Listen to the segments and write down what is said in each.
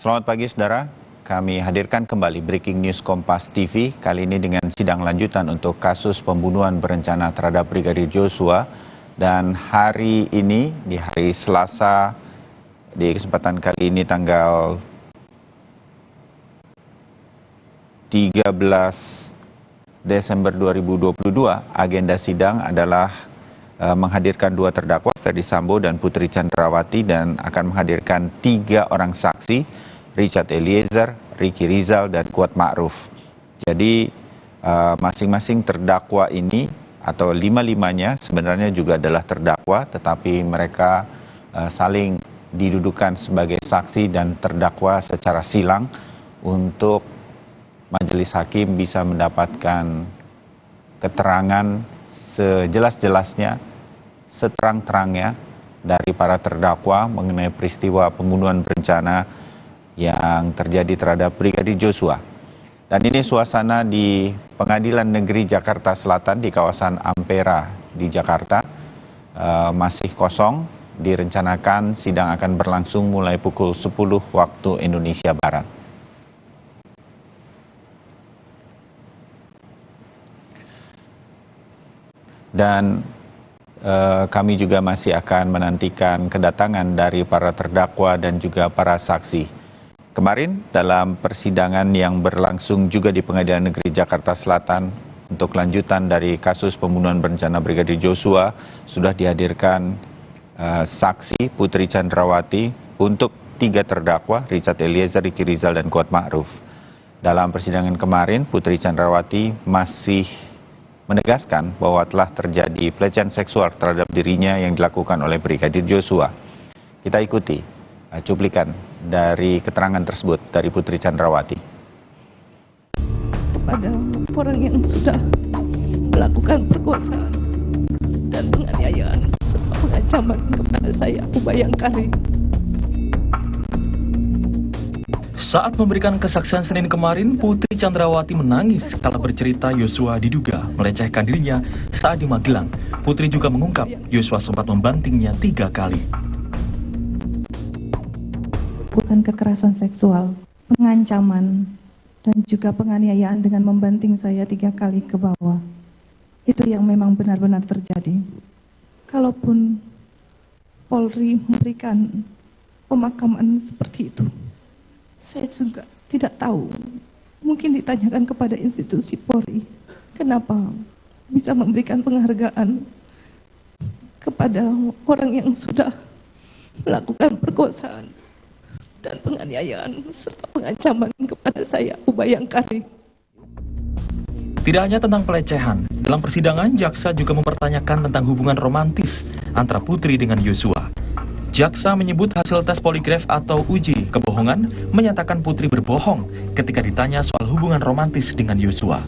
Selamat pagi saudara, kami hadirkan kembali Breaking News Kompas TV, kali ini dengan sidang lanjutan untuk kasus pembunuhan berencana terhadap Brigadir Joshua. Dan hari ini, di hari Selasa, di kesempatan kali ini tanggal 13 Desember 2022, agenda sidang adalah menghadirkan dua terdakwa, Ferdy Sambo dan Putri Chandrawati, dan akan menghadirkan 3 orang saksi, Richard Eliezer, Ricky Rizal, dan Kuat Ma'ruf. Jadi masing-masing terdakwa ini atau 5-5-nya sebenarnya juga adalah terdakwa, tetapi mereka saling didudukan sebagai saksi dan terdakwa secara silang untuk majelis hakim bisa mendapatkan keterangan sejelas-jelasnya, seterang-terangnya dari para terdakwa mengenai peristiwa pembunuhan berencana yang terjadi terhadap Brigadir Joshua. Dan ini suasana di Pengadilan Negeri Jakarta Selatan di kawasan Ampera di Jakarta masih kosong. Direncanakan sidang akan berlangsung mulai pukul 10 waktu Indonesia Barat. Dan kami juga masih akan menantikan kedatangan dari para terdakwa dan juga para saksi. Kemarin dalam persidangan yang berlangsung juga di Pengadilan Negeri Jakarta Selatan untuk lanjutan dari kasus pembunuhan berencana Brigadir Joshua sudah dihadirkan saksi Putri Chandrawati untuk 3 terdakwa, Richard Eliezer, Ricky Rizal, dan Kuat Ma'ruf. Dalam persidangan kemarin, Putri Chandrawati masih menegaskan bahwa telah terjadi pelecehan seksual terhadap dirinya yang dilakukan oleh Brigadir Joshua. Kita ikuti cuplikan dari keterangan tersebut dari Putri Chandrawati. Kepada orang yang sudah melakukan perkosaan dan penganiayaan serta pengancaman kepada saya, Abu Bayangkari. Saat memberikan kesaksian Senin kemarin, Putri Chandrawati menangis kala bercerita Joshua diduga melecehkan dirinya saat di Magelang. Putri juga mengungkap Joshua sempat membantingnya 3 kali. Bukan kekerasan seksual, pengancaman, dan juga penganiayaan dengan membanting saya 3 kali ke bawah. Itu yang memang benar-benar terjadi. Kalaupun Polri memberikan pemakaman seperti itu, saya juga tidak tahu. Mungkin ditanyakan kepada institusi Polri, kenapa bisa memberikan penghargaan kepada orang yang sudah melakukan perkosaan dan penganiayaan serta pengancaman kepada saya, Abu Bayangkari. Tidak hanya tentang pelecehan, dalam persidangan jaksa juga mempertanyakan tentang hubungan romantis antara Putri dengan Joshua. Jaksa menyebut hasil tes poligraf atau uji kebohongan menyatakan Putri berbohong ketika ditanya soal hubungan romantis dengan Joshua.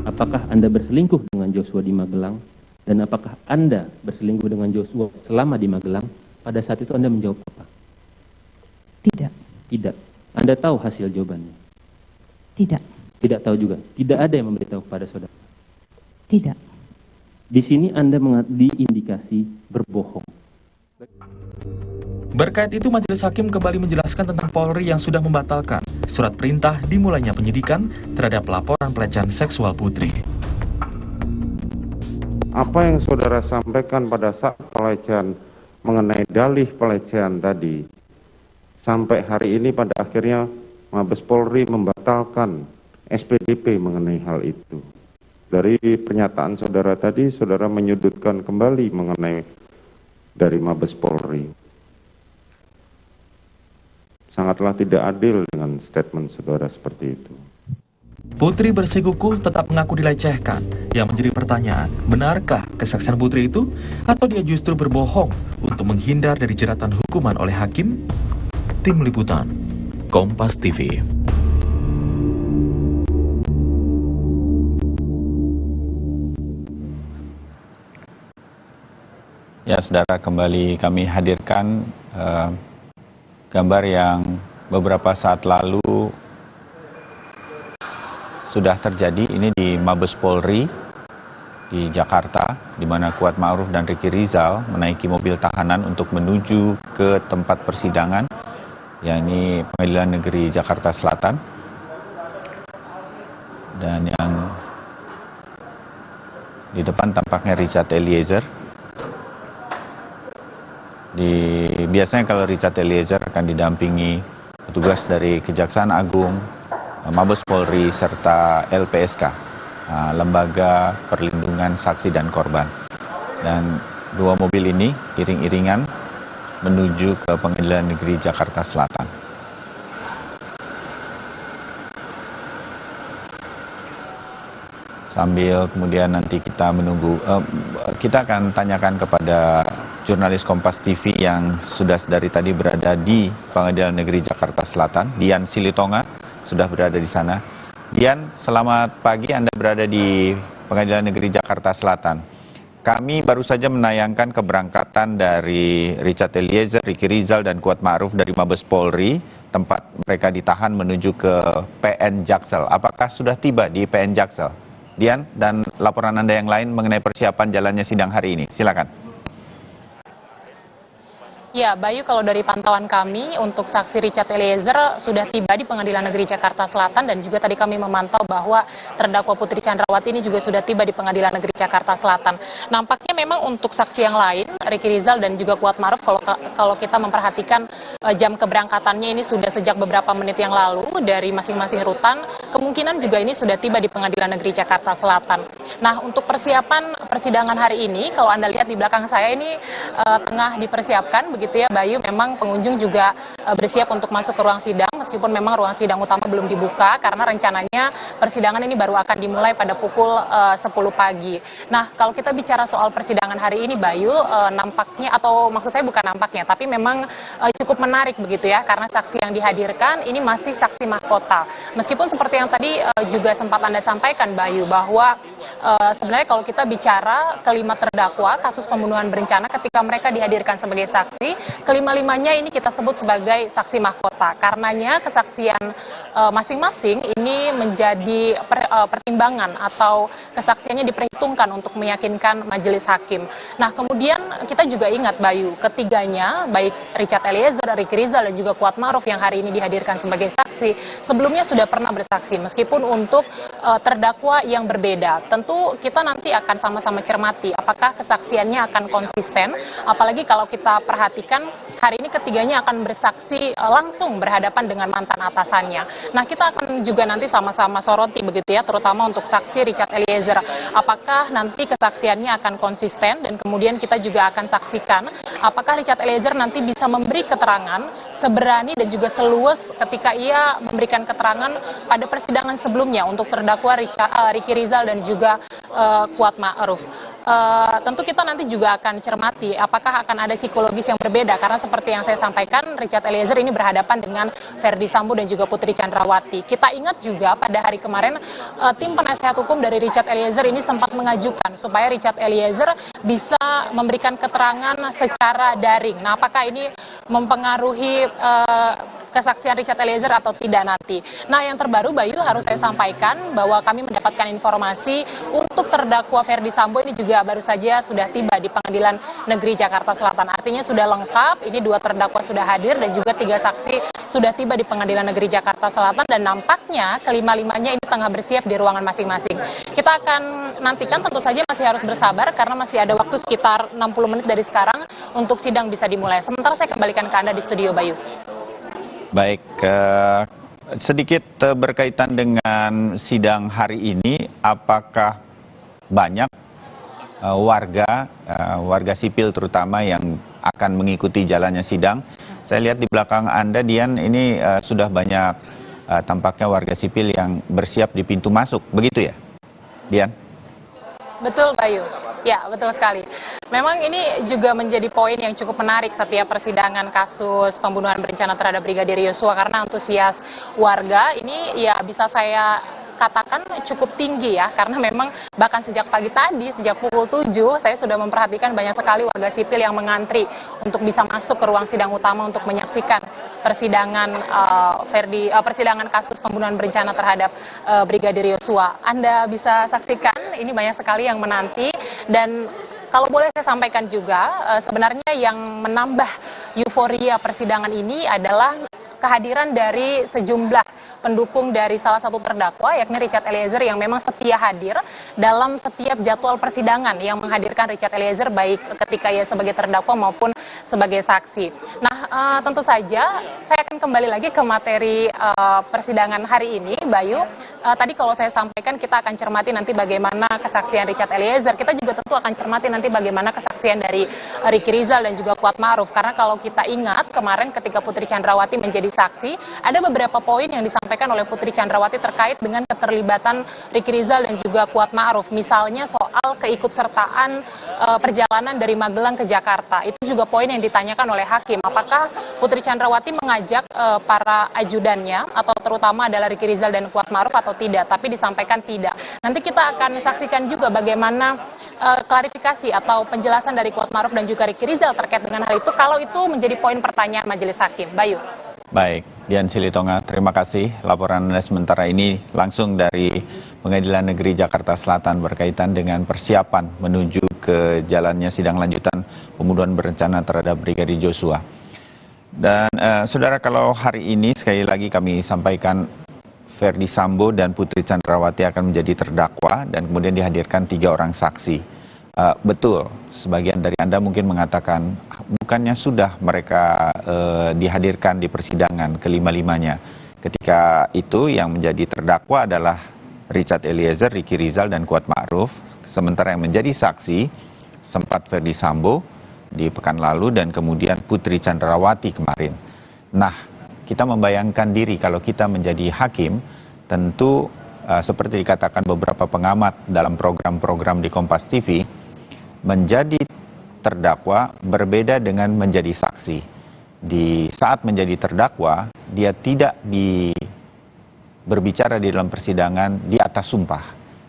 Apakah Anda berselingkuh dengan Joshua di Magelang? Dan apakah Anda berselingkuh dengan Joshua selama di Magelang? Pada saat itu Anda menjawab apa? Tidak. Tidak. Anda tahu hasil jawabannya? Tidak. Tidak tahu juga. Tidak ada yang memberitahu kepada saudara? Tidak. Di sini Anda diindikasi berbohong. Berkait itu, majelis hakim kembali menjelaskan tentang Polri yang sudah membatalkan surat perintah dimulainya penyidikan terhadap laporan pelecehan seksual Putri. Apa yang saudara sampaikan pada saat pelecehan mengenai dalih pelecehan tadi, sampai hari ini pada akhirnya Mabes Polri membatalkan SPDP mengenai hal itu. Dari pernyataan saudara tadi, saudara menyudutkan kembali mengenai dari Mabes Polri. Sangatlah tidak adil dengan statement saudara seperti itu. Putri bersikukuh tetap mengaku dilecehkan. Yang menjadi pertanyaan, benarkah kesaksian Putri itu? Atau dia justru berbohong untuk menghindar dari jeratan hukuman oleh hakim? Tim Liputan, Kompas TV. Ya, saudara, kembali kami hadirkan gambar yang beberapa saat lalu sudah terjadi. Ini di Mabes Polri di Jakarta, di mana Kuat Ma'ruf dan Ricky Rizal menaiki mobil tahanan untuk menuju ke tempat persidangan. yakni Pengadilan Negeri Jakarta Selatan. Dan yang di depan tampaknya Richard Eliezer. Biasanya kalau Richard Eliezer akan didampingi petugas dari Kejaksaan Agung, Mabes Polri, serta LPSK, Lembaga Perlindungan Saksi dan Korban. Dan dua mobil ini iring-iringan menuju ke Pengadilan Negeri Jakarta Selatan. Sambil kemudian nanti kita menunggu, kita akan tanyakan kepada jurnalis Kompas TV yang sudah dari tadi berada di Pengadilan Negeri Jakarta Selatan, Dian Silitonga, sudah berada di sana. Dian, selamat pagi, Anda berada di Pengadilan Negeri Jakarta Selatan. Kami baru saja menayangkan keberangkatan dari Richard Eliezer, Ricky Rizal, dan Kuat Ma'ruf dari Mabes Polri, tempat mereka ditahan menuju ke PN Jaksel. Apakah sudah tiba di PN Jaksel? Dian, dan laporan Anda yang lain mengenai persiapan jalannya sidang hari ini. Silakan. Ya, Bayu, kalau dari pantauan kami untuk saksi Richard Eliezer sudah tiba di Pengadilan Negeri Jakarta Selatan, dan juga tadi kami memantau bahwa terdakwa Putri Chandrawati ini juga sudah tiba di Pengadilan Negeri Jakarta Selatan. Nampaknya memang untuk saksi yang lain, Ricky Rizal dan juga Kuat Ma'ruf, kalau kita memperhatikan jam keberangkatannya ini sudah sejak beberapa menit yang lalu dari masing-masing rutan, kemungkinan juga ini sudah tiba di Pengadilan Negeri Jakarta Selatan. Nah, untuk persiapan persidangan hari ini, kalau Anda lihat di belakang saya ini tengah dipersiapkan, begitu ya Bayu, memang pengunjung juga bersiap untuk masuk ke ruang sidang, meskipun memang ruang sidang utama belum dibuka karena rencananya persidangan ini baru akan dimulai pada pukul 10 pagi. Nah, kalau kita bicara soal persidangan hari ini Bayu, nampaknya, atau maksud saya bukan nampaknya, tapi memang cukup menarik begitu ya, karena saksi yang dihadirkan ini masih saksi mahkota. Meskipun seperti yang tadi juga sempat Anda sampaikan Bayu, bahwa sebenarnya kalau kita bicara kelima terdakwa kasus pembunuhan berencana, ketika mereka dihadirkan sebagai saksi, kelima-limanya ini kita sebut sebagai saksi mahkota. Karenanya kesaksian masing-masing ini menjadi pertimbangan atau kesaksiannya diperhitungkan untuk meyakinkan majelis hakim. Nah, kemudian kita juga ingat Bayu, ketiganya, baik Richard Eliezer, Ricky Rizal, dan juga Kuat Ma'ruf yang hari ini dihadirkan sebagai saksi, sebelumnya sudah pernah bersaksi, meskipun untuk terdakwa yang berbeda. Tentu kita nanti akan sama-sama cermati apakah kesaksiannya akan konsisten, apalagi kalau kita perhatikan hari ini ketiganya akan bersaksi langsung berhadapan dengan mantan atasannya. Nah, kita akan juga nanti sama-sama soroti begitu ya, terutama untuk saksi Richard Eliezer. Apakah nanti kesaksiannya akan konsisten, dan kemudian kita juga akan saksikan apakah Richard Eliezer nanti bisa memberi keterangan seberani dan juga seluas ketika ia memberikan keterangan pada persidangan sebelumnya untuk terdakwa Ricky Rizal dan juga Kuat Ma'ruf. Tentu kita nanti juga akan cermati apakah akan ada psikologis yang berbeda, karena seperti yang saya sampaikan, Richard Eliezer ini berhadapan dengan Ferdy Sambo dan juga Putri Chandrawati. Kita ingat juga pada hari kemarin tim penasehat hukum dari Richard Eliezer ini sempat mengajukan supaya Richard Eliezer bisa memberikan keterangan secara daring. Nah, apakah ini mempengaruhi kesaksian Richard Eliezer atau tidak nanti? Nah, yang terbaru Bayu, harus saya sampaikan bahwa kami mendapatkan informasi untuk terdakwa Ferdy Sambo ini juga baru saja sudah tiba di Pengadilan Negeri Jakarta Selatan. Artinya sudah lengkap, ini 2 terdakwa sudah hadir dan juga 3 saksi sudah tiba di Pengadilan Negeri Jakarta Selatan, dan nampaknya kelima-limanya ini tengah bersiap di ruangan masing-masing. Kita akan nantikan, tentu saja masih harus bersabar karena masih ada waktu sekitar 60 menit dari sekarang untuk sidang bisa dimulai. Sementara saya kembalikan ke Anda di studio Bayu. Baik, sedikit berkaitan dengan sidang hari ini, apakah banyak warga sipil terutama yang akan mengikuti jalannya sidang? Saya lihat di belakang Anda, Dian, ini sudah banyak tampaknya warga sipil yang bersiap di pintu masuk, begitu ya, Dian? Betul Bayu, ya betul sekali. Memang ini juga menjadi poin yang cukup menarik setiap persidangan kasus pembunuhan berencana terhadap Brigadir Yosua, karena antusias warga ini ya bisa saya katakan cukup tinggi ya, karena memang bahkan sejak pagi tadi, sejak pukul 7, saya sudah memperhatikan banyak sekali warga sipil yang mengantri untuk bisa masuk ke ruang sidang utama untuk menyaksikan persidangan persidangan kasus pembunuhan berencana terhadap Brigadir Yosua. Anda bisa saksikan ini banyak sekali yang menanti, dan kalau boleh saya sampaikan juga, sebenarnya yang menambah euforia persidangan ini adalah kehadiran dari sejumlah pendukung dari salah satu terdakwa, yakni Richard Eliezer, yang memang setia hadir dalam setiap jadwal persidangan yang menghadirkan Richard Eliezer, baik ketika ia sebagai terdakwa maupun sebagai saksi. Nah, tentu saja saya akan kembali lagi ke materi persidangan hari ini, Bayu. Tadi kalau saya sampaikan kita akan cermati nanti bagaimana kesaksian Richard Eliezer. Kita juga tentu akan cermati nanti bagaimana kesaksian dari Ricky Rizal dan juga Kuat Ma'ruf. Karena kalau kita ingat kemarin ketika Putri Chandrawati menjadi saksi, ada beberapa poin yang disampaikan oleh Putri Chandrawati terkait dengan keterlibatan Ricky Rizal dan juga Kuat Ma'ruf. Misalnya soal keikutsertaan perjalanan dari Magelang ke Jakarta. Itu juga poin yang ditanyakan oleh hakim. Apakah Putri Chandrawati mengajak para ajudannya atau terutama adalah Ricky Rizal dan Kuat Ma'ruf atau tidak? Tapi disampaikan tidak. Nanti kita akan saksikan juga bagaimana klarifikasi atau penjelasan dari Kuat Ma'ruf dan juga Ricky Rizal terkait dengan hal itu, kalau itu menjadi poin pertanyaan majelis hakim. Bayu. Baik, Dian Silitonga, terima kasih. Laporan Anda sementara ini langsung dari Pengadilan Negeri Jakarta Selatan berkaitan dengan persiapan menuju ke jalannya sidang lanjutan pembunuhan berencana terhadap Brigadir Joshua. Dan saudara, kalau hari ini sekali lagi kami sampaikan Ferdy Sambo dan Putri Chandrawati akan menjadi terdakwa dan kemudian dihadirkan 3 orang saksi. Betul, sebagian dari Anda mungkin mengatakan bukannya sudah mereka dihadirkan di persidangan kelima-limanya. Ketika itu yang menjadi terdakwa adalah Richard Eliezer, Ricky Rizal, dan Kuat Ma'ruf. Sementara yang menjadi saksi sempat Ferdy Sambo di pekan lalu dan kemudian Putri Chandrawati kemarin. Nah, kita membayangkan diri kalau kita menjadi hakim, tentu seperti dikatakan beberapa pengamat dalam program-program di Kompas TV, menjadi terdakwa berbeda dengan menjadi saksi. Di saat menjadi terdakwa, dia tidak berbicara di dalam persidangan di atas sumpah.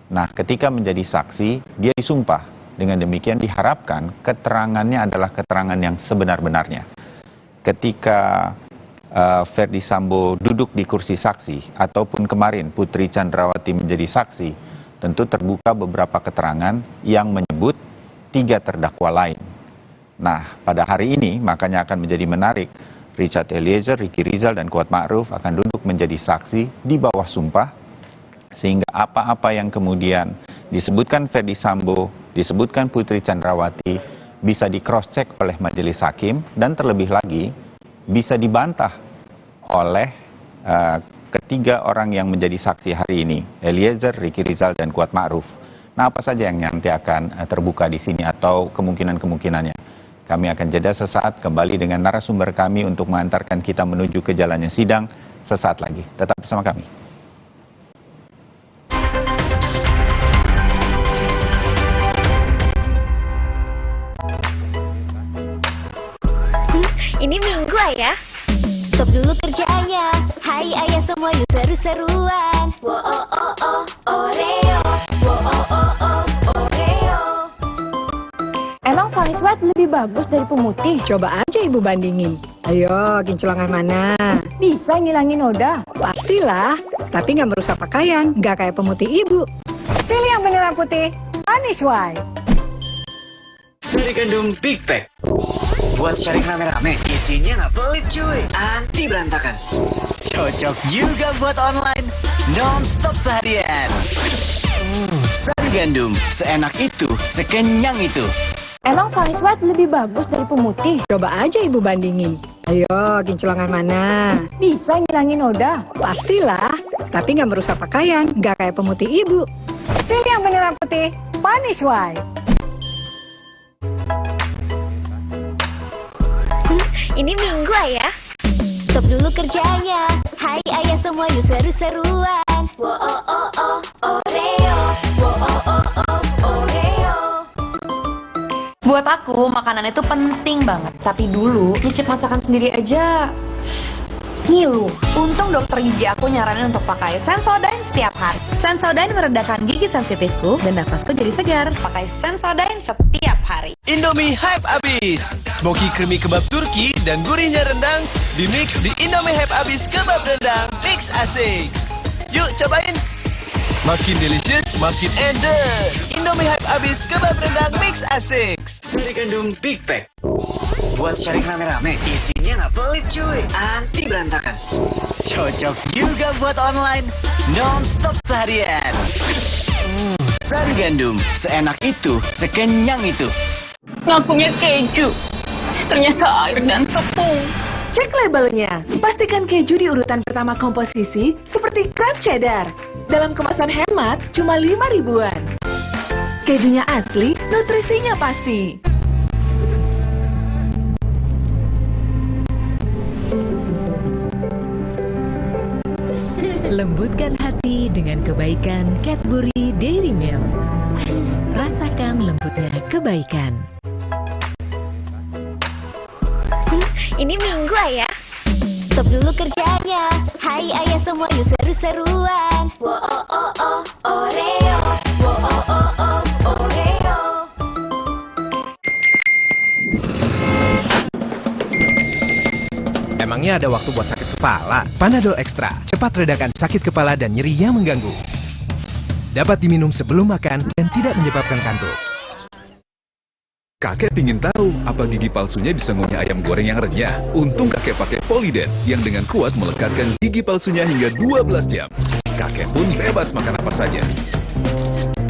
Nah, ketika menjadi saksi, dia disumpah. Dengan demikian diharapkan keterangannya adalah keterangan yang sebenar-benarnya. Ketika Ferdy Sambo duduk di kursi saksi, ataupun kemarin Putri Chandrawati menjadi saksi, tentu terbuka beberapa keterangan yang menyebut 3 terdakwa lain. Nah, pada hari ini makanya akan menjadi menarik. Richard Eliezer, Ricky Rizal, dan Kuat Ma'ruf akan duduk menjadi saksi di bawah sumpah, sehingga apa-apa yang kemudian disebutkan Ferdy Sambo, disebutkan Putri Chandrawati, bisa di cross check oleh majelis hakim, dan terlebih lagi bisa dibantah oleh ketiga orang yang menjadi saksi hari ini, Eliezer, Ricky Rizal, dan Kuat Ma'ruf. Nah, apa saja yang nanti akan terbuka di sini atau kemungkinan-kemungkinannya? Kami akan jeda sesaat, kembali dengan narasumber kami untuk mengantarkan kita menuju ke jalannya sidang sesaat lagi. Tetap bersama kami. Ini Minggu, Ayah. Stop dulu kerjaannya. Hai Ayah, semua yuk seru-seruan. Wo oh oh oh Oreo. Wo oh oh oh Oreo. Emang Vanilla White lebih bagus dari pemutih? Coba aja Ibu bandingin. Ayo, kinclongan mana? Bisa ngilangin noda? Pastilah, tapi nggak merusak pakaian. Nggak kayak pemutih Ibu. Pilih yang beneran putih, Vanilla White. Sari Gandum Big Pack. Buat sharing rame-rame, isinya nggak pelit cuy, anti berantakan. Cocok juga buat online, non-stop seharian. Sari Gandum, seenak itu, sekenyang itu. Emang Vanilla White lebih bagus dari pemutih? Coba aja Ibu bandingin. Ayo, kinclongan mana? Bisa ngilangin noda? Pastilah, tapi nggak merusak pakaian. Nggak kayak pemutih Ibu. Pilih yang beneran putih, Vanilla White. Ini Minggu, Ayah. Stop dulu kerjaannya. Hai Ayah, semua yuk seru-seruan. Wo oh oh oh Oreo. Wo oh oh oh Oreo. Buat aku, makanan itu penting banget. Tapi dulu, nyicip masakan sendiri aja ngilu. Untung dokter gigi aku nyaranin untuk pakai Sensodyne setiap hari. Sensodyne meredakan gigi sensitifku dan nafasku jadi segar. Pakai Sensodyne setiap hari. Indomie Hype Abis. Smoky creamy kebab Turki dan gurihnya rendang di mix di Indomie Hype Abis kebab rendang mix asik. Yuk cobain. Makin delicious, makin enders. Indomie Hype Abis kebab rendang mix asik. Sari Gandum Big Pack. buat sharing rame-rame. Isinya nggak pelit cuy, anti berantakan. Cocok juga buat online, non-stop seharian. Sari gandum, seenak itu, sekenyang itu. Nggak punya keju, ternyata air dan tepung. Cek labelnya. Pastikan keju di urutan pertama komposisi seperti Kraft Cheddar. Dalam kemasan hemat, cuma 5 ribuan. Kejunya asli, nutrisinya pasti. Lembutkan hati dengan kebaikan Cadbury Dairy Milk. Rasakan lembutnya kebaikan. Ini Minggu ayah. Stop dulu kerjanya. Hai ayah semua yuk seru-seruan. Wo oh oh oh Oreo. Wo oh oh oh Oreo. Emangnya ada waktu buat sakit kepala? Panadol Extra, cepat redakan sakit kepala dan nyeri yang mengganggu. Dapat diminum sebelum makan dan tidak menyebabkan kantuk. Kakek pingin tahu apa gigi palsunya bisa ngunyah ayam goreng yang renyah. Untung kakek pakai Poliden yang dengan kuat melekatkan gigi palsunya hingga 12 jam. Kakek pun bebas makan apa saja.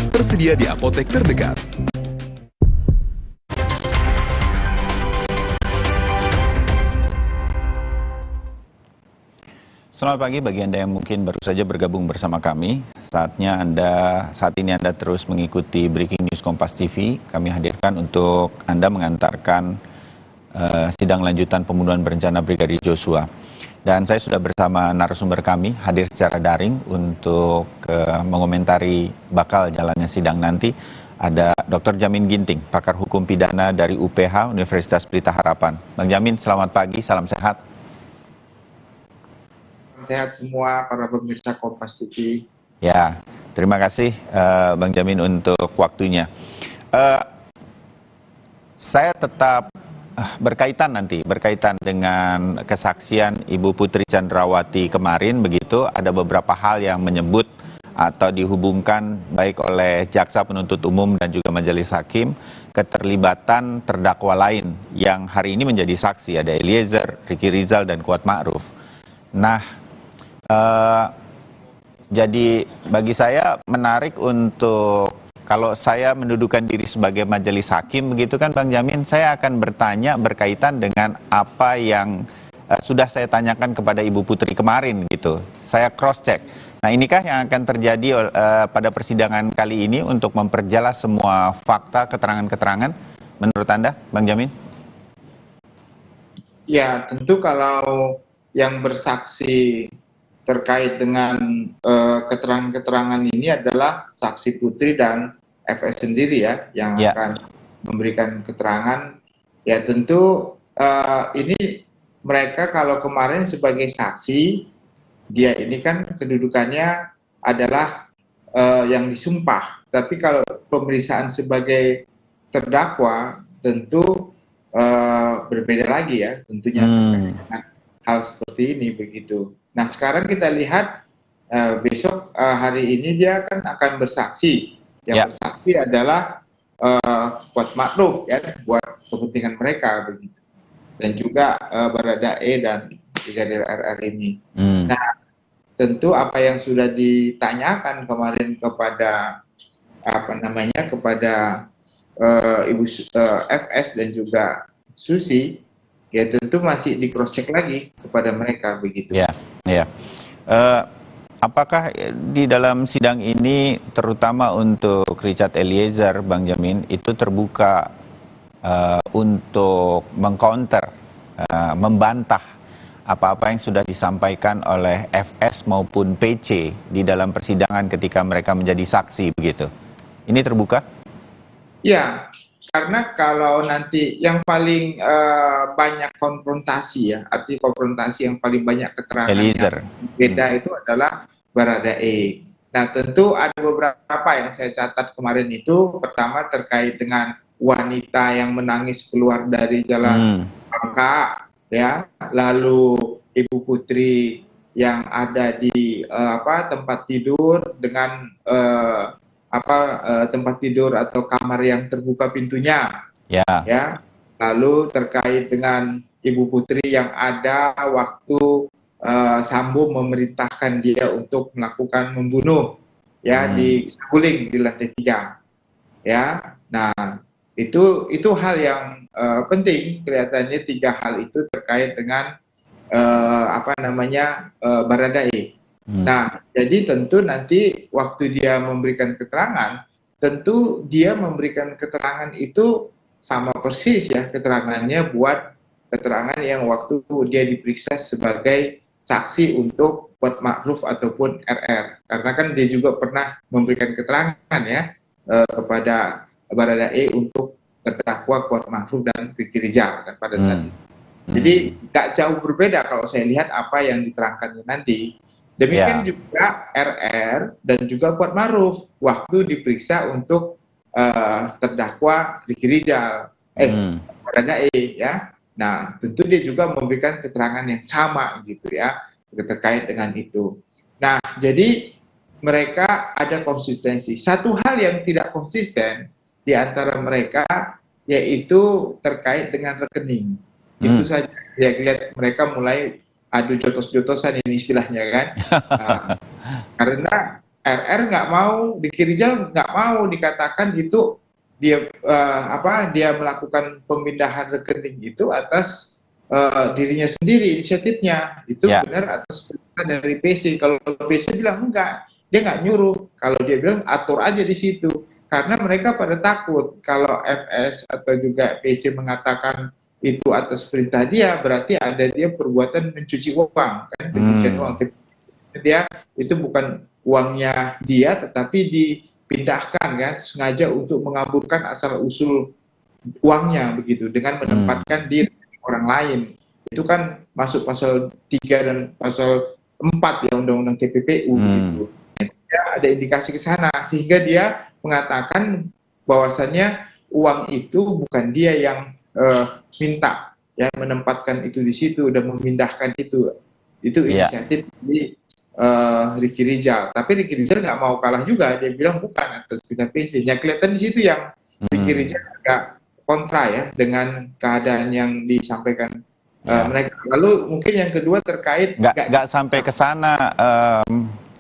Tersedia di apotek terdekat. Selamat pagi bagi Anda yang mungkin baru saja bergabung bersama kami. Saat ini Anda terus mengikuti Breaking News Kompas TV. Kami hadirkan untuk Anda mengantarkan sidang lanjutan pembunuhan berencana Brigadir Joshua. Dan saya sudah bersama narasumber kami hadir secara daring untuk mengomentari bakal jalannya sidang nanti. Ada Dr. Jamin Ginting, pakar hukum pidana dari UPH Universitas Pelita Harapan. Bang Jamin, selamat pagi, salam sehat. Sehat semua para pemirsa Kompas TV. Ya, terima kasih Bang Jamin untuk waktunya. Saya tetap berkaitan dengan kesaksian Ibu Putri Chandrawati kemarin, begitu ada beberapa hal yang menyebut atau dihubungkan baik oleh jaksa penuntut umum dan juga majelis hakim keterlibatan terdakwa lain yang hari ini menjadi saksi, ada Eliezer, Ricky Rizal dan Kuat Ma'ruf. Nah, jadi bagi saya menarik untuk kalau saya mendudukan diri sebagai majelis hakim begitu kan Bang Jamin, saya akan bertanya berkaitan dengan apa yang sudah saya tanyakan kepada Ibu Putri kemarin gitu. Saya cross check. Nah, inikah yang akan terjadi pada persidangan kali ini untuk memperjelas semua fakta, keterangan-keterangan menurut Anda, Bang Jamin? Ya, tentu kalau yang bersaksi terkait dengan keterangan-keterangan ini adalah saksi Putri dan FS sendiri ya yang akan memberikan keterangan. Ya tentu ini mereka kalau kemarin sebagai saksi, dia ini kan kedudukannya adalah yang disumpah. Tapi kalau pemeriksaan sebagai terdakwa tentu berbeda lagi ya tentunya dengan hal seperti ini begitu. Nah sekarang kita lihat besok hari ini dia akan bersaksi. Yang bersaksi adalah Kuat Ma'ruf ya buat kepentingan mereka begitu. Dan juga Baradae dan Brigadir RR ini. Nah tentu apa yang sudah ditanyakan kemarin kepada kepada Ibu FS dan juga Susi, ya tentu masih di cross check lagi kepada mereka begitu. Ya. Apakah di dalam sidang ini terutama untuk Richard Eliezer, Bang Jamin, itu terbuka untuk mengcounter, membantah apa-apa yang sudah disampaikan oleh FS maupun PC di dalam persidangan ketika mereka menjadi saksi begitu? Ini terbuka? Ya. Karena kalau nanti yang paling banyak konfrontasi ya, arti konfrontasi yang paling banyak keterangan yang beda itu adalah Baradae. Nah tentu ada beberapa yang saya catat kemarin itu, pertama terkait dengan wanita yang menangis keluar dari jalan Bangka, ya, lalu Ibu Putri yang ada di tempat tidur dengan tempat tidur atau kamar yang terbuka pintunya, ya. lalu terkait dengan Ibu Putri yang ada waktu Sambo memerintahkan dia untuk melakukan membunuh ya di Saguling di lantai 3 ya. Nah itu hal yang penting, kelihatannya 3 hal itu terkait dengan Baradae. Nah jadi tentu nanti waktu dia memberikan keterangan, tentu dia memberikan keterangan itu sama persis ya keterangannya buat keterangan yang waktu dia diperiksa sebagai saksi untuk Kuat Ma'ruf ataupun RR, karena kan dia juga pernah memberikan keterangan ya kepada Baradae untuk terdakwa Kuat Ma'ruf dan Ricky Rizal kan pada saat itu. Jadi nggak jauh berbeda kalau saya lihat apa yang diterangkannya nanti. Demikian juga RR dan juga Kuat Ma'ruf waktu diperiksa untuk terdakwa Ricky Rizal, Baradae ya. Nah, tentu dia juga memberikan keterangan yang sama gitu ya, terkait dengan itu. Nah, jadi mereka ada konsistensi. Satu hal yang tidak konsisten di antara mereka yaitu terkait dengan rekening. Itu saja. Ya, lihat mereka mulai adu jotos-jotosan ini istilahnya kan. Karena RR nggak mau, Ricky Rizal nggak mau dikatakan itu dia dia melakukan pemindahan rekening itu atas dirinya sendiri, inisiatifnya itu benar atas perintah dari PC. Kalau PC bilang enggak, dia nggak nyuruh. Kalau dia bilang atur aja di situ, karena mereka pada takut kalau FS atau juga PC mengatakan itu atas perintah dia, berarti ada dia perbuatan mencuci uang kan, pencucian uang. Dia itu bukan uangnya dia, tetapi dipindahkan kan sengaja untuk mengaburkan asal usul uangnya begitu dengan menempatkan di orang lain. Itu kan masuk pasal 3 dan pasal 4 ya Undang-Undang TPPU begitu. Ya, ada indikasi ke sana sehingga dia mengatakan bahwasannya uang itu bukan dia yang minta ya menempatkan itu di situ dan memindahkan itu inisiatif di Ricky Rizal. Tapi Ricky Rizal nggak mau kalah juga, dia bilang bukan atas perintah PC. Ya kelihatan di situ yang Ricky Rizal agak kontra ya dengan keadaan yang disampaikan mereka. Lalu mungkin yang kedua terkait nggak sampai ke sana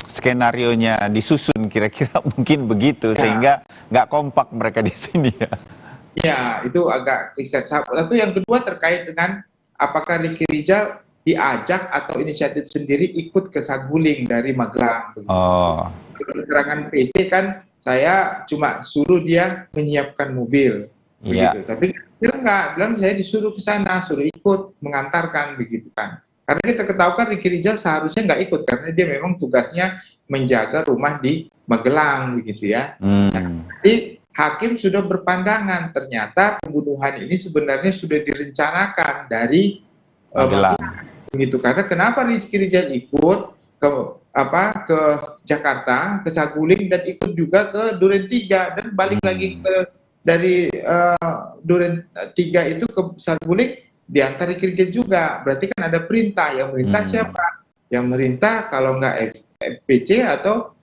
skenarionya disusun kira-kira mungkin begitu sehingga nggak kompak mereka di sini ya. Ya, itu agak riset. Lalu yang kedua terkait dengan apakah Ricky Rizal diajak atau inisiatif sendiri ikut ke Saguling dari Magelang. Keterangan PC kan saya cuma suruh dia menyiapkan mobil, begitu. Tapi dia enggak, bilang saya disuruh ke sana, suruh ikut mengantarkan begitu kan. Karena kita ketahukan Ricky Rizal seharusnya nggak ikut karena dia memang tugasnya menjaga rumah di Magelang begitu ya. Nah, jadi hakim sudah berpandangan ternyata pembunuhan ini sebenarnya sudah direncanakan dari Magelang. Begitu. Karena kenapa Ricky Rizal ikut ke Jakarta, ke Saguling dan ikut juga ke Duren 3 dan balik lagi dari Duren 3 itu ke Saguling diantar Ricky Rizal juga. Berarti kan ada perintah. Yang merintah siapa? Yang merintah kalau nggak FPC atau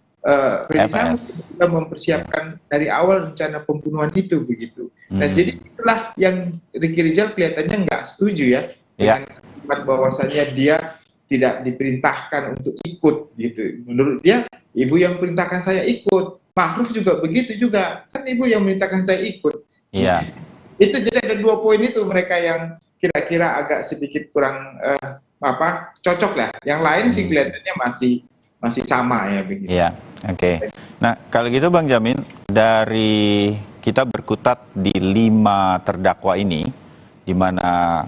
Sambo sudah mempersiapkan dari awal rencana pembunuhan itu begitu. Nah jadi itulah yang Ricky Rizal kelihatannya nggak setuju ya dengan kalimat bahwasannya dia tidak diperintahkan untuk ikut gitu. Menurut dia ibu yang perintahkan saya ikut. Ma'ruf juga begitu juga, kan ibu yang memerintahkan saya ikut. Itu jadi ada 2 poin itu mereka yang kira-kira agak sedikit kurang cocok lah. Yang lain sih kelihatannya masih sama ya begitu. Oke. Nah, kalau gitu Bang Jamin, dari kita berkutat di 5 terdakwa ini, di mana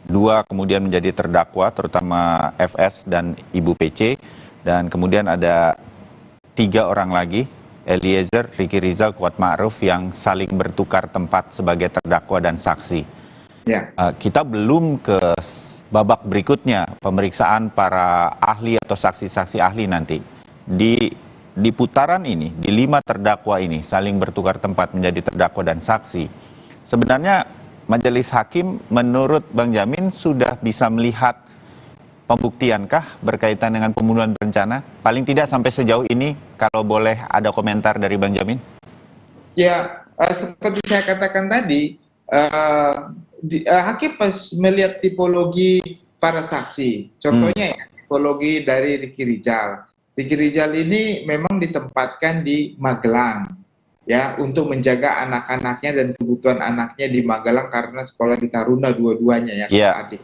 2 kemudian menjadi terdakwa, terutama FS dan Ibu PC, dan kemudian ada 3 orang lagi, Eliezer, Ricky Rizal, Kuat Ma'ruf yang saling bertukar tempat sebagai terdakwa dan saksi. Kita belum ke babak berikutnya, pemeriksaan para ahli atau saksi-saksi ahli nanti. Di putaran ini, di 5 terdakwa ini, saling bertukar tempat menjadi terdakwa dan saksi. Sebenarnya majelis hakim menurut Bang Jamin sudah bisa melihat pembuktiankah berkaitan dengan pembunuhan berencana? Paling tidak sampai sejauh ini, kalau boleh ada komentar dari Bang Jamin. Ya, seperti saya katakan tadi, hakim pas melihat tipologi para saksi, contohnya ya, tipologi dari Ricky Rizal. Ricky Rizal ini memang ditempatkan di Magelang, ya, untuk menjaga anak-anaknya dan kebutuhan anaknya di Magelang karena sekolah di Taruna dua-duanya ya, adik.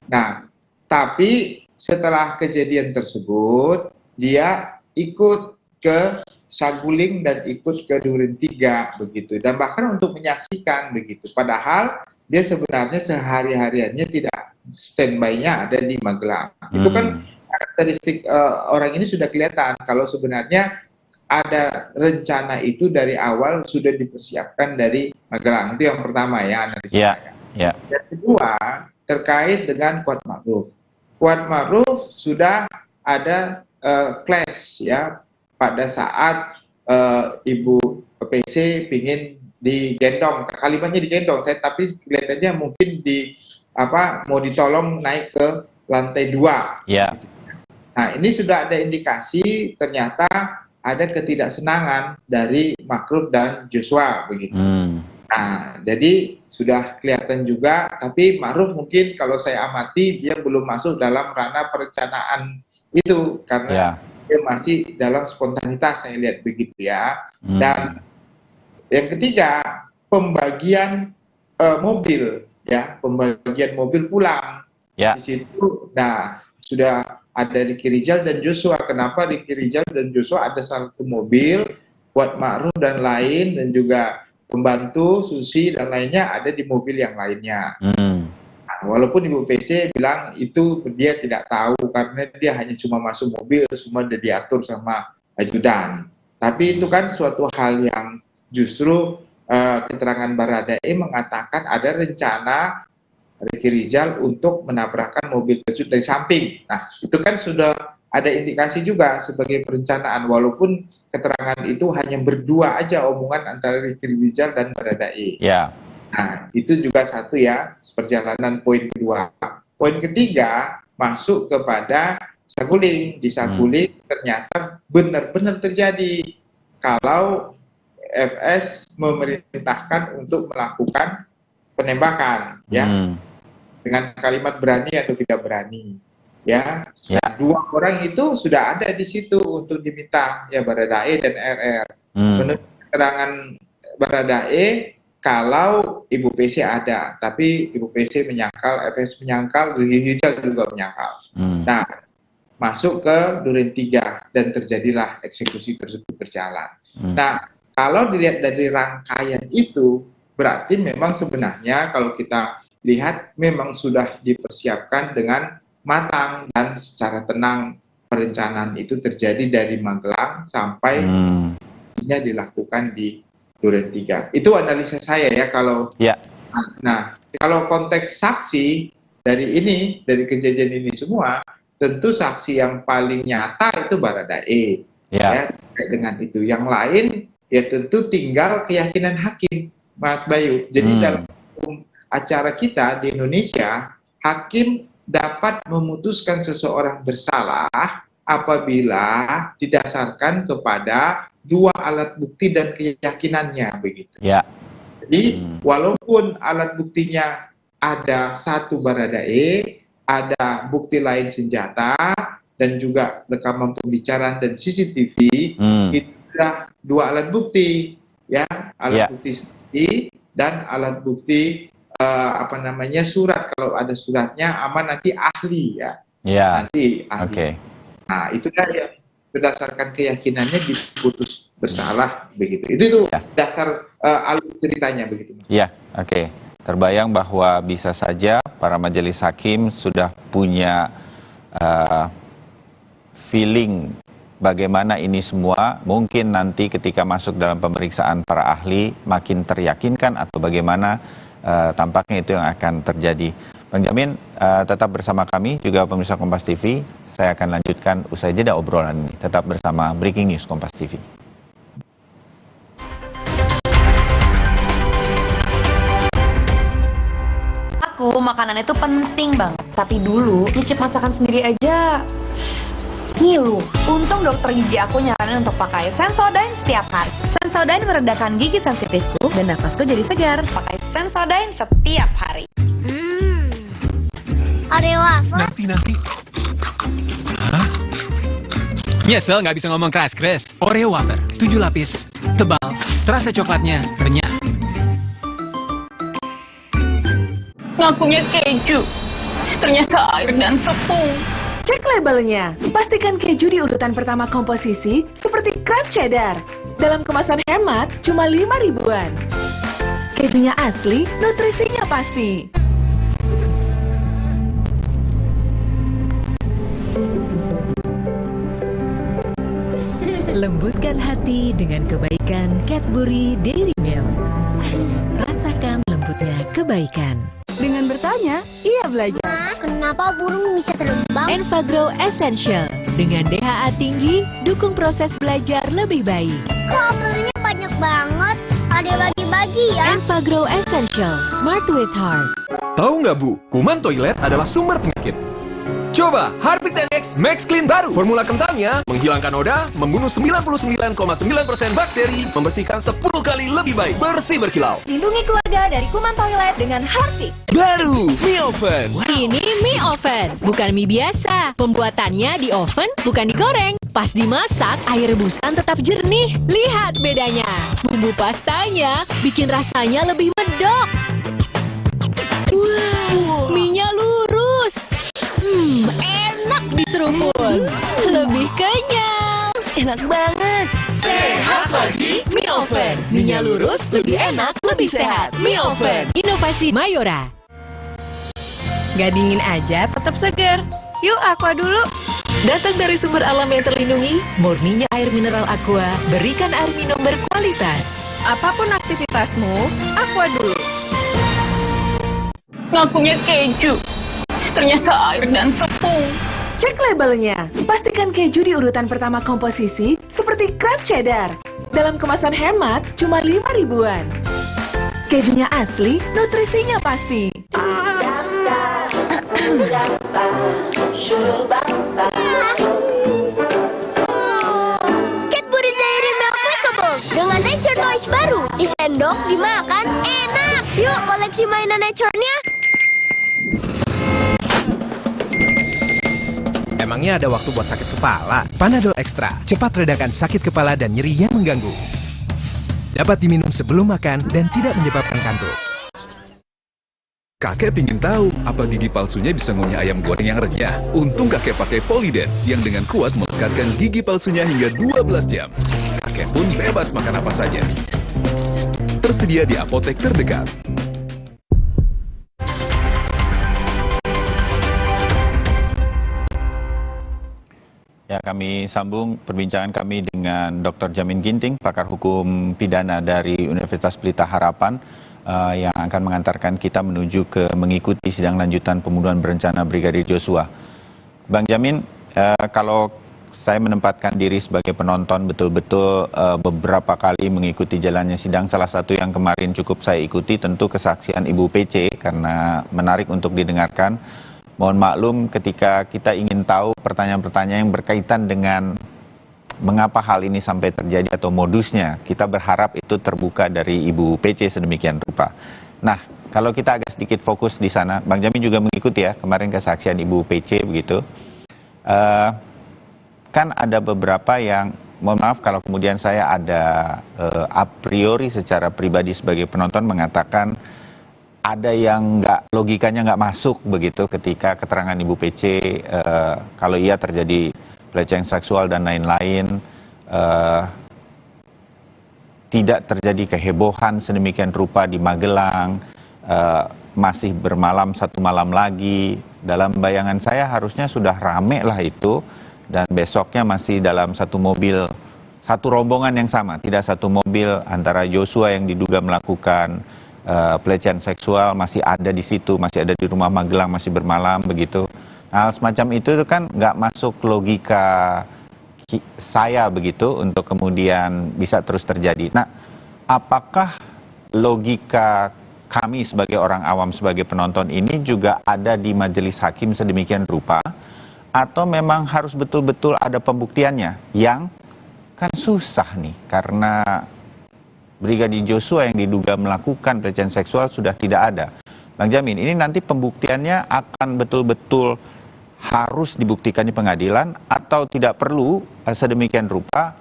Nah, tapi setelah kejadian tersebut, dia ikut ke Saguling dan ikut ke Duren 3 begitu, dan bahkan untuk menyaksikan begitu. Padahal dia sebenarnya sehari-hariannya tidak standby-nya ada di Magelang. Itu kan karakteristik orang ini sudah kelihatan kalau sebenarnya ada rencana itu dari awal sudah dipersiapkan dari Magelang. Itu yang pertama ya, analisa saya. Yang kedua terkait dengan Kuat Ma'ruf. Kuat Ma'ruf sudah ada clash ya pada saat Ibu PC pingin digendong, kalimatnya digendong, tapi kelihatannya mungkin mau ditolong naik ke lantai 2. Nah, ini sudah ada indikasi ternyata ada ketidaksenangan dari Ma'ruf dan Joshua begitu. Nah, jadi sudah kelihatan juga, tapi Ma'ruf mungkin kalau saya amati dia belum masuk dalam ranah perencanaan itu karena dia masih dalam spontanitas, saya lihat begitu ya. Dan yang ketiga, pembagian mobil ya, pembagian mobil pulang. Di situ, nah sudah ada Ricky Rizal dan Joshua. Kenapa Ricky Rizal dan Joshua ada satu mobil, Kuat Ma'ruf dan lain, dan juga pembantu Susi dan lainnya ada di mobil yang lainnya. Walaupun Ibu PC bilang itu dia tidak tahu karena dia hanya cuma masuk mobil, semua sudah diatur sama ajudan. Tapi itu kan suatu hal yang justru keterangan Baradae mengatakan ada rencana Ricky Rizal untuk menabrakkan mobil tersebut dari samping. Nah, itu kan sudah ada indikasi juga sebagai perencanaan, walaupun keterangan itu hanya berdua aja omongan antara Ricky Rizal dan Baradae. Nah, itu juga satu ya, perjalanan poin kedua. Poin ketiga, masuk kepada Saguling. Di Saguling ternyata benar-benar terjadi kalau FS memerintahkan untuk melakukan penembakan, ya, dengan kalimat berani atau tidak berani, ya. Nah, dua orang itu sudah ada di situ untuk diminta, ya, Baradae dan RR. Menurut keterangan Baradae, kalau Ibu PC ada, tapi Ibu PC menyangkal, FS menyangkal, Ricky Rizal juga menyangkal. Nah, masuk ke Duren 3 dan terjadilah eksekusi tersebut berjalan. Nah, kalau dilihat dari rangkaian itu, berarti memang sebenarnya kalau kita lihat memang sudah dipersiapkan dengan matang dan secara tenang. Perencanaan itu terjadi dari Magelang sampai dilakukan di Duren 3. Itu analisa saya ya kalau. Nah, kalau konteks saksi dari kejadian ini semua, tentu saksi yang paling nyata itu Baradae. Ya, dengan itu. Yang lain ya tentu tinggal keyakinan hakim, Mas Bayu. Jadi dalam acara kita di Indonesia, hakim dapat memutuskan seseorang bersalah apabila didasarkan kepada dua alat bukti dan keyakinannya begitu. Jadi walaupun alat buktinya ada satu Baradae, ada bukti lain senjata dan juga rekaman pembicaraan dan CCTV, itu sudah dua alat bukti, ya, alat bukti saksi dan alat bukti surat. Kalau ada suratnya aman nanti ahli ya. Nanti ahli. Nah, itu ya berdasarkan keyakinannya diputus bersalah begitu. Itu dasar alur ceritanya begitu. Terbayang bahwa bisa saja para majelis hakim sudah punya feeling bagaimana ini semua. Mungkin nanti ketika masuk dalam pemeriksaan para ahli makin teryakinkan atau bagaimana tampaknya itu yang akan terjadi. Bang Jamin, tetap bersama kami, juga pemirsa Kompas TV. Saya akan lanjutkan usai jeda obrolan ini. Tetap bersama Breaking News Kompas TV. Aku makanan itu penting banget. Tapi dulu nyicip masakan sendiri aja Ngilu, untung dokter gigi aku nyaranin untuk pakai Sensodyne setiap hari. Sensodyne meredakan gigi sensitifku dan nafasku jadi segar. Pakai Sensodyne setiap hari. Oreo wafer. Nanti. Hah? Nyesel nggak bisa ngomong keras-keras. Oreo wafer, 7 lapis, tebal, terasa coklatnya renyah. Ngakunya keju, ternyata air dan tepung. Cek labelnya. Pastikan keju di urutan pertama komposisi seperti Kraft Cheddar. Dalam kemasan hemat, cuma 5 ribuan. Kejunya asli, nutrisinya pasti. Lembutkan hati dengan kebaikan Cadbury Dairy Milk. Rasakan lembutnya kebaikan. Dengan bertanya, ia belajar. Ma, kenapa burung bisa terbang? Enfagrow Essential. Dengan DHA tinggi, dukung proses belajar lebih baik. Kok belinya banyak banget? Ada bagi-bagi ya? Enfagrow Essential. Smart with Heart. Tahu nggak Bu, kuman toilet adalah sumber penyakit. Coba Harpic 10X Max Clean baru. Formula kentangnya menghilangkan noda, membunuh 99,9% bakteri, membersihkan 10 kali lebih baik, bersih berkilau. Lindungi keluarga dari kuman toilet dengan Harpic. Baru mie oven. Ini mie oven, bukan mie biasa. Pembuatannya di oven, bukan digoreng. Pas dimasak, air rebusan tetap jernih. Lihat bedanya. Bumbu pastanya bikin rasanya lebih medok. Wow, mie-nya lurus. Enak diseruput. Lebih kenyal. Enak banget. Sehat lagi, mie oven. Mie-nya lurus, lebih enak, lebih sehat. Mie oven. Inovasi Mayora. Gak dingin aja, tetap segar. Yuk, Aqua dulu. Datang dari sumber alam yang terlindungi, murninya air mineral Aqua, berikan air minum berkualitas. Apapun aktivitasmu, Aqua dulu. Ngakunya keju, ternyata air dan tepung. Cek labelnya. Pastikan keju di urutan pertama komposisi seperti Kraft Cheddar. Dalam kemasan hemat, cuma 5 ribuan. Kejunya asli, nutrisinya pasti. Cadbury Dairy Milk Clickables dengan Nature Toys baru. Disendok, dimakan, enak. Yuk koleksi mainan Nature-nya. Emangnya ada waktu buat sakit kepala? Panadol Extra, cepat redakan sakit kepala dan nyeri yang mengganggu. Dapat diminum sebelum makan dan tidak menyebabkan kantuk. Kakek pingin tahu apa gigi palsunya bisa ngunyah ayam goreng yang renyah. Untung kakek pakai Polydent yang dengan kuat melekatkan gigi palsunya hingga 12 jam. Kakek pun bebas makan apa saja. Tersedia di apotek terdekat. Ya, kami sambung perbincangan kami dengan Dr. Jamin Ginting, pakar hukum pidana dari Universitas Pelita Harapan, yang akan mengantarkan kita menuju ke mengikuti sidang lanjutan pembunuhan berencana Brigadir Joshua. Bang Jamin, kalau saya menempatkan diri sebagai penonton betul-betul beberapa kali mengikuti jalannya sidang, salah satu yang kemarin cukup saya ikuti tentu kesaksian Ibu PC karena menarik untuk didengarkan. Mohon maklum ketika kita ingin tahu pertanyaan-pertanyaan yang berkaitan dengan mengapa hal ini sampai terjadi atau modusnya, kita berharap itu terbuka dari Ibu PC sedemikian rupa. Nah, kalau kita agak sedikit fokus di sana, Bang Jamin juga mengikuti ya kemarin kesaksian Ibu PC begitu. Kan ada beberapa yang, mohon maaf kalau kemudian saya ada a priori secara pribadi sebagai penonton mengatakan ada yang logikanya nggak masuk begitu ketika keterangan Ibu PC kalau iya terjadi pelecehan seksual dan lain-lain, tidak terjadi kehebohan sedemikian rupa di Magelang, masih bermalam satu malam lagi. Dalam bayangan saya harusnya sudah rame lah itu, dan besoknya masih dalam satu mobil, satu rombongan yang sama, tidak satu mobil antara Joshua yang diduga melakukan pelecehan seksual masih ada di situ, masih ada di rumah Magelang, masih bermalam begitu. Nah, semacam itu kan nggak masuk logika saya begitu untuk kemudian bisa terus terjadi. Nah, apakah logika kami sebagai orang awam, sebagai penonton ini juga ada di majelis hakim sedemikian rupa, atau memang harus betul-betul ada pembuktiannya yang kan susah nih karena Brigadir Joshua yang diduga melakukan pelecehan seksual sudah tidak ada. Bang Jamin, ini nanti pembuktiannya akan betul-betul harus dibuktikan di pengadilan atau tidak perlu sedemikian rupa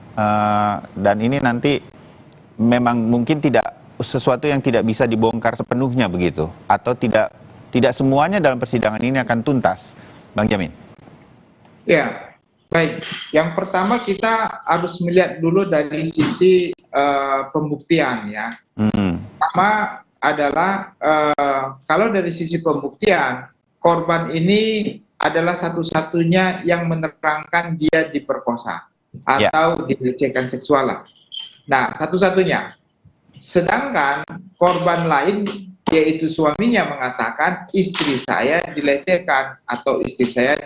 dan ini nanti memang mungkin tidak sesuatu yang tidak bisa dibongkar sepenuhnya begitu atau tidak semuanya dalam persidangan ini akan tuntas, Bang Jamin? Ya, baik. Yang pertama kita harus melihat dulu dari sisi pembuktian ya. Pertama adalah kalau dari sisi pembuktian, korban ini adalah satu-satunya yang menerangkan dia diperkosa atau dilecehkan seksual. Nah, satu-satunya. Sedangkan korban lain yaitu suaminya mengatakan istri saya dilecehkan atau istri saya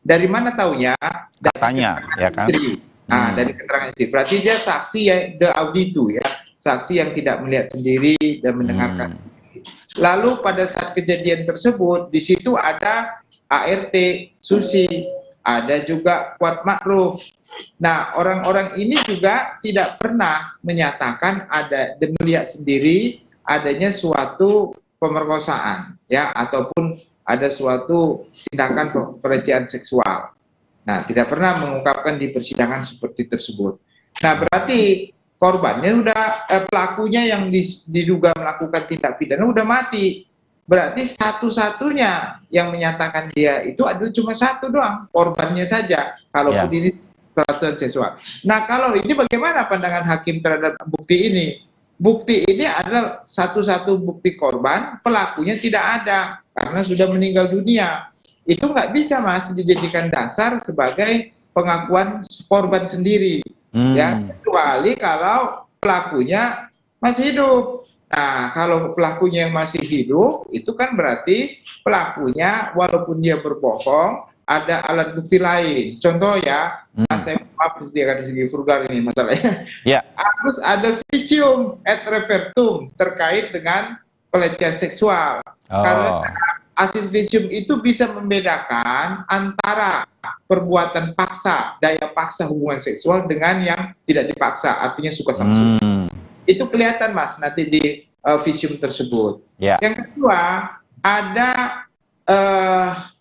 dari mana taunya? Katanya, ya kan? Istri. Nah, dari keterangan istri. Berarti dia saksi ya de auditu ya, saksi yang tidak melihat sendiri dan mendengarkan. Lalu pada saat kejadian tersebut di situ ada ART, Susi, ada juga Kuat Ma'ruf. Nah, orang-orang ini juga tidak pernah menyatakan ada melihat sendiri adanya suatu pemerkosaan ya ataupun ada suatu tindakan pelecehan seksual. Nah, tidak pernah mengungkapkan di persidangan seperti tersebut. Nah, berarti korbannya pelakunya yang diduga melakukan tindak pidana udah mati. Berarti satu-satunya yang menyatakan dia itu adalah cuma satu doang, korbannya saja. Kalaupun ini pelecehan seksual. Nah, kalau ini bagaimana pandangan hakim terhadap bukti ini? Bukti ini adalah satu-satu bukti korban, pelakunya tidak ada karena sudah meninggal dunia. Itu nggak bisa Mas dijadikan dasar sebagai pengakuan korban sendiri, ya kecuali kalau pelakunya masih hidup. Nah, kalau pelakunya yang masih hidup, itu kan berarti pelakunya walaupun dia berbohong, ada alat bukti lain. Contoh ya, saya maaf dia akan segi vulgar ini masalahnya. Ya. Harus ada visum et repertum terkait dengan pelecehan seksual. Karena hasil visum itu bisa membedakan antara perbuatan paksa, daya paksa hubungan seksual dengan yang tidak dipaksa, artinya suka sama suka. Itu kelihatan Mas nanti di visum tersebut. Yang kedua, ada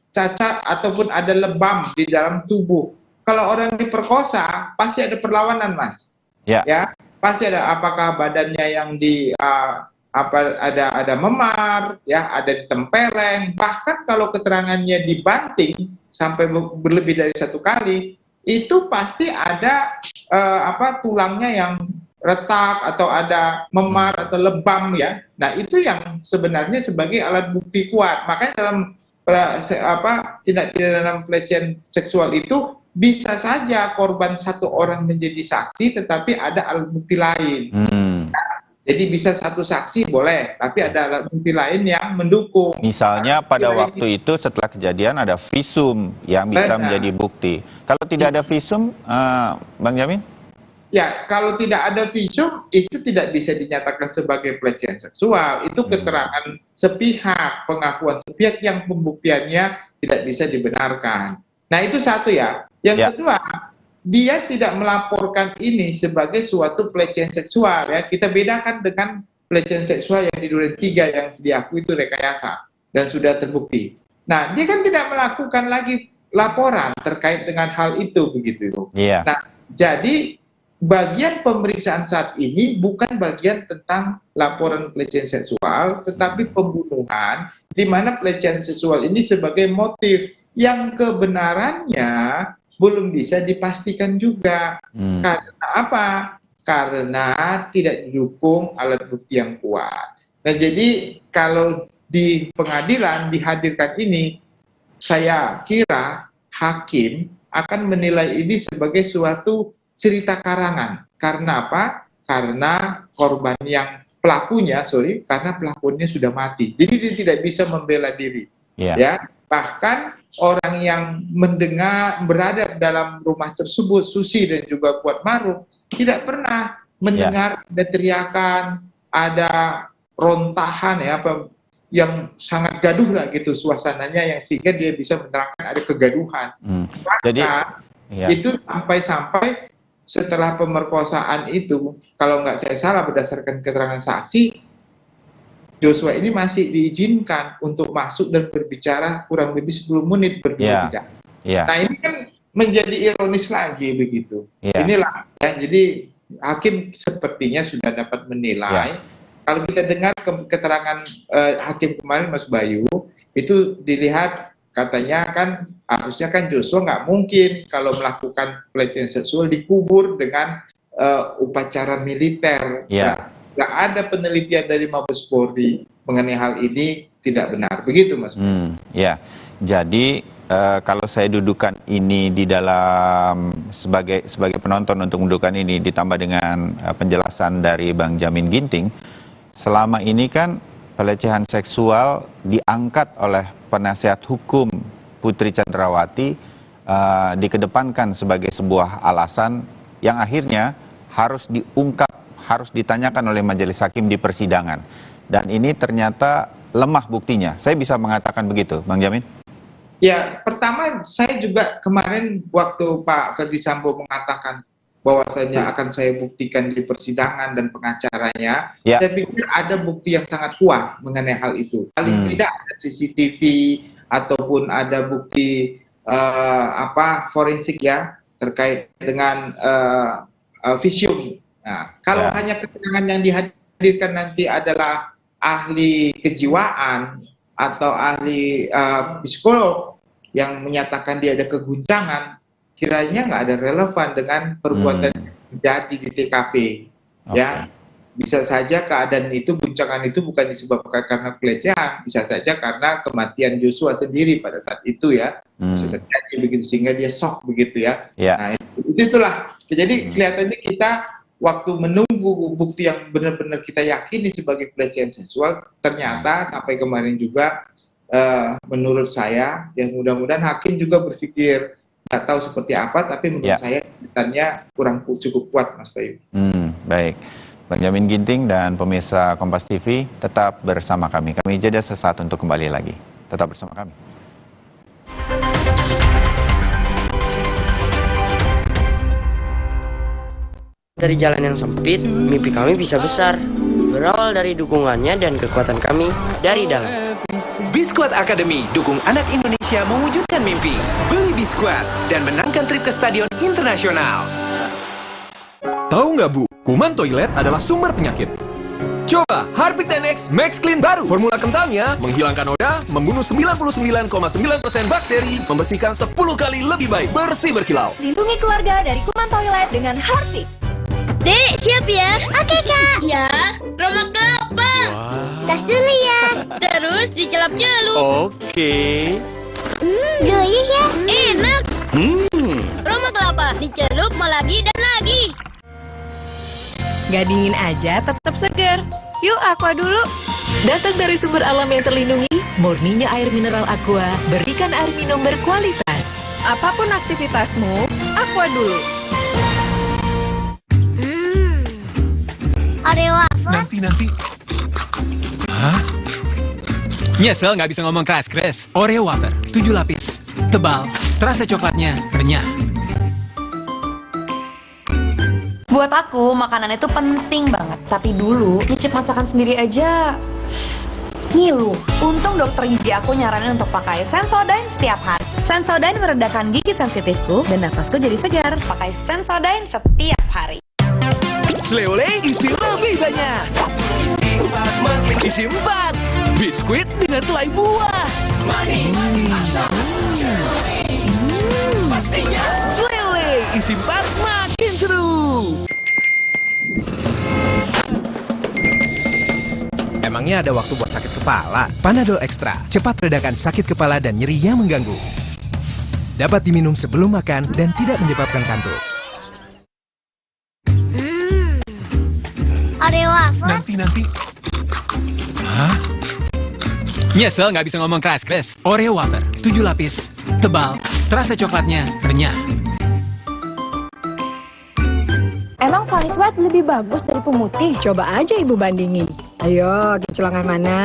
cacat ataupun ada lebam di dalam tubuh. Kalau orang diperkosa pasti ada perlawanan Mas. Ya, pasti ada apakah badannya yang ada memar, ya, ada ditempeleng. Bahkan kalau keterangannya dibanting sampai berlebih dari satu kali, itu pasti ada tulangnya yang retak atau ada memar atau lebam ya. Nah, itu yang sebenarnya sebagai alat bukti kuat. Makanya dalam tindak pidana dalam pelecehan seksual itu bisa saja korban satu orang menjadi saksi tetapi ada alat bukti lain. Nah, jadi bisa satu saksi boleh, tapi ada alat bukti lain yang mendukung. Misalnya pada waktu itu setelah kejadian ada visum yang bisa menjadi bukti. Kalau tidak ada visum, Bang Jamin? Ya, kalau tidak ada visum itu tidak bisa dinyatakan sebagai pelecehan seksual. Itu keterangan sepihak, pengakuan sepihak yang pembuktiannya tidak bisa dibenarkan. Nah, itu satu ya. Yang kedua, dia tidak melaporkan ini sebagai suatu pelecehan seksual ya. Kita bedakan dengan pelecehan seksual yang di Duren 3 yang diakui itu rekayasa dan sudah terbukti. Nah, dia kan tidak melakukan lagi laporan terkait dengan hal itu begitu. Nah, jadi bagian pemeriksaan saat ini bukan bagian tentang laporan pelecehan seksual, tetapi pembunuhan, di mana pelecehan seksual ini sebagai motif yang kebenarannya belum bisa dipastikan juga. Karena apa? Karena tidak didukung alat bukti yang kuat. Nah, jadi kalau di pengadilan dihadirkan ini, saya kira hakim akan menilai ini sebagai suatu cerita karangan. Karena apa? Karena korban yang karena pelakunya sudah mati. Jadi dia tidak bisa membela diri. Ya, bahkan orang yang mendengar berada dalam rumah tersebut, Susi dan juga Kuat Ma'ruf, tidak pernah mendengar ada teriakan, ada rontahan ya, yang sangat gaduh lah gitu suasananya, yang sehingga dia bisa menerangkan ada kegaduhan. Jadi itu sampai setelah pemerkosaan itu, kalau nggak saya salah berdasarkan keterangan saksi, Joshua ini masih diizinkan untuk masuk dan berbicara kurang lebih 10 menit berdua tidak. Nah ini kan menjadi ironis lagi begitu. Inilah ya, jadi hakim sepertinya sudah dapat menilai. Kalau kita dengar keterangan hakim kemarin Mas Bayu, itu dilihat katanya kan harusnya kan Joshua nggak mungkin kalau melakukan pelecehan seksual dikubur dengan upacara militer. Nggak ada penelitian dari Mabes Polri mengenai hal ini, tidak benar. Begitu Mas. Ya, jadi kalau saya dudukan ini di dalam sebagai penonton untuk mendudukan ini ditambah dengan penjelasan dari Bang Jamin Ginting, selama ini kan pelecehan seksual diangkat oleh penasihat hukum Putri Chandrawati dikedepankan sebagai sebuah alasan yang akhirnya harus diungkap, harus ditanyakan oleh majelis hakim di persidangan. Dan ini ternyata lemah buktinya. Saya bisa mengatakan begitu, Bang Jamin? Ya, pertama saya juga kemarin waktu Pak Ferdy Sambo mengatakan bahwasanya akan saya buktikan di persidangan dan pengacaranya, saya pikir ada bukti yang sangat kuat mengenai hal itu. Paling tidak ada CCTV ataupun ada bukti forensik ya terkait dengan visum. Nah, kalau hanya keterangan yang dihadirkan nanti adalah ahli kejiwaan atau ahli psikolog yang menyatakan dia ada keguncangan, kiranya nggak ada relevan dengan perbuatan yang terjadi di TKP. Ya, bisa saja keadaan itu, guncangan itu bukan disebabkan karena pelecehan, bisa saja karena kematian Joshua sendiri pada saat itu ya, bisa terjadi begitu sehingga dia shock begitu ya. Nah, itulah. Jadi kelihatannya kita waktu menunggu bukti yang benar-benar kita yakini sebagai pelecehan seksual, ternyata sampai kemarin juga menurut saya, ya mudah-mudahan hakim juga berpikir nggak tahu seperti apa, tapi menurut saya kelihatannya kurang cukup kuat, Mas Bayu. Baik, Bang Jamin Ginting dan pemirsa Kompas TV tetap bersama kami. Kami jeda sesaat untuk kembali lagi. Tetap bersama kami. Dari jalan yang sempit, mimpi kami bisa besar. Berawal dari dukungannya dan kekuatan kami dari dalam. Biskuat Academy dukung anak Indonesia mewujudkan mimpi. Beli Biskuat dan menangkan trip ke stadion internasional. Tahu nggak Bu, kuman toilet adalah sumber penyakit. Coba Harpic 10X Max Clean baru. Formula kentalnya menghilangkan noda, membunuh 99,9% bakteri, membersihkan 10 kali lebih baik, bersih berkilau. Lindungi keluarga dari kuman toilet dengan Harpic. Dek, siap ya? Oke, Kak. Ya, Roma kelapa. Tas dulu ya. Terus dicelup-celup. Oke. Gurih ya? Enak. Roma kelapa, dicelup mau lagi dan lagi. Gak dingin aja, tetap segar. Yuk, Aqua dulu. Datang dari sumber alam yang terlindungi, murninya air mineral Aqua, berikan air minum berkualitas. Apapun aktivitasmu, Aqua dulu. Oreo apa? Nanti. Hah? Nyesel nggak bisa ngomong keras-keras. Oreo wafer, 7 lapis, tebal, terasa coklatnya renyah. Buat aku, makanan itu penting banget. Tapi dulu, nyicip masakan sendiri aja ngilu. Untung dokter gigi aku nyaranin untuk pakai Sensodyne setiap hari. Sensodyne meredakan gigi sensitifku dan nafasku jadi segar. Pakai Sensodyne setiap hari. Sleole isi lebih banyak. Isi 4. Biskuit dengan selai buah. Manis. Sleole isi 4 makin seru. Emangnya ada waktu buat sakit kepala? Panadol Extra cepat redakan sakit kepala dan nyeri yang mengganggu. Dapat diminum sebelum makan dan tidak menyebabkan kantuk. Oreo apa? Nanti. Hah? Nyesel nggak bisa ngomong keras-keras. Oreo wafer, 7 lapis, tebal, terasa coklatnya renyah. Emang Vanilla White lebih bagus dari pemutih? Coba aja Ibu bandingin. Ayo, kinclongan mana?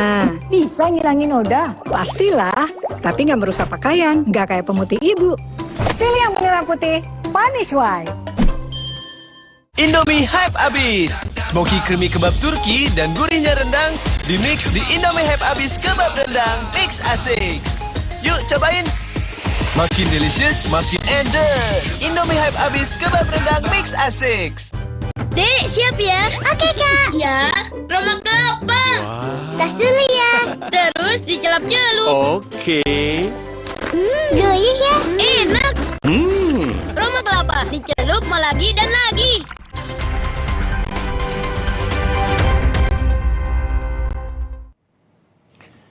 Bisa ngilangin noda? Pastilah, tapi nggak merusak pakaian, nggak kayak pemutih ibu. Pilih yang merah putih, Vanish White. Indomie Hype Abis. Smoky creamy kebab Turki dan gurihnya rendang dimix di Indomie Hype Abis kebab rendang mix asik. Yuk cobain. Makin delicious, makin endes. Indomie Hype Abis kebab rendang mix asik. Dek, siap ya? Oke, Kak. Ya, Roma kelapa. Tas dulu ya. Terus dicelup-celup. Oke. Gurih ya? Enak. Roma kelapa, dicelup mau lagi dan lagi.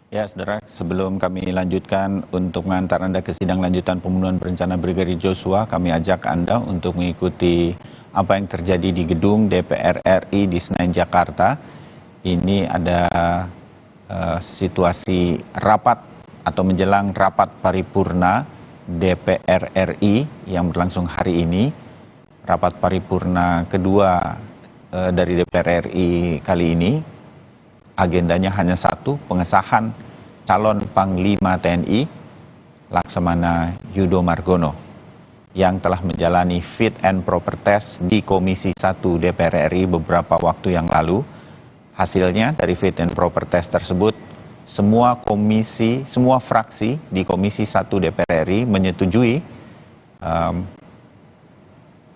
Ya, saudara, sebelum kami lanjutkan untuk mengantar Anda ke sidang lanjutan pembunuhan berencana Brigadir Joshua, kami ajak Anda untuk mengikuti apa yang terjadi di gedung DPR RI di Senayan, Jakarta. Ini ada situasi rapat atau menjelang rapat paripurna DPR RI yang berlangsung hari ini. Rapat paripurna kedua dari DPR RI kali ini. Agendanya hanya satu, pengesahan calon Panglima TNI Laksamana Yudo Margono yang telah menjalani fit and proper test di Komisi 1 DPR RI beberapa waktu yang lalu. Hasilnya dari fit and proper test tersebut, semua fraksi di Komisi 1 DPR RI menyetujui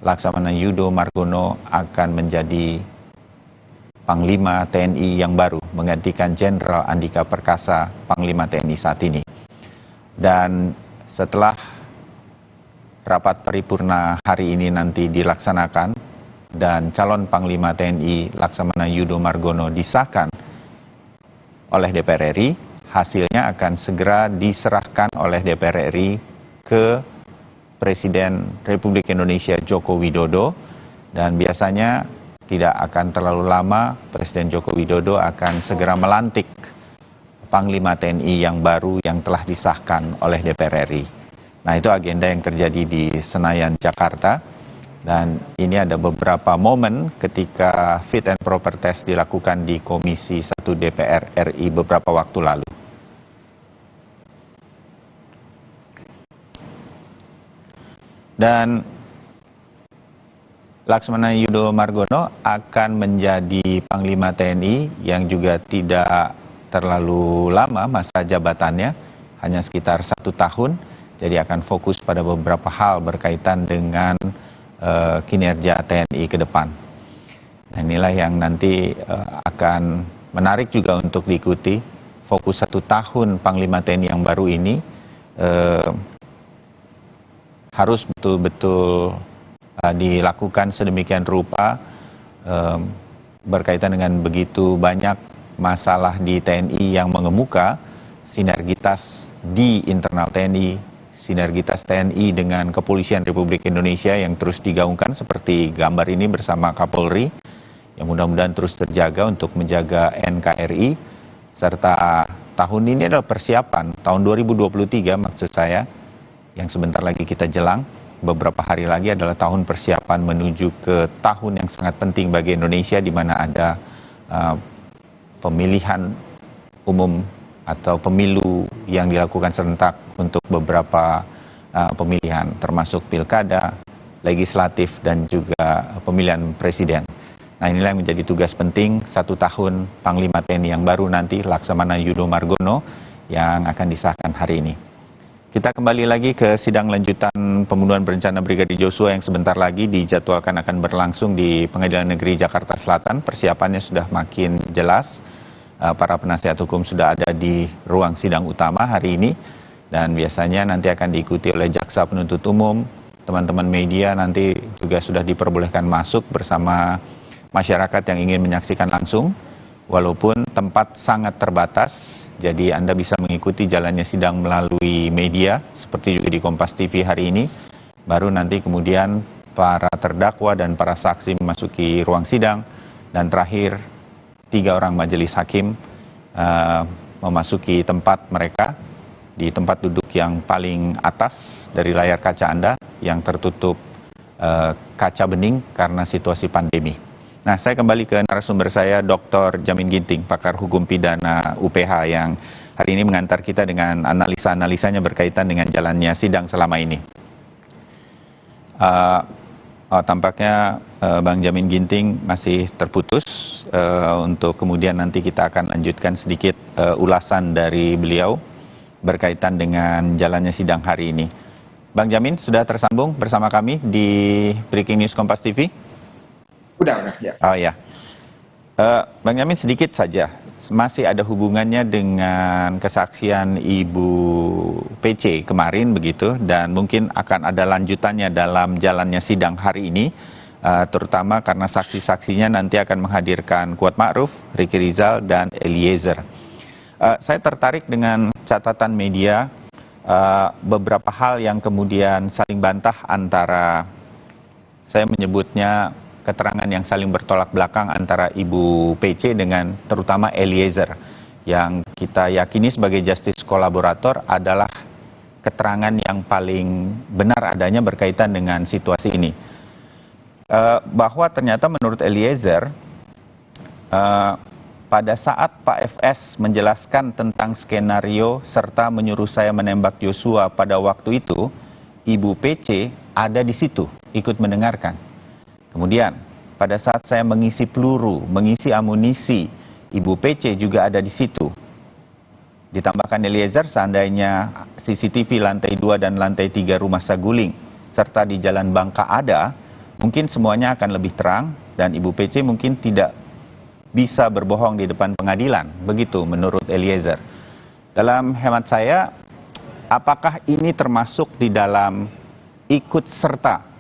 Laksamana Yudo Margono akan menjadi Panglima TNI yang baru, menggantikan Jenderal Andika Perkasa, Panglima TNI saat ini. Dan setelah rapat paripurna hari ini nanti dilaksanakan dan calon Panglima TNI Laksamana Yudo Margono disahkan oleh DPR RI, hasilnya akan segera diserahkan oleh DPR RI ke Presiden Republik Indonesia Joko Widodo, dan biasanya tidak akan terlalu lama Presiden Joko Widodo akan segera melantik Panglima TNI yang baru yang telah disahkan oleh DPR RI. Nah, itu agenda yang terjadi di Senayan, Jakarta. Dan ini ada beberapa momen ketika fit and proper test dilakukan di Komisi 1 DPR RI beberapa waktu lalu. Dan Laksamana Yudo Margono akan menjadi Panglima TNI yang juga tidak terlalu lama masa jabatannya, hanya sekitar 1 tahun. Jadi akan fokus pada beberapa hal berkaitan dengan kinerja TNI ke depan. Dan inilah yang nanti akan menarik juga untuk diikuti. Fokus 1 tahun Panglima TNI yang baru ini harus betul-betul dilakukan sedemikian rupa, berkaitan dengan begitu banyak masalah di TNI yang mengemuka, sinergitas di internal TNI, sinergitas TNI dengan Kepolisian Republik Indonesia yang terus digaungkan seperti gambar ini bersama Kapolri, yang mudah-mudahan terus terjaga untuk menjaga NKRI, serta tahun ini adalah persiapan, tahun 2023 maksud saya, yang sebentar lagi kita jelang. Beberapa hari lagi adalah tahun persiapan menuju ke tahun yang sangat penting bagi Indonesia, di mana ada pemilihan umum atau pemilu yang dilakukan serentak untuk beberapa pemilihan, termasuk pilkada, legislatif, dan juga pemilihan presiden. Nah, inilah yang menjadi tugas penting 1 tahun Panglima TNI yang baru nanti, Laksamana Yudo Margono, yang akan disahkan hari ini. Kita kembali lagi ke sidang lanjutan pembunuhan berencana Brigadir Joshua yang sebentar lagi dijadwalkan akan berlangsung di Pengadilan Negeri Jakarta Selatan. Persiapannya sudah makin jelas. Para penasihat hukum sudah ada di ruang sidang utama hari ini. Dan biasanya nanti akan diikuti oleh jaksa penuntut umum. Teman-teman media nanti juga sudah diperbolehkan masuk bersama masyarakat yang ingin menyaksikan langsung. Walaupun tempat sangat terbatas, jadi Anda bisa mengikuti jalannya sidang melalui media, seperti juga di Kompas TV hari ini. Baru nanti kemudian para terdakwa dan para saksi memasuki ruang sidang. Dan terakhir, 3 orang majelis hakim memasuki tempat mereka, di tempat duduk yang paling atas dari layar kaca Anda, yang tertutup kaca bening karena situasi pandemi. Nah, saya kembali ke narasumber saya, Dr. Jamin Ginting, pakar hukum pidana UPH yang hari ini mengantar kita dengan analisa-analisanya berkaitan dengan jalannya sidang selama ini. Tampaknya Bang Jamin Ginting masih terputus. Untuk kemudian nanti kita akan lanjutkan sedikit ulasan dari beliau berkaitan dengan jalannya sidang hari ini. Bang Jamin sudah tersambung bersama kami di Breaking News Kompas TV? Udah ya. Oh ya. Bang Jamin, sedikit saja, masih ada hubungannya dengan kesaksian Ibu PC kemarin begitu, dan mungkin akan ada lanjutannya dalam jalannya sidang hari ini, terutama karena saksi-saksinya nanti akan menghadirkan Kuat Ma'ruf, Ricky Rizal, dan Eliezer. Saya tertarik dengan catatan media, beberapa hal yang kemudian saling bantah antara, saya menyebutnya keterangan yang saling bertolak belakang antara Ibu PC dengan terutama Eliezer, yang kita yakini sebagai justice kolaborator adalah keterangan yang paling benar adanya berkaitan dengan situasi ini. Bahwa ternyata menurut Eliezer, pada saat Pak FS menjelaskan tentang skenario serta menyuruh saya menembak Joshua pada waktu itu, Ibu PC ada di situ, ikut mendengarkan. Kemudian, pada saat saya mengisi peluru, mengisi amunisi, Ibu PC juga ada di situ. Ditambahkan Eliezer, seandainya CCTV lantai 2 dan lantai 3 rumah Saguling, serta di Jalan Bangka ada, mungkin semuanya akan lebih terang, dan Ibu PC mungkin tidak bisa berbohong di depan pengadilan. Begitu menurut Eliezer. Dalam hemat saya, apakah ini termasuk di dalam ikut serta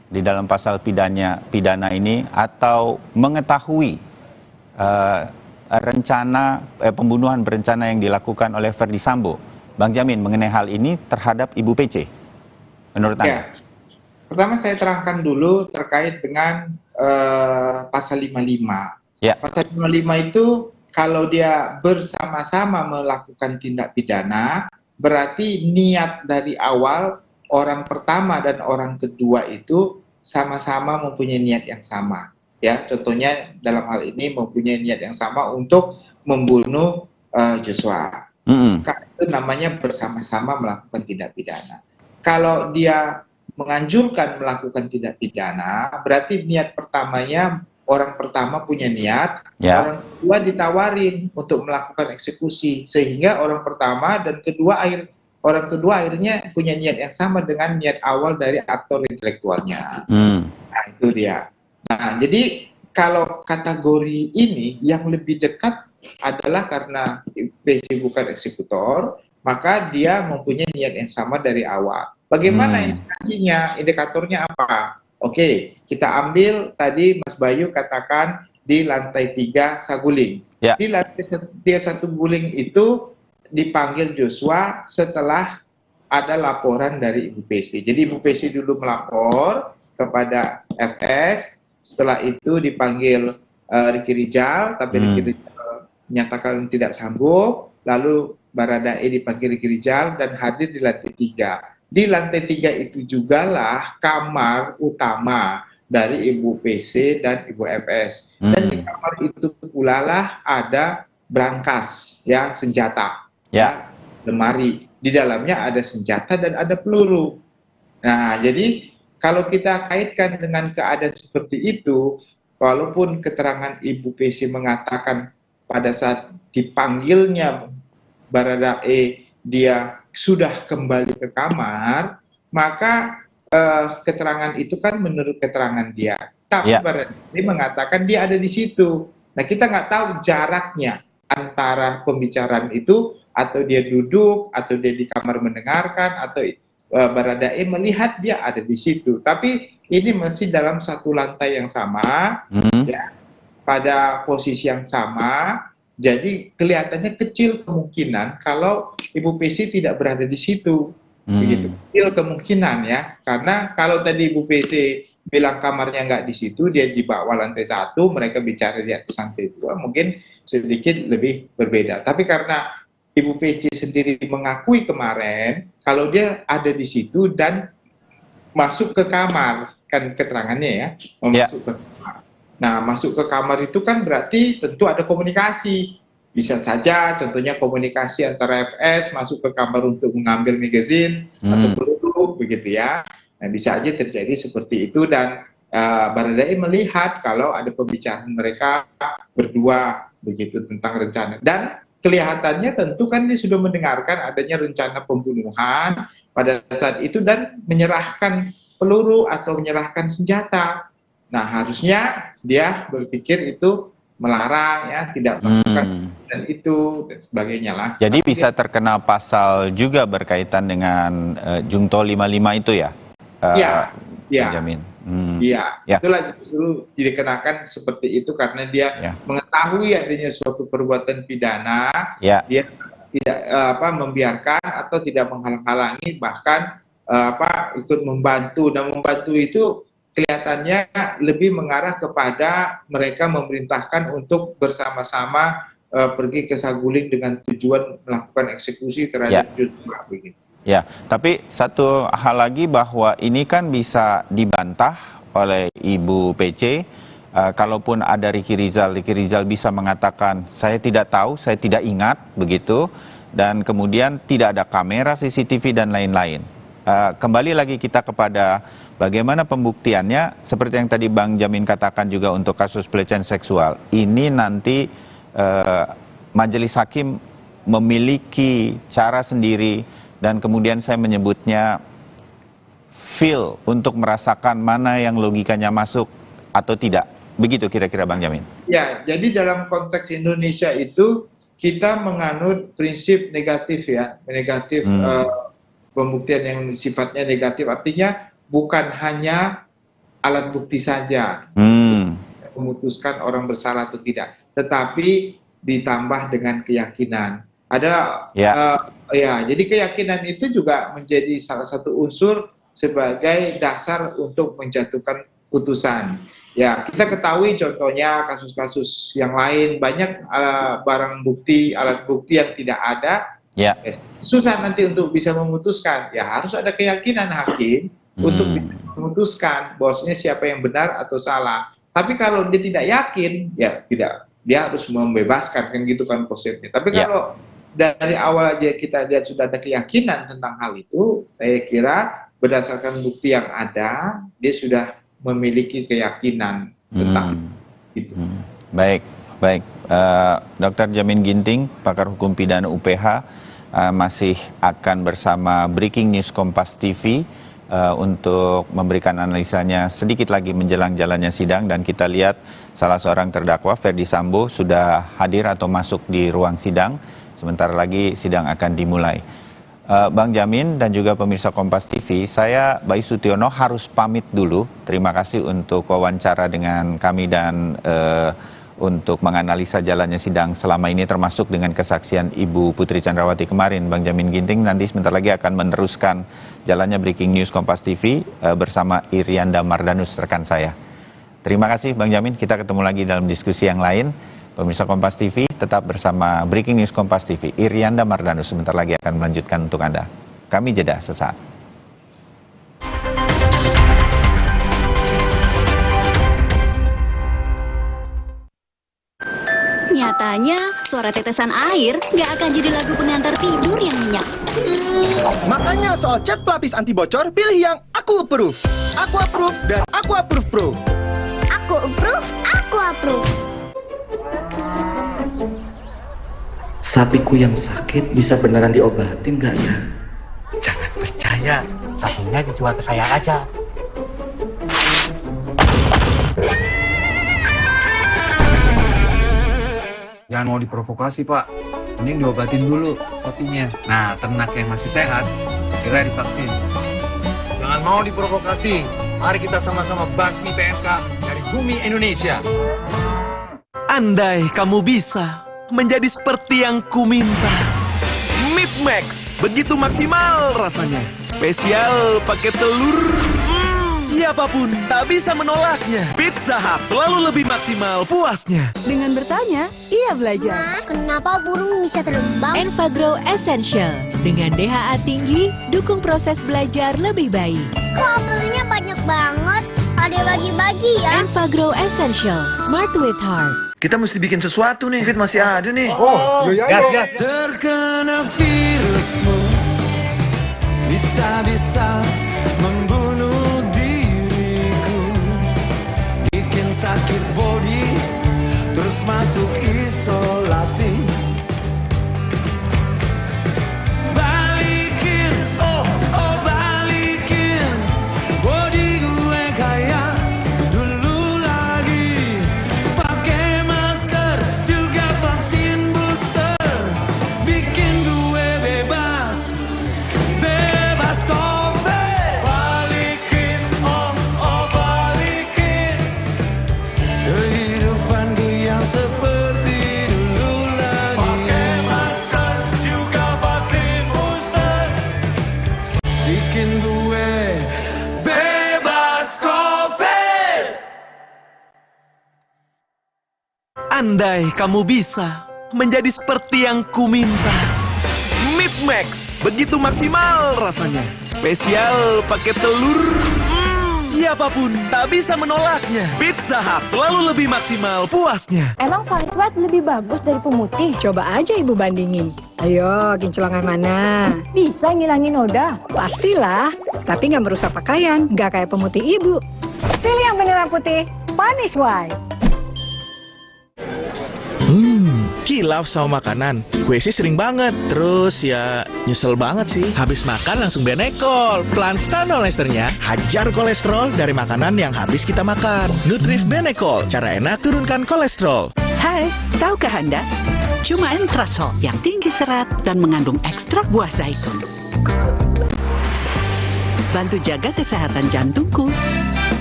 di dalam pasal pidana ini, atau mengetahui rencana pembunuhan berencana yang dilakukan oleh Ferdi Sambo? Bang Jamin, mengenai hal ini terhadap Ibu PC, menurut Anda? Pertama saya terangkan dulu terkait dengan pasal 55. Ya. Pasal 55 itu kalau dia bersama-sama melakukan tindak pidana, berarti niat dari awal orang pertama dan orang kedua itu sama-sama mempunyai niat yang sama. Ya, contohnya dalam hal ini mempunyai niat yang sama untuk membunuh Joshua. Itu namanya bersama-sama melakukan tindak pidana. Kalau dia menganjurkan melakukan tindak pidana, berarti niat pertamanya, orang pertama punya niat, orang kedua ditawarin untuk melakukan eksekusi, sehingga orang pertama dan orang kedua akhirnya punya niat yang sama dengan niat awal dari aktor intelektualnya. Nah, itu dia. Nah, jadi kalau kategori ini yang lebih dekat adalah karena PC bukan eksekutor, maka dia mempunyai niat yang sama dari awal. Bagaimana indikasinya? Indikatornya apa? Oke, kita ambil tadi Mas Bayu katakan di lantai 3 Saguling. Di lantai 1 Guling itu dipanggil Joshua setelah ada laporan dari Ibu PC. Jadi Ibu PC dulu melapor kepada FS, setelah itu dipanggil Ricky Rizal, tapi Ricky Rizal menyatakan tidak sanggup, lalu Baradae dipanggil Ricky Rizal dan hadir di lantai 3. Di lantai 3 itu jugalah kamar utama dari Ibu PC dan Ibu FS. Dan di kamar itu pula lah ada brankas, ya, senjata. Lemari, di dalamnya ada senjata dan ada peluru. Nah, jadi kalau kita kaitkan dengan keadaan seperti itu, walaupun keterangan Ibu PC mengatakan pada saat dipanggilnya Baradae dia sudah kembali ke kamar, maka keterangan itu kan menurut keterangan dia. Tapi Baradae mengatakan dia ada di situ. Nah, kita nggak tahu jaraknya antara pembicaraan itu, atau dia duduk, atau dia di kamar mendengarkan, atau Baradae melihat dia ada di situ. Tapi ini masih dalam satu lantai yang sama, ya, pada posisi yang sama. Jadi kelihatannya kecil kemungkinan kalau Ibu PC tidak berada di situ. Begitu kecil kemungkinan, ya. Karena kalau tadi Ibu PC bilang kamarnya nggak di situ, dia di bawah lantai 1, mereka bicara di atas lantai 2, mungkin sedikit lebih berbeda. Tapi karena Ibu PC sendiri mengakui kemarin kalau dia ada di situ dan masuk ke kamar, kan keterangannya ya, masuk ke kamar. Nah, masuk ke kamar itu kan berarti tentu ada komunikasi. Bisa saja contohnya komunikasi antara FS masuk ke kamar untuk mengambil magazine atau peluru begitu ya. Nah, bisa aja terjadi seperti itu dan Baradae melihat kalau ada pembicaraan mereka berdua begitu tentang rencana dan kelihatannya tentu kan dia sudah mendengarkan adanya rencana pembunuhan pada saat itu dan menyerahkan peluru atau menyerahkan senjata. Nah, harusnya dia berpikir itu melarang ya, tidak melakukan dan itu dan sebagainya lah. Jadi bisa terkena pasal juga berkaitan dengan Junto 55 itu ya? Iya, Benjamin. Iya, itulah justru dikenakan seperti itu karena dia mengetahui adanya suatu perbuatan pidana, dia tidak membiarkan atau tidak menghalang-halangi bahkan ikut membantu dan membantu itu kelihatannya lebih mengarah kepada mereka memerintahkan untuk bersama-sama pergi ke Saguling dengan tujuan melakukan eksekusi terhadap Joshua begitu. Ya, tapi satu hal lagi bahwa ini kan bisa dibantah oleh Ibu PC. Kalaupun ada Ricky Rizal bisa mengatakan saya tidak tahu, saya tidak ingat begitu, dan kemudian tidak ada kamera CCTV dan lain-lain. Kembali lagi kita kepada bagaimana pembuktiannya, seperti yang tadi Bang Jamin katakan juga untuk kasus pelecehan seksual. Ini nanti majelis hakim memiliki cara sendiri dan kemudian saya menyebutnya feel untuk merasakan mana yang logikanya masuk atau tidak. Begitu kira-kira Bang Jamin. Ya, jadi dalam konteks Indonesia itu kita menganut prinsip negatif ya, negatif pembuktian yang sifatnya negatif artinya bukan hanya alat bukti saja memutuskan orang bersalah atau tidak, tetapi ditambah dengan keyakinan. Ada jadi keyakinan itu juga menjadi salah satu unsur sebagai dasar untuk menjatuhkan putusan. Ya, kita ketahui contohnya kasus-kasus yang lain banyak barang bukti, alat bukti yang tidak ada. Susah nanti untuk bisa memutuskan. Ya, harus ada keyakinan hakim untuk memutuskan bahwasanya siapa yang benar atau salah. Tapi kalau dia tidak yakin, ya tidak, dia harus membebaskan kan gitu kan konsepnya. Tapi kalau dari awal aja kita lihat sudah ada keyakinan tentang hal itu, saya kira berdasarkan bukti yang ada, dia sudah memiliki keyakinan tentang itu. Baik. Dr. Jamin Ginting, pakar hukum pidana UPH, masih akan bersama Breaking News Kompas TV untuk memberikan analisanya sedikit lagi menjelang jalannya sidang, dan kita lihat salah seorang terdakwa, Ferdy Sambo, sudah hadir atau masuk di ruang sidang. Sebentar lagi sidang akan dimulai. Bang Jamin dan juga pemirsa Kompas TV, saya Bayu Sutiono harus pamit dulu. Terima kasih untuk wawancara dengan kami dan untuk menganalisa jalannya sidang selama ini, termasuk dengan kesaksian Ibu Putri Chandrawati kemarin. Bang Jamin Ginting nanti sebentar lagi akan meneruskan jalannya Breaking News Kompas TV bersama Irianda Mardanus, rekan saya. Terima kasih Bang Jamin, kita ketemu lagi dalam diskusi yang lain. Pemirsa Kompas TV, tetap bersama Breaking News Kompas TV. Irianda Mardanus sebentar lagi akan melanjutkan untuk Anda. Kami jeda sesaat. Nyatanya, suara tetesan air nggak akan jadi lagu pengantar tidur yang nyenyak. Makanya soal cat pelapis anti bocor, pilih yang Aku Approve. Aku Approve dan Aku Approve Pro. Aku approve, aku approve. Sapiku yang sakit bisa beneran diobatin nggak ya? Jangan percaya, sapinya dijual ke saya aja. Jangan mau diprovokasi, Pak. Mending diobatin dulu sapinya. Nah, ternak yang masih sehat, segera divaksin. Jangan mau diprovokasi. Mari kita sama-sama basmi PMK dari bumi Indonesia. Andai kamu bisa menjadi seperti yang kuminta. Meat Max, begitu maksimal rasanya. Spesial pakai telur. Siapapun tak bisa menolaknya. Pizza Hut selalu lebih maksimal puasnya. Dengan bertanya, ia belajar. Ma, kenapa burung bisa terbang? Enfagrow Essential. Dengan DHA tinggi, dukung proses belajar lebih baik. Kok apelnya banyak banget? ada bagi-bagi ya. Enfagrow Essential, Smart with Heart. Kita mesti bikin sesuatu nih, Fit masih ada nih. Gas. Terkena virusmu, bisa-bisa membunuh diriku, bikin sakit body, terus masuk isolasi. Balikin, oh balikin, body gue kayak dulu lagi, pakai masker juga vaksin booster, bikin gue bebas COVID. Balikin, oh balikin, kehidupanku yang seperti dulu lagi, pakai masker juga vaksin booster, bikin gue bebas COVID. Andai kamu bisa menjadi seperti yang kuminta. Meat Max, begitu maksimal rasanya. Spesial pakai telur. Siapapun tak bisa menolaknya. Pizza Hut selalu lebih maksimal puasnya. Emang Vanilla White lebih bagus dari pemutih? Coba aja ibu bandingin. Ayo, kinclongan mana? Bisa ngilangin noda? Pastilah. Tapi nggak merusak pakaian, nggak kayak pemutih ibu. Pilih yang beneran putih, Vanilla White. Kilaf sama makanan. Gue sih sering banget. Terus ya nyesel banget sih. Habis makan langsung Benekol. Plan Stanol Esternya hajar kolesterol dari makanan yang habis kita makan. Nutrif Benekol. Cara enak turunkan kolesterol. Hai, tahukah Anda? Cuma Entrasol yang tinggi serat dan mengandung ekstrak buah zaitun. Bantu jaga kesehatan jantungku.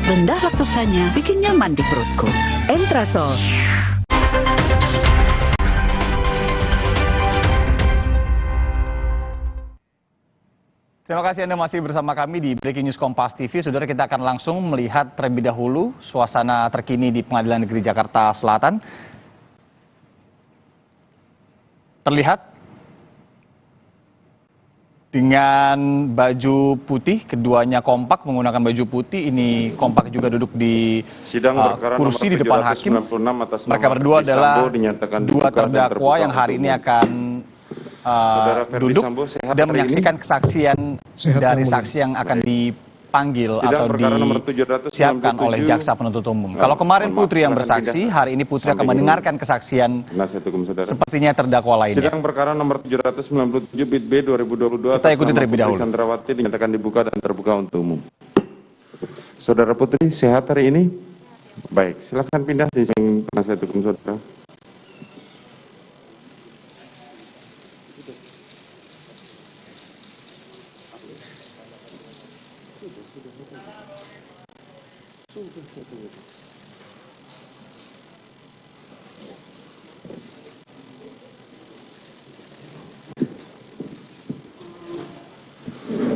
Rendah laktosanya bikin nyaman di perutku. Entrasol. Terima kasih Anda masih bersama kami di Breaking News Kompas TV. Saudara, kita akan langsung melihat terlebih dahulu suasana terkini di Pengadilan Negeri Jakarta Selatan. Terlihat dengan baju putih, keduanya kompak menggunakan baju putih. Ini kompak juga duduk di kursi di depan hakim. Mereka berdua adalah dua terdakwa yang hari ini akan duduk dan menyaksikan kesaksian dari saksi yang akan dipanggil atau disiapkan oleh jaksa penuntut umum. Kalau kemarin Putri yang bersaksi, hari ini Putri akan mendengarkan kesaksian sepertinya terdakwa lainnya. Sidang perkara nomor 797 BIT B 2022. Kita ikuti terlebih dahulu. Chandrawati dinyatakan dibuka dan terbuka untuk umum. Saudara Putri sehat hari ini? Baik, silakan pindah di samping penasihat hukum saudara.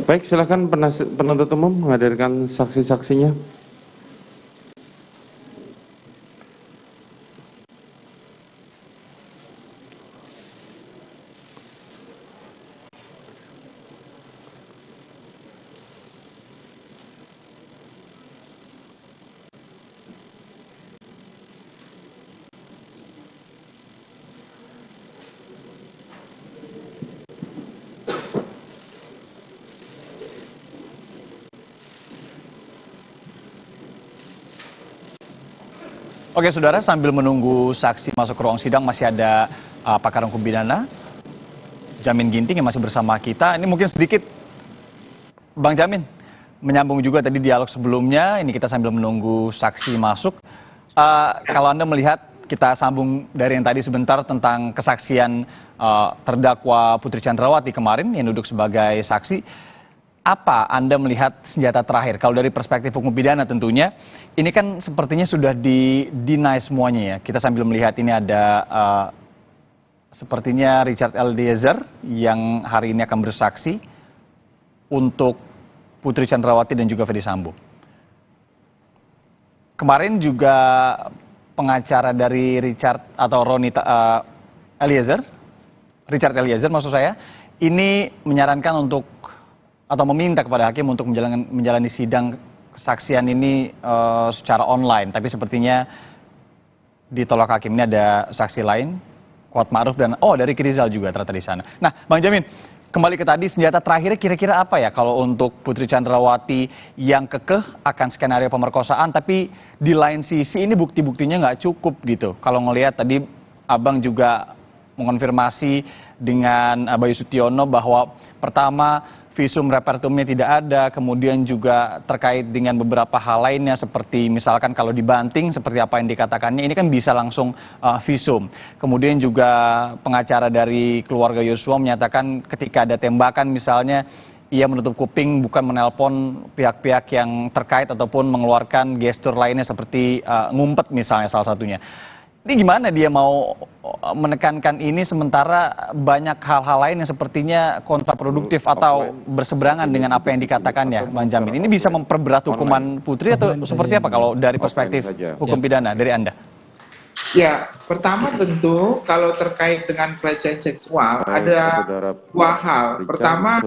Baik, silakan penuntut umum menghadirkan saksi-saksinya. Oke saudara, sambil menunggu saksi masuk ke ruang sidang masih ada pakar hukum pidana Jamin Ginting yang masih bersama kita. Ini mungkin sedikit Bang Jamin menyambung juga tadi dialog sebelumnya. Ini kita sambil menunggu saksi masuk. Kalau Anda melihat, kita sambung dari yang tadi sebentar tentang kesaksian terdakwa Putri Chandrawati kemarin yang duduk sebagai saksi. Apa Anda melihat senjata terakhir? Kalau dari perspektif hukum pidana tentunya, ini kan sepertinya sudah di-deny semuanya ya. Kita sambil melihat ini ada sepertinya Richard Eliezer yang hari ini akan bersaksi untuk Putri Chandrawati dan juga Ferdy Sambo. Kemarin juga pengacara dari Richard atau Richard Eliezer maksud saya, ini menyarankan untuk atau meminta kepada hakim untuk menjalani sidang kesaksian ini secara online, tapi sepertinya ditolak hakim. Ini ada saksi lain, Kuat Ma'ruf dan dari Ricky Rizal juga ternyata di sana. Nah, Bang Jamin, kembali ke tadi, senjata terakhirnya kira-kira apa ya kalau untuk Putri Chandrawati yang kekeh akan skenario pemerkosaan, tapi di lain sisi ini bukti-buktinya nggak cukup gitu. Kalau ngelihat tadi Abang juga mengonfirmasi dengan Bayu Sutiono bahwa pertama visum repertumnya tidak ada, kemudian juga terkait dengan beberapa hal lainnya seperti misalkan kalau dibanting seperti apa yang dikatakannya, ini kan bisa langsung visum. Kemudian juga pengacara dari keluarga Yosua menyatakan ketika ada tembakan misalnya, ia menutup kuping, bukan menelpon pihak-pihak yang terkait ataupun mengeluarkan gestur lainnya seperti ngumpet misalnya salah satunya. Ini gimana dia mau menekankan ini sementara banyak hal-hal lain yang sepertinya kontraproduktif atau berseberangan dengan apa yang dikatakannya, Bang Jamin. Ini bisa memperberat hukuman Putri atau seperti apa kalau dari perspektif hukum pidana dari Anda? Ya, pertama tentu kalau terkait dengan pelecehan seksual ada dua hal. Pertama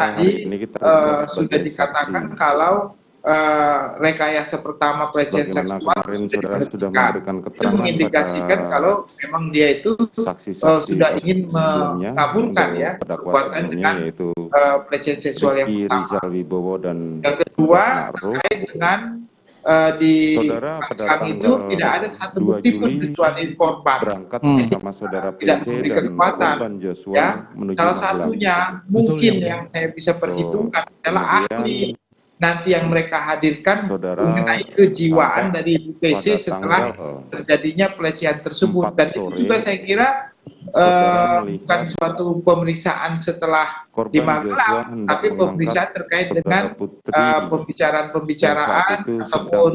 tadi sudah dikatakan kalau rekayasa pertama pelecehan seksual sudah memberikan keterangan, itu mengindikasikan kalau memang dia itu sudah ingin mengaburkan ya perbuatan dengan pelecehan seksual yang pertama. Yang kedua terkait dengan di belakang itu tidak ada satu bukti pun kecuali korban tidak memberikan kekuatan ya. Salah satunya mungkin yang saya bisa perhitungkan adalah ahli nanti yang mereka hadirkan mengenai kejiwaan dari Ibu PC setelah terjadinya pelecehan tersebut, dan itu juga saya kira bukan suatu pemeriksaan setelah di Magelang, tapi pemeriksaan terkait dengan pembicaraan ataupun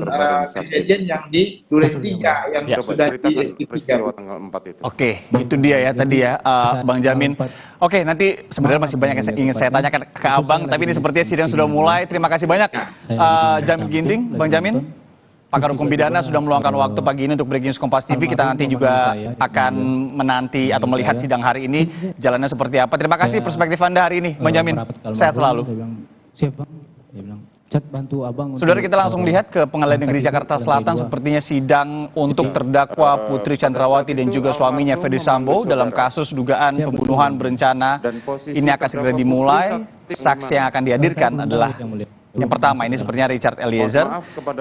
kejadian yang di Duren 3 yang sudah di SP3. Oke, itu dia ya tadi ya, Bang Jamin. Oke, nanti sebenarnya masih banyak yang ingin saya tanyakan ke Abang, tapi ini sepertinya sidang sudah mulai. Terima kasih banyak, Jamin Ginting, Bang Jamin. Pakar hukum pidana sudah meluangkan waktu pagi ini untuk Breaking News Kompas TV. Kita nanti juga akan menanti atau melihat sidang hari ini jalannya seperti apa. Terima kasih perspektif Anda hari ini, Bang Jamin. Sehat selalu. Siap, Bang. Dia bilang, Chat bantu Abang. Saudara, kita langsung lihat ke Pengadilan Negeri Jakarta Selatan. Sepertinya sidang untuk terdakwa Putri Chandrawati dan juga suaminya Ferdy Sambo dalam kasus dugaan pembunuhan berencana ini akan segera dimulai. Saksi yang akan dihadirkan adalah yang pertama, ini sepertinya Richard Eliezer,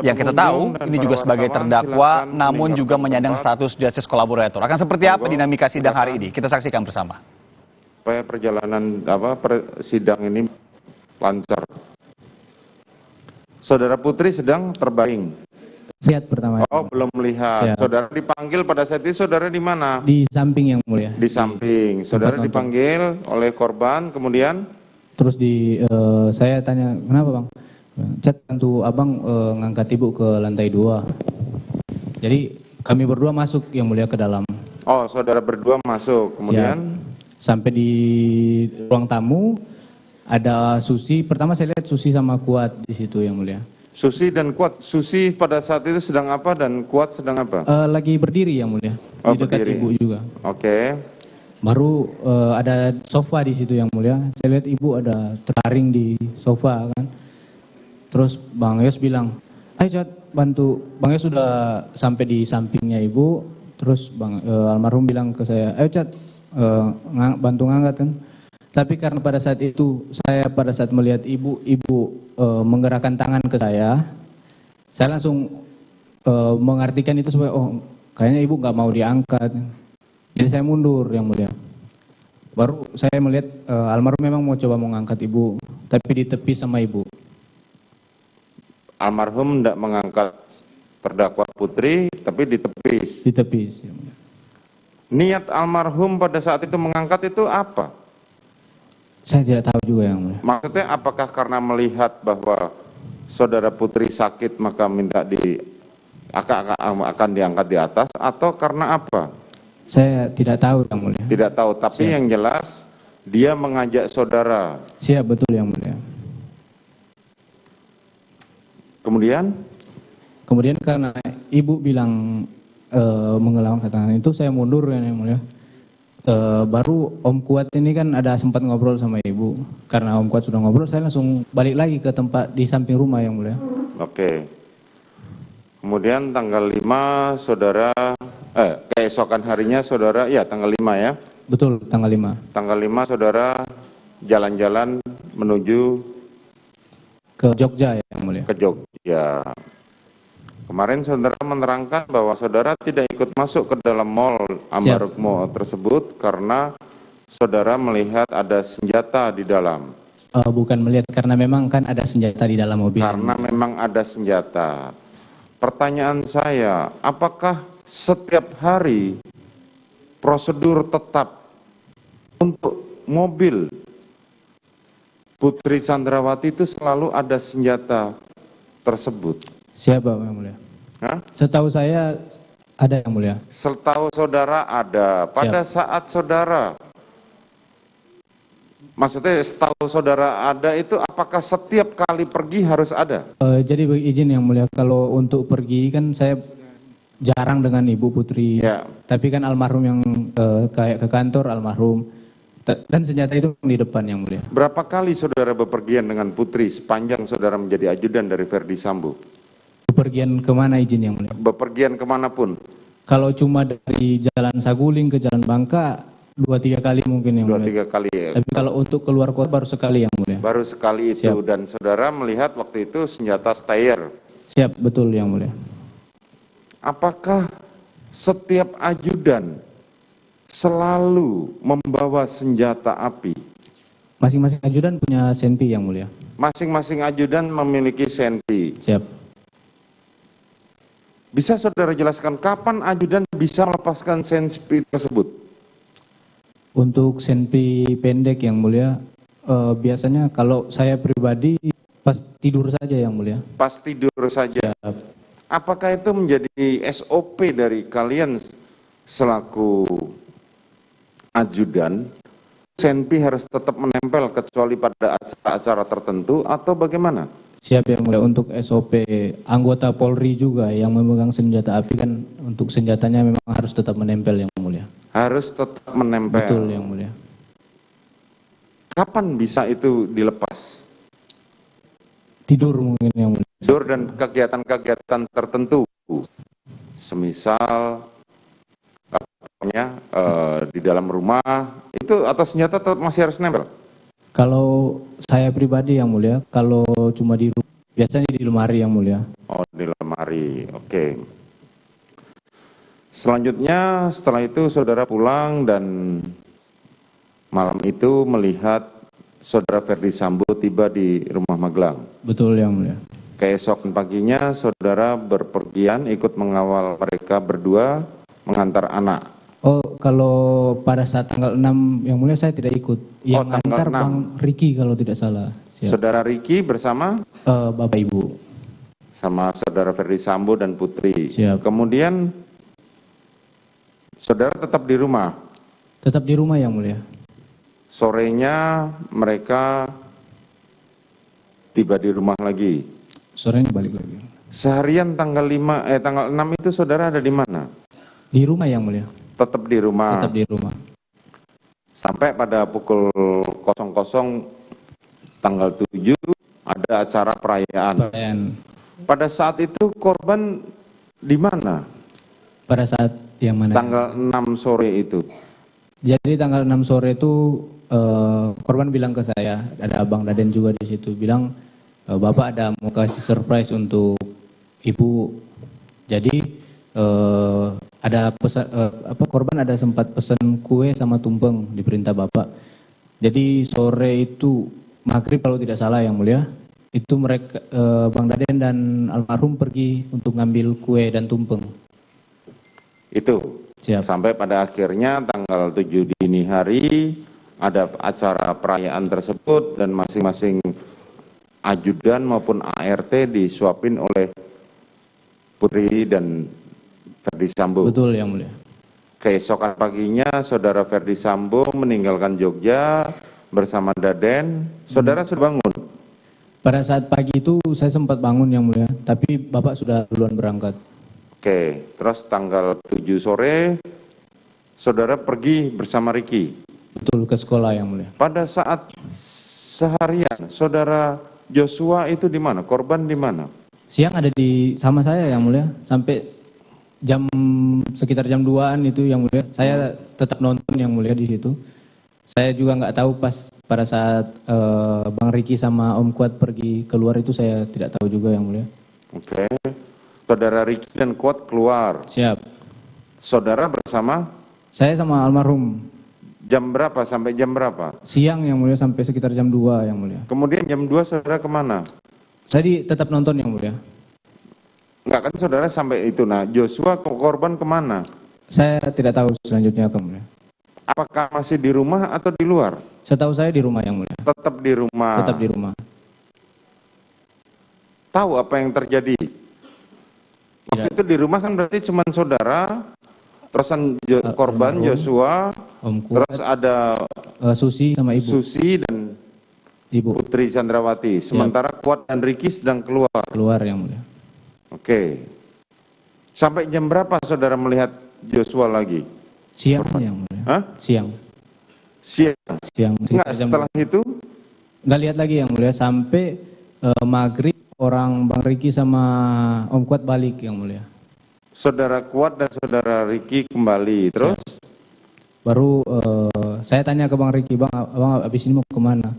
yang kita tahu ini juga sebagai terdakwa, namun juga menyandang status justice collaborator. Akan seperti apa dinamika sidang hari ini? Kita saksikan bersama. Supaya perjalanan sidang ini lancar. Saudara Putri sedang terbaring. Sehat pertama. Oh, belum melihat. Sehat. Saudara dipanggil pada saat itu, saudara di mana? Di samping yang mulia. Di samping. Saudara dipanggil oleh korban, kemudian? Terus saya tanya, kenapa Bang? Chat bantu Abang ngangkat Ibu ke lantai 2. Jadi kami berdua masuk yang mulia ke dalam. Oh, saudara berdua masuk, kemudian? Sampai di ruang tamu, ada Susi. Pertama saya lihat Susi sama Kuat di situ yang mulia. Susi dan Kuat. Susi pada saat itu sedang apa dan Kuat sedang apa? Lagi berdiri yang mulia. Oh, di dekat berdiri. Ibu juga. Oke. Baru ada sofa di situ yang mulia. Saya lihat Ibu ada terbaring di sofa kan. Terus Bang Yos bilang, ayo Chat bantu. Bang Yos sudah sampai di sampingnya Ibu. Terus almarhum bilang ke saya, ayo Chat bantu ngangkat kan. Tapi karena pada saat itu saya pada saat melihat Ibu menggerakkan tangan ke saya langsung mengartikan itu supaya kayaknya Ibu nggak mau diangkat. Jadi saya mundur yang mulia. Baru saya melihat almarhum memang mau coba mengangkat Ibu, tapi ditepis sama Ibu. Almarhum tidak mengangkat terdakwa Putri, tapi ditepis. Ditepis. Ya mulia. Niat almarhum pada saat itu mengangkat itu apa? Saya tidak tahu juga yang mulia. Maksudnya apakah karena melihat bahwa saudara Putri sakit maka minta akan diangkat di atas, atau karena apa? Saya tidak tahu yang mulia. Tidak tahu, tapi yang jelas dia mengajak saudara. Siap, betul yang mulia. Kemudian karena Ibu bilang mengelawang tangan itu, saya mundur yang mulia. Baru Om Kuat ini kan ada sempat ngobrol sama Ibu. Karena Om Kuat sudah ngobrol, saya langsung balik lagi ke tempat di samping rumah yang mulia. Oke. Kemudian tanggal 5 saudara, keesokan harinya saudara, ya tanggal 5 ya? Betul, tanggal 5. Tanggal 5 saudara jalan-jalan menuju ke Jogja yang mulia. Ke Jogja. Kemarin saudara menerangkan bahwa saudara tidak ikut masuk ke dalam mall Ambarukmo tersebut karena saudara melihat ada senjata di dalam. Bukan melihat, karena memang kan ada senjata di dalam mobil. Karena memang ada senjata. Pertanyaan saya, apakah setiap hari prosedur tetap untuk mobil Putri Chandrawati itu selalu ada senjata tersebut? Siapa yang mulia? Hah? Setahu saya ada yang mulia. Setahu saudara ada. Pada saat saudara, maksudnya setahu saudara ada itu apakah setiap kali pergi harus ada? Jadi izin yang mulia, kalau untuk pergi kan saya jarang dengan Ibu Putri. Ya. Tapi kan almarhum yang kayak ke kantor almarhum. Dan senjata itu di depan yang mulia. Berapa kali saudara bepergian dengan Putri sepanjang saudara menjadi ajudan dari Verdi Sambo? Bepergian kemana izin yang mulia? Bepergian kemanapun? Kalau cuma dari Jalan Saguling ke Jalan Bangka, 2-3 kali mungkin yang mulia. 2-3 kali ya. Tapi kalau untuk keluar kota baru sekali yang mulia. Baru sekali itu. Siap. Dan saudara melihat waktu itu senjata Steyr. Siap, betul yang mulia. Apakah setiap ajudan selalu membawa senjata api? Masing-masing ajudan punya senpi yang mulia. Masing-masing ajudan memiliki senpi. Siap. Bisa saudara jelaskan kapan ajudan bisa melepaskan senpi tersebut? Untuk senpi pendek yang mulia, biasanya kalau saya pribadi pas tidur saja yang mulia. Pas tidur saja. Siap. Apakah itu menjadi SOP dari kalian selaku ajudan? Senpi harus tetap menempel kecuali pada acara-acara tertentu atau bagaimana? Siap yang mulia. Untuk SOP anggota Polri juga yang memegang senjata api kan untuk senjatanya memang harus tetap menempel yang mulia. Harus tetap menempel. Betul yang mulia. Kapan bisa itu dilepas? Tidur mungkin yang mulia. Tidur dan kegiatan-kegiatan tertentu. Semisal di dalam rumah itu atau senjata tetap masih harus nempel? Kalau saya pribadi yang mulia, kalau cuma di rumah, biasanya di lemari yang mulia. Oh, di lemari, oke. Selanjutnya setelah itu saudara pulang dan malam itu melihat saudara Verdi Sambo tiba di rumah Magelang. Betul yang mulia. Keesokan paginya saudara berpergian ikut mengawal mereka berdua mengantar anak. Oh, kalau pada saat tanggal 6 yang mulia saya tidak ikut. Yang antar Bang Riki kalau tidak salah. Siap. Saudara Riki bersama? Bapak Ibu. Sama saudara Verdi Sambo dan Putri. Siap. Kemudian saudara tetap di rumah? Tetap di rumah yang mulia. Sorenya mereka tiba di rumah lagi? Sorenya balik lagi. Seharian tanggal 6 itu saudara ada di mana? Di rumah yang mulia. Tetap di rumah? Tetap di rumah. Sampai pada pukul 00 tanggal 7 ada acara perayaan. Pada saat itu korban di mana? Pada saat yang mana? Tanggal 6 sore itu. Jadi tanggal 6 sore itu korban bilang ke saya, ada Abang Daden juga di situ, bilang Bapak ada mau kasih surprise untuk Ibu. Jadi ada pesan, korban ada sempat pesan kue sama tumpeng di perintah Bapak. Jadi sore itu maghrib kalau tidak salah yang mulia, itu mereka Bang Daden dan almarhum pergi untuk ngambil kue dan tumpeng. Itu. Siap. Sampai pada akhirnya tanggal 7 dini hari ada acara perayaan tersebut dan masing-masing ajudan maupun ART disuapin oleh Putri dan Verdi Sambo. Betul yang mulia. Keesokan paginya saudara Verdi Sambo meninggalkan Jogja bersama Daden. Saudara sudah bangun? Pada saat pagi itu saya sempat bangun yang mulia, tapi Bapak sudah duluan berangkat. Oke, terus tanggal 7 sore saudara pergi bersama Riki? Betul, ke sekolah yang mulia. Pada saat seharian saudara Joshua itu di mana? Korban di mana? Siang ada sama saya yang mulia, sampai sekitar jam 2-an itu yang mulia. Saya tetap nonton yang mulia di situ. Saya juga nggak tahu pada saat Bang Riki sama Om Kuat pergi keluar itu, saya tidak tahu juga yang mulia. Oke. Saudara Riki dan Kuat keluar. Siap. Saudara bersama? Saya sama almarhum. Jam berapa sampai jam berapa? Siang yang mulia sampai sekitar jam 2 yang mulia. Kemudian jam 2 saudara kemana? Saya tetap nonton yang mulia. Enggak kan saudara sampai itu. Nah, Joshua korban kemana? Saya tidak tahu selanjutnya yang mulia. Apakah masih di rumah atau di luar? Setahu saya di rumah yang mulia. Tetap di rumah. Tetap di rumah. Tahu apa yang terjadi? Waktu itu di rumah kan berarti cuma saudara, terusan korban Joshua, Om Kuat, terus ada Susi sama Ibu. Susi dan Ibu Putri Chandrawati. Sementara Kuat dan Riki sedang keluar. Keluar yang mulia. Oke. Sampai jam berapa saudara melihat Joshua lagi? Siang yang mulia. Hah? Siang. Siang. Enggak, setelah itu? Enggak lihat lagi yang mulia sampai maghrib orang Bang Riki sama Om Kuat balik yang mulia. Saudara Kuat dan saudara Riki kembali, terus? Baru saya tanya ke Bang Riki, Abang abis ini mau kemana?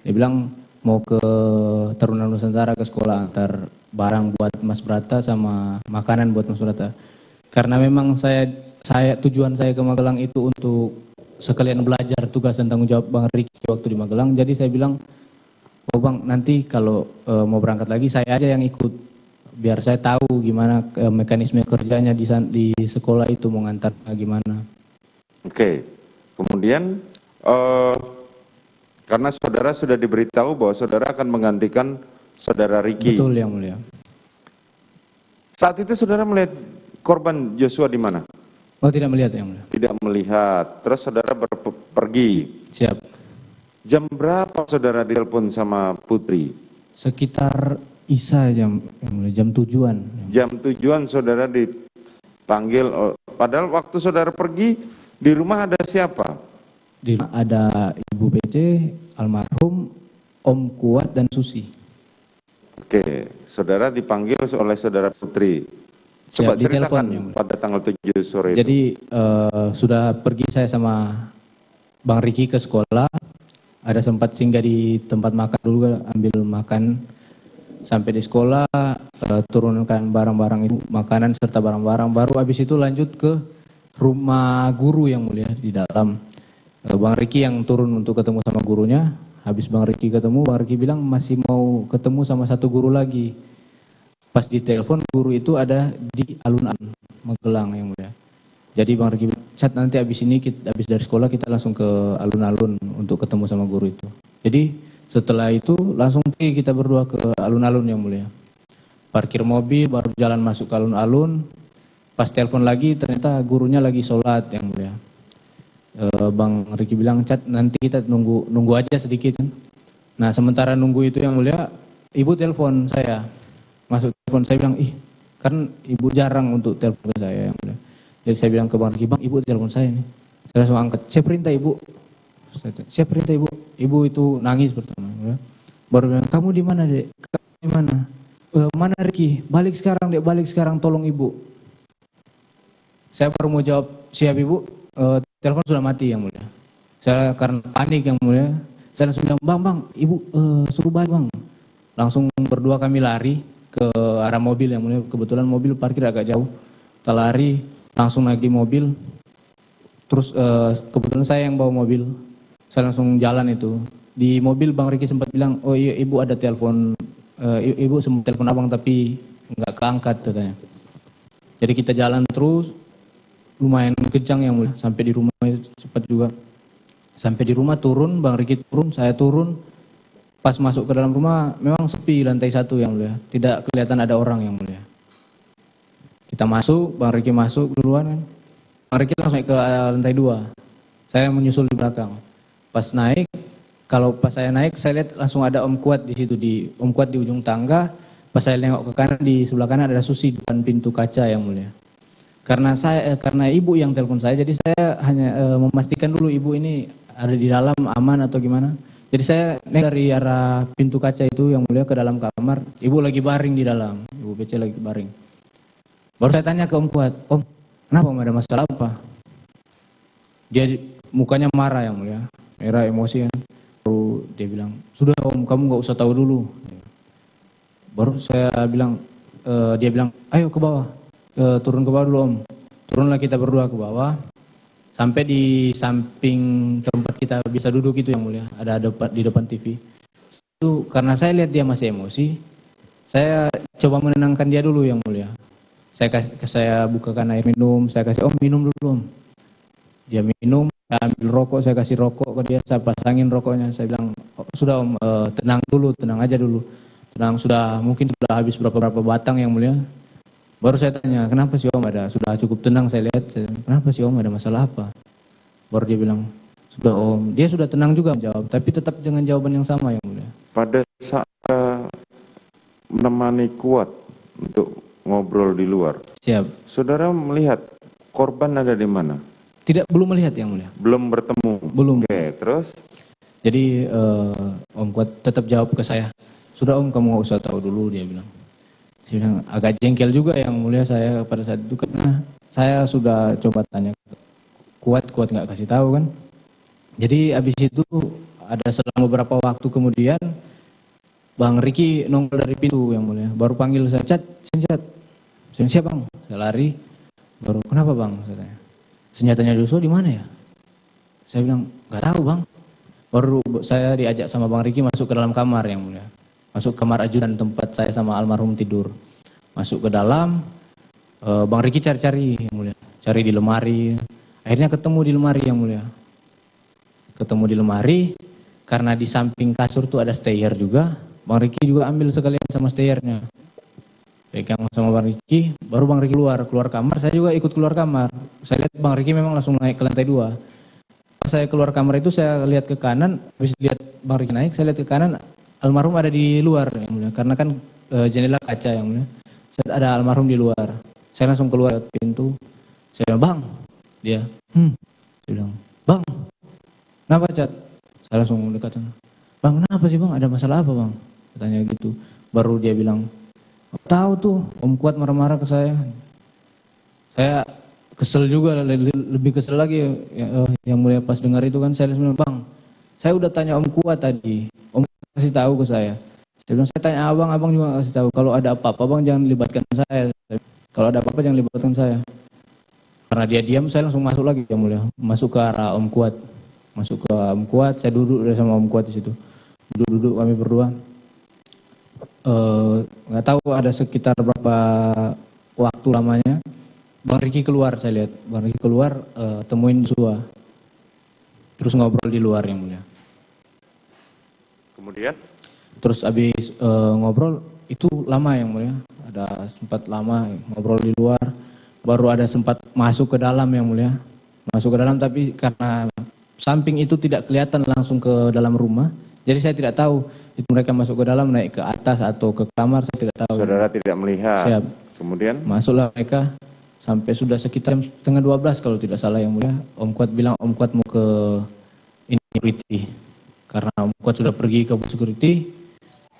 Dia bilang mau ke Taruna Nusantara, ke sekolah, antar barang buat Mas Brata sama makanan buat Mas Brata. Karena memang tujuan saya ke Magelang itu untuk sekalian belajar tugas dan tanggung jawab Bang Riki waktu di Magelang. Jadi saya bilang, oh Bang, nanti kalau mau berangkat lagi saya aja yang ikut, biar saya tahu gimana mekanisme kerjanya di sekolah itu, mau ngantar gimana. Oke. Kemudian karena saudara sudah diberitahu bahwa saudara akan menggantikan saudara Riki. Betul yang mulia. Saat itu saudara melihat korban Joshua di mana? Oh, tidak melihat yang mulia. Tidak melihat. Terus saudara pergi. Siap. Jam berapa saudara ditelepon sama Putri? Sekitar Isa jam 7-an. Jam 7-an saudara dipanggil. Padahal waktu saudara pergi di rumah ada siapa? Di rumah ada Ibu PC, almarhum, Om Kuat dan Susi. Oke, saudara dipanggil oleh saudara Putri. Coba ceritakan pada tanggal 7 sore itu. Jadi sudah pergi saya sama Bang Riki ke sekolah. Ada sempat singgah di tempat makan dulu, ambil makan. Sampai di sekolah, turunkan barang-barang itu, makanan serta barang-barang. Baru habis itu lanjut ke rumah guru yang mulia di dalam. Bang Riki yang turun untuk ketemu sama gurunya. Habis Bang Riki ketemu, Bang Riki bilang masih mau ketemu sama satu guru lagi. Pas ditelepon, guru itu ada di alun-alun Magelang yang mulia. Jadi Bang Riki bilang, Chat, nanti habis ini, habis dari sekolah kita langsung ke alun-alun untuk ketemu sama guru itu. Jadi setelah itu langsung kita berdua ke alun-alun yang mulia. Parkir mobil, baru jalan masuk ke alun-alun. Pas telepon lagi, ternyata gurunya lagi sholat yang mulia. Bang Riki bilang, Chat, nanti kita nunggu aja sedikit kan. Nah sementara nunggu itu yang mulia, ibu telepon saya. Masuk telepon, saya bilang, kan ibu jarang untuk telepon ke saya yang mulia. Jadi saya bilang ke Bang Riki, Bang, ibu telepon saya nih. Saya langsung angkat, saya perintah ibu. Saya perintah ibu. Ibu itu nangis pertama. Ya. Baru bilang, kamu di mana dek? Kamu di mana? Mana Riki? Balik sekarang dek, balik sekarang, tolong ibu. Saya baru mau jawab, siap ibu. Telepon sudah mati yang mulia. Saya karena panik yang mulia. Saya langsung bilang, bang, ibu suruh balik bang. Langsung berdua kami lari ke arah mobil yang mulia. Kebetulan mobil parkir agak jauh. Kita lari, langsung naik di mobil. Terus kebetulan saya yang bawa mobil. Saya langsung jalan itu. Di mobil Bang Riki sempat bilang, oh iya ibu ada telepon. Ibu sempat telepon abang tapi nggak keangkat katanya. Jadi kita jalan terus. Lumayan kencang yang mulia. Sampai di rumah itu cepat juga. Sampai di rumah turun, Bang Riki turun, saya turun. Pas masuk ke dalam rumah memang sepi lantai 1 yang mulia. Tidak kelihatan ada orang yang mulia. Kita masuk, Bang Riki masuk duluan kan. Bang Riki langsung naik ke lantai 2. Saya menyusul di belakang. Pas naik, kalau pas saya naik, saya lihat langsung ada Om Kuat di situ, Om Kuat di ujung tangga. Pas saya nengok ke kanan, di sebelah kanan ada Susi depan pintu kaca yang mulia. Karena ibu yang telepon saya, jadi saya hanya memastikan dulu ibu ini ada di dalam aman atau gimana. Jadi saya naik dari arah pintu kaca itu yang mulia ke dalam kamar. Ibu lagi baring di dalam. Ibu PC lagi baring. Baru saya tanya ke Om Kuat, Om, kenapa Om, ada masalah apa? Dia mukanya marah yang mulia, merah emosi kan. Baru dia bilang, sudah Om, kamu nggak usah tahu dulu. Baru saya bilang, dia bilang, ayo ke bawah, turun ke bawah dulu Om. Turunlah kita berdua ke bawah. Sampai di samping tempat kita bisa duduk itu yang mulia, ada di depan TV. Itu karena saya lihat dia masih emosi, saya coba menenangkan dia dulu yang mulia. Saya bukakan air minum, saya kasih, Om minum dulu Om. Dia minum, saya ambil rokok, saya kasih rokok ke dia, saya pasangin rokoknya, saya bilang, oh, sudah Om, tenang dulu, tenang aja dulu. Tenang, mungkin sudah habis berapa batang yang mulia. Baru saya tanya, kenapa sih Om sudah cukup tenang saya lihat, kenapa sih Om ada masalah apa? Baru dia bilang, sudah Om, dia sudah tenang juga menjawab, tapi tetap dengan jawaban yang sama yang mulia. Pada saat menemani Kuat untuk ngobrol di luar, siap. Saudara melihat korban ada di mana? Belum melihat yang mulia. Belum bertemu? Belum. Oke, terus? Jadi Om Kuat tetap jawab ke saya, sudah Om kamu nggak usah tahu dulu, dia bilang. Saya bilang agak jengkel juga yang mulia saya pada saat itu karena saya sudah coba tanya Kuat nggak kasih tahu kan. Jadi abis itu ada selama beberapa waktu kemudian Bang Riki nongol dari pintu yang mulia, baru panggil saya, Cat, siapa Bang? Saya lari, baru kenapa Bang? Saya tanya, senjatanya Joshua di mana ya? Saya bilang nggak tahu Bang. Baru saya diajak sama Bang Riki masuk ke dalam kamar yang mulia. Masuk kamar ajudan tempat saya sama almarhum tidur. Masuk ke dalam, Bang Riki cari-cari yang mulia. Cari di lemari, akhirnya ketemu di lemari yang mulia. Ketemu di lemari, karena di samping kasur tuh ada stayer juga. Bang Riki juga ambil sekalian sama stayernya. Pegang sama Bang Riki, baru Bang Riki keluar kamar, saya juga ikut keluar kamar. Saya lihat Bang Riki memang langsung naik ke lantai 2. Pas saya keluar kamar itu saya lihat ke kanan, habis lihat Bang Riki naik, saya lihat ke kanan, almarhum ada di luar yang mulia, karena kan jendela kaca yang mulia. Saya ada almarhum di luar. Saya langsung keluar pintu. Saya bilang, Bang. Dia, Saya bilang, Bang. Kenapa Cat? Saya langsung dekat. Bang, kenapa sih Bang? Ada masalah apa Bang? Katanya gitu. Baru dia bilang, tahu tuh Om Kuat marah-marah ke saya. Saya kesel juga, lebih kesel lagi yang mulia pas dengar itu kan. Saya bilang, Bang, saya udah tanya Om Kuat tadi. Om kasih tahu ke saya. Saya bilang, saya tanya abang juga kasih tahu. Kalau ada apa-apa bang jangan libatkan saya. Kalau ada apa-apa jangan libatkan saya. Karena dia diam, saya langsung masuk lagi yang mulia. Masuk ke arah Om Kuat. Masuk ke Om Kuat, saya duduk sama Om Kuat di situ. Duduk kami berdua. Nggak tahu ada sekitar berapa waktu lamanya. Bang Riki keluar, saya lihat. Bang Riki keluar, temuin Joshua. Terus ngobrol di luar yang mulia. Kemudian? Terus habis ngobrol, itu lama yang mulia. Ada sempat lama ngobrol di luar. Baru ada sempat masuk ke dalam yang mulia. Masuk ke dalam tapi karena samping itu tidak kelihatan langsung ke dalam rumah. Jadi saya tidak tahu itu mereka masuk ke dalam, naik ke atas atau ke kamar, saya tidak tahu. Saudara tidak melihat. Siap. Kemudian? Masuklah mereka sampai sudah sekitar jam 11:30 kalau tidak salah yang mulia. Om Kuat bilang Om Kuat mau ke security. Karena Om Kuat sudah pergi ke security,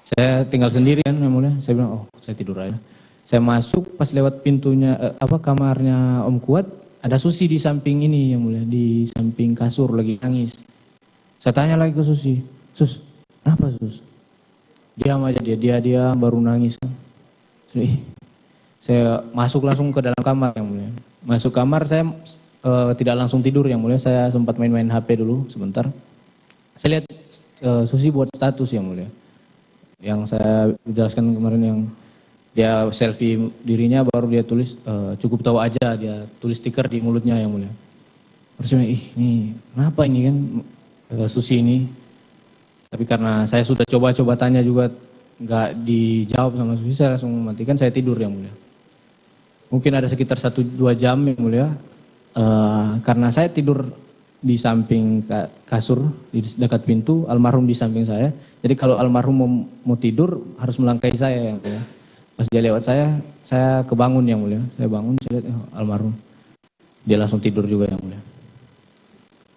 saya tinggal sendiri kan yang mulia. Saya bilang, oh saya tidur aja. Saya masuk pas lewat pintunya, kamarnya Om Kuat, ada Susi di samping ini yang mulia, di samping kasur lagi nangis. Saya tanya lagi ke Susi, Sus, kenapa Sus? Diam aja dia diam baru nangis. Saya masuk langsung ke dalam kamar yang mulia. Masuk kamar saya tidak langsung tidur yang mulia, saya sempat main-main HP dulu sebentar. Saya lihat Susi buat status yang mulia. Yang saya jelaskan kemarin yang dia selfie dirinya baru dia tulis cukup tahu aja, dia tulis stiker di mulutnya yang mulia. Terus saya bilang, ini kenapa ini kan Susi ini? Tapi karena saya sudah coba-coba tanya juga nggak dijawab sama Susi, saya langsung matikan, saya tidur yang mulia. Mungkin ada sekitar 1-2 jam yang mulia, karena saya tidur di samping kasur, di dekat pintu, almarhum di samping saya. Jadi kalau almarhum mau tidur harus melangkahi saya yang mulia. Pas dia lewat saya kebangun yang mulia. Saya bangun, saya lihat almarhum. Dia langsung tidur juga yang mulia.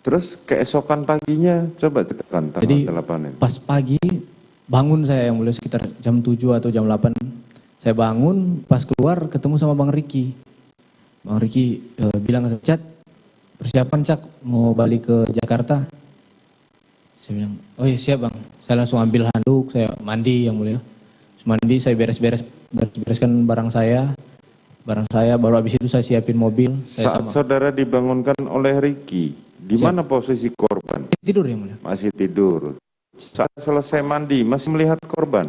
Terus keesokan paginya coba ceritakan tanggal Jadi 8 itu. pas pagi bangun saya yang mulia sekitar jam 7 atau jam 8. Saya bangun, pas keluar ketemu sama Bang Riki. Bang Riki bilang ke saya, Cat, persiapan Cak mau balik ke Jakarta. Saya bilang, oh iya siap Bang. Saya langsung ambil handuk, saya mandi yang mulia. Terus mandi, saya bereskan barang saya, baru habis itu saya siapin mobil. Saat saudara dibangunkan oleh Riki, di mana posisi korban? Tidur yang mulia. Masih tidur. Saat selesai mandi, masih melihat korban?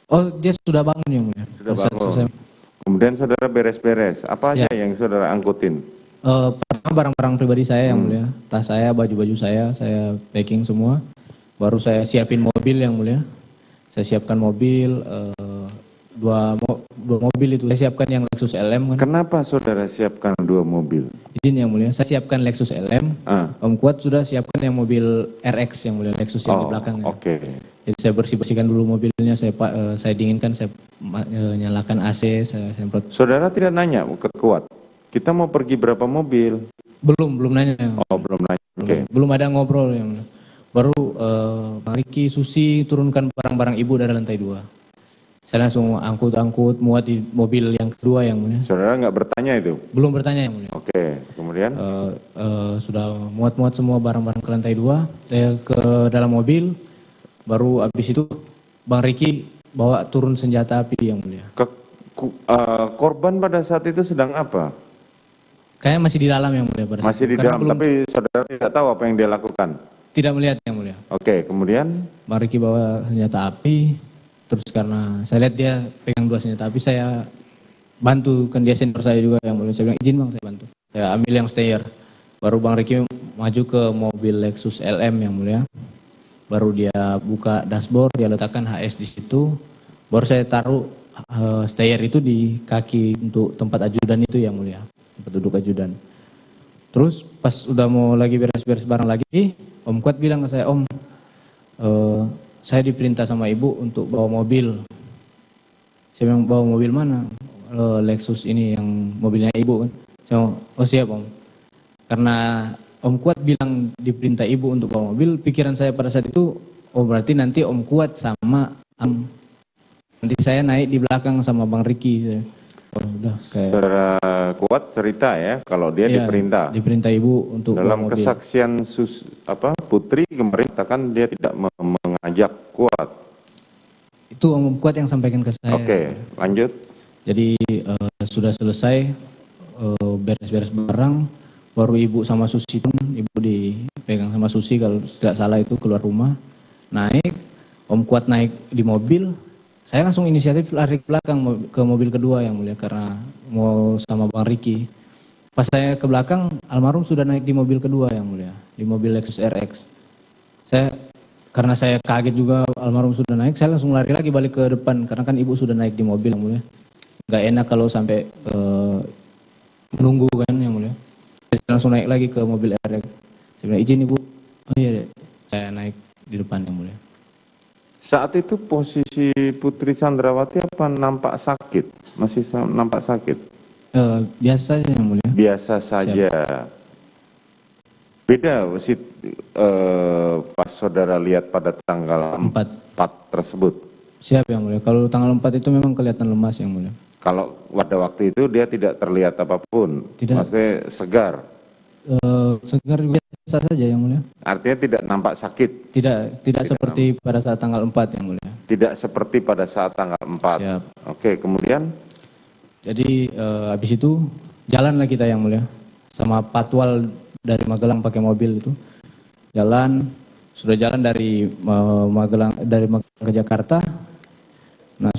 Oh, dia sudah bangun yang mulia. Sudah bangun. Kemudian saudara beres-beres. Apa aja yang saudara angkutin? Pertama barang-barang pribadi saya yang mulia. Tas saya, baju-baju saya packing semua. Baru saya siapin mobil yang mulia. Saya siapkan mobil, dua mobil itu. Saya siapkan yang Lexus LM kan. Kenapa saudara siapkan 2 mobil? Izin yang mulia, saya siapkan Lexus LM. Om Kuat sudah siapkan yang mobil RX yang mulia, Lexus yang di belakang. Oke. Jadi saya bersihkan dulu mobilnya, saya dinginkan, saya nyalakan AC, saya semprot. Saudara tidak nanya ke Kuat, kita mau pergi berapa mobil? Belum nanya. Oh, belum nanya. Oke. Belum ada ngobrol yang mulia. Baru Bang Riki, Susi turunkan barang-barang ibu dari lantai 2. Saya langsung angkut muat di mobil yang kedua yang mulia. Saudara nggak bertanya itu? Belum bertanya yang mulia. Oke, kemudian? Sudah muat semua barang-barang ke lantai 2, saya ke dalam mobil. Baru habis itu Bang Riki bawa turun senjata api yang mulia. Korban pada saat itu sedang apa? Kayaknya masih di dalam yang mulia. Masih di dalam, tapi saudara tidak tahu apa yang dia lakukan? Tidak melihat yang mulia. Oke, kemudian? Bang Riki bawa senjata api, terus karena saya lihat dia pegang 2 senjata api, saya bantu, kan dia senior saya juga yang mulia. Saya bilang, izin Bang, saya bantu. Saya ambil yang stayer. Baru Bang Riki maju ke mobil Lexus LM yang mulia. Baru dia buka dashboard, dia letakkan HS di situ. Baru saya taruh stayer itu di kaki untuk tempat ajudan itu yang mulia, tempat duduk ajudan. Terus pas udah mau lagi beres-beres barang lagi, Om Kuat bilang ke saya, Om, saya diperintah sama ibu untuk bawa mobil. Saya bilang, bawa mobil mana? Lexus ini yang mobilnya ibu kan. Saya bilang, oh siap Om. Karena Om Kuat bilang diperintah ibu untuk bawa mobil, pikiran saya pada saat itu, oh berarti nanti Om Kuat sama nanti saya naik di belakang sama Bang Riki. Oh, udah kayak. Saudara Kuat cerita ya, kalau dia diperintah. Diperintah ibu untuk dalam bawa mobil. Kesaksian Putri kemarin katakan dia tidak mengajak Kuat. Itu Om Kuat yang sampaikan ke saya. Oke, lanjut. Jadi sudah selesai beres-beres barang. Baru ibu sama Susi pun, ibu dipegang sama Susi kalau tidak salah itu keluar rumah. Naik, Om Kuat naik di mobil. Saya langsung inisiatif lari ke belakang ke mobil kedua yang mulia karena mau sama Bang Riki. Pas saya ke belakang, almarhum sudah naik di mobil kedua yang mulia, di mobil Lexus RX. Karena saya kaget juga almarhum sudah naik, saya langsung lari lagi balik ke depan karena kan ibu sudah naik di mobil yang mulia. Gak enak kalau sampai menunggu kan yang mulia. Saya langsung naik lagi ke mobil RX. Saya bilang, izin ibu. Oh iya, saya naik di depan yang mulia. Saat itu posisi Putri Chandrawati apa nampak sakit? Masih nampak sakit? Biasa saja yang mulia. Biasa saja. Beda pas saudara lihat pada tanggal 4 tersebut? Siap yang mulia. Kalau tanggal 4 itu memang kelihatan lemas yang mulia. Kalau pada waktu itu dia tidak terlihat apapun? Tidak. Maksudnya segar? Segar biasa saja yang mulia. Artinya tidak nampak sakit? Tidak seperti pada saat tanggal 4 yang mulia. Tidak seperti pada saat tanggal 4? Siap. Oke, kemudian? Jadi habis itu jalanlah kita yang mulia. Sama Patwal dari Magelang pakai mobil itu. Sudah jalan dari Magelang ke Jakarta. Nah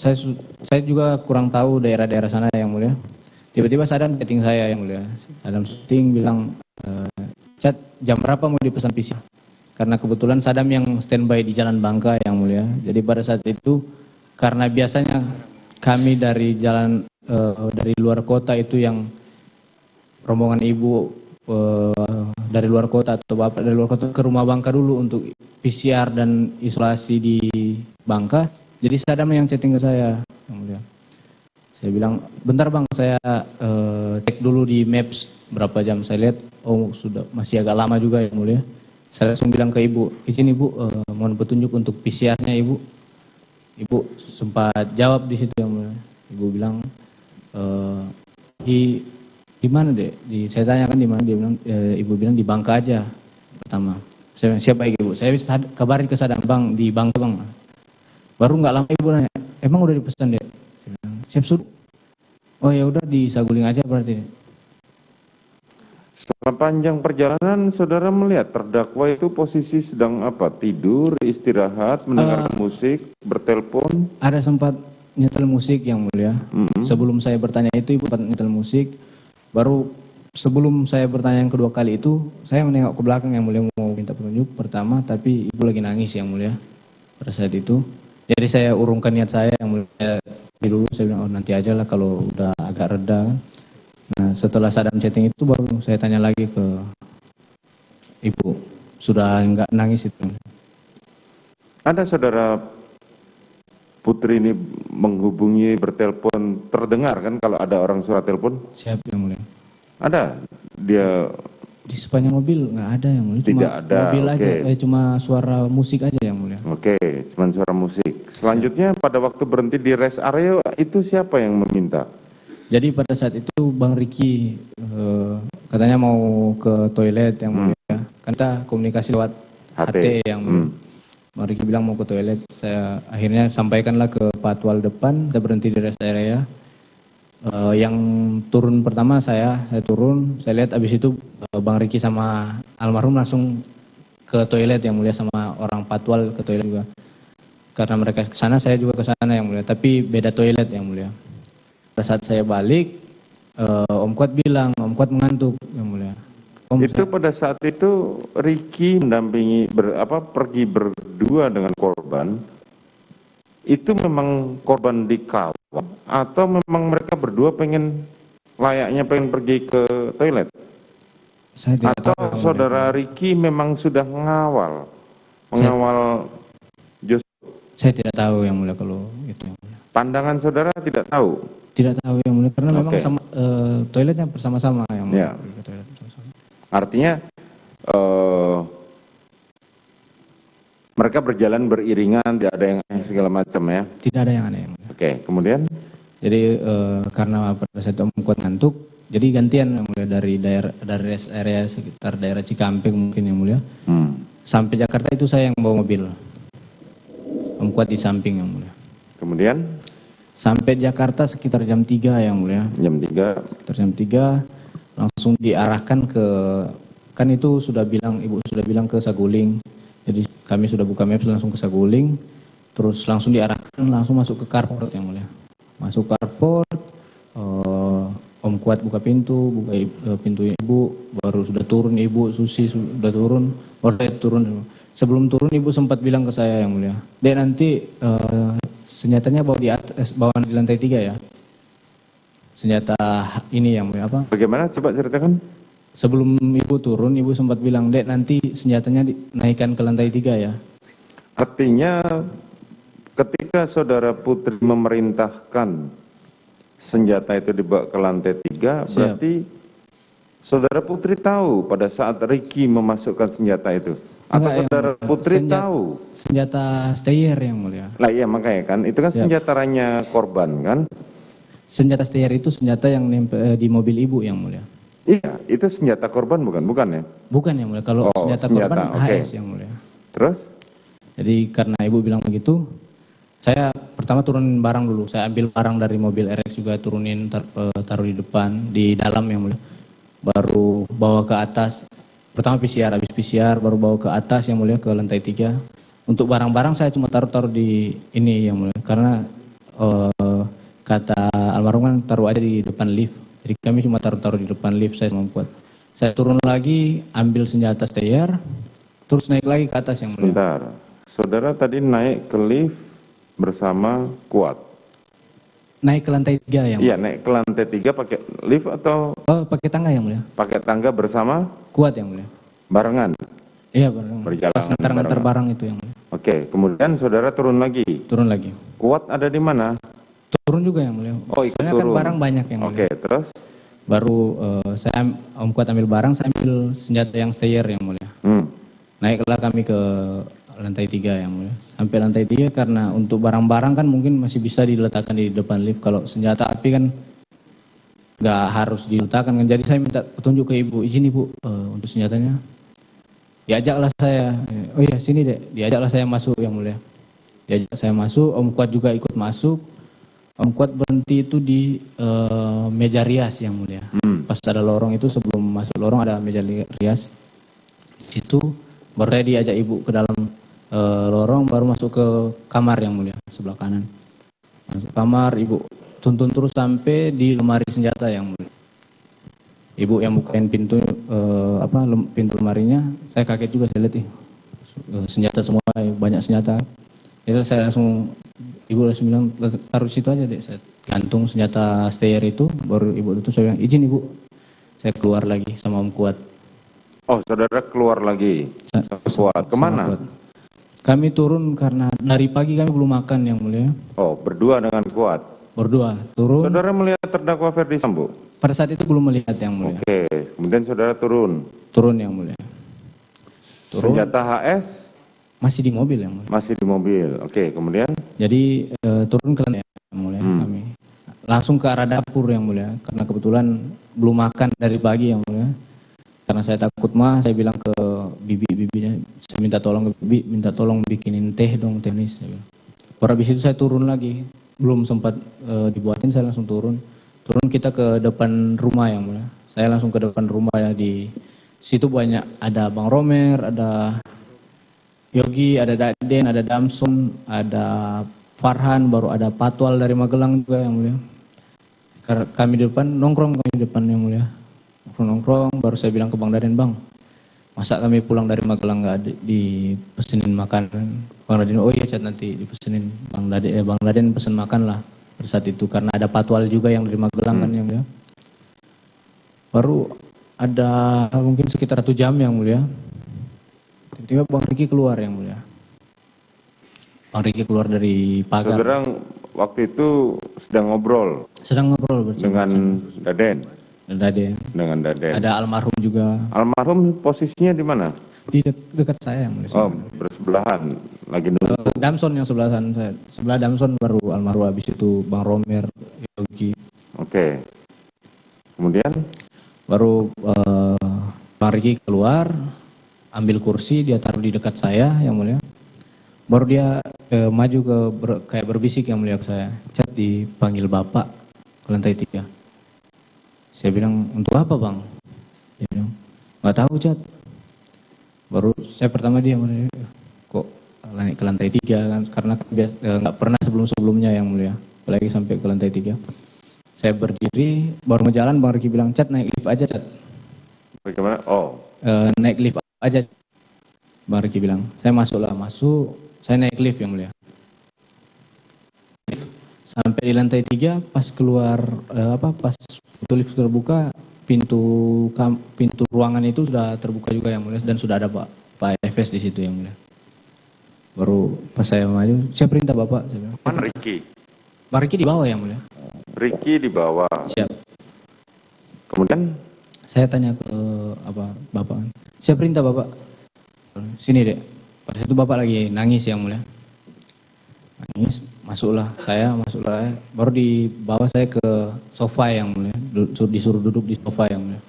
saya juga kurang tahu daerah-daerah sana yang mulia. Tiba-tiba Sadam chatting saya yang mulia. Sadam chatting bilang, Chat jam berapa mau dipesan PCR? Karena kebetulan Sadam yang standby di Jalan Bangka yang mulia. Jadi pada saat itu karena biasanya kami dari dari luar kota itu yang rombongan ibu dari luar kota atau bapak dari luar kota ke rumah Bangka dulu untuk PCR dan isolasi di Bangka. Jadi Sadam yang chatting ke saya yang mulia. Saya bilang, bentar Bang, saya cek dulu di Maps berapa jam. Saya lihat, oh sudah masih agak lama juga yang mulia. Saya langsung bilang ke ibu, izin ibu, mohon petunjuk untuk PCR-nya ibu. Ibu sempat jawab di situ yang mulia. Ibu bilang, di mana dek? Saya tanyakan di mana, dia bilang, ibu bilang di Bangka aja pertama. Saya bilang, siapa ibu? Saya kabarin ke Sadang, bang di Bangka bang. Baru nggak lama ibu nanya, emang udah dipesan dek? Saya bilang, siap sudah. Oh ya udah di Saguling aja berarti. Setelah panjang perjalanan, saudara melihat terdakwa itu posisi sedang apa? Tidur, istirahat, mendengarkan musik, bertelepon? Ada sempat nyetel musik yang mulia. Sebelum saya bertanya itu ibu sempat nyetel musik. Baru sebelum saya bertanya yang kedua kali itu, saya menengok ke belakang yang mulia mau minta petunjuk pertama, tapi ibu lagi nangis yang mulia pada saat itu. Jadi saya urungkan niat saya yang mulia dulu, saya bilang oh nanti aja lah kalau udah agak reda. Nah setelah Sadam chatting itu baru saya tanya lagi ke ibu, sudah enggak nangis itu. Ada saudara Putri ini menghubungi bertelepon, terdengar kan kalau ada orang surat telepon? Siap yang mulia. Ada, dia di sepanjang mobil nggak ada yang mulia. Tidak ada. Mobil aja, cuma suara musik aja yang mulia. Oke, cuma suara musik. Selanjutnya pada waktu berhenti di rest area itu siapa yang meminta? Jadi pada saat itu Bang Riki katanya mau ke toilet yang mulia. Kan kita komunikasi lewat HT yang mulia. Bang Riki bilang mau ke toilet. Saya akhirnya sampaikanlah ke patwal depan. Kita berhenti di rest area. Yang turun pertama saya turun. Saya lihat abis itu Bang Riki sama almarhum langsung ke toilet yang mulia, sama orang patwal ke toilet juga. Karena mereka ke sana, saya juga ke sana yang mulia. Tapi beda toilet yang mulia. Pada saat saya balik, Om Kuat bilang, Om Kuat mengantuk yang mulia. Itu pada saat itu Riki mendampingi pergi berdua dengan korban. Itu memang korban dikawal atau memang mereka berdua pengen pergi ke toilet? Atau saudara Riki memang sudah mengawal Joshua? Saya tidak tahu yang mulia kalau itu. Pandangan saudara tidak tahu? Tidak tahu yang mulia karena memang sama toiletnya bersama-sama yang mulia. Ya. Artinya mereka berjalan beriringan, tidak ada yang segala macam ya? Tidak ada yang aneh. Oke, kemudian? Jadi karena pada saat Om Kuat ngantuk, jadi gantian yang mulia dari rest area sekitar daerah Cikampek mungkin yang mulia. Sampai Jakarta itu saya yang bawa mobil. Om Kuat di samping yang mulia. Kemudian? Sampai Jakarta sekitar jam 3 yang mulia. Jam 3? Sekitar jam 3 langsung diarahkan ke, kan itu ibu sudah bilang ke Saguling. Jadi kami sudah buka maps langsung ke Saguling, terus langsung diarahkan langsung masuk ke carport yang mulia. Masuk carport, Om Kuat buka pintu pintu ibu, baru sudah turun ibu, Susi sudah turun, baru saya turun. Sebelum turun ibu sempat bilang ke saya yang mulia, Dek nanti senjatanya bawa di lantai 3 ya. Senjata ini yang mulia apa? Bagaimana? Coba ceritakan. Sebelum ibu turun, ibu sempat bilang, Dek nanti senjatanya dinaikkan ke lantai 3 ya. Artinya ketika saudara Putri memerintahkan senjata itu dibawa ke lantai 3, berarti saudara Putri tahu pada saat Riki memasukkan senjata itu? Atau saudara Putri tahu? Senjata stayer yang mulia. Lah iya makanya kan, itu kan senjatanya korban kan? Senjata stayer itu senjata yang nempel di mobil ibu yang mulia. Iya, itu senjata korban bukan ya? Bukan yang mulia, kalau senjata korban HS yang mulia. Terus? Jadi karena ibu bilang begitu, saya pertama turunin barang dulu. Saya ambil barang dari mobil RX juga turunin, taruh di depan, di dalam yang mulia. Baru bawa ke atas. Pertama PCR, habis PCR baru bawa ke atas yang mulia, ke lantai 3. Untuk barang-barang saya cuma taruh di ini yang mulia. Karena kata almarhum kan taruh aja di depan lift. Jadi kami cuma taruh di depan lift, saya membuat. Saya turun lagi, ambil senjata stayer, terus naik lagi ke atas yang mulia. Sebentar, saudara tadi naik ke lift bersama Kuat? Naik ke lantai 3 yang mulia. Iya, naik ke lantai 3 pakai lift atau? Oh, pakai tangga yang mulia. Pakai tangga bersama? Kuat yang mulia. Barengan? Iya, barengan. Berjalan. Pas ngantar-ngantar barang itu yang mulia. Oke, kemudian saudara turun lagi? Turun lagi. Kuat ada di mana? Turun juga yang mulia. Oh, ikut soalnya turun. Kan barang banyak yang mulia. Oke, terus? Baru Om Kuat ambil barang, saya ambil senjata yang stayer yang mulia. Naiklah kami ke lantai 3 yang mulia. Sampai lantai 3 karena untuk barang-barang kan mungkin masih bisa diletakkan di depan lift. Kalau senjata api kan nggak harus diletakkan kan. Jadi saya minta petunjuk ke ibu, izin ibu untuk senjatanya. Diajaklah saya, oh iya sini dek, diajaklah saya masuk yang mulia. Diajak saya masuk, Om Kuat juga ikut masuk. Om Kuat berhenti itu di meja rias yang mulia. Pas ada lorong itu, sebelum masuk lorong ada meja rias. Di situ baru saya diajak ibu ke dalam lorong, baru masuk ke kamar yang mulia sebelah kanan. Masuk kamar, ibu tuntun terus sampai di lemari senjata yang mulia. Ibu yang bukain pintu pintu lemarinya, saya kaget juga, saya lihat senjata semua, banyak senjata. Jadi saya langsung, ibu langsung bilang taruh situ aja deh, saya gantung senjata stayer itu, baru ibu tutup, saya bilang izin ibu, saya keluar lagi sama Om Kuat. Oh, saudara keluar lagi sama Kuat, kemana? Kami turun karena dari pagi kami belum makan yang mulia. Oh, berdua dengan Kuat? Berdua, turun. Saudara melihat terdakwa Ferdi Sambo? Pada saat itu belum melihat yang mulia. Oke, kemudian saudara turun? Turun yang mulia. Turun. Senjata HS? Masih di mobil yang mulia. Masih di mobil, oke, kemudian? Jadi turun ke lantai yang mulia kami. Langsung ke arah dapur yang mulia, karena kebetulan belum makan dari pagi yang mulia. Karena saya takut mah, saya bilang ke bibinya, saya minta tolong ke bibi, minta tolong bikinin teh dong, teh manis. Baru habis itu saya turun lagi, belum sempat dibuatin, saya langsung turun. Turun kita ke depan rumah yang mulia. Saya langsung ke depan rumah ya, di situ banyak, ada Bang Romer, ada Yogi, ada Daden, ada Damson, ada Farhan, baru ada Patwal dari Magelang juga yang mulia. Kami di depan, nongkrong kami di depan yang mulia. Nongkrong, baru saya bilang ke Bang Daden, Bang, masa kami pulang dari Magelang nggak dipesenin makan? Bang Daden, oh iya Cat, nanti dipesenin. Bang Daden pesen makan lah pada saat itu, karena ada Patwal juga yang dari Magelang kan yang mulia. Baru ada mungkin sekitar 1 jam yang mulia. Tiba-tiba Bang Riki keluar yang mulia. Bang Riki keluar dari pagar. Saudara waktu itu sedang ngobrol? Sedang ngobrol bersama. Dengan Daden? Dengan Daden. Ada almarhum juga. Almarhum posisinya di mana? Di dekat saya yang mulia. Oh, bersebelahan. Lagi nunggu. Damson yang sebelahan saya. Sebelah Damson baru almarhum, habis itu Bang Romer, Yogi. Oke. Kemudian? Baru Bang Riki keluar, ambil kursi, dia taruh di dekat saya yang mulia. Baru dia maju kayak berbisik yang mulia ke saya. Cat, dipanggil Bapak ke lantai 3. Saya bilang, untuk apa Bang? Dia bilang, nggak tahu Cat. Baru saya pertama dia, kok naik ke lantai 3 kan? Karena nggak pernah sebelum-sebelumnya yang mulia. Apalagi sampai ke lantai 3. Saya berdiri, baru mau jalan, Bang Riki bilang, Cat, naik lift aja Cat. Bagaimana? Oh. Naik lift aja, Bang Riki bilang. Saya masuk, saya naik lift yang mulia. Sampai di lantai 3, pas keluar, pas lift terbuka, pintu ruangan itu sudah terbuka juga yang mulia, dan sudah ada Pak Efes di situ yang mulia. Baru pas saya maju, saya perintah Bapak. Saya bilang, mana Riki? Bang Riki di bawah yang mulia. Riki di bawah. Siap. Kemudian? Saya tanya ke Bapak, saya perintah Bapak, sini dek. Pada saat itu Bapak lagi nangis yang mulia. Nangis, masuklah, baru dibawa saya ke sofa yang mulia, disuruh duduk di sofa yang mulia.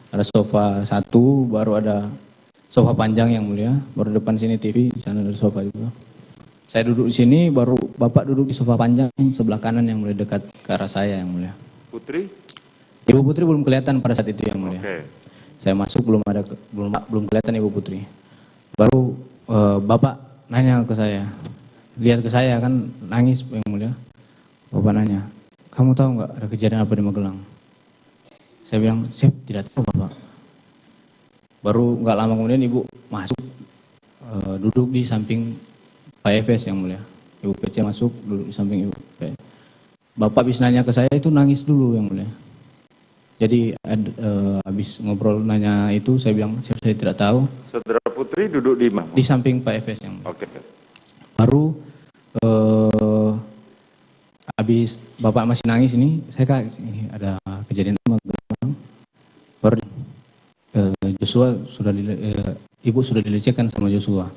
Ada sofa 1, baru ada sofa panjang yang mulia, baru depan sini TV, di sana ada sofa juga. Saya duduk di sini, baru Bapak duduk di sofa panjang sebelah kanan yang mulia, dekat ke arah saya yang mulia. Putri? Ibu Putri belum kelihatan pada saat itu yang mulia. Okay. Saya masuk belum kelihatan Ibu Putri. Baru Bapak nanya ke saya, lihat ke saya kan nangis yang mulia. Bapak nanya, kamu tahu nggak ada kejadian apa di Magelang? Saya bilang, saya tidak tahu Bapak. Baru nggak lama kemudian Ibu masuk, duduk di samping Pak Efes yang mulia. Ibu PC masuk, duduk di samping Ibu PC. Bapak habis nanya ke saya itu nangis dulu yang mulia. Jadi habis ngobrol nanya itu, saya bilang saya tidak tahu. Saudara Putri duduk di mana? Di samping Pak Efes yang mulia. Oke. Baru habis Bapak masih nangis ini, saya ini ada kejadian Magelang. Joshua ibu sudah dilecehkan sama Joshua.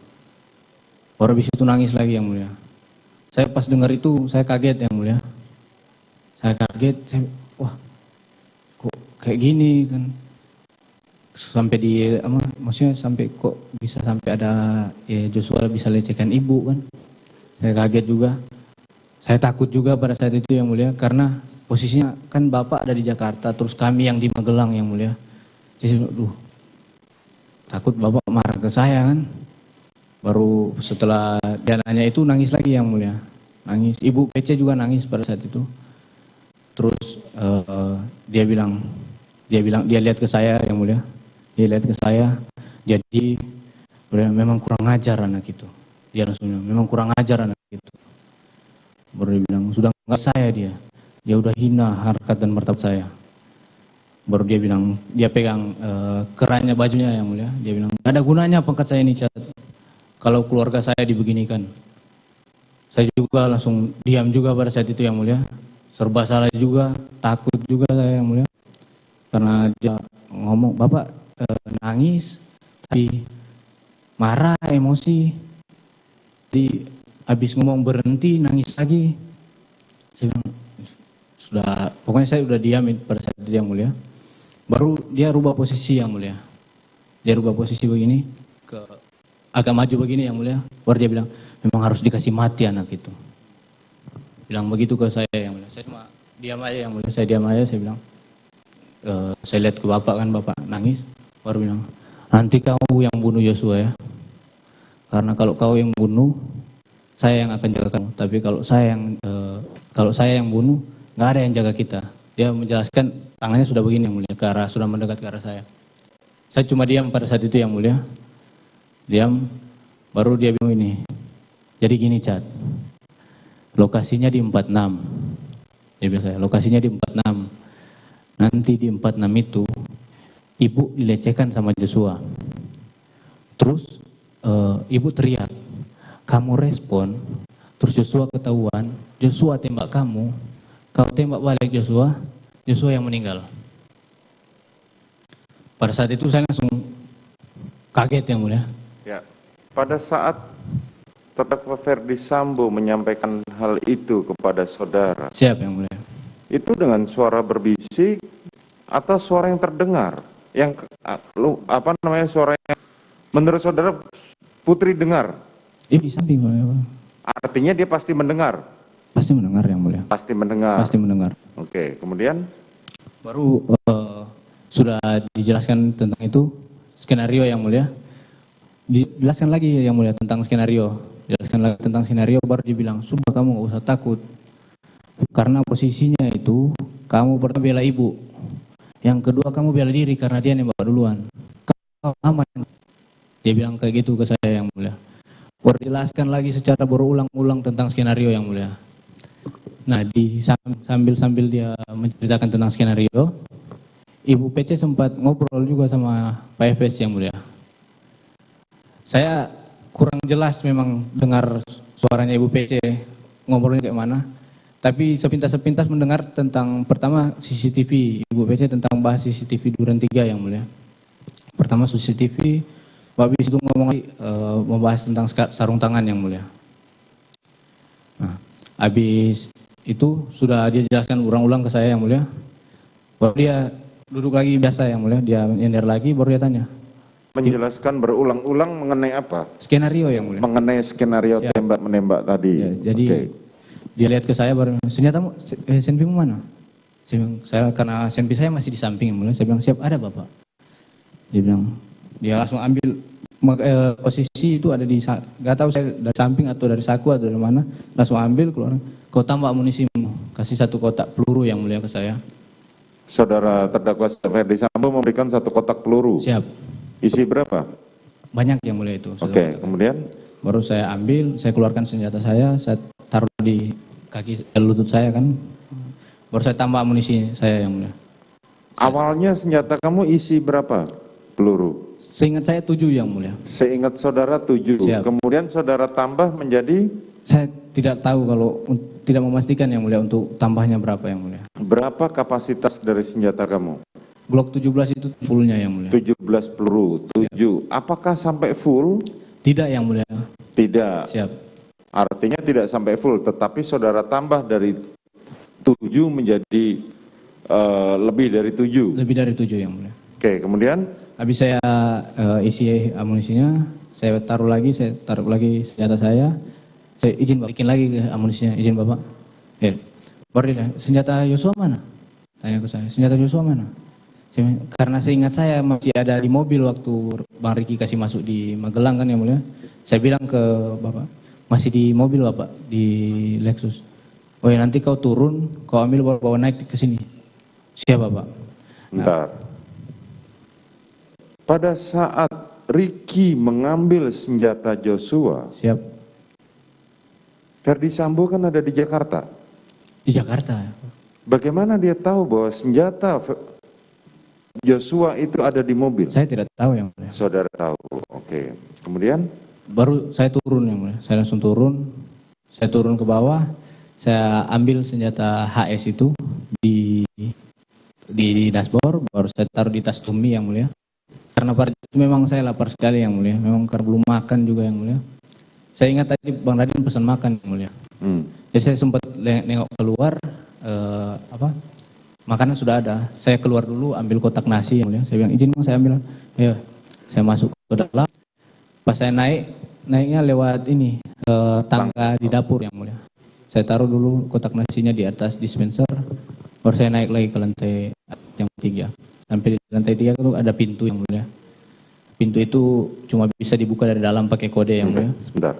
Baru habis itu nangis lagi yang mulia. Saya pas dengar itu saya kaget yang mulia. Saya kaget, wah kok kayak gini kan. Sampai maksudnya sampai kok bisa sampai ada Joshua bisa lecehkan ibu kan. Saya kaget juga. Saya takut juga pada saat itu yang mulia karena posisinya kan Bapak ada di Jakarta terus kami yang di Magelang yang mulia. Jadi takut Bapak marah ke saya kan. Baru setelah dia nanya itu nangis lagi yang mulia. Nangis, Ibu PC juga nangis pada saat itu. Terus dia lihat ke saya yang mulia. Dia lihat ke saya, jadi memang kurang ajar anak itu. Dia langsung bilang, memang kurang ajar anak itu. Baru dia bilang, sudah nggak saya dia udah hina harkat dan martabat saya. Baru dia bilang, dia pegang kerannya bajunya yang mulia. Dia bilang, nggak ada gunanya pangkat saya ini, Cat. Kalau keluarga saya dibeginikan. Saya juga langsung diam juga pada saat itu yang mulia. Serba salah juga, takut juga saya yang mulia. Karena dia ngomong, Bapak nangis, tapi marah, emosi. Jadi habis ngomong berhenti, nangis lagi. Saya bilang, pokoknya saya udah diam pada saat itu yang mulia. Baru dia rubah posisi yang mulia. Dia rubah posisi begini, agak maju begini yang mulia. Baru dia bilang, memang harus dikasih mati anak itu. Bilang begitu ke saya yang mulia. Saya cuma diam aja yang mulia. Saya diam aja, saya bilang, saya lihat ke Bapak kan, Bapak nangis. Baru bilang, nanti kau yang bunuh Joshua ya. Karena kalau kau yang bunuh, saya yang akan jaga kamu. Tapi kalau saya yang bunuh, nggak ada yang jaga kita. Dia menjelaskan tangannya sudah begini yang mulia, sudah mendekat ke arah saya. Saya cuma diam pada saat itu yang mulia. Diam, baru dia bilang ini. Jadi gini, Cat. Lokasinya di 46. Dia bilang saya, lokasinya di 46. Nanti di 46 itu, ibu dilecehkan sama Joshua. Terus ibu teriak, kamu respon, terus Joshua ketahuan, Joshua tembak kamu, kau tembak balik Joshua yang meninggal. Pada saat itu saya langsung kaget yang mulia. Ya, pada saat terdakwa Ferdi Sambo menyampaikan hal itu kepada saudara. Siap yang mulia. Itu dengan suara berbisik atau suara yang terdengar? Yang suara yang menurut saudara Putri dengar? Di samping mulia. Artinya dia pasti mendengar? Pasti mendengar yang mulia. Pasti mendengar? Pasti mendengar. Oke, kemudian? Baru sudah dijelaskan tentang itu, skenario yang mulia. Dijelaskan lagi yang mulia tentang skenario. Jelaskan lagi tentang skenario, baru dibilang, sudah kamu gak usah takut. Karena posisinya itu, kamu pertama bela ibu. Yang kedua kamu bela diri karena dia nembak duluan. Kau aman. Dia bilang kayak gitu ke saya yang mulia. Baru jelaskan lagi secara berulang-ulang tentang skenario yang mulia. Nah, sambil dia menceritakan tentang skenario, Ibu PC sempat ngobrol juga sama Pak FS yang mulia. Saya kurang jelas memang dengar suaranya Ibu PC, ngobrolnya kayak mana. Tapi sepintas-sepintas mendengar tentang pertama CCTV, Ibu PC tentang bahas CCTV Duren 3 yang mulia. Pertama CCTV, habis itu ngomong membahas tentang sarung tangan yang mulia. Nah, habis itu sudah dia jelaskan ulang-ulang ke saya yang mulia. Baru dia duduk lagi biasa yang mulia, dia nyender lagi, baru dia tanya. Menjelaskan berulang-ulang mengenai apa? Skenario yang mulia. Mengenai skenario tembak-menembak tadi. Ya, jadi dia lihat ke saya baru, senjatamu, senpimu mana? Saya karena senpi saya masih di samping yang mulia, saya bilang siap ada Bapak. Dia bilang, dia langsung ambil posisi itu ada di, nggak tahu saya dari samping atau dari saku atau dari mana, langsung ambil keluar, kau tambah amunisimu, kasih 1 kotak peluru yang mulia ke saya. Saudara terdakwa Ferdi Sambo memberikan 1 kotak peluru. Siap. Isi berapa? Banyak yang mulia itu. Oke, kemudian? Baru saya ambil, saya keluarkan senjata saya taruh di kaki lutut saya kan. Baru saya tambah amunisi saya yang mulia. Awalnya senjata kamu isi berapa peluru? Seingat saya 7 yang mulia. Seingat saudara 7. Siap. Kemudian saudara tambah menjadi? Saya tidak tahu kalau tidak memastikan yang mulia untuk tambahnya berapa yang mulia. Berapa kapasitas dari senjata kamu? Glock 17 itu fullnya yang mulia. 17 peluru, 7. Apakah sampai full? Tidak yang mulia. Tidak. Siap. Artinya tidak sampai full, tetapi saudara tambah dari 7 menjadi lebih dari 7. Lebih dari 7 yang mulia. Oke, kemudian? Habis saya isi amunisinya, saya taruh lagi senjata saya izin Bapak, bikin lagi amunisinya, izin Bapak. Ya. Baru dia, senjata Yosua mana? Tanya ke saya, senjata Yosua mana? Karena seingat saya masih ada di mobil waktu Bang Riki kasih masuk di Magelang kan yang mulia. Saya bilang ke Bapak, masih di mobil Bapak, di Lexus. Oh ya nanti kau turun, kau ambil bawa naik ke sini. Siap Bapak. Bentar. Pada saat Riki mengambil senjata Joshua. Siap. Ferdi Sambo kan ada di Jakarta. Di Jakarta. Bagaimana dia tahu bahwa senjata Joshua itu ada di mobil? Saya tidak tahu yang mulia. Saudara tahu. Oke. Kemudian? Baru saya turun yang mulia. Saya langsung turun. Saya turun ke bawah. Saya ambil senjata HS itu di dashboard. Baru saya taruh di tas Tumi yang mulia. Karena pada itu memang saya lapar sekali yang mulia. Memang karena belum makan juga yang mulia. Saya ingat tadi Bang Radin pesan makan yang mulia. Jadi saya sempat nengok keluar. Makanan sudah ada. Saya keluar dulu ambil kotak nasi yang mulia. Saya bilang izin saya ambil. Ya, saya masuk ke dalam. Pas saya naiknya lewat ini tangga di dapur yang mulia. Saya taruh dulu kotak nasinya di atas dispenser. Baru saya naik lagi ke lantai yang 3. Sampai di lantai 3 itu ada pintu yang mulia. Pintu itu cuma bisa dibuka dari dalam pakai kode yang mulia. Sebentar.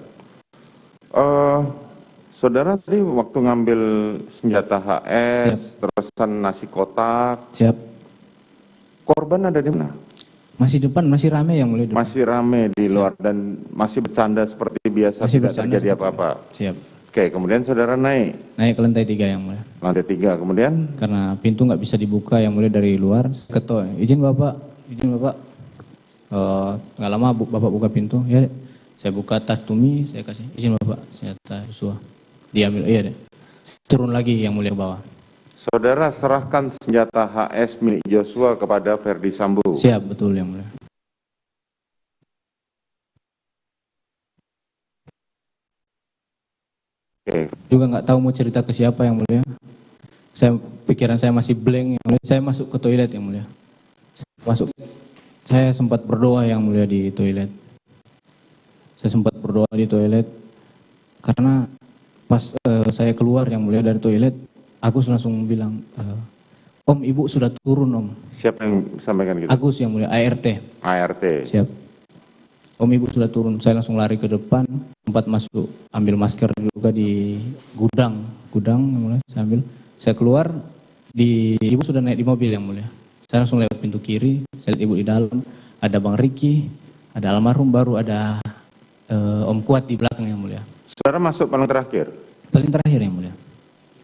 Saudara tadi waktu ngambil senjata HS, terusan nasi kotak. Siap. Korban ada di mana? Masih depan, masih rame yang mulia. Masih rame di luar dan masih bercanda seperti biasa, masih tidak terjadi apa-apa. Siap. Oke, kemudian saudara naik? Naik ke lantai 3 yang mulia. Lantai 3, kemudian? Karena pintu nggak bisa dibuka yang mulia dari luar. Ketua, izin Bapak. Nggak lama Bapak buka pintu. Ya, saya buka tas Tumi, saya kasih izin Bapak, senjata Yosua. Diambil, iya deh. Turun lagi yang mulia ke bawah. Saudara serahkan senjata HS milik Joshua kepada Ferdi Sambo. Siap, betul yang mulia. Oke. Juga nggak tahu mau cerita ke siapa yang mulia. Pikiran saya masih blank yang mulia. Saya masuk ke toilet yang mulia. Saya sempat berdoa yang mulia di toilet. Saya sempat berdoa di toilet karena pas saya keluar yang mulia dari toilet, Agus langsung bilang, Om, Ibu sudah turun Om. Siapa yang sampaikan gitu? Agus yang mulia, ART. ART. Siap. Om, Ibu sudah turun. Saya langsung lari ke depan, sempat masuk, ambil masker juga di gudang yang mulia. Saya ambil, saya keluar, Ibu sudah naik di mobil yang mulia. Saya langsung lewat pintu kiri, saya lihat Ibu di dalam, ada Bang Riki, ada almarhum, baru ada Om Kuat di belakang yang mulia. Saudara masuk paling terakhir? Paling terakhir yang mulia.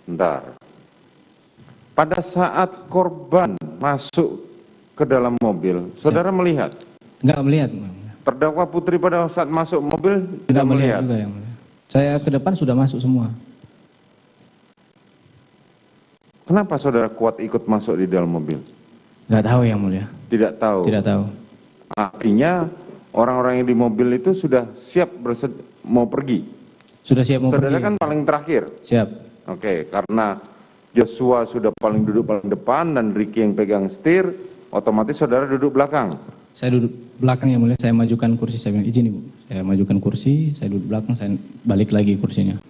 Bentar. Pada saat korban masuk ke dalam mobil, saudara melihat? Enggak melihat. Terdakwa Putri pada saat masuk mobil tidak melihat juga yang mulia. Saya ke depan sudah masuk semua. Kenapa saudara Kuat ikut masuk di dalam mobil? Enggak tahu yang mulia. Tidak tahu? Tidak tahu. Artinya orang-orang yang di mobil itu sudah siap mau pergi? Sudah siap mau saudara pergi. Kan paling terakhir? Siap. Oke, karena Joshua sudah duduk paling depan dan Riki yang pegang setir, otomatis saudara duduk belakang? Saya duduk belakang yang mulia, saya majukan kursi, saya bilang izin Ibu. Saya majukan kursi, saya duduk belakang, saya balik lagi kursinya.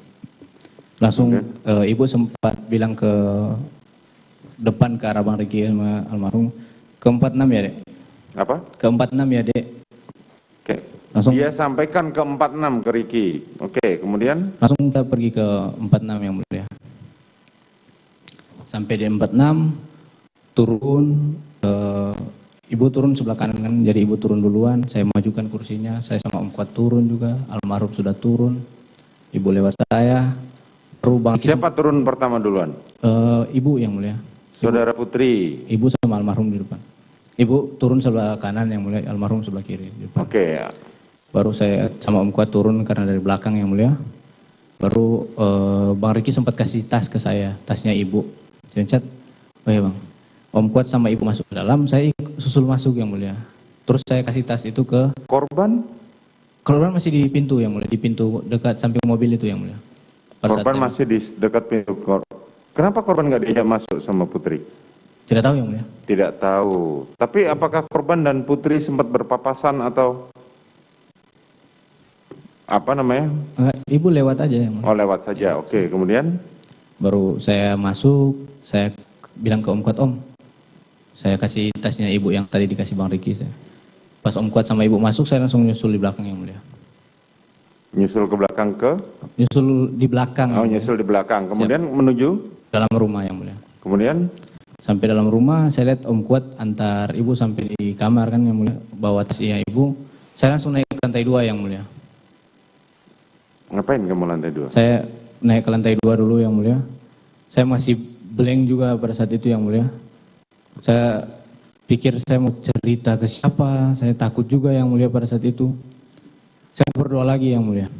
Langsung Ibu sempat bilang ke depan ke arah Bang Riki sama almarhum, ke 46 ya Dek? Apa? Ke 46 ya Dek. Oke. Langsung dia sampaikan ke 46 ke Riki. Oke, kemudian? Langsung kita pergi ke 46 yang mulia. Sampai di 46, turun, Ibu turun sebelah kanan kan, jadi Ibu turun duluan, saya majukan kursinya, saya sama Om Kuat turun juga, almarhum sudah turun, Ibu lewat saya, siapa turun pertama duluan? Ibu yang mulia. Saudara Putri? Ibu sama almarhum di depan. Ibu turun sebelah kanan yang mulia, almarhum sebelah kiri. Oke. Baru saya sama Om Kuat turun karena dari belakang yang mulia. Baru Bang Riki sempat kasih tas ke saya, tasnya Ibu. Saya cat, oh ya Bang, Om Kuat sama ibu masuk ke dalam, saya susul masuk yang mulia. Terus saya kasih tas itu ke korban. Korban masih di pintu yang mulia, di pintu dekat samping mobil itu yang mulia. Korban masih di dekat pintu. Kenapa korban nggak diajak masuk sama Putri? Tidak tahu yang mulia. Tidak tahu. Tapi apakah korban dan Putri sempat berpapasan atau apa namanya? Ibu lewat aja yang mulia. Oh, lewat saja. Oke, kemudian? Baru saya masuk, saya bilang ke Om Kuat, Om, saya kasih tasnya ibu yang tadi dikasih Bang Riki. Pas Om Kuat sama ibu masuk, saya langsung nyusul di belakang yang mulia. Nyusul ke belakang ke? Nyusul di belakang. Oh, nyusul di belakang. Kemudian menuju? Dalam rumah yang mulia. Kemudian? Sampai dalam rumah, saya lihat Om Kuat antar ibu sampai di kamar kan yang mulia. Bawa tasnya ibu. Saya langsung naik ke lantai 2 yang mulia. Ngapain kamu lantai 2? Saya naik ke lantai 2 dulu yang mulia. Saya masih blank juga pada saat itu yang mulia. Saya pikir saya mau cerita ke siapa, saya takut juga yang mulia pada saat itu. Saya berdoa lagi yang mulia.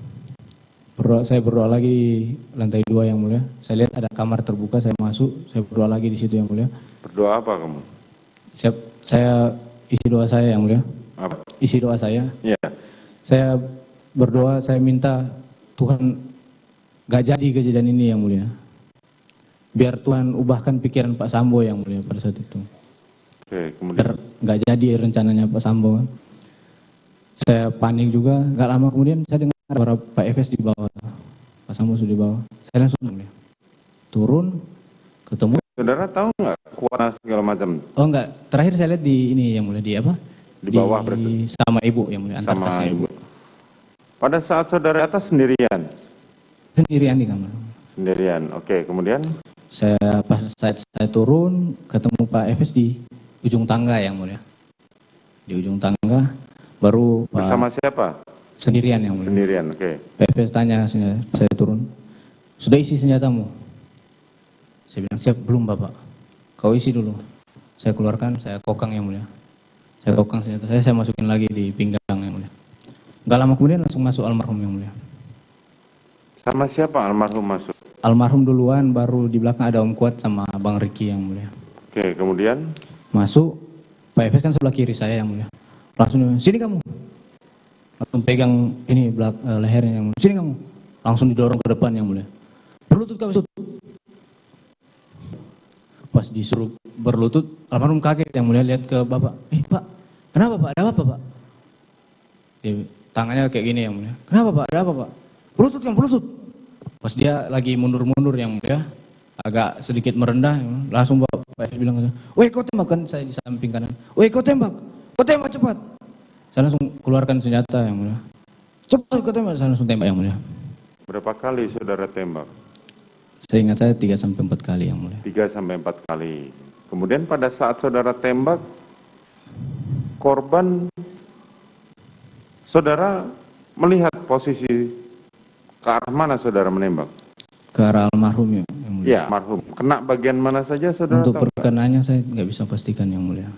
Saya berdoa lagi di lantai 2 yang mulia. Saya lihat ada kamar terbuka, saya masuk, saya berdoa lagi di situ yang mulia. Berdoa apa kamu? Saya isi doa saya yang mulia. Apa? Isi doa saya. Iya. Saya berdoa, saya minta Tuhan gak jadi kejadian ini yang mulia. Biar Tuhan ubahkan pikiran Pak Sambo yang mulia pada saat itu. Oke, kemudian? Nggak jadi rencananya Pak Sambo kan. Saya panik juga, nggak lama kemudian saya dengar suara Pak Efes di bawah. Pak Sambo sudah di bawah. Saya langsung mulia. Turun, ketemu. Saudara tahu nggak kuasa segala macam? Oh enggak, terakhir saya lihat di ini yang mulia, di apa? Di bawah berarti? Sama ibu yang mulia, antar sama tasnya ibu. Pada saat saudara atas sendirian? Sendirian di kamar. Sendirian, oke, kemudian? Pas saat saya turun, ketemu Pak Efes di ujung tangga yang mulia. Di ujung tangga, baru Pak... Bersama siapa? Sendirian yang mulia. Sendirian, oke. Pak Efes tanya, saya turun, sudah isi senjatamu? Saya bilang, siap, belum Bapak. Kau isi dulu. Saya keluarkan, saya kokang yang mulia. Saya kokang senjata saya masukin lagi di pinggang yang mulia. Gak lama kemudian langsung masuk almarhum yang mulia. Sama siapa almarhum masuk? Almarhum duluan, baru di belakang ada Om Kuat sama Bang Riki yang mulia. Oke, kemudian? Masuk, Pak Efes kan sebelah kiri saya yang mulia. Langsung, sini kamu. Langsung pegang ini lehernya yang mulia. Sini kamu. Langsung didorong ke depan yang mulia. Berlutut kamu. Pas disuruh berlutut, almarhum kaget yang mulia lihat ke Bapak. Pak, kenapa Pak? Ada apa Pak? Dia, tangannya kayak gini yang mulia. Kenapa Pak? Ada apa Pak? Berlutut kan, berlutut. Pas dia lagi mundur-mundur yang mulia, agak sedikit merendah, langsung Pak Efes bilang, weh kau tembak, kan saya di samping kanan. Weh kau tembak cepat. Saya langsung keluarkan senjata yang mulia. Cepat kau tembak, saya langsung tembak yang mulia. Berapa kali saudara tembak? Seingat saya 3-4 kali yang mulia. 3-4 kali. Kemudian pada saat saudara tembak, korban, saudara melihat posisi ke arah mana saudara menembak? Ke arah almarhum yang mulia. Ya, almarhum. Kena bagian mana saja saudara? Untuk perkenaannya saya nggak bisa pastikan yang mulia.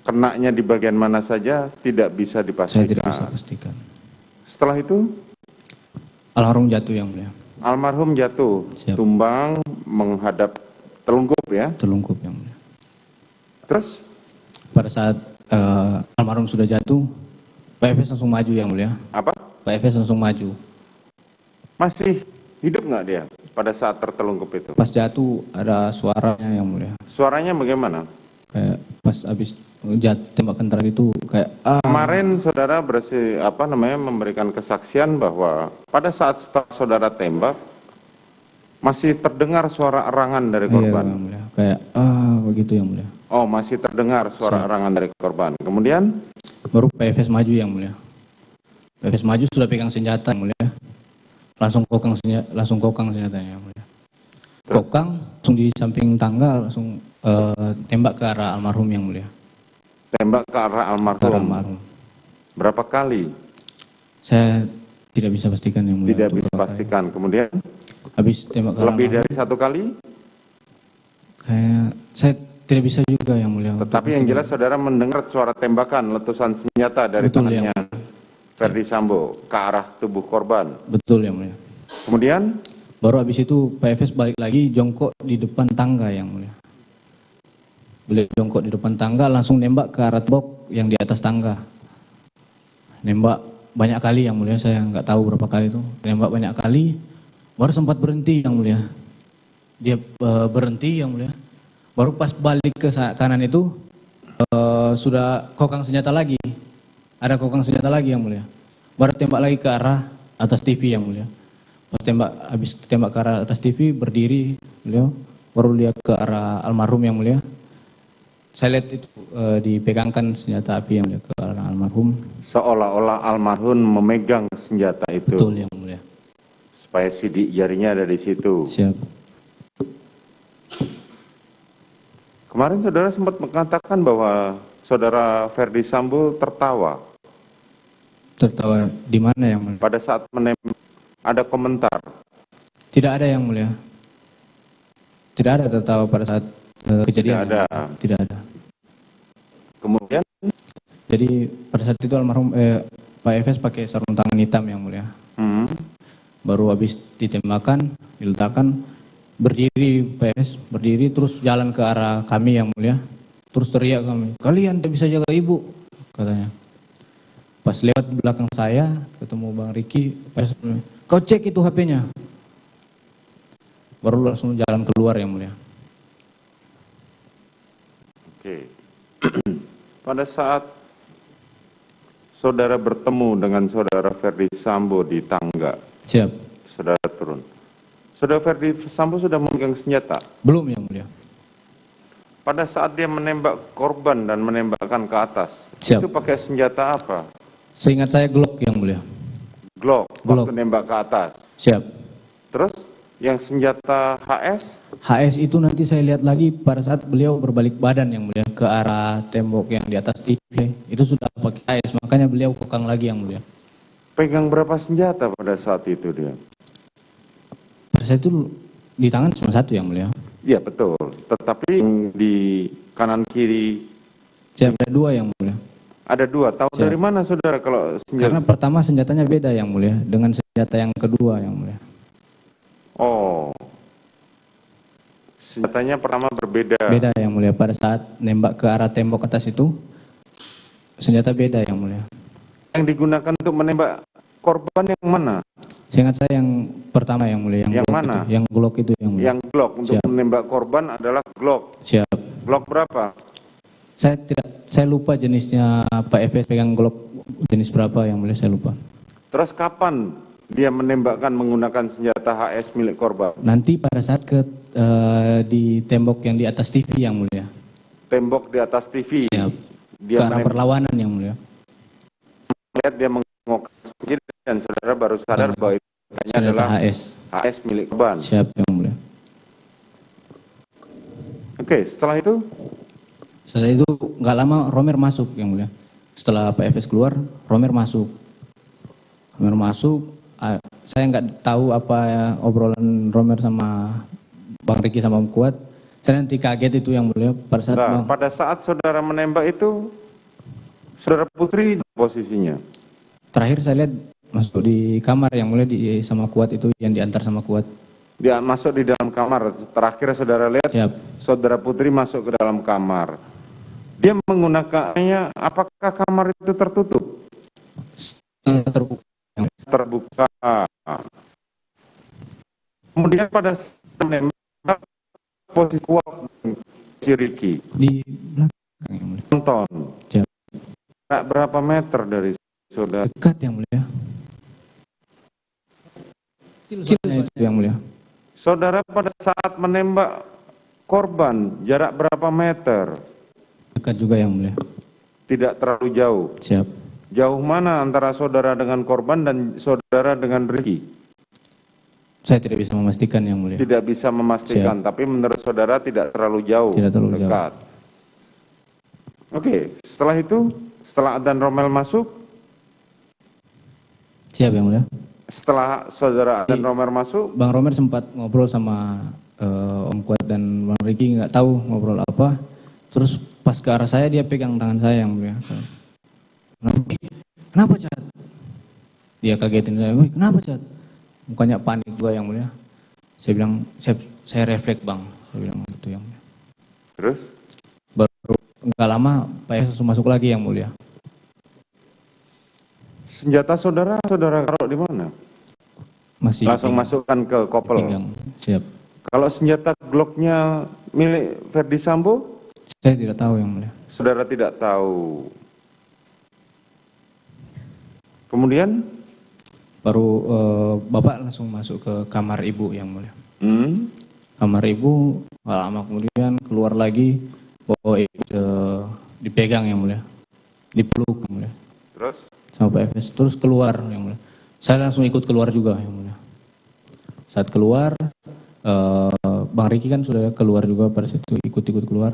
Kenanya di bagian mana saja tidak bisa dipastikan. Saya tidak bisa pastikan. Setelah itu? Almarhum jatuh yang mulia. Almarhum jatuh, tumbang menghadap telungkup ya? Telungkup yang mulia. Terus? Pada saat almarhum sudah jatuh, Pak Efes langsung maju yang mulia. Apa? Pak Efes langsung maju. Masih hidup nggak dia pada saat tertelungkup itu? Pas jatuh ada suaranya yang mulia. Suaranya bagaimana? Kayak pas habis tembakan terakhir itu kayak Kemarin saudara memberikan kesaksian bahwa pada saat setelah saudara tembak masih terdengar suara erangan dari korban. Iya, yang mulia. Kayak begitu yang mulia. Oh, masih terdengar suara erangan dari korban. Kemudian baru Pak Efes maju yang mulia. Pak Efes maju sudah pegang senjata yang mulia. Langsung kokang senjatanya yang mulia. Kokang langsung di samping tangga, langsung tembak ke arah almarhum yang mulia. Tembak ke arah almarhum. Berapa kali? Saya tidak bisa pastikan yang mulia. Tidak bisa pastikan. Kemudian? Habis tembak ke arah lebih dari 1 kali? Kayak saya tidak bisa juga yang mulia. Tetapi yang jelas saudara mendengar suara tembakan, letusan senjata dari tangannya Ferdi Sambo ke arah tubuh korban. Betul yang mulia. Kemudian? Baru habis itu Pak Efes balik lagi jongkok di depan tangga yang mulia. Beliau jongkok di depan tangga, langsung nembak ke arah tembok yang di atas tangga. Nembak banyak kali yang mulia, saya nggak tahu berapa kali itu. Nembak banyak kali, baru sempat berhenti yang mulia. Dia berhenti yang mulia. Baru pas balik ke kanan itu, sudah kokang senjata lagi. Ada kokang senjata lagi yang mulia. Baru tembak lagi ke arah atas TV yang mulia. Pas habis tembak ke arah atas TV, berdiri beliau, baru lihat ke arah almarhum yang mulia. Saya lihat itu dipegangkan senjata api yang mulia ke arah almarhum. Seolah-olah almarhum memegang senjata itu. Betul yang mulia. Supaya sidik jarinya ada di situ. Siap. Kemarin saudara sempat mengatakan bahwa saudara Ferdi Sambo tertawa. Tertawa di mana yang mulia? Pada saat menembak, ada komentar. Tidak ada yang mulia. Tidak ada tertawa pada saat kejadian. Tidak ada. Tidak ada. Kemudian? Jadi pada saat itu almarhum Pak Efes pakai sarung tangan hitam yang mulia. Baru habis ditembakkan, diletakkan, berdiri Pak Efes, berdiri terus jalan ke arah kami yang mulia. Terus teriak kami, kalian tak bisa jaga ibu, katanya. Pas lewat di belakang saya, ketemu Bang Riki, Pak Efes, kau cek itu HP-nya. Baru langsung jalan keluar yang mulia. Oke. Pada saat saudara bertemu dengan saudara Ferdi Sambo di tangga. Siap. Saudara turun. Saudara Ferdi Sambo sudah memegang senjata? Belum yang mulia. Pada saat dia menembak korban dan menembakkan ke atas, siap, itu pakai senjata apa? Seingat saya Glock yang mulia. Glock, waktu nembak ke atas? Siap. Terus yang senjata HS? HS itu nanti saya lihat lagi pada saat beliau berbalik badan yang mulia ke arah tembok yang di atas TV. Itu sudah pakai HS, makanya beliau kokang lagi yang mulia. Pegang berapa senjata pada saat itu dia? Pada saat itu di tangan cuma satu yang mulia. Iya betul, tetapi di kanan kiri. Siap, ada dua yang mulia. Ada dua, tahu siap, dari mana saudara kalau senjata? Karena pertama senjatanya beda yang mulia dengan senjata yang kedua yang mulia. Oh, senjatanya pertama berbeda. Beda yang mulia, pada saat nembak ke arah tembok atas itu, senjata beda yang mulia. Yang digunakan untuk menembak korban yang mana? Seingat saya yang pertama yang mulia. Yang mana? Itu, yang Glock itu yang mulia. Yang Glock, untuk siap, menembak korban adalah Glock. Siap. Glock berapa? Saya lupa jenisnya, Pak Efes pegang Glock jenis berapa yang mulia, saya lupa. Terus kapan dia menembakkan menggunakan senjata HS milik korban? Nanti pada saat di tembok yang di atas TV yang mulia. Tembok di atas TV? Siap. Dia ke arah perlawanan yang mulia. Lihat dia mengokok dan saudara baru sadar bahwa itu adalah HS milik korban. Siap yang mulia. Oke, setelah itu? Setelah itu nggak lama Romer masuk yang mulia. Setelah Pak Efes keluar, Romer masuk. Romer masuk, saya nggak tahu apa ya, obrolan Romer sama Bang Riki sama Om Kuat. Saya nanti kaget itu yang mulia pada saat pada saat saudara menembak itu, saudara Putri posisinya? Terakhir saya lihat masuk di kamar yang mulia sama Kuat itu, yang diantar sama Kuat. Dia masuk di dalam kamar. Terakhir saudara lihat, siap, saudara Putri masuk ke dalam kamar. Dia menggunakannya, apakah kamar itu tertutup? Terbuka. Terbuka. Kemudian pada menembak, posisi Kuat si Riki di belakang yang mulia. Nonton. Siap. Berapa meter dari saudara? Dekat yang mulia. Kecilnya itu yang mulia. Saudara pada saat menembak korban, jarak berapa meter? Dekat juga yang mulia. Tidak terlalu jauh? Siap. Jauh mana antara saudara dengan korban dan saudara dengan Riki? Saya tidak bisa memastikan yang mulia. Tidak bisa memastikan, tapi menurut saudara tidak terlalu jauh? Tidak terlalu dekat. Jauh. Oke, setelah itu, setelah Adan Romel masuk? Siap yang mulia. Setelah saudara Adan Romer masuk? Bang Romer sempat ngobrol sama Om Kuat dan Bang Riki, nggak tahu ngobrol apa. Terus pas ke arah saya, dia pegang tangan saya yang mulia. Kenapa Cat? Dia kagetin saya, woi kenapa Cat? Mukanya panik juga yang mulia. Saya bilang, saya refleks Bang. Saya bilang gitu yang mulia. Terus? Baru nggak lama Pak Efes langsung masuk lagi yang mulia. Senjata saudara taruh di mana? Masih langsung masukkan ke kopel. Siap. Kalau senjata Glock-nya milik Ferdi Sambo? Saya tidak tahu yang mulia. Saudara tidak tahu. Kemudian? Baru Bapak langsung masuk ke kamar ibu yang mulia. Kamar ibu, nggak lama kemudian keluar lagi, bawa dipegang yang mulia, dipeluk yang mulia. Terus? Sama Pak Efes, terus keluar yang mulia. Saya langsung ikut keluar juga yang mulia. Saat keluar, Bang Riki kan sudah keluar juga pada situ, ikut-ikut keluar.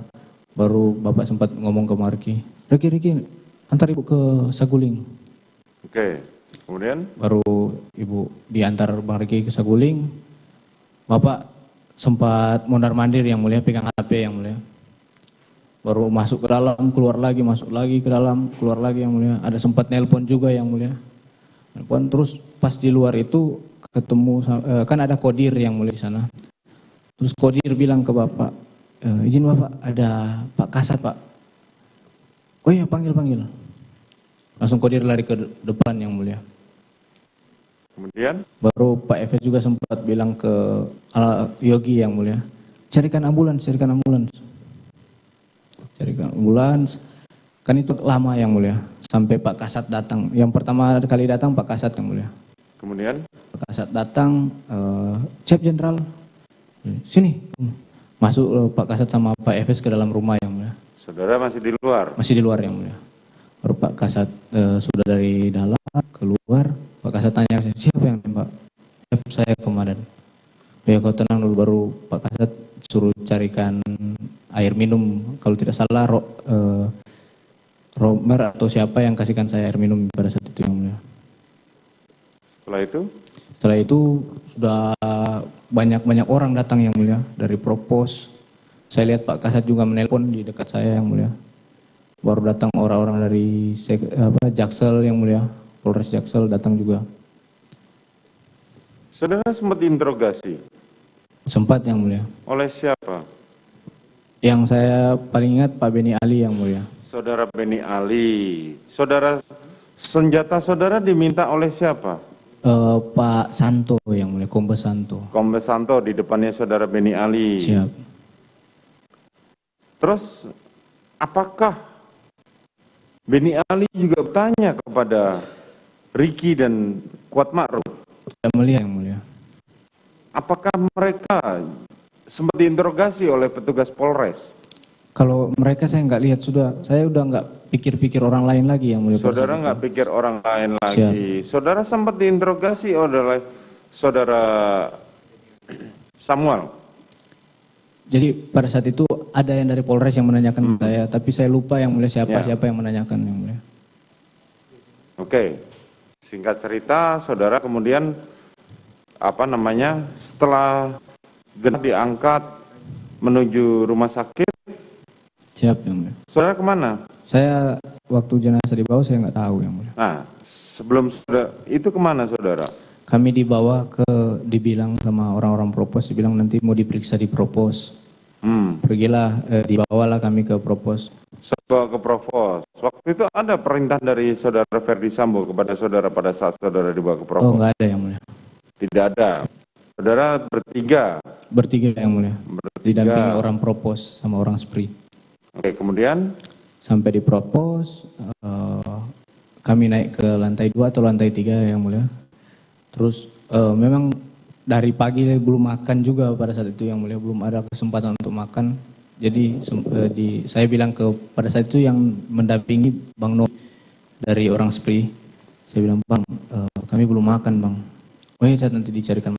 Baru Bapak sempat ngomong ke Marki, Riki, antar ibu ke Saguling. Oke, kemudian? Baru ibu diantar Bang Riki ke Saguling. Bapak sempat mondar-mandir yang mulia, pegang HP yang mulia. Baru masuk ke dalam, keluar lagi, masuk lagi ke dalam, keluar lagi yang mulia. Ada sempat nelpon juga yang mulia. Nelpon terus pas di luar itu ketemu, kan ada kodir yang mulia di sana. Terus kodir bilang ke Bapak, izin Bapak, ada Pak Kasat Pak. Oh iya, panggil. Langsung kodir lari ke depan yang mulia. Kemudian? Baru Pak Efes juga sempat bilang ke Yogi yang mulia, carikan ambulans. Carikan ambulans, kan itu lama yang mulia, sampai Pak Kasat datang. Yang pertama kali datang Pak Kasat yang mulia. Kemudian? Pak Kasat datang, Chef Jenderal, sini. Masuk Pak Kasat sama Pak Efes ke dalam rumah yang mulia. Saudara masih di luar? Masih di luar yang mulia. Baru Pak Kasat sudah dari dalam keluar, Pak Kasat tanya, siapa yang tembak? Saya komandan. Ya kau tenang dulu, baru Pak Kasat suruh carikan air minum. Kalau tidak salah Romer atau siapa yang kasihkan saya air minum pada saat itu yang mulia. Setelah itu sudah banyak orang datang yang mulia dari Propos. Saya lihat Pak Kasat juga menelpon di dekat saya yang mulia. Baru datang orang-orang dari Jaksel yang mulia, Polres Jaksel datang juga. Saudara sempat diinterogasi? Sempat yang mulia. Oleh siapa? Yang saya paling ingat Pak Beni Ali yang mulia. Saudara Beni Ali. Senjata saudara diminta oleh siapa? Pak Santo yang mulia, Kombes Santo. Kombes Santo di depannya saudara Beni Ali. Siap. Terus apakah Beni Ali juga bertanya kepada Riki dan Kuat Ma'ruf? Saya melihat yang mulia. Apakah mereka sempat diinterogasi oleh petugas Polres? Kalau mereka saya nggak lihat, saya udah nggak pikir-pikir orang lain lagi yang mulia. Saudara nggak pikir orang lain lagi. Siap. Saudara sempat diinterogasi oleh saudara Samuel. Jadi pada saat itu ada yang dari Polres yang menanyakan saya, tapi saya lupa yang mulia siapa yang menanyakan yang mulia. Oke, singkat cerita, saudara kemudian setelah genap diangkat menuju rumah sakit. Siap yang mulia. Saudara kemana? Saya waktu jenazah dibawa saya nggak tahu yang mulia. Nah, sebelum saudara itu kemana saudara? Kami dibawa dibilang sama orang-orang Propos, dibilang nanti mau diperiksa di Propos. Pergilah, dibawalah kami ke Propos. Ke Propos. Waktu itu ada perintah dari saudara Ferdi Sambo kepada saudara pada saat saudara dibawa ke Propos? Oh, nggak ada yang mulia. Tidak ada. Saudara bertiga? Bertiga yang mulia. Didampingi orang Propos sama orang Spri. Oke, kemudian? Sampai di Propos, kami naik ke lantai 2 atau lantai 3 yang mulia. Terus memang dari pagi belum makan juga pada saat itu yang mulia, belum ada kesempatan untuk makan. Jadi saya bilang pada saat itu yang mendampingi Bang No dari orang Spri, saya bilang, Bang, kami belum makan Bang. Oh iya, nanti dicarikan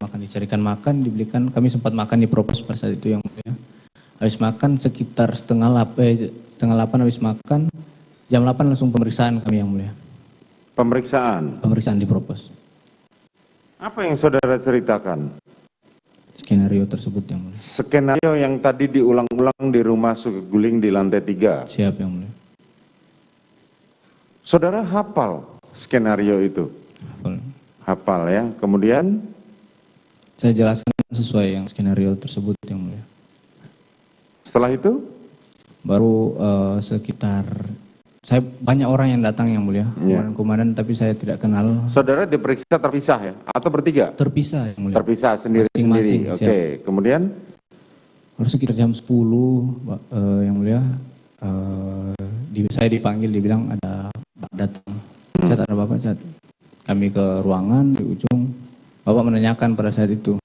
makan, dibelikan. Kami sempat makan di Propos pada saat itu yang mulia. Habis makan sekitar setengah 8 habis makan, jam 8 langsung pemeriksaan kami yang mulia. Pemeriksaan? Pemeriksaan di Propos. Apa yang saudara ceritakan? Skenario tersebut yang mulia. Skenario yang tadi diulang-ulang di rumah Saguling di lantai 3? Siap yang mulia. Saudara hafal skenario itu? Hafal ya. Kemudian? Saya jelaskan sesuai yang skenario tersebut yang mulia. Setelah itu? Baru sekitar, saya banyak orang yang datang yang mulia, komandan, tapi saya tidak kenal. Saudara diperiksa terpisah ya? Atau bertiga? Terpisah yang mulia. Terpisah sendiri-sendiri, oke. Kemudian? Baru sekitar jam 10 yang mulia, saya dipanggil, dibilang ada Pak datang. Cat, ada Bapak Cat. Kami ke ruangan di ujung, Bapak menanyakan pada saat itu,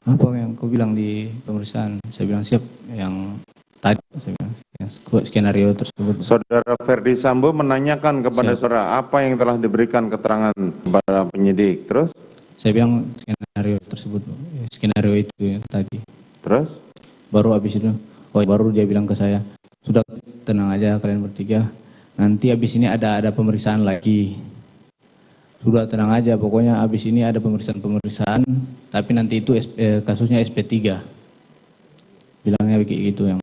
apa yang kau bilang di pemeriksaan? Saya bilang siap, yang tadi saya bilang, yang skenario tersebut. Saudara Ferdi Sambo menanyakan kepada saudara apa yang telah diberikan keterangan kepada penyidik, terus? Saya bilang skenario tersebut, skenario itu yang tadi. Terus? Baru habis itu, baru dia bilang ke saya, sudah tenang aja kalian bertiga, nanti habis ini ada pemeriksaan lagi. Sudah tenang aja, pokoknya habis ini ada pemeriksaan, tapi nanti itu kasusnya SP3. Bilangnya begitu gitu yang.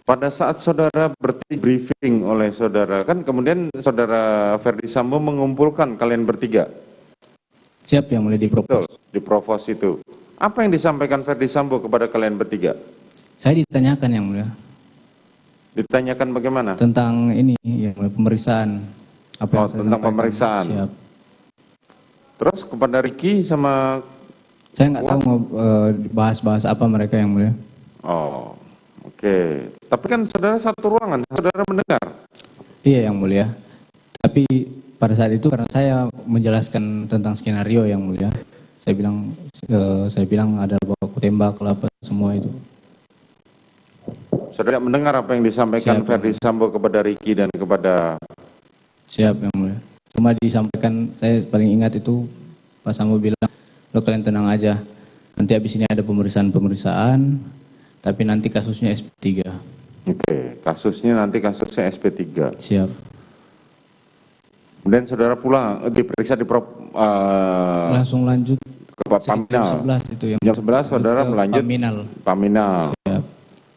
Pada saat saudara briefing oleh saudara, kan kemudian saudara Ferdi Sambo mengumpulkan kalian bertiga. Siap yang mulai dipropos. Di provos itu. Apa yang disampaikan Ferdi Sambo kepada kalian bertiga? Saya ditanyakan yang mulia. Ditanyakan bagaimana? Tentang ini, yang pemeriksaan. Apa tentang pemeriksaan. Siap. Terus kepada Ricky sama... Saya nggak tahu mau bahas-bahas apa mereka yang mulia. Oh, oke. Tapi kan saudara satu ruangan, saudara mendengar? Iya yang mulia. Tapi pada saat itu karena saya menjelaskan tentang skenario yang mulia, saya bilang ada baku tembak, kelapa, semua itu. Saudara mendengar apa yang disampaikan Ferdi Sambo kepada Ricky dan kepada... Siap yang mulia. Cuma disampaikan, saya paling ingat itu Pak Sambo bilang, lo kalian tenang aja, nanti habis ini ada pemeriksaan, tapi nanti kasusnya SP3. Oke, kasusnya SP3. Siap. Kemudian saudara pulang, diperiksa di langsung lanjut ke Paminal. Jam 11 itu yang jam 11 saudara melanjut Paminal. Siap.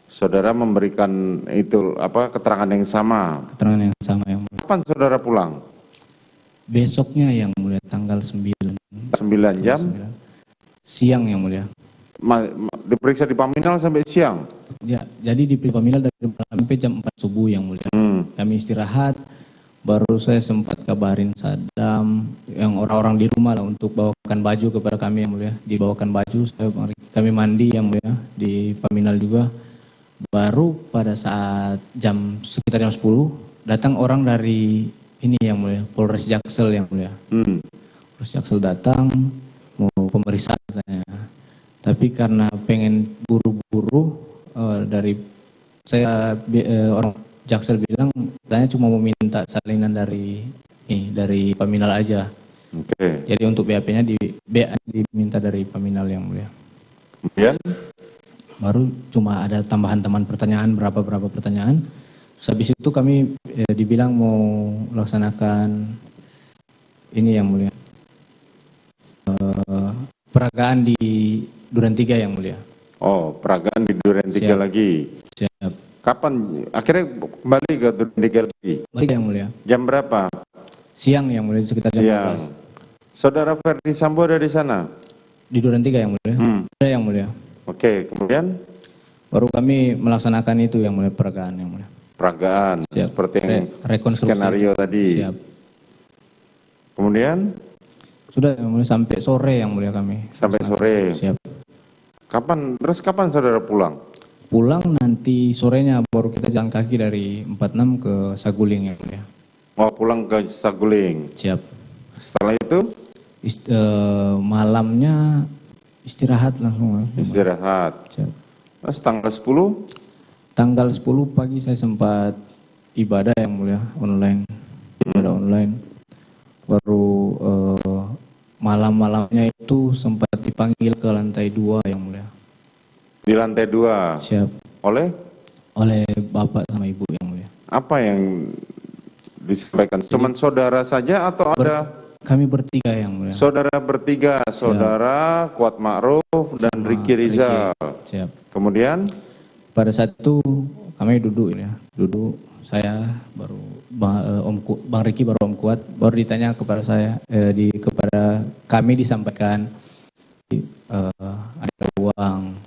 Saudara memberikan itu keterangan yang sama. Keterangan yang sama yang mulia. Kapan saudara pulang? Besoknya yang mulia, tanggal 9. 9 jam? Siang yang mulia. Diperiksa di Paminal sampai siang? Ya, jadi di Paminal dari sampai jam 4 subuh yang mulia. Kami istirahat, baru saya sempat kabarin Sadam, yang orang-orang di rumah lah untuk bawakan baju kepada kami yang mulia. Dibawakan baju, kami mandi yang mulia di Paminal juga. Baru pada saat sekitar jam 10, datang orang dari ini yang mulia, Polres Jaksel yang mulia. Polres Jaksel datang, mau pemeriksaan katanya. Tapi karena pengen buru-buru, dari saya orang Jaksel bilang, katanya cuma mau minta salinan dari Paminal aja. Oke. Jadi untuk BAP-nya diminta dari Paminal yang mulia. Kemudian? Baru cuma ada tambahan pertanyaan, berapa pertanyaan. Terus habis itu kami dibilang mau laksanakan ini yang mulia. Peragaan di Duren 3 yang mulia. Oh, peragaan di Duren 3 lagi. Siap. Kapan? Akhirnya kembali ke Duren 3 lagi? Balik yang mulia. Jam berapa? Siang yang mulia, sekitar jam 12. Saudara Ferdi Sambo ada di sana? Di Duren 3 yang mulia. Ada yang mulia. Oke, kemudian? Baru kami melaksanakan itu yang mulia, peragaan yang mulia. Peragaan, seperti yang skenario tadi. Siap. Kemudian? Sudah yang mulia, sampai sore yang mulia kami. Sampai sore? Siap. Terus kapan saudara pulang? Pulang nanti sorenya, baru kita jalan kaki dari 46 ke Saguling yang mulia. Mau pulang ke Saguling? Siap. Setelah itu? Malamnya istirahat langsung. Istirahat. Siap. Terus tanggal 10? Tanggal 10 pagi saya sempat ibadah yang mulia, online. Ibadah online. Baru malam-malamnya itu sempat dipanggil ke lantai 2 yang mulia. Di lantai 2? Siap. Oleh? Oleh bapak sama ibu yang mulia. Apa yang disampaikan? Cuman saudara saja atau ada? Kami bertiga yang mulia. Saudara bertiga, saudara Kuat Ma'ruf dan Ricky Rizal. Siap. Kemudian? Pada saat itu kami duduk ya, saya baru Bang Ricky baru Om Kuat, baru ditanya kepada saya, kepada kami disampaikan ada uang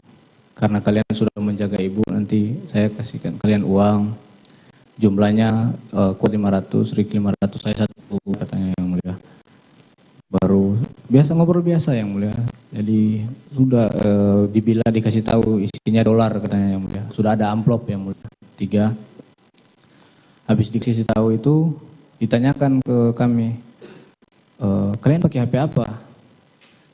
karena kalian sudah menjaga ibu, nanti saya kasihkan kalian uang. Jumlahnya kuat 500, Rick 500, saya 1 katanya yang mulia. Baru biasa ngobrol biasa yang mulia. Jadi sudah dibilang dikasih tahu isinya dolar katanya yang mulia. Sudah ada amplop yang mulia 3. Habis dikasih tahu itu ditanyakan ke kami, kalian pakai HP apa?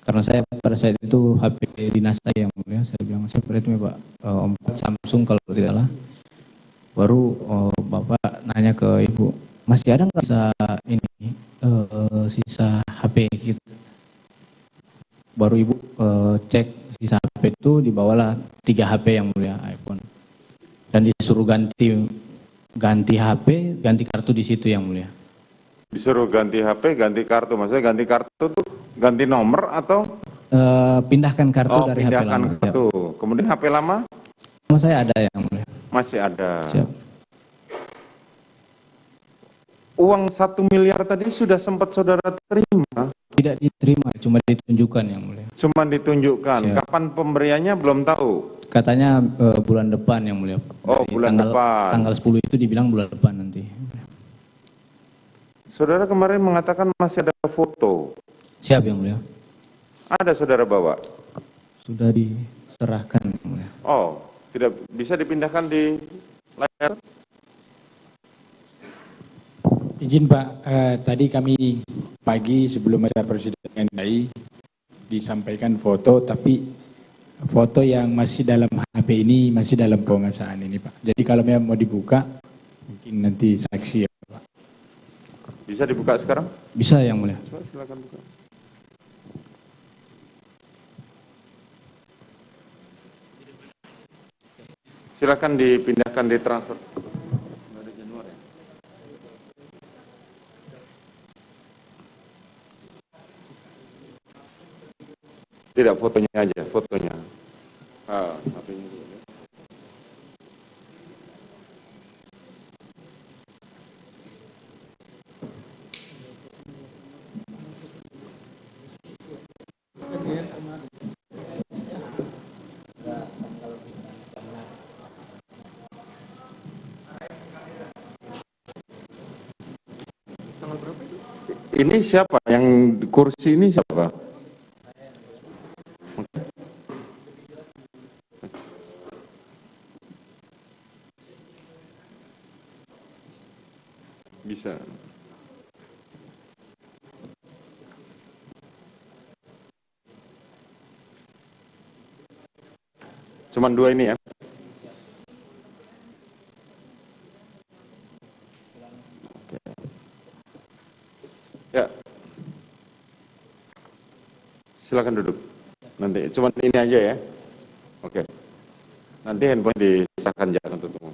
Karena saya pada saat itu HP dinas saya yang mulia. Saya bilang saya Redmi Pak, Om Samsung kalau tidak salah. Baru bapak nanya ke ibu, masih ada nggak sisa ini sisa HP gitu? Baru ibu cek sisa HP itu, dibawalah 3 HP yang mulia iPhone, dan disuruh ganti HP, ganti kartu di situ yang mulia. Disuruh ganti HP, ganti kartu, maksudnya ganti kartu tuh ganti nomor atau? Pindahkan kartu dari HP lama. Pindahkan kartu. Kemudian HP lama? Sama saya ada yang mulia. Masih ada. Siap. Uang 1 miliar tadi sudah sempat saudara terima? Tidak diterima, cuma ditunjukkan yang mulia. Cuma ditunjukkan. Siap. Kapan pemberiannya belum tahu? Katanya bulan depan yang mulia. Oh, bulan depan. Tanggal 10 itu dibilang bulan depan nanti. Saudara kemarin mengatakan masih ada foto. Siap yang mulia. Ada saudara bawa? Sudah diserahkan yang mulia. Oh, tidak bisa dipindahkan di layar? Izin Pak, tadi kami pagi sebelum acara persidangan tadi disampaikan foto, tapi foto yang masih dalam HP ini masih dalam penguasaan ini Pak. Jadi kalau memang mau dibuka, mungkin nanti saksi ya Pak. Bisa dibuka sekarang? Bisa yang mulia. Silakan buka. Silakan dipindahkan, ditransfer. Tidak, fotonya aja, fotonya. HP-nya dulu. Ini siapa? Yang kursi ini siapa? Bisa. Cuman 2 ini ya. Oke. Ya. Silakan duduk. Nanti cuman ini aja ya. Oke. Nanti handphone diserahkan jangan untuk umum.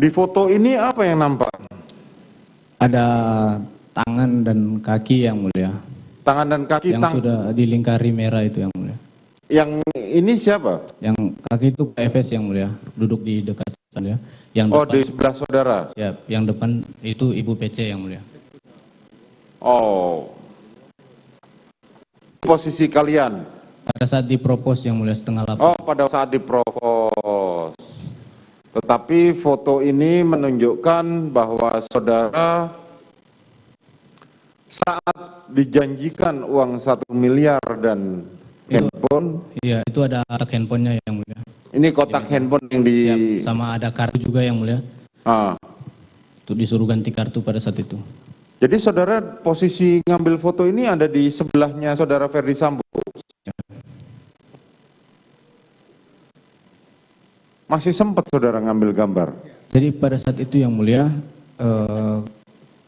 Di foto ini apa yang nampak? Ada tangan dan kaki yang mulia. Tangan dan kaki yang sudah dilingkari merah itu yang mulia. Yang ini siapa? Yang kaki itu PFS yang mulia, duduk di dekat saya. Yang oh, depan, di sebelah saudara. Siap. Yang depan itu Ibu PC yang mulia. Oh. Posisi kalian? Pada saat dipropos yang mulia setengah 8. Oh, pada saat dipropos. Tetapi foto ini menunjukkan bahwa saudara saat dijanjikan uang 1 miliar dan itu, handphone. Iya, itu ada handphonenya yang mulia. Ini kotak jadi, handphone yang di... Siap, sama ada kartu juga yang mulia. Itu disuruh ganti kartu pada saat itu. Jadi saudara posisi ngambil foto ini ada di sebelahnya saudara Ferdi Sambo? Masih sempat saudara ngambil gambar? Jadi pada saat itu yang mulia,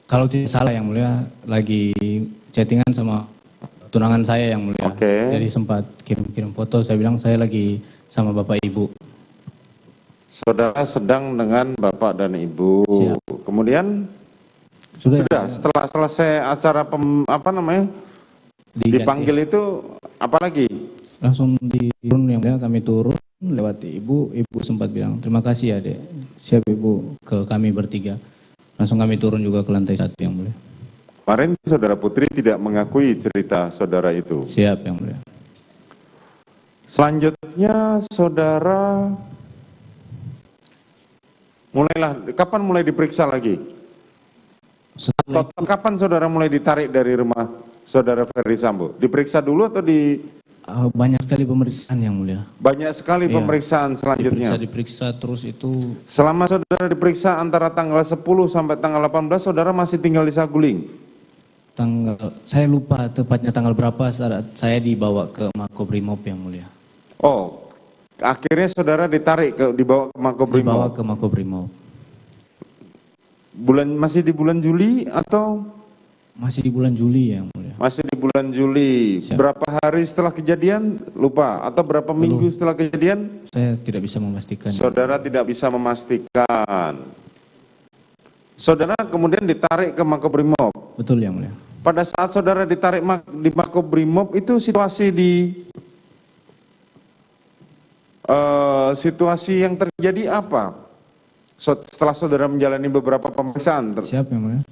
kalau tidak salah yang mulia, lagi chattingan sama tunangan saya yang mulia. Jadi sempat kirim-kirim foto, saya bilang saya lagi sama bapak ibu. Saudara sedang dengan bapak dan ibu. Siap. Kemudian sudah setelah selesai acara dipanggil itu apa lagi? Langsung turun yang mulia, kami turun. lewat ibu sempat bilang, terima kasih ya dek, siap ibu, ke kami bertiga. Langsung kami turun juga ke lantai 1 yang mulia. Kemarin saudara Putri tidak mengakui cerita saudara itu. Siap yang mulia. Selanjutnya saudara kapan mulai diperiksa lagi? Kapan saudara mulai ditarik dari rumah saudara Ferdi Sambo? Diperiksa dulu atau di... Banyak sekali pemeriksaan yang mulia. Banyak sekali pemeriksaan selanjutnya. Diperiksa terus itu. Selama saudara diperiksa antara tanggal 10 sampai tanggal 18, saudara masih tinggal di Saguling? Saya lupa tepatnya tanggal berapa saat saya dibawa ke Makobrimob yang mulia. Oh, akhirnya saudara dibawa ke Makobrimob? Dibawa ke Makobrimob. Masih di bulan Juli atau? Masih di bulan Juli yang mulia. Masih di bulan Juli. Siap. Berapa hari setelah kejadian? Lupa. Atau berapa minggu setelah kejadian? Saya tidak bisa memastikan. Saudara tidak bisa memastikan. Saudara kemudian ditarik ke Makobrimob? Betul yang mulia. Pada saat saudara ditarik di Makobrimob itu situasi situasi yang terjadi apa? Setelah saudara menjalani beberapa pemeriksaan. Siap yang mulia.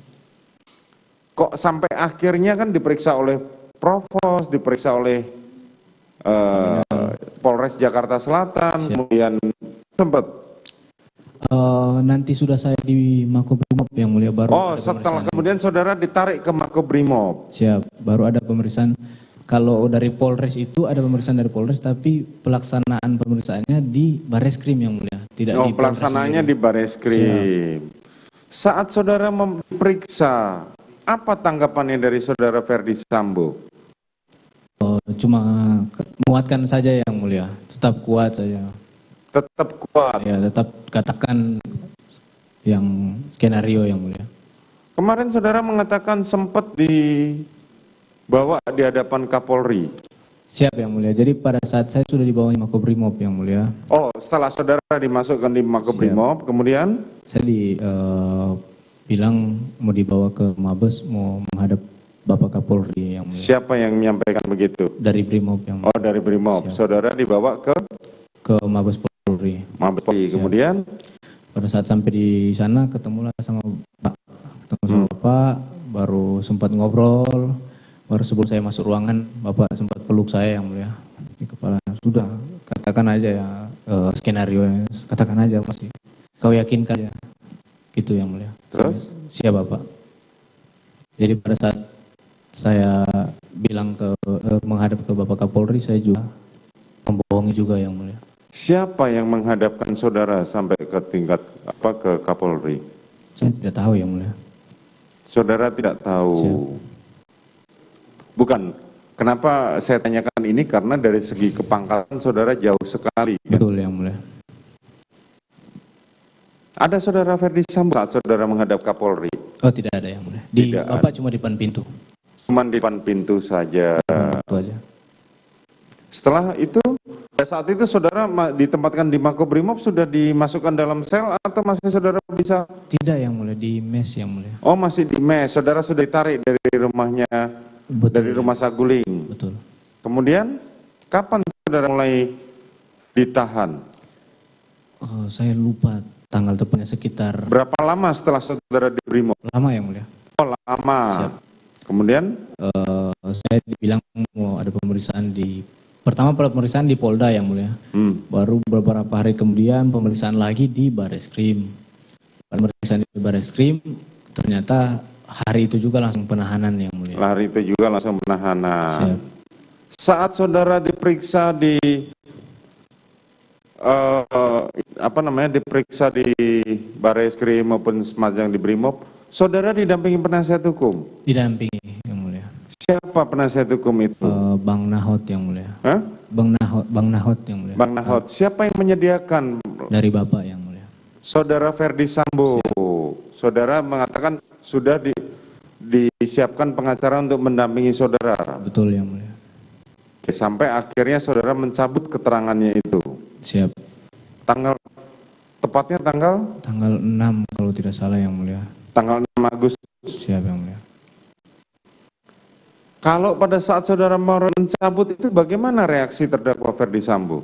Kok sampai akhirnya kan diperiksa oleh Provos, diperiksa oleh Polres Jakarta Selatan, kemudian sempat. Nanti sudah saya di Makobrimob yang mulia baru. Oh, setelah kemudian saudara ditarik ke Makobrimob. Siap, baru ada pemeriksaan. Kalau dari Polres itu ada pemeriksaan dari Polres, tapi pelaksanaan pemeriksaannya di Bareskrim yang mulia, tidak di pelaksanaannya di Bareskrim. Saat saudara memeriksa, apa tanggapannya dari saudara Ferdi Sambo? Cuma menguatkan saja yang mulia, tetap kuat saja. Tetap kuat. Ya, tetap katakan yang skenario yang mulia. Kemarin saudara mengatakan sempat dibawa di hadapan Kapolri. Siap yang mulia. Jadi pada saat saya sudah dibawa di Makobrimob yang mulia. Oh, setelah saudara dimasukkan di Makobrimob, kemudian? Saya bilang mau dibawa ke Mabes, mau menghadap Bapak Kapolri yang mulia. Siapa yang menyampaikan begitu? Dari Brimob yang mulia. Oh, dari Brimob. Siap. Saudara dibawa ke Mabes Polri. Mabes Polri. Kemudian? Pada saat sampai di sana ketemulah sama Pak. Ketemu sama Bapak, baru sempat ngobrol. Baru sebelum saya masuk ruangan, Bapak sempat peluk saya yang mulia di kepala. Sudah, katakan aja ya skenario, katakan aja pasti. Kau yakinkan ya, gitu yang mulia. Terus? Siap Bapak. Jadi pada saat saya bilang menghadap ke Bapak Kapolri, saya juga membohongi juga yang mulia. Siapa yang menghadapkan saudara sampai ke tingkat ke Kapolri? Saya tidak tahu yang mulia. Saudara tidak tahu. Siap. Bukan, kenapa saya tanyakan ini karena dari segi kepangkatan saudara jauh sekali. Betul yang mulia. Ada saudara Ferdi Sambo saat saudara menghadap Kapolri? Oh tidak ada yang mulia. Bapak cuma di depan pintu. Cuma di depan pintu saja. Itu aja. Setelah itu, pada saat itu saudara ditempatkan di Makobrimob sudah dimasukkan dalam sel atau masih saudara bisa? Tidak yang mulia, di mes yang mulia. Oh masih di mes, saudara sudah ditarik dari rumahnya. Betul, dari rumah Saguling. Betul. Kemudian kapan saudara mulai ditahan? Oh, saya lupa tanggal tepatnya, sekitar. Berapa lama setelah saudara di Brimob? Lama yang mulia. Oh lama. Siap. Kemudian? Saya dibilang mau ada pemeriksaan pertama pemeriksaan di Polda yang mulia. Baru beberapa hari kemudian pemeriksaan lagi di Bareskrim. Pemeriksaan di Bareskrim ternyata hari itu juga langsung penahanan yang mulia. Hari itu juga langsung penahanan. Siap. Saat saudara diperiksa diperiksa di Bareskrim maupun semacam di Brimob, saudara didampingi penasihat hukum? Didampingi yang mulia. Siapa penasihat hukum itu? Bang Nahot yang mulia. Hah? Bang Nahot yang mulia. Bang Nahot. Siapa yang menyediakan? Dari Bapak yang mulia. Saudara Ferdi Sambo. Siap. Saudara mengatakan sudah disiapkan pengacara untuk mendampingi saudara. Betul yang mulia. Sampai akhirnya saudara mencabut keterangannya itu. Siap. Tepatnya tanggal 6 kalau tidak salah yang mulia. Tanggal 6 Agustus. Siap yang mulia. Kalau pada saat saudara mau mencabut itu bagaimana reaksi terdakwa Ferdi Sambo?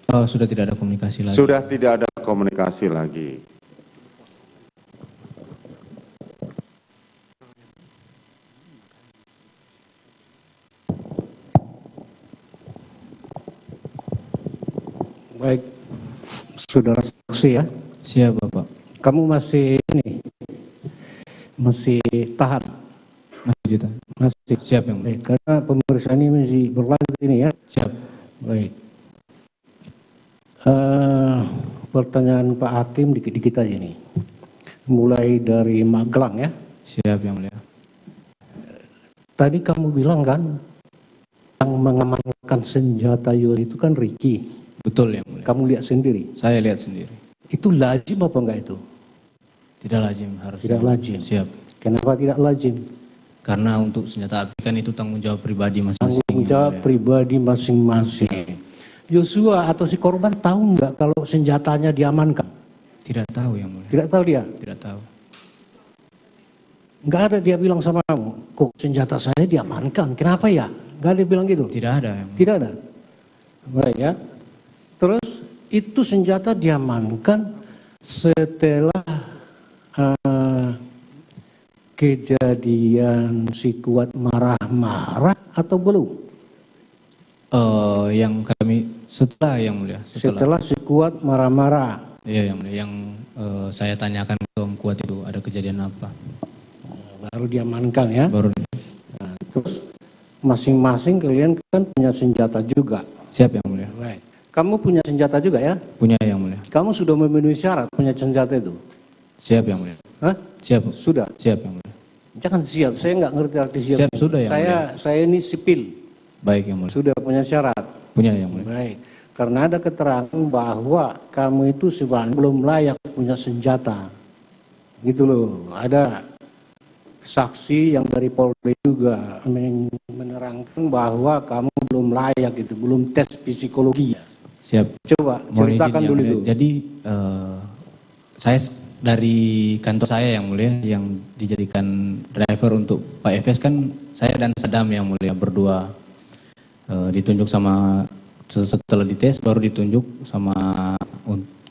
Sudah tidak ada komunikasi lagi. Sudah tidak ada komunikasi lagi. Baik, saudara saksi ya. Siap Bapak. Kamu masih masih tahan? Masih ditahan. Masih. Siap yang baik, karena pemeriksaan ini masih berlanjut ini ya. Siap. Baik. Pertanyaan Pak Hakim dikit-dikit aja nih. Mulai dari Magelang ya. Siap yang mulia. Tadi kamu bilang kan yang mengamankan senjata Yuri itu kan Ricky. Betul yang mulia. Kamu lihat sendiri? Saya lihat sendiri. Itu lazim apa enggak itu? Tidak lazim harusnya. Tidak lazim. Siap. Kenapa tidak lazim? Karena untuk senjata api kan itu tanggung jawab pribadi masing-masing. Tanggung jawab pribadi masing-masing. Joshua atau si korban tahu nggak kalau senjatanya diamankan? Tidak tahu yang mulia. Tidak tahu dia? Tidak tahu. Nggak ada dia bilang sama kamu, kok senjata saya diamankan, kenapa ya? Nggak ada bilang gitu? Tidak ada. Yang mulia. Tidak ada? Baik ya. Terus itu senjata diamankan setelah kejadian si Kuat marah-marah atau belum? Yang kami setelah yang mulia. Setelah si Kuat marah-marah. Iya yang mulia. Yang saya tanyakan ke Om Kuat itu ada kejadian apa? Baru diamankan ya. Baru. Nah, terus masing-masing kalian kan punya senjata juga. Siap yang mulia. Baik. Kamu punya senjata juga ya? Punya yang mulia. Kamu sudah memenuhi syarat punya senjata itu? Siap yang mulia. Hah? Siap. Sudah. Siap yang mulia. Jangan siap. Saya nggak ngerti arti siap. Siap sudah yang mulia. Saya ini sipil. Baik yang mulia. Sudah punya syarat. Punya yang mulia. Baik. Karena ada keterangan bahwa kamu itu sebenarnya belum layak punya senjata. Gitu loh. Ada saksi yang dari Polri juga menerangkan bahwa kamu belum layak itu, belum tes psikologi. Siap. Coba ceritakan dulu itu. Jadi saya dari kantor saya yang mulia yang dijadikan driver untuk Pak Efes kan saya dan Sadam yang mulia berdua ditunjuk sama setelah dites baru ditunjuk sama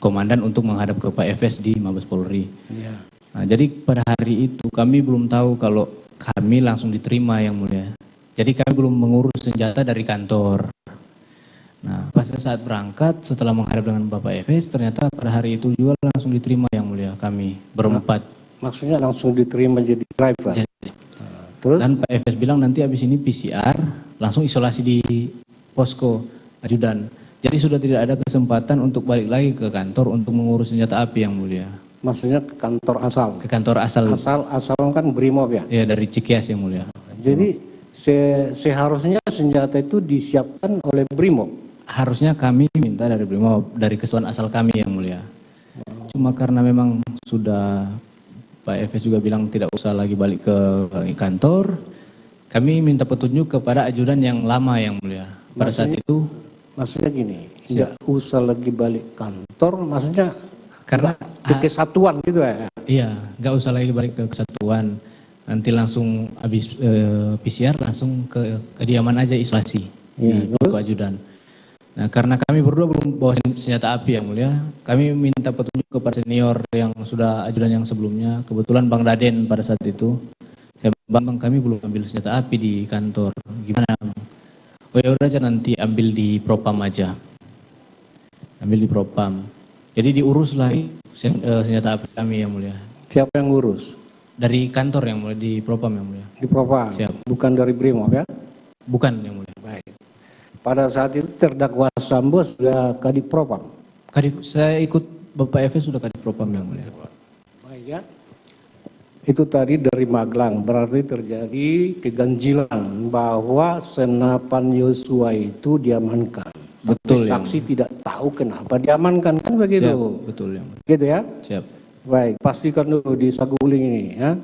komandan untuk menghadap ke Pak Efes di Mabes Polri. Ya. Nah, jadi pada hari itu kami belum tahu kalau kami langsung diterima yang mulia. Jadi kami belum mengurus senjata dari kantor. Nah, pas saat berangkat setelah menghadap dengan Bapak Efes ternyata pada hari itu juga langsung diterima yang mulia kami berempat. Maksudnya langsung diterima jadi driver. Terus? Dan Pak Efes bilang nanti habis ini PCR langsung isolasi di posko ajudan. Jadi sudah tidak ada kesempatan untuk balik lagi ke kantor untuk mengurus senjata api yang mulia. Maksudnya ke kantor asal? Ke kantor asal. Asal kan Brimob ya? Iya dari Cikias yang mulia. Jadi seharusnya senjata itu disiapkan oleh Brimob? Harusnya kami minta dari Brimob, dari keseluruhan asal kami yang mulia. Cuma karena memang sudah Pak Efes juga bilang tidak usah lagi balik ke kantor, kami minta petunjuk kepada ajudan yang lama yang mulia. Pada saat itu. Maksudnya gini, nggak usah lagi balik kantor, maksudnya karena ke kesatuan gitu ya? Iya, nggak usah lagi balik ke kesatuan. Nanti langsung habis PCR langsung ke kediaman aja isolasi di posko ajudan. Nah, karena kami berdua belum bawa senjata api yang mulia, kami minta petunjuk kepada senior yang sudah ajudan yang sebelumnya. Kebetulan Bang Daden pada saat itu, saya bilang, Bang kami belum ambil senjata api di kantor. Gimana? Oh ya udah aja nanti ambil di Propam aja. Ambil di Propam. Jadi diurus lagi senjata api kami yang mulia. Siapa yang ngurus? Dari kantor yang mulia, di Propam yang mulia. Di Propam? Siap. Bukan dari Brimob ya? Bukan yang mulia. Baik. Pada saat itu terdakwa Sambo sudah Kadif Propam? Saya ikut Bapak Efes sudah Kadif Propam yang mulia. Baik ya. Itu tadi dari Magelang, berarti terjadi keganjilan bahwa senapan Yosua itu diamankan. Betul. Saksi tidak tahu kenapa diamankan, kan begitu? Siap, betul yang mulia. Gitu ya? Siap. Baik, pastikan dulu di saguling ini ya.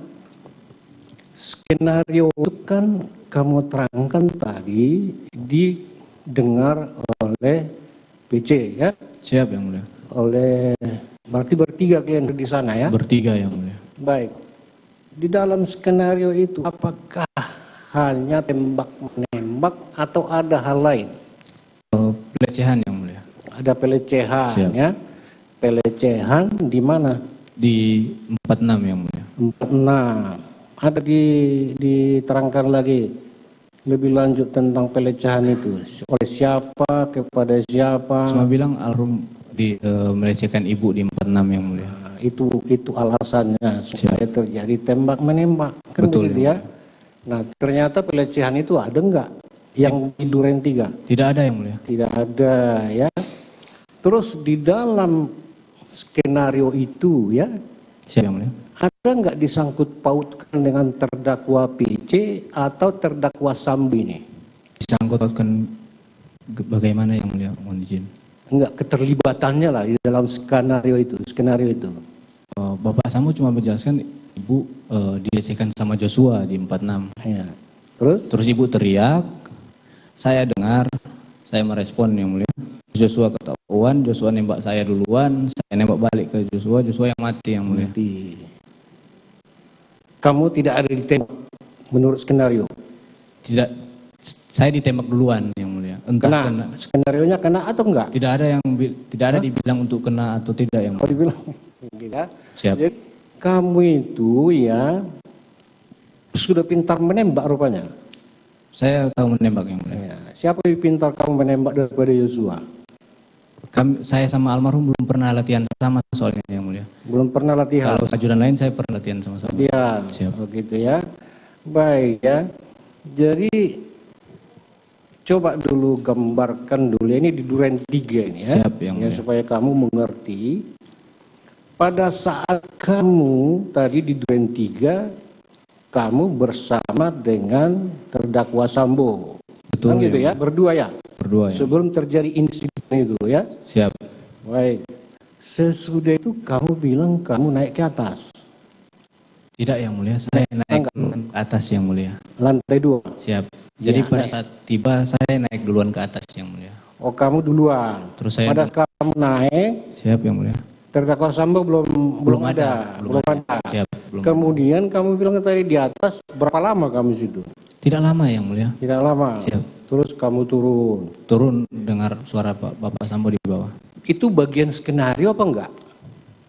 Skenario itu kan kamu terangkan tadi didengar oleh PC ya? Siap yang mulia. Oleh, berarti bertiga kalian di sana ya? Bertiga yang mulia. Baik. Di dalam skenario itu apakah hanya tembak-menembak atau ada hal lain? Pelecehan yang mulia. ada pelecehan ya. Pelecehan di mana? Di 46 yang mulia. 46. Ada diterangkan lagi lebih lanjut tentang pelecehan itu. Oleh siapa, kepada siapa? Cuma bilang almarhum melecehkan ibu di 46 yang mulia. Nah, itu alasannya supaya terjadi tembak menembak. Kan betul begitu ya. Nah, ternyata pelecehan itu ada enggak yang di Duren 3? Tidak ada yang mulia. Tidak ada ya. Terus di dalam skenario itu ya, siap yang mulia, ada nggak disangkut pautkan dengan terdakwa PC atau terdakwa Sambo ini? Disangkut pautkan bagaimana yang mulia, mohon izin? Enggak, keterlibatannya lah di dalam skenario itu. Bapak Sambo cuma menjelaskan ibu dilecehkan sama Joshua di 46. Ya. Terus ibu teriak, saya dengar, saya merespon yang mulia. Joshua ketahuan, Joshua nembak saya duluan, saya nembak balik ke Joshua, Joshua yang mati yang mulia. Kamu tidak ada ditembak menurut skenario? Tidak, saya ditembak duluan yang mulia. Entah kena. Skenarionya kena atau enggak? Tidak ada dibilang untuk kena atau tidak yang mulia. Oh dibilang, ya. Siap. Jadi kamu itu ya sudah pintar menembak rupanya. Saya tahu menembak yang mulia. Ya. Siapa yang pintar kamu menembak daripada Joshua? Saya sama almarhum belum pernah latihan sama soalnya yang mulia. Belum pernah latihan. Kalau ajudan lain saya pernah latihan sama-sama. Latihan. Siap. Begitu ya. Baik ya. Jadi coba dulu gambarkan dulu ini di Duren 3 ini ya. Siap yang mulia. Supaya kamu mengerti. Pada saat kamu tadi di Duren 3 kamu bersama dengan terdakwa Sambo. Betul. Kan gitu ya, berdua ya. Berdua ya. Sebelum terjadi insiden itu ya. Siap. Baik. Sesudah itu kamu bilang kamu naik ke atas. Tidak yang mulia, saya naik ke atas yang mulia. Lantai 2. Siap. Jadi Ya, pada naik. saat tiba saya naik duluan ke atas yang mulia. Oh kamu duluan. Terus saya pada saat kamu naik. Siap yang mulia. Terdakwa Sambo belum ada. Siap. Kemudian kamu bilang tadi di atas, berapa lama kamu situ? Tidak lama yang mulia. Tidak lama. Siap. Terus kamu turun. Turun dengar suara Bapak Sambo di bawah. Itu bagian skenario apa enggak?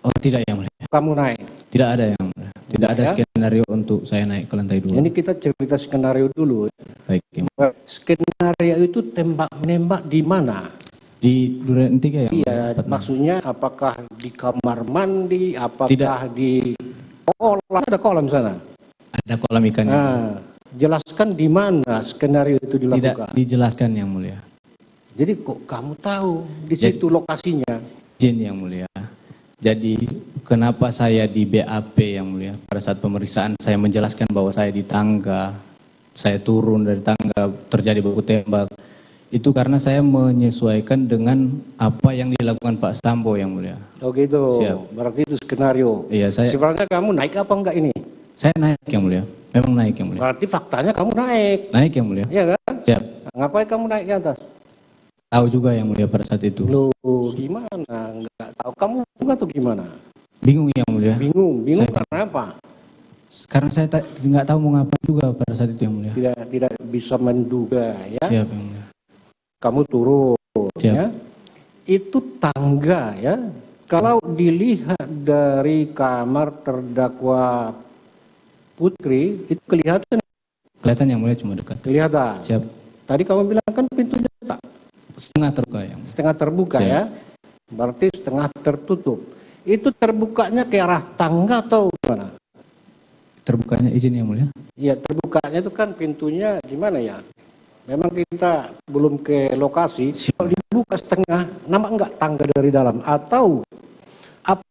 Oh tidak yang mulia. Kamu naik. Tidak ada yang mulia. Tidak ada Ya? skenario untuk saya naik ke lantai 2. Ini kita cerita skenario dulu. Baik. Yang mulia. Skenario itu tembak menembak di mana? Di Duren 3 yang Iya, maksudnya apakah di kamar mandi, apakah Tidak. di kolam, ada kolam sana? Ada kolam ikan. Nah, jelaskan di mana skenario itu dilakukan. Tidak dijelaskan yang mulia. Jadi kok kamu tahu di situ lokasinya? Izin yang mulia. Jadi kenapa saya di BAP yang mulia? Pada saat pemeriksaan saya menjelaskan bahwa saya di tangga, saya turun dari tangga, terjadi baku tembak. Itu karena saya menyesuaikan dengan apa yang dilakukan Pak Sambo yang mulia. Oh gitu. Siap. Berarti itu skenario. Iya, saya Sebenarnya kamu naik apa enggak ini? Saya naik yang mulia. Memang naik yang mulia. Berarti faktanya kamu naik. Naik yang mulia. Iya kan? Siap. Ngapain kamu naik ke atas? Tahu juga yang mulia pada saat itu. Loh, gimana? Enggak tahu. Kamu bingung atau gimana? Bingung yang mulia. Bingung karena apa? Karena saya nggak tahu mau ngapain juga pada saat itu yang mulia. Tidak bisa menduga ya. Siap yang mulia. Kamu turun. Siap. Ya. Itu tangga ya. Kalau dilihat dari kamar terdakwa Putri itu kelihatan. Kelihatan yang mulia cuma dekat. Kelihatan. Siap. Tadi kamu bilang kan pintunya setengah terbuka yang. Setengah terbuka. Siap. Ya. Berarti setengah tertutup. Itu terbukanya ke arah tangga atau gimana? Terbukanya izin yang mulia. Iya, terbukanya itu kan pintunya gimana ya? Memang kita belum ke lokasi. Kalau dibuka setengah, nampak enggak tangga dari dalam atau apa?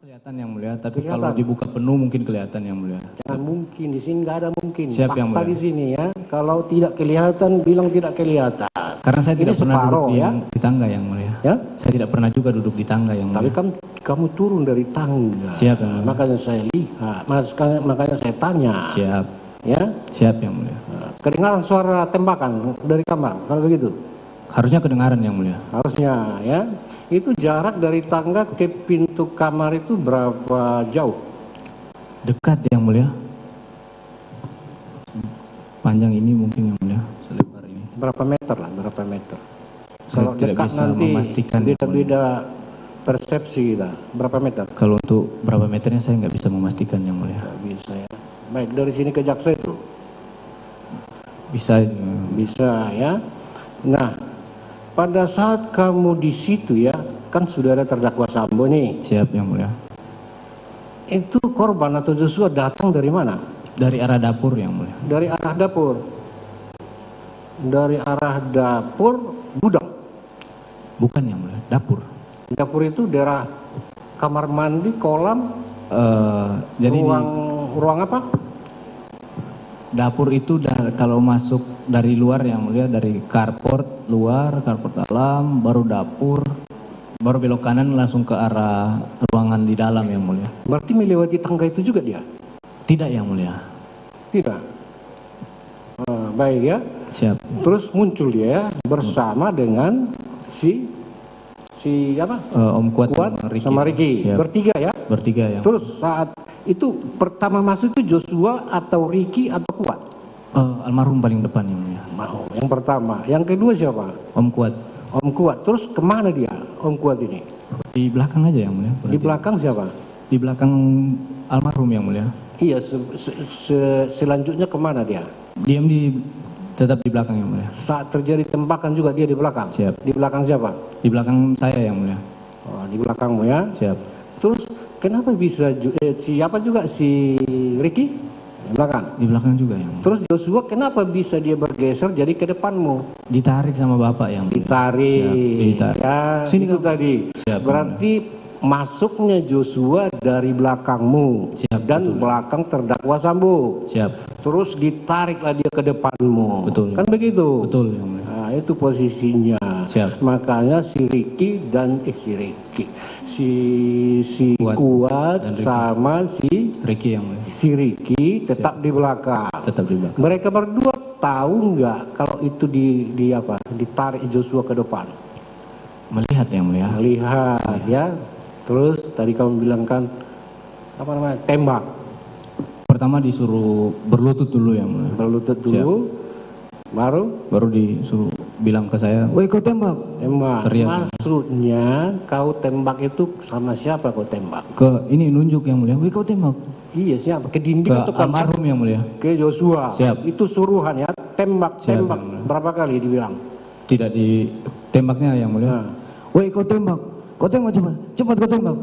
Kelihatan yang mulia, tapi kalau dibuka penuh mungkin kelihatan yang mulia. Jangan mungkin, di sini nggak ada mungkin. Siap yang Fakta mulia. di sini ya, kalau tidak kelihatan, bilang tidak kelihatan. Karena saya tidak pernah duduk ya? di tangga yang mulia. Ya? Saya tidak pernah juga duduk di tangga yang mulia. Tapi kan kamu turun dari tangga. Siap yang mulia. Makanya saya lihat, makanya saya tanya. Siap. Ya? Siap yang mulia. Kedengaran suara tembakan dari kamar, kalau begitu? Harusnya kedengaran yang mulia. Harusnya ya. Itu jarak dari tangga ke pintu kamar itu berapa jauh? Dekat yang mulia. Sepanjang ini mungkin yang mulia, selebar ini. Berapa meter lah, berapa meter? Saya Kalau tidak dekat bisa nanti memastikan, yang beda-beda persepsi kita. Berapa meter? Kalau untuk berapa meternya saya nggak bisa memastikan yang mulia. Nggak bisa ya. Baik, dari sini ke Jaksa itu? Bisa. Bisa ya. Nah, pada saat kamu di situ ya, kan sudah ada terdakwa Sambo nih. Siap yang mulia. Itu korban atau Joshua datang dari mana? Dari arah dapur yang mulia. Dari arah dapur. Dari arah dapur gudang. Bukan yang mulia, dapur. Dapur itu daerah kamar mandi, kolam. Jadi ruang apa? Dapur itu kalau masuk dari luar yang mulia, dari carport luar, carport dalam, baru dapur, baru belok kanan langsung ke arah ruangan di dalam yang mulia. Berarti melewati tangga itu juga dia? Tidak yang mulia. Tidak. Baik ya. Siap. Terus muncul dia bersama dengan si apa? Om Kuat sama Ricky. Siap. Bertiga ya? Bertiga ya. Terus saat itu pertama masuk itu Joshua atau Ricky atau Kuat? Almarhum paling depan yang mulia. Yang pertama. Yang kedua siapa? Om Kuat. Om Kuat. Terus kemana dia Om Kuat ini? Di belakang aja yang mulia. Di belakang siapa? Di belakang almarhum yang mulia. Iya, selanjutnya kemana dia? Diam tetap di belakang yang mulia. Saat terjadi tembakan juga dia di belakang? Siap. Di belakang siapa? Di belakang saya yang mulia. Oh, di belakangmu ya? Siap. Terus kenapa bisa siapa juga si Ricky? Di belakang? Di belakang juga yang mulia. Terus Joshua kenapa bisa dia bergeser jadi ke depanmu? Ditarik sama bapak yang mulia. Ditarik. Siap, ditarik. Ya, Sini itu tadi. Siap, berarti masuknya Joshua dari belakangmu. Siap, dan betul. belakang terdakwa Sambo. Siap. Terus ditariklah dia ke depanmu. Betul. Kan begitu? Betul yang mulia. Nah, itu posisinya. Siap. Makanya si Ricky dan si Kuat sama si Ricky yang mulia. Si Ricky tetap di belakang. Tetap di belakang. Mereka berdua tahu nggak kalau itu ditarik Joshua ke depan? Melihat yang mulia. Melihat ya. Terus tadi kamu bilang kan apa namanya? Tembak. Pertama disuruh berlutut dulu yang mulia. Berlutut dulu. Siap. Baru disuruh bilang ke saya, "Woi, kau tembak." Tembak. Teriak. Maksudnya kau tembak itu sama siapa kau tembak? Ke ini nunjuk yang mulia. "Woi, kau tembak." Iya, siapa? Ke dinding atau ke almarhum yang mulia? Ke Joshua. Siap. Itu suruhan ya, tembak. Berapa kali dibilang? Tidak ditembaknya yang mulia. "Woi, kau tembak. Kau tembak cepat. Cepat kau tembak."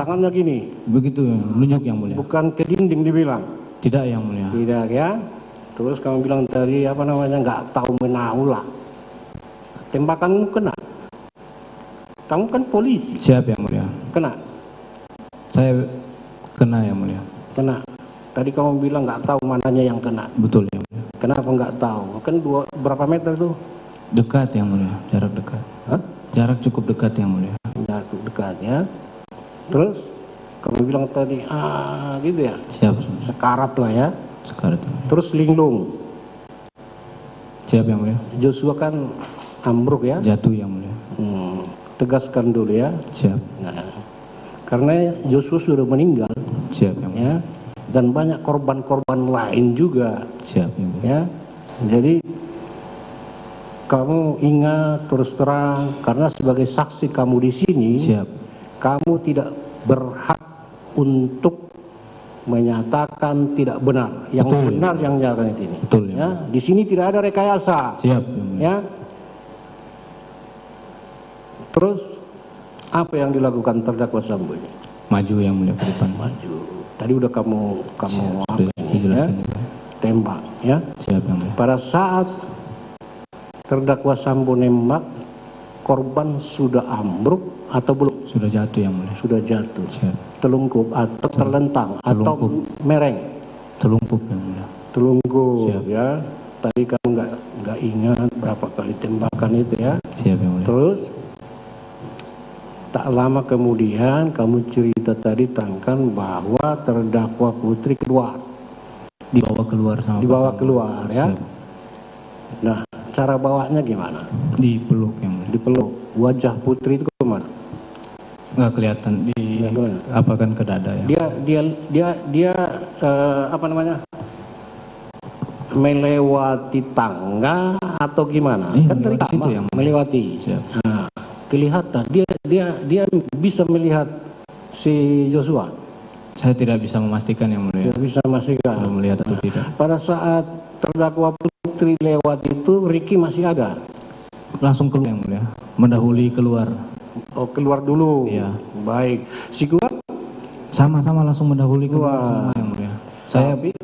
Tangannya gini. Begitu ya, nunjuk yang mulia. Bukan ke dinding dibilang. Tidak yang mulia. Tidak ya. Terus kamu bilang tadi apa namanya, nggak tahu menahu lah. Tembakanmu kena. Kamu kan polisi. Siap yang mulia. Kena. Saya kena yang mulia. Kena. Tadi kamu bilang nggak tahu mananya yang kena. Betul yang mulia. Kenapa nggak tahu? Kan berapa meter tuh? Dekat yang mulia, jarak dekat. Hah? Jarak cukup dekat yang mulia. Jarak dekat ya. Terus kamu bilang tadi gitu ya. Siap. Sekarat lah ya. Sekarat. Terus linglung. Siap yang mulia. Joshua kan ambruk ya. Jatuh yang mulia. Tegaskan dulu ya. Siap. Nah, karena Joshua sudah meninggal. Siap yang mulia. Ya. Dan banyak korban-korban lain juga. Siap yang mulia. Ya. Jadi kamu ingat terus terang, karena sebagai saksi kamu di sini, siap. Kamu tidak berhak untuk menyatakan tidak benar. Yang betul, benar yang nyatakan di sini. Betul, ya. Di sini tidak ada rekayasa. Siap. Ya. Terus apa yang dilakukan terdakwa Sambo ini? Maju yang mulia ke depan. Maju. Tadi udah kamu siap, apa ini, ya? Tembak ya. Siap yang mulia. Pada saat terdakwa Sambo nembak, korban sudah ambruk atau belum? Sudah jatuh yang mulia. Sudah jatuh. Siap. Telungkup atau terlentang atau mereng? Telungkup yang mulia. Telungkup. Siap. Ya. Tadi kamu nggak ingat berapa kali tembakan itu ya? Siap yang mulia. Terus tak lama kemudian kamu cerita tadi tentang bahwa terdakwa Putri keluar. Dibawa keluar sama dibawa keluar ya. Siap. Nah, cara bawanya gimana? Dipeluk yang mulia. Dipeluk. Wajah Putri itu kemana? Nggak kelihatan. Apa kan ke dada ya? Dia apa namanya? melewati tangga atau gimana? Kan dari kamar yang melewati. Nah, kelihatan dia bisa melihat si Joshua. Saya tidak bisa memastikan yang mulia. Tidak bisa memastikan. Melihat atau tidak. Pada saat terdakwa Putri lewat itu, Ricky masih ada. Langsung keluar yang mulia, mendahului keluar. Oh, keluar dulu. Iya. Baik. Si Kuat? Sama-sama langsung mendahului keluar semua yang mulia.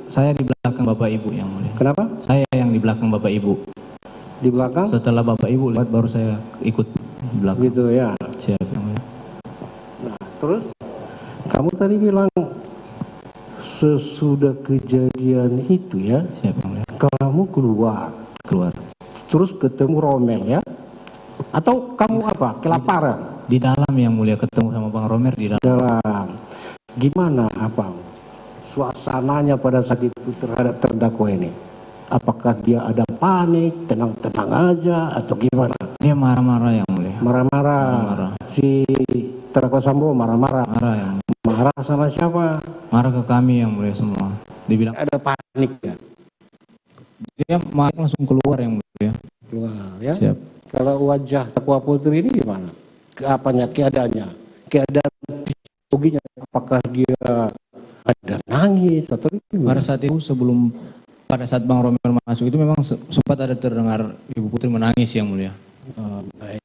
Saya di belakang Bapak Ibu yang mulia. Kenapa? Saya yang di belakang Bapak Ibu. Di belakang? Setelah Bapak Ibu lewat baru saya ikut di belakang. Gitu ya. Siap yang mulia. Nah, terus kamu tadi bilang sesudah kejadian itu ya, siap yang mulia, kamu keluar. Terus ketemu Romel ya? Atau kamu apa? Kelaparan? Di dalam yang mulia ketemu sama Bang Romer di dalam. Gimana apa suasananya pada saat itu terhadap terdakwa ini? Apakah dia ada panik, tenang-tenang aja atau gimana? Dia marah-marah yang mulia. Marah-marah. Si terdakwa Sambo marah-marah. Marah yang mulia. Marah sama siapa? Marah ke kami yang mulia semua. Dibilang ada panik ya. Dia langsung keluar yang mulia. Keluar ya. Siap. Kalau wajah terdakwa Putri ini gimana? Keadaannya? Keadaan psikologinya? Apakah dia ada nangis atau gimana? Pada saat itu pada saat Bang Romer masuk itu memang sempat ada terdengar Ibu Putri menangis yang mulia. Baik.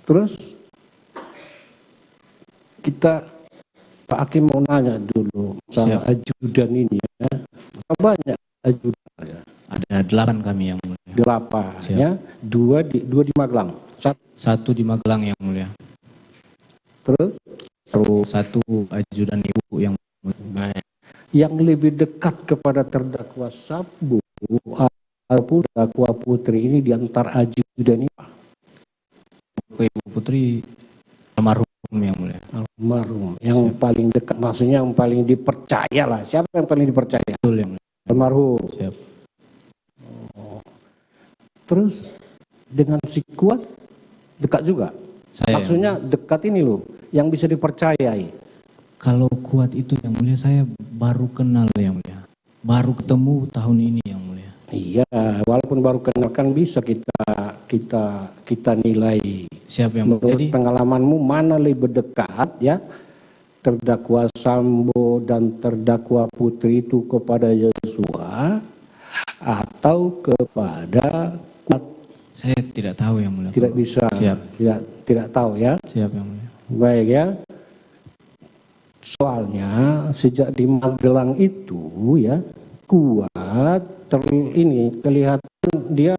Terus Pak Hakim mau nanya dulu soal ajudan ini ya. Banyak ajudan ya. Ada 8 kami yang mulia. 8 ya. 2 di Magelang. 1 di Magelang yang mulia. Terus 1 ajudan Ibu yang mulia. Baik. Yang lebih dekat kepada terdakwa Sambo ataupun terdakwa Putri ini di antara ajudan ini? Ibu Putri almarhum yang mulia. Almarhum. Yang paling dekat, maksudnya yang paling dipercaya lah. Siapa yang paling dipercaya? Betul yang mulia. Almarhum. Siap. Terus dengan si Kuat dekat juga? Maksudnya dekat ini loh, yang bisa dipercayai. Kalau Kuat itu yang mulia saya baru kenal yang mulia. Baru ketemu tahun ini yang mulia. Iya, walaupun baru kenal kan bisa kita nilai. Siap yang mulia. Menurut pengalamanmu mana lebih dekat ya? Terdakwa Sambo dan terdakwa Putri itu kepada Joshua atau kepada Kuat? Saya tidak tahu yang mulia. Tidak bisa. Siap. Tidak tahu ya. Siap yang mulia. Baik ya. Soalnya sejak di Magelang itu ya Kuat ini kelihatan dia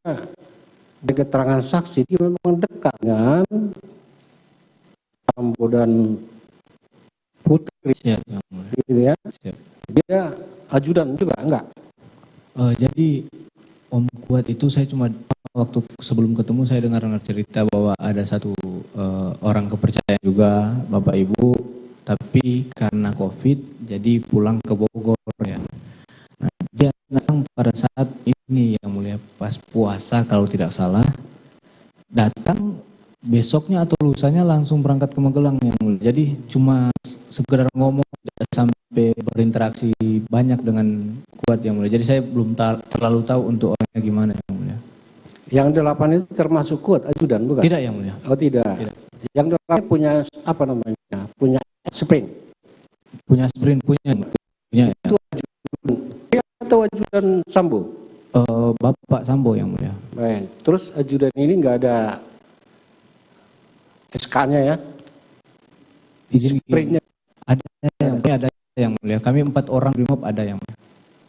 dari keterangan saksi dia memang dekat dengan Sambo dan Putri. Siap yang mulia. Gitu ya. Siap. Dia ajudan juga enggak? Jadi Om Kuat itu saya cuma waktu sebelum ketemu saya dengar cerita bahwa ada satu orang kepercayaan juga Bapak Ibu, tapi karena COVID jadi pulang ke Bogor ya. Nah, dia datang pada saat ini yang mulia pas puasa kalau tidak salah, datang besoknya atau lusanya langsung berangkat ke Magelang yang mulia. Jadi cuma sekedar ngomong tidak sampai berinteraksi banyak dengan Kuat yang mulia. Jadi saya belum terlalu tahu untuk orangnya gimana yang mulia. Yang 8 itu termasuk Kuat ajudan bukan? Tidak yang mulia. Oh tidak. Yang 8 punya apa namanya? Punya sprint. Punya sprint punya. Itu ajudan. Dia atau ajudan Sambo? Bapak Sambo yang mulia. Baik. Terus ajudan ini nggak ada SK-nya ya? Izin sprintnya ada yang mulia. Kami 4 orang brimob ada yang mulia.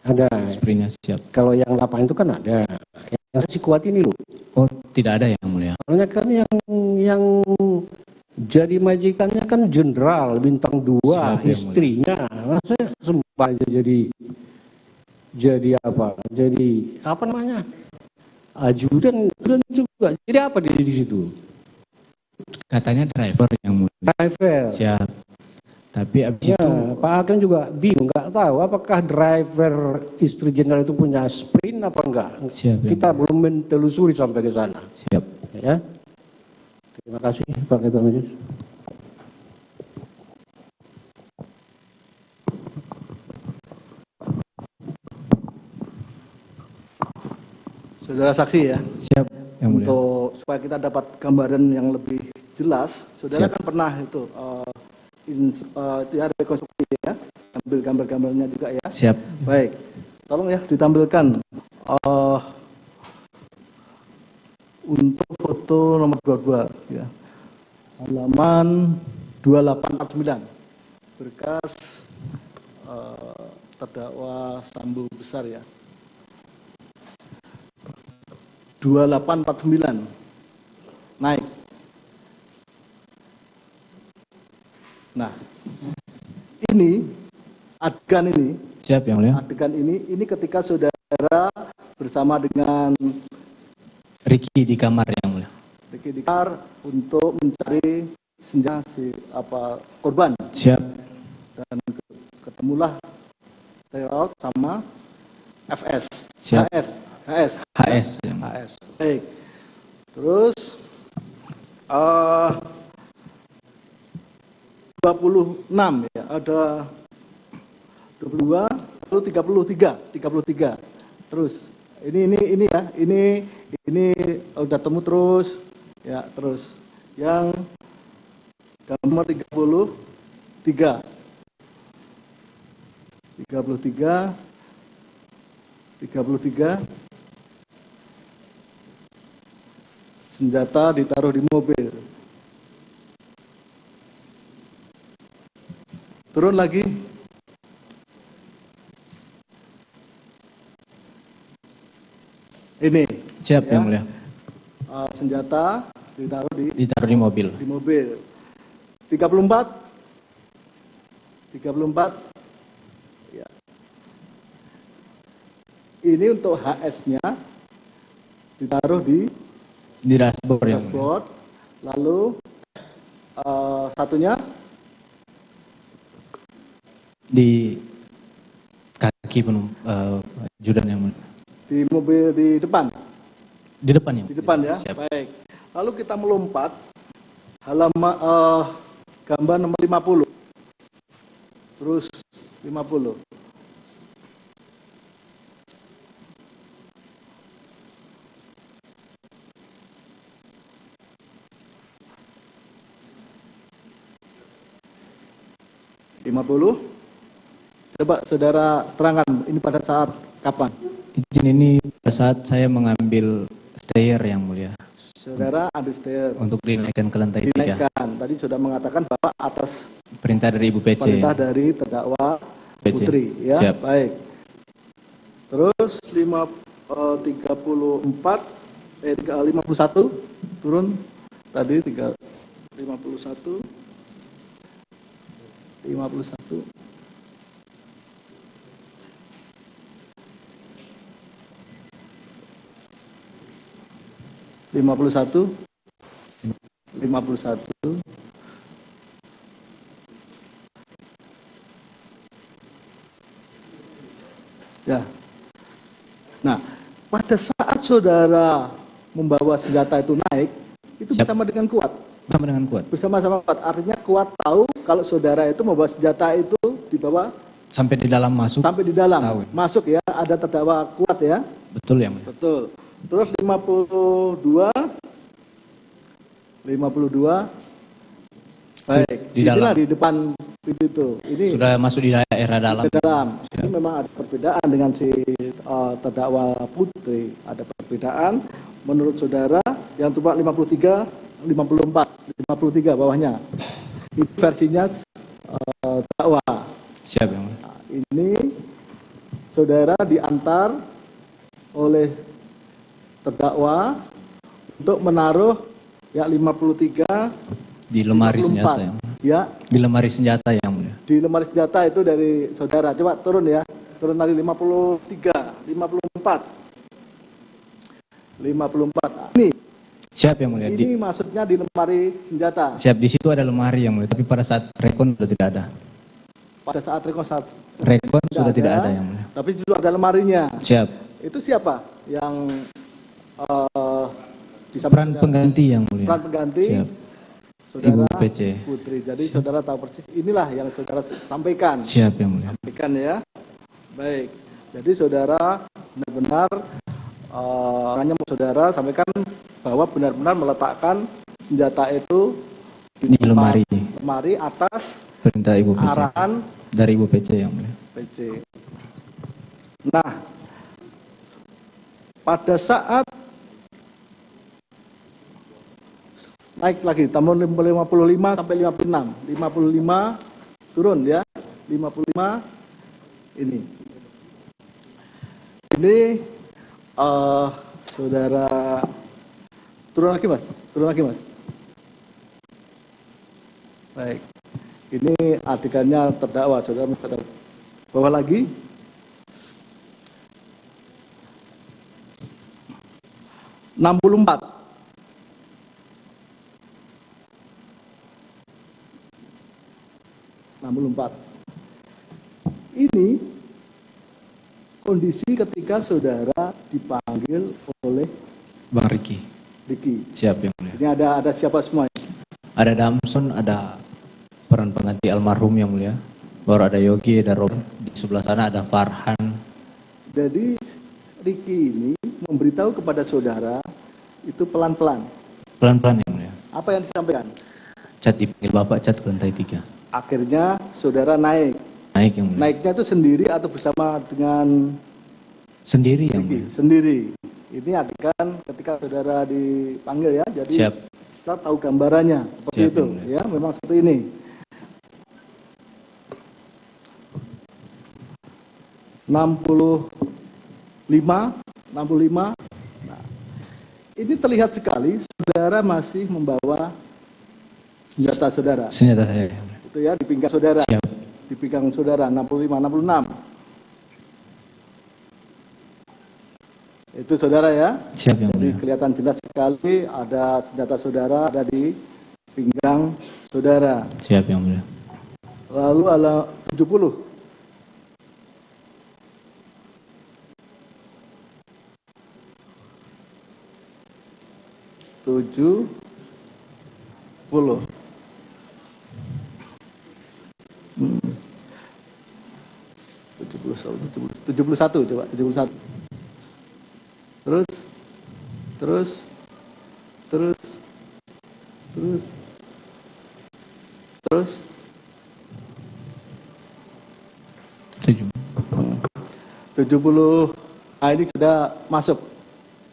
Ada. Sprintnya siap. Kalau yang 8 itu kan ada. Yang si Kuat ini loh. Oh tidak ada yang mulia. Soalnya kan yang jadi majikannya kan jenderal bintang 2 istrinya. Maksudnya sempat aja jadi apa? Jadi apa namanya? Ajudan juga. Jadi apa dia di situ? Katanya driver yang mulia. Driver. Siap. Tapi abis itu Pak Hakim juga bingung, nggak tahu apakah driver istri jenderal itu punya sprint apa enggak. Siap, kita belum mentelusuri sampai ke sana. Siap. Ya. Terima kasih Pak Ketua Majelis. Saudara saksi ya. Siap, Yang Mulia. Untuk supaya kita dapat gambaran yang lebih jelas, saudara Siap. kan pernah itu ya rekonstruksi ya, ambil gambar-gambarnya juga ya. Siap. Baik, tolong ya ditampilkan untuk foto nomor 22 ya, halaman 2849 berkas terdakwa Sambo besar ya. 2849 naik. Nah, ini adegan ini. Siap, Yang Mulia. Adegan ini ketika saudara bersama dengan Ricky di kamar, Yang Mulia. Ricky di kamar untuk mencari senjata korban. Siap. Dan ketemulah Teot sama FS. Siap. HS. Baik. Terus 26 ya, ada 22 lalu 33. Terus ini ya, ini udah temu terus ya, terus yang gambar 33 senjata ditaruh di mobil. Turun lagi. Ini. Siap, ya. Yang Mulia. Senjata ditaruh di mobil. Di mobil. 34. Ya. Ini untuk HS-nya ditaruh di dashboard, Yang Mulia. dashboard. Lalu satunya Di kaki judan, Yang Mulia. di mobil di depan. Di depan, Yang Di depan ya. Siap. Baik. Lalu kita melompat halaman gambar nomor 50. Terus 50. Coba saudara terangkan ini pada saat kapan? Izin ini pada saat saya mengambil stair, Yang Mulia. Saudara ambil stair. Untuk dinaikkan ke lantai 3. Dinaikkan. Tadi sudah mengatakan bahwa atas Perintah dari Ibu PC. perintah dari terdakwa PC. Putri. Ya, Siap. baik. Terus 51 turun tadi 51. Ya. Nah, pada saat saudara membawa senjata itu naik, itu Siap. bersama dengan Kuat. Bersama dengan Kuat. Bersama-sama Kuat. Artinya Kuat tahu kalau saudara itu membawa senjata itu dibawa Sampai di dalam masuk. sampai di dalam. Tahu. Masuk ya, ada terdakwa Kuat ya. Betul, Yang Mulia. Betul. Terus 52. Baik. Di dalam. Inilah di depan pintu itu. Ini Sudah masuk di daerah dalam. di dalam. Ini memang ada perbedaan dengan si terdakwa Putri. Ada perbedaan menurut saudara yang coba 53, 54, 53 bawahnya. Ini versinya terdakwa. Siap, Yang Mulia. Nah, ini saudara diantar oleh terdakwa untuk menaruh ya 53 Di lemari 54. senjata, Yang Mulia. Ya, Di lemari senjata, Yang Mulia. di lemari senjata itu dari saudara. Coba turun ya. Turun lagi 53, 54. 54. Ini. Siap, Yang Mulia. Ini maksudnya di lemari senjata. Siap, di situ ada lemari, Yang Mulia. Tapi pada saat rekon sudah tidak ada. Pada saat rekonstruksi Rekon sudah tidak ada, Yang Mulia. tapi juga ada lemarinya. Siap. Itu siapa yang Peran pengganti, Yang Mulia. peran pengganti? Siap. Saudara Ibu PC. Putri. Jadi saudara tahu persis. Inilah yang saudara sampaikan. Siap, Yang Mulia. Sampaikan ya. Baik. Jadi saudara benar-benar hanya saudara sampaikan bahwa benar-benar meletakkan senjata itu di lemari atas perintah Ibu PC. Arahan dari Ibu PC yang mulia. PC. Nah, pada saat naik lagi tahun 55 sampai 56, 55 turun ya, 55 ini saudara turun lagi mas. Baik, ini adegannya terdakwa, saudara bawah lagi. Ini kondisi ketika saudara dipanggil oleh Bang Riki. Siap yang mulia. Ini ada siapa semua? Ada Damson, ada peran pengganti almarhum yang mulia. Baru ada Yogi, ada Rob. Di sebelah sana ada Farhan. Jadi Riki ini memberitahu kepada saudara itu pelan-pelan. Pelan-pelan yang mulia. Apa yang disampaikan? Cat dipanggil Bapak, cat ke lantai 3. Akhirnya saudara naik. Naik yang mulia. Naiknya itu sendiri atau bersama dengan sendiri yang mulia. Sendiri. Ini adegan ketika saudara dipanggil ya. Jadi siap. Kita tahu gambarannya seperti siap, itu ya, memang seperti ini. Nah, ini terlihat sekali saudara masih membawa senjata saudara. Senjata saya. Itu ya di pinggang saudara. Siap. Di pinggang saudara 65, 66. Itu saudara ya. Siap yang mulia. Jadi kelihatan jelas sekali ada senjata saudara ada di pinggang saudara. Siap yang mulia. Lalu ada 70. Tujuh puluh. 71 coba 71. Terus 70. Nah, ini sudah masuk.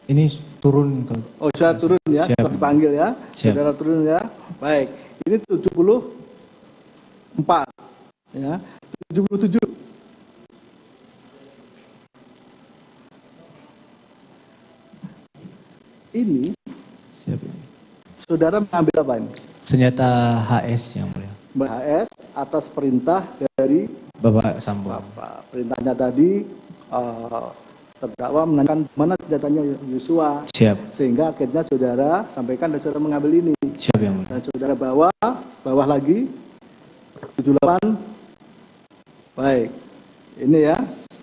Ini turun ke. Oh, sudah turun ya, sudah dipanggil ya. Siap. Saudara turun ya. Baik. Ini 74 ya. 77. Ini siap. Saudara mengambil apa ini? Senjata HS yang mulia. HS atas perintah dari Bapak Sambo. Perintahnya tadi terdakwa menanyakan mana senjatanya Yosua. Siap. Sehingga akhirnya saudara sampaikan dan saudara mengambil ini. Siap yang mulia. Dan saudara bawah lagi 78. Baik. Ini ya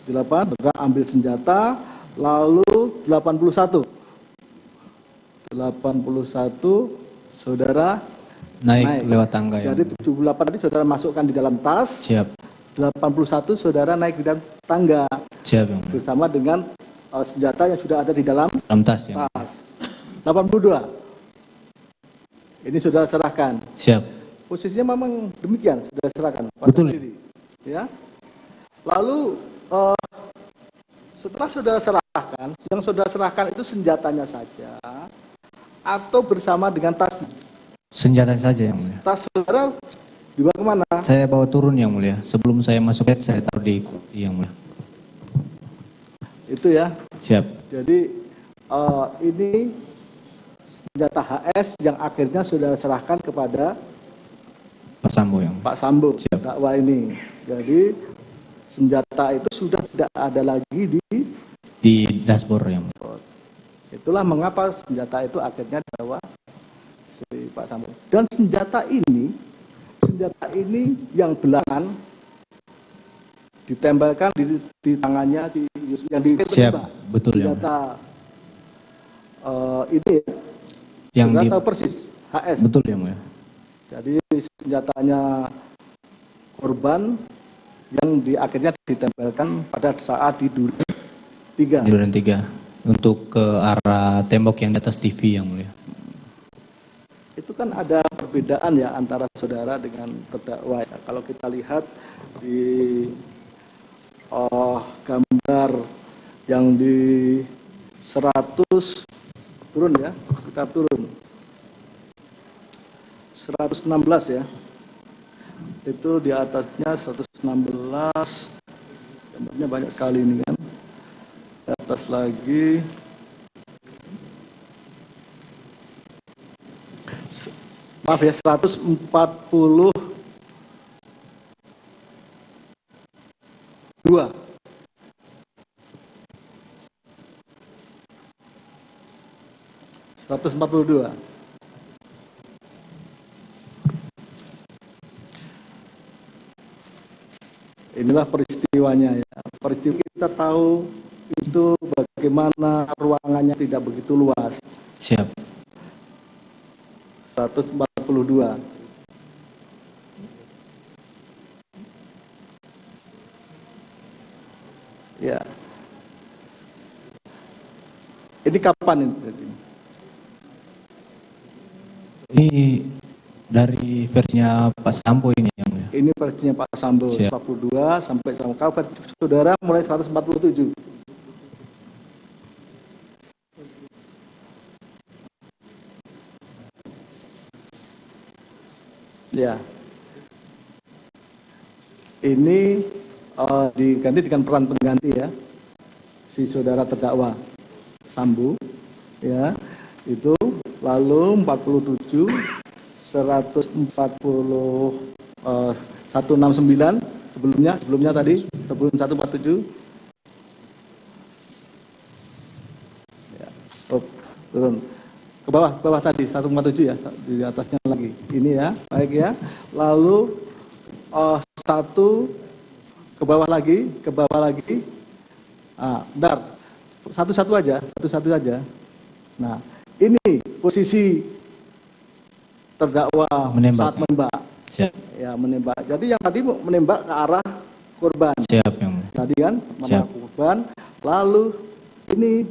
78. Saudara ambil senjata lalu 81. 81 saudara naik lewat tangga ya. Jadi 78 tadi saudara masukkan di dalam tas. Siap. 81 saudara naik di dalam tangga. Siap yang mulia. Bersama dengan senjata yang sudah ada di dalam tas ya. 82. Ini saudara serahkan. Siap. Posisinya memang demikian, sudah serahkan. Betul. Sendiri. Ya. Lalu setelah saudara serahkan, yang saudara serahkan itu senjatanya saja atau bersama dengan tasnya? Senjata saja yang mulia. Tas saudara dibawa kemana? Saya bawa turun yang mulia. Sebelum saya masuk bed saya taruh di yang mulia. Itu ya. Siap. Jadi ini senjata HS yang akhirnya sudah serahkan kepada Pak Sambo yang. Pak Sambo. Siap. Dakwa ini. Jadi senjata itu sudah tidak ada lagi di dashboard yang. Itulah mengapa senjata itu akhirnya dibawa si Pak Sambo. Dan senjata ini yang belakangan ditembakkan di tangannya yang di siap, betul ya. Senjata ini yang di tahu persis HS. Betul ya, Mulia. Jadi senjatanya korban yang akhirnya ditembakkan pada saat di Duren 3. Di Duren 3. untuk ke arah tembok yang di atas TV yang mulia. Itu kan ada perbedaan ya antara saudara dengan terdakwa ya. Kalau kita lihat di gambar yang di 100 turun ya, kita turun 116 ya, itu di atasnya 116, gambarnya banyak sekali ini kan, di atas lagi maaf ya 142. Inilah peristiwanya ya. Peristiwa kita tahu itu bagaimana ruangannya tidak begitu luas. Siap. 142. Ya. Ini kapan ini? Ini dari versinya Pak Sambo ini yang mulia. Ini versinya Pak Sambo, 42 sampai kalau saudara mulai 147. Ya. Ini diganti dengan peran pengganti ya. Si saudara terdakwa Sambo ya. Itu lalu 47 169 sebelumnya tadi sebelum 147 ya, turun ke bawah tadi 147 ya, di atasnya lagi ini ya, baik ya, lalu satu ke bawah lagi bentar, satu-satu aja. Nah ini posisi terdakwa menembak. Saat menembak. Siap. Ya, menembak. Jadi yang tadi menembak ke arah korban. Siap yang mulia. Tadi kan menembak korban. Lalu ini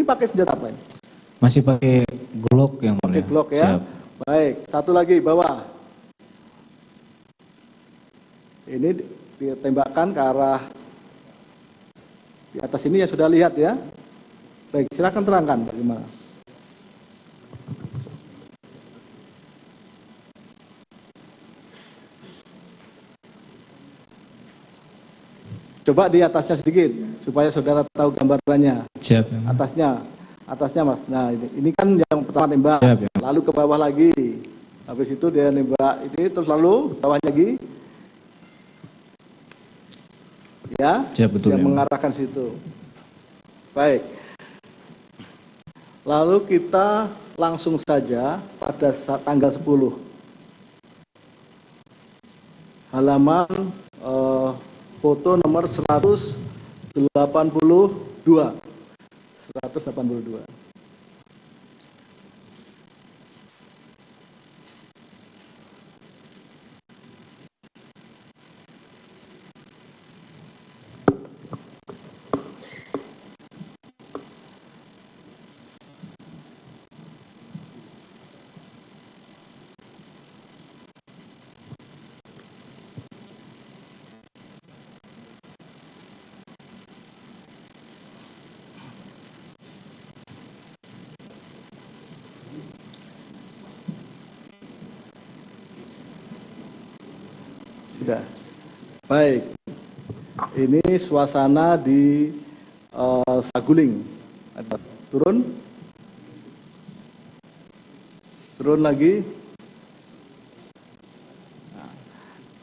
pakai senjata apa ini? Masih pakai Glock yang mulia. Pakai Glock ya. Siap. Baik, satu lagi bawah. Ini ditembakkan ke arah di atas ini ya, sudah lihat ya. Baik, silakan terangkan bagaimana. Coba di atasnya sedikit supaya saudara tahu gambarannya. Siap. Atasnya mas. Nah ini kan yang pertama tembak. Siap, ya. Lalu ke bawah lagi. Habis itu dia nembak ini terus lalu bawah lagi. Ya. Siap, betul. Yang mengarahkan situ. Baik. Lalu kita langsung saja pada tanggal 10. Halaman foto nomor 182. Sudah. Baik. Ini suasana di Saguling. Turun. Turun lagi. Nah,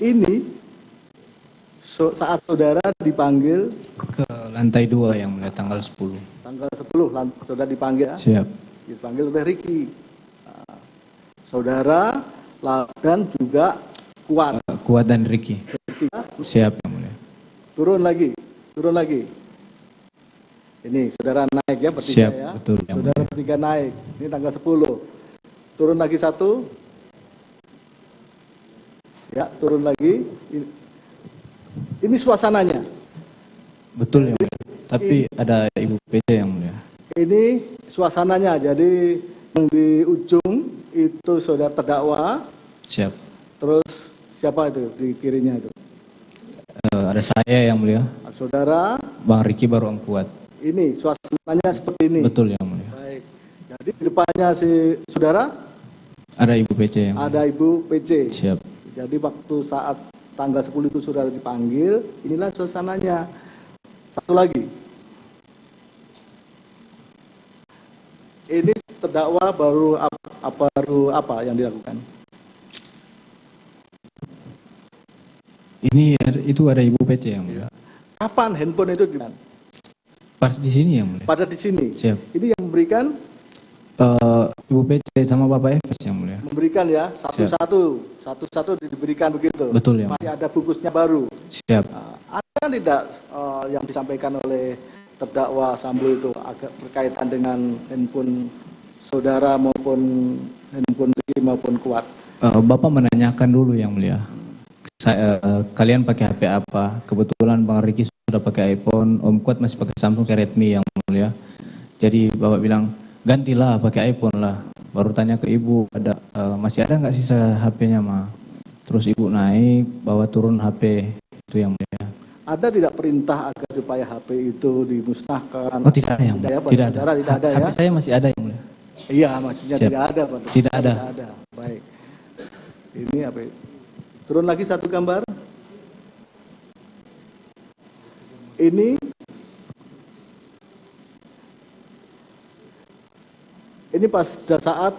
ini saat saudara dipanggil ke lantai 2 yang mulia tanggal 10. Tanggal 10 saudara dipanggil. Siap. Dipanggil oleh Ricky. Nah, saudara dan juga Kuat dan Ricky. Siap yang mulia. Turun lagi. Ini saudara naik ya bertiga. Siap, ya. betul. Saudara bertiga naik. Ini tanggal 10. Turun lagi satu. Ya, turun lagi. Ini suasananya. Betul ya mulia. Tapi ada Ibu PC yang mulia. Ini suasananya, jadi yang di ujung itu saudara terdakwa. Siap. Terus siapa itu di kirinya itu? Ada saya yang mulia. Saudara. Bang Riki baru Om Kuat. Ini suasananya seperti ini. Betul yang mulia. Baik. Jadi di depannya si saudara? Ada Ibu PC yang mulia. Ada Ibu PC. Siap. Jadi waktu saat tanggal 10 itu saudara dipanggil, inilah suasananya. Satu lagi. Ini terdakwa baru apa yang dilakukan? Itu ada Ibu PC yang mulia. Kapan handphone itu dilakukan? Pas di sini yang mulia. Pada di sini. Siap. Ini yang memberikan Ibu PC sama Bapak FS yang mulia. Memberikan ya, satu-satu diberikan begitu. Betul ya. Masih ada bungkusnya baru. Siap. Ada tidak yang disampaikan oleh terdakwa Sambo itu agak berkaitan dengan handphone saudara maupun handphone Riki maupun Kuat? Bapak menanyakan dulu yang mulia. Kalian pakai HP apa? Kebetulan Bang Riki sudah pakai iPhone, Om Kuat masih pakai Samsung Redmi yang mulia. Jadi Bapak bilang, gantilah pakai iPhone lah. Baru tanya ke Ibu, masih ada nggak sisa HP-nya Ma? Terus Ibu naik, bawa turun HP itu yang mulia. Ada tidak perintah agar supaya HP itu dimusnahkan? Oh tidak ada yang mulia. Tidak ada. Saudara, tidak ada ya? HP saya masih ada yang mulia. Iya, maksudnya Siap. tidak ada Pak. Tidak ada. Tidak ada. Baik. Ini apa? Turun lagi satu gambar. Ini pada saat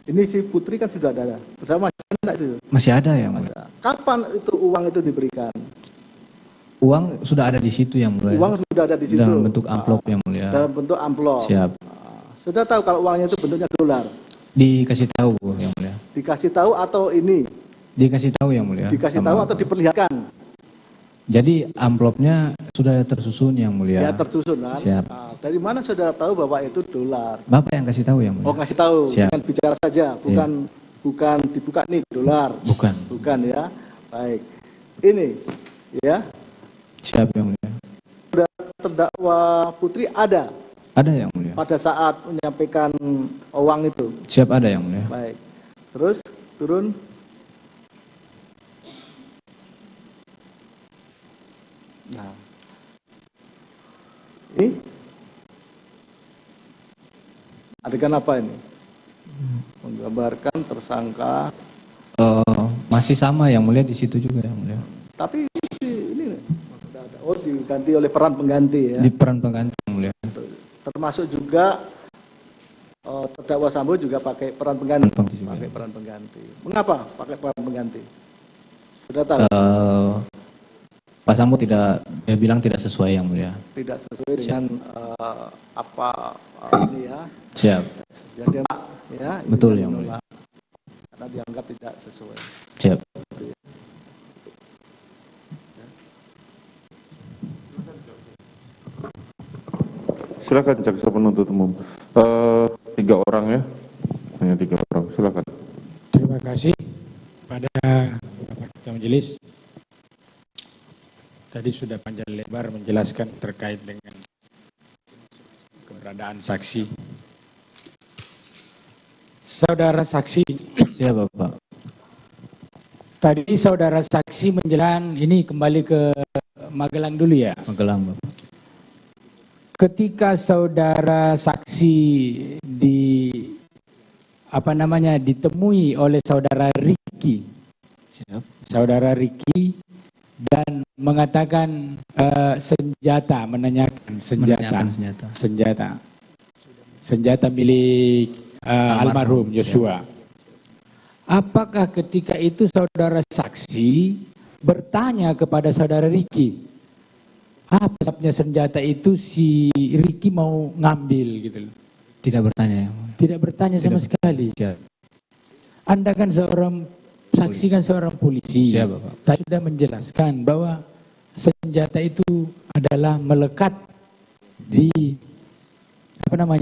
ini si Putri kan sudah ada bersama itu. Masih ada ya mulia. Kapan itu uang itu diberikan? Uang sudah ada di situ yang mulia. Uang sudah ada di situ. Dalam bentuk amplop yang mulia. Dalam bentuk amplop. Siap. Sudah tahu kalau uangnya itu bentuknya dolar? Dikasih tahu yang mulia. Dikasih tahu atau ini? Dikasih tahu yang mulia. Dikasih tahu atau diperlihatkan? Jadi amplopnya sudah tersusun yang mulia. Ya tersusun kan. Siap. Nah, dari mana saudara tahu bahwa itu dolar? Bapak yang kasih tahu yang mulia. Oh kasih tahu. Siap. Bukan bicara saja, bukan dibuka nih dolar. Bukan. Bukan ya. Baik. Ini ya. Siap yang mulia. Sudah terdakwa Putri ada? Ada yang mulia. Pada saat menyampaikan uang itu? Siap ada yang mulia. Baik. Terus turun. Nah, ini adegan apa ini? Menggambarkan tersangka. Masih sama yang mulia di situ juga yang mulia. Tapi ini diganti oleh peran pengganti ya. Di peran pengganti yang mulia. Termasuk juga terdakwa Sambo juga pakai peran pengganti. Pakai peran pengganti. Mengapa pakai peran pengganti? Sudah tahu? Pak Sambo bilang tidak sesuai yang mulia. Tidak sesuai dengan ini ya. Siap. Jadi ya. Betul yang mulia. Karena dianggap tidak sesuai. Siap. Silakan jaksa penuntut umum. 3 orang ya, hanya 3 orang. Silakan. Terima kasih pada Bapak Ketua Majelis. Tadi sudah panjang lebar menjelaskan terkait dengan keberadaan saksi. Saudara saksi. Siapa Pak? Tadi saudara saksi menjelaskan, ini kembali ke Magelang dulu ya. Magelang Bapak. Ketika saudara saksi ditemui oleh saudara Riki. Siap. Saudara Riki dan mengatakan menanyakan senjata milik almarhum Joshua. Apakah ketika itu saudara saksi bertanya kepada saudara Riki, apa sebabnya senjata itu si Riki mau ngambil gitu loh? Tidak bertanya. Tidak bertanya sama sekali. Anda kan seorang saksi, kan seorang polisi. Siap, Bapak. Tadi sudah menjelaskan bahwa senjata itu adalah melekat di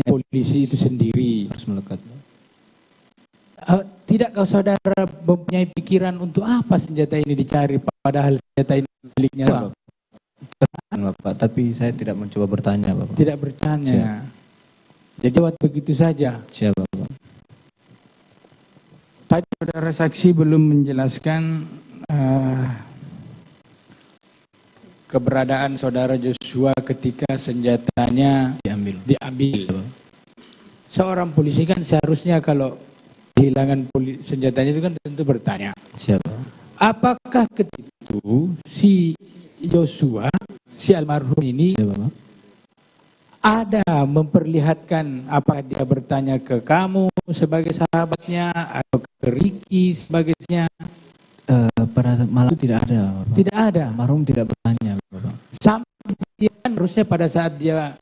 polisi itu sendiri. Harus melekat. Tidakkah saudara mempunyai pikiran untuk apa senjata ini dicari padahal senjata ini miliknya? Terang Bapak, tapi saya tidak mencoba bertanya Bapak. Tidak bertanya. Jadi waktu begitu saja. Siap Bapak. Tadi saudara saksi belum menjelaskan keberadaan saudara Joshua ketika senjatanya diambil. Seorang polisi kan seharusnya kalau kehilangan senjatanya itu kan tentu bertanya. Siapa? Apakah ketika itu si Joshua, si almarhum ini ada memperlihatkan apa dia bertanya ke kamu sebagai sahabatnya atau ke Ricky sebagainya? Pada malam tidak ada Bapak. Tidak ada. Almarhum tidak bertanya Bapak. Sampai dia kan harusnya pada saat dia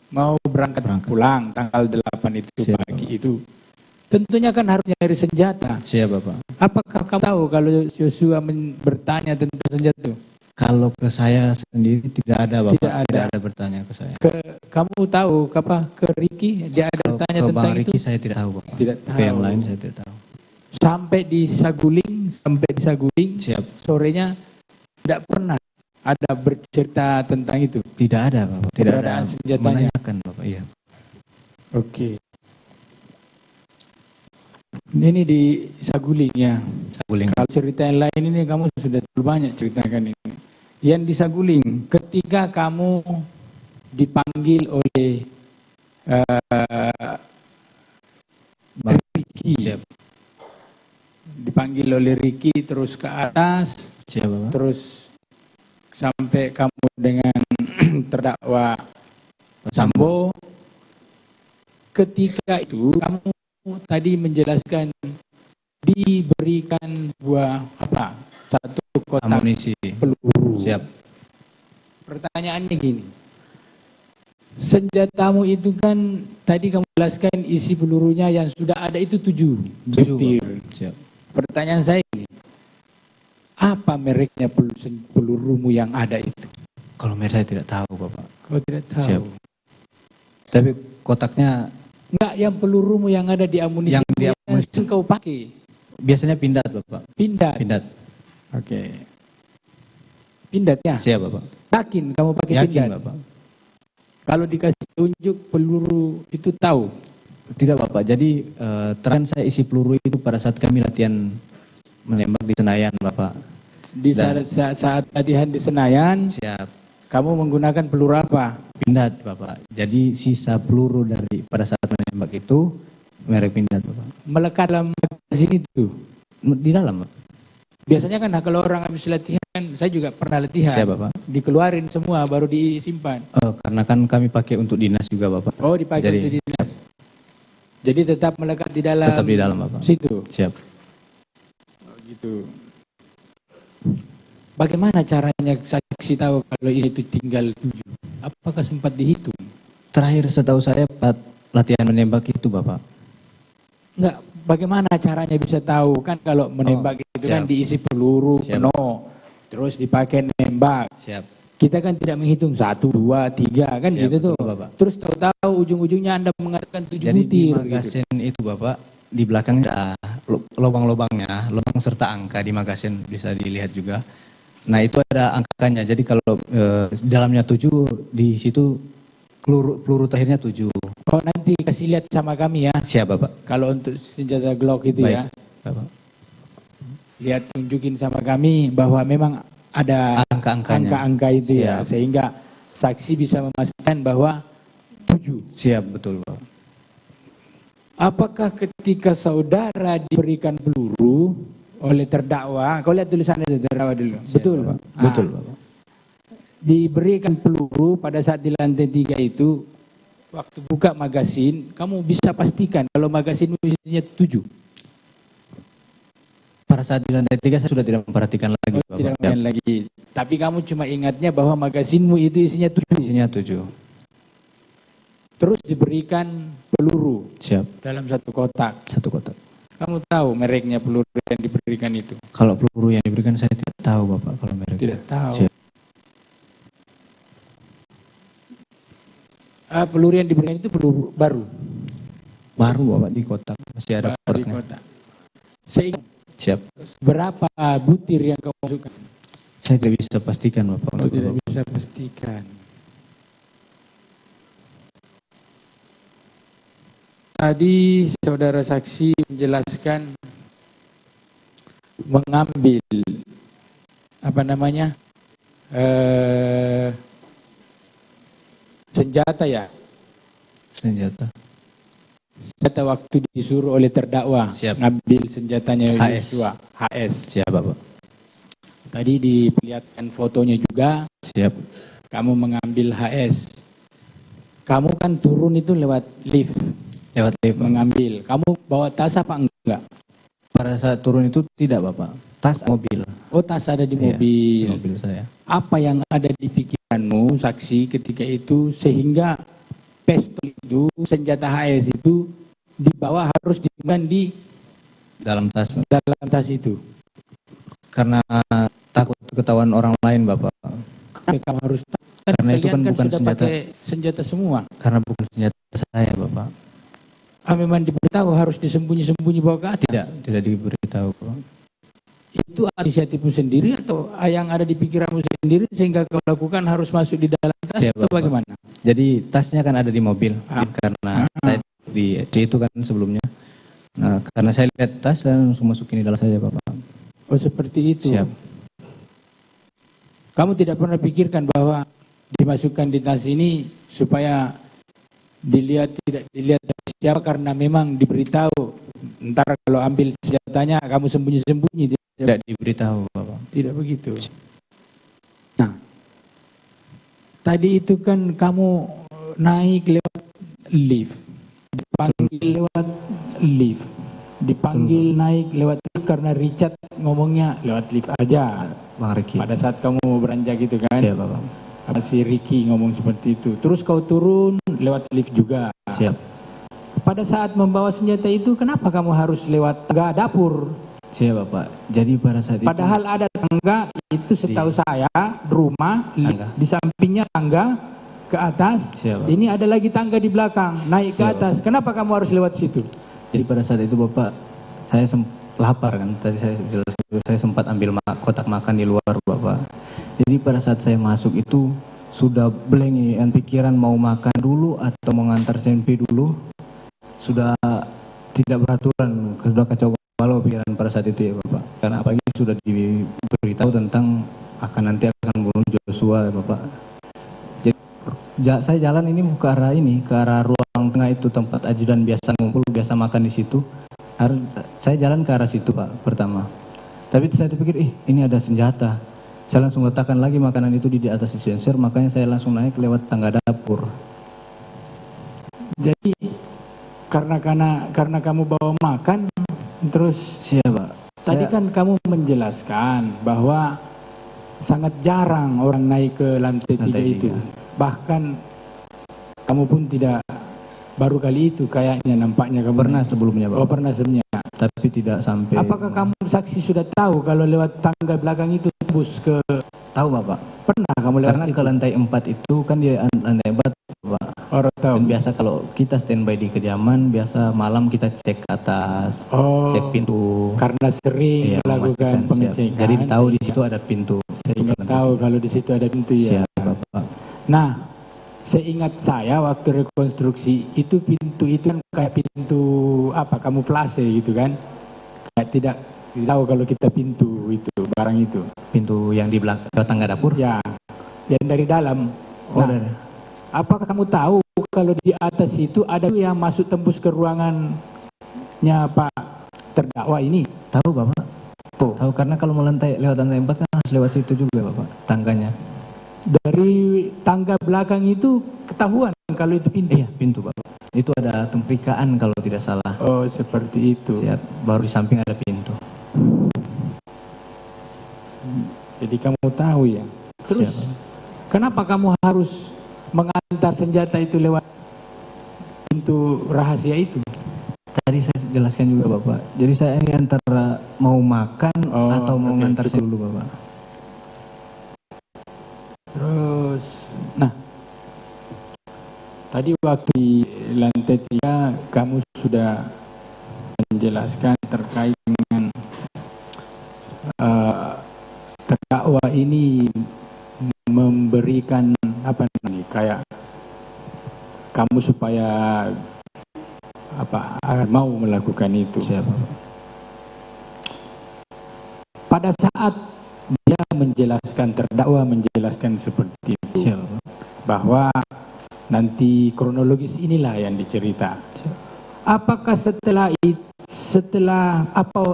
mau berangkat pulang tanggal 8 itu pagi itu. Tentunya kan harus nyari senjata. Siap Bapak. Apakah kamu tahu kalau Joshua bertanya tentang senjata itu? Kalau ke saya sendiri tidak ada Bapak. Tidak ada bertanya ke saya. Kamu tahu ke Ricky dia ada bertanya ke tentang Bang Ricky itu? saya tidak tahu Bapak. Tidak tahu. Ke yang lain saya tidak tahu. Sampai di Saguling, siap. Sorenya tidak pernah ada bercerita tentang itu. Tidak ada Bapak. Tidak ada senjatanya. Menanyakan Bapak, iya. Oke. Ini di Saguling ya. Saguling. Kalau cerita yang lain ini kamu sudah terlalu banyak ceritakan ini. Yang di Saguling, ketika kamu dipanggil oleh Ricky, dipanggil oleh Ricky terus ke atas, terus sampai kamu dengan terdakwa Sambo. Ketika itu kamu tadi menjelaskan diberikan satu kotak amunisi peluru. Siap. Pertanyaannya gini, senjatamu itu kan tadi kamu jelaskan isi pelurunya yang sudah ada itu 7 butir. Siap. Pertanyaan saya ini, apa mereknya pelurumu yang ada itu? Kalau merek saya tidak tahu Bapak. Kau tidak tahu. Siap. Tapi kotaknya enggak, yang pelurumu yang ada di amunisi yang kau pakai. Biasanya pindat Bapak. Pindat. Oke. Pindatnya? Siap Bapak. Yakin kamu pakai Yakin, pindat? Bapak. Kalau dikasih tunjuk peluru itu tahu? Tidak Bapak. Jadi terang saya isi peluru itu pada saat kami latihan menembak di Senayan Bapak. Di saat latihan di Senayan. Siap. Kamu menggunakan peluru apa? Pindat Bapak. Jadi sisa peluru dari pada saat menembak itu merek pindat Bapak. Melekat dalam magasin itu? Di dalam Bapak. Biasanya kan kalau orang habis latihan, saya juga pernah latihan. Siap Bapak. Dikeluarin semua baru disimpan. Karena kan kami pakai untuk dinas juga Bapak. Oh, dipakai untuk dinas. Jadi tetap melekat di dalam. Tetap di dalam Bapak. Situ. Siap. Oh, gitu. Bagaimana caranya saksi tahu kalau itu tinggal 7? Apakah sempat dihitung? Terakhir setahu saya latihan menembak itu Bapak. Enggak, bagaimana caranya bisa tahu? Kan kalau menembak itu kan diisi peluru penuh, terus dipakai nembak. Siap. Kita kan tidak menghitung 1, 2, 3 kan gitu tuh. Bapak. Terus tahu-tahu ujung-ujungnya Anda mengatakan 7 Jadi butir. di magasin gitu. Itu Bapak, di belakangnya ada lubang-lubangnya, lubang serta angka di magasin bisa dilihat juga. Nah itu ada angkanya, jadi kalau dalamnya 7, di situ peluru terakhirnya 7. Oh nanti kasih lihat sama kami ya. Siap Bapak. Kalau untuk senjata Glock itu baik, ya. Bapak. Lihat tunjukin sama kami bahwa memang ada angka-angka itu. Siap. Ya. Sehingga saksi bisa memastikan bahwa 7. Siap, betul Bapak. Apakah ketika saudara diberikan peluru oleh terdakwa, kau lihat tulisannya terdakwa dulu. Siap, betul Pak? Betul Bapak. Diberikan peluru pada saat di lantai 3 itu, waktu buka magasin, kamu bisa pastikan kalau magasin isinya 7. Pada saat di lantai 3 saya sudah tidak memperhatikan lagi Bapak. Tidak memperhatikan lagi. Tapi kamu cuma ingatnya bahwa magasinmu itu isinya 7. Isinya 7. Terus diberikan peluru. Siap. Dalam satu kotak. Satu kotak. Kamu tahu mereknya peluru yang diberikan itu? Kalau peluru yang diberikan saya tidak tahu Bapak kalau merek. Tidak tahu. Siap. Peluru yang diberikan itu peluru baru? Baru Bapak, di kotak. Masih ada kotaknya. Di kotak. Sehingga siap. Berapa butir yang kamu masukkan? Saya tidak bisa pastikan Bapak. Oh, tidak bisa pastikan. Tadi saudara saksi menjelaskan mengambil senjata ya? Senjata waktu disuruh oleh terdakwa. Siap. Ngambil senjatanya HS. Yosua, HS. Siap Bapak. Tadi diperlihatkan fotonya juga. Siap. Kamu mengambil HS. Kamu kan turun itu lewat lift. Lewat lift. Mengambil. Kamu bawa tas apa enggak? Pada saat turun itu tidak Bapak. Tas mobil. Oh, tas ada di Iya, mobil. di mobil saya. Apa yang ada di pikiranmu saksi ketika itu sehingga pistol itu, senjata HS itu dibawa harus disimpan di dalam tas itu? Karena takut ketahuan orang lain Bapak. Kamu harus karena itu kan bukan sudah senjata. pakai senjata semua. Karena bukan senjata saya Bapak. Memang diberitahu harus disembunyi-sembunyi bawa ke atas? Tidak diberitahu Bapak. Itu inisiatifmu sendiri atau yang ada di pikiranmu sendiri sehingga kau lakukan harus masuk di dalam tas Siap, atau Bapak. bagaimana? Jadi tasnya kan ada di mobil karena saya di C itu kan sebelumnya. Nah, karena saya lihat tas saya langsung masukin di dalam saja Bapak. Oh, seperti itu. Siap. Kamu tidak pernah pikirkan bahwa dimasukkan di tas ini supaya tidak dilihat dari siapa karena memang diberitahu ntar kalau ambil senjatanya kamu sembunyi-sembunyi. Tidak diberitahu Bapak. Tidak begitu. Nah, tadi itu kan kamu naik lewat lift, dipanggil lewat lift, dipanggil naik lewat lift karena Richard ngomongnya lewat lift aja. Bang Ricky. Pada saat kamu beranjak gitu kan? Siap Bapak. Si Ricky ngomong seperti itu. Terus kau turun lewat lift juga. Siap. Pada saat membawa senjata itu kenapa kamu harus lewat tangga dapur? Siap Bapak. Jadi pada saat itu. Padahal ada tangga itu setahu saya rumah di sampingnya tangga ke atas. Siap, ini ada lagi tangga di belakang naik ke atas. Kenapa kamu harus lewat situ? Jadi pada saat itu Bapak saya lapar kan. Tadi saya sempat ambil kotak makan di luar Bapak. Jadi pada saat saya masuk itu sudah blank pikiran mau makan dulu atau mau ngantar SMP dulu. Sudah tidak beraturan, sudah kacau balau pikiran pada saat itu ya Bapak. Karena apalagi sudah diberitahu tentang nanti akan bunuh Joshua ya Bapak. Jadi saya jalan ini ke arah ruang tengah itu tempat ajudan biasa ngumpul, biasa makan di situ. Saya jalan ke arah situ Pak pertama. Tapi saya pikir ini ada senjata. Saya langsung letakkan lagi makanan itu di atas dispenser, makanya saya langsung naik lewat tangga dapur. Jadi karena kamu bawa makan terus siapa? Tadi kan kamu menjelaskan bahwa sangat jarang orang naik ke lantai 3 itu. Bahkan kamu pun tidak baru kali itu kayaknya nampaknya kamu pernah sebelumnya Pak. Oh, pernah sebelumnya. Tapi tidak sampai. Apakah kamu saksi sudah tahu kalau lewat tangga belakang itu tembus ke? Tahu Bapak. Pernah kamu lewat karena situ? Ke lantai 4 itu kan di lantai 4 Pak. Orang tahu. Dan biasa kalau kita standby di kediaman, biasa malam kita cek ke atas, cek pintu. Karena sering melakukan pengecekan. Jadi tahu di situ ada pintu. Sehingga tahu kalau di situ ada pintu ya. Siap Bapak. Nah, seingat saya waktu rekonstruksi itu pintu itu kan kayak pintu kamuflase gitu kan? Kayak tidak tahu kalau kita pintu itu barang itu. Pintu yang di belakang tangga dapur? Ya, yang dari dalam. Apakah kamu tahu kalau di atas itu ada yang masuk tembus ke ruangannya Pak terdakwa ini? Tahu Bapak. Tahu karena kalau mau lewat lantai 4 kan harus lewat situ juga Bapak, tangganya. Dari tangga belakang itu ketahuan kalau itu pintu? Iya, pintu Bapak. Itu ada temprikaan kalau tidak salah. Oh, seperti itu. Siap, baru di samping ada pintu. Jadi kamu tahu ya. Terus kenapa kamu harus mengantar senjata itu lewat pintu rahasia itu? Tadi saya jelaskan juga Bapak. Jadi saya ini antara mau makan atau mau ngantar dulu Bapak. Terus, nah, tadi waktu di lantai 3 kamu sudah menjelaskan terkait dengan terdakwa terdakwa ini memberikan apa nih, kayak kamu supaya apa mau melakukan itu. Siapa? Pada saat dia menjelaskan, terdakwa menjelaskan seperti itu, bahwa nanti kronologis inilah yang dicerita. Apakah setelah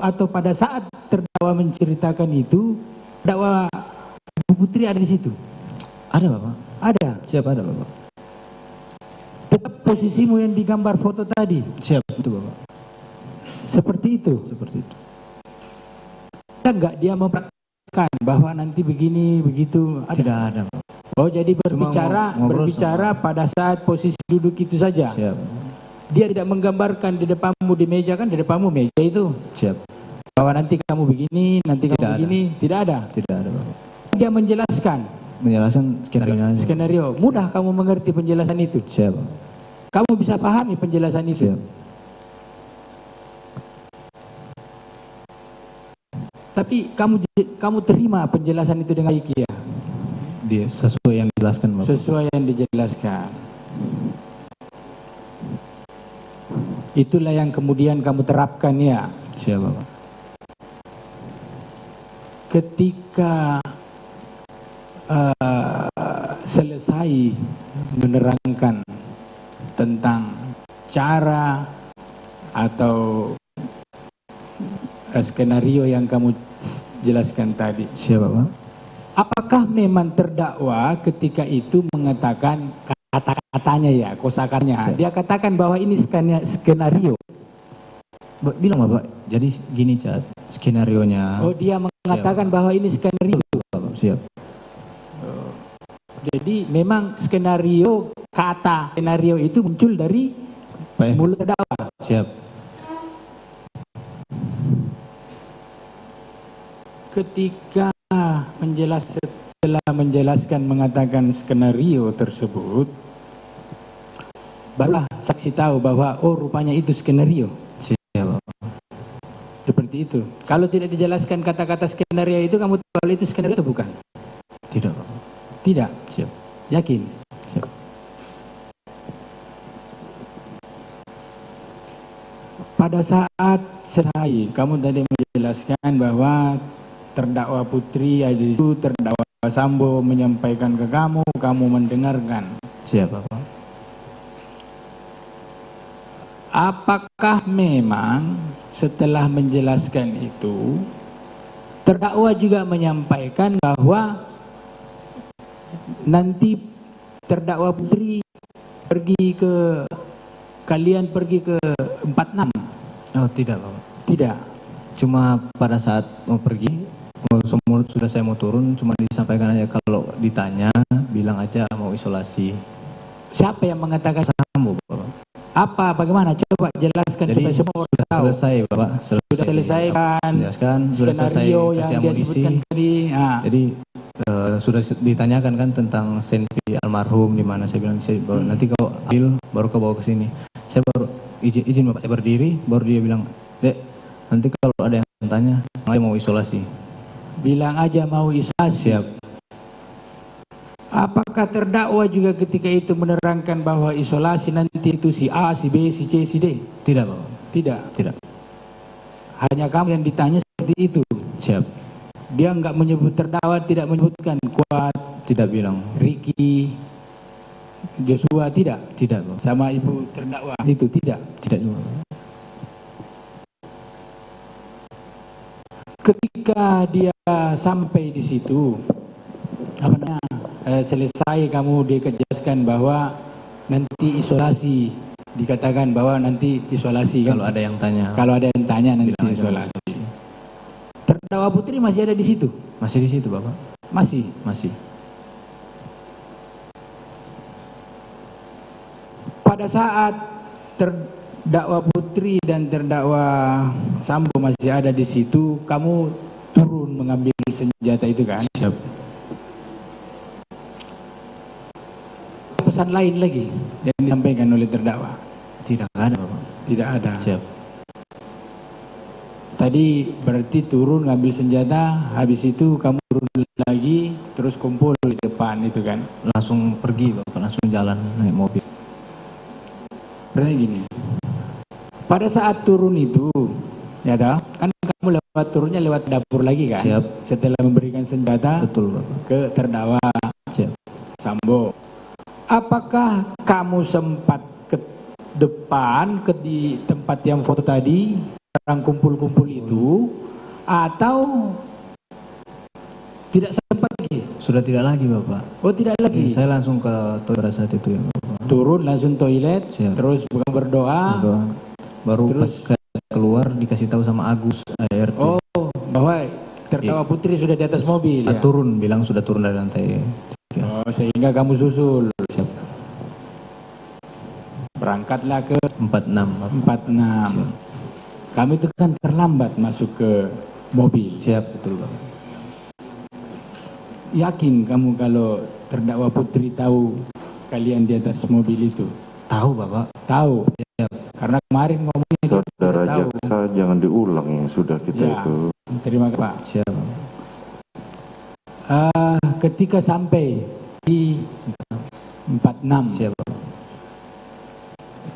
atau pada saat terdakwa menceritakan itu, terdakwa Bu Putri ada di situ? Ada Bapak? Ada. Siapa ada Bapak? Tetap posisimu yang digambar foto tadi. Siapa itu Bapak? Seperti itu. Seperti itu. Ada nggak dia mempraktikkan bahwa nanti begini begitu? Ada? Tidak ada Bapak. Oh, jadi berbicara pada saat posisi duduk itu saja. Siap. Dia tidak menggambarkan di depanmu di meja, kan di depanmu meja itu. Siap. Bahwa nanti kamu begini, nanti tidak kamu begini, ada. tidak ada. Tidak ada Bapak. Dia menjelaskan. Menjelaskan skenario. Skenario. Mudah kamu mengerti penjelasan itu. Siap. Kamu bisa pahami penjelasan itu. Siap. Tapi kamu terima penjelasan itu dengan baik ya? Dia sesuai yang dijelaskan Bapak. Sesuai yang dijelaskan. Itulah yang kemudian kamu terapkan ya. Siap Bapak. Ketika selesai menerangkan tentang cara atau skenario yang kamu jelaskan tadi. Siap Bapak. Apakah memang terdakwa ketika itu mengatakan kata-katanya ya, kosakatanya. Dia katakan bahwa ini skenario. Bilang Bapak, jadi gini Cat, skenarionya. Oh, dia mengatakan bahwa ini skenario. Bapak, siap. Jadi memang skenario, kata skenario itu muncul dari mulut terdakwa. Siap. Ketika setelah menjelaskan mengatakan skenario tersebut, barulah saksi tahu bahwa oh rupanya itu skenario. Siap. Seperti itu. Kalau tidak dijelaskan kata-kata skenario itu, kamu tahu kalau itu skenario atau bukan? Tidak. Tidak. Siap. Yakin? Siap. Pada saat selesai, kamu tadi menjelaskan bahwa terdakwa Putri ada di situ, terdakwa Sambo menyampaikan ke kamu, kamu mendengarkan. Siap Bapak. Apakah memang setelah menjelaskan itu, terdakwa juga menyampaikan bahwa nanti terdakwa Putri kalian pergi ke 46? Oh tidak Bapak. Tidak. Cuma pada saat mau pergi, sudah saya mau turun, cuma disampaikan aja kalau ditanya, bilang aja mau isolasi. Siapa yang mengatakan? Sambo Bapak. Apa, bagaimana? Coba jelaskan. Jadi supaya semua orang sudah tahu. selesai Bapak. Sudah selesai kan? Jelaskan, sudah selesai yang kasih dia amunisi. sebutkan tadi. Nah. Jadi sudah ditanyakan kan tentang senpi almarhum di mana, saya bilang nanti kau ambil baru kau bawa ke sini. Saya baru izin Bapak, saya berdiri, baru dia bilang, "Dek, nanti kalau ada yang tanya, saya mau isolasi." Bilang aja mau isolasi. Siap. Apakah terdakwa juga ketika itu menerangkan bahwa isolasi nanti itu si A, si B, si C, si D? Tidak Bapak. Tidak. Tidak. Hanya kamu yang ditanya seperti itu. Siap. Dia enggak menyebut, terdakwa tidak menyebutkan Kuat, tidak bilang Ricky, Joshua, tidak. Tidak Bapak. Sama ibu terdakwa itu tidak. Tidak juga. Ketika dia sampai di situ, selesai kamu dikejelaskan bahwa nanti isolasi, dikatakan bahwa nanti isolasi. Kalau kan? ada yang tanya. Kalau ada yang tanya nanti bilang isolasi. Terdakwa Putri masih ada di situ? Masih di situ Bapak. Masih. Masih. Pada saat terdakwa Putri dan terdakwa Sambo masih ada di situ, kamu turun mengambil senjata itu kan? Siap. Pesan lain lagi yang disampaikan oleh terdakwa? Tidak ada Bapak. Tidak ada. Siap. Tadi berarti turun ngambil senjata, habis itu kamu turun lagi, terus kumpul di depan itu kan. Langsung pergi Bapak, langsung jalan naik mobil. Berarti gini, pada saat turun itu, ya toh, kan kamu turunnya lewat dapur lagi kan? Siap. Setelah memberikan senjata. Betul Bapak. Ke terdakwa. Siap. Sambo. Apakah kamu sempat ke depan, di tempat yang foto tadi, orang kumpul-kumpul itu, atau tidak sempat lagi? Sudah tidak lagi Bapak. Oh tidak lagi? Saya langsung ke toilet saat itu ya Bapak. Turun langsung toilet, terus bukan berdoa. Baru terus pas keluar dikasih tahu sama Agus ART. Oh, bahwa terdakwa Putri sudah di atas mobil ya? Turun, bilang sudah turun dari lantai 3. Oh, sehingga kamu susul. Siap. Berangkatlah ke 46. Siap. Kami itu kan terlambat masuk ke mobil. Siap, betul Bapak. Yakin kamu kalau terdakwa Putri tahu kalian di atas mobil itu? Tahu Bapak. Tahu. Siap. Karena kemarin ngomongnya Saudara jaksa jangan diulang yang sudah kita ya, itu. Terima kasih Pak. Siap. Ketika sampai di 46. Siap.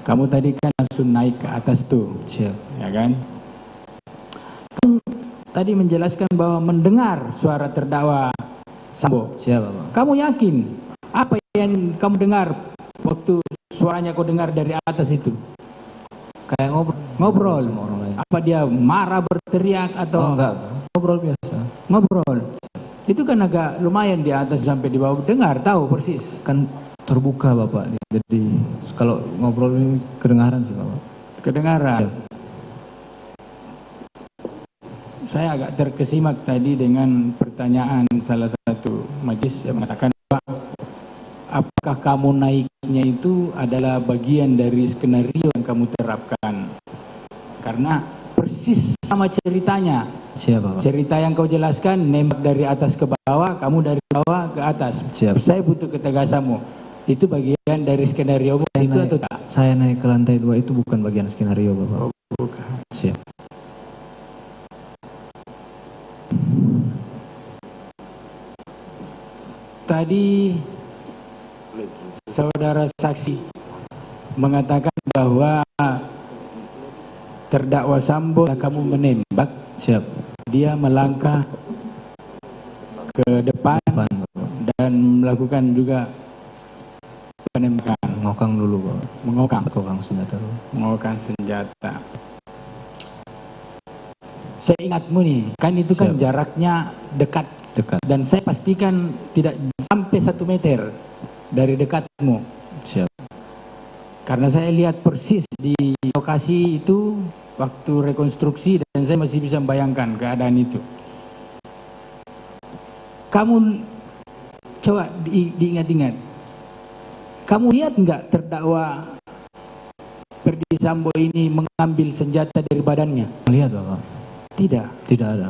Kamu tadi kan langsung naik ke atas tuh. Siap. Ya kan? Kamu tadi menjelaskan bahwa mendengar suara terdakwa Sambo. Siap Bapak. Kamu yakin apa yang kamu dengar waktu suaranya kau dengar dari atas itu? Kayak ngobrol sama orang lain. Apa dia marah, berteriak atau enggak? Ngobrol biasa. Ngobrol. Itu kan agak lumayan di atas sampai di bawah, dengar, tahu persis. Kan terbuka Bapak. Jadi kalau ngobrol ini kedengaran sih Bapak. Kedengaran. Siap. Saya agak terkesimak tadi dengan pertanyaan salah satu majelis yang mengatakan bahwa apakah kamu naiknya itu adalah bagian dari skenario yang kamu terapkan? Karena persis sama ceritanya. Siapa Pak? Cerita yang kau jelaskan, nembak dari atas ke bawah, kamu dari bawah ke atas. Siap. Saya butuh ketegasanmu. Itu bagian dari skenario itu atau tidak? Saya naik ke lantai 2 itu bukan bagian skenario Bapak. Oh, bukan. Siap. Tadi saudara saksi mengatakan bahwa terdakwa Sambo kamu menembak. Siap. Dia melangkah ke depan dan melakukan juga penembakan. Mengokang dulu Bapak. Mengokang senjata dulu. Mengokang senjata. Saya ingatmu nih, kan itu kan jaraknya dekat. Dan saya pastikan tidak sampai 1 meter dari dekatmu. Siap. Karena saya lihat persis di lokasi itu waktu rekonstruksi dan saya masih bisa membayangkan keadaan itu. Kamu coba diingat-ingat. Kamu lihat nggak terdakwa Ferdy Sambo ini mengambil senjata dari badannya? Lihat Bapak. Tidak. Tidak ada.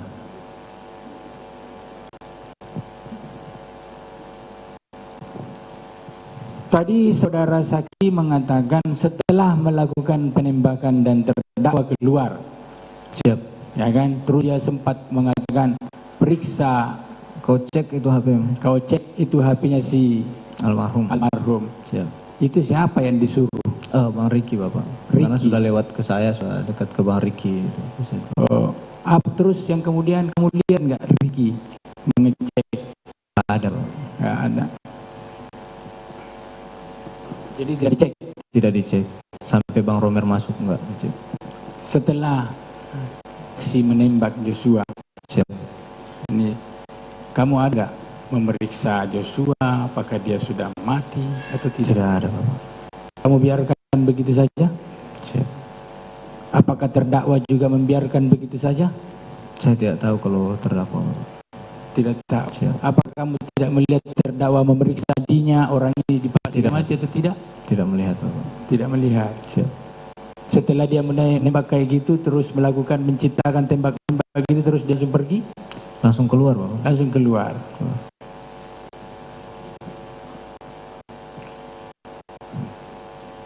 Tadi saudara saksi mengatakan setelah melakukan penembakan dan terdakwa keluar. Siap. Ya kan? Terus dia sempat mengatakan periksa. Kau cek itu HP. Kau cek itu HP-nya si almarhum. Siap. Itu siapa yang disuruh? Bang Riki Bapak. Karena sudah lewat ke saya, sudah dekat ke Bang Riki. Oh. Terus yang kemudian kamu lihat nggak Riki mengecek? Nggak ada Pak. Nggak ada. Jadi tidak dicek? Tidak dicek. Sampai Bang Romer masuk nggak dicek. Setelah si menembak Joshua. Siap. Ini kamu ada memeriksa Joshua apakah dia sudah mati atau tidak? Tidak ada Bapak. Kamu biarkan begitu saja? Siap. Apakah terdakwa juga membiarkan begitu saja? Saya tidak tahu kalau terdakwa. Tidak tahu. Siap. Apakah kamu tidak melihat terdakwa memeriksa dirinya orang ini dipastikan mati atau tidak? Tidak melihat Bapak. Tidak melihat. Siap. Setelah dia menembak kayak gitu terus melakukan menciptakan tembak-tembak gitu terus dia langsung pergi? Langsung keluar Bapak. Langsung keluar.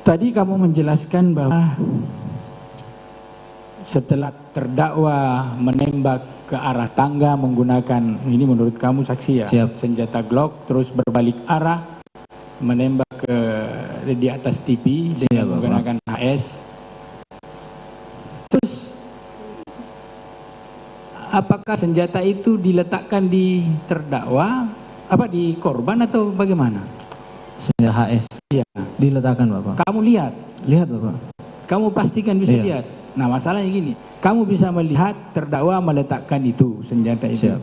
Tadi kamu menjelaskan bahwa setelah terdakwa menembak ke arah tangga menggunakan, ini menurut kamu saksi ya, Siap. senjata Glock, terus berbalik arah menembak ke di atas TV dengan menggunakan HS. Terus apakah senjata itu diletakkan di terdakwa, apa di korban atau bagaimana? Senjata HS. Iya. Diletakkan Bapak. Kamu lihat? Lihat Bapak. Kamu pastikan bisa Iya. lihat. Nah masalahnya gini, kamu bisa melihat terdakwa meletakkan itu, senjata itu. Siap.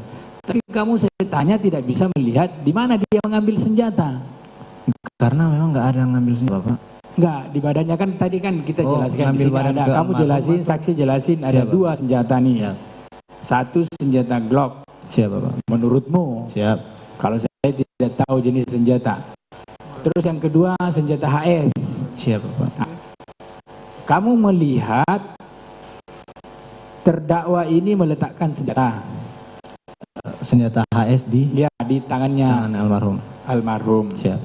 Tapi kamu saya tanya tidak bisa melihat di mana dia mengambil senjata. Karena memang nggak ada yang ngambil senjata Bapak. Enggak, di badannya kan tadi kan kita jelaskan ngambil di sini badan ada. ke Kamu jelasin, saksi jelasin ada Siap, dua senjata nih. Siap. Satu senjata Glock. Siap Bapak. Menurutmu? Siap. Kalau saya tidak tahu jenis senjata. Terus yang kedua senjata HS. Siap Bapak. Nah, kamu melihat terdakwa ini meletakkan senjata. Senjata HS di tangannya tangan almarhum. Almarhum. Siap.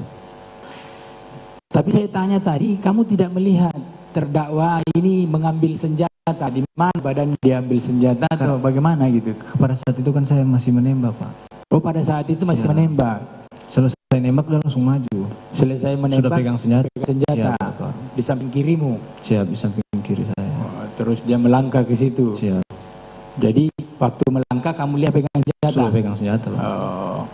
Tapi saya tanya tadi, kamu tidak melihat terdakwa ini mengambil senjata, di mana badan dia ambil senjata atau bagaimana gitu? Pada saat itu kan saya masih menembak Pak. Oh pada saat itu masih menembak. Selesai nembak dan langsung maju. Selesai menembak. Sudah pegang senjata. Senjata. Siap, Pak. Di samping kirimu. Siap, di samping kiri saya. Oh, terus dia melangkah ke situ. Siap. Jadi waktu melangkah kamu lihat pegang senjata. Sudah pegang senjata Pak. Oh.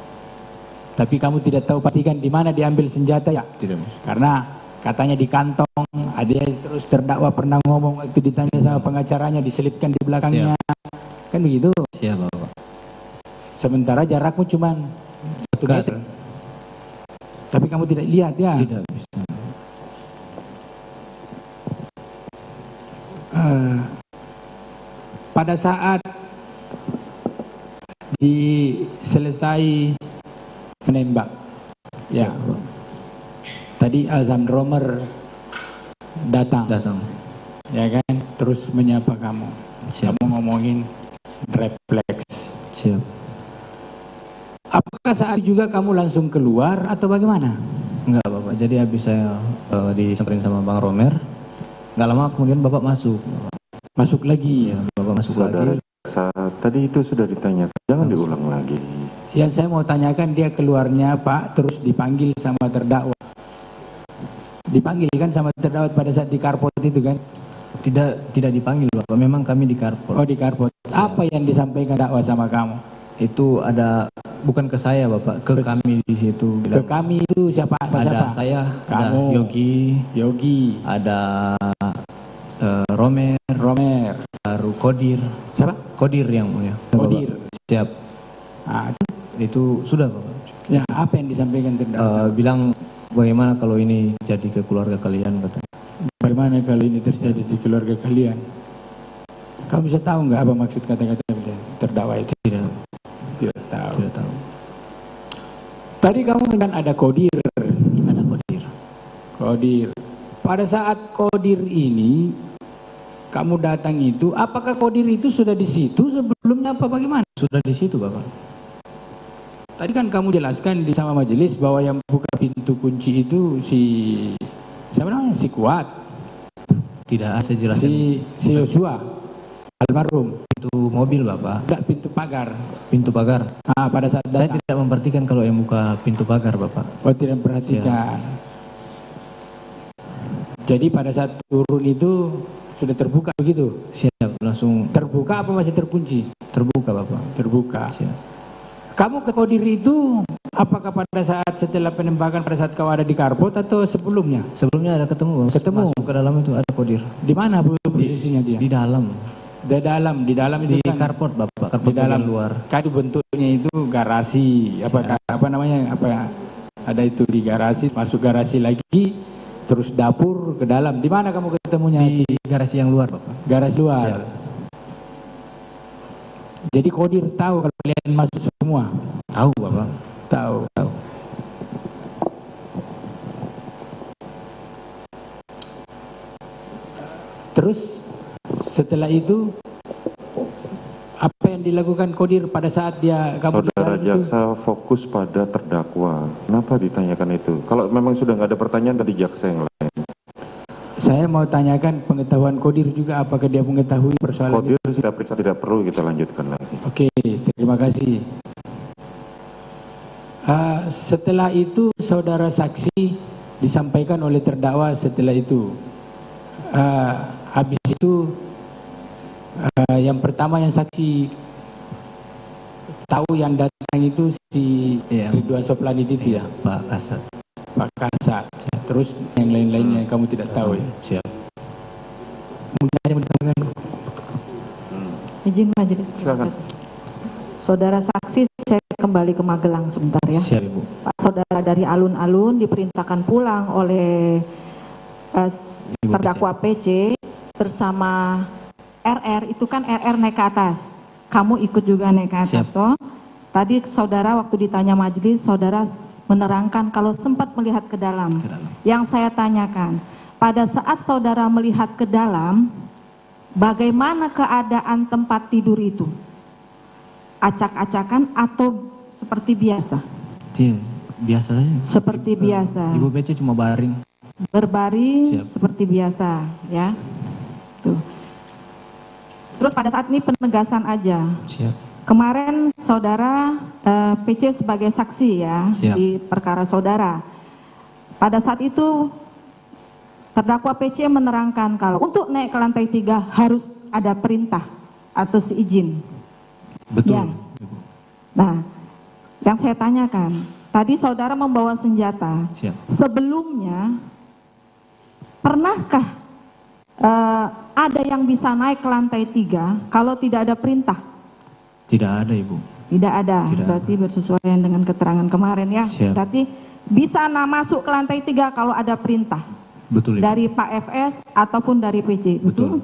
Tapi kamu tidak tahu pastikan di mana diambil senjata ya? Tidak. Karena katanya di kantong, ada terus terdakwa pernah ngomong itu ditanya sama pengacaranya diselipkan di belakangnya. Kan begitu? Siap Bapak. Sementara jarakmu cuma 1 meter. Tapi kamu tidak lihat ya? Tidak bisa. Pada saat selesai menembak, ya. Tadi azan Romer datang, ya kan? Terus menyapa kamu. Siap. Kamu ngomongin refleks. Siap. Apakah saat juga kamu langsung keluar atau bagaimana? Enggak Bapak, jadi habis saya disamperin sama Bang Romer, nggak lama kemudian Bapak masuk. Masuk lagi? Ya, Bapak masuk Saudara, lagi. tadi itu sudah ditanyakan, jangan diulang lagi. Yang saya mau tanyakan dia keluarnya Pak, terus dipanggil sama terdakwa. Dipanggil kan sama terdakwa pada saat di karpot itu kan? Tidak dipanggil Bapak, memang kami di karpot. Oh di karpot. Apa yang disampaikan dakwa sama kamu? Itu ada, bukan ke saya Bapak, ke kami di situ. Ke kami itu siapa? Ada saya, ada kamu. Yogi, ada Romer, baru Kodir. Siapa? Kodir yang mulia. Kodir. Siap. Nah, itu sudah Bapak. Ya, apa yang disampaikan terdakwa? Bilang bagaimana kalau ini jadi ke keluarga kalian katanya. Bagaimana kalau ini terjadi di keluarga kalian? Kamu bisa tahu nggak apa maksud kata-kata terdakwa itu? Tidak. Tidak tahu. Tidak tahu. Tadi kamu kan ada Kodir. Ada Kodir. Kodir. Pada saat Kodir ini kamu datang itu, apakah Kodir itu sudah di situ sebelumnya apa bagaimana? Sudah di situ Bapak. Tadi kan kamu jelaskan di sama majelis bahwa yang buka pintu kunci itu siapa namanya? Si Kuat. Tidak, saya jelaskan. Si Yosua, almarhum. Itu mobil Bapak. Tidak, pintu pagar. Pintu pagar. Ah, pada saat datang. Saya tidak memperhatikan kalau yang buka pintu pagar Bapak. Oh, tidak memperhatikan. Jadi pada saat turun itu sudah terbuka begitu? Siap, langsung. Terbuka apa masih terkunci? Terbuka Bapak. Terbuka. Siap. Kamu ke Kodir itu apakah pada saat setelah penembakan pada saat kau ada di karpot atau sebelumnya? Sebelumnya ada ketemu. Ketemu. Masuk ke dalam itu ada Kodir. Di mana posisinya dia? Di dalam. Di dalam itu di kan? karpot Bapak. Karpot di dalam luar. Kan bentuknya itu garasi. Apa namanya? Ada itu di garasi, masuk garasi lagi, terus dapur ke dalam. Di mana kamu ketemunya? Di garasi yang luar Bapak. Garasi luar. Siap. Jadi Kodir tahu kalau kalian masuk semua? Tahu Bapak. Tahu. Terus setelah itu apa yang dilakukan Kodir pada saat dia kamu Saudara jaksa fokus pada terdakwa. Kenapa ditanyakan itu? Kalau memang sudah nggak ada pertanyaan tadi jaksa yang lain. Saya mau tanyakan pengetahuan Kodir juga, apakah dia mengetahui persoalan Kodir sudah periksa, tidak perlu kita lanjutkan lagi. Oke, terima kasih. Setelah itu saudara saksi disampaikan oleh terdakwa setelah itu. Habis itu yang pertama yang saksi tahu yang datang itu si Ridwan Soplan itu ya, Pak Kasat. Pak Kasat. Terus yang lain-lainnya yang kamu tidak tahu ya. Siap. Mungkin ada yang bertanya. Izin majelis, terima kasih. Saudara saksi, saya kembali ke Magelang sebentar ya. Siap, Ibu. Pak saudara dari alun-alun diperintahkan pulang oleh terdakwa PC bersama RR, itu kan RR naik ke atas. Kamu ikut juga naik ke atas toh. Tadi saudara waktu ditanya majelis, saudara menerangkan kalau sempat melihat ke dalam. Yang saya tanyakan, pada saat saudara melihat ke dalam, bagaimana keadaan tempat tidur itu? Acak-acakan atau seperti biasa? Biasa saja. Seperti biasa. Ibu PC cuma baring. Berbaring seperti biasa, ya. Tuh. Terus pada saat ini penegasan aja. Siap. Kemarin saudara PC sebagai saksi ya. Siap. Di perkara saudara. Pada saat itu terdakwa PC menerangkan kalau untuk naik ke lantai 3 harus ada perintah atau seizin. Betul. Ya. Nah, yang saya tanyakan, tadi saudara membawa senjata. Siap. Sebelumnya, pernahkah ada yang bisa naik ke lantai 3 kalau tidak ada perintah? Tidak ada, Ibu. Tidak ada. Berarti bersesuaian dengan keterangan kemarin ya. Siap. Berarti bisa masuk ke lantai 3 kalau ada perintah. Betul, Ibu. Dari Pak FS ataupun dari PC. Betul.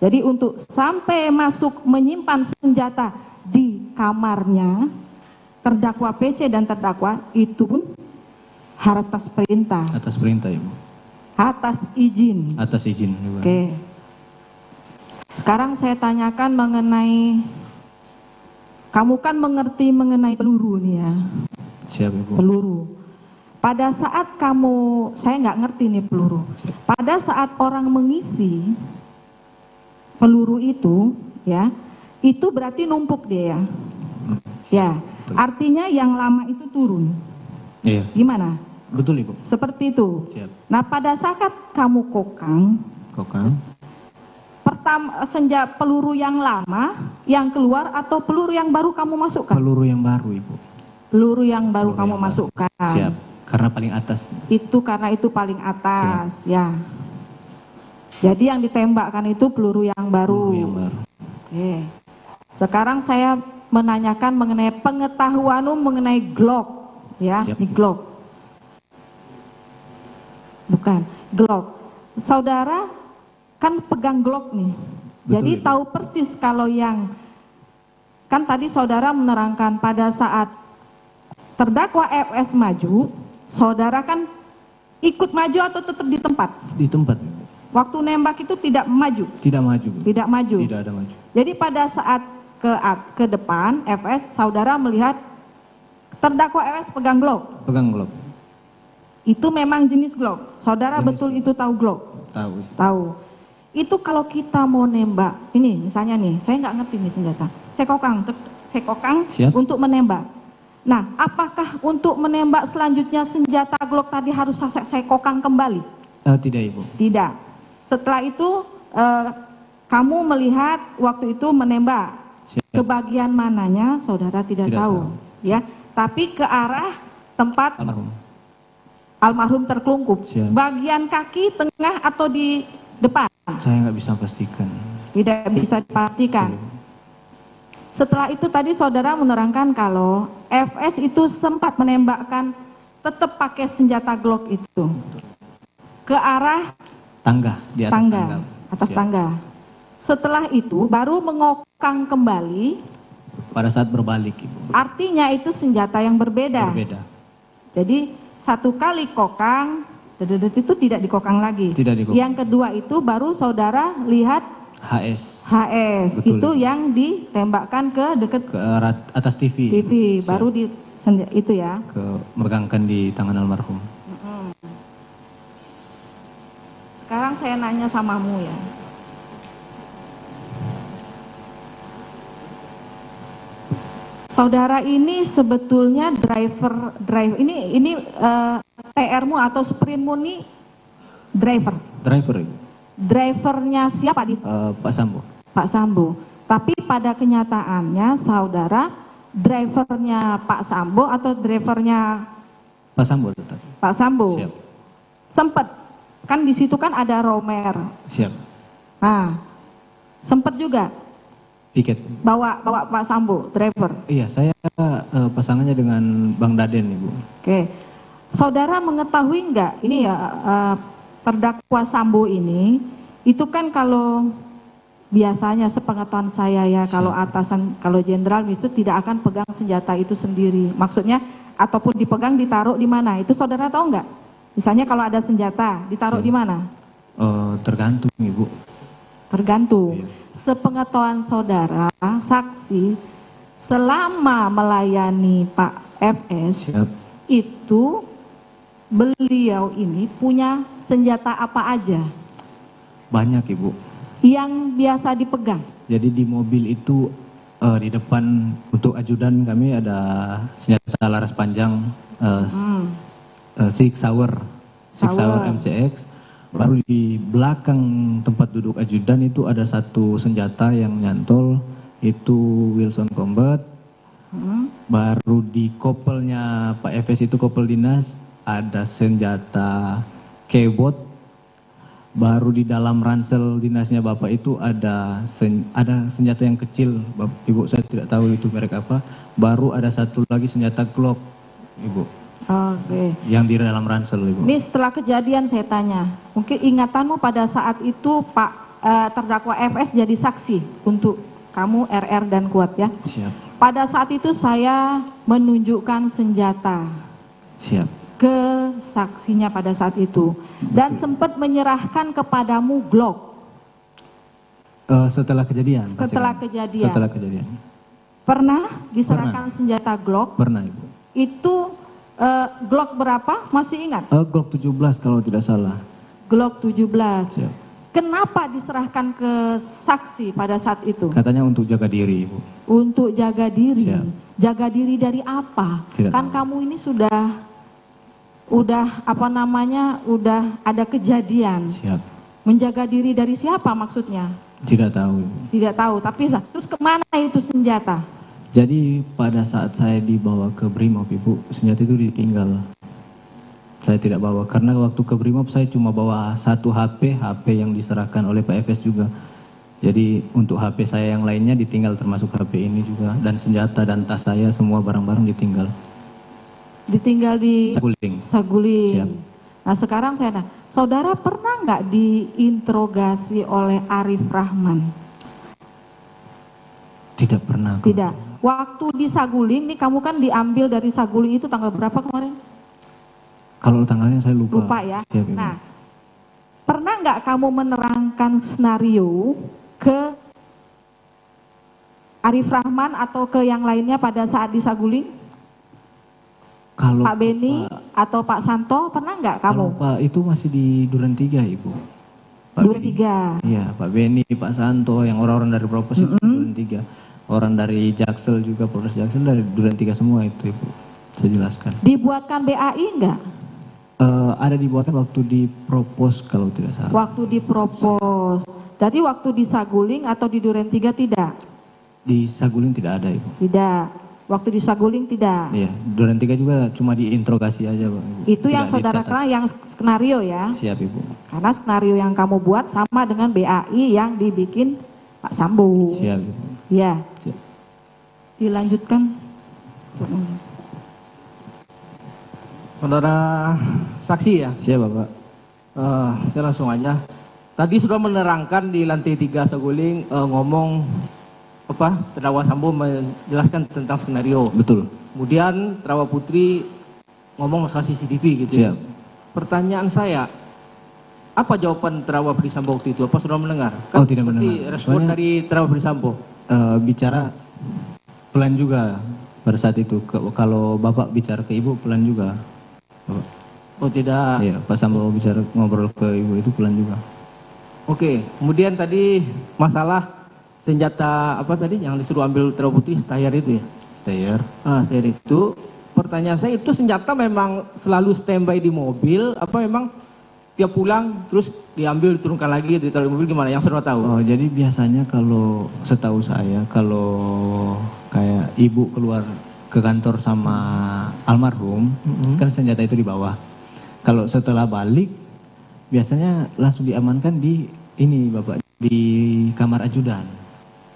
Jadi untuk sampai masuk menyimpan senjata di kamarnya terdakwa PC dan terdakwa itu pun atas perintah. Atas perintah, Ibu. Atas izin. Atas izin, Ibu. Oke. Sekarang saya tanyakan mengenai, kamu kan mengerti mengenai peluru nih ya. Siap, Ibu. Peluru. Pada saat kamu, saya nggak ngerti nih peluru. Pada saat orang mengisi peluru itu, ya, itu berarti numpuk dia ya. Ya, artinya yang lama itu turun. Iya. Gimana? Betul, Ibu. Seperti itu. Siap. Nah, pada saat kamu kokang, pertama peluru yang lama yang keluar atau peluru yang baru kamu masukkan? Peluru yang baru, Ibu. Peluru yang baru kamu masukkan. Siap. Karena paling atas. Itu karena itu paling atas, ya. Jadi yang ditembakkan itu peluru yang baru. Peluru yang baru. Oke. Sekarang saya menanyakan mengenai pengetahuanmu mengenai Glock, ya. Siap. Ini Glock. Bukan, Glock. Saudara kan pegang Glock nih. Betul, jadi Ibu. tahu persis kalau yang kan tadi saudara menerangkan pada saat terdakwa FS maju, saudara kan ikut maju atau tetap di tempat? Di tempat. Waktu nembak itu tidak maju? Tidak maju, Bu. Tidak maju? Tidak ada maju. Jadi pada saat ke depan FS, saudara melihat terdakwa FS pegang Glock? Pegang Glock. Itu memang jenis Glock? Saudara betul itu tahu Glock? Tahu. Tahu. Itu kalau kita mau nembak, ini misalnya nih, saya nggak ngerti nih senjata. Saya kokang Siap. untuk menembak. Nah, apakah untuk menembak selanjutnya senjata Glock tadi harus saya kokang kembali? Tidak, Ibu. Tidak. Setelah itu kamu melihat waktu itu menembak. Siap. Ke bagian mananya saudara tidak tahu, ya. Tapi ke arah tempat almarhum terkelungkup. Siap. Bagian kaki, tengah atau di depan? Saya nggak bisa pastikan. Tidak bisa dipastikan. Setelah itu tadi saudara menerangkan kalau FS itu sempat menembakkan tetap pakai senjata Glock itu ke arah tangga, di atas tangga. Atas Siap. tangga. Setelah itu baru mengokang kembali. Pada saat berbalik, Ibu. Artinya itu senjata yang berbeda. Berbeda. Jadi satu kali kokang, itu tidak dikokang lagi. Tidak dikokang. Yang kedua itu baru saudara lihat HS. Betul, itu yang ditembakkan ke dekat ke atas TV. TV. Baru di itu ya. Ke megangkan di tangan almarhum. Sekarang saya nanya samamu ya. Saudara ini sebetulnya driver ini TR-mu atau sprintmu ini driver. Driver. Drivernya siapa di? Pak Sambo. Pak Sambo. Tapi pada kenyataannya saudara drivernya Pak Sambo atau drivernya Pak Sambo tetap. Pak Sambo. Siap. Sempet kan di situ kan ada Romer. Siap. Nah, sempet juga Piket. bawa Pak Sambo driver. Iya, saya pasangannya dengan Bang Daden, Ibu. Oke. Saudara mengetahui enggak ini ya terdakwa Sambo ini itu kan kalau biasanya sepengetahuan saya ya kalau atasan kalau jenderal itu tidak akan pegang senjata itu sendiri. Maksudnya ataupun dipegang ditaruh di mana? Itu saudara tahu enggak? Misalnya kalau ada senjata ditaruh di mana? Tergantung, Ibu. Tergantung. Iya. Sepengetahuan saudara, saksi selama melayani Pak FS itu beliau ini punya senjata apa aja? Banyak, Ibu. Yang biasa dipegang. Jadi di mobil itu di depan untuk ajudan kami ada senjata laras panjang Sig Sauer MCX. Baru di belakang tempat duduk ajudan itu ada satu senjata yang nyantol itu Wilson Combat. Baru di kopelnya Pak FS itu kopel dinas ada senjata Kebot. Baru di dalam ransel dinasnya Bapak itu ada senjata yang kecil, Ibu, saya tidak tahu itu merek apa. Baru ada satu lagi senjata Glock, Ibu. Oke. Yang di dalam ransel, Ibu. Ini setelah kejadian saya tanya, mungkin ingatanmu pada saat itu Pak terdakwa FS jadi saksi untuk kamu RR dan Kuat ya? Siap. Pada saat itu saya menunjukkan senjata. Siap. Ke saksinya pada saat itu dan sempat menyerahkan kepadamu Glock. Setelah kejadian. Setelah kejadian. Setelah kejadian. Pernah diserahkan senjata Glock? Pernah, Ibu. Itu Glock berapa? Masih ingat? Glock 17 kalau tidak salah. Glock 17. Siap. Kenapa diserahkan ke saksi pada saat itu? Katanya untuk jaga diri, Ibu. Untuk jaga diri. Siap. Jaga diri dari apa? Tidak kan tahu. kamu ini sudah apa namanya? Udah ada kejadian. Siap. Menjaga diri dari siapa maksudnya? Tidak tahu, Ibu. Tidak tahu, tapi terus kemana itu senjata? Jadi pada saat saya dibawa ke Brimob, Ibu, senjata itu ditinggal. Saya tidak bawa, karena waktu ke Brimob saya cuma bawa satu HP yang diserahkan oleh Pak FS juga. Jadi untuk HP saya yang lainnya ditinggal termasuk HP ini juga. Dan senjata dan tas saya semua barang-barang ditinggal. Ditinggal di Saguling. Siap. Nah sekarang saya nanya, saudara pernah nggak diinterogasi oleh Arif Rahman? Tidak pernah. Tidak. Waktu di Saguling, nih kamu kan diambil dari Saguling itu tanggal berapa kemarin? Kalau tanggalnya saya lupa. Lupa ya. Siap, nah, pernah nggak kamu menerangkan skenario ke Arif Rahman atau ke yang lainnya pada saat di Saguling? Kalau Pak Beni atau Pak Santo pernah nggak kamu? Kalau Pak itu masih di Duren 3, Ibu. Duren 3. Iya, Pak Beni, Pak Santo, yang orang-orang dari Propos itu Duren 3. Orang dari Jaksel juga, Polres Jaksel dari Duren 3 semua itu, Ibu. Saya jelaskan. Dibuatkan BAI enggak? Ada dibuatkan waktu di Propos kalau tidak salah. Waktu di Propos. Jadi waktu di Saguling atau di Duren 3 tidak? Di Saguling tidak ada, Ibu. Tidak. Waktu di Saguling tidak? Iya, Duren 3 juga cuma diinterogasi aja, Pak. Ibu. Itu tidak yang saudara kenal yang skenario ya? Siap, Ibu. Karena skenario yang kamu buat sama dengan BAI yang dibikin Pak Sambo. Siap, Ibu. Iya. Siap. Dilanjutkan. Saudara saksi ya? Siap, Bapak. Saya langsung aja. Tadi sudah menerangkan di lantai 3 Saguling ngomong terdakwa Sambo menjelaskan tentang skenario. Betul. Kemudian terdakwa Putri ngomong soal CCTV gitu. Siap. Pertanyaan saya, apa jawaban terdakwa Ferdi Sambo waktu itu? Apa sudah mendengar? Kan tidak mendengar. Respon dari terdakwa Ferdi Sambo. Bicara pelan juga pada saat itu. Kalau Bapak bicara ke Ibu pelan juga. Bapak. Oh tidak. Iya, Pak Sambo bicara ngobrol ke ibu itu pelan juga. Oke, kemudian tadi masalah senjata apa tadi yang disuruh ambil Terawa Putri, Stayer itu ya? Stayer. Stayer itu, pertanyaan saya itu senjata memang selalu standby di mobil, apa memang tiap pulang terus diambil diturunkan lagi ditaruh di mobil, gimana? Yang saudara tahu? Oh, jadi biasanya kalau setahu saya kalau kayak ibu keluar ke kantor sama almarhum, kan senjata itu di bawah. Kalau setelah balik biasanya langsung diamankan di ini Bapak, di kamar ajudan.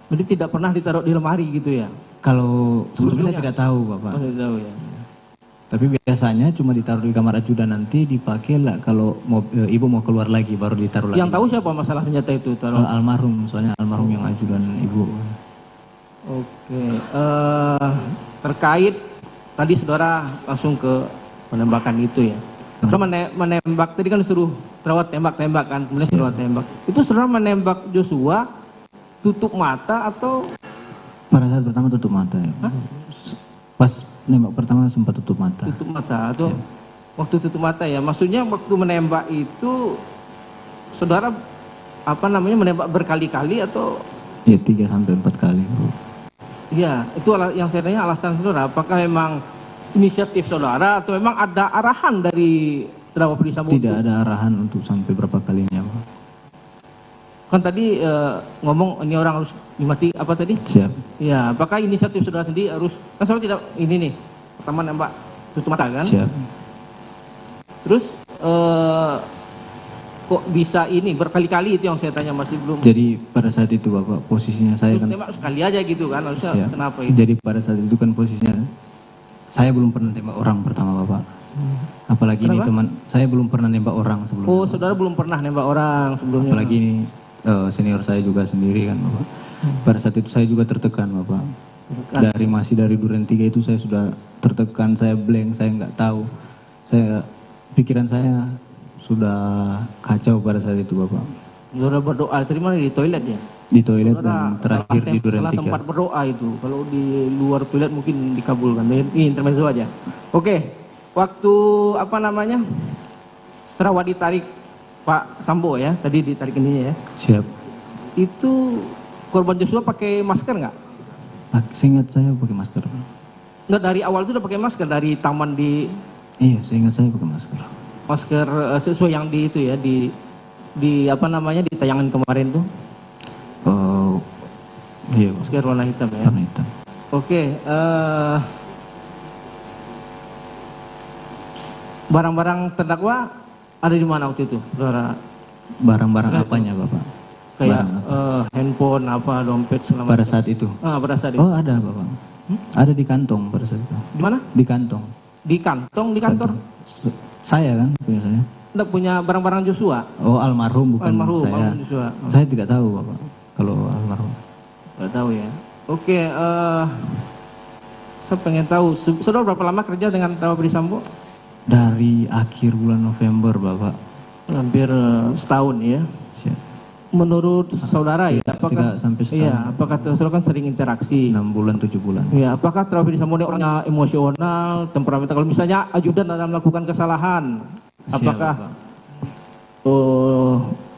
Jadi tidak pernah ditaruh di lemari gitu ya? Kalau sebelumnya saya tidak tahu Bapak. Tidak tahu ya. Tapi biasanya cuma ditaruh di kamar ajudan, nanti dipakai lah kalau ibu mau keluar lagi baru ditaruh lagi. Yang tahu siapa masalah senjata itu? Almarhum, soalnya almarhum yang ajudan ibu. Oke, terkait tadi saudara langsung ke penembakan itu ya. Saudara menembak tadi kan disuruh terawat tembak-tembak kan, kemudian saudara tembak. Itu saudara menembak Joshua tutup mata atau? Pada saat pertama tutup mata ya. Pas nembak pertama sempat tutup mata. Tutup mata atau waktu tutup mata ya. Maksudnya waktu menembak itu saudara apa namanya menembak berkali-kali atau? Ya 3 sampai 4 kali. Iya, itu yang saya tanya alasan saudara. Apakah memang inisiatif saudara atau memang ada arahan dari terdakwa Ferdy Sambo? Tidak ada arahan untuk sampai berapa kalinya. Kan tadi ngomong ini orang harus dimati apa tadi? Siap. Ya, apakah inisiatif saudara sendiri harus, kan saudara tidak ini nih, pertama nembak tutup mata kan? Siap. Terus kok bisa ini berkali-kali, itu yang saya tanya masih belum. Jadi pada saat itu Bapak posisinya saya kan tembak sekali aja gitu kan, harusnya siap. Kenapa itu? Jadi pada saat itu kan posisinya saya belum pernah tembak orang pertama Bapak. Apalagi Kenapa? ini teman saya belum pernah nembak orang sebelumnya. Oh, saudara belum pernah nembak orang sebelumnya. Apalagi ini senior saya juga sendiri kan Bapak. Pada saat itu saya juga tertekan Bapak. Masih dari Duren 3 itu saya sudah tertekan, saya blank, saya nggak tahu. Pikiran saya sudah kacau pada saat itu Bapak. Saudara berdoa tadi mana, di toilet ya? Di toilet dan terakhir di Duren 3. Salah tempat berdoa itu. Kalau di luar toilet mungkin dikabulkan. Ini intermezzo aja. Oke, waktu apa namanya terawat ditarik Pak Sambo ya, tadi ditarik ininya ya. Siap. Itu korban Joshua pakai masker nggak? Seingat saya pakai masker. Nggak, dari awal itu udah pakai masker dari taman di. Iya, seingat saya pakai masker. Masker sesuai yang di itu ya, di apa namanya di tayangan kemarin tuh. Oh, iya. Masker warna hitam ya. Warna hitam. Oke, barang-barang terdakwa ada di mana waktu itu, saudara? Barang-barang apanya Bapak? Kayak handphone, apa, dompet, segala macam. Pada saat itu? Pada saat itu. Oh ada Bapak. Ada di kantong pada saat itu. Di mana? Di kantong. Di kantong, di kantor? Saya kan punya saya. Tidak punya barang-barang Joshua? Oh almarhum bukan almarhum, saya. Almarhum Joshua. Saya tidak tahu Bapak kalau almarhum. Tidak tahu ya. Oke, saya pengen tahu, saudara berapa lama kerja dengan terdakwa Ferdy Sambo? Dari akhir bulan November Bapak. Hampir setahun ya. Siap. Menurut saudara ya, apakah sampai setahun. Iya, apakah saudara kan sering interaksi? 6 bulan 7 bulan. Ya, apakah terdakwa Ferdy Sambo ini orangnya emosional, temperamental? Kalau misalnya ajudan dalam melakukan kesalahan, apakah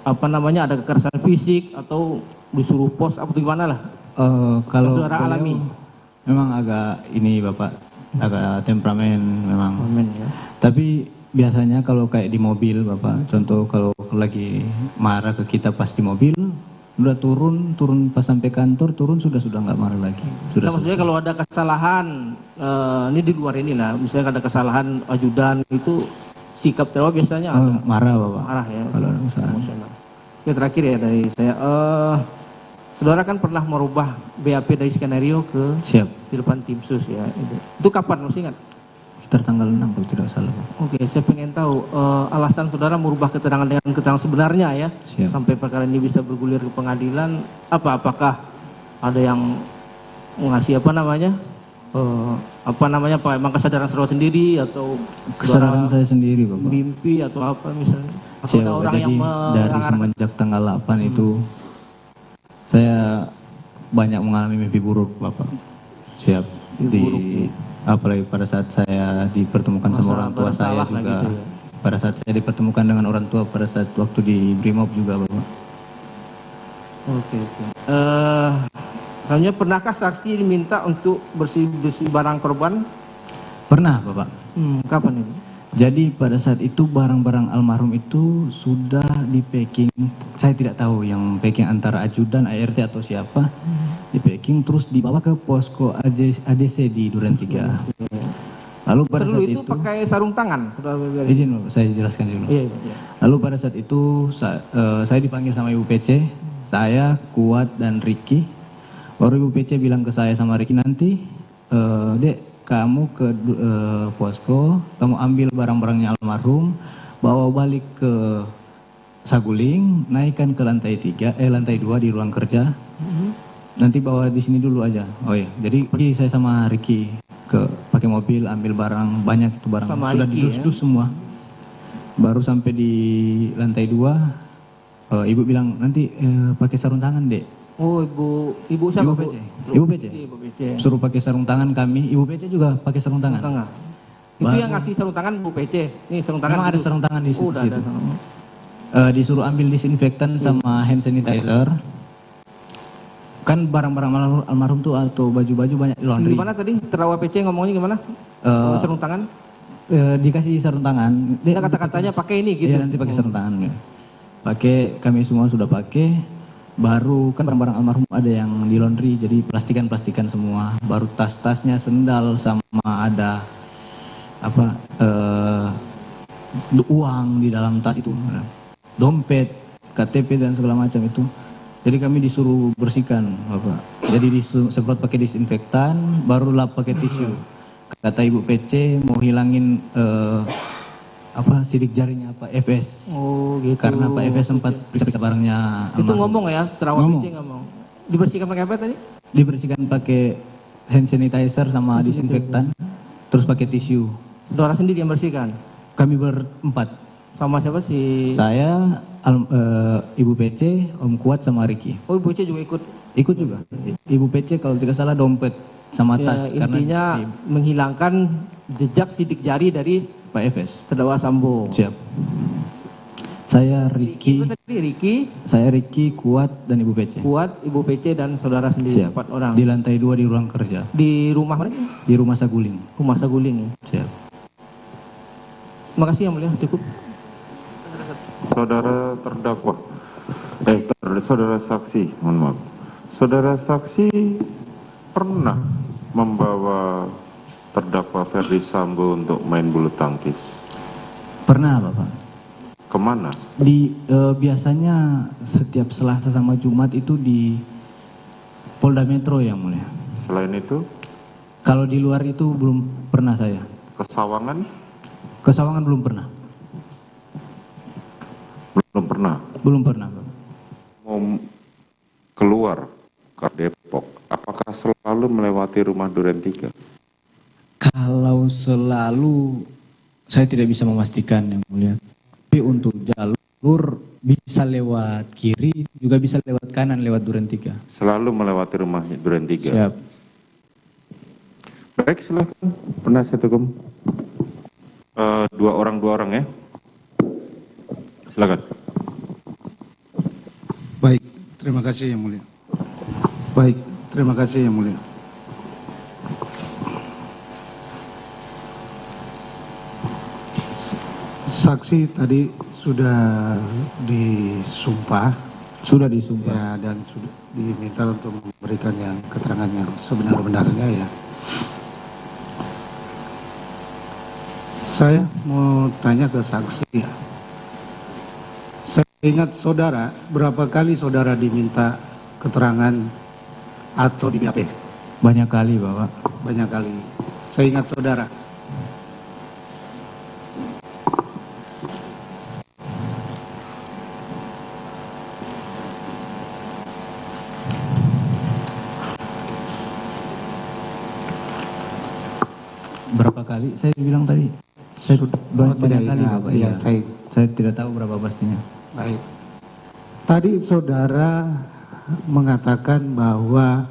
apa namanya ada kekerasan fisik atau disuruh pos atau gimana lah? Kalau saudara alami, memang agak ini Bapak, agak temperamen memang. Ya. Tapi biasanya kalau kayak di mobil Bapak, contoh kalau lagi marah ke kita pas di mobil, udah turun pas sampai kantor turun sudah nggak marah lagi. Sudah. Nah, maksudnya kalau ada kesalahan ini di luar inilah, misalnya ada kesalahan ajudan itu sikap terdakwa biasanya marah Bapak. Marah ya. Kalau ada kesalahan. Oke, terakhir ya dari saya, saudara kan pernah merubah BAP dari skenario ke di depan tim sus ya. Itu kapan masih ingat? Sekitar tanggal 6 kalau tidak salah. Oke, saya pengen tahu alasan saudara merubah keterangan dengan keterangan sebenarnya ya. Siap. Sampai perkara ini bisa bergulir ke pengadilan. Apakah ada yang ngasih apa namanya Pak, emang kesadaran saudara sendiri atau kesadaran saya sendiri Bapak. Mimpi atau apa misalnya? Atau Siap, ada orang jadi yang dari semenjak tanggal 8 itu saya banyak mengalami mimpi buruk Bapak. Siap. Apalagi pada saat saya dipertemukan sama orang tua saya juga. Gitu ya? pada saat saya dipertemukan dengan orang tua pada saat waktu di Brimob juga Bapak. Oke. Selanjutnya, pernahkah saksi diminta untuk bersih barang korban? Pernah Bapak. Kapan ini? Jadi pada saat itu barang-barang almarhum itu sudah di packing, saya tidak tahu yang packing antara ajudan, ART atau siapa, di packing terus dibawa ke posko ADC di Duren 3. Lalu pada saat itu pakai sarung tangan, saudara. Izin Bapak, saya jelaskan dulu. Iya. Lalu pada saat itu saya dipanggil sama Ibu PC, saya, Kuat dan Ricky. Baru Ibu PC bilang ke saya sama Ricky, nanti Dek, kamu ke posko, kamu ambil barang-barangnya almarhum, bawa balik ke Saguling, naikkan ke lantai 2 di ruang kerja. Nanti bawa di sini dulu aja. Oh iya, jadi pergi saya sama Ricky pakai mobil, ambil barang, banyak itu barang. Sama sudah Ricky, didus-dus semua. Baru sampai di lantai 2, Ibu bilang nanti pakai sarung tangan, Dek. Oh, ibu siapa? Ibu PC. Suruh pakai sarung tangan kami. Ibu PC juga pakai sarung tangan. Itu yang ngasih sarung tangan Bu PC. Ini sarung tangan. Memang ada sarung tangan di situ. Disuruh ambil disinfektan sama hand sanitizer. Kan barang-barang almarhum tuh atau baju-baju banyak di laundry. Gimana tadi? Terdakwa PC ngomongnya gimana? Sarung tangan? Dikasih sarung tangan. Dia kata-katanya pakai ini gitu. Iya, nanti pakai sarung tangan. Pakai, kami semua sudah pakai. Baru kan barang-barang almarhum ada yang di laundry, jadi plastikan semua. Baru tas-tasnya, sendal, sama ada uang di dalam tas itu, dompet, KTP dan segala macam itu. Jadi kami disuruh bersihkan, Bapak. Jadi disemprot pakai disinfektan, baru lap pakai tisu. Kata Ibu PC mau hilangin sidik jarinya Pak FS. Oh gitu. Karena Pak FS sempat periksa barangnya almarhum. Itu ngomong ya, terawat PC ngomong. Dibersihkan pakai apa tadi? Dibersihkan pakai hand sanitizer sama disinfektan, terus pakai tisu. Saudara sendiri yang bersihkan? Kami berempat. Sama siapa sih? Saya, Ibu PC, Om Kuat sama Ricky. Oh, Ibu PC juga ikut? Ikut juga. Ibu PC kalau tidak salah dompet sama tas. Intinya menghilangkan jejak sidik jari dari Pak FS. Terdakwa Sambo. Siap. Saya Ricky. Saya Ricky, Kuat dan Ibu PC. Kuat, Ibu PC dan saudara sendiri. Siap. 4 orang. Di lantai 2 di ruang kerja. Di rumah mana? Di rumah Saguling. Rumah Saguling. Siap. Terima kasih yang mulia, cukup. Saudara terdakwa, saudara saksi, mohon maaf. Saudara saksi pernah membawa terdakwa Ferdi Sambo untuk main bulu tangkis? Pernah, Bapak. Kemana? Biasanya setiap Selasa sama Jumat itu di Polda Metro yang mulia. Selain itu? Kalau di luar itu belum pernah saya. Ke Sawangan? Ke Sawangan belum pernah. Belum pernah? Belum pernah, Bapak. Mau keluar ke Depok, apakah selalu melewati rumah Duren 3? Kalau selalu, saya tidak bisa memastikan yang mulia. Tapi untuk jalur bisa lewat kiri, juga bisa lewat kanan lewat Duren 3. Selalu melewati rumah Duren 3? Siap. Baik, silakan. Penasihat hukum. Dua orang ya. Silakan. Baik, terima kasih yang mulia. Baik, terima kasih yang mulia. Saksi tadi sudah disumpah. Sudah disumpah. Ya, dan sudah diminta untuk memberikan yang keterangan yang sebenar-benarnya ya. Saya mau tanya ke saksi ya. Saya ingat saudara, berapa kali saudara diminta keterangan atau di BAP? Banyak kali, Bapak. Banyak kali. Saya ingat saudara. Berapa kali? Saya bilang tadi. Saya banyak kali, Bapak. Ya, saya tidak tahu berapa pastinya. Baik. Tadi saudara mengatakan bahwa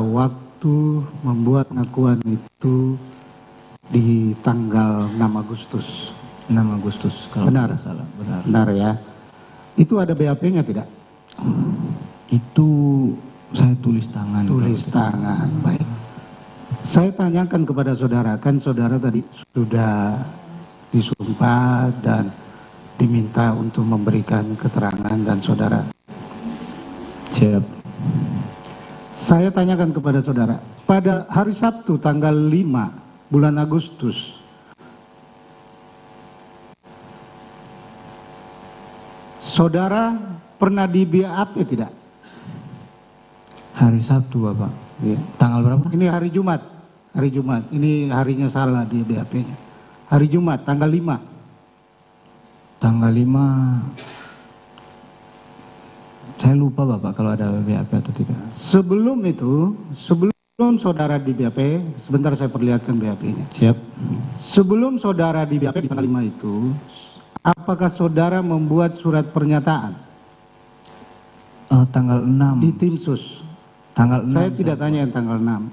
waktu membuat pengakuan itu di tanggal 6 Agustus 6 Agustus kalau Benar. tidak salah. Benar. Benar ya. Itu ada BAP-nya tidak? Itu saya tulis tangan. Tulis tangan, baik. Saya tanyakan kepada saudara, kan saudara tadi sudah disumpah dan diminta untuk memberikan keterangan dan saudara. Siap. Saya tanyakan kepada saudara, pada hari Sabtu tanggal 5 bulan Agustus, saudara pernah di BAP tidak? Hari Sabtu Bapak. Iya. Tanggal berapa? Ini hari Jumat. Hari Jumat. Ini harinya salah di BAP-nya. Hari Jumat tanggal 5. Tanggal 5. Saya lupa Bapak kalau ada BAP atau tidak. Sebelum itu, sebelum saudara di BAP, sebentar saya perlihatkan BAP-nya. Siap. Sebelum saudara di BAP di tanggal 5 itu, apakah saudara membuat surat pernyataan? Tanggal 6. Di tim sus. Tanggal 6. Saya tidak tanya yang tanggal 6.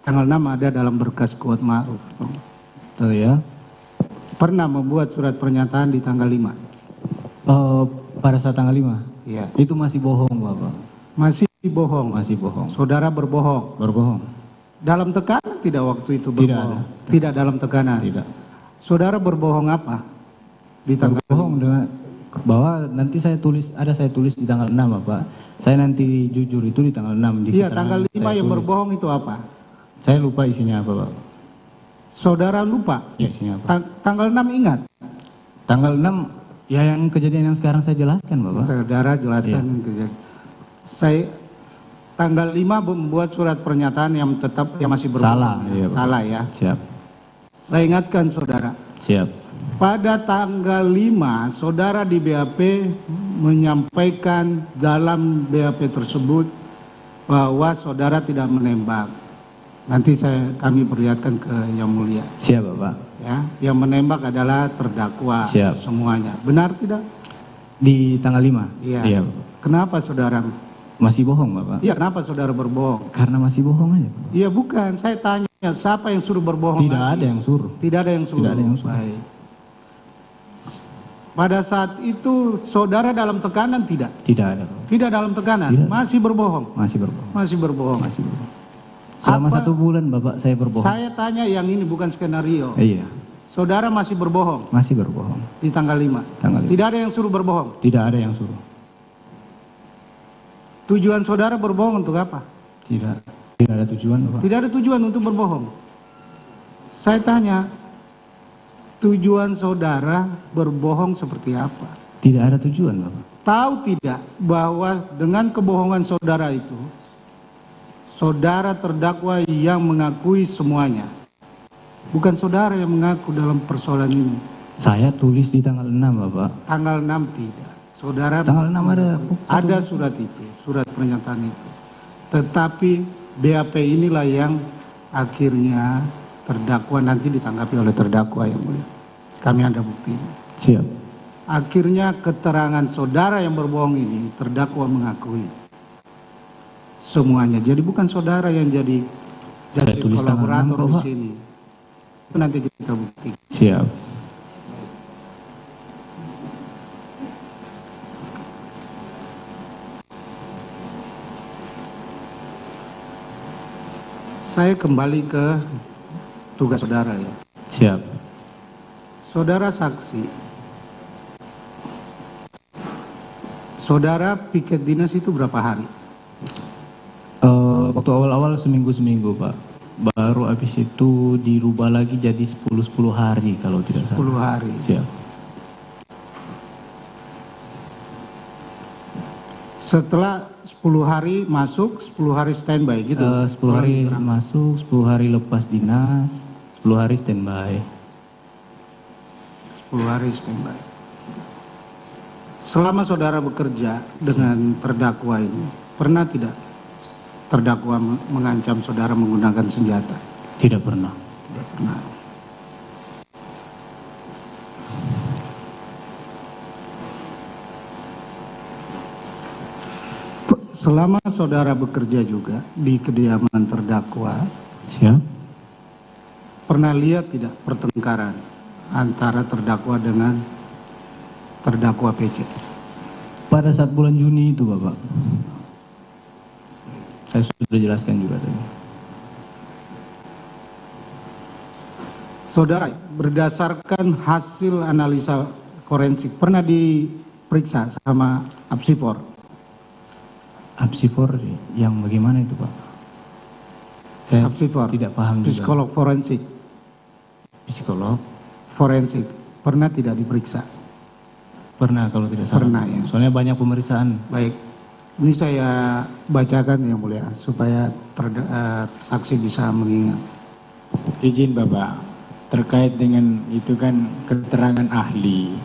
Tanggal 6 ada dalam berkas kuat ma'ruf. Oh ya. Pernah membuat surat pernyataan di tanggal 5. Pada saat tanggal 5? Iya. Itu masih bohong Bapak. Masih bohong. Masih bohong. Saudara berbohong. Berbohong. Dalam tekanan tidak waktu itu berbohong? Tidak ada. Tidak dalam tekanan? Tidak. Saudara berbohong apa? Di tanggal berbohong dengan bahwa nanti saya tulis di tanggal 6 Bapak. Saya nanti jujur itu di tanggal 6. Iya, tanggal 5 yang berbohong itu apa? Saya lupa isinya apa Bapak. Saudara lupa? Ya, isinya apa? Tanggal 6 ingat? Tanggal 6 ya yang kejadian yang sekarang saya jelaskan Bapak. Saudara jelaskan yang kejadian. Saya tanggal 5 membuat surat pernyataan yang tetap yang masih berbohong. Salah, iya, Bapak. Salah ya. Siap. Saya ingatkan saudara. Siap. Pada tanggal 5 saudara di BAP menyampaikan dalam BAP tersebut bahwa saudara tidak menembak. Nanti kami perlihatkan ke Yang Mulia. Siap Bapak. Ya, yang menembak adalah terdakwa. Siap. Semuanya. Benar tidak? Di tanggal 5? Iya. Iya. Kenapa saudara? Masih bohong Bapak? Iya, kenapa saudara berbohong? Karena masih bohong aja. Iya, bukan. Saya tanya, siapa yang suruh berbohong? Tidak ada yang suruh. Tidak ada yang suruh. Tidak ada yang suruh. Baik. Pada saat itu saudara dalam tekanan tidak? Tidak ada. Tidak dalam tekanan? Tidak. Masih berbohong? Masih berbohong. Masih berbohong? Masih berbohong. Selama 1 bulan Bapak saya berbohong. Saya tanya yang ini bukan skenario. Iya. Saudara masih berbohong? Masih berbohong. Di tanggal 5? Tanggal 5. Tidak ada yang suruh berbohong? Tidak ada yang suruh. Tujuan saudara berbohong untuk apa? Tidak. Tidak ada tujuan Bapak. Tidak ada tujuan untuk berbohong. Saya tanya, tujuan saudara berbohong seperti apa? Tidak ada tujuan Bapak. Tahu tidak bahwa dengan kebohongan saudara itu, saudara terdakwa yang mengakui semuanya. Bukan saudara yang mengaku dalam persoalan ini. Saya tulis di tanggal 6 Bapak. Tanggal 6 tidak. Saudara tanggal 6 ada surat itu, surat pernyataan itu. Tetapi BAP inilah yang akhirnya terdakwa nanti ditanggapi oleh terdakwa yang mulia. Kami ada buktinya. Siap. Akhirnya keterangan saudara yang berbohong ini terdakwa mengakui semuanya. Jadi bukan saudara yang jadi kolaborator di sini. Itu nanti kita buktikan. Siap. Saya kembali ke tugas saudara ya. Siap. Saudara saksi. Saudara piket dinas itu berapa hari? Waktu awal-awal seminggu-seminggu Pak. Baru habis itu dirubah lagi jadi 10 hari kalau tidak salah. 10 hari. Siap. Setelah 10 hari masuk, 10 hari standby gitu? 10 hari masuk, 10 hari lepas dinas, 10 hari standby. 10 hari standby. Selama saudara bekerja dengan terdakwa ini, pernah tidak terdakwa mengancam saudara menggunakan senjata? Tidak pernah. Tidak pernah. Selama saudara bekerja juga di kediaman terdakwa, siap. Pernah lihat tidak pertengkaran antara terdakwa dengan terdakwa PC? Pada saat bulan Juni itu Bapak. Saya sudah jelaskan juga tadi. Saudara, berdasarkan hasil analisa forensik, pernah diperiksa sama Apsifor? Apsifor yang bagaimana itu Pak? Saya Apsifor, tidak paham juga. Psikolog forensik. Psikolog forensik, pernah tidak diperiksa? Pernah kalau tidak salah. Pernah ya. Soalnya banyak pemeriksaan. Baik, ini saya bacakan yang mulia supaya saksi bisa mengingat. Izin Bapak, terkait dengan itu kan keterangan ahli.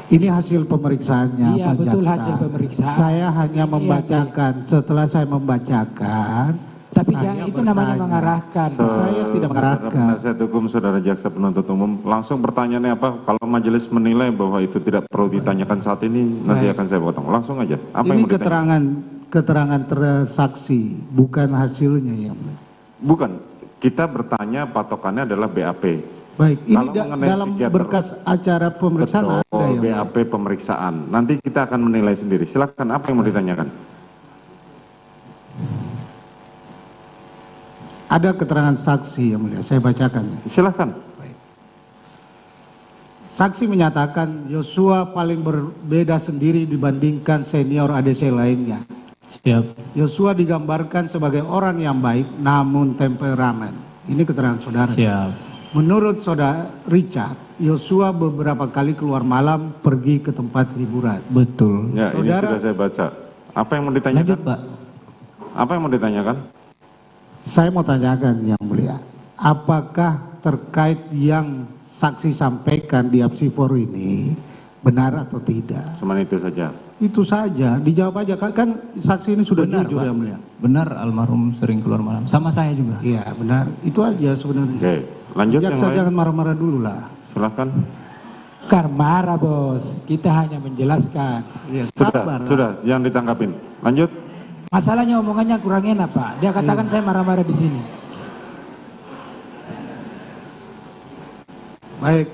Ini hasil pemeriksaannya Iya, Pak betul, Jaksa. hasil pemeriksaan. Saya hanya Iya, membacakan. Setelah saya membacakan, Tapi saya jangan itu namanya bertanya. mengarahkan. Saya tidak mengarahkan. Penasihat hukum saudara jaksa penuntut umum, langsung pertanyaannya apa? Kalau majelis menilai bahwa itu tidak perlu ditanyakan saat ini, nanti akan saya potong. Langsung aja. Apa Ini yang mau ditanyakan? keterangan tersaksi, bukan hasilnya ya. Bukan. Kita bertanya patokannya adalah BAP. Baik, ini Kalau mengenai dalam psikiater, berkas acara pemeriksaan betul, ada ya. BAP pemeriksaan. Nanti kita akan menilai sendiri. Silakan, apa yang mau ditanyakan? Ada keterangan saksi yang mulia, saya bacakan. Silakan. Saksi menyatakan Yosua paling berbeda sendiri dibandingkan senior ADC lainnya. Siap. Yosua digambarkan sebagai orang yang baik namun temperamen. Ini keterangan saudara. Siap. Menurut saudara Richard, Yosua beberapa kali keluar malam pergi ke tempat hiburan. Betul. Ya, ini Saudara- sudah saya baca. Apa yang mau ditanyakan? Lanjut Pak. Apa yang mau ditanyakan? Saya mau tanyakan yang mulia, apakah terkait yang saksi sampaikan di Apsifor ini benar atau tidak? Cuma itu saja. Itu saja, dijawab aja. Kan saksi ini sudah Benar, jujur Pak. yang mulia. Benar almarhum sering keluar malam. Sama saya juga. Iya benar, itu aja sebenarnya. Oke, lanjut yang Jaksa lain. jangan marah-marah dulu lah. Silakan. Kan marah bos, kita hanya menjelaskan. Ya, Sudah, jangan ditangkapin. Lanjut. Masalahnya omongannya kurang enak Pak. Dia katakan saya marah-marah di sini. Baik.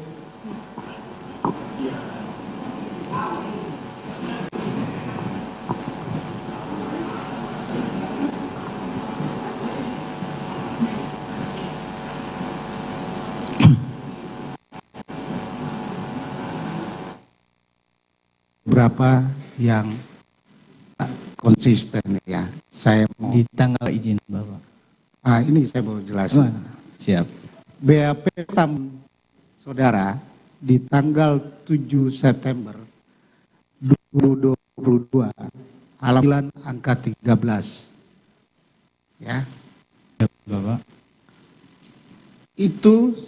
Berapa yang konsisten ya? Saya mau Di tanggal izin Bapak. ini saya mau jelasin. Siap. BAP saudara di tanggal 7 September 2022 halaman angka 13 ya. Bapak. Itu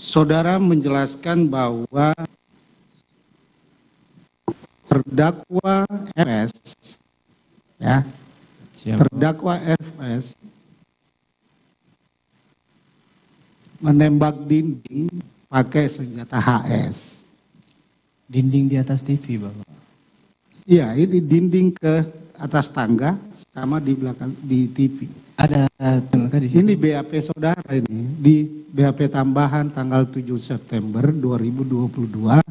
saudara menjelaskan bahwa terdakwa FS ya. Siap. Terdakwa FS menembak dinding pakai senjata HS. Dinding di atas TV Bapak. Iya, ini dinding ke atas tangga sama di belakang di TV. Ada tangga di sini. Ini BAP saudara ini di BAP tambahan tanggal 7 September 2022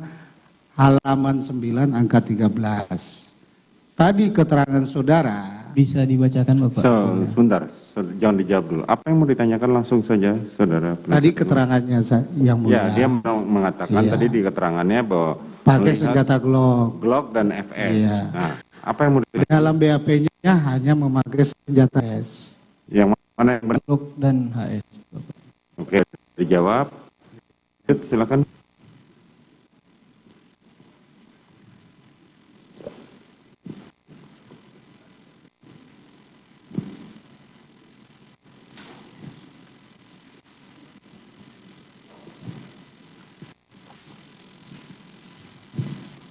halaman 9 angka 13. Tadi keterangan saudara Bisa dibacakan Bapak. Sebentar, jangan dijawab dulu. Apa yang mau ditanyakan langsung saja, saudara. tadi keterangannya yang mulia. Ya, dia mengatakan Iya. tadi di keterangannya bahwa pakai melihat senjata Glock dan FS. Iya. Nah, apa yang mau ditanyakan? Dalam BAP-nya hanya memakai senjata HS. Yang mana yang benar? Glock dan HS Bapak. Oke, dijawab. Silakan.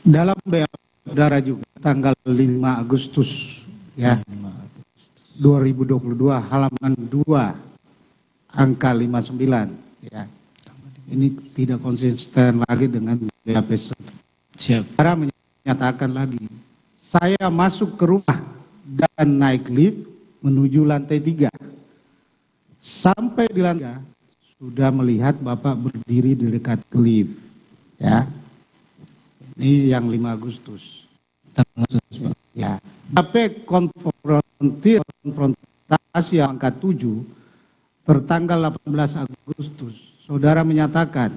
Dalam BAP saudara juga tanggal 5 Agustus ya 2022 halaman 2 angka 59 ya. Ini tidak konsisten lagi dengan BAP. Siap. Saudara menyatakan lagi, saya masuk ke rumah dan naik lift menuju lantai 3. Sampai di lantai 3, sudah melihat Bapak berdiri di dekat lift. Ya. Ini yang 5 Agustus. Ya. BAP konfrontasi angka 7 tertanggal 18 Agustus. Saudara menyatakan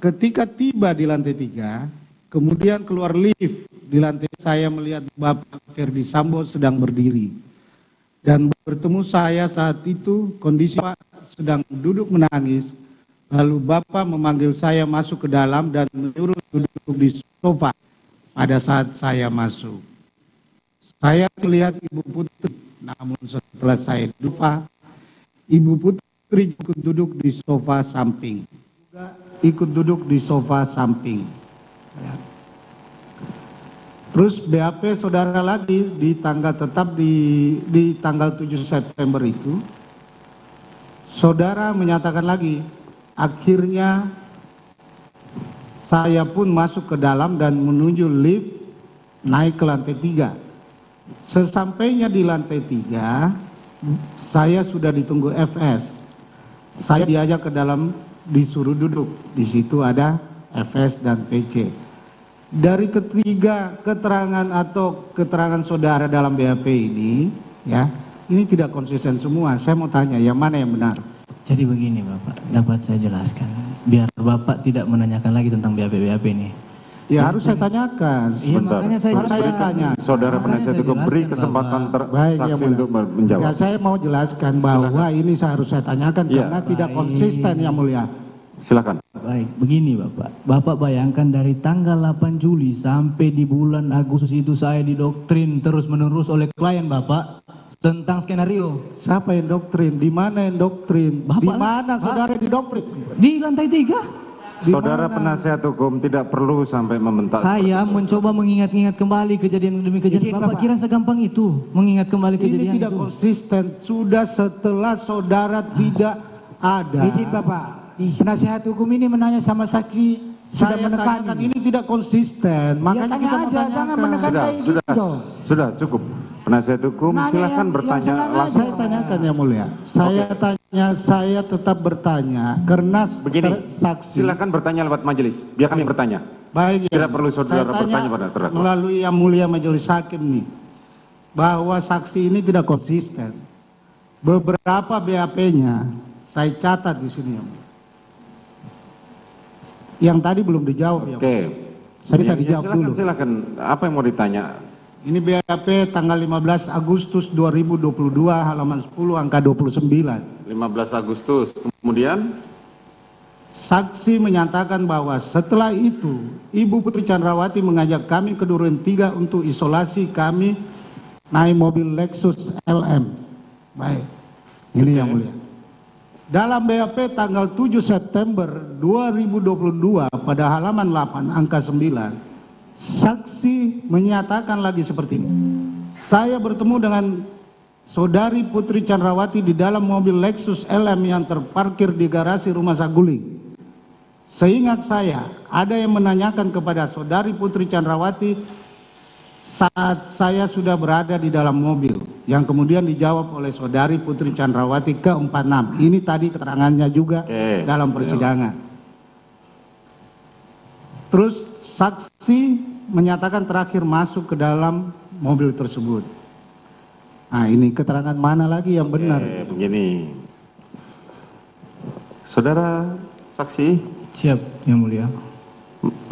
ketika tiba di lantai 3, kemudian keluar lift di lantai, saya melihat Bapak Ferdi Sambo sedang berdiri. Dan bertemu saya saat itu, kondisi Bapak sedang duduk menangis. Lalu Bapak memanggil saya masuk ke dalam dan menyuruh duduk di sofa pada saat saya masuk. Saya melihat Ibu Putri, namun setelah saya lupa, Ibu Putri ikut duduk di sofa samping. Ikut duduk di sofa samping. Ya. Terus BAP saudara lagi di tanggal tetap di tanggal 7 September itu, saudara menyatakan lagi, akhirnya saya pun masuk ke dalam dan menuju lift naik ke lantai 3. Sesampainya di lantai 3, saya sudah ditunggu FS. Saya diajak ke dalam, disuruh duduk. Di situ ada FS dan PC. Dari ketiga keterangan atau keterangan saudara dalam BAP ini, ya, ini tidak konsisten semua. Saya mau tanya, yang mana yang benar? Jadi begini Bapak, dapat saya jelaskan. Biar Bapak tidak menanyakan lagi tentang BAP ini. Ya harus saya tanyakan. Iya, makanya saya tanya. Saudara penasihat hukum beri kesempatan saksi untuk menjawab. Ya, saya mau jelaskan bahwa ini harus saya tanyakan karena tidak konsisten yang mulia. Silakan. Baik, begini Bapak. Bapak bayangkan dari tanggal 8 Juli sampai di bulan Agustus itu saya didoktrin terus-menerus oleh klien Bapak tentang skenario. Siapa yang doktrin? Di mana yang doktrin? Di mana saudara didoktrin? Di lantai 3. Saudara penasihat hukum tidak perlu sampai membentak. Saya mencoba mengingat-ingat kembali kejadian demi kejadian. Bapak kira segampang itu mengingat kembali kejadian ini tidak itu? Konsisten. Sudah setelah saudara tidak ada. Izin Bapak, penasihat hukum ini menanya sama saksi. Saya tanyakan ini tidak konsisten. Makanya kita mau tanyakan. Sudah cukup. Penasihat hukum silakan bertanya langsung. Saya tanyakan yang mulia. Saya tetap bertanya karena begini. Saksi. Silakan bertanya lewat majelis. Biar kami bertanya. Baik. Tidak perlu saudara bertanya pada terdakwa. Melalui yang mulia majelis hakim nih, bahwa saksi ini tidak konsisten. Beberapa BAP-nya saya catat di sini yang mulia. Yang tadi belum dijawab ya. Oke. Saya minta dijawab dulu. Silakan. Apa yang mau ditanya? Ini BAP tanggal 15 Agustus 2022 halaman 10 angka 29. 15 Agustus. Kemudian saksi menyatakan bahwa setelah itu Ibu Putri Chandrawati mengajak kami ke Duren 3 untuk isolasi. Kami naik mobil Lexus LM. Baik. Ini yang mulia. Dalam BAP tanggal 7 September 2022 pada halaman 8 angka 9, saksi menyatakan lagi seperti ini. Saya bertemu dengan saudari Putri Chandrawati di dalam mobil Lexus LM yang terparkir di garasi rumah Saguling. Seingat saya, ada yang menanyakan kepada saudari Putri Chandrawati saat saya sudah berada di dalam mobil, yang kemudian dijawab oleh saudari Putri Chandrawati ke-46. Ini tadi keterangannya juga dalam persidangan. Terus saksi menyatakan terakhir masuk ke dalam mobil tersebut. Nah, ini keterangan mana lagi yang benar? Begini. Saudara saksi? Siap, yang mulia.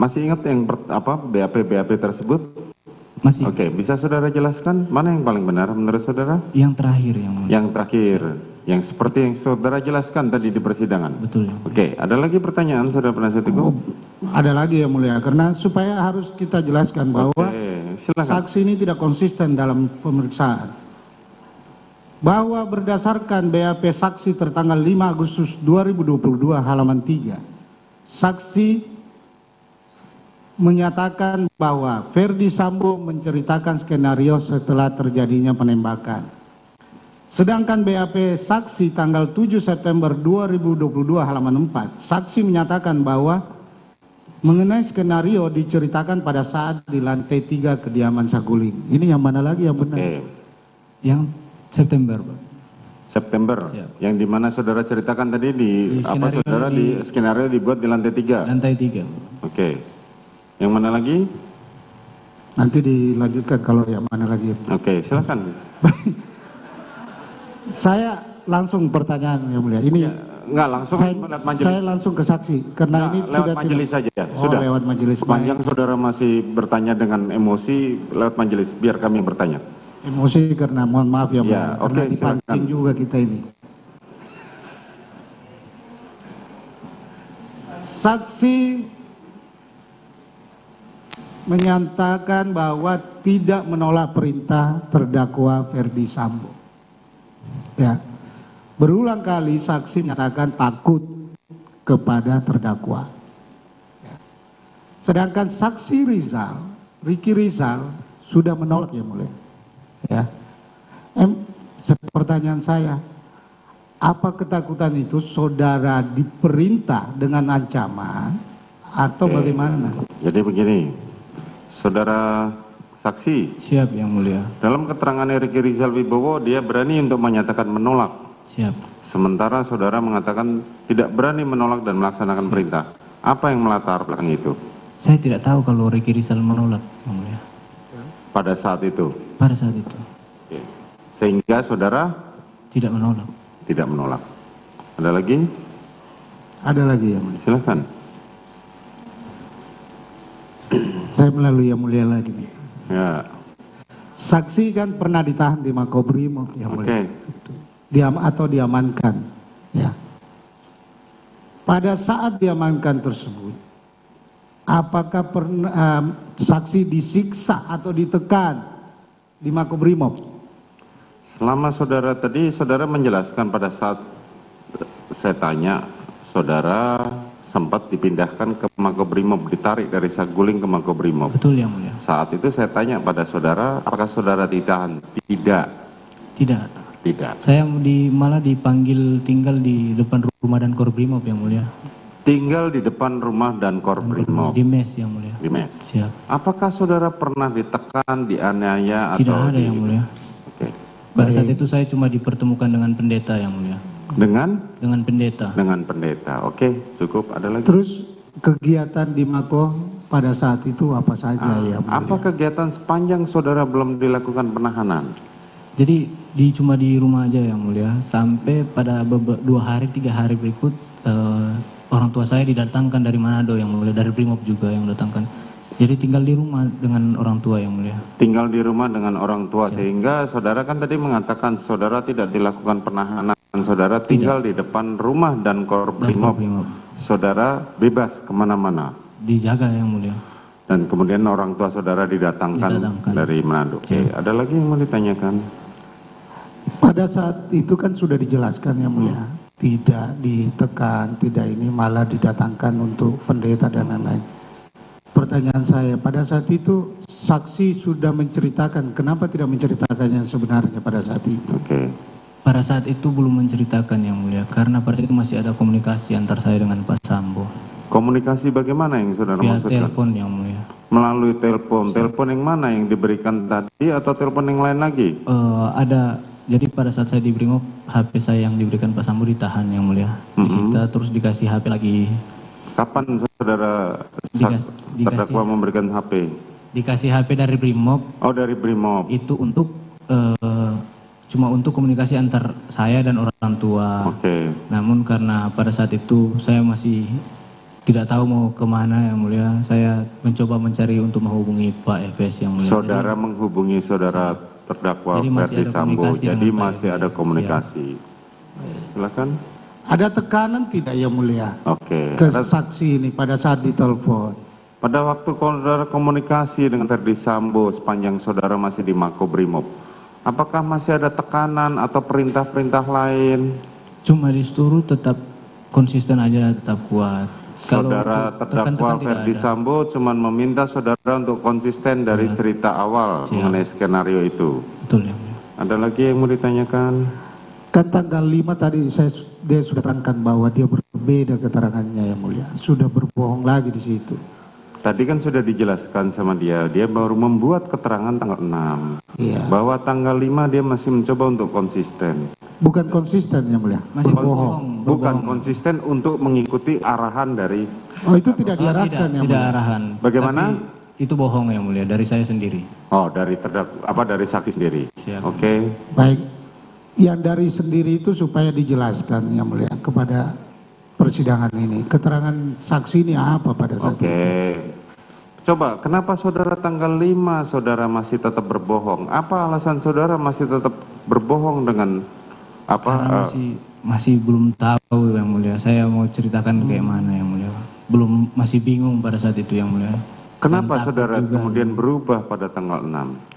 Masih ingat yang BAP tersebut? Masih. Oke, bisa saudara jelaskan mana yang paling benar menurut saudara? Yang terakhir yang mulia. Yang terakhir. Yang seperti yang saudara jelaskan tadi di persidangan. Betul. Oke, ada lagi pertanyaan saudara penasihat hukum? Ada lagi yang mulia, karena supaya harus kita jelaskan bahwa saksi ini tidak konsisten dalam pemeriksaan. Bahwa berdasarkan BAP saksi tertanggal 5 Agustus 2022 halaman 3, saksi menyatakan bahwa Ferdi Sambo menceritakan skenario setelah terjadinya penembakan. Sedangkan BAP saksi tanggal 7 September 2022 halaman 4, saksi menyatakan bahwa mengenai skenario diceritakan pada saat di lantai 3 kediaman Saguling. Ini yang mana lagi yang benar? Yang September. September. Yang dimana saudara ceritakan tadi di apa skenario saudara di skenario dibuat di lantai 3. Lantai 3. Oke. Yang mana lagi? Nanti dilanjutkan kalau yang mana lagi. Oke, silakan. Saya langsung pertanyaan yang mulia. Ini enggak langsung lewat majelis. Saya langsung ke saksi karena ini lewat sudah majelis saja. Oh, Sudah. lewat majelis. Sepanjang saudara masih bertanya dengan emosi lewat majelis, biar kami yang bertanya. Emosi karena mohon maaf ya, Ya, karena oke, dipancing silakan. juga kita ini. Saksi menyatakan bahwa tidak menolak perintah terdakwa Ferdi Sambo. Ya, berulang kali saksi menyatakan takut kepada terdakwa. Ya. Sedangkan saksi Ricky Rizal sudah menolak ya mulia. Ya, pertanyaan saya, apa ketakutan itu saudara diperintah dengan ancaman atau bagaimana? Jadi begini, saudara saksi. Siap yang mulia. Dalam keterangan Ricky Rizal Wibowo, dia berani untuk menyatakan menolak. Siap. Sementara saudara mengatakan tidak berani menolak dan melaksanakan perintah. Apa yang melatar belakang itu? Saya tidak tahu kalau Ricky Rizal menolak yang mulia. Pada saat itu? Pada saat itu. Oke. Sehingga saudara? Tidak menolak. Tidak menolak. Ada lagi? Ada lagi yang mulia. Silakan. Saya melalui yang mulia lagi nih. Ya. Saksi kan pernah ditahan di Makobrimob yang mulia. Oke. Diamankan. Ya. Pada saat diamankan tersebut, apakah pernah saksi disiksa atau ditekan di Makobrimob? Selama saudara tadi, saudara menjelaskan pada saat saya tanya, saudara sempat dipindahkan ke Makobrimob, ditarik dari Saguling ke Makobrimob. Betul yang mulia. Saat itu saya tanya pada saudara, apakah saudara ditahan? Tidak. Tidak. Tidak. Saya malah dipanggil tinggal di depan rumah dan Korbrimob yang mulia. Tinggal di depan rumah dan Korbrimob. Di mes yang mulia. Di mes. Siap. Apakah saudara pernah ditekan, dianiaya Tidak atau ada yang mulia. Oke. Pada saat itu saya cuma dipertemukan dengan pendeta yang mulia. Dengan? Dengan pendeta. Dengan pendeta. Oke, cukup. Ada lagi? Terus kegiatan di Mako pada saat itu apa saja ya? Apa kegiatan sepanjang saudara belum dilakukan penahanan? Jadi cuma di rumah aja yang mulia. Sampai pada 2 hari 3 hari berikut orang tua saya didatangkan dari Manado yang mulia, dari Brimob juga yang datangkan. Jadi tinggal di rumah dengan orang tua yang mulia. Tinggal di rumah dengan orang tua. Sehingga saudara kan tadi mengatakan saudara tidak dilakukan penahanan, saudara tinggal di depan rumah dan Korbrimob. Saudara bebas kemana-mana. Dijaga yang mulia. Dan kemudian orang tua saudara didatangkan dari Manado. Oke, ada lagi yang mau ditanyakan? Pada saat itu kan sudah dijelaskan yang mulia, tidak ditekan, tidak ini, malah didatangkan untuk pendeta dan lain-lain. Pertanyaan saya, pada saat itu saksi sudah menceritakan, kenapa tidak menceritakan yang sebenarnya pada saat itu? Oke. Pada saat itu belum menceritakan yang mulia, karena pada saat itu masih ada komunikasi antar saya dengan Pak Sambo. Komunikasi bagaimana yang saudara Via maksudkan? telepon yang mulia. Melalui telepon. Telepon yang mana yang diberikan tadi atau telepon yang lain lagi? Ada, jadi pada saat saya di Brimob, HP saya yang diberikan Pak Sambo ditahan yang mulia. Disita terus dikasih HP lagi. Kapan saudara terdakwa memberikan HP? Dikasih HP dari Brimob. Oh, dari Brimob. Itu untuk cuma untuk komunikasi antar saya dan orang tua. Oke. Namun karena pada saat itu saya masih tidak tahu mau kemana yang mulia, saya mencoba mencari untuk menghubungi Pak Efes yang mulia. Saudara menghubungi saudara terdakwa Ferdi Sambo, jadi masih ada komunikasi. Silakan. Ada tekanan tidak yang mulia? Oke. Ke saksi ini pada saat ditelepon. Pada waktu saudara komunikasi dengan Ferdi Sambo sepanjang saudara masih di Makobrimob, apakah masih ada tekanan atau perintah-perintah lain? Cuma disuruh tetap konsisten aja, tetap kuat. Saudara terdakwa Ferdi Sambo cuma meminta saudara untuk konsisten dari cerita awal mengenai skenario itu. Betul ya. Ada lagi yang mau ditanyakan? Kan tanggal 5 tadi dia sudah terangkan bahwa dia berbeda keterangannya yang mulia. Sudah berbohong lagi di situ. Tadi kan sudah dijelaskan sama dia baru membuat keterangan tanggal 6. Iya. Bahwa tanggal 5 dia masih mencoba untuk konsisten. Bukan konsisten yang mulia. Masih bohong. Bukan konsisten untuk mengikuti arahan dari. Oh, itu tidak diarahkan yang Tidak mulia. arahan. Bagaimana? Tapi itu bohong yang mulia dari saya sendiri. Oh, dari dari saksi sendiri. Siap. Oke. Baik. Yang dari sendiri itu supaya dijelaskan yang mulia kepada persidangan ini. Keterangan saksi ini apa pada saat itu? Coba, kenapa saudara tanggal 5 saudara masih tetap berbohong? Apa alasan saudara masih tetap berbohong dengan apa? Karena masih belum tahu yang mulia. Saya mau ceritakan kayak mana yang mulia. Belum, masih bingung pada saat itu yang mulia. Kenapa saudara kemudian berubah pada tanggal 6?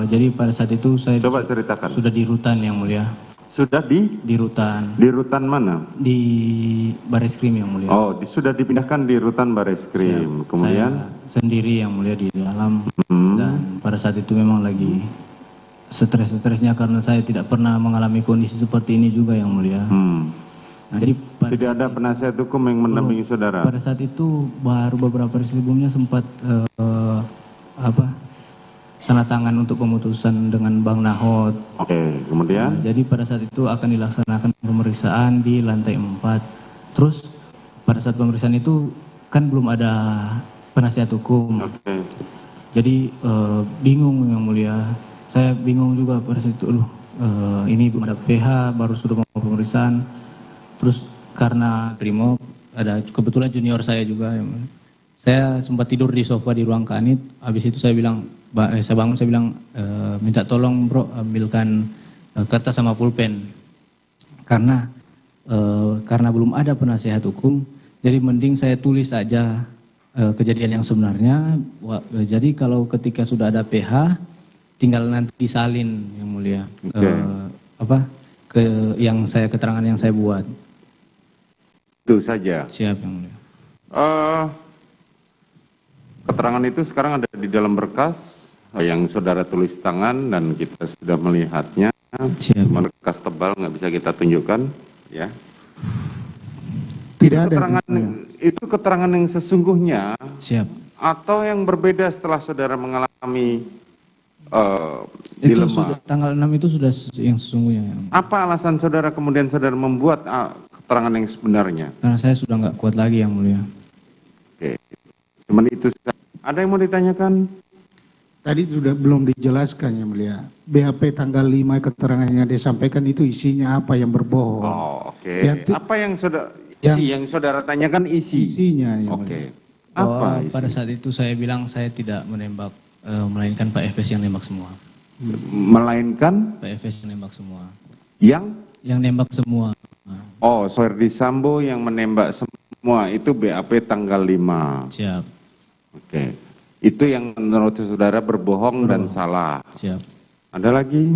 Jadi pada saat itu saya coba ceritakan. Sudah di rutan yang mulia. Sudah di rutan. Di rutan mana? Di Bareskrim yang mulia. Oh, sudah dipindahkan di rutan Bareskrim. Kemudian saya sendiri yang mulia di dalam dan pada saat itu memang lagi stres-stresnya karena saya tidak pernah mengalami kondisi seperti ini juga yang mulia. Nah, jadi tidak ada penasihat hukum yang mendampingi saudara. Pada saat itu baru beberapa hari sebelumnya sempat tanda tangan untuk pemutusan dengan Bang Nahot. Oke, kemudian? Jadi pada saat itu akan dilaksanakan pemeriksaan di lantai 4. Terus pada saat pemeriksaan itu kan belum ada penasihat hukum. Oke. Jadi bingung yang mulia. Saya bingung juga pada saat itu. Ini belum ada PH, baru sudah mau pemeriksaan. Terus karena Brimob ada kebetulan junior saya juga. Saya sempat tidur di sofa di ruang kanit. Habis itu saya bilang, saya bangun, saya bilang, minta tolong bro ambilkan kertas sama pulpen. Karena belum ada penasihat hukum, jadi mending saya tulis saja kejadian yang sebenarnya. Jadi kalau ketika sudah ada PH, tinggal nanti disalin yang mulia. Keterangan yang saya buat. Itu saja. Siap yang mulia. Keterangan itu sekarang ada di dalam berkas yang saudara tulis tangan dan kita sudah melihatnya. Cuma berkas tebal nggak bisa kita tunjukkan, ya. Tidak ada. Itu keterangan yang sesungguhnya. Siap. Atau yang berbeda setelah saudara mengalami Itu dilema. sudah, tanggal 6 itu sudah yang sesungguhnya. Apa alasan saudara kemudian saudara membuat keterangan yang sebenarnya? Karena saya sudah nggak kuat lagi yang mulia. Oke. Cuman itu. Ada yang mau ditanyakan? Tadi sudah belum dijelaskan yang mulia. BAP tanggal 5 keterangannya disampaikan itu isinya apa yang berbohong. Oh, oke. Apa yang saudara tanyakan isinya yang Oke. Apa pada saat itu saya bilang saya tidak menembak, melainkan Pak Efes yang nembak semua. Melainkan? Pak Efes yang nembak semua. Yang nembak semua. Oh, Ferdi Sambo yang menembak semua itu BAP tanggal 5. Siap. Oke. Itu yang menurut saudara berbohong dan salah. Siap. Ada lagi?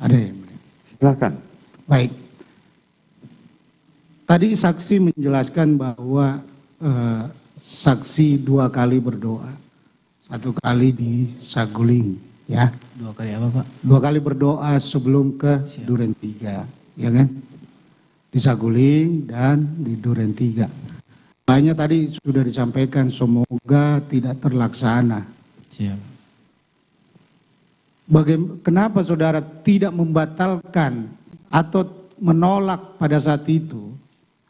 Ada yang mulia. Silakan. Baik. Tadi saksi menjelaskan bahwa saksi 2 kali berdoa. 1 kali di Saguling, ya. 2 kali apa, Pak? 2 kali berdoa sebelum ke Duren 3, ya kan? Di Saguling dan di Duren 3. Banyak tadi sudah disampaikan semoga tidak terlaksana. Siap. Kenapa saudara tidak membatalkan atau menolak pada saat itu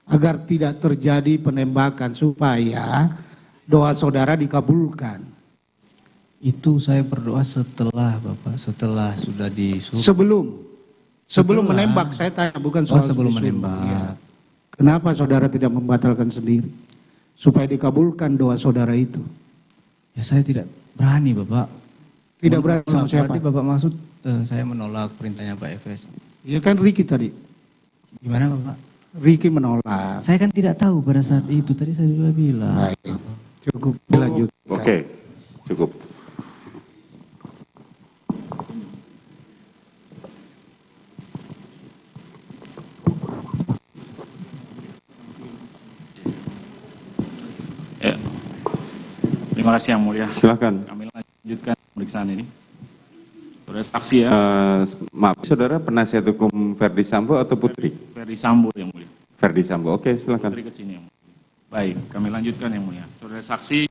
agar tidak terjadi penembakan supaya doa saudara dikabulkan? Itu saya berdoa setelah Bapak, setelah sudah disuruh. Sebelum menembak, saya tanya bukan soal sebelum disuruh. menembak. Ya. Kenapa saudara tidak membatalkan sendiri supaya dikabulkan doa saudara itu? Ya saya tidak berani Bapak. Tidak berani sama siapa? Berarti Bapak maksud saya menolak perintahnya Pak Efes. Ya kan Riki tadi. Gimana Bapak? Riki menolak. Saya kan tidak tahu pada saat itu, tadi saya juga bilang. Baik. Cukup dilanjutkan. Oke, cukup. Terima kasih yang mulia. Silakan. Kami lanjutkan pemeriksaan ini. Saudara saksi ya. Maaf, saudara penasihat hukum Ferdi Sambo atau Putri? Ferdi Sambo yang mulia. Ferdi Sambo, oke silakan. Putri kesini yang mulia. Baik, kami lanjutkan yang mulia. Saudara saksi.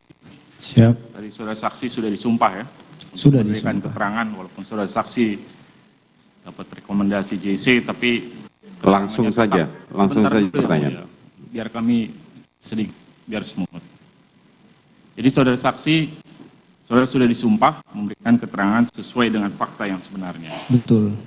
Siap. Tadi saudara saksi sudah disumpah ya. Sudah memberikan disumpah. keterangan walaupun saudara saksi dapat rekomendasi JC, tapi Langsung saja, langsung Sebentar saja dulu, Yang pertanyaan. Mulia. Biar kami sedikit, biar smooth. Jadi saudara saksi, saudara sudah disumpah memberikan keterangan sesuai dengan fakta yang sebenarnya. Betul.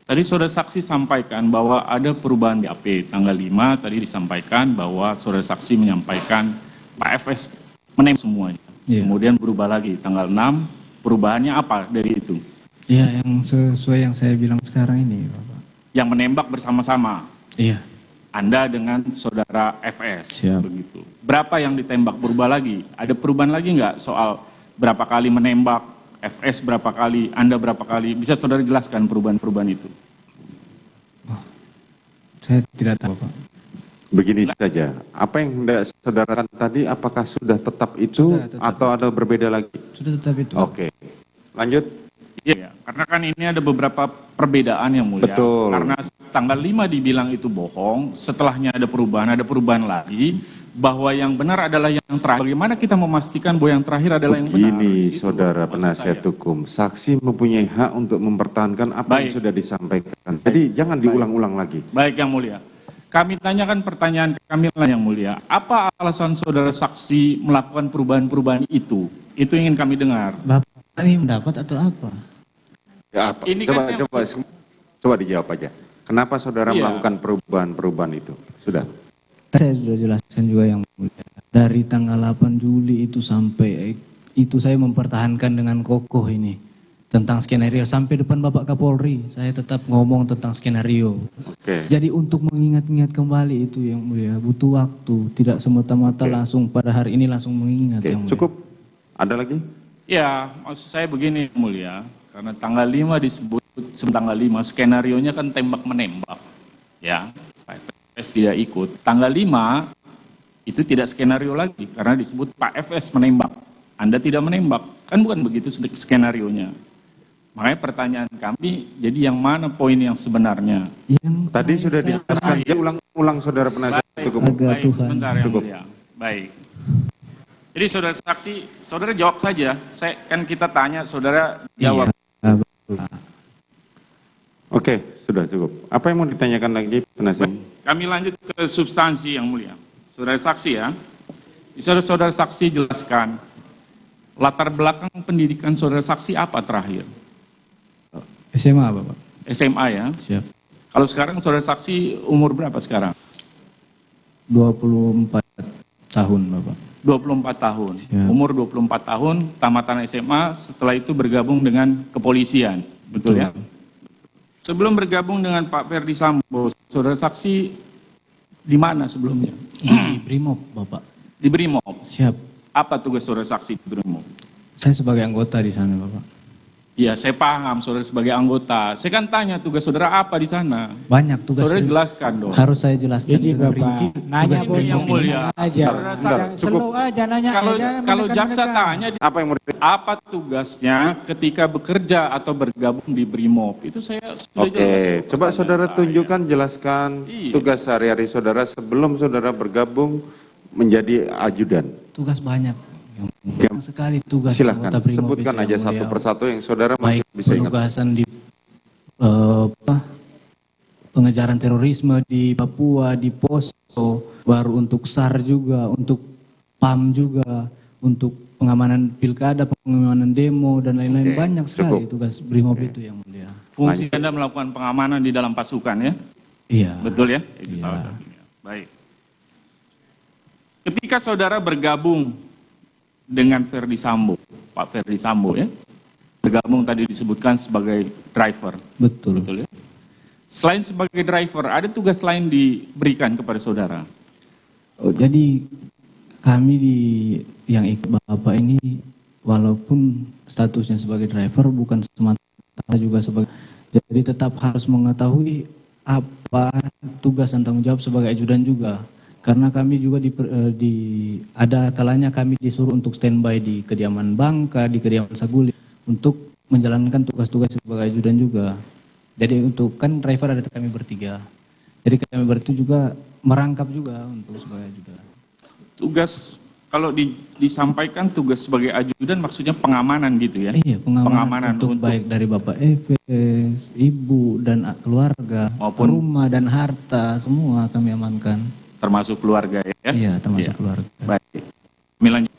Tadi saudara saksi sampaikan bahwa ada perubahan BAP tanggal 5, tadi disampaikan bahwa saudara saksi menyampaikan Pak FS menembak semuanya. Iya. Kemudian berubah lagi tanggal 6, perubahannya apa dari itu? Iya, yang sesuai yang saya bilang sekarang ini, Bapak. Yang menembak bersama-sama. Iya. Anda dengan saudara FS. Siap. Begitu. Berapa yang ditembak berubah lagi? Ada perubahan lagi nggak soal berapa kali menembak, FS berapa kali, Anda berapa kali? Bisa saudara jelaskan perubahan-perubahan itu? Saya tidak tahu, Pak. Begini saja, apa yang hendak saudara katakan tadi, apakah sudah tetap itu atau ada berbeda lagi? Sudah tetap itu. Oke, lanjut. Iya, karena kan ini ada beberapa perbedaan yang mulia. Betul. Karena tanggal 5 dibilang itu bohong, setelahnya ada perubahan lagi, bahwa yang benar adalah yang terakhir. Bagaimana kita memastikan bahwa yang terakhir adalah yang benar? Begini, saudara penasihat hukum, saksi mempunyai hak untuk mempertahankan apa yang sudah disampaikan. Jadi jangan diulang-ulang lagi. Baik yang mulia. Kami tanyakan pertanyaan kami yang mulia. Apa alasan saudara saksi melakukan perubahan-perubahan itu? Itu ingin kami dengar. Bapak ini mendapat atau apa? Ya, apa? Ini Coba, kan yang- coba dijawab aja. Kenapa saudara Iya. melakukan perubahan-perubahan itu? Sudah. Saya sudah jelaskan juga yang mulia. Dari tanggal 8 Juli itu sampai itu saya mempertahankan dengan kokoh ini tentang skenario sampai depan Bapak Kapolri. Saya tetap ngomong tentang skenario. Oke. Jadi untuk mengingat-ingat kembali itu yang mulia butuh waktu, tidak semata-mata langsung pada hari ini langsung mengingat. Oke, yang mulia. cukup. Ada lagi? Ya, maksud saya begini yang mulia. Karena tanggal 5 disebut, tanggal 5 skenarionya kan tembak-menembak. Ya, Pak FS tidak ikut. Tanggal 5 itu tidak skenario lagi karena disebut Pak FS menembak. Anda tidak menembak. Kan bukan begitu skenarionya. Makanya pertanyaan kami, jadi yang mana poin yang sebenarnya? Tadi sudah dijelaskan. Ya, ulang-ulang saudara penasihat hukum. Baik, sebentar yang mulia. Baik. Jadi saudara saksi, saudara jawab saja. Kita tanya, saudara jawab. Oke, sudah cukup. Apa yang mau ditanyakan lagi penasihat? Kami lanjut ke substansi yang mulia. Saudara saksi ya. Bisa saudara saksi jelaskan latar belakang pendidikan saudara saksi apa terakhir? SMA Bapak. SMA ya. Siap. Kalau sekarang saudara saksi umur berapa sekarang? 24 tahun Bapak. 24 tahun. Siap. Umur 24 tahun, tamatan SMA, setelah itu bergabung dengan kepolisian. Betul ya? Sebelum bergabung dengan Pak Ferdi Sambo, saudara saksi di mana sebelumnya? Di Brimob Bapak. Di Brimob. Siap. Apa tugas saudara saksi di Brimob? Saya sebagai anggota di sana Bapak. Iya, saya paham saudara sebagai anggota. Saya kan tanya tugas saudara apa di sana? Banyak tugas. Saudara jelaskan dong. Harus saya jelaskan Izin dengan Bapak. rinci. Nanya Tugas bos. Yang mulia. Aja. Sebentar, cukup. Slow aja nanya. Kalau jaksa tanya, Apa yang mau apa tugasnya ketika bekerja atau bergabung di Brimob? Itu saya sudah Oke, jelas. coba saudara tunjukkan, jelaskan Iya. tugas sehari-hari saudara sebelum saudara bergabung menjadi ajudan. Tugas banyak. Banyak sekali tugas Silakan, anggota Brimob sebutkan itu, aja yang satu mulia. persatu yang saudara masih Baik bisa ingat. penugasan di pengejaran terorisme di Papua, di Poso, baru untuk SAR juga, untuk PAM juga, untuk pengamanan pilkada, pengamanan demo dan lain-lain. Oke, Banyak sekali cukup. tugas Brimob itu yang mulia. Fungsi Anda melakukan pengamanan di dalam pasukan ya? Iya. Betul ya? Itu salah satunya. Baik. Ketika saudara bergabung dengan Ferdi Sambo, Pak Ferdi Sambo ya, bergabung tadi disebutkan sebagai driver. Betul. Betul ya? Selain sebagai driver, ada tugas lain diberikan kepada saudara? Oh, jadi kami yang ikut Bapak ini walaupun statusnya sebagai driver bukan semata juga sebagai, jadi tetap harus mengetahui apa tugas dan tanggung jawab sebagai ajudan juga. Karena kami juga ada kalanya kami disuruh untuk standby di kediaman Bangka, di kediaman Saguling untuk menjalankan tugas-tugas sebagai ajudan juga. Jadi untuk kan driver ada kami bertiga. Jadi kami bertiga juga merangkap juga untuk sebagai ajudan. Tugas kalau disampaikan tugas sebagai ajudan maksudnya pengamanan gitu ya? Iya, pengamanan untuk baik dari Bapak Efes, Ibu dan keluarga, maupun rumah dan harta semua kami amankan. Termasuk keluarga ya? Iya, termasuk keluarga. Baik. Kami lanjut.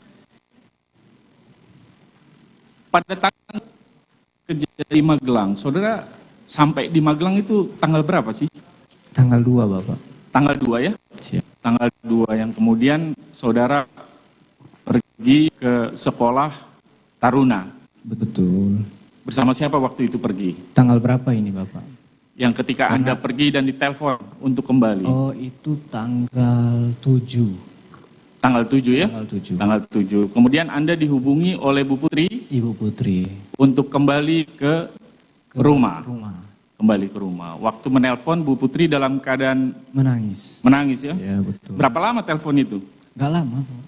Pada tanggal kejadian di Magelang, saudara sampai di Magelang itu tanggal berapa sih? Tanggal 2, Bapak. Tanggal 2 ya? Siap. Tanggal 2 yang kemudian saudara pergi ke sekolah Taruna. Betul. Bersama siapa waktu itu pergi? Tanggal berapa ini, Bapak? Yang ketika Anda pergi dan ditelepon untuk kembali. Oh, itu tanggal 7. Tanggal 7 ya? Tanggal 7. Tanggal 7. Kemudian Anda dihubungi oleh Bu Putri? Ibu Putri. Untuk kembali ke rumah? Kembali ke rumah. Waktu menelpon Bu Putri dalam keadaan menangis. Menangis ya? Iya, betul. Berapa lama telepon itu? Gak lama, Pak.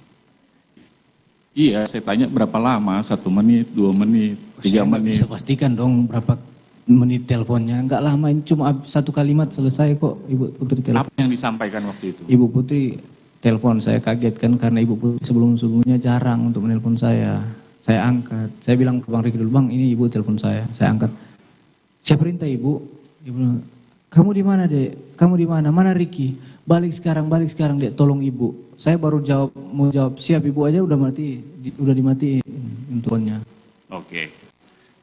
Iya, saya tanya berapa lama? 1 menit, 2 menit, 3 menit? Bisa pastikan dong berapa menit teleponnya. Nggak lama, ini cuma 1 kalimat selesai kok Ibu Putri telepon. Apa yang disampaikan waktu itu? Ibu Putri telepon, saya kaget kan karena Ibu Putri sebelum-sebelumnya jarang untuk menelpon saya. Saya angkat, saya bilang ke Bang Riki dulu, Bang ini Ibu telepon saya angkat. Saya perintah Ibu bilang, kamu di mana Dek? Kamu di mana? Mana Riki? Balik sekarang Dek, tolong Ibu. Saya baru mau jawab, siap Ibu aja udah dimatiin handphonenya. Oke,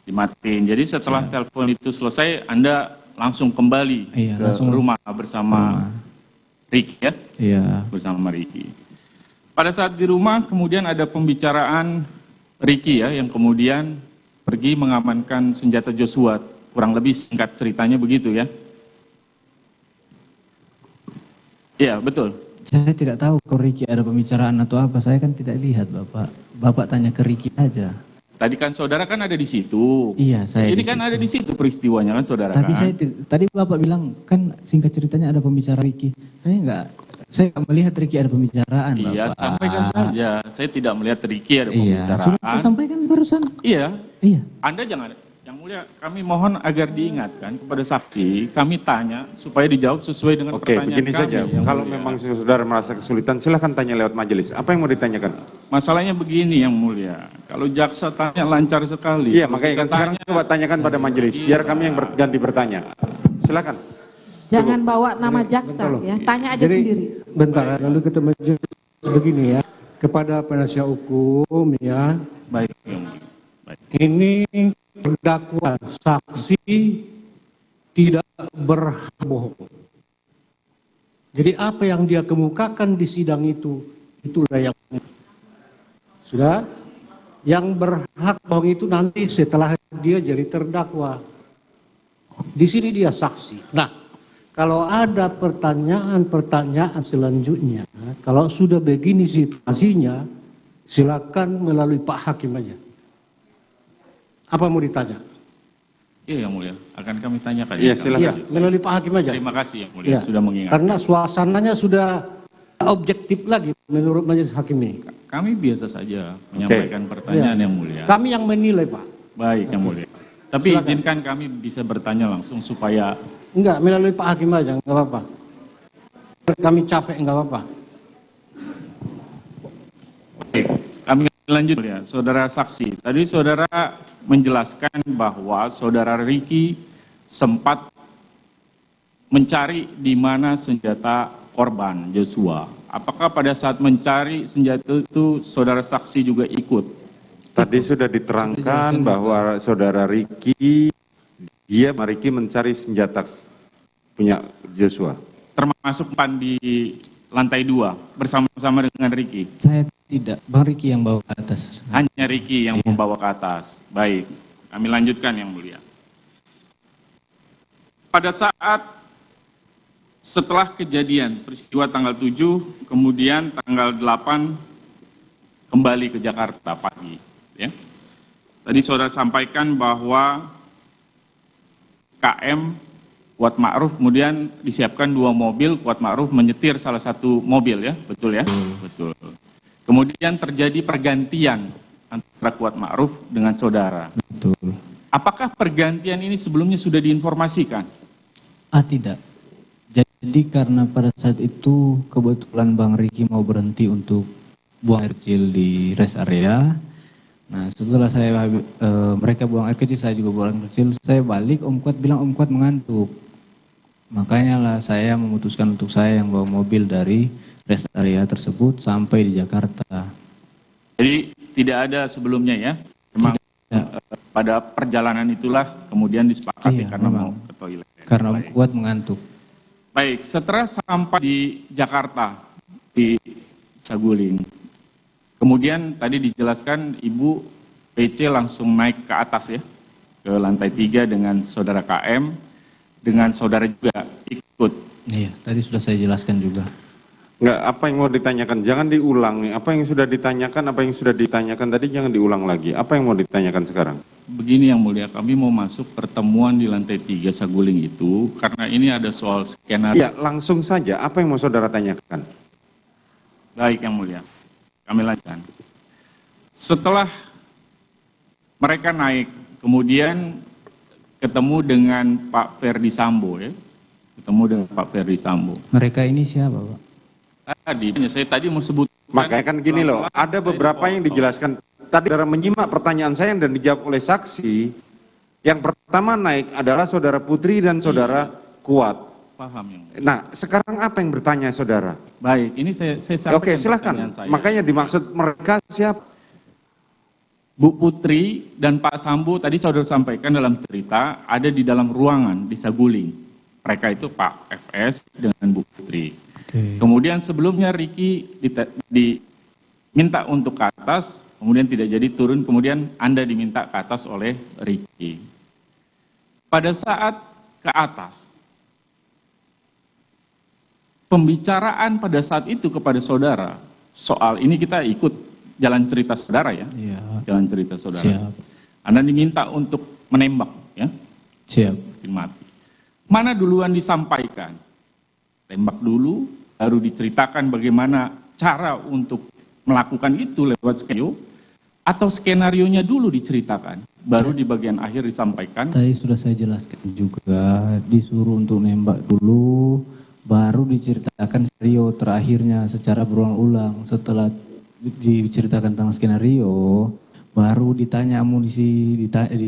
dimatiin. Jadi setelah telepon itu selesai, Anda langsung kembali ke rumah bersama Riki ya? Iya. Bersama Riki. Pada saat di rumah kemudian ada pembicaraan Riki ya, yang kemudian pergi mengamankan senjata Joshua. Kurang lebih singkat ceritanya begitu ya? Iya, betul. Saya tidak tahu kalau Riki ada pembicaraan atau apa, saya kan tidak lihat Bapak. Bapak tanya ke Riki aja. Tadi kan saudara kan ada di situ. Iya, saya Ini kan ada di situ peristiwanya kan saudara. Tapi kan? tadi Bapak bilang kan singkat ceritanya ada pembicara Riki. Saya nggak melihat Riki ada pembicaraan, Bapak. Iya, sampaikan saja. Saya tidak melihat Riki ada pembicaraan. Sudah saya sampaikan barusan. Iya. Iya. Anda jangan, yang mulia, kami mohon agar diingatkan kepada saksi, kami tanya supaya dijawab sesuai dengan pertanyaan begini kami. saja. Kalau memang saudara merasa kesulitan, silahkan tanya lewat majelis. Apa yang mau ditanyakan? Masalahnya begini yang mulia, kalau jaksa tanya lancar sekali. Iya, makanya kan sekarang coba tanyakan pada majelis, biar kami yang ganti bertanya. Silakan. Jangan bawa nama jaksa ya, tanya aja sendiri. Bentar, lalu kita majelis begini ya, kepada penasihat hukum ya. Baik. Ini terdakwa saksi tidak berbohong. Jadi apa yang dia kemukakan di sidang itulah yang sudah yang berhak bohong itu nanti setelah dia jadi terdakwa. Di sini dia saksi. Nah, kalau ada pertanyaan selanjutnya, kalau sudah begini situasinya, silakan melalui Pak Hakim aja. Apa mau ditanya? Iya yang mulia, akan kami tanyakan. Iya, silakan. Ya, melalui Pak Hakim aja. Terima kasih yang mulia Ya, sudah mengingat. Karena suasananya sudah objektif lagi menurut majelis hakim ini. Kami biasa saja menyampaikan pertanyaan yang mulia. Kami yang menilai Pak. Baik yang mulia. Tapi izinkan kami bisa bertanya langsung supaya... Enggak, melalui Pak Hakim aja, enggak apa-apa. Kami capek, enggak apa-apa. Baik, kami lanjut ya, saudara saksi. Tadi saudara menjelaskan bahwa saudara Riki sempat mencari di mana senjata korban Joshua. Apakah pada saat mencari senjata itu saudara saksi juga ikut? Tadi sudah diterangkan bahwa saudara Riki, Riki mencari senjata punya Joshua. Termasuk pan di lantai 2 bersama-sama dengan Riki? Saya tidak, Bang Riki yang bawa ke atas. Hanya Riki yang membawa ke atas. Baik, kami lanjutkan yang mulia. Pada saat setelah kejadian peristiwa tanggal 7, kemudian tanggal 8 kembali ke Jakarta pagi. Ya. Tadi saudara sampaikan bahwa KM Kuat Ma'ruf kemudian disiapkan 2 mobil, Kuat Ma'ruf menyetir salah satu mobil ya, betul ya? Betul. Kemudian terjadi pergantian antara Kuat Ma'ruf dengan saudara. Betul. Apakah pergantian ini sebelumnya sudah diinformasikan? Tidak. Jadi karena pada saat itu kebetulan Bang Riki mau berhenti untuk buang air kecil di rest area. Nah setelah mereka buang air kecil, saya juga buang air kecil. Saya balik, Om Kuat bilang Om Kuat mengantuk. Makanya lah saya memutuskan untuk saya yang bawa mobil dari rest area tersebut sampai di Jakarta. Jadi tidak ada sebelumnya ya? Memang pada perjalanan itulah kemudian disepakati karena mau ke toilet. Karena Om Kuat mengantuk. Baik, setelah sampai di Jakarta, di Saguling, kemudian tadi dijelaskan Ibu PC langsung naik ke atas ya, ke lantai 3 dengan saudara KM, dengan saudara juga ikut. Iya, tadi sudah saya jelaskan juga. Enggak, apa yang mau ditanyakan? Jangan diulang nih. Apa yang sudah ditanyakan tadi jangan diulang lagi. Apa yang mau ditanyakan sekarang? Begini Yang Mulia, kami mau masuk pertemuan di lantai 3 Saguling itu, karena ini ada soal skenario. Ya, langsung saja. Apa yang mau saudara tanyakan? Baik Yang Mulia, kami lanjutkan. Setelah mereka naik, kemudian ketemu dengan Pak Ferdi Sambo ya. Ketemu dengan Pak Ferdi Sambo. Mereka ini siapa Pak? Saya tadi mau sebut. Makanya kan gini loh, ada beberapa yang dijelaskan. Tadi saudara menyimak pertanyaan saya dan dijawab oleh saksi. Yang pertama naik adalah saudara Putri dan saudara Kuat. Paham Yang Mulia. Nah, sekarang apa yang bertanya saudara? Baik, ini saya sampaikan. Oke, silahkan. Makanya dimaksud mereka siapa? Bu Putri dan Pak Sambo tadi saudara sampaikan dalam cerita ada di dalam ruangan di Saguling. Mereka itu Pak FS dengan Bu Putri. Kemudian sebelumnya Ricky diminta untuk ke atas, kemudian tidak jadi turun, kemudian Anda diminta ke atas oleh Ricky. Pada saat ke atas, pembicaraan pada saat itu kepada saudara, soal ini kita ikut jalan cerita saudara ya, jalan cerita saudara. Siap. Anda diminta untuk menembak ya. Siap. Mati. Mana duluan disampaikan? Tembak dulu, baru diceritakan bagaimana cara untuk melakukan itu lewat skenario, atau skenarionya dulu diceritakan, baru di bagian akhir disampaikan. Tadi sudah saya jelaskan juga, disuruh untuk nembak dulu, baru diceritakan skenario terakhirnya secara berulang-ulang. Setelah diceritakan tentang skenario, baru ditanya amunisi,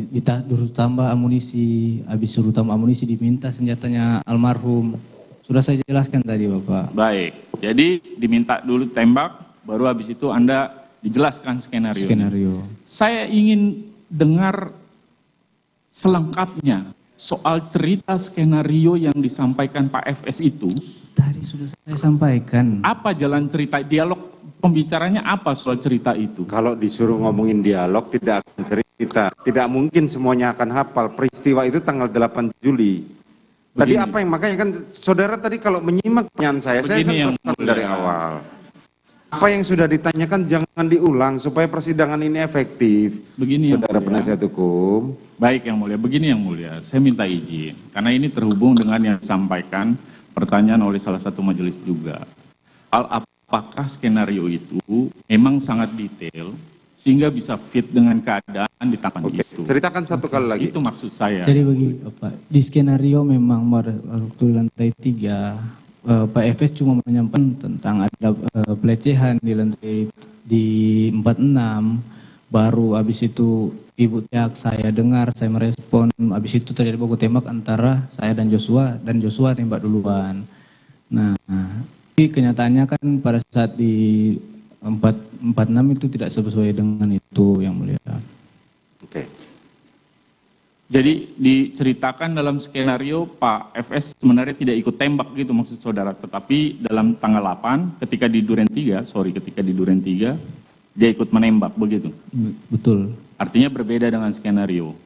disuruh tambah amunisi, habis suruh tambah amunisi diminta senjatanya almarhum. Sudah saya jelaskan tadi Bapak. Baik, jadi diminta dulu tembak, baru habis itu Anda dijelaskan skenario. Saya ingin dengar selengkapnya soal cerita skenario yang disampaikan Pak FS itu. Tadi sudah saya sampaikan. Apa jalan cerita, dialog pembicaranya apa soal cerita itu? Kalau disuruh ngomongin dialog tidak akan cerita. Tidak mungkin semuanya akan hafal. Peristiwa itu tanggal 8 Juli. Tadi apa yang makanya kan saudara tadi kalau menyimak pertanyaan saya kan pesan dari awal. Apa yang sudah ditanyakan jangan diulang supaya persidangan ini efektif. Begini saudara penasihat hukum. Baik Yang Mulia, begini Yang Mulia, saya minta izin karena ini terhubung dengan yang disampaikan pertanyaan oleh salah satu majelis juga. Apakah skenario itu memang sangat detail sehingga bisa fit dengan keadaan di tangan itu. Ceritakan satu kali lagi. Itu maksud saya. Jadi begini Pak, di skenario memang waktu lantai 3, Pak FS cuma menyampaikan tentang ada pelecehan di lantai di 46, baru habis itu Ibu teriak, saya dengar, saya merespon, habis itu terjadi baku tembak antara saya dan Joshua tembak duluan. Nah, tapi kenyataannya kan pada saat di 46 itu tidak sesuai dengan itu Yang Mulia. Oke. Jadi diceritakan dalam skenario Pak FS sebenarnya tidak ikut tembak gitu maksud saudara, tetapi dalam tanggal 8 ketika di Duren 3 dia ikut menembak begitu. Betul. Artinya berbeda dengan skenario.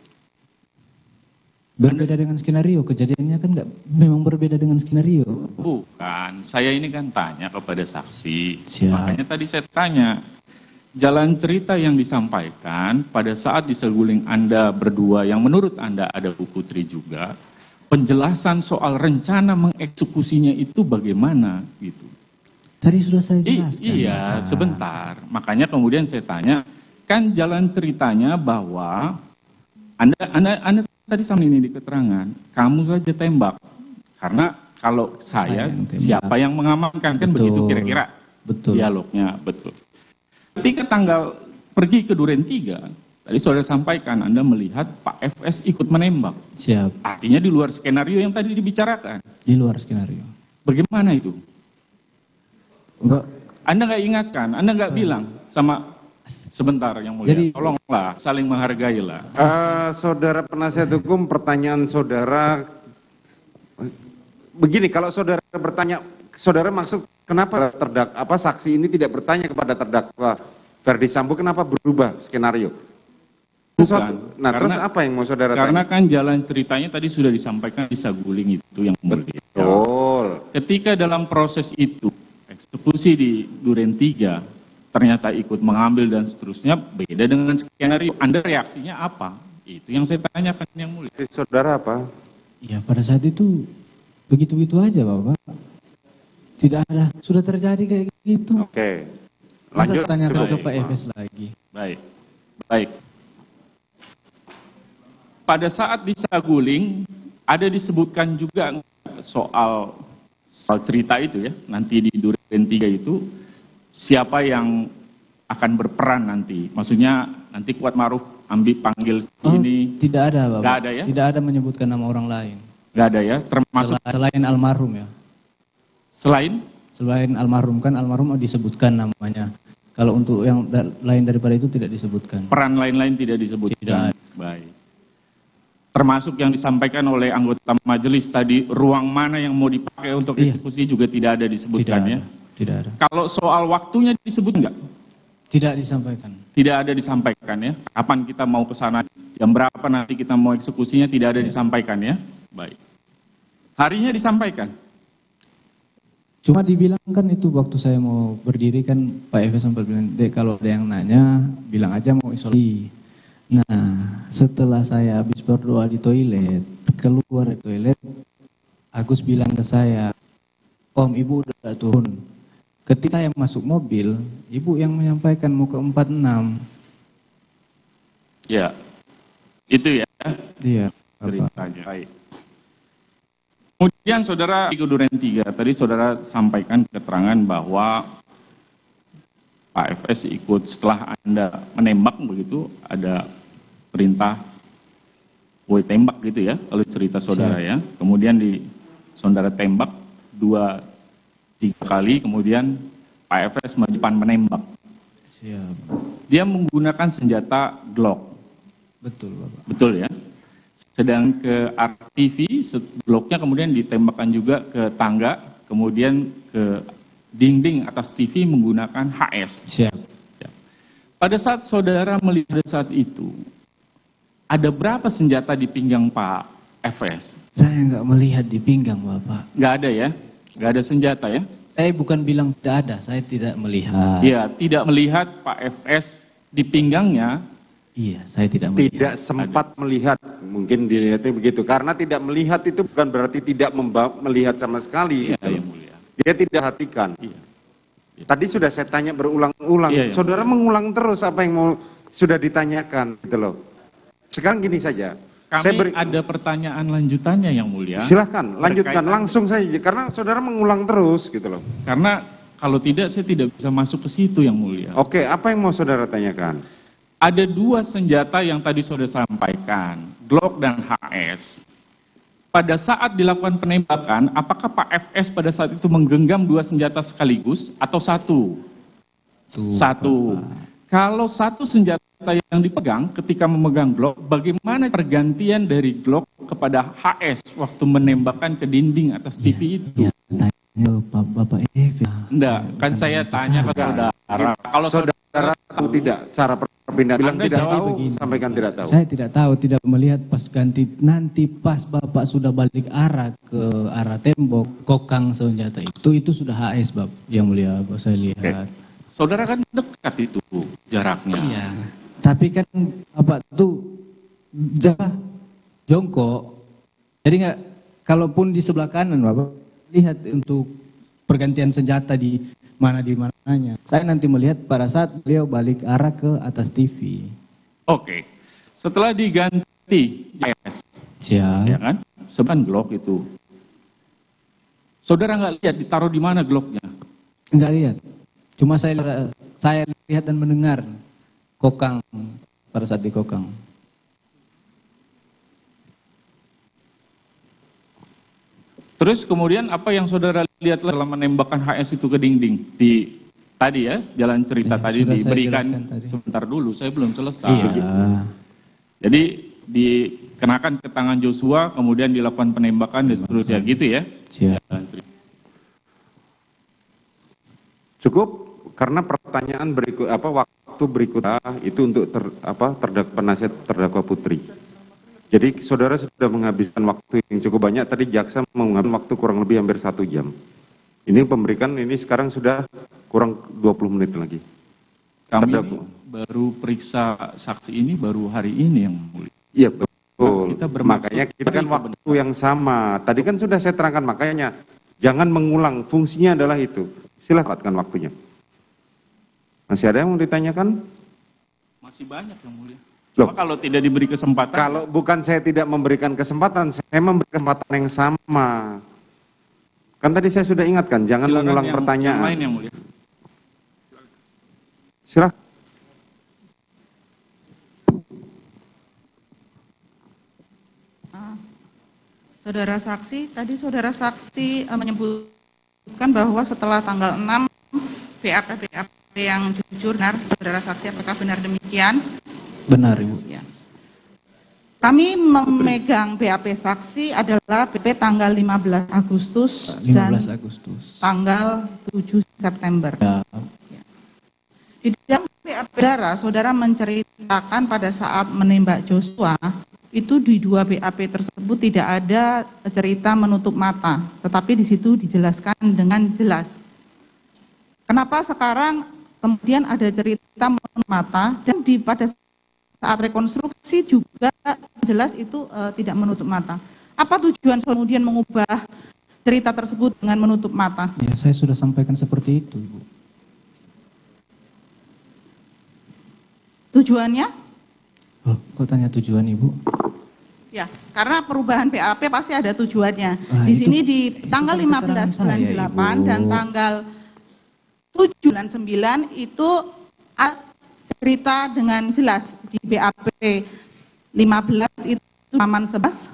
Berbeda dengan skenario, kejadiannya kan memang berbeda dengan skenario. Bukan, saya ini kan tanya kepada saksi. Siap. Makanya tadi saya tanya, jalan cerita yang disampaikan pada saat di Saguling Anda berdua, yang menurut Anda ada Bu Putri juga, penjelasan soal rencana mengeksekusinya itu bagaimana gitu. Tadi sudah saya jelaskan. Iya, sebentar. Makanya kemudian saya tanya, kan jalan ceritanya bahwa Anda tadi sama ini di keterangan, kamu saja tembak. Karena kalau saya siapa yang mengamankan, kan begitu kira-kira dialognya, betul. ketika pergi ke Duren 3, tadi saudara sampaikan Anda melihat Pak FS ikut menembak. Siap. Artinya di luar skenario yang tadi dibicarakan. Di luar skenario. Bagaimana itu? Enggak. Anda nggak ingatkan, Anda nggak bilang sama sebentar yang mulia. Jadi, tolonglah saling menghargailah. Saudara penasihat hukum, pertanyaan saudara begini, kalau saudara bertanya, saudara maksud kenapa saksi ini tidak bertanya kepada terdakwa Ferdi Sambo, kenapa berubah skenario? Bukan. Nah, terus apa yang mau saudara Karena tanya? kan jalan ceritanya tadi sudah disampaikan di saguling itu yang mulia. Betul. Ketika dalam proses itu, eksekusi di Duren 3, ternyata ikut mengambil dan seterusnya, beda dengan skenario. Anda reaksinya apa? Itu yang saya tanyakan yang mulia. Saudara apa? Ya pada saat itu begitu-begitu aja Bapak. Tidak ada, sudah terjadi kayak gitu. Oke. Lanjut. Lanjut. Tanyakan ke Pak Efes lagi. Baik. Pada saat di saguling, ada disebutkan juga soal cerita itu ya, nanti di Duren 3 itu, siapa yang akan berperan nanti? Maksudnya nanti Kuat Maruf panggil ini. Tidak ada Bapak. Nggak ada ya? Tidak ada menyebutkan nama orang lain. Nggak ada ya? Termasuk Selain almarhum ya. Selain almarhum, kan almarhum disebutkan namanya. Kalau untuk yang lain daripada itu tidak disebutkan. peran lain-lain tidak disebutkan. Baik. Termasuk yang disampaikan oleh anggota majelis tadi, ruang mana yang mau dipakai untuk eksekusi juga tidak ada disebutkan ya? Tidak ada. Kalau soal waktunya disebut enggak? Tidak disampaikan. Tidak ada disampaikan ya? Kapan kita mau ke sana? Jam berapa nanti kita mau eksekusinya tidak ada disampaikan ya? Baik. Harinya disampaikan? Cuma dibilang kan itu waktu saya mau berdiri kan Pak Efes sempat bilang, Dek kalau ada yang nanya bilang aja mau isolasi. Nah setelah saya habis berdoa di toilet, keluar dari toilet, Agus bilang ke saya, Om Ibu udah turun. Ketika yang masuk mobil, Ibu yang menyampaikan mau ke 46. Ya, itu ya? Iya. Ceritanya. Baik. Kemudian saudara di Duren 3, tadi saudara sampaikan keterangan bahwa Pak FS ikut setelah Anda menembak begitu, ada perintah woi tembak gitu ya, kalau cerita saudara ya. Kemudian saudara tembak 2-3 kali, kemudian Pak FS majukan menembak. Siap. Dia menggunakan senjata Glock. Betul Bapak. Betul ya. Sedang ke RTV, Glocknya kemudian ditembakkan juga ke tangga, kemudian ke dinding atas TV menggunakan HS. Siap. Pada saat saudara melihat saat itu, ada berapa senjata di pinggang Pak FS? Saya nggak melihat di pinggang Bapak. Nggak ada ya? Nggak ada senjata ya? Saya bukan bilang tidak ada, saya tidak melihat. Iya, tidak melihat Pak FS di pinggangnya. Iya, saya tidak melihat. Tidak sempat melihat, mungkin dilihatnya begitu. Karena tidak melihat itu bukan berarti tidak melihat sama sekali. Iya, yang mulia. Dia tidak perhatikan. Iya. Tadi sudah saya tanya berulang-ulang. Iya, saudara mengulang terus apa yang sudah ditanyakan gitu loh. Sekarang gini saja. Kami ada pertanyaan lanjutannya yang mulia. Silahkan, lanjutkan langsung saja. Karena saudara mengulang terus gitu loh. Karena kalau tidak saya tidak bisa masuk ke situ yang mulia. Oke, apa yang mau saudara tanyakan? Ada 2 senjata yang tadi saudara sampaikan, Glock dan HS. Pada saat dilakukan penembakan, apakah Pak FS pada saat itu menggenggam 2 senjata sekaligus atau satu? Satu. Kalau satu senjata yang dipegang ketika memegang Glock, bagaimana pergantian dari Glock kepada HS waktu menembakkan ke dinding atas TV itu? Bapak Efes. Enggak, kan saya tanya ke saudara. Kalau saudara tahu tidak cara perpindahan? Bilang Anda tidak jawab tahu, begini. sampaikan tidak tahu. Saya tidak tahu, tidak melihat pas ganti. Nanti pas Bapak sudah balik arah ke arah tembok, kokang senjata itu sudah HS Bapak. Yang mulia, saya lihat. Saudara kan dekat itu jaraknya. Iya. Tapi kan Bapak tuh jongkok. Jadi nggak, kalaupun di sebelah kanan Bapak lihat untuk pergantian senjata di mananya. Saya nanti melihat pada saat beliau balik arah ke atas TV. Oke. Setelah diganti HS, Siap. ya kan? Seban Glock itu. Saudara nggak lihat ditaruh di mana Glocknya? Enggak lihat. Cuma saya Saya lihat dan mendengar kokang pada saat di kokang. Terus kemudian apa yang saudara lihat dalam menembakkan HS itu ke dinding di tadi ya, jalan cerita tadi diberikan tadi. sebentar dulu, saya belum selesai. Iya. Jadi dikenakan ke tangan Joshua, kemudian dilakukan penembakan dan seterusnya gitu ya. Siap. Cukup karena pertanyaan berikut waktu berikutnya itu untuk penasihat terdakwa Putri. Jadi saudara sudah menghabiskan waktu yang cukup banyak. Tadi jaksa menghabiskan waktu kurang lebih hampir 1 jam. Ini pemberikan ini sekarang sudah kurang 20 menit lagi. Kami baru periksa saksi ini baru hari ini yang mulia. Iya betul. Nah, makanya kita kan waktu yang sama. Tadi kan sudah saya terangkan, makanya jangan mengulang. Fungsinya adalah itu. Silakan waktunya. Masih ada yang mau ditanyakan? Masih banyak yang mulia. Cuma kalau tidak diberi kesempatan. Kalau bukan saya tidak memberikan kesempatan, saya memberi kesempatan yang sama. Kan tadi saya sudah ingatkan, jangan mengulang pertanyaan. Yang lain yang mulia. Silakan. Saudara saksi, tadi saudara saksi menyebutkan bahwa setelah tanggal 6 BAP yang jujur, benar, saudara saksi, apakah benar demikian? Benar, Ibu. Ya. Kami memegang BAP saksi adalah BAP tanggal 15 Agustus 15 dan Agustus. tanggal 7 September. Ya. Di dalam BAP saudara menceritakan pada saat menembak Joshua, itu di 2 BAP tersebut tidak ada cerita menutup mata, tetapi di situ dijelaskan dengan jelas. Kenapa sekarang kemudian ada cerita menutup mata dan pada saat rekonstruksi juga jelas itu tidak menutup mata. Apa tujuan kemudian mengubah cerita tersebut dengan menutup mata? Ya, saya sudah sampaikan seperti itu, Ibu. Tujuannya? Oh, kok tanya tujuan, Ibu? Ya, karena perubahan BAP pasti ada tujuannya. Nah, di sini di tanggal 15 bulan 8 dan tanggal 7 bulan 9 itu cerita dengan jelas di BAP 15 itu halaman 11,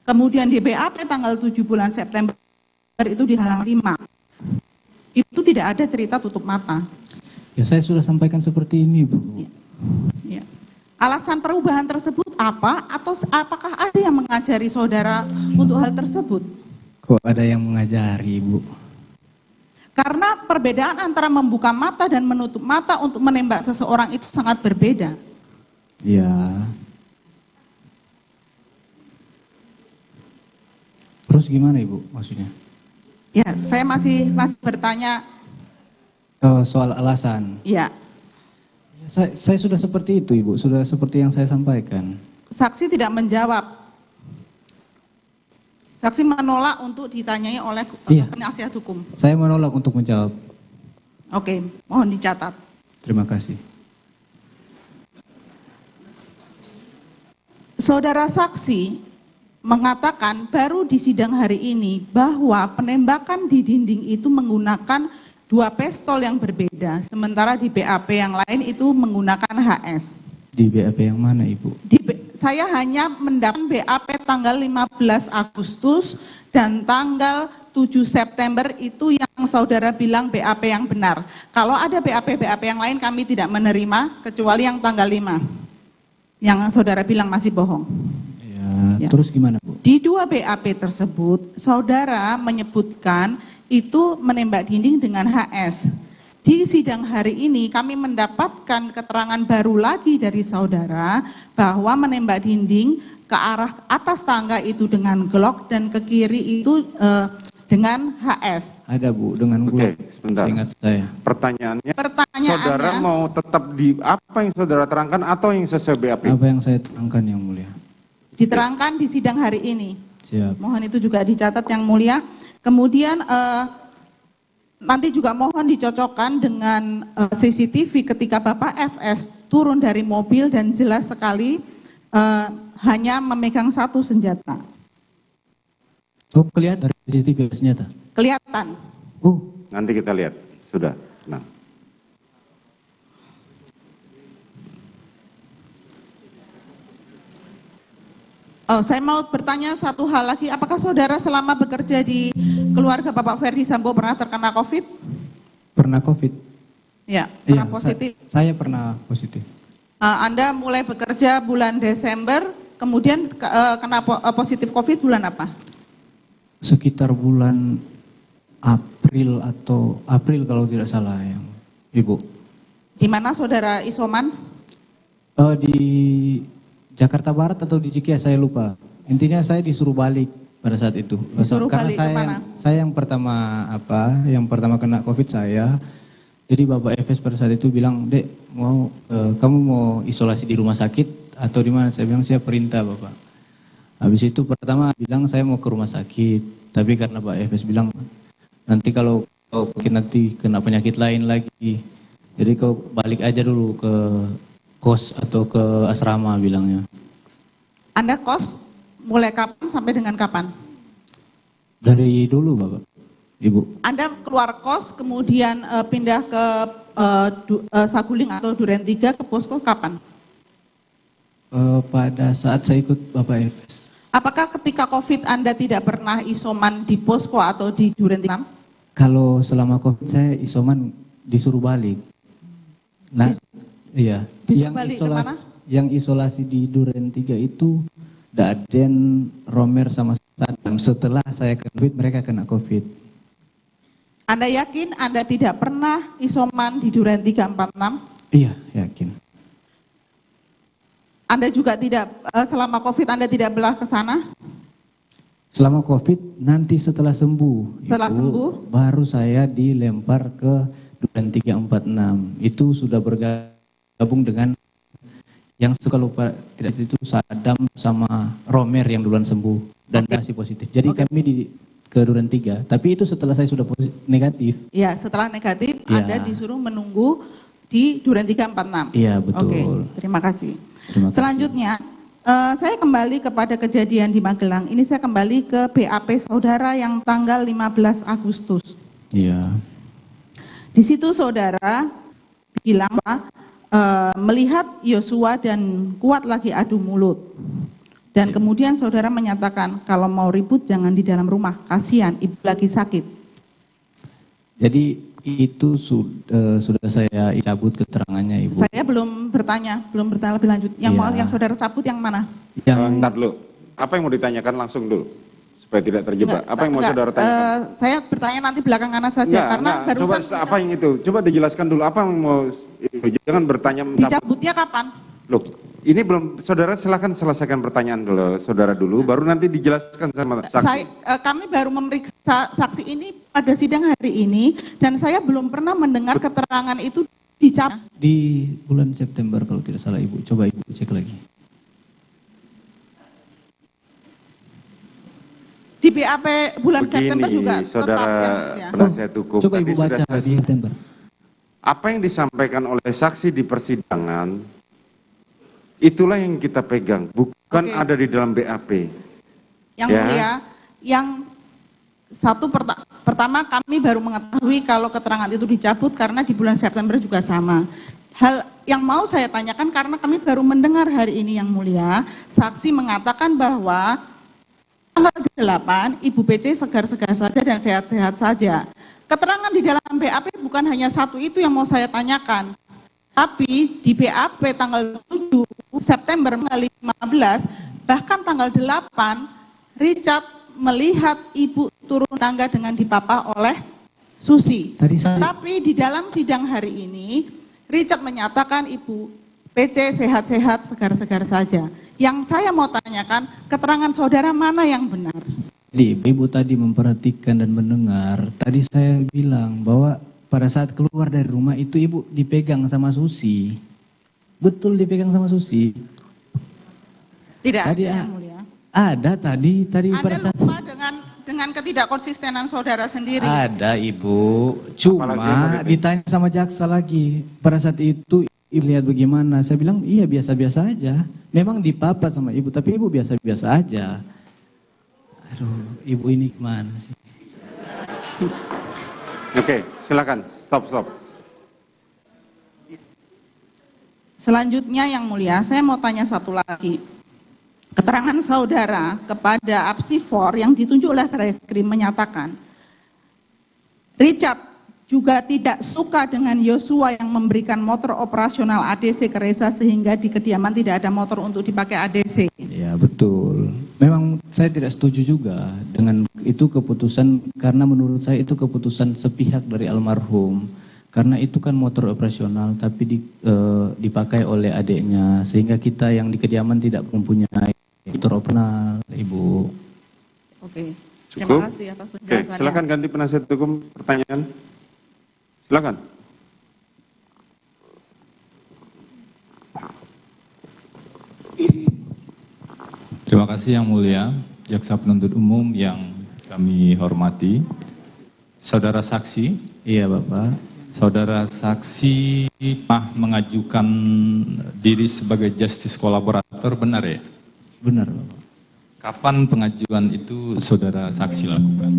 kemudian di BAP tanggal 7 bulan September itu di halaman 5. Itu tidak ada cerita tutup mata. Ya, saya sudah sampaikan seperti ini, Bu. Ya. Alasan perubahan tersebut apa? Atau apakah ada yang mengajari saudara untuk hal tersebut? Kok ada yang mengajari, Bu? Karena perbedaan antara membuka mata dan menutup mata untuk menembak seseorang itu sangat berbeda. Ya. Terus gimana, Ibu, maksudnya? Ya, saya masih bertanya. Soal alasan. Ya. Saya sudah seperti itu, Ibu. Sudah seperti yang saya sampaikan. Saksi tidak menjawab. Saksi menolak untuk ditanyai oleh penasihat hukum. Saya menolak untuk menjawab. Oke, mohon dicatat. Terima kasih. Saudara saksi mengatakan baru di sidang hari ini bahwa penembakan di dinding itu menggunakan 2 pistol yang berbeda, sementara di BAP yang lain itu menggunakan HS. Di BAP yang mana, Ibu? Saya hanya mendapat BAP tanggal 15 Agustus dan tanggal 7 September itu yang saudara bilang BAP yang benar. Kalau ada BAP yang lain kami tidak menerima, kecuali yang tanggal 5. Yang saudara bilang masih bohong. Ya. Terus gimana, Bu? Di 2 BAP tersebut, saudara menyebutkan itu menembak dinding dengan HS. Di sidang hari ini kami mendapatkan keterangan baru lagi dari saudara bahwa menembak dinding ke arah atas tangga itu dengan Glock dan ke kiri itu dengan HS. Ada, Bu, dengan Glock. Oke, sebentar. Ingat saya. Pertanyaannya, saudara mau tetap di apa yang saudara terangkan atau yang sesuai BAP? Apa yang saya terangkan, Yang Mulia? Diterangkan di sidang hari ini. Siap. Mohon itu juga dicatat, Yang Mulia. Kemudian nanti juga mohon dicocokkan dengan CCTV ketika Bapak FS turun dari mobil dan jelas sekali hanya memegang 1 senjata. Oh, kelihatan dari CCTV senjata? Kelihatan. Nanti kita lihat, sudah. Nah. Oh, saya mau bertanya satu hal lagi. Apakah saudara selama bekerja di keluarga Bapak Ferdi Sambo pernah terkena COVID? Pernah COVID? Ya, pernah positif. Saya pernah positif. Anda mulai bekerja bulan Desember, kemudian kena positif COVID bulan apa? Sekitar bulan April atau April kalau tidak salah yang Ibu. Di mana saudara isoman? Di Jakarta Barat atau di Cikias saya lupa. Intinya saya disuruh balik pada saat itu. Disuruh Karena balik kemana? Saya yang pertama kena COVID saya. Jadi Bapak Efes pada saat itu bilang, "Dek, kamu mau isolasi di rumah sakit atau di mana?" Saya bilang, "Saya perintah, Bapak." Habis itu pertama bilang saya mau ke rumah sakit, tapi karena Pak Efes bilang, "Nanti kalau nanti kena penyakit lain lagi, jadi kau balik aja dulu ke kos atau ke asrama," bilangnya. Anda kos mulai kapan sampai dengan kapan? Dari dulu, Bapak, Ibu. Anda keluar kos kemudian pindah ke Saguling atau Duren 3 ke posko kapan? Pada saat saya ikut Bapak Efes. Apakah ketika COVID Anda tidak pernah isoman di posko atau di Duren 3? Kalau selama COVID saya isoman disuruh balik. Nah, iya. Yang isolasi di Duren 3 itu Daden, Romer sama Sadam. Setelah saya kena COVID, mereka kena COVID. Anda yakin Anda tidak pernah isoman di Duren 346? Iya, yakin. Anda juga tidak, selama COVID Anda tidak belah ke sana? Selama COVID, nanti setelah sembuh. Setelah sembuh? Baru saya dilempar ke Duren 346. Itu sudah bergabung dengan yang suka lupa tidak itu Sadam sama Romer yang duluan sembuh dan masih positif. Jadi kami ke Duren 3, tapi itu setelah saya sudah negatif. Iya, setelah negatif Anda disuruh menunggu di Duren 346. Iya, betul. Oke, terima kasih. Selanjutnya, saya kembali kepada kejadian di Magelang. Ini saya kembali ke BAP saudara yang tanggal 15 Agustus. Iya. Di situ saudara bilang bahwa melihat Yosua dan Kuat lagi adu mulut. Dan kemudian saudara menyatakan kalau mau ribut jangan di dalam rumah, kasihan ibu lagi sakit. Jadi itu sudah saya cabut keterangannya, Ibu. Saya belum bertanya lebih lanjut. Yang mau yang saudara cabut yang mana? Bentar dulu. Apa yang mau ditanyakan langsung dulu supaya tidak terjebak. Apa yang mau saudara tanyakan? Saya bertanya nanti belakangan saja karena barusan. Coba apa yang itu? Coba dijelaskan dulu apa yang mau itu. Jangan bertanya. Dicabutnya kapan? Loh, ini belum. Saudara silakan selesaikan pertanyaan dulu, saudara dulu, baru nanti dijelaskan sama saksi. Kami baru memeriksa saksi ini pada sidang hari ini dan saya belum pernah mendengar keterangan itu dicabut. Di bulan September kalau tidak salah, Ibu. Coba Ibu cek lagi. Di BAP bulan September juga saudara tetap penasihat hukum. Coba Ibu baca di September. Apa yang disampaikan oleh saksi di persidangan, itulah yang kita pegang, bukan ada di dalam BAP. Yang mulia, yang satu pertama kami baru mengetahui kalau keterangan itu dicabut karena di bulan September juga sama. Hal yang mau saya tanyakan karena kami baru mendengar hari ini yang mulia, saksi mengatakan bahwa tanggal 8 Ibu PC segar-segar saja dan sehat-sehat saja. Keterangan di dalam BAP bukan hanya satu itu yang mau saya tanyakan. Tapi di BAP tanggal 7 September 15, bahkan tanggal 8, Richard melihat ibu turun tangga dengan dipapa oleh Susi. Tapi di dalam sidang hari ini, Richard menyatakan ibu PC sehat-sehat, segar-segar saja. Yang saya mau tanyakan, keterangan saudara mana yang benar? Jadi Ibu tadi memperhatikan dan mendengar, tadi saya bilang bahwa pada saat keluar dari rumah itu Ibu dipegang sama Susi. Betul dipegang sama Susi. Tidak tadi ada yang mulia. Ada tadi pada saat lupa dengan ketidakkonsistenan saudara sendiri. Ada Ibu, cuma ditanya sama jaksa lagi. Pada saat itu Ibu lihat bagaimana? Saya bilang iya biasa-biasa aja. Memang dipapa sama Ibu, tapi Ibu biasa-biasa aja. Aduh, Ibu ini gimana sih? Oke, silakan. Stop. Selanjutnya yang mulia, saya mau tanya satu lagi. Keterangan saudara kepada Apsifor yang ditunjuk oleh Barreskrim menyatakan, Richard juga tidak suka dengan Yosua yang memberikan motor operasional ADC ke Reza sehingga di kediaman tidak ada motor untuk dipakai ADC. Ya betul. Memang saya tidak setuju juga dengan itu keputusan, karena menurut saya itu keputusan sepihak dari almarhum. Karena itu kan motor operasional tapi dipakai oleh adiknya, sehingga kita yang di kediaman tidak mempunyai motor operasional, Ibu. Oke. Cukup? Terima kasih atas Oke, penjelasannya. silakan ganti penasihat hukum pertanyaan. Silakan. Terima kasih Yang Mulia, Jaksa Penuntut Umum yang kami hormati. Saudara saksi. Iya Bapak. Saudara saksi mengajukan diri sebagai justice kolaborator, benar ya? Benar Bapak. Kapan pengajuan itu saudara saksi lakukan?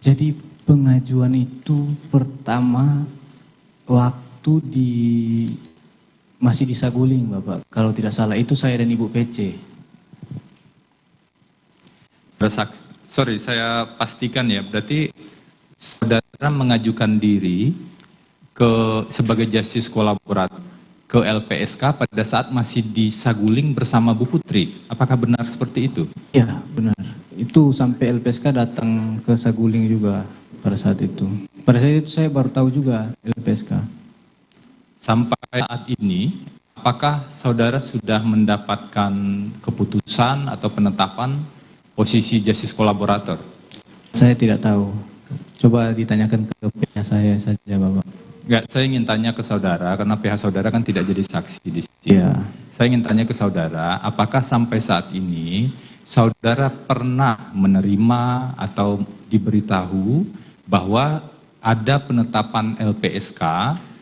Jadi pengajuan itu pertama waktu masih di Saguling Bapak. Kalau tidak salah itu saya dan Ibu PC. Sorry, saya pastikan ya, berarti saudara mengajukan diri sebagai justice kolaborator ke LPSK pada saat masih di Saguling bersama Bu Putri. Apakah benar seperti itu? Ya, benar. Itu sampai LPSK datang ke Saguling juga pada saat itu. Pada saat itu saya baru tahu juga LPSK. Sampai saat ini, apakah saudara sudah mendapatkan keputusan atau penetapan posisi justice kolaborator? Saya tidak tahu. Coba ditanyakan ke pihak saya saja, Bapak. Enggak, saya ingin tanya ke saudara, karena pihak saudara kan tidak jadi saksi di sini. Iya. Saya ingin tanya ke saudara, apakah sampai saat ini saudara pernah menerima atau diberitahu bahwa ada penetapan LPSK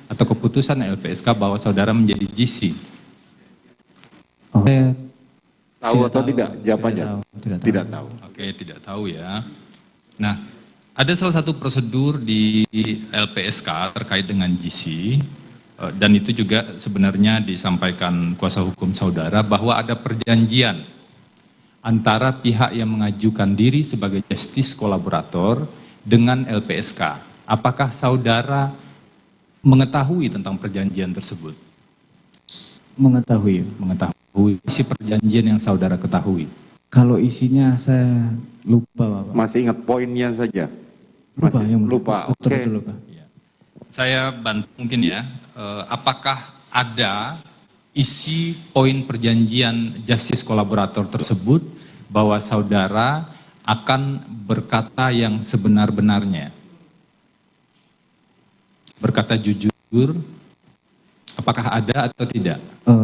atau keputusan LPSK bahwa saudara menjadi GC? Tahu atau tidak? Jawabannya. Tidak tahu. Oke, tidak tahu ya. Nah, ada salah satu prosedur di LPSK terkait dengan GC, dan itu juga sebenarnya disampaikan kuasa hukum saudara bahwa ada perjanjian antara pihak yang mengajukan diri sebagai justice kolaborator dengan LPSK. Apakah saudara mengetahui tentang perjanjian tersebut? Mengetahui. Mengetahui isi perjanjian yang saudara ketahui. Kalau isinya saya lupa, Bapak. Masih ingat poinnya saja? Lupa, Masih, yang lupa. Oke. Betul, lupa. Saya bantu mungkin ya, apakah ada isi poin perjanjian justice kolaborator tersebut bahwa saudara akan berkata yang sebenar-benarnya? Berkata jujur, apakah ada atau tidak?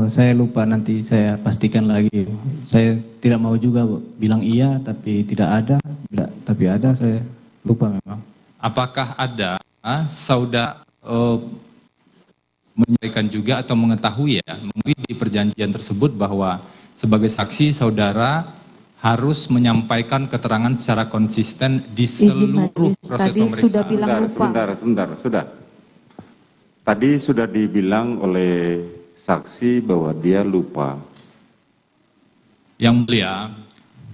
Saya lupa, nanti saya pastikan lagi. Saya tidak mau juga bilang iya tapi tidak ada, tapi ada, saya lupa memang. Apakah ada saudara menyampaikan juga atau mengetahui ya, di perjanjian tersebut bahwa sebagai saksi saudara harus menyampaikan keterangan secara konsisten di seluruh proses pemeriksaan? Sudah bilang lupa. Sebentar, sudah. Tadi sudah dibilang oleh saksi bahwa dia lupa. Yang mulia,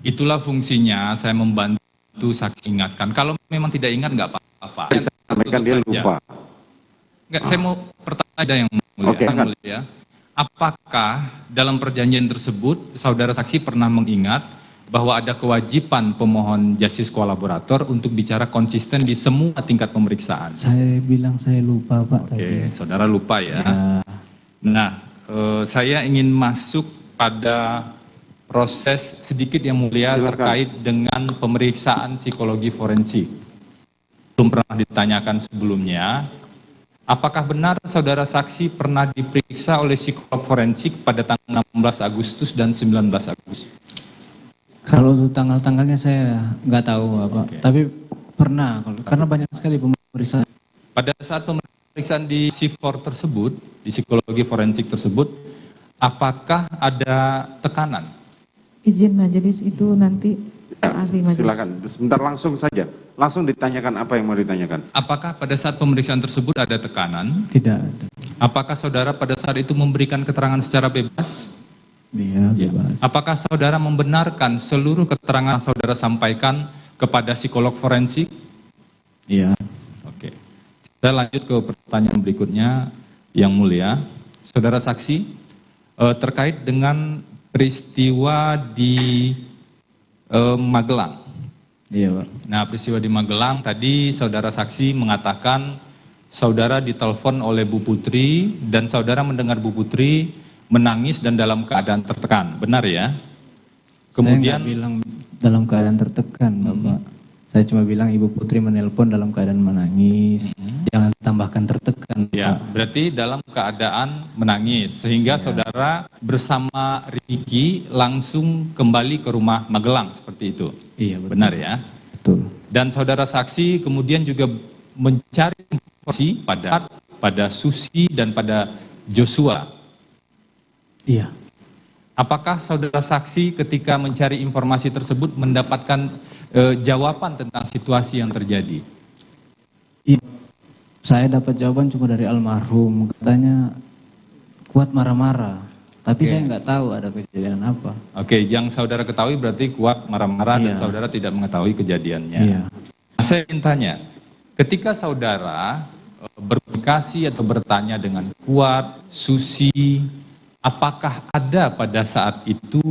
itulah fungsinya saya membantu saksi ingatkan. Kalau memang tidak ingat nggak apa-apa. Saya sampaikan dia lupa. Enggak, saya mau pertanyaan yang mulia. Oke, Yang mulia. Apakah dalam perjanjian tersebut saudara saksi pernah mengingat bahwa ada kewajiban pemohon justice kolaborator untuk bicara konsisten di semua tingkat pemeriksaan? Saya bilang saya lupa, Pak. Oke, saudara lupa ya. Nah, saya ingin masuk pada proses sedikit yang mulia terkait dengan pemeriksaan psikologi forensik. Belum pernah ditanyakan sebelumnya. Apakah benar saudara saksi pernah diperiksa oleh psikolog forensik pada tanggal 16 Agustus dan 19 Agustus? Kalau untuk tanggal-tanggalnya saya nggak tahu, Bapak. Tapi pernah, karena banyak sekali pemeriksaan. Pada saat pemeriksaan di PSIFOR tersebut, di psikologi forensik tersebut, apakah ada tekanan? Izin majelis itu nanti ahli majelis. Silakan, sebentar langsung saja. Langsung ditanyakan apa yang mau ditanyakan. Apakah pada saat pemeriksaan tersebut ada tekanan? Tidak ada. Apakah saudara pada saat itu memberikan keterangan secara bebas? Iya, bebas. Apakah saudara membenarkan seluruh keterangan yang saudara sampaikan kepada psikolog forensik? Iya. Oke. Saya lanjut ke pertanyaan berikutnya, Yang Mulia. Saudara saksi, terkait dengan peristiwa di Magelang. Iya, Pak. Nah, peristiwa di Magelang tadi saudara saksi mengatakan saudara ditelepon oleh Bu Putri dan saudara mendengar Bu Putri menangis dan dalam keadaan tertekan, benar ya? Kemudian saya nggak bilang dalam keadaan tertekan, Bapak. Saya cuma bilang Ibu Putri menelpon dalam keadaan menangis, jangan tambahkan tertekan. Ya, berarti dalam keadaan menangis, sehingga saudara bersama Ricky langsung kembali ke rumah Magelang, seperti itu. Iya, betul. Benar ya? Betul. Dan saudara saksi kemudian juga mencari informasi pada Susi dan pada Joshua. Iya. Apakah saudara saksi ketika mencari informasi tersebut mendapatkan jawaban tentang situasi yang terjadi? Iya. Saya dapat jawaban cuma dari almarhum, katanya Kuat marah-marah, tapi saya nggak tahu ada kejadian apa. Oke, yang saudara ketahui berarti Kuat marah-marah dan Iya. saudara tidak mengetahui kejadiannya. Iya. Nah, saya ingin tanya, ketika saudara berkomunikasi atau bertanya dengan Kuat, Susi, apakah ada pada saat itu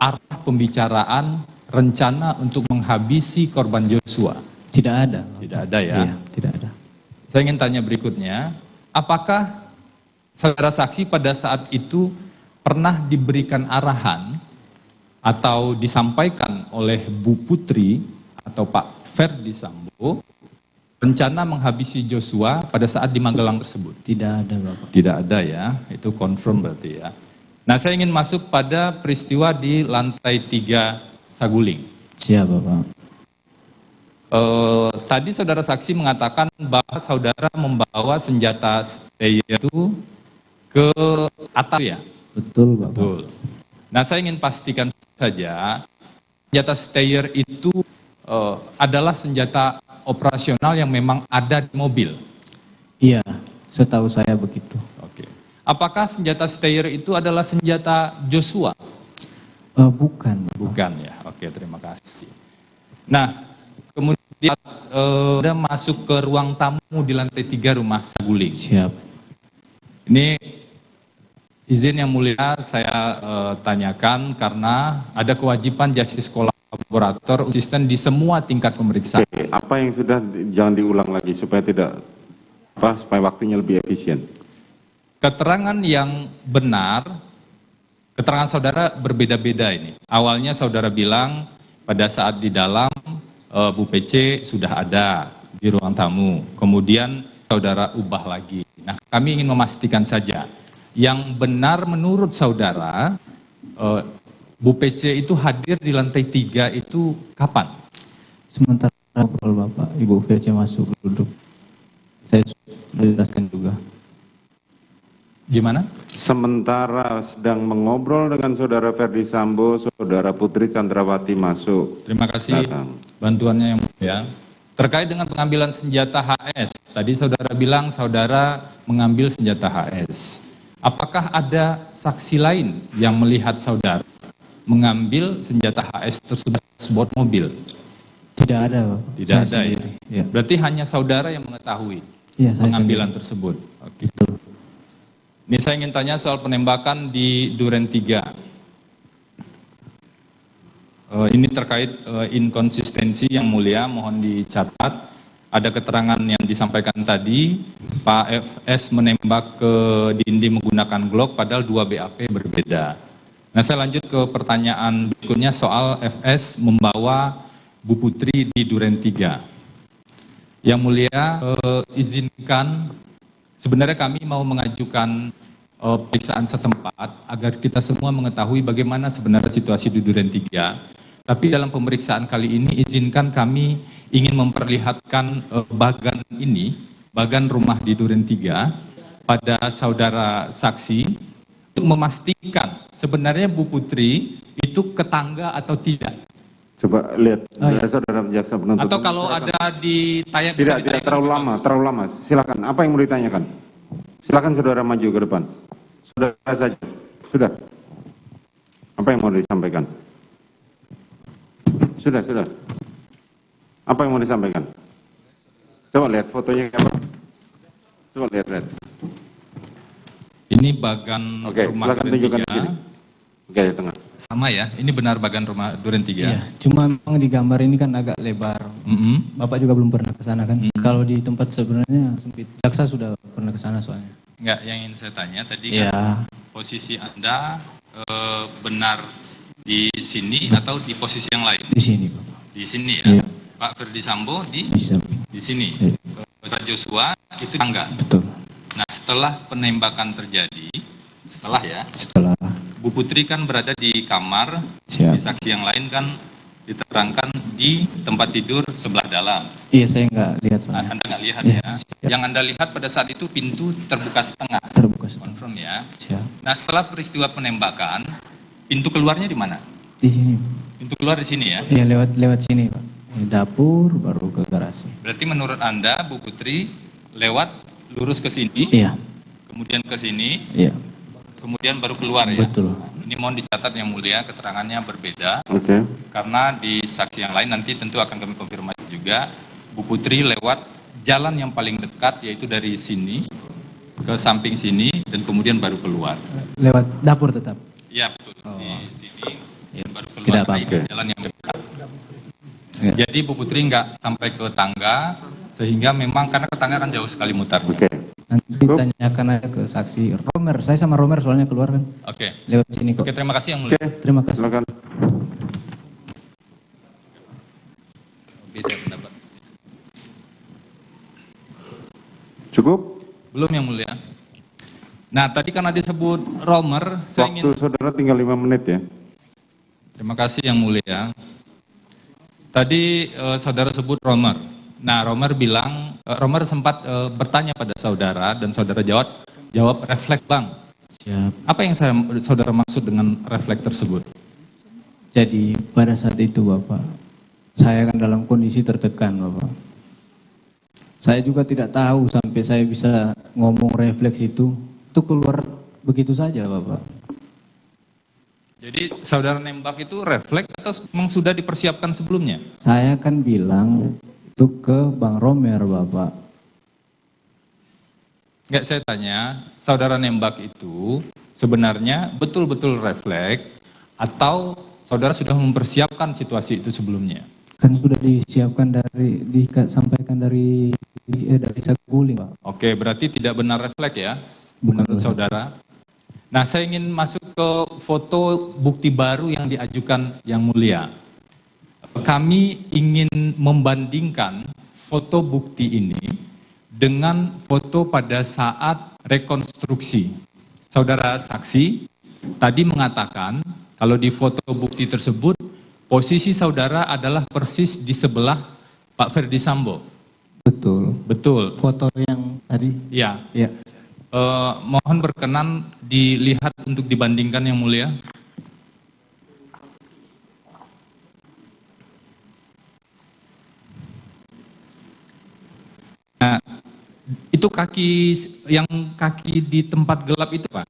arah pembicaraan rencana untuk menghabisi korban Joshua? Tidak ada. Tidak ada ya? Iya, tidak ada. Saya ingin tanya berikutnya, apakah saudara saksi pada saat itu pernah diberikan arahan atau disampaikan oleh Bu Putri atau Pak Ferdi Sambo rencana menghabisi Joshua pada saat di Magelang tersebut? Tidak ada, Bapak. Tidak ada ya, itu confirm berarti ya. Nah, saya ingin masuk pada peristiwa di lantai 3 Saguling. Siap, Bapak. Tadi saudara saksi mengatakan bahwa saudara membawa senjata stay itu ke atas ya? Betul, Bapak. Betul. Nah, saya ingin pastikan saja, senjata stayer itu adalah senjata operasional yang memang ada di mobil. Iya, setahu saya begitu. Oke. Apakah senjata stayer itu adalah senjata Joshua? Bukan. Bukan ya. Oke, terima kasih. Nah, kemudian Anda masuk ke ruang tamu di lantai 3 rumah Saguling. Siap. Ini izin yang mulia saya tanyakan karena ada kewajiban justice kolaborator asisten di semua tingkat pemeriksaan. Oke, apa yang sudah jangan diulang lagi supaya tidak supaya waktunya lebih efisien. Keterangan yang benar, keterangan saudara berbeda-beda ini. Awalnya saudara bilang pada saat di dalam Bu PC sudah ada di ruang tamu. Kemudian saudara ubah lagi. Nah, kami ingin memastikan saja yang benar menurut saudara Bu PC itu hadir di lantai 3 itu kapan? Sementara ngobrol Bapak, Ibu PC masuk duduk. Saya sudah jelaskan juga. Gimana? Sementara sedang mengobrol dengan saudara Ferdi Sambo, saudara Putri Chandrawati masuk. Terima kasih bantuannya yang mulia. Terkait dengan pengambilan senjata HS, tadi saudara bilang saudara mengambil senjata HS. Apakah ada saksi lain yang melihat saudara mengambil senjata HS tersebut di sebuah mobil? Tidak ada, Bapak. Tidak ada ya? Ya. Berarti hanya saudara yang mengetahui pengambilan tersebut. Oke. Ini saya ingin tanya soal penembakan di Duren 3. Ini terkait inkonsistensi yang mulia, mohon dicatat. Ada keterangan yang disampaikan tadi, Pak FS menembak ke dinding menggunakan Glock, padahal 2 BAP berbeda. Nah, saya lanjut ke pertanyaan berikutnya soal FS membawa Bu Putri di Duren 3. Yang mulia, izinkan, sebenarnya kami mau mengajukan pemeriksaan setempat agar kita semua mengetahui bagaimana sebenarnya situasi di Duren 3. Tapi dalam pemeriksaan kali ini izinkan kami ingin memperlihatkan bagan ini, bagan rumah di Duren 3 pada saudara saksi untuk memastikan sebenarnya Bu Putri itu ke tangga atau tidak. Coba lihat saudara jaksa penuntut. Atau kalau ada di tayang Tidak terlalu lama. Silakan. Apa yang mau ditanyakan? Silakan saudara maju ke depan. Saudara saja. Sudah. Apa yang mau disampaikan? Sudah. Apa yang mau disampaikan? Coba lihat fotonya apa? Coba lihat. Ini bagan Oke, rumah silakan Duren tunjukkan di 3. sini. Oke, di tengah. Sama ya, ini benar bagan rumah Duren 3. Iya, cuma memang di gambar ini kan agak lebar. Bapak juga belum pernah ke sana kan? Kalau di tempat sebenarnya sempit. Jaksa sudah pernah ke sana soalnya. Enggak, yang ingin saya tanya tadi Iya. kan posisi Anda benar di sini atau di posisi yang lain? Di sini, Pak. Di sini ya. Iya. Pak Ferdi Sambo di samping. di sini. Iya. Pak Joshua itu tangga. Betul. Nah, setelah penembakan terjadi, setelah Bu Putri kan berada di kamar, Siap. di saksi yang lain kan diterangkan di tempat tidur sebelah dalam. Iya, saya nggak lihat soalnya. Anda nggak lihat Iya, ya. Yang Anda lihat pada saat itu pintu terbuka setengah. Terbuka setengah. Confirm ya. Siap. Nah, setelah peristiwa penembakan, pintu keluarnya di mana? Di sini. Pintu keluar di sini ya. Iya, lewat sini, Pak. Ini dapur baru ke garasi. Berarti menurut Anda Bu Putri lewat lurus ke sini, Iya. kemudian ke sini, Iya. kemudian baru keluar ya. Betul. Ini mohon dicatat yang mulia, keterangannya berbeda. Oke. Karena di saksi yang lain nanti tentu akan kami konfirmasi juga. Bu Putri lewat jalan yang paling dekat yaitu dari sini ke samping sini dan kemudian baru keluar. Lewat dapur tetap. Iya betul. Di sini dan baru keluar. Tidak Nah, apa-apa. ini jalan yang dekat. Ya. Jadi Bu Putri nggak sampai ke tangga sehingga memang karena ke tangga kan jauh sekali mutarnya. Nanti tanyakan aja ke saksi Romer. Saya sama Romer soalnya keluar kan. Oke. Lewat sini kok. Oke, terima kasih yang mulia. Terima kasih. Silakan. Beda pendapat. Cukup? Belum yang mulia. Nah, tadi karena disebut Romer, saya Waktu ingin saudara tinggal 5 menit ya. terima kasih yang mulia. Tadi saudara sebut Romer. Nah, Romer sempat bertanya pada saudara dan saudara jawab refleks bang. Siap. Apa yang saudara maksud dengan refleks tersebut? Jadi pada saat itu Bapak, saya kan dalam kondisi tertekan Bapak. Saya juga tidak tahu sampai saya bisa ngomong refleks itu keluar begitu saja Bapak. Jadi saudara nembak itu refleks atau memang sudah dipersiapkan sebelumnya? Saya kan bilang itu ke Bang Romer Bapak. Enggak, saya tanya, saudara nembak itu sebenarnya betul-betul refleks atau saudara sudah mempersiapkan situasi itu sebelumnya? Kan sudah disiapkan disampaikan dari Saguling Pak. Oke, berarti tidak benar refleks ya, menurut saudara. Nah, saya ingin masuk ke foto bukti baru yang diajukan yang mulia. Kami ingin membandingkan foto bukti ini dengan foto pada saat rekonstruksi. Saudara saksi tadi mengatakan kalau di foto bukti tersebut posisi saudara adalah persis di sebelah Pak Ferdi Sambo. Betul. Betul. Foto yang tadi? Iya. Iya. Mohon berkenan dilihat untuk dibandingkan yang mulia. Nah, itu kaki di tempat gelap itu Pak?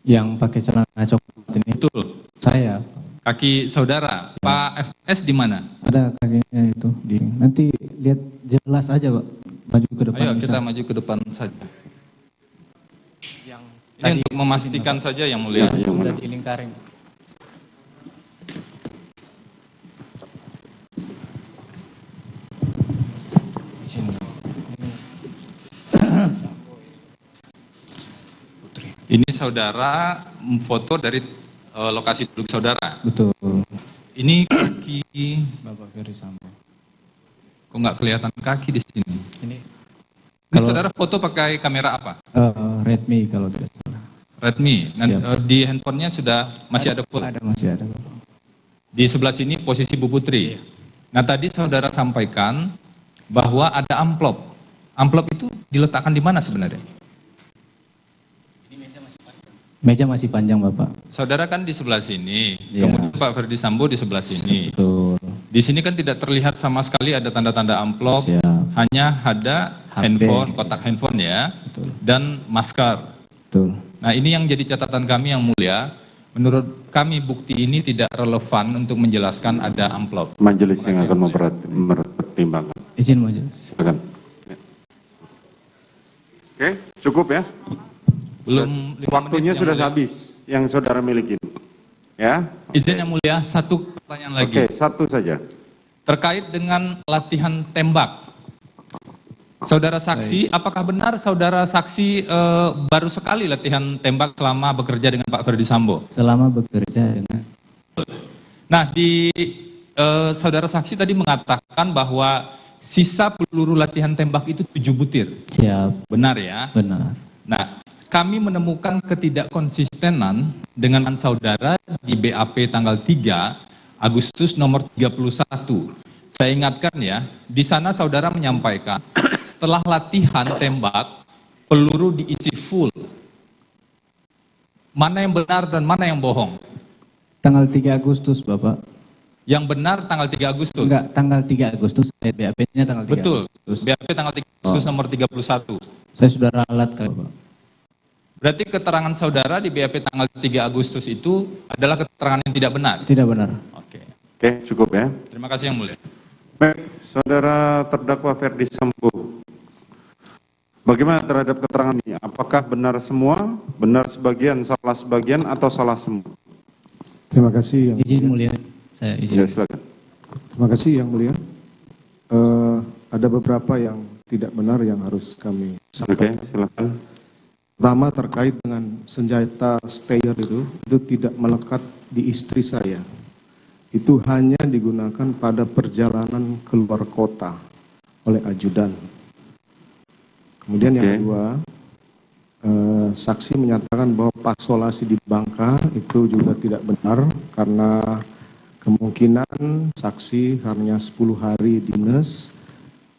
Yang pakai celana coklat ini? Betul. Saya. Kaki saudara. Siap. Pak FS di mana? Ada kakinya itu. Nanti lihat jelas aja Pak. Maju ke depan. Ayo bisa. kita maju ke depan saja. Ini untuk memastikan saja yang mulia. Sudah dilingkarin. Ini saudara foto dari lokasi duduk saudara. Betul. Ini kaki Bapak Ferdi Sambo. Kok nggak kelihatan kaki di sini? Ini Kalau saudara foto pakai kamera apa? Redmi kalau tidak salah. Redmi. Di handphonenya masih ada full? Ada, masih ada. Di sebelah sini posisi Bu Putri. Nah tadi saudara sampaikan bahwa ada amplop. Amplop itu diletakkan di mana sebenarnya? Meja masih panjang Bapak. Saudara kan di sebelah sini, Ya. kemudian Pak Ferdi Sambo di sebelah sini. Betul. Di sini kan tidak terlihat sama sekali ada tanda-tanda amplop, hanya ada handphone, kotak handphone ya, dan masker. Betul. Nah ini yang jadi catatan kami yang mulia, Menurut kami bukti ini tidak relevan untuk menjelaskan ada amplop. Majelis yang akan mempertimbangkan. Izin majelis. Silakan. Oke, cukup ya. Belum 5 waktunya menit sudah yang habis yang saudara miliki. Ya. Izin yang mulia, satu pertanyaan lagi. Oke, satu saja. Terkait dengan latihan tembak. Saudara saksi, apakah benar saudara saksi baru sekali latihan tembak selama bekerja dengan Pak Ferdi Sambo? Selama bekerja dengan... Nah, saudara saksi tadi mengatakan bahwa sisa peluru latihan tembak itu 7 butir. Siap. Benar ya? Benar. Nah, kami menemukan ketidakkonsistenan dengan saudara di BAP tanggal 3 Agustus nomor 31. Saya ingatkan ya, di sana saudara menyampaikan setelah latihan tembak, peluru diisi full. Mana yang benar dan mana yang bohong? Tanggal 3 Agustus, Bapak. Yang benar tanggal 3 Agustus? Enggak, tanggal 3 Agustus, BAP-nya tanggal 3 Betul, Agustus. BAP tanggal 3 Agustus nomor 31. Saya sudah ralat kali, Bapak. Berarti keterangan saudara di BAP tanggal 3 Agustus itu adalah keterangan yang tidak benar? Tidak benar. Oke. Oke, cukup ya. Terima kasih yang mulia. Baik, saudara terdakwa Ferdi Sambo. Bagaimana terhadap keterangan ini? Apakah benar semua, benar sebagian, salah sebagian, atau salah semua? Terima kasih yang izin mulia. Saya izin. Ya, silakan. Terima kasih yang mulia. Ada beberapa yang tidak benar yang harus kami sampaikan. Oke, silakan. Pertama terkait dengan senjata stayer itu tidak melekat di istri saya. Itu hanya digunakan pada perjalanan keluar kota oleh ajudan. Kemudian yang kedua, saksi menyatakan bahwa pasolasi di Bangka itu juga tidak benar karena kemungkinan saksi hanya 10 hari dinas,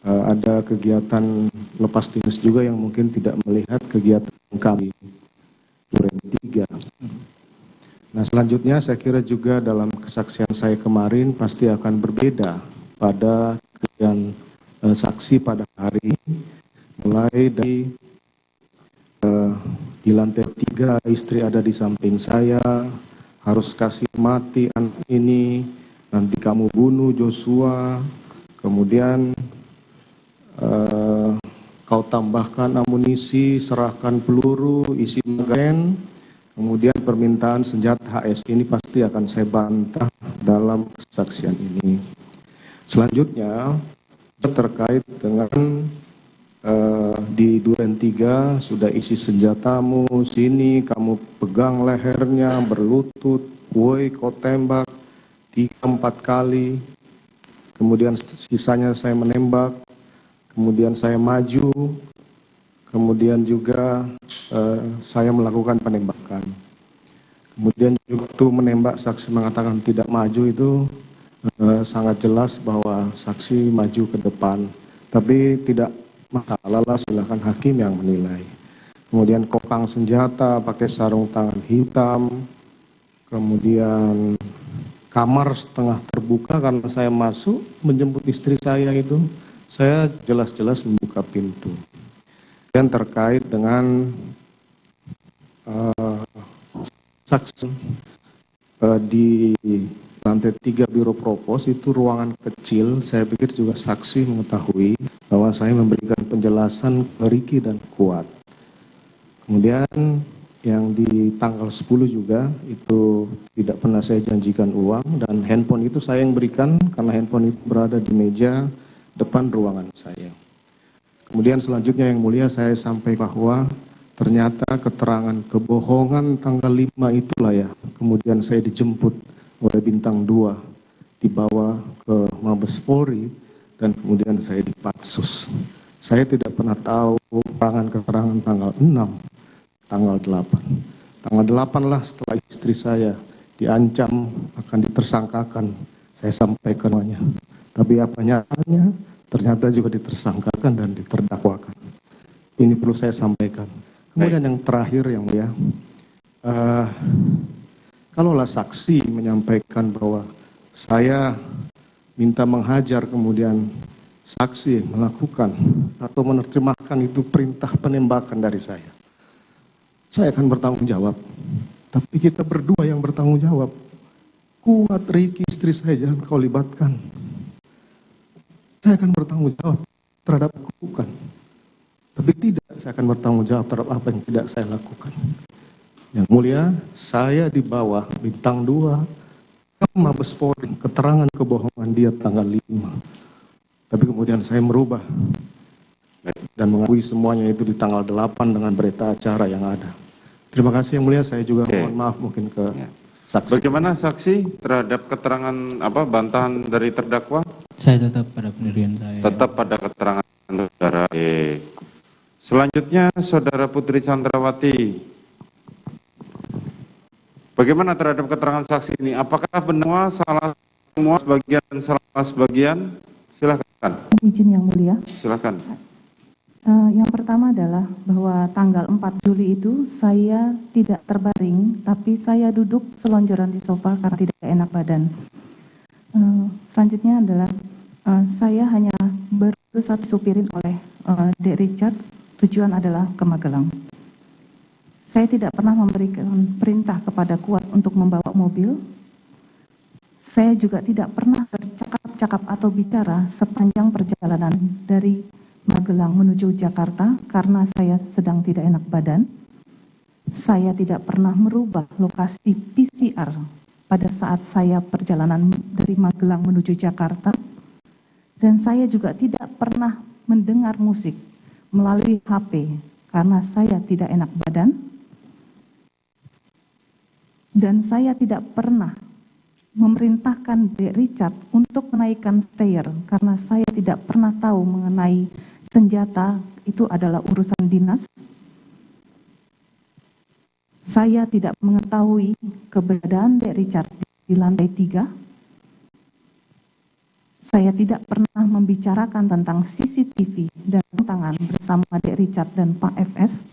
ada kegiatan lepas dinas juga yang mungkin tidak melihat kegiatan kami Duren 3. Nah, selanjutnya saya kira juga dalam kesaksian saya kemarin pasti akan berbeda pada kesaksian saksi pada hari mulai dari di lantai 3 istri ada di samping saya, harus kasih mati anak ini, nanti kamu bunuh Joshua, kemudian kau tambahkan amunisi, serahkan peluru, isi magazen, kemudian permintaan senjata HS ini pasti akan saya bantah dalam kesaksian ini. Selanjutnya terkait dengan di Duren 3 sudah isi senjatamu, sini kamu pegang lehernya, berlutut, woi kau tembak 3-4 kali, kemudian sisanya saya menembak, kemudian saya maju, kemudian juga saya melakukan penembakan. Kemudian waktu menembak saksi mengatakan tidak maju itu sangat jelas bahwa saksi maju ke depan, tapi tidak masalah lah, silakan hakim yang menilai. Kemudian kokang senjata pakai sarung tangan hitam, kemudian kamar setengah terbuka karena saya masuk menjemput istri saya itu, saya jelas-jelas membuka pintu. Dan terkait dengan saksi di lantai 3 Biro Propos itu ruangan kecil, saya pikir juga saksi mengetahui bahwa saya memberikan penjelasan ke Riki dan Kuat. Kemudian yang di tanggal 10 juga itu tidak pernah saya janjikan uang dan handphone itu saya yang berikan karena handphone itu berada di meja depan ruangan saya. Kemudian selanjutnya yang mulia saya sampai bahwa ternyata keterangan kebohongan tanggal 5 itulah ya, kemudian saya dijemput oleh Bintang 2 dibawa ke Mabes Polri dan kemudian saya dipatsus. Saya tidak pernah tahu keterangan tanggal 6, tanggal 8. Tanggal 8 lah setelah istri saya diancam akan ditersangkakan, saya sampaikan semuanya. Tapi apa nyatanya ternyata juga ditersangkakan dan diterdakwakan. Ini perlu saya sampaikan. Kemudian yang terakhir yang mulia, kalaulah saksi menyampaikan bahwa saya minta menghajar kemudian saksi melakukan atau menerjemahkan itu perintah penembakan dari saya akan bertanggung jawab. Tapi kita berdua yang bertanggung jawab. Kuat, Riki, istri saya jangan kau libatkan. Saya akan bertanggung jawab terhadap lakukan. Tapi tidak, saya akan bertanggung jawab terhadap apa yang tidak saya lakukan. Yang mulia, saya di bawah bintang 2 ke Mabes Polri, keterangan kebohongan dia tanggal 5. Tapi kemudian saya merubah dan mengakui semuanya itu di tanggal 8 dengan berita acara yang ada. Terima kasih yang mulia, saya juga mohon maaf mungkin ke saksi. Bagaimana saksi terhadap keterangan bantahan dari terdakwa? Saya tetap pada pendirian saya. Tetap pada keterangan saudara. Selanjutnya saudara Putri Chandrawati. Bagaimana terhadap keterangan saksi ini? Apakah benar salah semua sebagian dan salah sebagian? Silakan. Izin yang mulia. Silakan. Yang pertama adalah bahwa tanggal 4 Juli itu saya tidak terbaring, tapi saya duduk selonjoran di sofa karena tidak enak badan. Selanjutnya adalah saya hanya berusaha disupirin oleh Dek Richard, tujuan adalah ke Magelang. Saya tidak pernah memberikan perintah kepada Kuat untuk membawa mobil. Saya juga tidak pernah bercakap-cakap atau bicara sepanjang perjalanan dari Magelang menuju Jakarta karena saya sedang tidak enak badan. Saya tidak pernah merubah lokasi PCR pada saat saya perjalanan dari Magelang menuju Jakarta. Dan saya juga tidak pernah mendengar musik melalui HP karena saya tidak enak badan. Dan saya tidak pernah memerintahkan Dek Richard untuk menaikkan stair karena saya tidak pernah tahu mengenai senjata, itu adalah urusan dinas. Saya tidak mengetahui keberadaan Dek Richard di lantai 3. Saya tidak pernah membicarakan tentang CCTV dan tangan bersama Dek Richard dan Pak FS.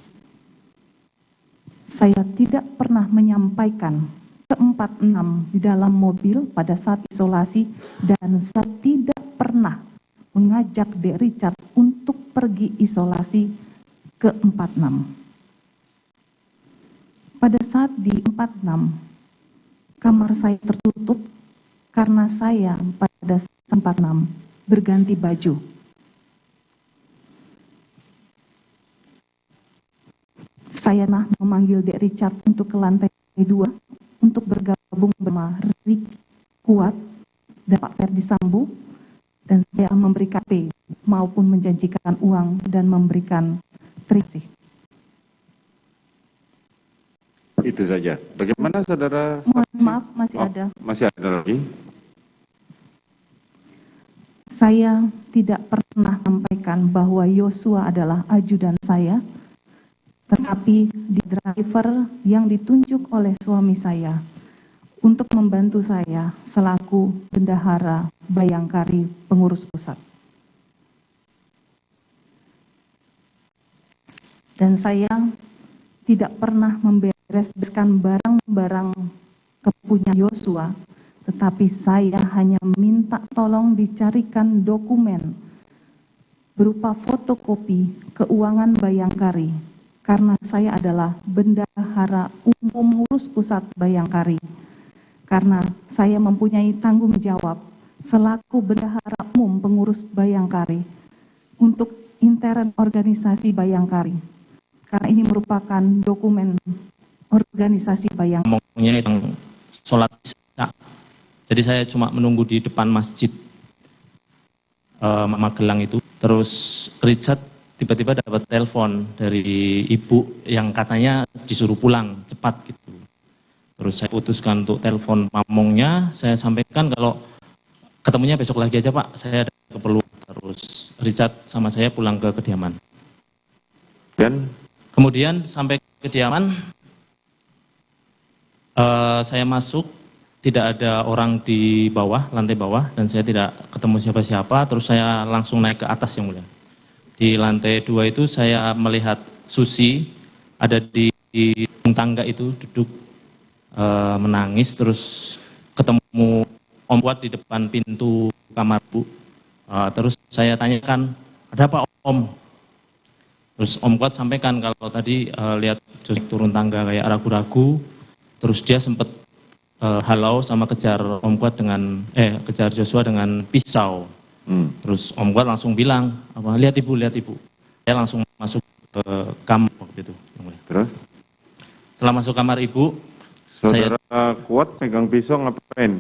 Saya tidak pernah menyampaikan ke-46 di dalam mobil pada saat isolasi, dan saya tidak pernah mengajak Dek Richard untuk pergi isolasi ke-46. Pada saat di 46, kamar saya tertutup karena saya pada 46 berganti baju. Saya memanggil Dek Richard untuk ke lantai 2 untuk bergabung bersama Ricky, Kuat, dan Pak Ferdi Sambo, dan saya memberikan P maupun menjanjikan uang dan memberikan terima. Itu saja. Bagaimana saudara? Mohon maaf, masih ada. Masih ada lagi? Saya tidak pernah sampaikan bahwa Yosua adalah ajudan saya, tetapi di driver yang ditunjuk oleh suami saya untuk membantu saya selaku bendahara Bayangkari pengurus pusat. Dan saya tidak pernah membereskan barang-barang kepunyaan Yosua, tetapi saya hanya minta tolong dicarikan dokumen berupa fotokopi keuangan Bayangkari, karena saya adalah bendahara umum pengurus pusat Bayangkari. Karena saya mempunyai tanggung jawab selaku bendahara umum pengurus Bayangkari untuk intern organisasi Bayangkari. Karena ini merupakan dokumen organisasi Bayangkari. Ngomongnya yang sholat isya. Jadi saya cuma menunggu di depan masjid Magelang itu. Terus Richard tiba-tiba dapat telepon dari ibu yang katanya disuruh pulang cepat gitu. Terus saya putuskan untuk telepon pamongnya, saya sampaikan kalau ketemunya besok lagi aja Pak, saya ada keperluan. Terus Richard sama saya pulang ke kediaman. Dan kemudian sampai kediaman, saya masuk, tidak ada orang di bawah, lantai bawah, dan saya tidak ketemu siapa-siapa. Terus saya langsung naik ke atas yang mulia. Di lantai 2 itu saya melihat Susi ada di tangga itu duduk menangis, terus ketemu Om Kuat di depan pintu kamar Bu. Terus saya tanyakan, ada apa Om? Terus Om Kuat sampaikan kalau tadi lihat Josie turun tangga kayak ragu-ragu, Terus dia sempat halau sama kejar Om Kuat kejar Joshua dengan pisau. Terus Om Kuat langsung bilang, lihat ibu. Saya langsung masuk ke kamar waktu itu. Terus? Setelah masuk kamar ibu, Saudara Kuat pegang pisau ngapain?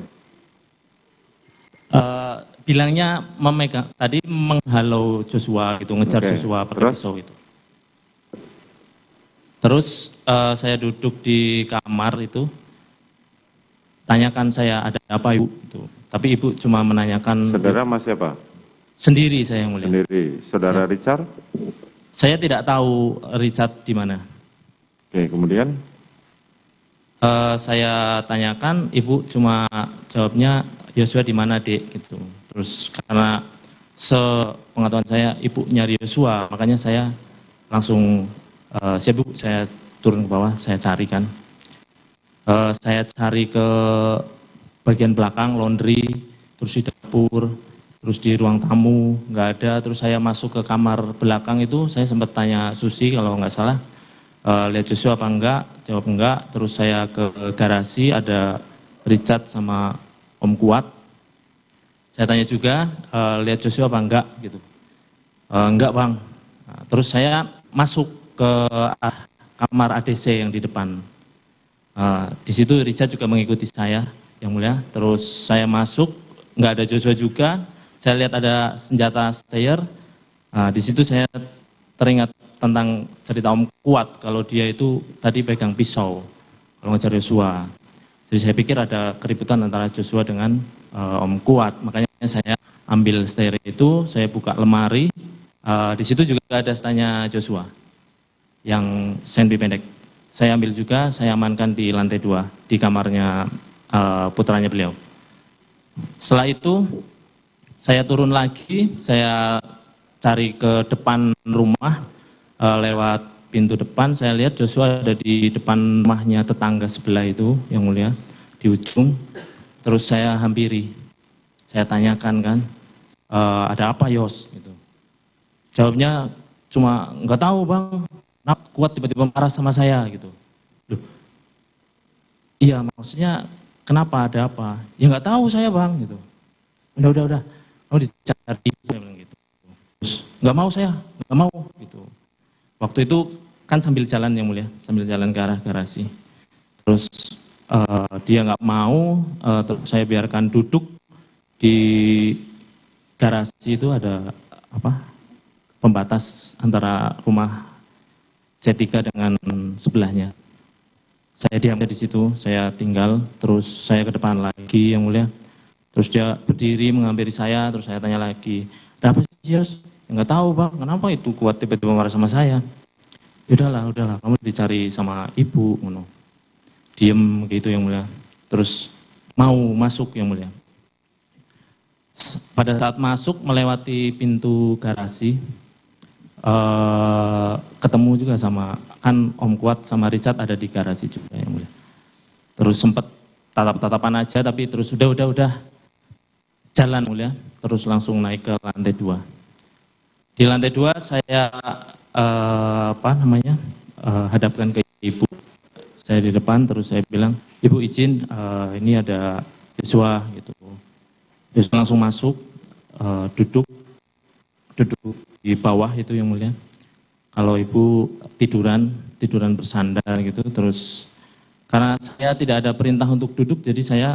Bilangnya tadi menghalau Joshua gitu, ngejar Joshua pakai pisau itu. Terus saya duduk di kamar itu, tanyakan saya ada apa ibu itu. Tapi ibu cuma menanyakan. Saudara masih apa? Sendiri saya yang mulia. Sendiri. Saudara Richard? Saya tidak tahu Richard di mana. Oke, kemudian? Saya tanyakan, ibu cuma jawabnya Yosua di mana dek gitu. Terus karena sepengetahuan saya ibu nyari Yosua, makanya saya langsung siap bu, saya turun ke bawah, saya carikan. Saya cari ke bagian belakang laundry, terus di dapur, terus di ruang tamu nggak ada. Terus saya masuk ke kamar belakang itu, saya sempat tanya Susi kalau nggak salah, lihat Joshua apa enggak, jawab enggak. Terus saya ke garasi, ada Richard sama Om Kuat. Saya tanya juga, lihat Joshua apa enggak gitu. Enggak bang. Nah, terus saya masuk ke kamar ADC yang di depan. Di situ Richard juga mengikuti saya, yang mulia. Terus saya masuk, nggak ada Joshua juga. Saya lihat ada senjata stayer. Di situ saya teringat tentang cerita Om Kuat, kalau dia itu tadi pegang pisau kalau ngejar Joshua. Jadi saya pikir ada keributan antara Joshua dengan Om Kuat. Makanya saya ambil stayer itu, saya buka lemari. Di situ juga ada stanya Joshua yang senpi pendek. Saya ambil juga, saya amankan di lantai 2 di kamarnya putranya beliau. Setelah itu saya turun lagi, saya cari ke depan rumah, lewat pintu depan. Saya lihat Joshua ada di depan rumahnya tetangga sebelah itu, yang mulia, di ujung. Terus saya hampiri, saya tanyakan kan, ada apa Yos? Gitu. Jawabnya cuma nggak tahu bang, Kuat tiba-tiba marah sama saya gitu. Loh, iya maksudnya kenapa, ada apa? Ya nggak tahu saya bang gitu. Udah, mau dicari, saya bilang gitu. Terus nggak mau saya, nggak mau gitu. Waktu itu kan sambil jalan yang mulia, sambil jalan ke arah garasi. Terus dia nggak mau, terus saya biarkan duduk di garasi itu, ada pembatas antara rumah C3 dengan sebelahnya. Saya diam di situ, saya tinggal, terus saya ke depan lagi yang mulia. Terus dia berdiri menghampiri saya, terus saya tanya lagi, ada apa sih Yos? Nggak tahu bang, kenapa itu Kuat tiba-tiba marah sama saya? Udahlah, kamu dicari sama ibu, ngono. Diem gitu yang mulia. Terus mau masuk yang mulia. Pada saat masuk melewati pintu garasi, ketemu juga sama kan Om Kuat sama Richard ada di garasi juga yang mulia. Terus sempat tatap-tatapan aja, tapi terus udah jalan mulia, terus langsung naik ke lantai 2. Di lantai 2 saya hadapkan ke ibu. Saya di depan, terus saya bilang, ibu izin, ini ada Joshua gitu. Joshua langsung masuk, duduk di bawah itu yang mulia. Kalau ibu tiduran bersandar gitu. Terus karena saya tidak ada perintah untuk duduk, jadi saya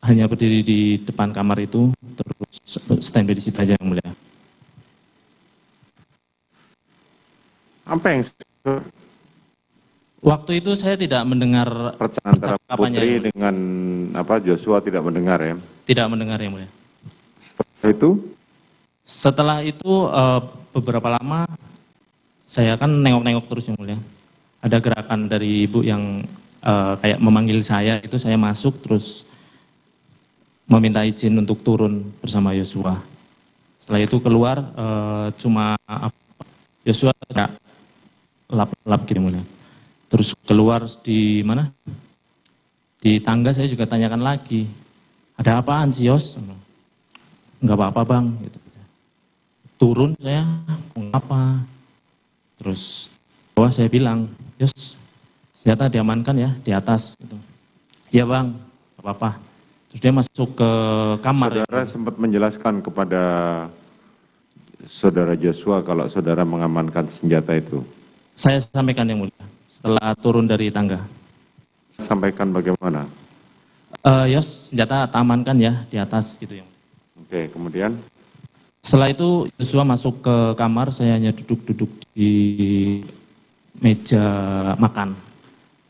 hanya berdiri di depan kamar itu, terus standby di situ aja yang mulia. Apa yang waktu itu saya tidak mendengar antara Putri dengan Joshua, tidak mendengar ya? Tidak mendengar yang mulia. Setelah itu beberapa lama saya kan nengok-nengok terus yang mulia. Ada gerakan dari ibu yang kayak memanggil saya, itu saya masuk terus meminta izin untuk turun bersama Joshua. Setelah itu keluar cuma Joshua lap gitu mulia. Terus keluar di mana? Di tangga saya juga tanyakan lagi, ada apaan sih Yos? Enggak apa-apa bang. Gitu. Turun saya, apa? Terus bawah saya bilang, Yos, senjata diamankan ya di atas. Gitu. Ya bang, gak apa-apa. Terus dia masuk ke kamar. Saudara sempat menjelaskan kepada saudara Joshua kalau saudara mengamankan senjata itu. Saya sampaikan yang mulia setelah turun dari tangga. Sampaikan bagaimana? Yos, senjata amankan ya di atas gitu yang. Oke, kemudian? Setelah itu Joshua masuk ke kamar, saya hanya duduk-duduk di meja makan.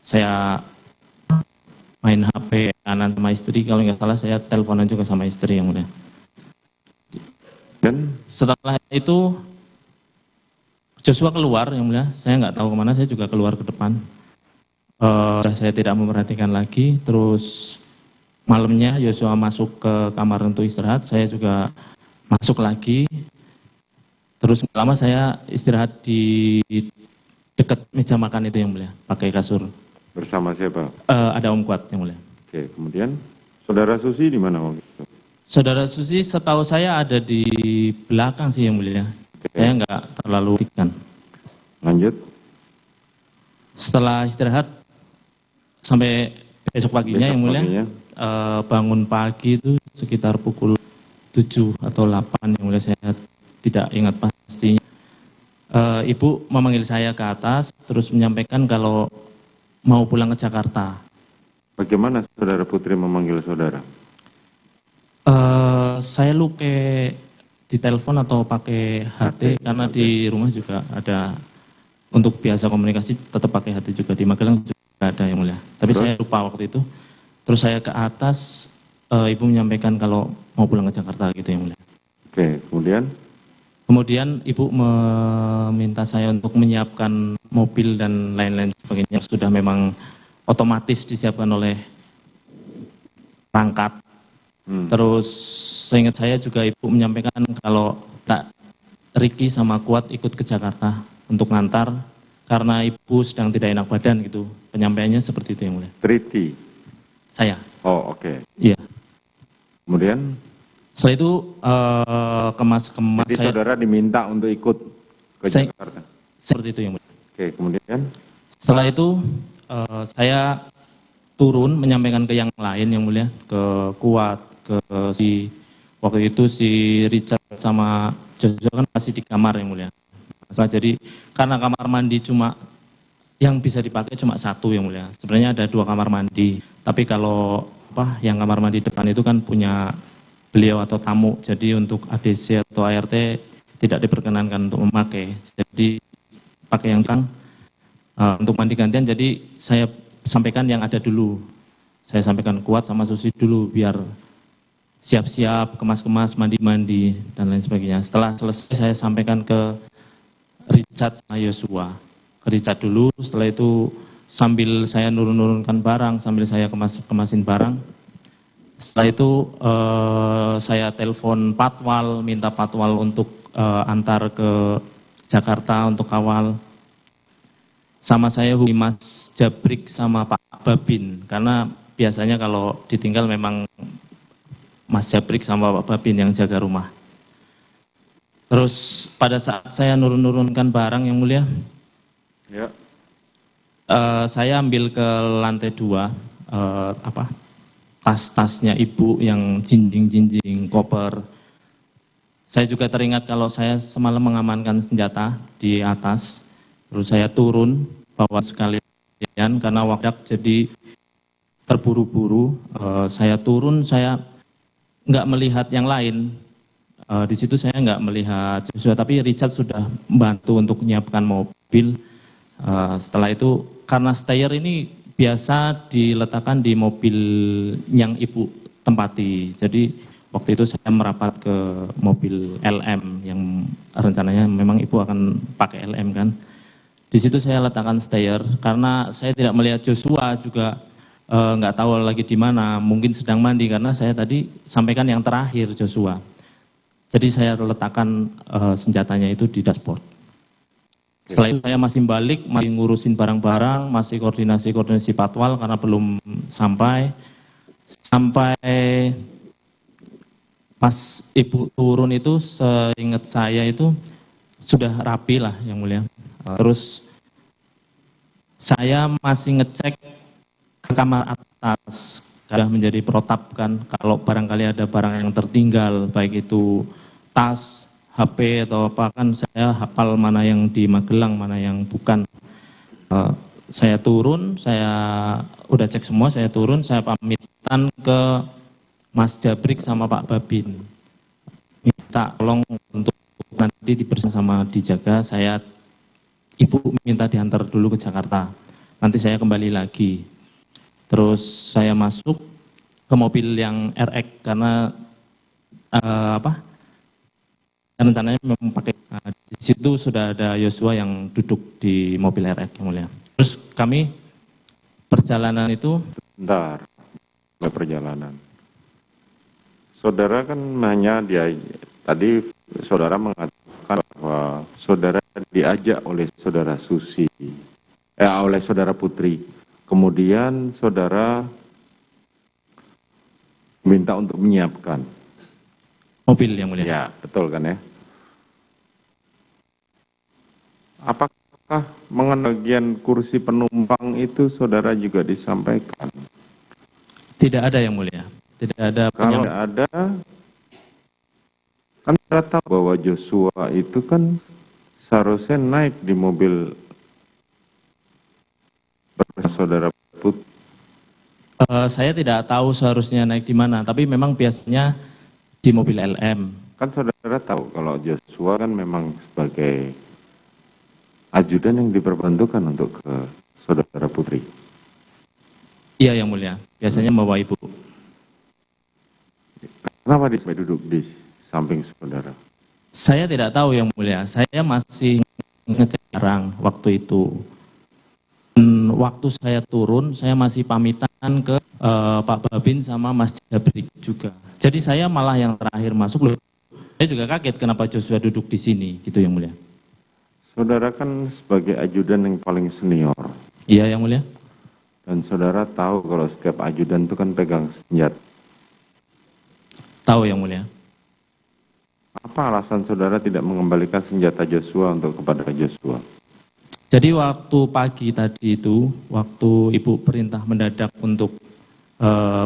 Saya main HP kanan sama istri, kalau nggak salah saya teleponan juga sama istri yang mulia. Dan setelah itu Joshua keluar yang mulia, saya nggak tahu kemana, saya juga keluar ke depan. Saya tidak memperhatikan lagi, terus malamnya Joshua masuk ke kamar untuk istirahat, saya juga masuk lagi. Terus lama saya istirahat di dekat meja makan itu yang mulia, pakai kasur. Bersama siapa? Ada Om Kuat yang mulia. Oke, kemudian saudara Susi di mana waktu itu? Saudara Susi setahu saya ada di belakang sih yang mulia. Saya nggak terlalu perhatikan. Lanjut. Setelah istirahat sampai besok paginya yang mulia, bangun pagi itu sekitar pukul 7 atau 8 yang mulia, saya tidak ingat pastinya. Ibu memanggil saya ke atas terus menyampaikan kalau mau pulang ke Jakarta. Bagaimana saudara Putri memanggil saudara? Saya lupa di telepon atau pakai HT karena di rumah juga ada untuk biasa komunikasi tetap pakai HT juga, di Magelang juga ada yang mulia. Tapi saya lupa waktu itu. Terus saya ke atas, ibu menyampaikan kalau mau pulang ke Jakarta gitu yang mulia. Oke, kemudian? Kemudian ibu meminta saya untuk menyiapkan mobil dan lain-lain sebagainya yang sudah memang otomatis disiapkan oleh perangkat. Terus seingat saya juga ibu menyampaikan kalau Ricky sama Kuat ikut ke Jakarta untuk ngantar karena ibu sedang tidak enak badan gitu. Penyampaiannya seperti itu yang mulia. Triti? Saya. Oh, oke. Iya. Kemudian? Setelah itu kemas-kemas. Jadi saudara diminta untuk ikut ke Jakarta? Seperti itu yang mulia. Oke, kemudian? Setelah itu saya turun menyampaikan ke yang lain yang mulia, ke Kuat, ke waktu itu si Richard sama Joshua kan masih di kamar yang mulia. Jadi karena kamar mandi cuma yang bisa dipakai cuma satu yang mulia. Sebenarnya ada 2 kamar mandi, tapi kalau yang kamar mandi depan itu kan punya beliau atau tamu, jadi untuk ADC atau ART tidak diperkenankan untuk memakai. Jadi pakai yang untuk mandi gantian, jadi saya sampaikan yang ada dulu. Saya sampaikan Kuat sama Susi dulu biar siap-siap, kemas-kemas, mandi-mandi, dan lain sebagainya. Setelah selesai saya sampaikan ke Richard sama Joshua. Ke Richard dulu, setelah itu sambil saya nurun-nurunkan barang, sambil saya kemasin barang. Setelah itu saya telepon Patwal, minta Patwal untuk antar ke Jakarta untuk kawal. Sama saya hubungi Mas Jabrik sama Pak Babin, karena biasanya kalau ditinggal memang Mas Jabrik sama Pak Babin yang jaga rumah. Terus pada saat saya nurun-nurunkan barang yang mulia, ya. Saya ambil ke lantai 2 tas-tasnya ibu yang jinjing-jinjing, koper. Saya juga teringat kalau saya semalam mengamankan senjata di atas, terus saya turun bawa sekalian karena waktu jadi terburu-buru. Saya turun, saya nggak melihat yang lain. Di situ saya nggak melihat Joshua, tapi Richard sudah membantu untuk menyiapkan mobil. Setelah itu karena stayer ini biasa diletakkan di mobil yang ibu tempati. Jadi waktu itu saya merapat ke mobil LM yang rencananya memang ibu akan pakai LM kan. Di situ saya letakkan stayer karena saya tidak melihat Joshua juga nggak tahu lagi di mana, mungkin sedang mandi karena saya tadi sampaikan yang terakhir Joshua. Jadi saya letakkan senjatanya itu di dashboard. Setelah itu saya masih balik, masih ngurusin barang-barang, masih koordinasi Patwal karena belum sampai pas ibu turun itu seingat saya itu sudah rapi lah yang mulia. Terus Saya masih ngecek ke kamar atas, sudah menjadi protap kan, kalau barangkali ada barang yang tertinggal, baik itu tas, HP atau apa, kan saya hafal mana yang di Magelang, mana yang bukan. Saya turun, saya udah cek semua, saya turun, saya pamitan ke Mas Jabrik sama Pak Babin. Minta tolong untuk nanti dibersihkan sama dijaga, Ibu minta diantar dulu ke Jakarta. Nanti saya kembali lagi. Terus saya masuk ke mobil yang RX karena rencananya memang pakai. Di situ sudah ada Yosua yang duduk di mobil RX yang mulia. Terus kami perjalanan itu. Bentar, perjalanan. Saudara kan hanya tadi saudara mengatakan bahwa saudara diajak oleh saudara Susi, oleh saudara Putri. Kemudian saudara minta untuk menyiapkan mobil yang mulia. Ya, betul kan ya? Apakah mengenai bagian kursi penumpang itu saudara juga disampaikan? Tidak ada yang mulia. Tidak ada. Kalau ada, kan saudara tahu bahwa Joshua itu kan seharusnya naik di mobil saudara Putri. Saya tidak tahu seharusnya naik di mana, tapi memang biasanya di mobil LM. Kan saudara tahu kalau Joshua kan memang sebagai ajudan yang diperbantukan untuk ke saudara Putri. Iya yang mulia, biasanya membawa ibu. Kenapa dia duduk di samping saudara? Saya tidak tahu yang mulia, saya masih ngecek barang waktu itu. Dan waktu saya turun, saya masih pamitan ke Pak Babin sama Mas Jabrik juga. Jadi saya malah yang terakhir masuk loh. Saya juga kaget kenapa Joshua duduk di sini, gitu yang mulia. Saudara kan sebagai ajudan yang paling senior. Iya yang mulia. Dan saudara tahu kalau setiap ajudan itu kan pegang senjata. Tahu yang mulia. Apa alasan saudara tidak mengembalikan senjata Joshua kepada Joshua? Jadi waktu pagi tadi itu, waktu Ibu perintah mendadak untuk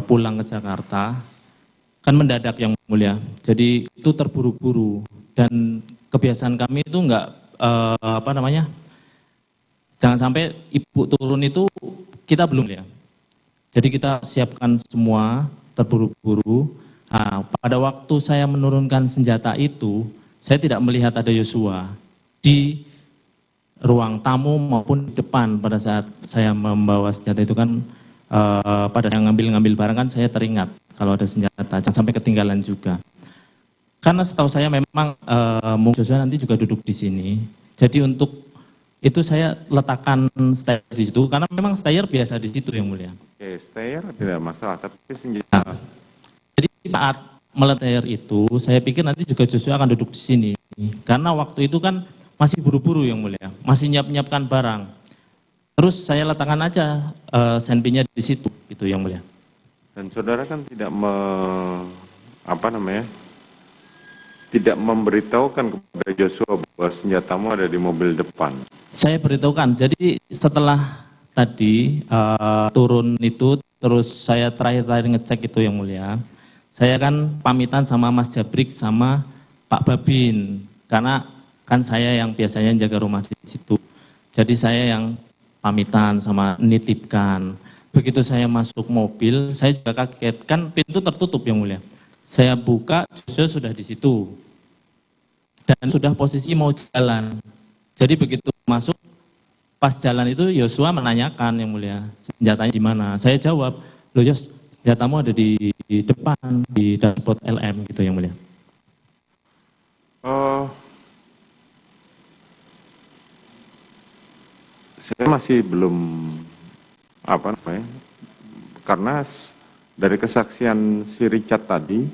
pulang ke Jakarta, kan mendadak yang mulia. Jadi itu terburu-buru dan kebiasaan kami itu enggak jangan sampai Ibu turun itu kita belum ya. Jadi kita siapkan semua terburu-buru. Nah, pada waktu saya menurunkan senjata itu, saya tidak melihat ada Yosua di ruang tamu maupun di depan pada saat saya membawa senjata itu kan pada yang ngambil barang kan saya teringat kalau ada senjata, jangan sampai ketinggalan juga. Karena setahu saya memang Joshua nanti juga duduk di sini. Jadi untuk itu saya letakkan stayer di situ karena memang stayer biasa di situ yang mulia. Oke, stayer tidak masalah, tapi senjata. Nah, jadi saat meletakkan itu, saya pikir nanti juga Joshua akan duduk di sini. Karena waktu itu kan masih buru-buru yang mulia, masih nyiapkan barang. Terus saya letakkan aja senpinya di situ, gitu yang mulia. Dan saudara kan tidak memberitahukan kepada Joshua bahwa senjatamu ada di mobil depan. Saya beritahukan, jadi setelah tadi turun itu, terus saya terakhir ngecek itu yang mulia, saya kan pamitan sama Mas Jabrik sama Pak Babin, karena kan saya yang biasanya jaga rumah di situ. Jadi saya yang pamitan sama nitipkan. Begitu saya masuk mobil, saya juga kaget, kan pintu tertutup yang mulia. Saya buka, Joshua sudah di situ. Dan sudah posisi mau jalan. Jadi begitu masuk, pas jalan itu Yosua menanyakan yang mulia, senjatanya di mana? Saya jawab, loh Yos, senjatamu ada di depan, di dashboard LM gitu yang mulia. Saya masih belum karena dari kesaksian si Richard tadi,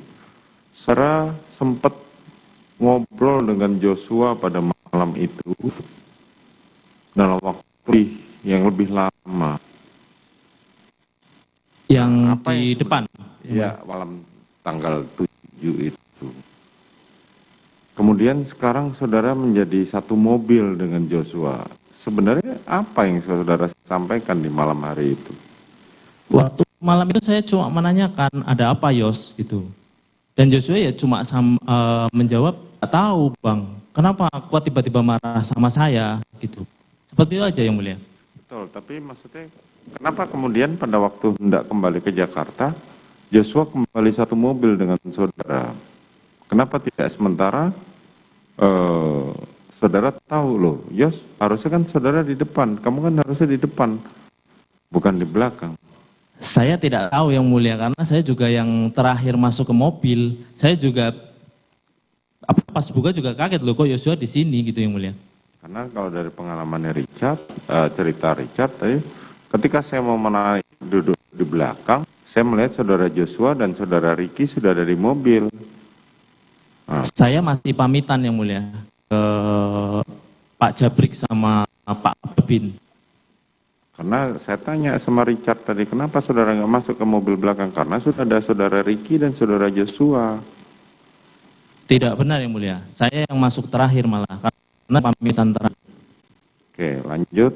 Sarah sempat ngobrol dengan Joshua pada malam itu dalam waktu yang lebih lama. Yang di depan? Ya, malam tanggal 7 itu. Kemudian sekarang saudara menjadi satu mobil dengan Joshua. sebenarnya apa yang saudara sampaikan di malam hari itu? Waktu malam itu saya cuma menanyakan ada apa Yos gitu. Dan Joshua ya cuma menjawab, "Gak tahu Bang, kenapa Kuat tiba-tiba marah sama saya gitu." Seperti itu aja yang mulia. Betul, tapi maksudnya kenapa kemudian pada waktu hendak kembali ke Jakarta, Joshua kembali satu mobil dengan saudara? Kenapa tidak sementara saudara tahu loh, Yos, harusnya kan saudara di depan, kamu kan harusnya di depan, bukan di belakang. Saya tidak tahu yang mulia, karena saya juga yang terakhir masuk ke mobil. Saya juga pas buka juga kaget loh, kok Joshua di sini gitu yang mulia. Karena kalau dari pengalamannya Richard, cerita Richard tadi, ketika saya mau menarik duduk di belakang, saya melihat saudara Joshua dan saudara Ricky sudah ada di mobil. Saya masih pamitan yang mulia ke Pak Jabrik sama Pak Bebin. Karena saya tanya sama Richard tadi, kenapa saudara nggak masuk ke mobil belakang? Karena sudah ada saudara Ricky dan saudara Joshua. Tidak benar yang mulia, saya yang masuk terakhir malah, karena pamitan terakhir. Oke, lanjut,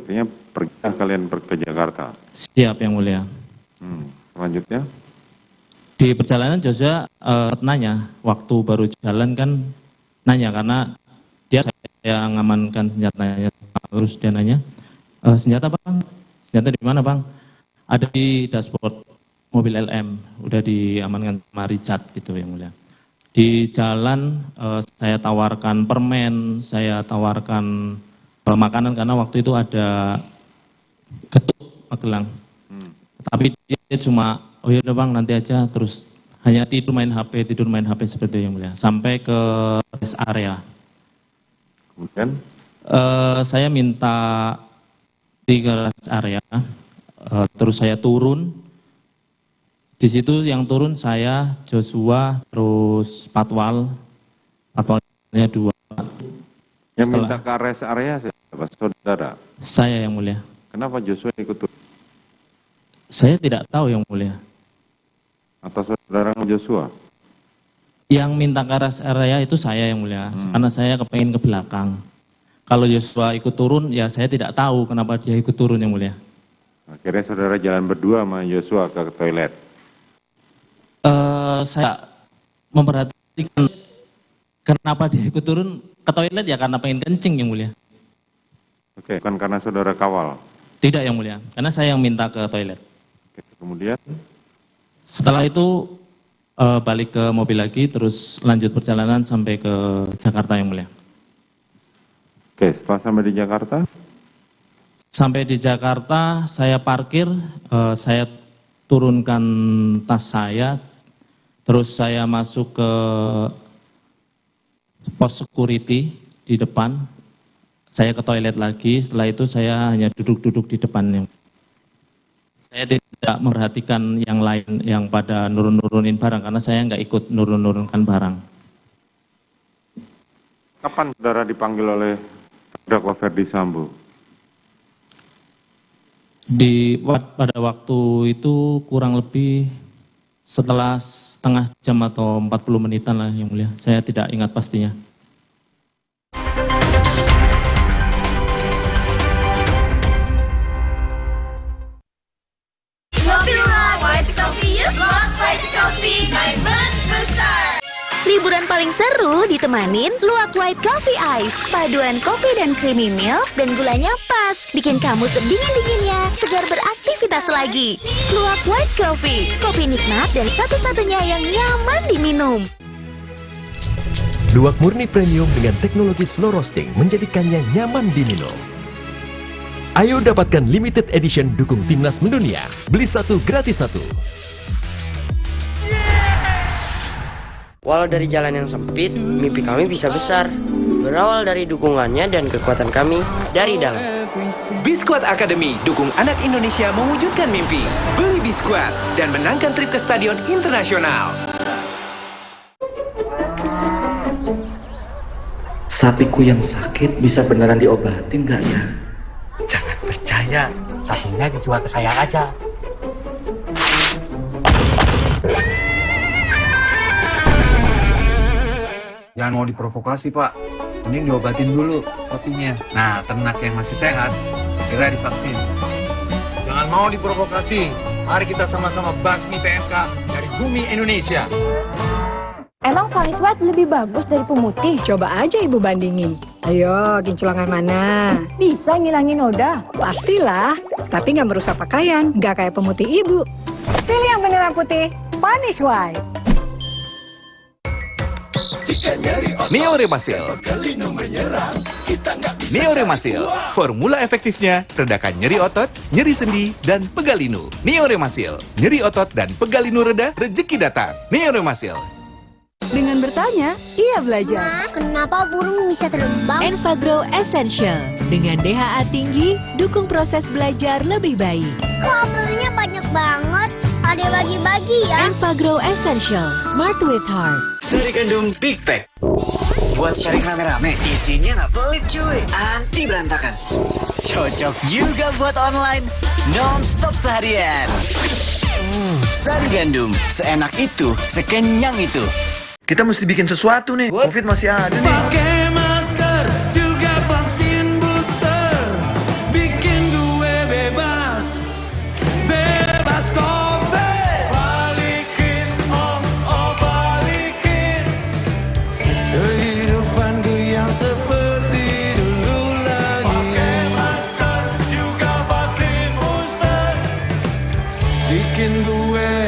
kalian pergi ke Jakarta. Siap yang mulia. Selanjutnya? Di perjalanan Joshua nanya, waktu baru jalan kan nanya, karena dia saya ngamankan senjatanya, terus dia nanya, senjata Bang? Senjata di mana Bang? Ada di dashboard mobil LM, udah diamankan sama Richard gitu yang mulia. Di jalan saya tawarkan permen, saya tawarkan makanan karena waktu itu ada getuk Magelang. Tapi dia cuma, oh ya udah Bang nanti aja, terus hanya tidur main HP seperti itu yang mulia. Sampai ke rest area. Kemudian? Saya minta di rest area, terus saya turun. Di situ yang turun saya, Joshua, terus Patwalnya 2. Yang minta ke rest area siapa? Saudara? Saya yang mulia. Kenapa Joshua ikut turun? Saya tidak tahu yang mulia. Atau saudara Joshua? Yang minta ke rest area itu saya yang mulia, karena saya kepengen ke belakang. Kalau Joshua ikut turun, ya saya tidak tahu kenapa dia ikut turun yang mulia. Akhirnya saudara jalan berdua sama Joshua ke toilet? Saya memperhatikan kenapa dia ikut turun ke toilet, ya karena pengen kencing yang mulia. Oke, bukan karena saudara kawal? Tidak yang mulia, karena saya yang minta ke toilet. Oke, kemudian? Setelah itu balik ke mobil lagi, terus lanjut perjalanan sampai ke Jakarta yang mulia. Oke, setelah sampai di Jakarta? Sampai di Jakarta, saya parkir, saya turunkan tas saya, terus saya masuk ke pos security di depan, saya ke toilet lagi, setelah itu saya hanya duduk-duduk di depannya. Saya tidak memperhatikan yang lain yang pada nurun-nurunin barang, karena saya nggak ikut nurun-nurunkan barang. Kapan saudara dipanggil oleh terdakwa Ferdi Sambo? Pada waktu itu kurang lebih setelah setengah jam atau 40 menitan lah yang mulia. Saya tidak ingat pastinya. Liburan paling seru ditemanin Luwak White Coffee Ice. Paduan kopi dan creamy milk dan gulanya pas, bikin kamu sedingin-dinginnya segar beraktivitas lagi. Luwak White Coffee, kopi nikmat dan satu-satunya yang nyaman diminum. Luwak murni premium dengan teknologi slow roasting menjadikannya nyaman diminum. Ayo dapatkan limited edition dukung timnas mendunia. Beli satu gratis satu. Walau dari jalan yang sempit, mimpi kami bisa besar. Berawal dari dukungannya dan kekuatan kami dari dalam. Biskuat Academy dukung anak Indonesia mewujudkan mimpi. Beli Biskuat dan menangkan trip ke stadion internasional. Sapiku yang sakit bisa beneran diobatin nggak ya? Jangan percaya, sapinya dijual ke saya aja. Jangan mau diprovokasi, Pak. mending diobatin dulu sapinya. Nah, ternak yang masih sehat, segera divaksin. Jangan mau diprovokasi. Mari kita sama-sama basmi PMK dari bumi Indonesia. Emang Vanis White lebih bagus dari pemutih? Coba aja ibu bandingin. Ayo, kinclongan mana? Bisa ngilangin noda? Pastilah, tapi nggak merusak pakaian, nggak kayak pemutih ibu. Pilih yang beneran putih, Vanis White. Neoremasil. Neoremasil, formula efektifnya redakan nyeri otot, nyeri sendi, dan pegalinu. Neoremasil, nyeri otot dan pegalinu reda, rezeki datang. Neoremasil. Dengan bertanya, ia belajar. Ma, kenapa burung bisa terbang? Enfagrow Essential. Dengan DHA tinggi, dukung proses belajar lebih baik. Kok belinya banyak banget? Ada bagi-bagi ya? Enfagrow Essential. Smart with Heart. Sari gandum Big Pack. Buat sharing rame-rame. Isinya nggak pelit cuy. Anti berantakan. Cocok juga buat online. Non-stop seharian. Sari gandum. Seenak itu, sekenyang itu. Kita mesti bikin sesuatu nih. Covid masih ada nih. Pakai masker juga vaksin booster, bikin gue bebas, bebas COVID. Balikin balikin kehidupan gue yang seperti dulu lagi. Pakai masker juga vaksin booster, bikin gue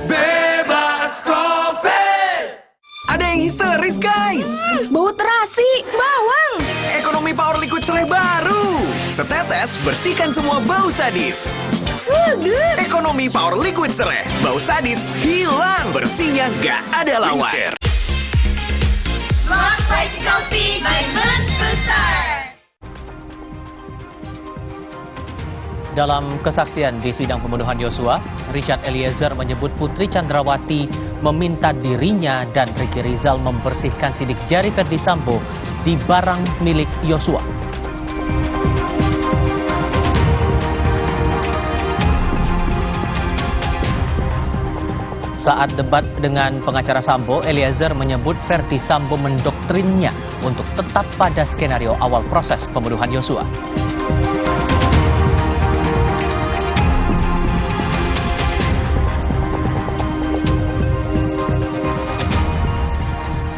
bebas COVID. Ada yang histeris guys. Bau terasi, bawang. Ekonomi Power Liquid Serai baru. Setetes bersihkan semua bau sadis. Sugar. Ekonomi Power Liquid Serai. Bau sadis hilang, bersihnya gak ada lawan. Smart White Coffee by Moon Booster. Dalam kesaksian di sidang pembunuhan Yosua, Richard Eliezer menyebut Putri Chandrawati meminta dirinya dan Ricky Rizal membersihkan sidik jari Ferdi Sambo di barang milik Yosua. Saat debat dengan pengacara Sambo, Eliezer menyebut Ferdi Sambo mendoktrinnya untuk tetap pada skenario awal proses pembunuhan Yosua.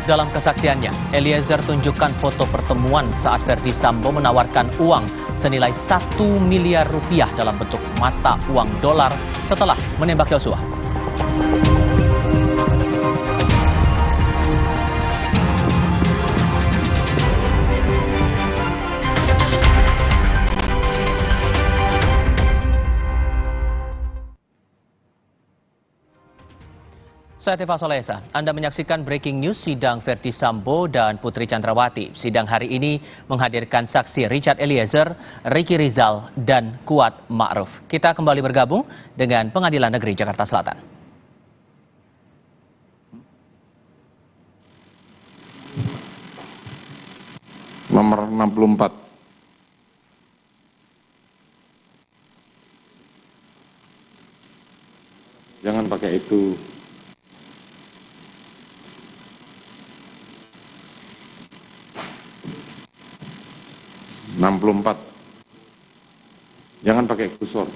Dalam kesaksiannya, Eliezer tunjukkan foto pertemuan saat Ferdi Sambo menawarkan uang senilai 1 miliar rupiah dalam bentuk mata uang dolar setelah menembak Yosua. Saya Tifa Solesa, Anda menyaksikan breaking news sidang Ferdi Sambo dan Putri Chandrawati. Sidang hari ini menghadirkan saksi Richard Eliezer, Ricky Rizal, dan Kuat Ma'ruf. Kita kembali bergabung dengan Pengadilan Negeri Jakarta Selatan. Nomor 64. Jangan pakai itu. Jangan pakai kursor.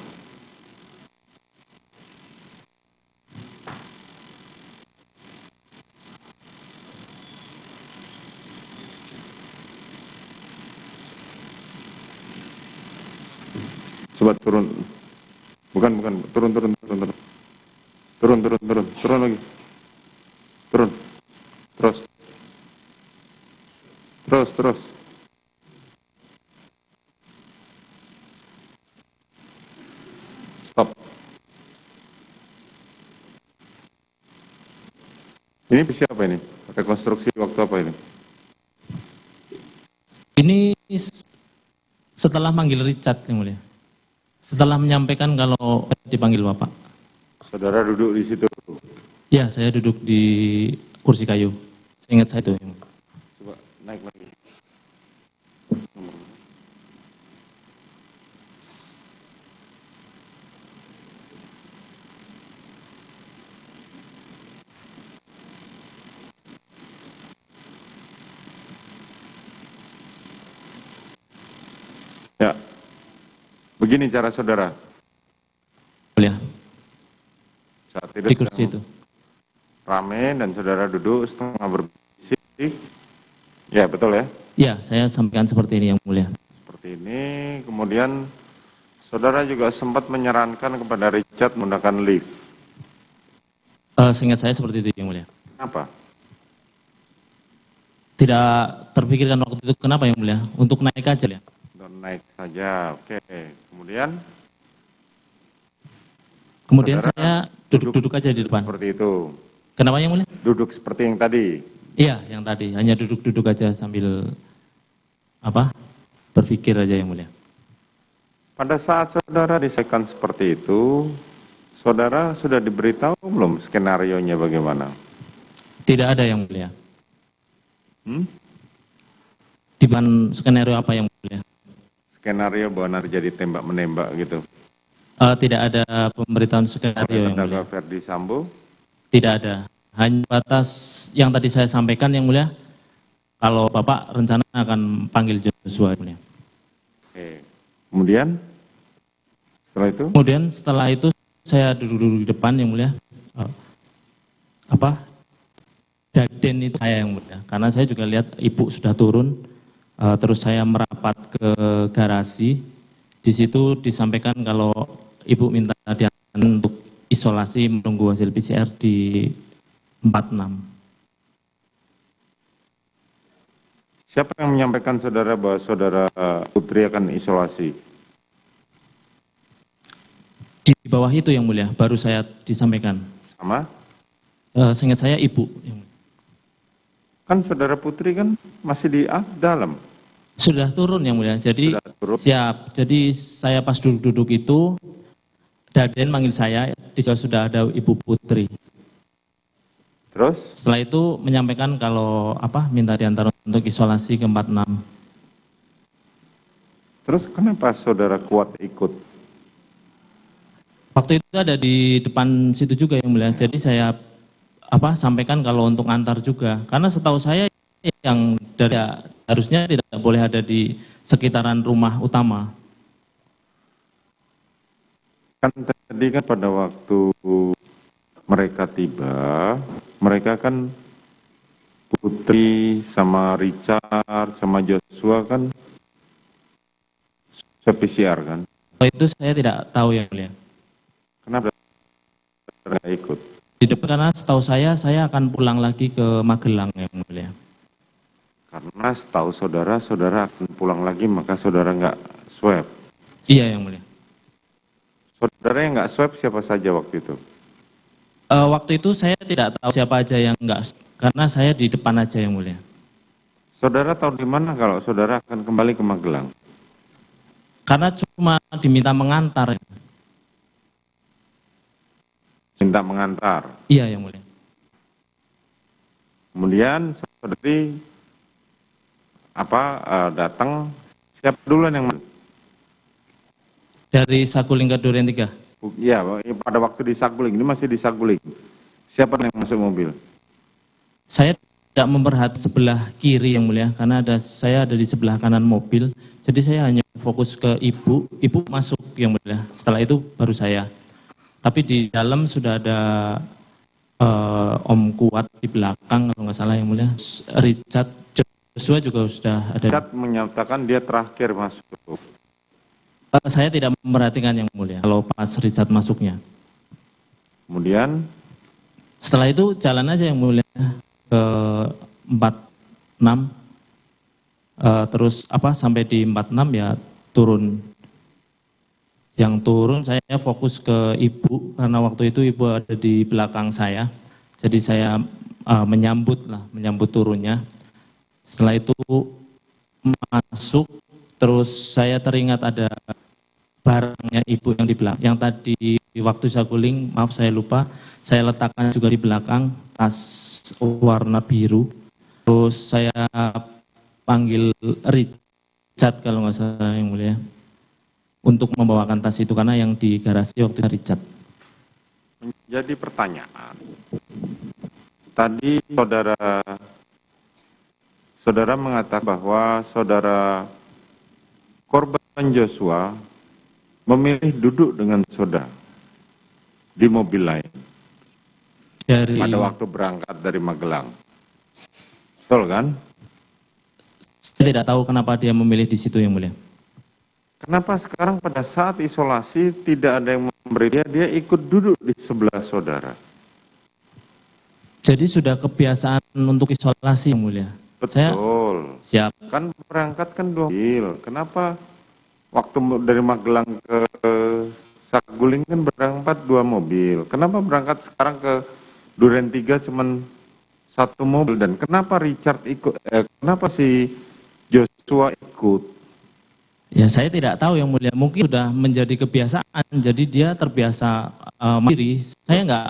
Coba turun. Bukan, turun lagi. Turun. Terus. Stop. Ini siapa ini? Rekonstruksi waktu apa ini? Ini setelah manggil Richard, yang mulia. Setelah menyampaikan kalau dipanggil Bapak. Saudara duduk di situ? Ya, saya duduk di kursi kayu. Saya ingat saya itu. Coba naik lagi. Ya, begini cara saudara. Mulia. Saat Di kursi itu. Rame dan saudara duduk setengah berbisik. Ya, betul ya? Ya, saya sampaikan seperti ini yang mulia. Seperti ini, kemudian saudara juga sempat menyarankan kepada Richard menggunakan lift. Seingat saya seperti itu yang mulia. Kenapa? Tidak terpikirkan waktu itu kenapa yang mulia? Untuk naik aja ya. Dan naik saja, oke. Kemudian saudara saya duduk aja di depan. Seperti itu. Kenapa yang mulia? Duduk seperti yang tadi. Iya, yang tadi. Hanya duduk aja sambil berpikir aja yang mulia. Pada saat saudara disampaikan seperti itu, saudara sudah diberitahu belum skenarionya bagaimana? Tidak ada yang mulia. Di mana skenario apa yang mulia? Skenario bahwa terjadi tembak-menembak gitu. Tidak ada pemberitahuan skenario yang mulia. Verdi Sambo? Tidak ada. Hanya batas yang tadi saya sampaikan yang mulia. Kalau Bapak rencana akan panggil Joshua yang mulia. Oke. Kemudian setelah itu saya duduk di depan yang mulia. Daden itu saya yang mulia. Karena saya juga lihat ibu sudah turun. Terus saya merapat ke garasi. Di situ disampaikan kalau ibu minta diantar untuk isolasi menunggu hasil PCR di 46. Siapa yang menyampaikan saudara bahwa saudara Putri akan isolasi? Di bawah itu yang mulia, baru saya disampaikan. Sama? Seingat saya ibu. Kan saudara Putri kan masih di dalam. Sudah turun yang mulia, jadi siap. Jadi saya pas duduk itu, Daden manggil saya, di situ sudah ada Ibu Putri. Terus? Setelah itu menyampaikan kalau minta diantar untuk isolasi ke 46. Terus kenapa saudara kuat ikut? Waktu itu ada di depan situ juga yang mulia, jadi saya sampaikan kalau untuk antar juga. Karena setahu saya yang harusnya tidak boleh ada di sekitaran rumah utama. Kan tadi kan pada waktu mereka tiba, mereka kan Putri sama Richard sama Joshua kan PCR kan? Itu saya tidak tahu yang mulia. Kenapa tidak ikut? Di depan karena setahu saya akan pulang lagi ke Magelang yang mulia. Karena setahu saudara akan pulang lagi, maka saudara nggak swab. Iya yang mulia. Saudara yang nggak swab siapa saja waktu itu? Waktu itu saya tidak tahu siapa aja yang nggak, karena saya di depan aja yang mulia. Saudara tahu di mana kalau saudara akan kembali ke Magelang? Karena cuma diminta mengantar. Minta mengantar? Iya yang mulia. Kemudian saudari datang, siapa duluan yang dari Saguling ke Duren 3? Iya, pada waktu di Saguling, ini masih di Saguling. Siapa yang masuk mobil? Saya tidak memperhatikan sebelah kiri yang mulia, karena saya ada di sebelah kanan mobil. Jadi saya hanya fokus ke ibu masuk yang mulia. Setelah itu baru saya. Tapi di dalam sudah ada Om Kuat di belakang kalau nggak salah yang mulia. Richard Joshua juga sudah ada. Richard menyatakan dia terakhir masuk. Saya tidak memperhatikan yang mulia kalau pas Richard masuknya. Kemudian? Setelah itu jalan aja yang mulia ke 46. Terus sampai di 46 ya turun. Yang turun saya fokus ke ibu karena waktu itu ibu ada di belakang saya. Jadi saya menyambut turunnya. Setelah itu masuk, terus saya teringat ada barangnya ibu yang di belakang. Yang tadi waktu Saguling, maaf saya lupa, saya letakkan juga di belakang tas warna biru. Terus saya panggil Richard kalau nggak salah yang mulia untuk membawakan tas itu karena yang di garasi waktu itu Richard. Menjadi pertanyaan, tadi saudara mengatakan bahwa korban Joshua memilih duduk dengan saudara di mobil lain pada waktu berangkat dari Magelang. Betul kan? Saya tidak tahu kenapa dia memilih di situ, Yang Mulia. Kenapa sekarang pada saat isolasi tidak ada yang memberi dia ikut duduk di sebelah saudara? Jadi sudah kebiasaan untuk isolasi, Yang Mulia. Betul. Siap. Kan berangkat kan 2 mobil. Kenapa waktu dari Magelang ke Saguling kan berangkat 2 mobil. Kenapa berangkat sekarang ke Duren 3 cuman 1 mobil? Dan kenapa Richard ikut? Kenapa si Joshua ikut? Ya saya tidak tahu, Yang Mulia. Mungkin sudah menjadi kebiasaan. Jadi dia terbiasa mandiri. Saya nggak.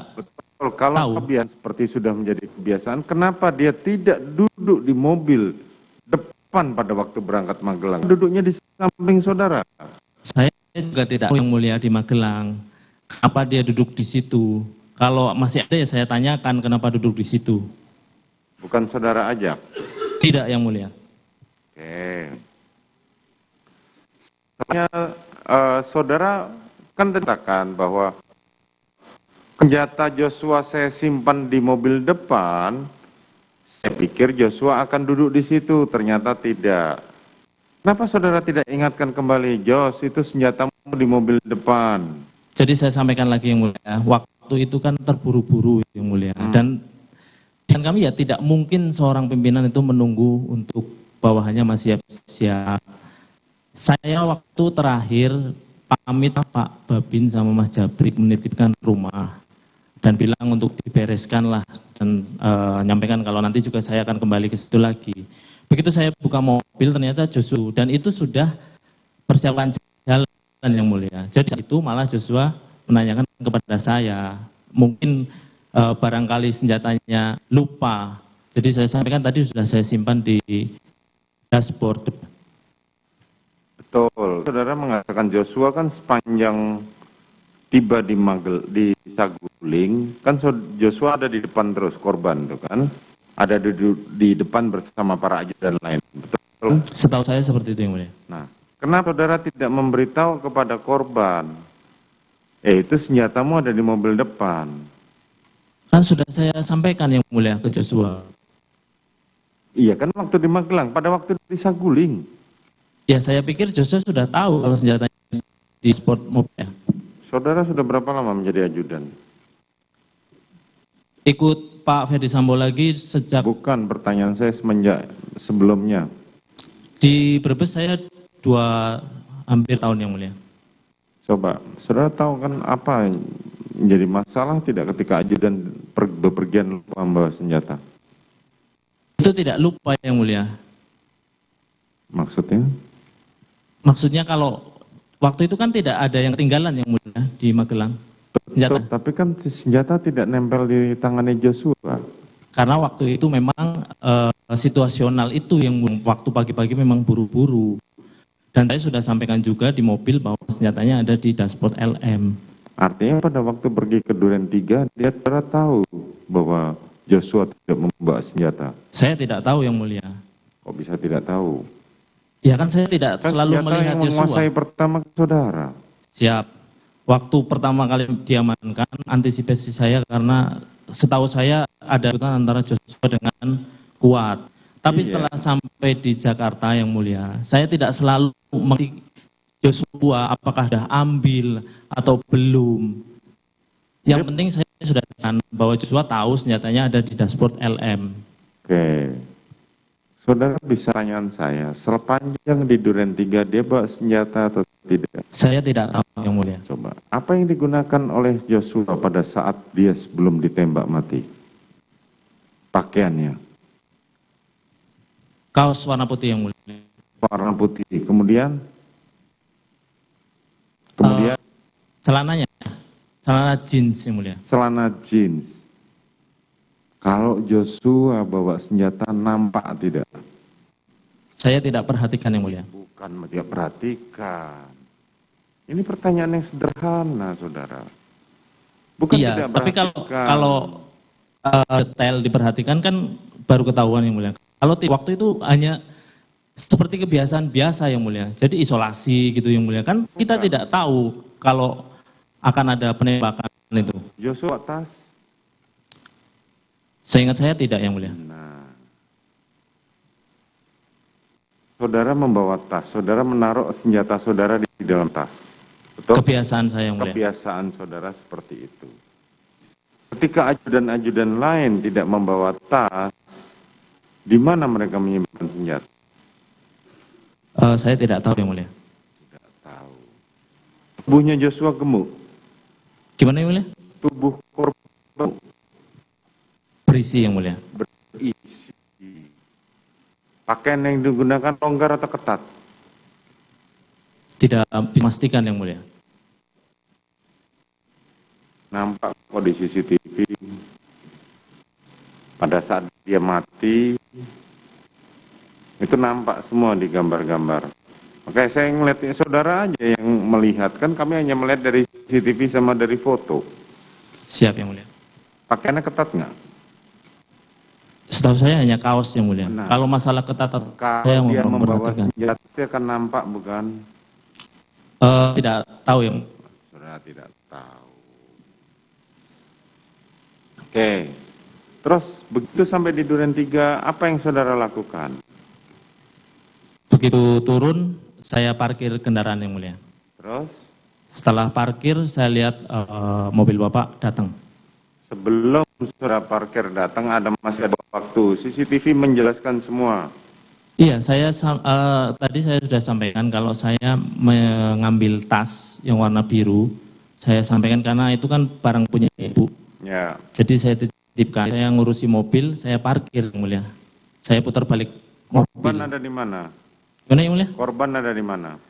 Kalau kebiasaan seperti sudah menjadi kebiasaan, kenapa dia tidak duduk di mobil depan pada waktu berangkat Magelang? Duduknya di samping saudara. Saya juga tidak tahu, Yang Mulia, di Magelang. Apa dia duduk di situ? Kalau masih ada ya saya tanyakan kenapa duduk di situ. Bukan saudara ajak? Tidak, Yang Mulia. Oke. Soalnya saudara kan katakan bahwa senjata Joshua saya simpan di mobil depan, saya pikir Joshua akan duduk di situ, ternyata tidak. Kenapa saudara tidak ingatkan kembali, Jos, itu senjatamu di mobil depan? Jadi saya sampaikan lagi, Yang Mulia, waktu itu kan terburu-buru, Yang Mulia. Dan kami ya tidak mungkin seorang pimpinan itu menunggu untuk bawahannya masih siap. Saya waktu terakhir pamit Pak Babin sama Mas Jabrik menitipkan rumah. Dan bilang untuk dibereskan lah dan nyampaikan kalau nanti juga saya akan kembali ke situ lagi. Begitu saya buka mobil ternyata Joshua dan itu sudah persiapan jalan, Yang Mulia. Jadi itu malah Joshua menanyakan kepada saya, mungkin barangkali senjatanya lupa. Jadi saya sampaikan tadi sudah saya simpan di dashboard. Betul. Saudara mengatakan Joshua kan sepanjang tiba di Saguling, kan Joshua ada di depan terus, korban itu kan, ada di depan bersama para ajudan lain, betul? Setahu saya seperti itu, Yang Mulia. Nah, kenapa saudara tidak memberitahu kepada korban, itu senjatamu ada di mobil depan? Kan sudah saya sampaikan, Yang Mulia, ke Joshua. Iya kan waktu di Magelang, pada waktu di Saguling. Ya saya pikir Joshua sudah tahu kalau senjatanya di sport mobil. Ya. Saudara sudah berapa lama menjadi ajudan? Ikut Pak Ferdi Sambo lagi sejak... Bukan, pertanyaan saya semenjak sebelumnya. Di Brebes saya hampir tahun, Yang Mulia. Coba, saudara tahu kan apa yang menjadi masalah tidak ketika ajudan bepergian lupa membawa senjata? Itu tidak lupa, Yang Mulia. Maksudnya? Maksudnya kalau waktu itu kan tidak ada yang ketinggalan, Yang Mulia, di Magelang. Senjata. Betul, tapi kan senjata tidak nempel di tangannya Joshua. Karena waktu itu memang situasional itu yang waktu pagi-pagi memang buru-buru. Dan saya sudah sampaikan juga di mobil bahwa senjatanya ada di dashboard LM. Artinya pada waktu pergi ke Duren 3, dia tidak tahu bahwa Joshua tidak membawa senjata. Saya tidak tahu, Yang Mulia. Kok bisa tidak tahu? Ya kan saya tidak kan selalu melihat yang menguasai Joshua. Pertama saudara. Siap. Waktu pertama kali diamankan, antisipasi saya karena setahu saya ada antara Joshua dengan Kuat. Tapi setelah sampai di Jakarta, Yang Mulia, saya tidak selalu mengerti Joshua apakah sudah ambil atau belum. Yang penting saya sudah tahu bahwa Joshua tahu senjatanya ada di dashboard LM. Oke. Saudara bisa tanyaan saya, sepanjang di Duren 3 dia bawa senjata atau tidak? Saya tidak tahu, Yang Mulia. Coba, apa yang digunakan oleh Joshua pada saat dia sebelum ditembak mati? Pakaiannya? Kaos warna putih, Yang Mulia. Warna putih, kemudian? Celananya, celana jeans, Yang Mulia. Celana jeans. Kalau Joshua bawa senjata nampak tidak? Saya tidak perhatikan, Yang Mulia. Bukan dia perhatikan. Ini pertanyaan yang sederhana, saudara. Bukan iya, tidak tapi perhatikan. kalau detail diperhatikan kan baru ketahuan, Yang Mulia. Kalau waktu itu hanya Seperti kebiasaan biasa yang mulia. Jadi isolasi gitu yang mulia. Kan kita tidak tahu kalau akan ada penembakan itu. Joshua tas. Seingat saya tidak yang mulia. Nah, saudara membawa tas, saudara menaruh senjata saudara di dalam tas. Betul? Kebiasaan saya yang mulia. Kebiasaan saudara seperti itu. Ketika ajudan-ajudan lain tidak membawa tas, di mana mereka menyimpan senjata? Saya tidak tahu yang mulia. Tidak tahu. Tubuhnya Joshua gemuk. Gimana yang mulia? Tubuh korban berisi yang mulia. Berisi. Pakaian yang digunakan longgar atau ketat? Tidak dipastikan yang mulia. Nampak kok di CCTV pada saat dia mati itu nampak semua di gambar-gambar. Oke, saya ngeliat saudara aja yang melihat, kan kami hanya melihat dari CCTV sama dari foto. Siap yang mulia. Pakaiannya ketat nggak? Setahu saya hanya kaos yang mulia. Nah, kalau masalah ketat, kalau saya dia membawa memperhatikan. senjata dia akan nampak bukan? Tidak tahu yang. Saudara tidak tahu. Oke, terus begitu sampai di Duren 3, apa yang saudara lakukan? Begitu turun, saya parkir kendaraan yang mulia. Terus? Setelah parkir, saya lihat mobil Bapak datang. Sebelum saudara parkir datang, masih ada waktu. CCTV menjelaskan semua. Iya, tadi saya sudah sampaikan kalau saya mengambil tas yang warna biru, saya sampaikan karena itu kan barang punya ibu. Ya. Jadi saya titipkan, saya ngurusi mobil, saya parkir yang mulia. Saya putar balik mobil. Korban ada di mana? Mana yang mulia? Korban ada di mana?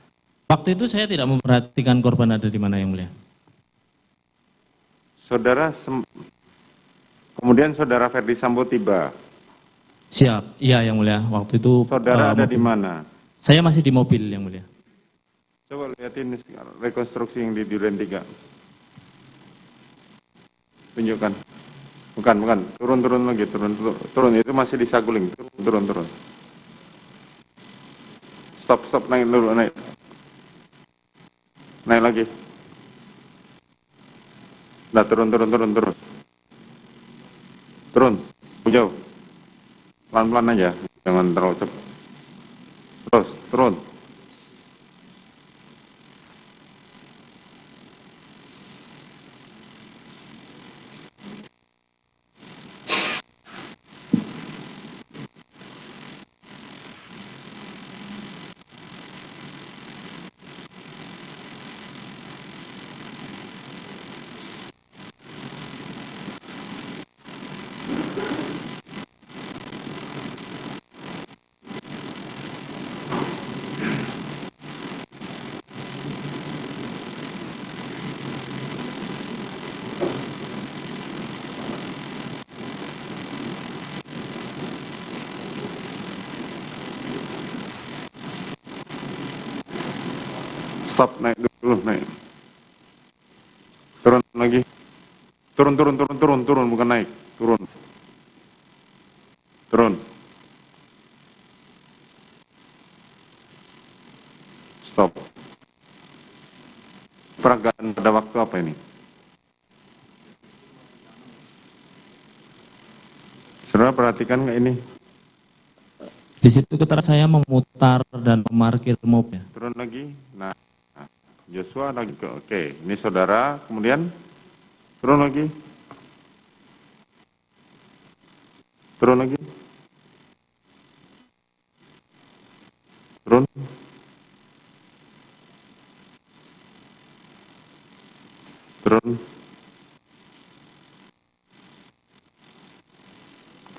Waktu itu saya tidak memperhatikan korban ada di mana yang mulia. Saudara, kemudian saudara Ferdi Sambo tiba. Siap, iya yang mulia. Waktu itu saudara ada di mana? Saya masih di mobil yang mulia. Coba lihatin rekonstruksi yang di Duren 3. Tunjukkan. Bukan. Turun lagi, turun. Itu masih di Saguling. Turun. Stop, naik dulu, naik. Naik lagi. Nah, turun. Turun, jauh. Pelan-pelan aja, jangan terlalu cepat. Terus, turun. Stop, naik dulu, naik. Turun lagi. Turun, bukan naik. Turun. Stop. Peragaan pada waktu apa ini? Saudara perhatikan nggak ini? Di situ keterangan saya memutar dan memarkir mobil. Turun lagi. Nah, Joshua lagi. Oke, ini saudara. Kemudian turun lagi.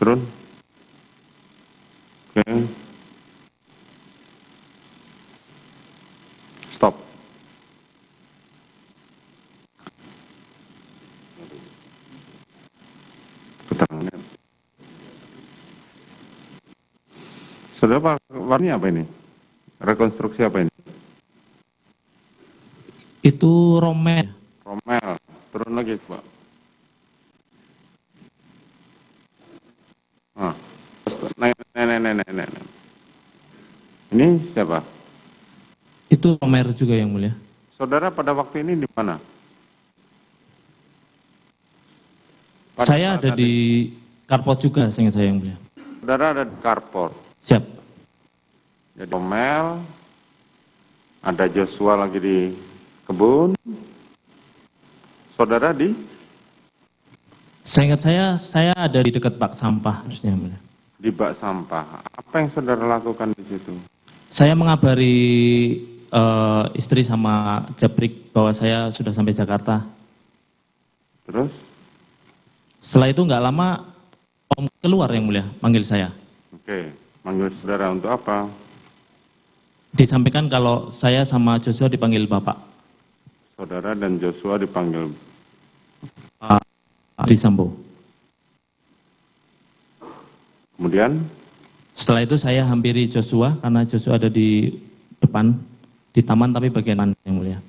Turun. Oke. Stop. Keterangannya. Saudara, warnanya apa ini? Rekonstruksi apa ini? Itu Romel. Turun lagi, Pak. Naik. Ini siapa? Itu Romer juga yang mulia. Saudara pada waktu ini di mana? Saya ada di Karpot juga, seingat saya yang mulia. Saudara ada di Karpot. Siap. Jadi Romel, ada Joshua lagi di kebun. Saudara di? Seingat saya ada di dekat bak sampah harusnya yang mulia. Di bak sampah. Apa yang saudara lakukan di situ? Saya mengabari istri sama Japrik bahwa saya sudah sampai Jakarta. Terus? Setelah itu nggak lama Om keluar yang mulia, manggil saya. Oke, manggil saudara untuk apa? Disampaikan kalau saya sama Joshua dipanggil Bapak. Saudara dan Joshua dipanggil Pak Sambo. Kemudian? Setelah itu saya hampiri Joshua karena Joshua ada di depan, di taman tapi bagian mana yang mulia.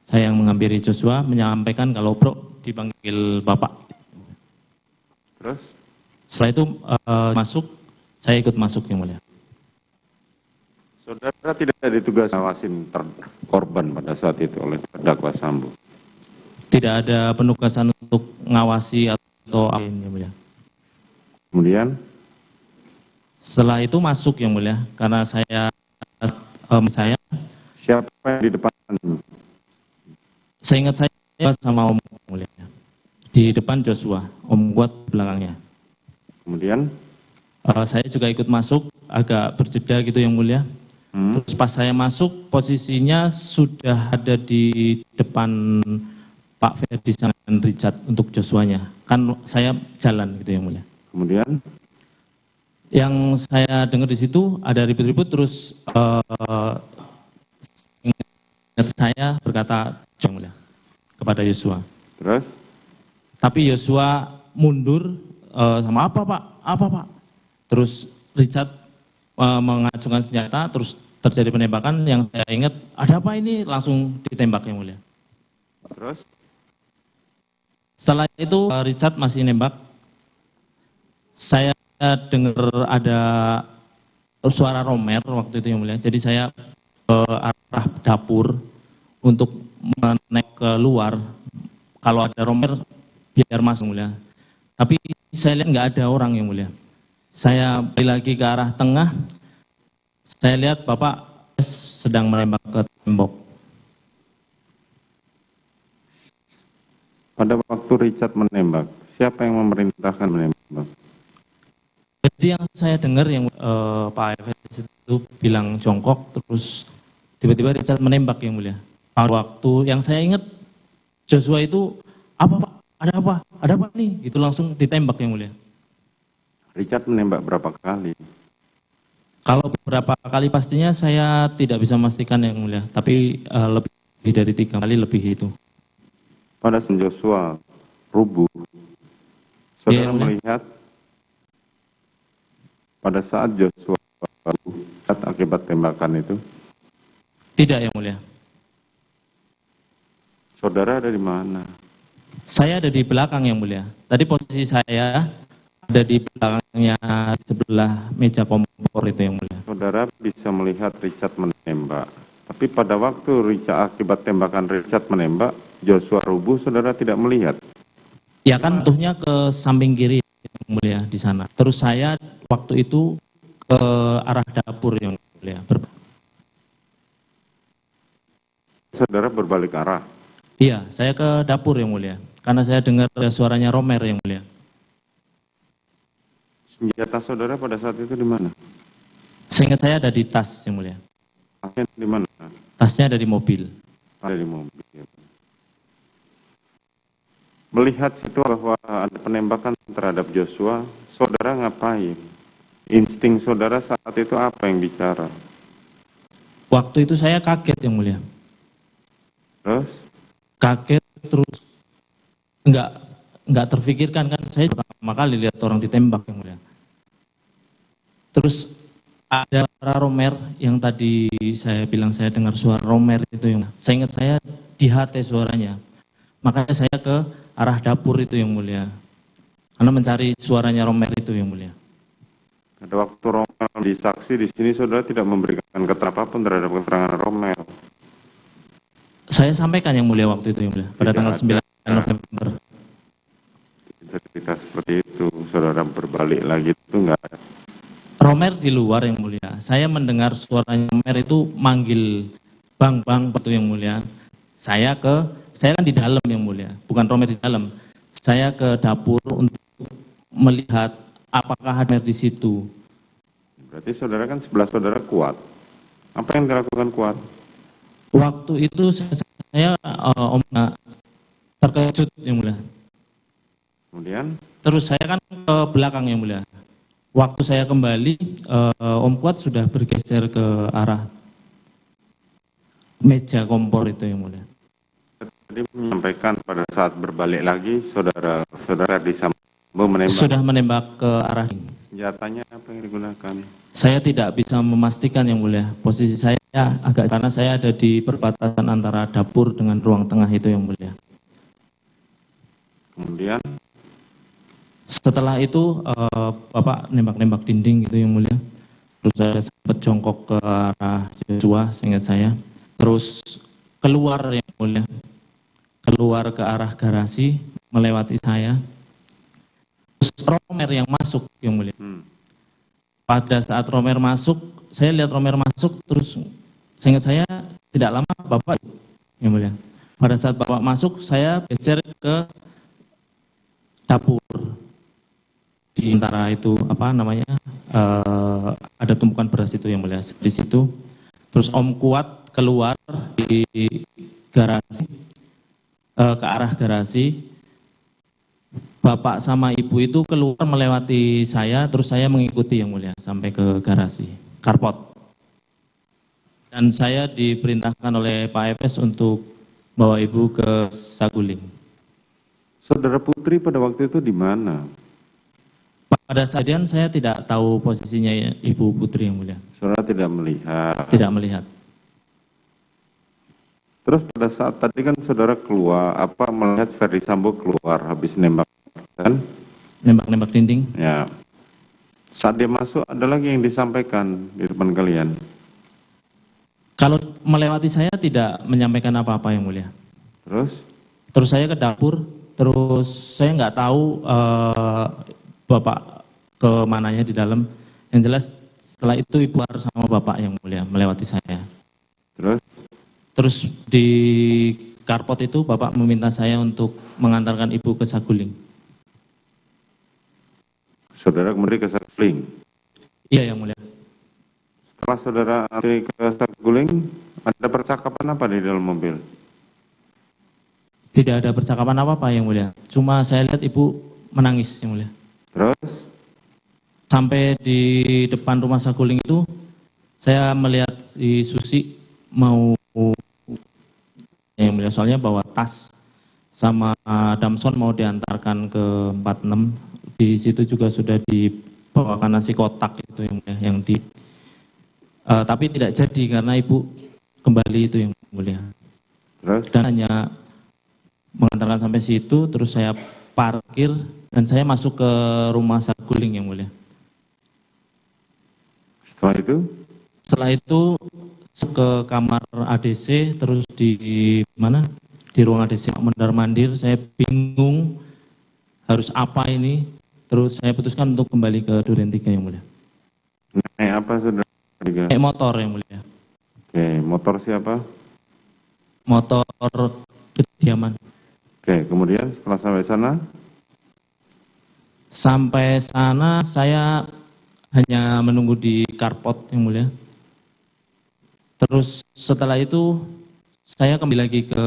Saya yang menghampiri Joshua menyampaikan kalau Bro dipanggil Bapak. Terus? Setelah itu masuk, saya ikut masuk yang mulia. Saudara tidak ditugas ngawasin korban pada saat itu oleh terdakwa Sambo? Tidak ada penugasan untuk ngawasi atau apa yang mulia. Kemudian? Setelah itu masuk yang mulia, karena saya siapa yang di depan? Saya ingat saya sama Om yang mulia. Di depan Joshua, Om Kuat belakangnya. Kemudian? Saya juga ikut masuk, agak berjeda gitu yang mulia. Terus pas saya masuk, posisinya sudah ada di depan Pak Ferdi dan Richard untuk Joshua-nya. Kan saya jalan gitu yang mulia. Kemudian? Yang saya dengar di situ ada ribut-ribut, terus ingat saya berkata yang mulia kepada Yosua. Terus? Tapi Yosua mundur sama apa Pak? Apa Pak? Terus Richard mengacungkan senjata, terus terjadi penembakan. Yang saya ingat ada apa ini, langsung ditembak yang mulia. Terus? Setelah itu Richard masih nembak. Saya dengar ada suara Romer waktu itu yang mulia. Jadi saya ke arah dapur untuk menaik keluar. Kalau ada Romer biar masuk mulia. Tapi saya lihat nggak ada orang yang mulia. Saya balik lagi ke arah tengah. Saya lihat Bapak sedang menembak ke tembok. Pada waktu Richard menembak, siapa yang memerintahkan menembak? Jadi yang saya dengar yang Pak Efes itu bilang jongkok, terus tiba-tiba Richard menembak yang mulia. Pada waktu yang saya ingat Joshua itu, apa Pak? Ada apa? Ada apa nih? Itu langsung ditembak yang mulia. Richard menembak berapa kali? Kalau beberapa kali pastinya saya tidak bisa memastikan yang mulia, tapi lebih dari 3 kali lebih itu. Pada saat Joshua rubuh, saudara melihat pada saat Joshua rubuh akibat tembakan itu? Tidak yang mulia. Saudara ada di mana? Saya ada di belakang yang mulia. Tadi posisi saya ada di belakangnya sebelah meja kompor itu yang mulia. Saudara bisa melihat Richard menembak. Tapi pada waktu Richard akibat tembakan Richard menembak, Joshua rubuh, saudara tidak melihat. Ya kan tuhnya ke samping kiri yang mulia di sana. Terus saya waktu itu ke arah dapur yang mulia. Saudara berbalik arah. Iya, saya ke dapur yang mulia. Karena saya dengar suaranya Romer yang mulia. Senjata saudara pada saat itu di mana? Seingat saya ada di tas yang mulia. Tasnya di mana? Tasnya ada di mobil. Ada di mobil. Melihat situ bahwa ada penembakan terhadap Joshua, saudara ngapain? Insting saudara saat itu apa yang bicara? Waktu itu saya kaget yang mulia. Terus? Kaget terus nggak terfikirkan kan, saya pertama kali lihat orang ditembak yang mulia. Terus ada suara Romer yang tadi saya bilang saya dengar suara Romer itu yang saya ingat saya di hati suaranya. Makanya saya ke arah dapur itu yang mulia. Karena mencari suaranya Romer itu yang mulia. Pada waktu di saksi di sini saudara tidak memberikan keterangan apapun terhadap keterangan Romel. Saya sampaikan yang mulia waktu itu yang mulia pada tanggal 9 November. Cerita seperti itu, saudara berbalik lagi itu enggak ada. Romer di luar yang mulia. Saya mendengar suaranya Romer itu manggil bang itu yang mulia. Saya kan di dalam yang mulia, bukan Romer di dalam. Saya ke dapur untuk melihat apakah ada di situ. Berarti saudara kan sebelah saudara Kuat. Apa yang dilakukan Kuat? Waktu itu saya terkejut yang mulia. Kemudian? Terus saya kan ke belakang yang mulia. Waktu saya kembali, Om Kuat sudah bergeser ke arah meja kompor itu yang mulia. Tadi menyampaikan pada saat berbalik lagi, saudara Ferdi Sambo menembak. Sudah menembak ke arah. Senjatanya apa yang digunakan? Saya tidak bisa memastikan yang mulia. Posisi saya agak karena saya ada di perbatasan antara dapur dengan ruang tengah itu yang mulia. Kemudian? Setelah itu Bapak nembak-nembak dinding gitu yang mulia. Terus saya sempat jongkok ke arah Joshua, seingat saya. Terus keluar yang mulia. Keluar ke arah garasi, melewati saya. Terus Romer yang masuk yang mulia. Pada saat Romer masuk, saya lihat Romer masuk, terus seingat saya tidak lama Bapak yang mulia. Pada saat Bapak masuk, saya geser ke dapur. Di antara itu ada tumpukan beras itu yang mulia di situ. Terus Om Kuat keluar di garasi ke arah garasi. Bapak sama Ibu itu keluar melewati saya, terus saya mengikuti yang mulia sampai ke garasi karpot. Dan saya diperintahkan oleh Pak Efes untuk bawa Ibu ke Saguling. Saudara Putri pada waktu itu di mana? Pada saat itu saya tidak tahu posisinya Ibu Putri yang mulia. Saudara tidak melihat? Tidak melihat. Terus pada saat tadi kan saudara keluar, melihat Ferdi Sambo keluar habis nembak kan? Nembak-nembak dinding? Ya. Saat dia masuk ada lagi yang disampaikan di depan kalian? Kalau melewati saya tidak menyampaikan apa-apa yang mulia. Terus? Terus saya ke dapur, terus saya nggak tahu Bapak ke mananya di dalam. Yang jelas setelah itu Ibu harus sama Bapak yang mulia melewati saya. Terus di karpot itu Bapak meminta saya untuk mengantarkan Ibu ke Saguling. Saudara kemudian ke Saguling? Iya yang mulia. Setelah saudara ke Saguling, ada percakapan apa di dalam mobil? Tidak ada percakapan apa-apa yang mulia. Cuma saya lihat Ibu menangis yang mulia. Terus? Sampai di depan rumah Saguling itu, saya melihat si Susi mau yang mulia, soalnya bawa tas sama Damson mau diantarkan ke 46. Di situ juga sudah dibawakan nasi kotak itu yang mulia, yang tapi tidak jadi karena Ibu kembali itu yang mulia. Dan hanya mengantarkan sampai situ, terus saya parkir dan saya masuk ke rumah Saguling yang mulia. Setelah itu? Setelah itu ke kamar ADC, terus di mana? Di ruang ADC mondar-mandir, saya bingung harus apa ini. Terus saya putuskan untuk kembali ke Duren 3 yang mulia. Naik apa saudara? Naik motor yang mulia. Oke, motor siapa? Motor Kediaman. Oke, kemudian setelah sampai sana? Sampai sana saya hanya menunggu di karpot yang mulia. Terus setelah itu saya kembali lagi ke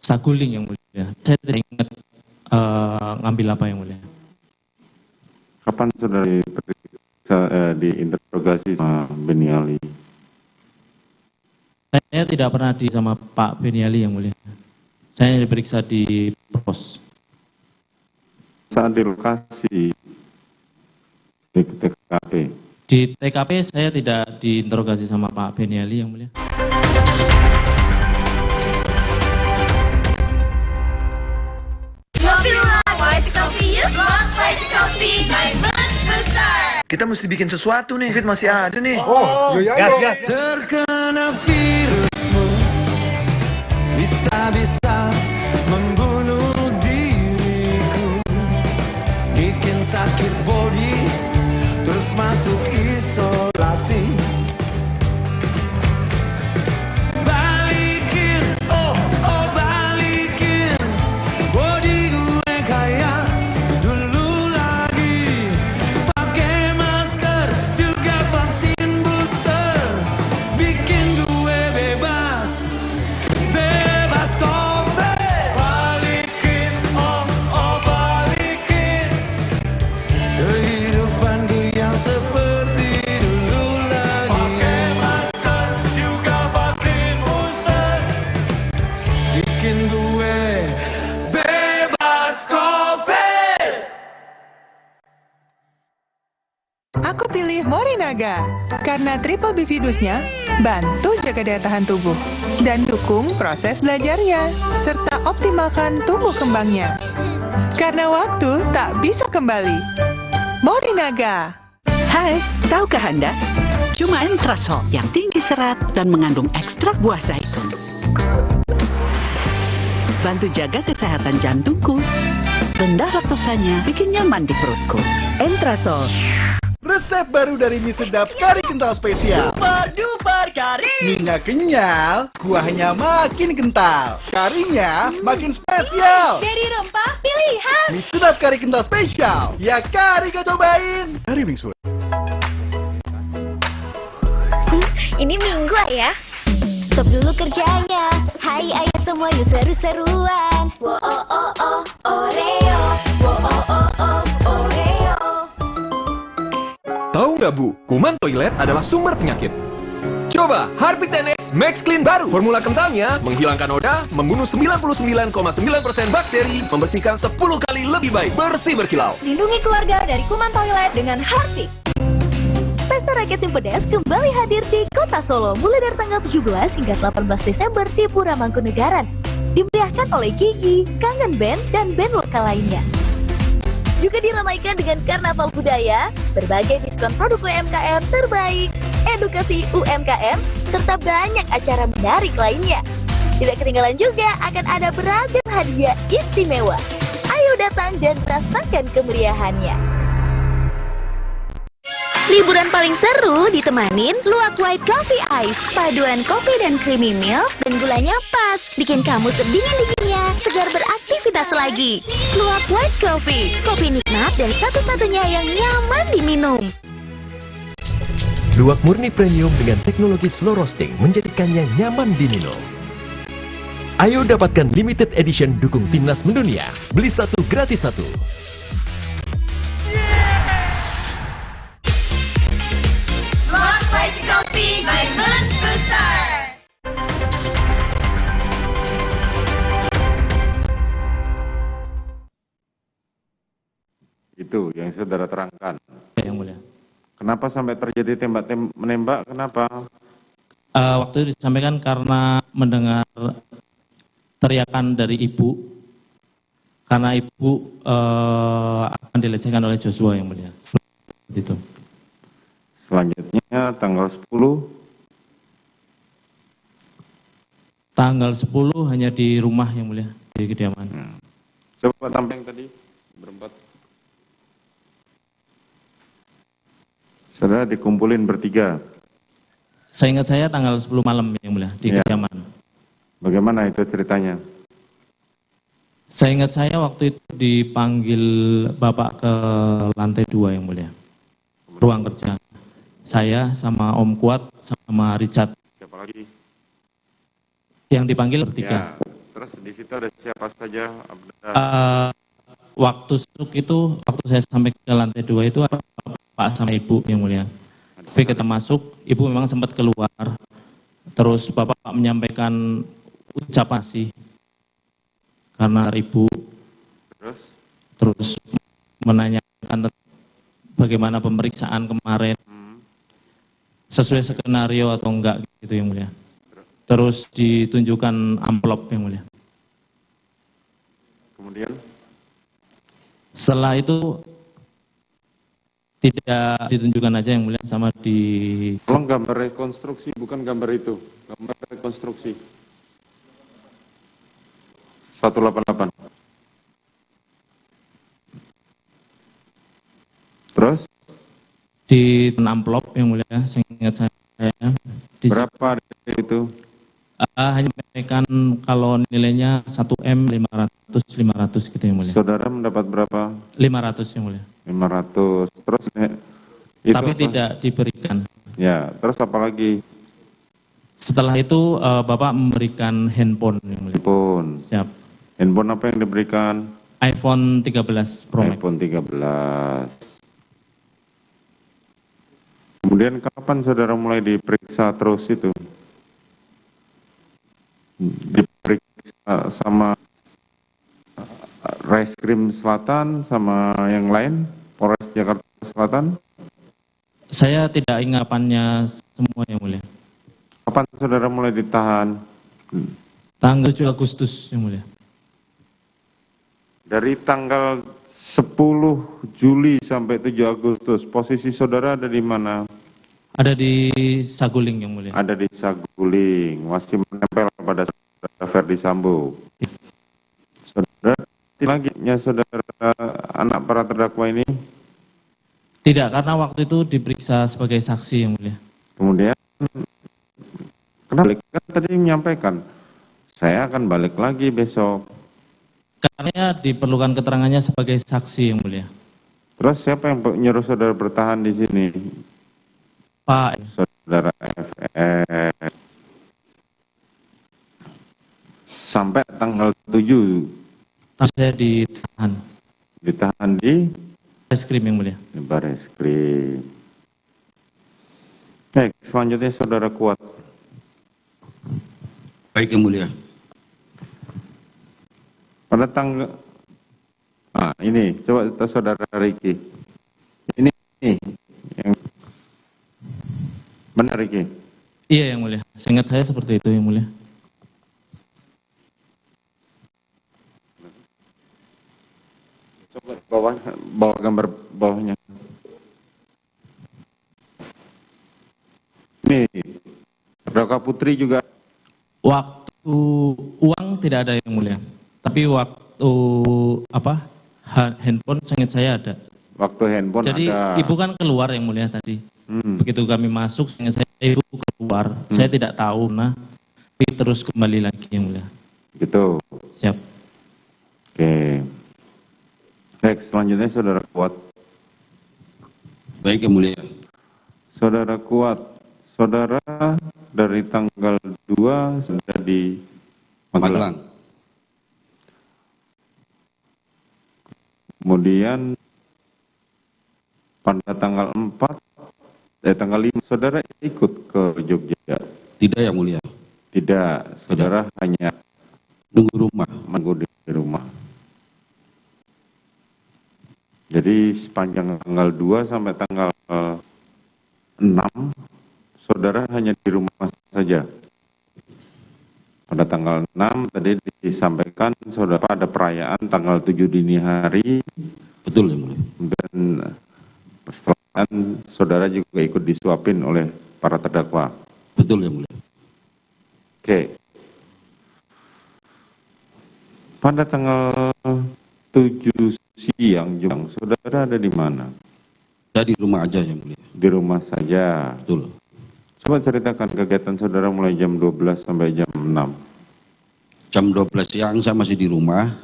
Saguling yang mulia. Saya tidak ingat ngambil apa yang mulia. Kapan saudara diinterogasi sama Beniali? Saya tidak pernah sama Pak Beniali yang mulia. Saya diperiksa di pos. Saat di lokasi di TKP? Di TKP saya tidak diinterogasi sama Pak Beniali yang mulia. Kopi White Coffee, White Coffee, Diamond besar. Kita mesti bikin sesuatu nih, Fit masih ada nih. Gas. Terkena virusmu bisa-bisa membunuh diriku, bikin sakit body, terus masuk isolasi. Balikin, oh balikin body gue kayak dulu lagi. Pakai masker juga vaksin booster, bikin gue bebas COVID. Balikin, oh balikin kehidupanku yang seperti dulu lagi. Pakai masker juga vaksin booster, bikin gue bebas COVID. Aku pilih Morinaga karena triple B virusnya bantu jaga daya tahan tubuh dan dukung proses belajarnya serta optimalkan tumbuh kembangnya. Karena waktu tak bisa kembali. Morinaga. Hai, tahukah Anda? Cuma Entrasol yang tinggi serat dan mengandung ekstrak buah zaitun. Bantu jaga kesehatan jantungku. Rendah laktosanya bikin nyaman di perutku. Entrasol. Resep baru dari mie sedap kari kental spesial. Super duper kari. Mie-nya kenyal, kuahnya makin kental. Karinya makin spesial. Dari rempah pilihan. Mie sedap kari kental spesial. Ya kari kau cobain. Dari Wingswood. Ini Minggu ya. Stop dulu kerjanya. Hai ayah semua yuk seru-seruan. Wo oh oh oh Oreo. Wo oh oh oh Oreo. Tahu nggak Bu, kuman toilet adalah sumber penyakit. Coba Harpic 10X Max Clean baru. Formula kentalnya menghilangkan noda, membunuh 99,9% bakteri, membersihkan 10 kali lebih baik, bersih berkilau. Lindungi keluarga dari kuman toilet dengan Harpic. Pesta Rakyat Simpedes kembali hadir di Kota Solo mulai dari tanggal 17 hingga 18 Desember di Pura Mangkunegaran. Dimeriahkan oleh Gigi, Kangen Band, dan band lokal lainnya. Juga diramaikan dengan karnaval budaya, berbagai diskon produk UMKM terbaik, edukasi UMKM, serta banyak acara menarik lainnya. Tidak ketinggalan juga akan ada beragam hadiah istimewa. Ayo datang dan rasakan kemeriahannya. Liburan paling seru ditemanin Luwak White Coffee Ice. Paduan kopi dan creamy milk dan gulanya pas. Bikin kamu sedingin-dinginnya, segar beraktivitas lagi. Luwak White Coffee, kopi nikmat dan satu-satunya yang nyaman diminum. Luwak murni premium dengan teknologi slow roasting menjadikannya nyaman diminum. Ayo dapatkan limited edition dukung Timnas Mendunia. Beli satu gratis satu. Luwak White Coffee by Moon Booster. Itu yang saudara terangkan. Yang mulia. Kenapa sampai terjadi tembak-menembak? Kenapa? Waktu itu disampaikan karena mendengar teriakan dari ibu, karena ibu akan dilecehkan oleh Joshua yang mulia. Itu. Selanjutnya tanggal 10. Tanggal 10 hanya di rumah yang mulia, di kediaman. Coba tampil yang tadi berempat. Saudara dikumpulin bertiga. Saya ingat saya tanggal 10 malam yang mulia di kediaman. Bagaimana itu ceritanya? Saya ingat saya waktu itu dipanggil Bapak ke lantai 2 yang mulia. Ruang kerja. Saya sama Om Kuat sama Richard. Siapa lagi? Yang dipanggil bertiga. Ya, terus di situ ada siapa saja? Waktu itu, waktu saya sampai ke lantai 2 itu ada Bapak sama Ibu yang mulia. Tapi kita masuk, Ibu memang sempat keluar. Terus Bapak menyampaikan ucapan sih karena Ibu. Terus menanyakan bagaimana pemeriksaan kemarin. Sesuai skenario atau enggak gitu yang mulia. Terus ditunjukkan amplop yang mulia. Kemudian? Setelah itu Tidak ditunjukkan aja yang mulia sama di... Tolong gambar rekonstruksi, bukan gambar itu. Gambar rekonstruksi. 188. Terus? Di amplop yang mulia, seingat saya. Berapa itu? Hanya menyampaikan kalau nilainya 1M 500 gitu yang mulia. Saudara mendapat berapa? 500 yang mulia. 500. Terus itu tapi apa? tidak diberikan. Ya, terus apa lagi? Setelah itu Bapak memberikan handphone yang mulia. Handphone. Siap. Handphone apa yang diberikan? iPhone 13 Pro Max. iPhone 13. Kemudian kapan saudara mulai diperiksa terus itu? Diperiksa sama Reskrim Selatan sama yang lain, Polres Jakarta Selatan? Saya tidak ingatannya semua yang mulia. Kapan saudara mulai ditahan? Tanggal 7 Agustus yang mulia. Dari tanggal 10 Juli sampai 7 Agustus, posisi saudara ada di mana? Ada di Saguling yang mulia. Ada di Saguling, masih menempel pada saudara Ferdi Sambo. Saudara saudara anak para terdakwa ini? Tidak, karena waktu itu diperiksa sebagai saksi yang mulia. Kemudian, kenapa kan tadi menyampaikan, saya akan balik lagi besok. Karena diperlukan keterangannya sebagai saksi yang mulia. Terus siapa yang nyuruh saudara bertahan di sini? Pak. Saudara FS. Sampai tanggal 7. Saya ditahan. Ditahan di? Bareskrim yang mulia. Di Bareskrim. Baik, selanjutnya saudara Kuat. Baik yang mulia. Pada tanggal, ini coba saudara Riki. Ini yang benar Riki. Iya yang mulia. Seingat saya seperti itu yang mulia. Coba bawa gambar bawahnya. Ini Terdakwa Putri juga. Waktu uang tidak ada yang mulia. Tapi waktu handphone seingat saya ada. Waktu handphone jadi, ada. Ibu kan keluar yang mulia tadi. Begitu kami masuk, seingat saya ibu keluar. Saya tidak tahu, tapi terus kembali lagi yang mulia. Gitu. Siap. Oke. Baik, selanjutnya saudara Kuat. Baik yang mulia. Saudara Kuat, saudara dari tanggal 2 sudah di Magelang. Kemudian pada tanggal 5 saudara ikut ke Jogja? Tidak yang mulia. Tidak, saudara hanya nunggu rumah. Menunggu di rumah. Jadi sepanjang tanggal 2 sampai tanggal 6, saudara hanya di rumah saja. Pada tanggal 6 tadi disampaikan saudara ada perayaan tanggal 7 dini hari. Betul yang mulia. Dan setelah saudara juga ikut disuapin oleh para terdakwa. Betul yang mulia. Oke. Pada tanggal 7 siang juga, saudara ada di mana? Saya di rumah aja yang mulia. Di rumah saja. Betul. Coba ceritakan kegiatan saudara mulai jam 12 sampai jam 6. Jam 12 siang saya masih di rumah.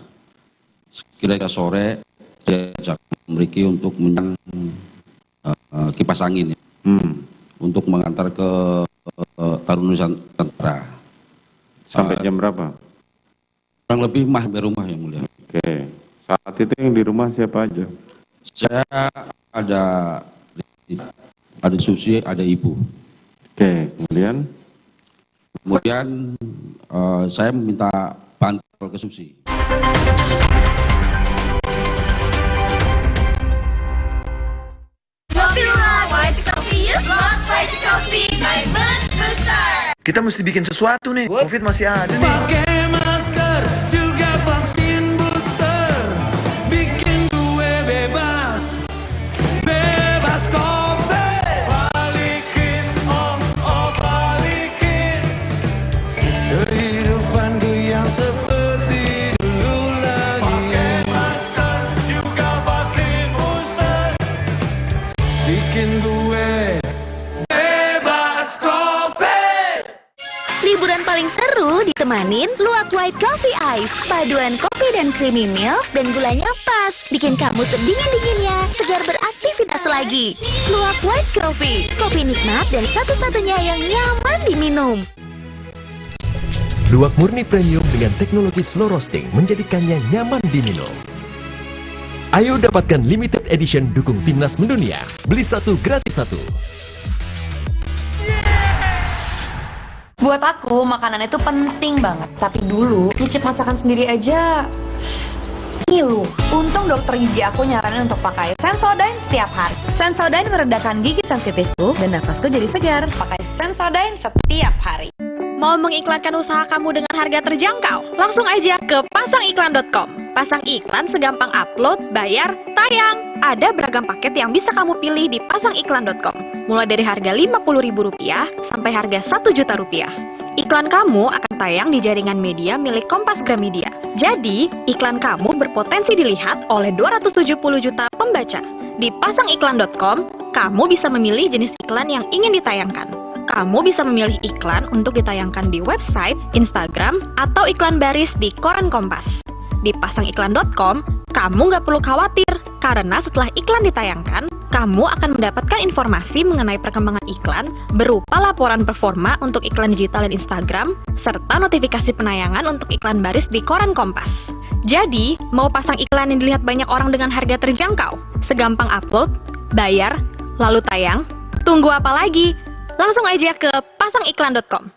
Kira-kira sore diajak Riki untuk kipas angin ya. Untuk mengantar ke Taruna Nusantara. Sampai jam berapa? Kurang lebih sampai rumah yang mulia. Oke. Saat itu yang di rumah siapa aja? Saya ada Susi, ada Ibu. Oke, kemudian saya meminta bantuan ke Susi. Kita mesti bikin sesuatu nih. Covid masih ada nih. Pakai masker juga vaksin booster, bikin gue bebas, bebas. paling seru ditemanin Luwak White Coffee Ice. Paduan kopi dan creamy milk dan gulanya pas. Bikin kamu sedingin-dinginnya, segar beraktivitas lagi. Luwak White Coffee, kopi nikmat dan satu-satunya yang nyaman diminum. Luwak murni premium dengan teknologi slow roasting menjadikannya nyaman diminum. Ayo dapatkan limited edition dukung timnas mendunia. Beli satu gratis satu. Buat aku, makanan itu penting banget. Tapi dulu, nyicip masakan sendiri aja ngilu. Untung dokter gigi aku nyaranin untuk pakai Sensodyne setiap hari. Sensodyne meredakan gigi sensitifku dan nafasku jadi segar. Pakai Sensodyne setiap hari. Mau mengiklankan usaha kamu dengan harga terjangkau? Langsung aja ke pasangiklan.com. Pasang iklan segampang upload, bayar, tayang. Ada beragam paket yang bisa kamu pilih di pasangiklan.com. Mulai dari harga Rp50.000 sampai harga Rp1.000.000. Iklan kamu akan tayang di jaringan media milik Kompas Gramedia. Jadi, iklan kamu berpotensi dilihat oleh 270 juta pembaca. Di pasangiklan.com, kamu bisa memilih jenis iklan yang ingin ditayangkan. Kamu bisa memilih iklan untuk ditayangkan di website, Instagram, atau iklan baris di koran Kompas. Di pasangiklan.com, kamu nggak perlu khawatir, karena setelah iklan ditayangkan, kamu akan mendapatkan informasi mengenai perkembangan iklan berupa laporan performa untuk iklan digital dan Instagram, serta notifikasi penayangan untuk iklan baris di koran Kompas. Jadi, mau pasang iklan yang dilihat banyak orang dengan harga terjangkau? Segampang upload, bayar, lalu tayang? Tunggu apa lagi? Langsung aja ke pasangiklan.com.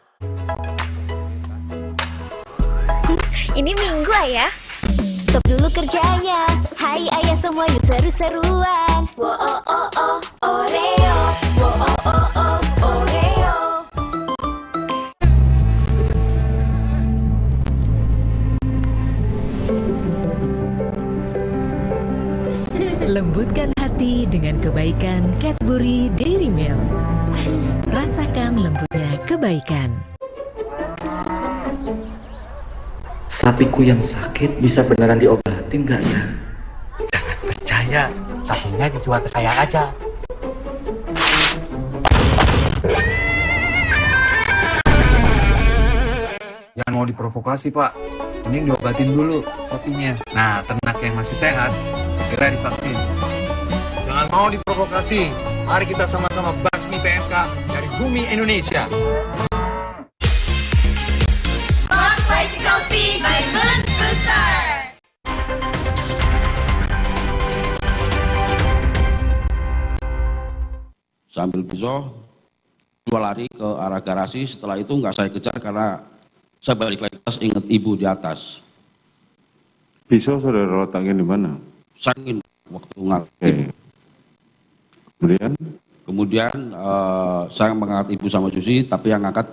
Ini Minggu, Ayah. Stop dulu kerjanya. Hai ayah semua, yuk seru-seruan. Wo oh oh oh Oreo. Wo oh oh oh Oreo. Lembutkan hati dengan kebaikan Cadbury Dairy Milk. Rasakan lembutnya kebaikan. Sapiku yang sakit bisa beneran diobatin nggak ya? Jangan percaya, sapinya dijual ke saya aja. Jangan mau diprovokasi, Pak. Ini diobatin dulu sapinya. Nah, ternak yang masih sehat, segera divaksin. Jangan mau diprovokasi. Mari kita sama-sama basmi PMK dari bumi Indonesia. Coffee by Moon Booster. Sambil pisau, dua lari ke arah garasi. Setelah itu nggak saya kejar karena saya balik lagi atas, ingat ibu di atas. Pisau saudara letakkan di mana? Sangin waktu ngaktif. Kemudian saya mengangkat ibu sama Susi, tapi yang ngangkat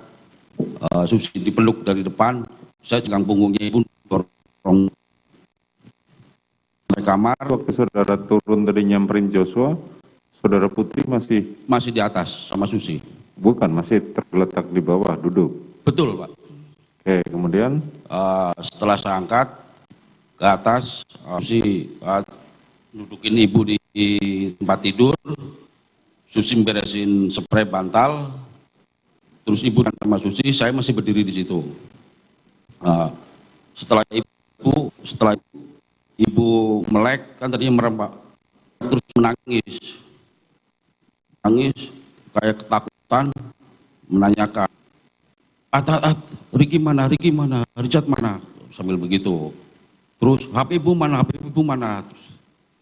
Susi dipeluk dari depan. Saya pegang punggungnya ibu, dorong ke kamar. Waktu saudara turun tadi nyamperin Joshua, saudara Putri masih di atas sama Susi. Bukan, masih tergeletak di bawah, duduk. Betul, Pak. Oke, kemudian setelah saya angkat ke atas, Susi dudukin ibu di tempat tidur. Susi beresin spray bantal. Terus ibu dan sama Susi, saya masih berdiri di situ. Setelah ibu melek, kan tadinya merem, Pak, terus menangis kayak ketakutan, menanyakan, Ricky mana, Richard mana, sambil begitu. Terus HP ibu mana, terus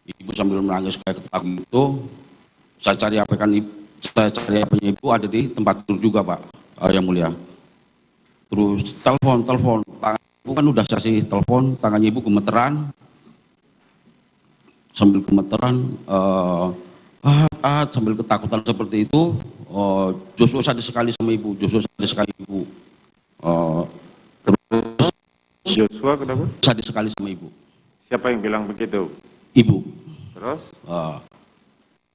ibu sambil menangis kayak ketakutan itu. Saya cari HP-nya ibu ada di tempat tidur juga, Pak, yang mulia. Terus telepon, tangan ibu kan udah saya kasih telepon, tangannya ibu gemeteran, sambil gemeteran, sambil ketakutan seperti itu. Joshua sadis sekali sama ibu, terus Joshua kenapa? Sadis sekali sama ibu. Siapa yang bilang begitu? Ibu. Terus?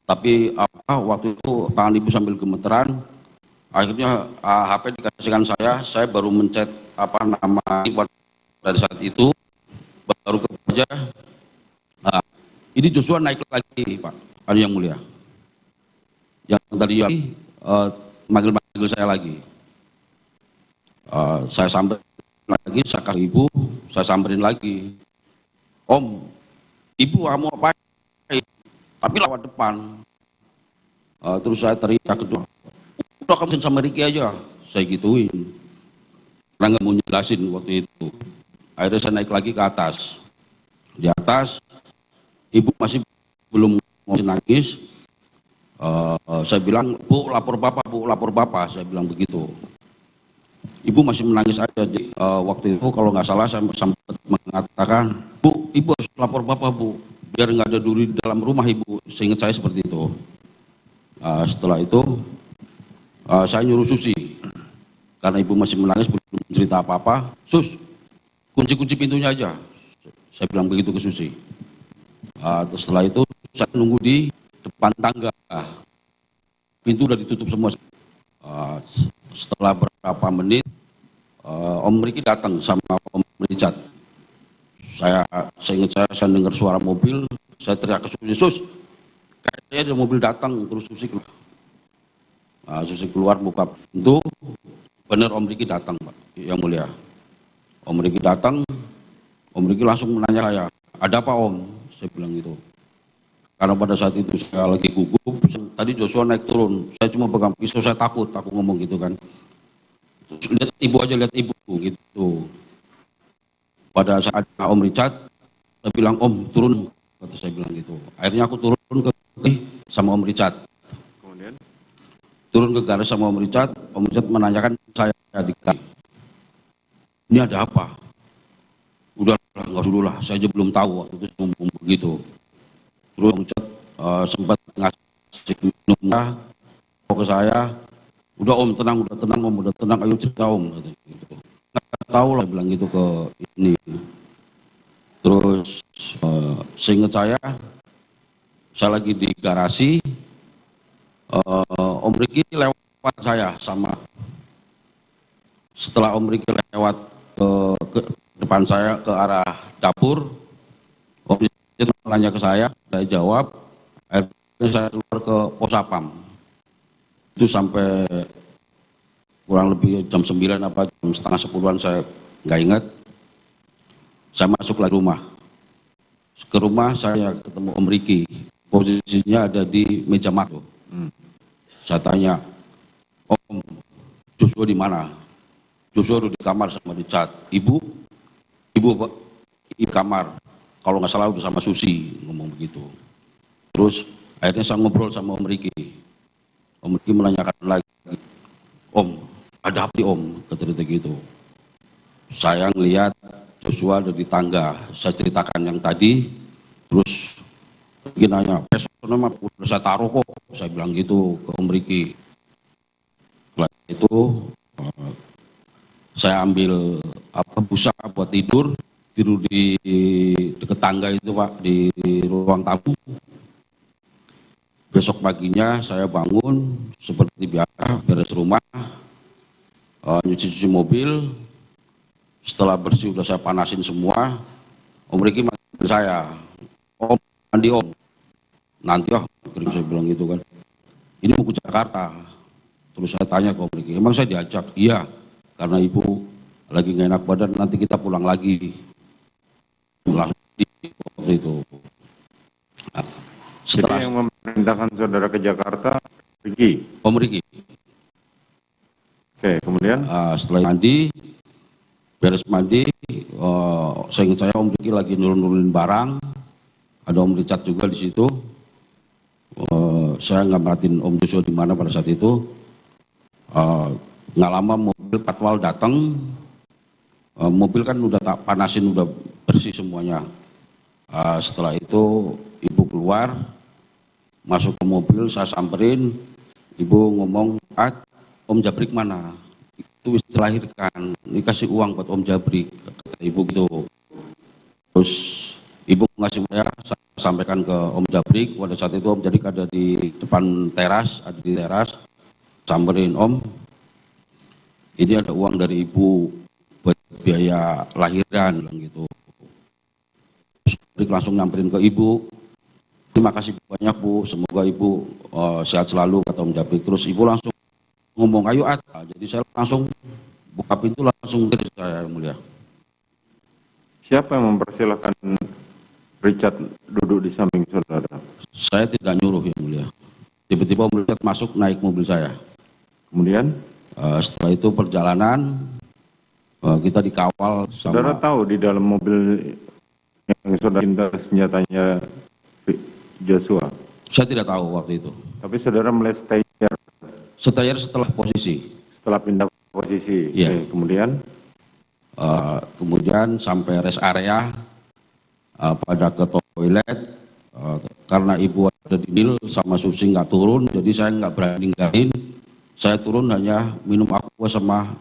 Tapi waktu itu tangan ibu sambil gemeteran. Akhirnya HP dikasihkan saya baru mencet nama dari saat itu, baru kerja. Ini Joshua naik lagi, Pak, yang mulia. Yang tadi manggil saya lagi. Saya samperin lagi, saya kasih ibu, saya samperin lagi. Om, ibu kamu apa? Tapi lewat depan. Terus saya teriak kedua, udah kamu sama Ricky aja, saya gituin. Karena nggak mau jelasin waktu itu. Akhirnya saya naik lagi ke atas. Di atas, ibu masih belum mau nangis. Saya bilang, Bu, lapor bapak, saya bilang begitu. Ibu masih menangis aja. Waktu itu kalau nggak salah saya sempat mengatakan, Bu, ibu harus lapor bapak, Bu, biar nggak ada duri di dalam rumah ibu. Seingat saya seperti itu. Setelah itu saya nyuruh Susi, karena ibu masih menangis belum cerita apa-apa. Sus, kunci pintunya aja, saya bilang begitu ke Susi. Setelah itu saya nunggu di depan tangga, pintu udah ditutup semua. Setelah beberapa menit, Om Ricky datang sama Om Richard. Saya ingat saya dengar suara mobil, saya teriak ke Susi, Sus, kayaknya ada mobil datang. Terus Susi keluar. Susi keluar buka pintu, benar Om Ricky datang, Pak, yang mulia. Om Ricky datang, Om Ricky langsung menanya saya, ada apa Om? Saya bilang gitu. Karena pada saat itu saya lagi gugup, tadi Joshua naik turun, saya cuma pegang pisau, saya takut, aku ngomong gitu kan. Terus lihat ibu aja, lihat ibu gitu. Pada saat Om Richard, saya bilang Om turun, kata saya bilang gitu. Akhirnya aku turun ke sama Om Richard. Kemudian turun ke garis sama Om Richard menanyakan saya di kaki. Ini ada apa? Udah nggak dulu lah, saya aja belum tahu waktu itu ngomong begitu. Terus Om Richard sempat ngasih minum ke saya. Udah Om tenang, Om, udah tenang, ayo cerita Om. Gitu. Nggak tahu lah, bilang gitu ke ini. Terus seingat saya lagi di garasi, Om Ricky lewat saya sama. Setelah Om Ricky lewat ke depan saya ke arah dapur, Om Ricky nanya ke saya jawab. Akhirnya saya keluar ke pos Sapam. Itu sampai kurang lebih jam 9 apa jam setengah 10-an, saya nggak ingat. Saya masuk lagi rumah. Ke rumah saya ketemu Om Ricky. Posisinya ada di meja makan. Saya tanya, Om, Joshua di mana? Joshua udah di kamar sama Richard. Ibu di kamar. Kalau nggak salah udah sama Susi, ngomong begitu. Terus akhirnya saya ngobrol sama Om Ricky. Om Ricky menanyakan lagi, Om, ada apa Om? Kata gitu. Saya ngelihat Joshua ada di tangga. Saya ceritakan yang tadi, terus dia nanya, pesona mah udah saya taruh kok. Saya bilang gitu ke Om Ricky. Setelah itu saya ambil busa buat tidur di dekat tangga itu Pak, di ruang tamu. Besok paginya saya bangun seperti biasa, beres rumah, nyuci mobil. Setelah bersih udah saya panasin semua, Om Ricky manggil saya, Om, mandi Om. Nanti saya bilang gitu kan. Ini mau ke Jakarta. Terus saya tanya ke Om Ricky, emang saya diajak? Iya, karena ibu lagi nggak enak badan, nanti kita pulang lagi. Langsung waktu itu. Nah, setelah yang memerintahkan saudara ke Jakarta, Ricky? Om Ricky. Oke, kemudian? Setelah mandi, beres mandi, saya ingat saya Om Ricky lagi nurunin barang, ada Om Richard juga di situ. Saya nggak merhatiin Om Joshua di mana pada saat itu. Nggak lama mobil patwal datang, mobil kan udah tak panasin, udah bersih semuanya. Setelah itu ibu keluar, masuk ke mobil, saya samperin, ibu ngomong, Om Jabrik mana? Itu wis dilahirkan, ini kasih uang buat Om Jabrik, kata ibu gitu. Terus ibu ngasih saya sampaikan ke Om Jabrik. Pada saat itu Om Jabrik ada di depan teras, samperin, Om, ini ada uang dari ibu buat biaya lahiran, bilang gitu. Jabrik langsung nyamperin ke ibu, terima kasih banyak Bu, semoga ibu sehat selalu, kata Om Jabrik. Terus ibu langsung ngomong, ayo Jadi saya langsung Buka pintu langsung dari saya, yang mulia. Siapa yang mempersilahkan Richard duduk di samping saudara? Saya tidak nyuruh, yang mulia. Tiba-tiba Om Richard masuk naik mobil saya. Kemudian? Setelah itu perjalanan, kita dikawal sama... Saudara tahu di dalam mobil yang saudara pinta senjatanya Joshua? Saya tidak tahu waktu itu. Tapi saudara melihat stayer? Stayer setelah posisi. Setelah pindah posisi? Iya. Oke, kemudian? Kemudian sampai rest area, pada ke toilet, karena ibu ada di mil sama Susi nggak turun, jadi saya nggak berani ninggalin. Saya turun hanya minum aqua sama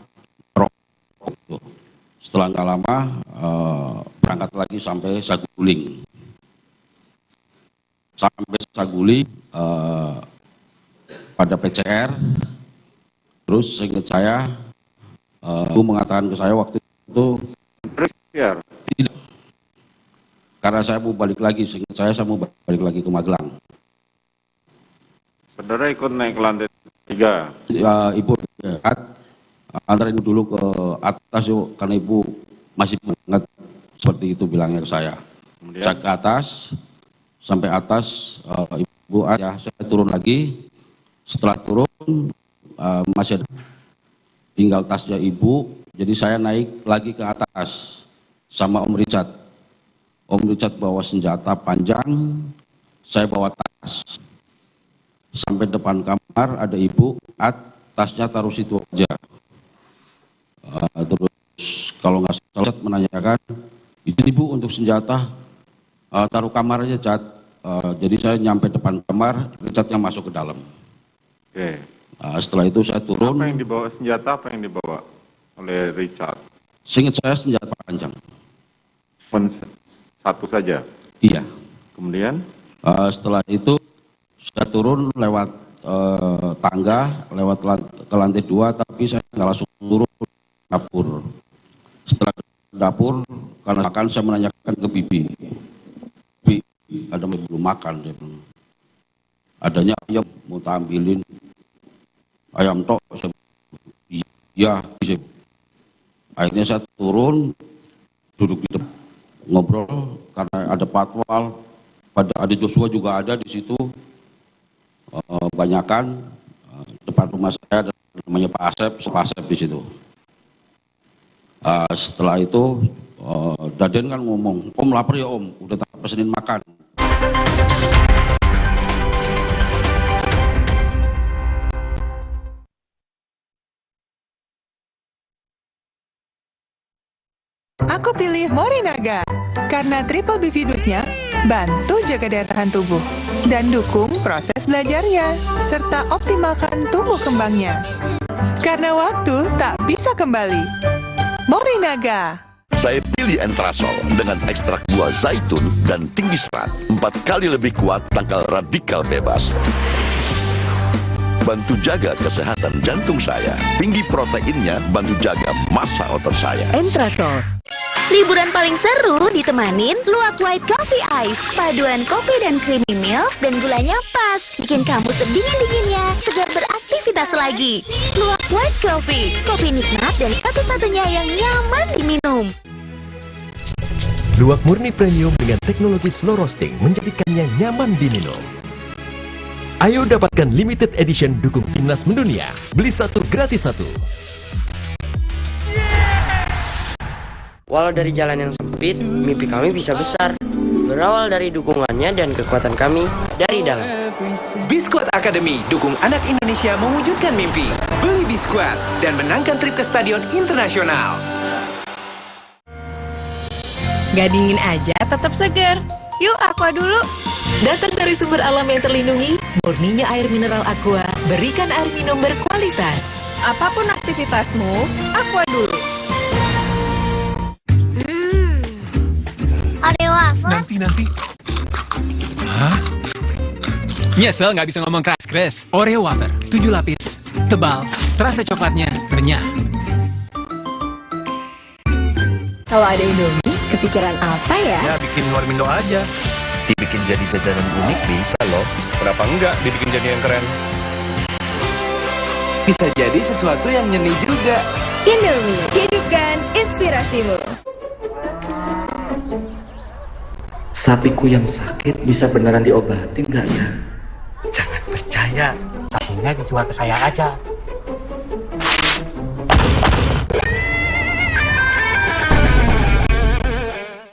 rokok. Setelah nggak lama, berangkat lagi sampai Saguling. Sampai Saguling, pada PCR, terus seingat saya, ibu mengatakan ke saya waktu itu, PCR? Tidak. Karena saya mau balik lagi, seingat saya mau balik lagi ke Magelang. Saudara ikut naik ke lantai 3? Ibu antar ibu dulu ke atas yuk, karena ibu masih ingat seperti itu bilangnya ke saya. Kemudian? Saya ke atas, sampai atas, ibu ya, saya turun lagi. Setelah turun, masih ada tinggal tasnya ibu, jadi saya naik lagi ke atas sama Om Richard. Om Richard bawa senjata panjang, saya bawa tas. Sampai depan kamar ada ibu, tasnya taruh situ aja. Terus kalau nggak salah menanyakan, itu ibu untuk senjata, taruh kamar aja, Cat. Jadi saya nyampe depan kamar, Richard yang masuk ke dalam. Oke. Setelah itu saya turun. Apa yang dibawa senjata, apa yang dibawa oleh Richard? Seingat saya senjata panjang. Satu saja? Iya. Kemudian? Setelah itu saya turun lewat tangga, lewat ke lantai 2, tapi saya nggak langsung turun ke dapur. Setelah ke dapur, karena makan saya menanyakan ke Bibi. Bibi, ada belum makan? Dia bilang. Adanya ayam, mau tampilin ayam tok. Iya, bisa. Akhirnya saya turun, duduk di depan, ngobrol karena ada patwal, ada Joshua juga ada di situ. Banyakan depan rumah saya ada namanya Pak Asep di situ. Setelah itu Daden kan ngomong, Om lapar ya Om, udah tak pesenin makan. Aku pilih Morinaga karena triple bifidusnya bantu jaga daya tahan tubuh dan dukung proses belajarnya serta optimalkan tumbuh kembangnya. Karena waktu tak bisa kembali. Morinaga. Saya pilih Entrasol dengan ekstrak buah zaitun dan tinggi serat. 4 kali lebih kuat tangkal radikal bebas. Bantu jaga kesehatan jantung saya. Tinggi proteinnya bantu jaga massa otot saya. Entrasol. Liburan paling seru ditemanin Luwak White Coffee Ice. Paduan kopi dan creamy milk dan gulanya pas. Bikin kamu sedingin-dinginnya, segar beraktivitas lagi. Luwak White Coffee. Kopi nikmat dan satu-satunya yang nyaman diminum. Luwak murni premium dengan teknologi slow roasting menjadikannya nyaman diminum. Ayo dapatkan limited edition dukung Timnas Mendunia. Beli 1 gratis 1. Walau dari jalan yang sempit, mimpi kami bisa besar. Berawal dari dukungannya dan kekuatan kami dari dalam. Biskuat Academy dukung anak Indonesia mewujudkan mimpi. Beli Biskuat dan menangkan trip ke stadion internasional. Gak dingin aja, tetap segar. Yuk, Aqua dulu. Datang dari sumber alam yang terlindungi, murninya air mineral Aqua, berikan air minum berkualitas. Apapun aktivitasmu, Aqua dulu. Oreo wafer? Nanti. Hah? Nyesel nggak bisa ngomong keras-keras. Oreo wafer, 7 lapis, tebal, terasa coklatnya renyah. Kalau ada Indomie, kepikiran apa ya? Ya bikin warmindo aja. Dibikin jadi jajanan unik bisa loh. Kenapa enggak dibikin jadi yang keren? Bisa jadi sesuatu yang nyeni juga. Indomie, hidupkan inspirasimu. Sapiku yang sakit bisa beneran diobati nggak ya? Jangan percaya, sapinya dijual ke saya aja.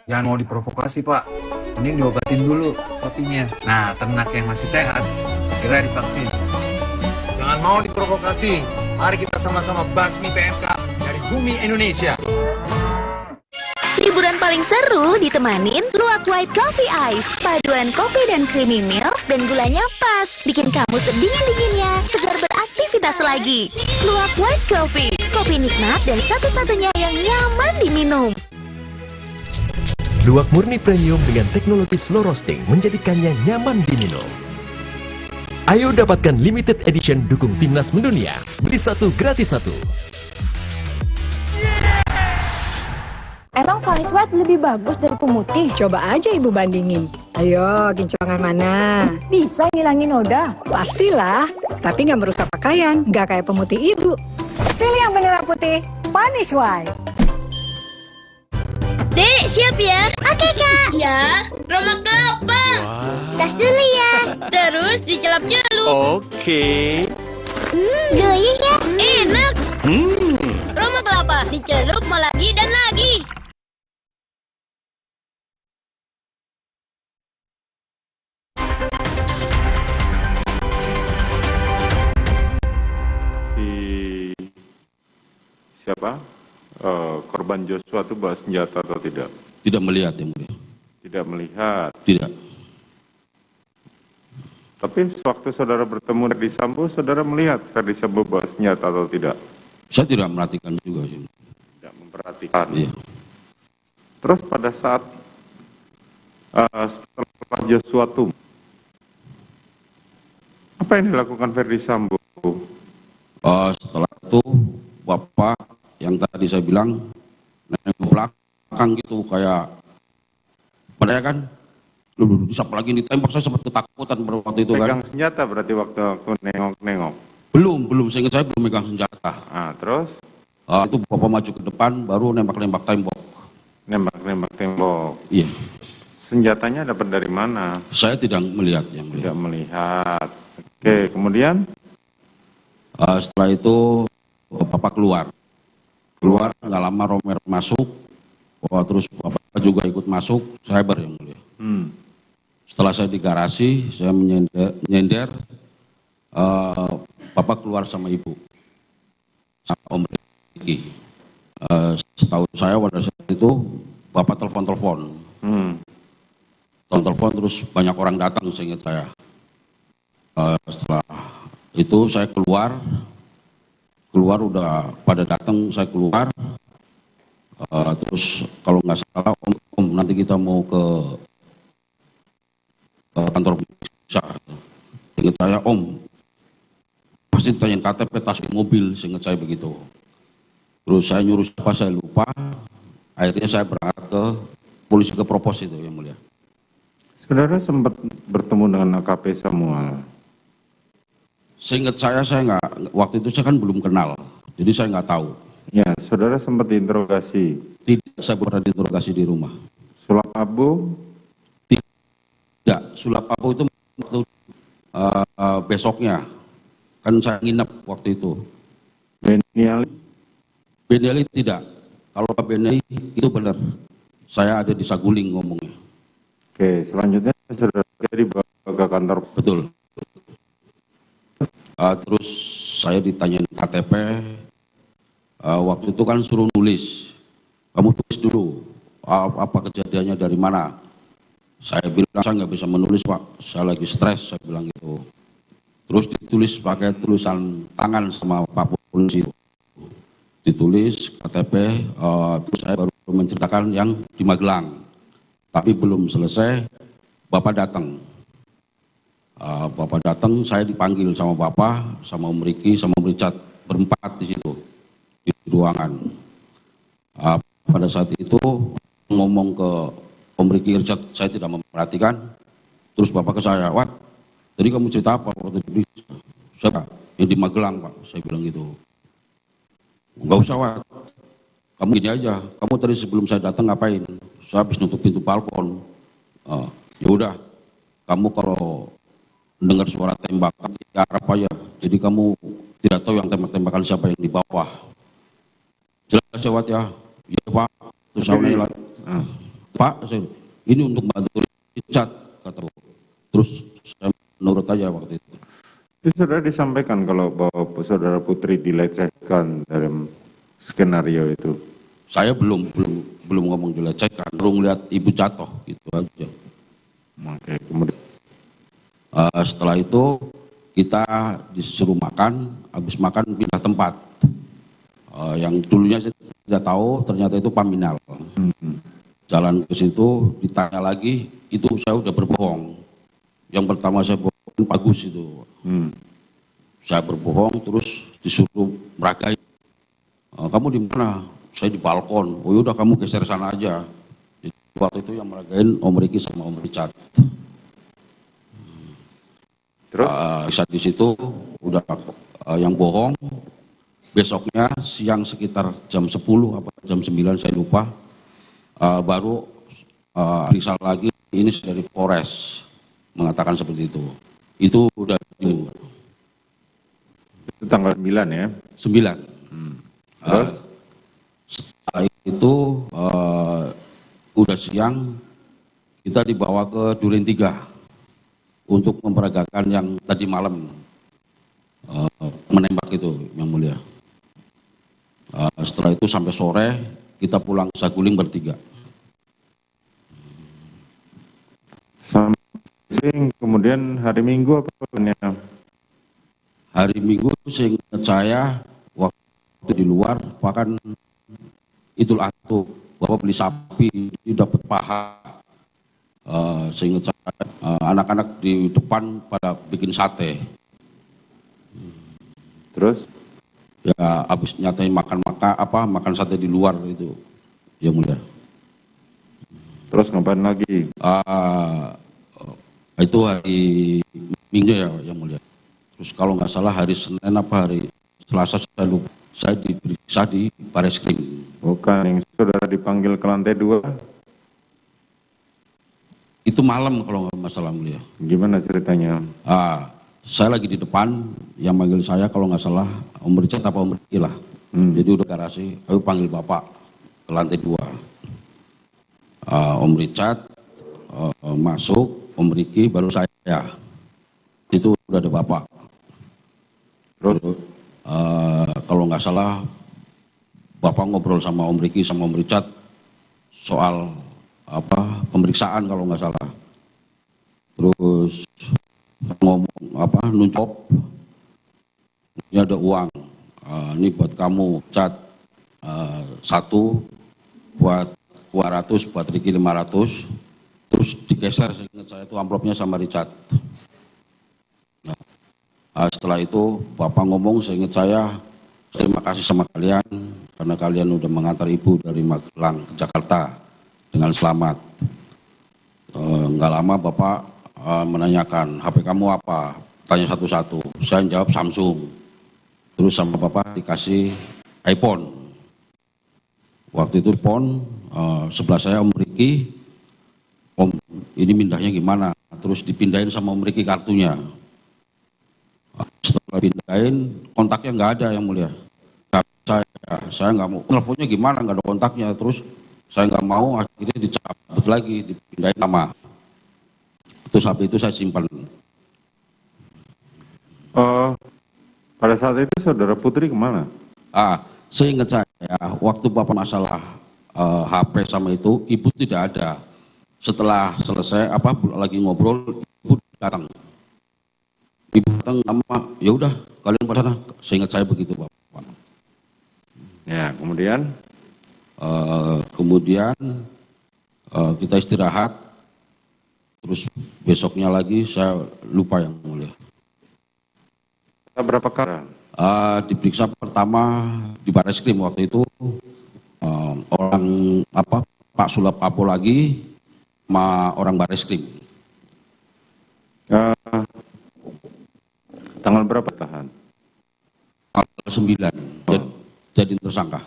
Jangan mau diprovokasi, Pak. Mending diobatin dulu sapinya. Nah, ternak yang masih sehat, segera divaksin. Jangan mau diprovokasi. Mari kita sama-sama basmi PMK dari bumi Indonesia. Liburan paling seru ditemanin Luwak White Coffee Ice. Paduan kopi dan creamy milk dan gulanya pas. Bikin kamu sedingin-dinginnya, segar beraktivitas lagi. Luwak White Coffee, kopi nikmat dan satu-satunya yang nyaman diminum. Luwak murni premium dengan teknologi slow roasting menjadikannya nyaman diminum. Ayo dapatkan limited edition dukung timnas mendunia. Beli satu gratis satu. Emang Vanis White lebih bagus dari pemutih? Coba aja ibu bandingin. Ayo, kinclongan mana? Bisa ngilangin noda? Pastilah, tapi nggak merusak pakaian, nggak kayak pemutih ibu. Pilih yang beneran putih, Vanis White. Dek, siap ya? Oke, Kak. Ya, Roma kelapa. Tas dulu ya. Terus dicelup-celup. Oke. Gurih ya? Enak. Roma kelapa, dicelup mau lagi dan lagi. Siapa? Korban Joshua itu bawa senjata atau tidak? Tidak melihat, yang mulia. Tidak melihat. Tidak. Tapi sewaktu saudara bertemu Ferdi Sambo, saudara melihat Ferdi Sambo bawa senjata atau tidak? Saya tidak memperhatikan juga. Tidak memperhatikan. Iya. Terus pada saat setelah Joshua itu, apa yang dilakukan Ferdi Sambo? Setelah itu, Bapak yang tadi saya bilang nengok ke belakang gitu, kayak padahal kan siapa lagi ditembak, saya sempat ketakutan pada waktu itu. Pegang kan senjata berarti waktu nengok-nengok? belum saya ingat saya belum megang senjata. Terus itu Bapak maju ke depan baru nembak tembok. Nembak tembok. Iya. Senjatanya dapat dari mana? Saya tidak melihat, yang mulia. Tidak melihat. Oke, kemudian setelah itu Bapak keluar nggak lama Romer masuk, terus Bapak juga ikut masuk, cyber, yang mulia. Setelah saya di garasi, saya menyender, Bapak keluar sama Ibu, sama Om Riki. Setahu saya pada saat itu Bapak telepon, terus banyak orang datang, seingat saya. Setelah itu saya keluar udah pada datang, saya keluar, terus kalau nggak salah om nanti kita mau ke kantor polisi. Ingat saya, Om pasti ditanyain KTP, tas di mobil, seingat saya begitu. Terus saya nyuruh siapa saya lupa, akhirnya saya berangkat ke polisi ke Propos itu, yang mulia. Saudara sempat bertemu dengan AKP Samuel? Seingat saya nggak, waktu itu saya kan belum kenal, jadi saya nggak tahu. Ya, saudara sempat diinterogasi? Tidak, saya pernah diinterogasi di rumah. Sulap abu? Tidak, sulap abu itu waktu besoknya, kan saya nginep waktu itu. Beniali tidak, kalau Pak Beniali itu benar, saya ada di Saguling ngomongnya. Oke, selanjutnya saudara dibawa ke kantor. Betul. Terus saya ditanyain KTP, waktu itu kan suruh nulis, kamu tulis dulu apa kejadiannya dari mana. Saya bilang saya nggak bisa menulis Pak, saya lagi stres, saya bilang gitu. Terus ditulis pakai tulisan tangan sama Pak Polisi, ditulis KTP, terus saya baru menceritakan yang di Magelang, tapi belum selesai, Bapak datang. Bapak datang, saya dipanggil sama Bapak, sama Om Riki, sama Om Richard, berempat di situ, di ruangan. Pada saat itu ngomong ke Om Riki, Richard, saya tidak memperhatikan. Terus Bapak ke saya, Wat, tadi kamu cerita apa waktu di saya yang di Magelang Pak, saya bilang gitu. Nggak usah, Wat. Kamu gini aja, kamu tadi sebelum saya datang ngapain? Saya habis nutup pintu balkon. Ya udah, kamu kalau dengar suara tembakan di Arab aja. Jadi kamu tidak tahu yang tembak-tembakan siapa yang di bawah. Jelas ya, Wat ya? Iya, Pak. Terus saya nanya lagi, Pak, ini untuk bantu Richard, kataku. Terus saya menurut aja waktu itu. Itu sudah disampaikan kalau bahwa saudara Putri dilecehkan dalam skenario itu. Saya belum ngomong dilecehkan, baru ngeliat ibu jatuh gitu aja. Oke, kemudian setelah itu kita disuruh makan, habis makan pindah tempat. Yang dulunya saya tidak tahu, ternyata itu Paminal. Jalan ke situ, ditanya lagi, itu saya udah berbohong. Yang pertama saya bohong bagus itu. Saya berbohong, terus disuruh meragai. Kamu di mana? Saya di balkon. Oh yaudah, kamu geser sana aja. Jadi, waktu itu yang meragain Om Riki sama Om Richard. Terus saat di situ udah yang bohong. Besoknya siang sekitar jam 10 apa jam 9 saya lupa. Baru risal lagi, ini dari Polres mengatakan seperti itu. Itu udah itu tanggal 9 ya? 9. Terus? Setelah itu udah siang, kita dibawa ke Duren 3 untuk memperagakan yang tadi malam menembak itu, yang mulia. Setelah itu sampai sore kita pulang Saguling bertiga. Kemudian hari Minggu apa namanya? Hari Minggu seingat saya waktu di luar, bahkan Idul Adha, Bapak beli sapi, dapat paha. Seingat saya anak-anak di depan pada bikin sate. Terus? Ya habis nyatain makan sate di luar itu, ya mulia. Terus ngapain lagi? Itu hari Minggu ya, yang mulia. Terus kalau nggak salah hari Senin apa hari Selasa saya lupa. Saya diperiksa di Bareskrim. Bukan, yang saudara dipanggil ke lantai 2? Itu malam kalau nggak masalah, mulia. Gimana ceritanya? Saya lagi di depan, yang manggil saya kalau nggak salah Om Richard apa Om Riki lah. Jadi udah garasi, ayo panggil Bapak ke lantai 2. Om Richard masuk, Om Riki baru saya. Itu udah ada Bapak. Terus kalau nggak salah Bapak ngobrol sama Om Riki sama Om Richard soal pemeriksaan kalau nggak salah. Terus ngomong nunjuk ini ada uang, ini buat kamu cat 1 buat 200, buat Riki 500. Terus digeser, seingat saya itu amplopnya sama Richard. Setelah itu Bapak ngomong, seingat saya, terima kasih sama kalian karena kalian udah mengantar ibu dari Magelang ke Jakarta dengan selamat. Nggak lama Bapak menanyakan, HP kamu apa? Tanya satu-satu. Saya jawab Samsung. Terus sama Bapak dikasih iPhone. Waktu itu iPhone, sebelah saya Om Riki, Om ini mindahnya gimana? Terus dipindahin sama Om Riki kartunya. Setelah pindahin, kontaknya nggak ada, yang mulia. Saya nggak mau, teleponnya gimana, nggak ada kontaknya. Terus saya nggak mau, akhirnya dicabut lagi, dipindahin nama. Terus HP itu saya simpan. Pada saat itu saudara Putri kemana? Seingat saya, waktu Bapak masalah HP sama itu, ibu tidak ada. Setelah selesai, lagi ngobrol, ibu datang. Ibu datang nama, ya udah kalian pada sana. Seingat saya begitu, Bapak. Ya, kemudian? Kemudian kita istirahat. Terus besoknya lagi saya lupa, yang mulia. Berapa kali? Diperiksa pertama di Bareskrim waktu itu orang Pak Sulap Apo lagi sama orang Bareskrim. Tanggal berapa tahan? Tanggal 9. jadi tersangka?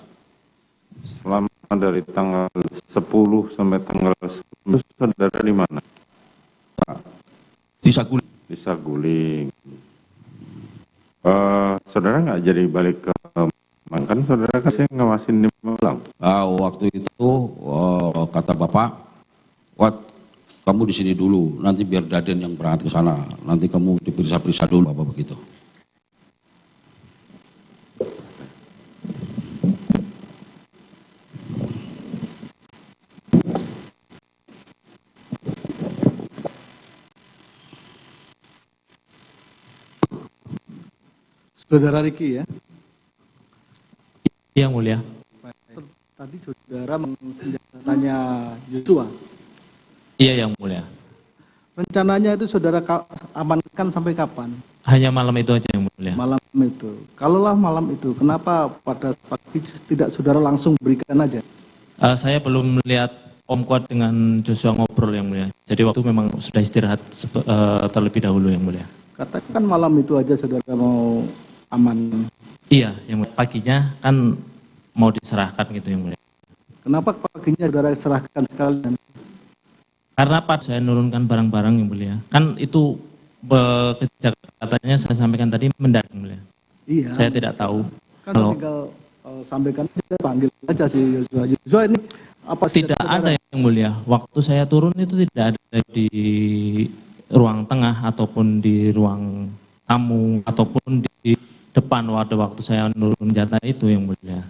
Selama dari tanggal 10 sampai tanggal 10 saudara di mana? Di Saguling. Di Saguling. Saudara nggak jadi balik ke Malang, kan saudara kan saya ngawasin di Malang. Waktu itu kata bapak, kamu di sini dulu, nanti biar Daden yang berangkat ke sana, nanti kamu diperiksa-periksa dulu, bapak begitu. Saudara Riki ya? Yang mulia. Tadi saudara senjatanya Joshua. Iya yang mulia. Rencananya itu saudara amankan sampai kapan? Hanya malam itu aja yang mulia. Malam itu. Kalaulah malam itu, kenapa pada pagi tidak saudara langsung berikan aja? Saya belum melihat Om Kuat dengan Joshua ngobrol yang mulia. Jadi waktu memang sudah istirahat terlebih dahulu yang mulia. Katakan malam itu aja saudara mau aman. Iya, yang mulia. Paginya kan mau diserahkan gitu yang mulia. Kenapa paginya saudara serahkan sekalian? Karena Pak saya nurunkan barang-barang yang mulia. Kan itu katanya saya sampaikan tadi mendadak yang mulia. Iya. Saya tidak tahu. Kan tinggal sampaikan aja, panggil aja si Joshua. Joshua ini apa? Tidak ada yang mulia. Waktu saya turun itu tidak ada di ruang tengah ataupun di ruang tamu ataupun di depan waktu saya nurun jatah itu yang mulia.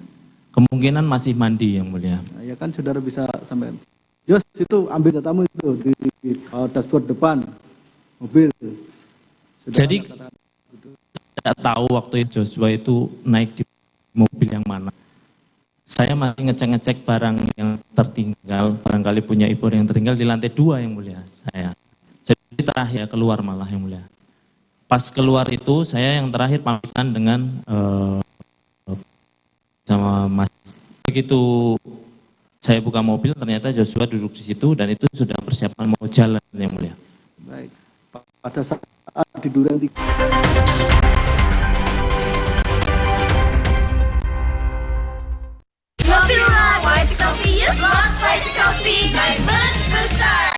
Kemungkinan masih mandi yang mulia. Nah, ya kan saudara bisa sampai Yos itu ambil jatahmu itu di dashboard depan mobil. Jadi tidak tahu waktu Joshua itu naik di mobil yang mana. Saya masih ngecek-ngecek barang yang tertinggal, barangkali punya ibu yang tertinggal di lantai 2 yang mulia saya. Jadi terakhir keluar malah yang mulia. Pas keluar itu saya yang terakhir pamitan dengan sama Mas. Begitu saya buka mobil ternyata Joshua duduk di situ dan itu sudah persiapan mau jalan yang mulia. Baik. Pada saat di Duren 3. Kopi Luwak, White Coffee Yuk, White Coffee, naik besar.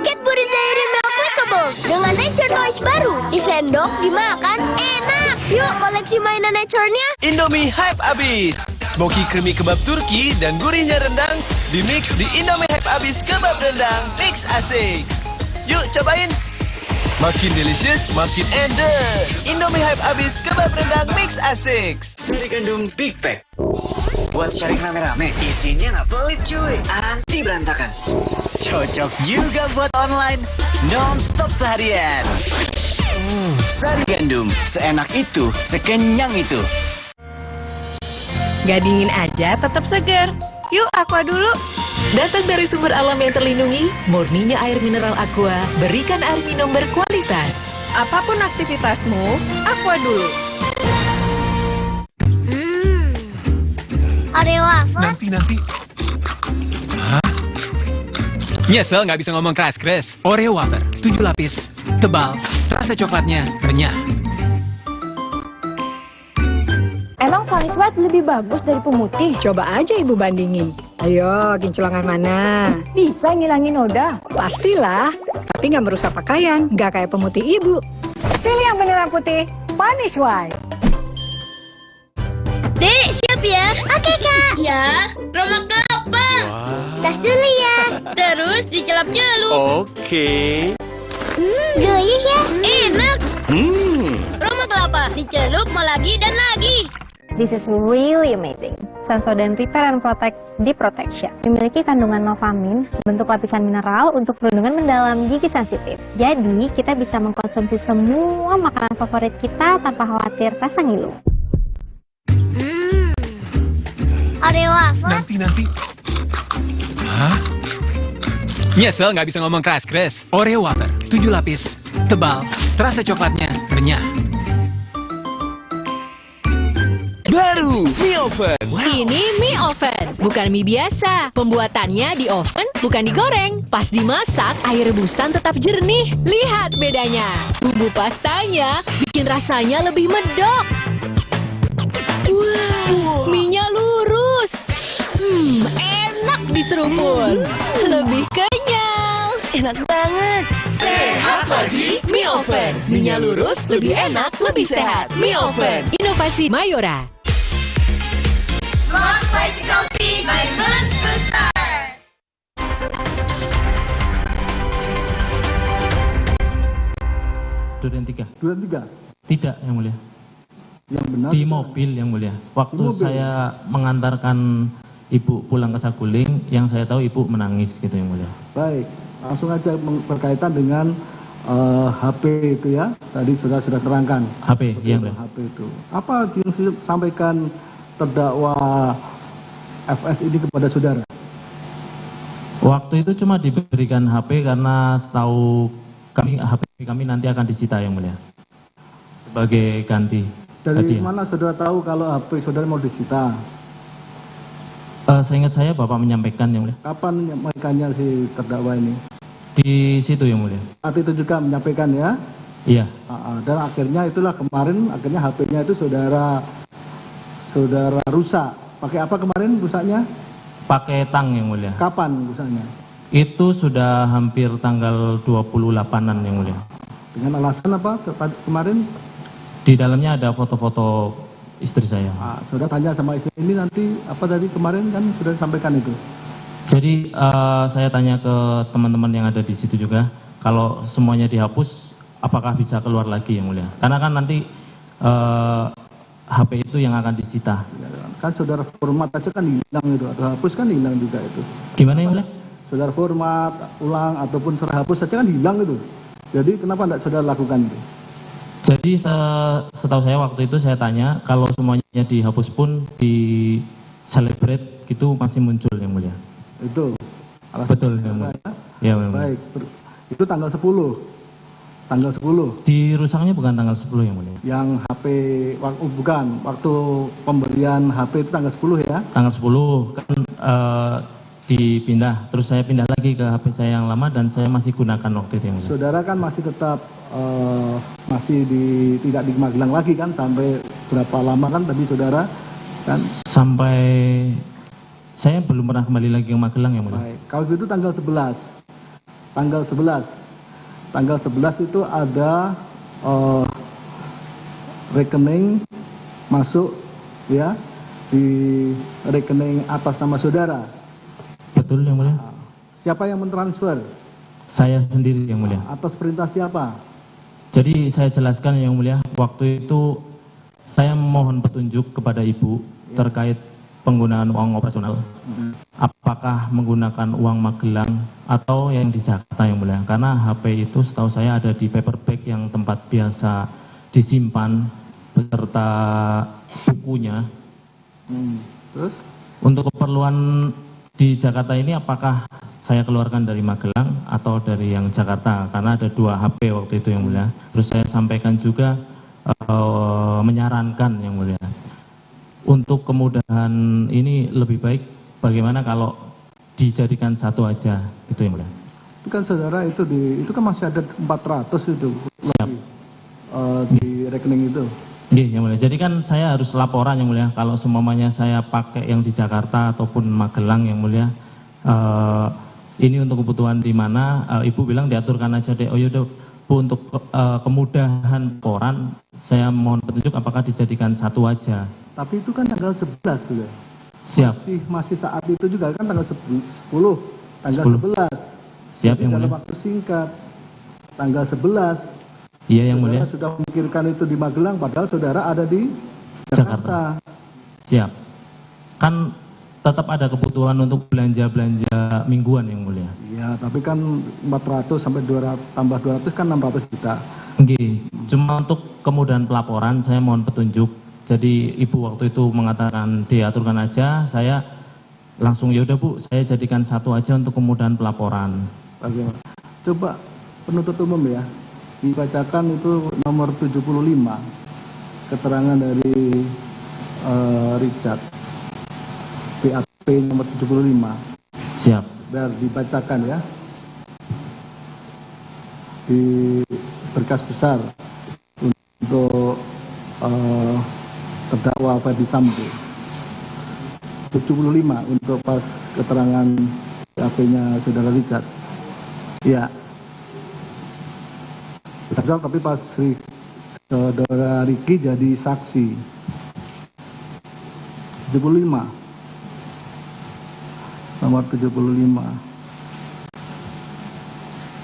Cadbury Dairy Milk Lickables dengan Nature Toys baru. Disendok, dimakan, enak. Yuk koleksi mainan Nature-nya. Indomie Hype Abis. Smoky creamy kebab Turki dan gurihnya rendang dimix di Indomie Hype Abis kebab rendang mix asik. Yuk cobain. Makin delicious, makin enders. Indomie Hype Abis kebab rendang mix asik. Seri Gandum Big Pack. Buat sharing rame-rame. Isinya nggak pelit cuy. Anti berantakan. Cocok juga buat online. Non-stop seharian. Sari Gandum. Seenak itu, sekenyang itu. Gak dingin aja, tetap segar. Yuk, Aqua dulu. Datang dari sumber alam yang terlindungi, murninya air mineral Aqua, berikan air minum berkualitas. Apapun aktivitasmu, Aqua dulu. Oreo wafer. Nanti. Hah? Nyesel nggak bisa ngomong keras-keras. Oreo wafer, 7 lapis, tebal, rasa coklatnya renyah. Emang Vanilla White lebih bagus dari pemutih? Coba aja ibu bandingin. Ayo, kinclongan mana? Bisa ngilangin noda? Pastilah. Tapi nggak merusak pakaian, nggak kayak pemutih ibu. Pilih yang beneran putih, Vanilla White. Dek, siap ya? Oke, Kak. Ya, Roma kelapa. Tas dulu ya. Terus dicelup-celup. Oke. Gurih ya? Enak. Roma kelapa, dicelup mau lagi dan lagi. This is really amazing. Sensodyne Repair and Protect Deep Protection memiliki kandungan novamin, bentuk lapisan mineral untuk perlindungan mendalam gigi sensitif. Jadi, kita bisa mengkonsumsi semua makanan favorit kita tanpa khawatir rasa ngilu. Oreo wafer. Nanti. Hah? Nyesel nggak bisa ngomong keras-keras. Oreo wafer, 7 lapis, tebal, rasa coklatnya renyah. Baru mie oven. Ini mie oven, bukan mie biasa. Pembuatannya di oven, bukan digoreng. Pas dimasak, air rebusan tetap jernih. Lihat bedanya. Bumbu pastanya bikin rasanya lebih medok. Wow, mie-nya lurus. Enak diseruput. Lebih kenyal. Enak banget. Sehat lagi, mie oven. Mie-nya lurus, lebih enak, lebih sehat. Mie oven. Inovasi Mayora. Rock White Coffee by Boost Booster. Duren 3. Duren 3? Tidak, Yang Mulia. Yang benar? Di mobil, Yang Mulia. Waktu saya mengantarkan Ibu pulang ke Saguling, yang saya tahu Ibu menangis gitu, Yang Mulia. Baik, langsung aja berkaitan dengan HP itu ya. Tadi sudah terangkan. HP, iya Mulia. HP itu. Apa yang disampaikan terdakwa FS ini kepada saudara? Waktu itu cuma diberikan HP karena setahu kami HP kami nanti akan disita, Yang Mulia, sebagai ganti. Dari mana saudara tahu kalau HP saudara mau disita? Seingat saya Bapak menyampaikan, Yang Mulia. Kapan menyampaikannya si terdakwa ini? Di situ, Yang Mulia. Saat itu juga menyampaikan ya? Iya. Dan akhirnya itulah kemarin, akhirnya HP-nya itu saudara rusak. Pakai apa kemarin rusaknya? Pakai tang, Yang Mulia. Kapan rusaknya? Itu sudah hampir tanggal 28-an, Yang Mulia. Dengan alasan apa kemarin? Di dalamnya ada foto-foto istri saya. Saudara tanya sama istri ini nanti apa tadi kemarin kan sudah sampaikan itu. Jadi saya tanya ke teman-teman yang ada di situ juga, kalau semuanya dihapus, apakah bisa keluar lagi, Yang Mulia? Karena kan nanti HP itu yang akan disita. Kan saudara format aja kan hilang itu, atau hapus kan hilang juga itu. Gimana, Yang Mulia? Saudara format, ulang ataupun saudara hapus saja kan hilang itu. Jadi kenapa tidak saudara lakukan itu? Jadi setahu saya waktu itu saya tanya, kalau semuanya dihapus pun di celebrate gitu masih muncul, Yang Mulia. Itu alasan. Betul, Yang Mulia. Ya, Yang Mulia. Baik, itu tanggal 10. Tanggal 10. Dirusaknya bukan tanggal 10, Yang Mulia. Yang HP, waktu pemberian HP itu tanggal 10 ya? Tanggal 10 kan dipindah, terus saya pindah lagi ke HP saya yang lama dan saya masih gunakan waktu itu, Yang Mulia. Saudara kan masih tetap tidak di Magelang lagi kan, sampai berapa lama kan tadi saudara kan? Sampai saya belum pernah kembali lagi ke Magelang, Yang Mulia. Baik. Kalau gitu tanggal 11. Tanggal 11 itu ada rekening masuk ya di rekening atas nama saudara. Betul, Yang Mulia. Siapa yang mentransfer? Saya sendiri, Yang Mulia. Atas perintah siapa? Jadi saya jelaskan, Yang Mulia, waktu itu saya mohon petunjuk kepada Ibu terkait penggunaan uang operasional. Apakah menggunakan uang Magelang atau yang di Jakarta, Yang Mulia? Karena HP itu setahu saya ada di paper bag yang tempat biasa disimpan beserta bukunya. Terus? Untuk keperluan di Jakarta ini apakah saya keluarkan dari Magelang atau dari yang Jakarta? Karena ada 2 HP waktu itu, Yang Mulia. Terus saya sampaikan juga menyarankan, Yang Mulia, untuk kemudahan ini lebih baik bagaimana kalau dijadikan satu aja, gitu, Yang Mulia. Itu kan saudara itu kan masih ada 400 itu lagi, di rekening itu. Iya, Yang Mulia. Jadi kan saya harus laporan, Yang Mulia, kalau semuanya saya pakai yang di Jakarta ataupun Magelang, Yang Mulia. Ini untuk kebutuhan di mana Ibu bilang diaturkan aja deh. Oh yaudah Bu, untuk kemudahan laporan saya mohon petunjuk apakah dijadikan satu aja. Tapi itu kan tanggal 11 sudah. Siap. Masih saat itu juga kan tanggal 10, tanggal 11. Siap, Yang Mulia. Dalam waktu singkat, tanggal 11. Iya, Yang Mulia. Saudara sudah memikirkan itu di Magelang, padahal saudara ada di Jakarta. Siap. Kan tetap ada kebutuhan untuk belanja-belanja mingguan, Yang Mulia. Iya, tapi kan 400 sampai 200 tambah 200 kan 600 juta. Oke, cuma untuk kemudahan pelaporan saya mohon petunjuk. Jadi Ibu waktu itu mengatakan diaturkan aja, saya langsung ya udah Bu, saya jadikan satu aja untuk kemudahan pelaporan. Bagaimana? Coba penuntut umum ya, dibacakan itu nomor 75, keterangan dari Richard, BAP nomor 75. Siap. Biar dibacakan ya. Di berkas besar untuk terdakwa Ferdi Sambo. 75 untuk pas keterangan BAP-nya saudara Richard. Iya. Tapi pas saudara Ricky jadi saksi. 75. Nomor 75.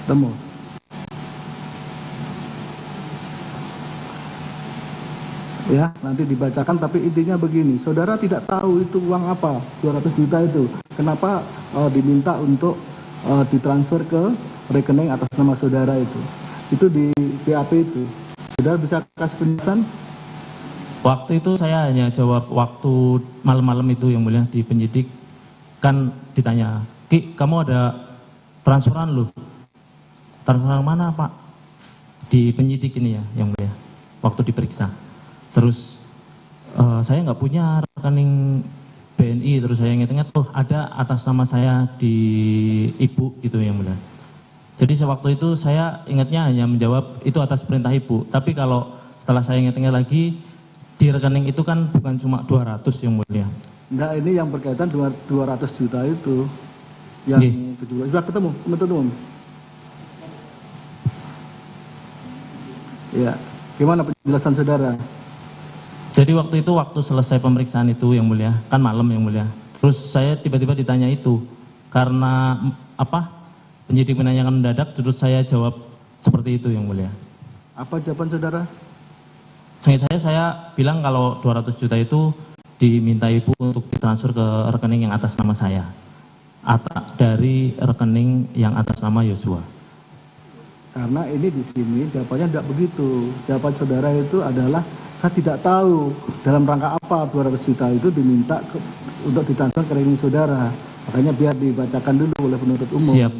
Temu. Ya, nanti dibacakan, tapi intinya begini, saudara tidak tahu itu uang apa, 200 juta itu. Kenapa diminta untuk ditransfer ke rekening atas nama saudara itu? Itu di BAP itu. Saudara bisa kasih penjelasan? Waktu itu saya hanya jawab waktu malam-malam itu yang mulia di penyidik, kan ditanya, Ki, kamu ada transferan loh. Transferan mana Pak? Di penyidik ini ya, yang mulia, waktu diperiksa. Terus saya nggak punya rekening BNI, terus saya ingat-ingat, oh ada atas nama saya di ibu gitu yang mulia. Jadi sewaktu itu saya ingatnya hanya menjawab itu atas perintah ibu. Tapi kalau setelah saya ingat-ingat lagi, di rekening itu kan bukan cuma 200 yang mulia. Enggak, ini yang berkaitan 200 juta itu. Yang 17. Sudah ketemu, penuntut umum? Ya, gimana penjelasan saudara? Jadi waktu itu, waktu selesai pemeriksaan itu yang mulia, kan malam yang mulia. Terus saya tiba-tiba ditanya itu, karena apa? Penyidik menanyakan mendadak, terus saya jawab seperti itu yang mulia. Apa jawaban saudara? Seingat saya bilang kalau 200 juta itu diminta ibu untuk ditransfer ke rekening yang atas nama saya. Dari rekening yang atas nama Yosua. Karena ini di sini jawabannya tidak begitu. Jawaban saudara itu adalah, saya tidak tahu dalam rangka apa 200 juta itu diminta untuk ditransfer ke rekening saudara. Makanya biar dibacakan dulu oleh penuntut umum. Siap.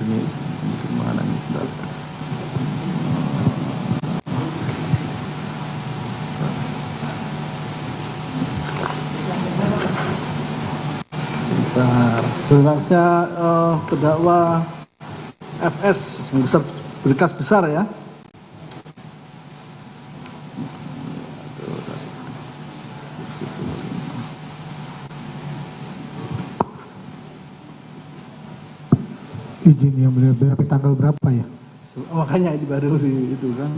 Ini mana nih? Berkasnya terdakwa FS berkas besar ya. Izin yang mulia, BAP tanggal berapa ya? Makanya ini baru di itu kan.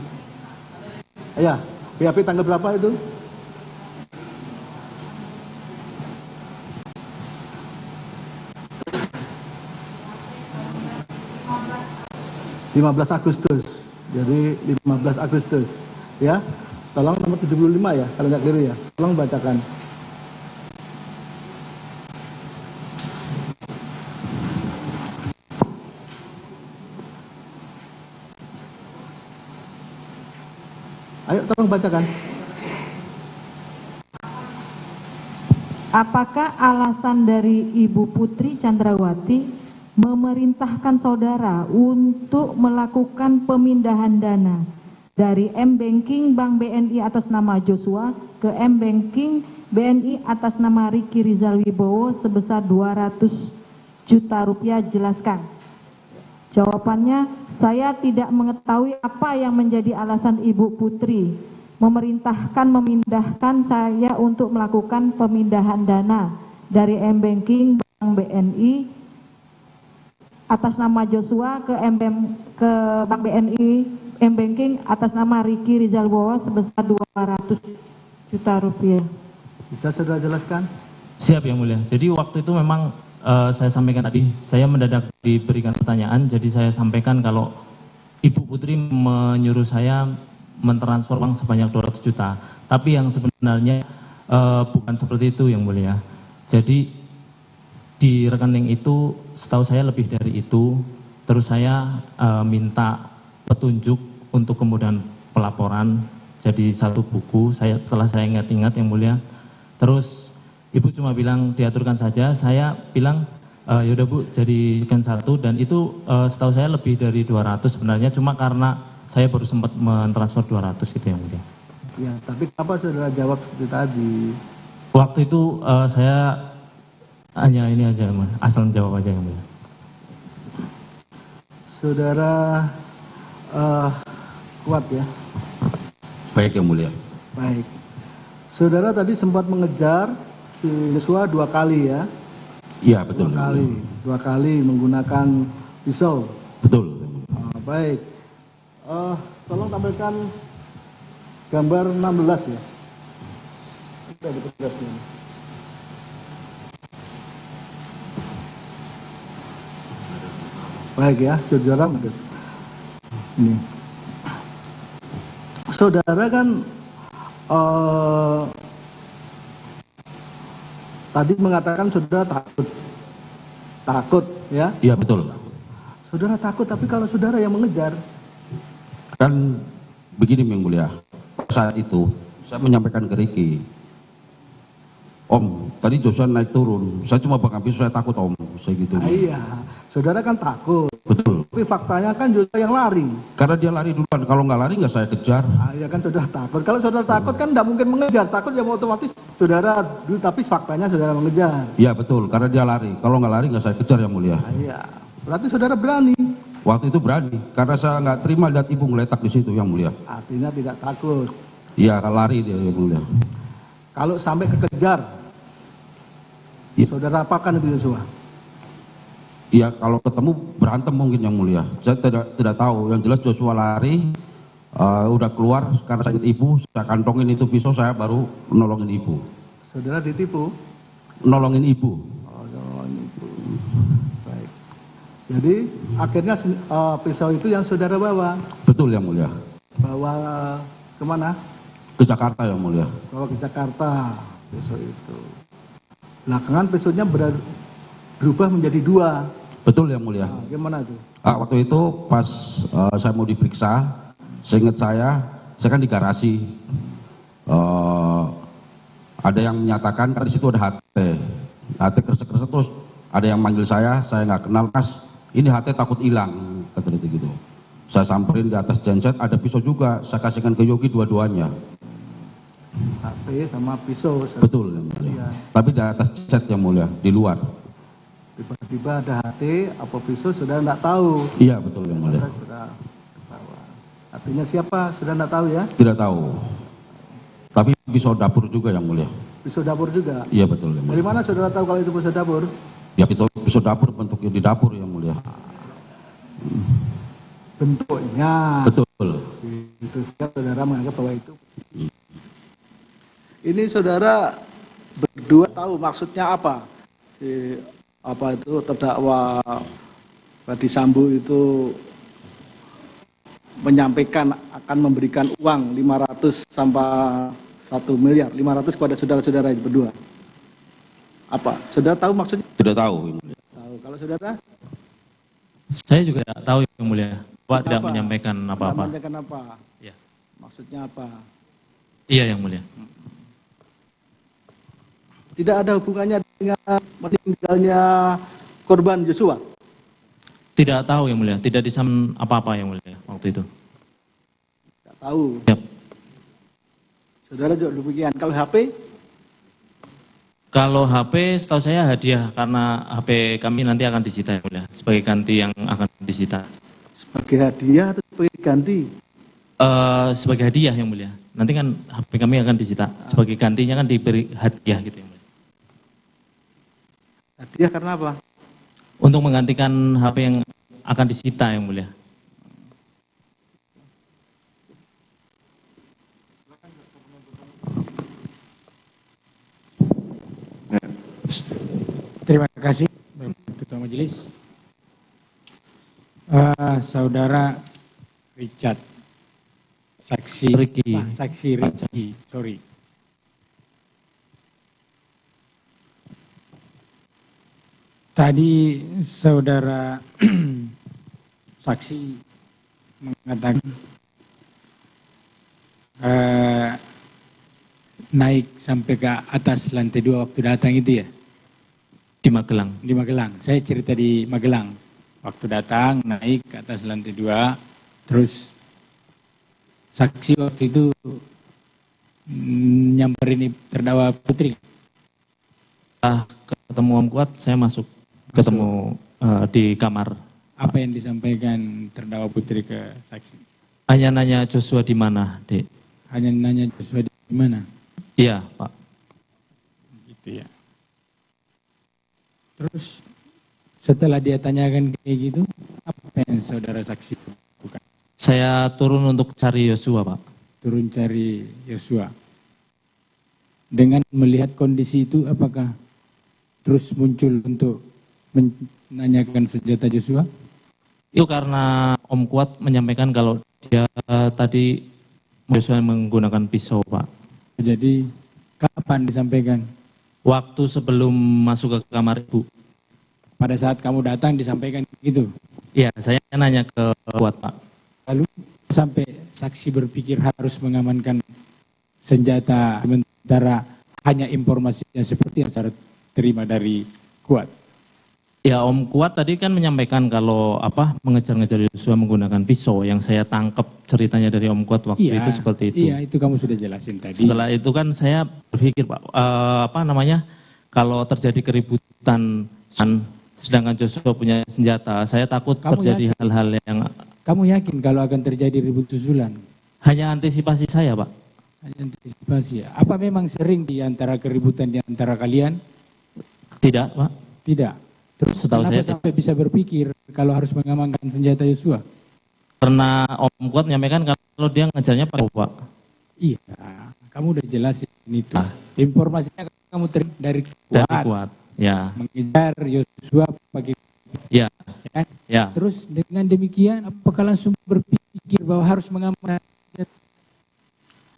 Ya, BAP tanggal berapa itu? Agustus. Jadi 15 Agustus. Ya. Tolong nomor 75 ya, kalau nggak keliru ya. Tolong bacakan. Ayo tolong bacakan. Apakah alasan dari Ibu Putri Chandrawati memerintahkan saudara untuk melakukan pemindahan dana dari M-Banking Bank BNI atas nama Joshua ke M-Banking BNI atas nama Ricky Rizal Wibowo sebesar 200 juta rupiah? Jelaskan. Jawabannya, saya tidak mengetahui apa yang menjadi alasan Ibu Putri memindahkan saya untuk melakukan pemindahan dana dari M-Banking Bank BNI atas nama Joshua ke Bank BNI M-Banking atas nama Ricky Rizal Wibowo sebesar 200 juta rupiah. Bisa saudara jelaskan? Siap yang mulia. Jadi waktu itu memang saya sampaikan tadi, saya mendadak diberikan pertanyaan, jadi saya sampaikan kalau Ibu Putri menyuruh saya mentransfer uang sebanyak 200 juta. Tapi yang sebenarnya bukan seperti itu yang mulia. Jadi di rekening itu setahu saya lebih dari itu, terus saya minta petunjuk untuk kemudian pelaporan, jadi satu buku, setelah saya ingat-ingat yang mulia. Terus Ibu cuma bilang diaturkan saja, saya bilang Yaudah Bu, jadikan 1 dan itu setahu saya lebih dari 200 sebenarnya, cuma karena saya baru sempat mentransfer 200 gitu yang mulia. Ya, tapi kenapa saudara jawab seperti tadi? Waktu itu saya hanya ini aja, asal jawab aja yang mulia. Saudara kuat ya? Baik yang mulia. Baik. Saudara tadi sempat mengejar si Yosua 2 kali ya? Iya betul. 2 kali menggunakan pisau. Betul. Baik. Tolong tampilkan gambar 16 ya. Kita di petugasnya. Baik ya, saudara. Ini. Saudara kan tadi mengatakan saudara takut ya? Iya betul. Saudara takut, tapi kalau saudara yang mengejar? Kan begini yang mulia, saat itu saya menyampaikan ke Ricky, Om, tadi Joshua naik turun, saya cuma pegang pisau, saya takut Om, saya gitu. Iya, saudara kan takut. Betul. Tapi faktanya kan Joshua yang lari. Karena dia lari duluan, kalau nggak lari nggak saya kejar. Iya kan saudara takut. Kalau saudara takut kan nggak mungkin mengejar, takut ya otomatis saudara dulu, tapi faktanya saudara mengejar. Iya betul, karena dia lari, kalau nggak lari nggak saya kejar yang mulia. Iya, berarti saudara berani. Waktu itu berani, karena saya nggak terima lihat ibu ngeletak di situ yang mulia. Artinya tidak takut. Iya, lari dia yang mulia. Kalau sampai kekejar, ya. Saudara apakan itu Yosua? Iya, kalau ketemu berantem mungkin yang mulia. Saya tidak tahu. Yang jelas Joshua lari, udah keluar karena saya ingat ibu. Saya kantongin itu pisau, saya baru nolongin ibu. Saudara ditipu? Nolongin ibu. Oh, nolongin ibu. Baik. Jadi akhirnya pisau itu yang saudara bawa? Betul yang mulia. Bawa kemana? Ke Jakarta yang mulia. Bawa ke Jakarta pisau itu. Belakangan pisaunya berubah menjadi 2. Betul yang mulia. Nah, gimana itu? Waktu itu pas saya mau diperiksa, seingat saya kan di garasi. Ada yang menyatakan karena di situ ada HT kresek-kresek, terus ada yang manggil saya nggak kenal, Mas, ini HT takut hilang, kata dia gitu. Saya samperin di atas genset, ada pisau juga, saya kasihkan ke Yogi dua-duanya. HP sama pisau. Betul yang mulia. Tapi di atas genset yang mulia, di luar. Tiba-tiba ada HT, apa pisau, saudara nggak tahu. Iya betul yang mulia. Sudah bawa. Artinya siapa? Sudah nggak tahu ya? Tidak tahu. Tapi pisau dapur juga yang mulia. Pisau dapur juga? Iya betul yang mulia. Dari mana saudara tahu kalau itu pisau dapur? Ya pisau dapur bentuknya di dapur yang mulia. Bentuknya? Betul. Itu saudara menganggap bahwa itu. Ini saudara berdua tahu maksudnya apa? Apa itu terdakwa Ferdy Sambo itu menyampaikan akan memberikan uang 500 sampai 1 miliar, 500 kepada saudara-saudara berdua. Apa? Saudara tahu maksudnya? Tidak tahu. Tahu. Kalau saudara? Saya juga tidak tahu yang mulia. Pak tidak menyampaikan apa-apa. Menyampaikan apa? Ya. Maksudnya apa? Iya yang mulia. Tidak ada hubungannya dengan meninggalnya korban Joshua? Tidak tahu yang mulia, tidak disampaikan apa-apa yang mulia waktu itu. Tidak tahu. Yep. Saudara juga demikian. Kalau HP? Kalau HP setahu saya hadiah karena HP kami nanti akan disita yang mulia, sebagai ganti yang akan disita. Sebagai hadiah atau sebagai ganti? Sebagai hadiah yang mulia. Nanti kan HP kami akan disita. Sebagai gantinya kan diberi hadiah gitu yang mulia. Hadiah karena apa? Untuk menggantikan HP yang akan disita yang mulia. Terima kasih Ketua Majelis. Saudara Richard, saksi Ricky, sorry. Tadi saudara saksi mengatakan naik sampai ke atas lantai 2 waktu datang itu ya? Di Magelang. Di Magelang. Saya cerita di Magelang. Waktu datang, naik ke atas lantai 2, terus saksi waktu itu nyamperin terdakwa Putri. Ketemu Om Kuat, saya masuk. Ketemu di kamar. Apa yang disampaikan terdakwa Putri ke saksi? Hanya nanya Joshua di mana, Dek? Hanya nanya Joshua di mana? Iya, Pak. Gitu ya. Terus setelah dia tanyakan kayak gitu, apa yang saudara saksi lakukan? Saya turun untuk cari Joshua, Pak. Turun cari Joshua. Dengan melihat kondisi itu, apakah terus muncul untuk menanyakan senjata Joshua? Itu karena Om Kuat menyampaikan kalau dia tadi Joshua menggunakan pisau, Pak. Jadi kapan disampaikan? Waktu sebelum masuk ke kamar Ibu. Pada saat kamu datang disampaikan gitu? Iya, saya nanya ke Kuat, Pak. Lalu sampai saksi berpikir harus mengamankan senjata sementara hanya informasinya seperti yang saya terima dari Kuat. Ya, Om Kuat tadi kan menyampaikan kalau mengejar-ngejar Joshua menggunakan pisau. Yang saya tangkap ceritanya dari Om Kuat waktu itu seperti itu. Iya, itu kamu sudah jelasin tadi. Setelah itu kan saya berpikir, Pak, kalau terjadi keributan sedangkan Joshua punya senjata, saya takut terjadi hal-hal yang... Kamu yakin kalau akan terjadi ribut susulan? Hanya antisipasi saya, Pak. Hanya antisipasi ya. Apa memang sering di antara keributan di antara kalian? Tidak, Pak. Tidak. Terus setahu kenapa saya sampai bisa berpikir kalau harus mengamankan senjata Joshua? Karena Om Kuat menyampaikan kalau dia ngejarnya pakai Pak. Iya, kamu udah jelasin itu. Informasinya kamu terima dari Kuat. Dari Kuat, ya. Mengejar Joshua pakai. Ya. Kan? Ya. Terus dengan demikian, apakah langsung berpikir bahwa harus mengamankan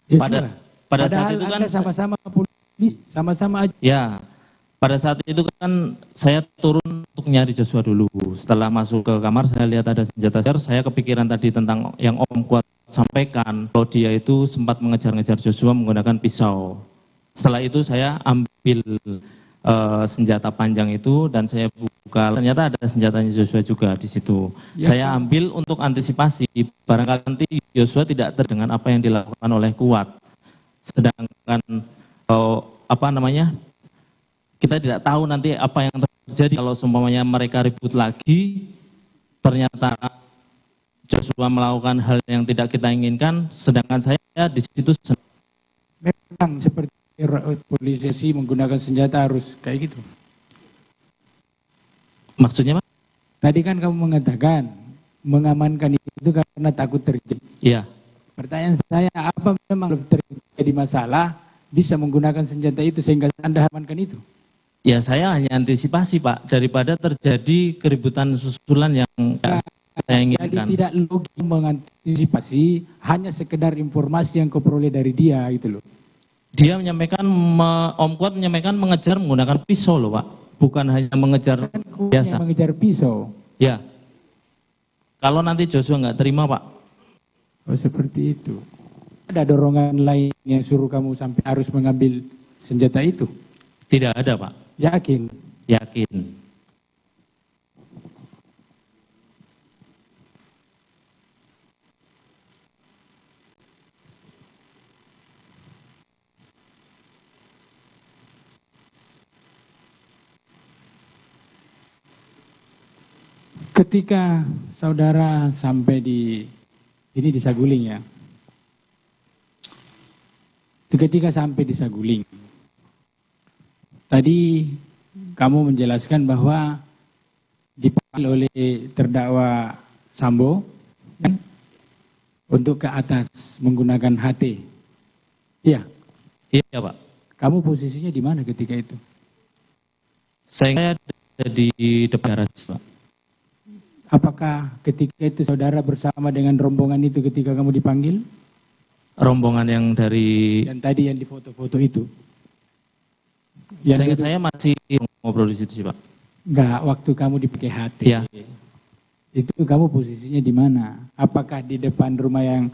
Joshua? Pada saat itu kan Anda sama-sama polisi, sama-sama aja. Ya. Pada saat itu kan saya turun untuk nyari Joshua dulu. Setelah masuk ke kamar saya lihat ada senjata serr. Saya kepikiran tadi tentang yang Om Kuat sampaikan. Kalau dia itu sempat mengejar-ngejar Joshua menggunakan pisau. Setelah itu saya ambil senjata panjang itu dan saya buka. Ternyata ada senjatanya Joshua juga di situ. Ya, saya ambil untuk antisipasi. Barangkali nanti Joshua tidak terdengar apa yang dilakukan oleh Kuat. Sedangkan kita tidak tahu nanti apa yang terjadi kalau seumpamanya mereka ribut lagi, ternyata Joshua melakukan hal yang tidak kita inginkan, sedangkan saya di situ. Memang seperti polisi menggunakan senjata harus kayak gitu. Maksudnya, Pak? Tadi kan kamu mengatakan mengamankan itu karena takut terjadi. Iya. Pertanyaan saya, apa memang terjadi masalah bisa menggunakan senjata itu sehingga Anda amankan itu? Ya saya hanya antisipasi Pak, daripada terjadi keributan susulan yang saya inginkan. Jadi tidak logis mengantisipasi, hanya sekedar informasi yang kau peroleh dari dia gitu loh. Dia menyampaikan, Om Kuat menyampaikan mengejar menggunakan pisau loh Pak, bukan hanya mengejar biasa. Mengejar pisau? Ya. Kalau nanti Joshua nggak terima Pak. Oh seperti itu. Ada dorongan lain yang suruh kamu sampai harus mengambil senjata itu? Tidak ada Pak. Yakin? Yakin. Ketika saudara sampai di Saguling ya. Ketika sampai di Saguling, tadi kamu menjelaskan bahwa dipanggil oleh terdakwa Sambo kan, untuk ke atas menggunakan HT. Iya? Iya Pak. Kamu posisinya di mana ketika itu? Saya ada di depan garasi Pak. Apakah ketika itu saudara bersama dengan rombongan itu ketika kamu dipanggil? Rombongan yang dari... Yang tadi yang di foto-foto itu? Saya masih ngobrol di situ sih Pak. Enggak, waktu kamu di PKHT. Iya. Itu kamu posisinya di mana? Apakah di depan rumah yang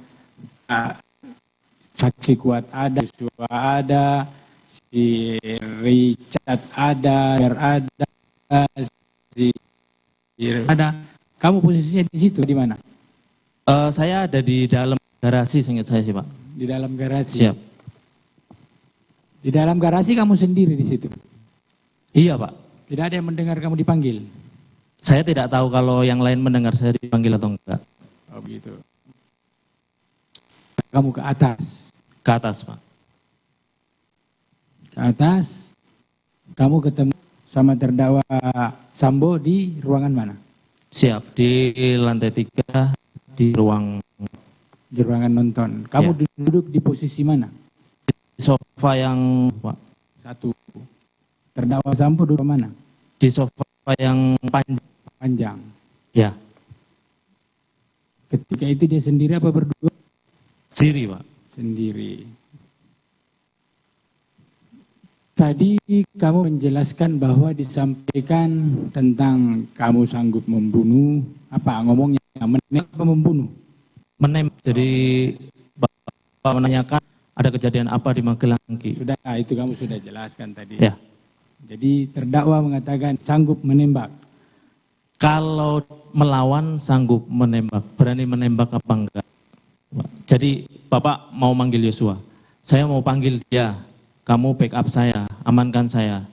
saksi Kuat ada, Joshua ada, si Richard ada, ada, Ada. Kamu posisinya di situ di mana? Saya ada di dalam garasi, seingat saya sih Pak. Di dalam garasi. Siap. Di dalam garasi kamu sendiri di situ. Iya Pak. Tidak ada yang mendengar kamu dipanggil. Saya tidak tahu kalau yang lain mendengar saya dipanggil atau enggak. Oh begitu. Kamu ke atas. Ke atas Pak. Ke atas. Kamu ketemu sama terdakwa Sambo di ruangan mana? Siap, di lantai 3 di ruangan nonton. Kamu duduk di posisi mana? Di sofa yang Pak. Satu. Terdakwa Sambo duduk mana? Di sofa yang panjang. Ya. Ketika itu dia sendiri apa berdua? Sendiri Pak. Sendiri. Tadi kamu menjelaskan bahwa disampaikan tentang kamu sanggup membunuh, apa ngomongnya, menembak apa membunuh? Menembak, jadi Bapak menanyakan ada kejadian apa di Magelang. Sudah, itu kamu sudah jelaskan tadi. Ya. Jadi terdakwa mengatakan sanggup menembak. Kalau melawan sanggup menembak, berani menembak apa enggak? Jadi Bapak mau manggil Yosua, saya mau panggil dia. Kamu backup saya, amankan saya.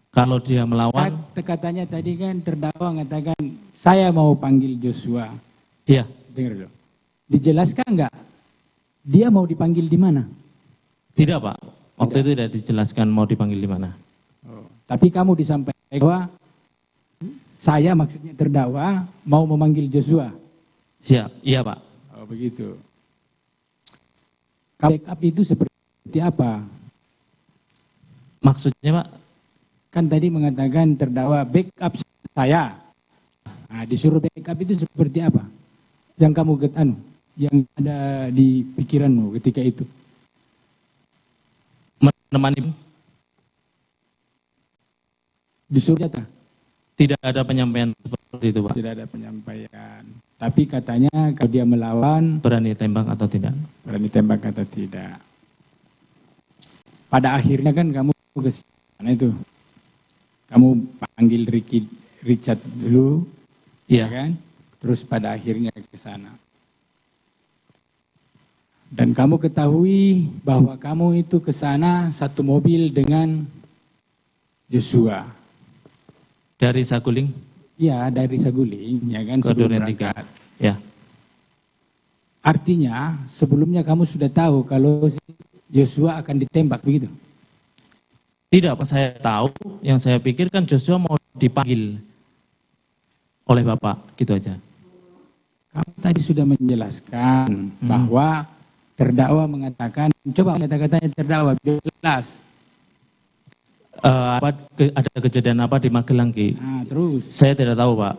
Kalau dia melawan... Katanya tadi kan terdakwa mengatakan, saya mau panggil Joshua. Iya. Dengar dulu. Dijelaskan enggak? Dia mau dipanggil di mana? Tidak Pak, waktu itu tidak dijelaskan mau dipanggil di mana. Oh. Tapi kamu disampaikan bahwa saya maksudnya terdakwa mau memanggil Joshua. Siap, iya Pak. Oh begitu. Backup itu seperti apa? Maksudnya Pak? Kan tadi mengatakan terdakwa backup saya. Nah, disuruh backup itu seperti apa? Yang kamu yang ada di pikiranmu ketika itu? Menemani. Disuruh jatah? Tidak ada penyampaian seperti itu Pak. Tidak ada penyampaian. Tapi katanya kalau dia melawan. Berani tembak atau tidak? Berani tembak atau tidak. Pada akhirnya kan kamu ke sana itu. Kamu panggil Richard dulu. Iya kan? Terus pada akhirnya ke sana. Dan kamu ketahui bahwa kamu itu ke sana satu mobil dengan Joshua. Dari Saguling? Iya, dari Saguling, ya kan? Ke Duren 3. Ya. Artinya sebelumnya kamu sudah tahu kalau Joshua akan ditembak begitu? Tidak, saya tahu. Yang saya pikir kan Joshua mau dipanggil oleh Bapak, gitu aja. Kamu tadi sudah menjelaskan bahwa terdakwa mengatakan, coba kata-katanya terdakwa jelas. Ada kejadian apa di Magelang, Ki? Nah, terus? Saya tidak tahu, Pak.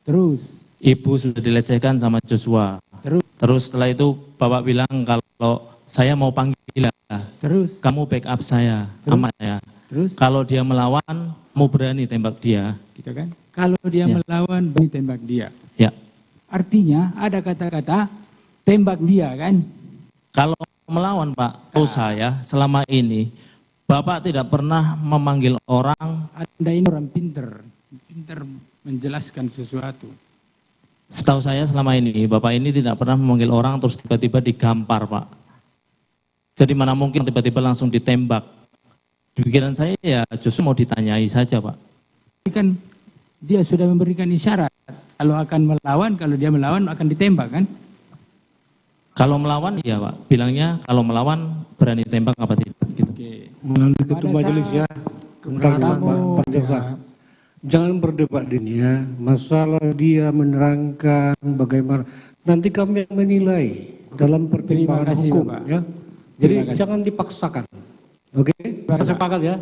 Terus? Ibu sudah dilecehkan sama Joshua. Terus setelah itu Bapak bilang kalau saya mau panggil, terus kamu backup saya, aman ya. Terus kalau dia melawan, mau berani tembak dia, gitu kan? Kalau dia melawan, berani tembak dia. Ya. Artinya ada kata-kata tembak dia kan? Kalau melawan Pak, tahu saya selama ini Bapak tidak pernah memanggil orang. Anda ini orang pinter menjelaskan sesuatu. Setahu saya selama ini Bapak ini tidak pernah memanggil orang terus tiba-tiba digampar Pak. Jadi mana mungkin tiba-tiba langsung ditembak. Di pikiran saya ya justru mau ditanyai saja Pak. Ini kan dia sudah memberikan isyarat. Kalau akan melawan, kalau dia melawan akan ditembak kan? Kalau melawan iya Pak. Bilangnya kalau melawan berani tembak apa tidak gitu. Melalui ketua majelis ya. Pak Jaksa. Jangan berdebat dininya, masalah dia menerangkan bagaimana. Nanti kami yang menilai dalam pertimbangan hukum ya. Jadi jangan dipaksakan. Oke? Sepakat ya?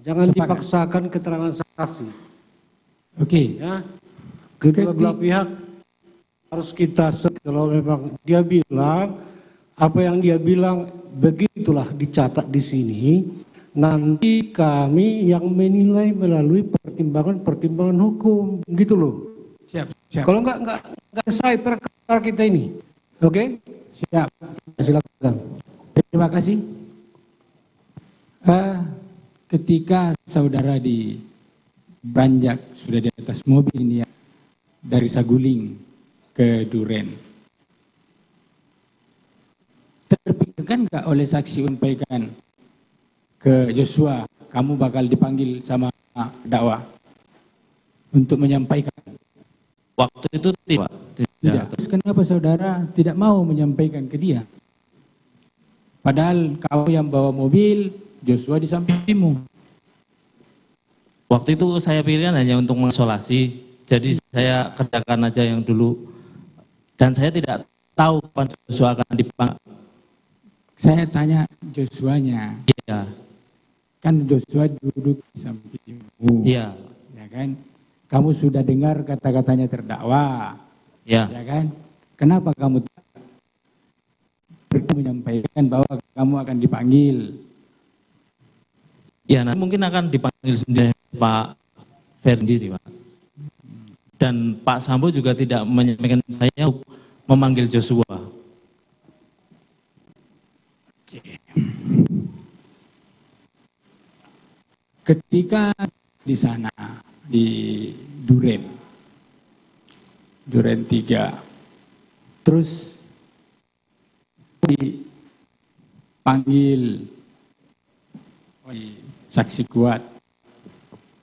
Jangan dipaksakan keterangan saksi. Oke. Ya. Kedua belah pihak harus kita kalau memang dia bilang apa yang dia bilang begitulah dicatat di sini. Nanti kami yang menilai melalui pertimbangan hukum, gitu loh. Siap. Kalau enggak selesai perkara kita ini. Oke? Siap. Silakan. Terima kasih. Ketika saudara beranjak sudah di atas mobil ini ya, dari Saguling ke Duren. Terpikirkan nggak oleh saksi menyampaikan ke Joshua, kamu bakal dipanggil sama dakwa untuk menyampaikan? Waktu itu tidak. Terus kenapa saudara tidak mau menyampaikan ke dia? Padahal kau yang bawa mobil, Joshua di sampingmu. Waktu itu saya pilihkan hanya untuk mengisolasi, jadi saya kerjakan aja yang dulu. Dan saya tidak tahu kapan Joshua akan dipanggil. Saya tanya Joshua-nya. Iya. Kan Joshua duduk di sampingmu. Iya. Ya kan? Kamu sudah dengar kata-katanya terdakwa. Iya. Ya kan? Kenapa kamu menyampaikan bahwa kamu akan dipanggil? Ya, nanti mungkin akan dipanggil sendiri Pak Ferdi, Pak. Dan Pak Sambo juga tidak menyampaikan saya untuk memanggil Joshua. Ketika di sana, di Duren 3, terus dipanggil oleh saksi kuat,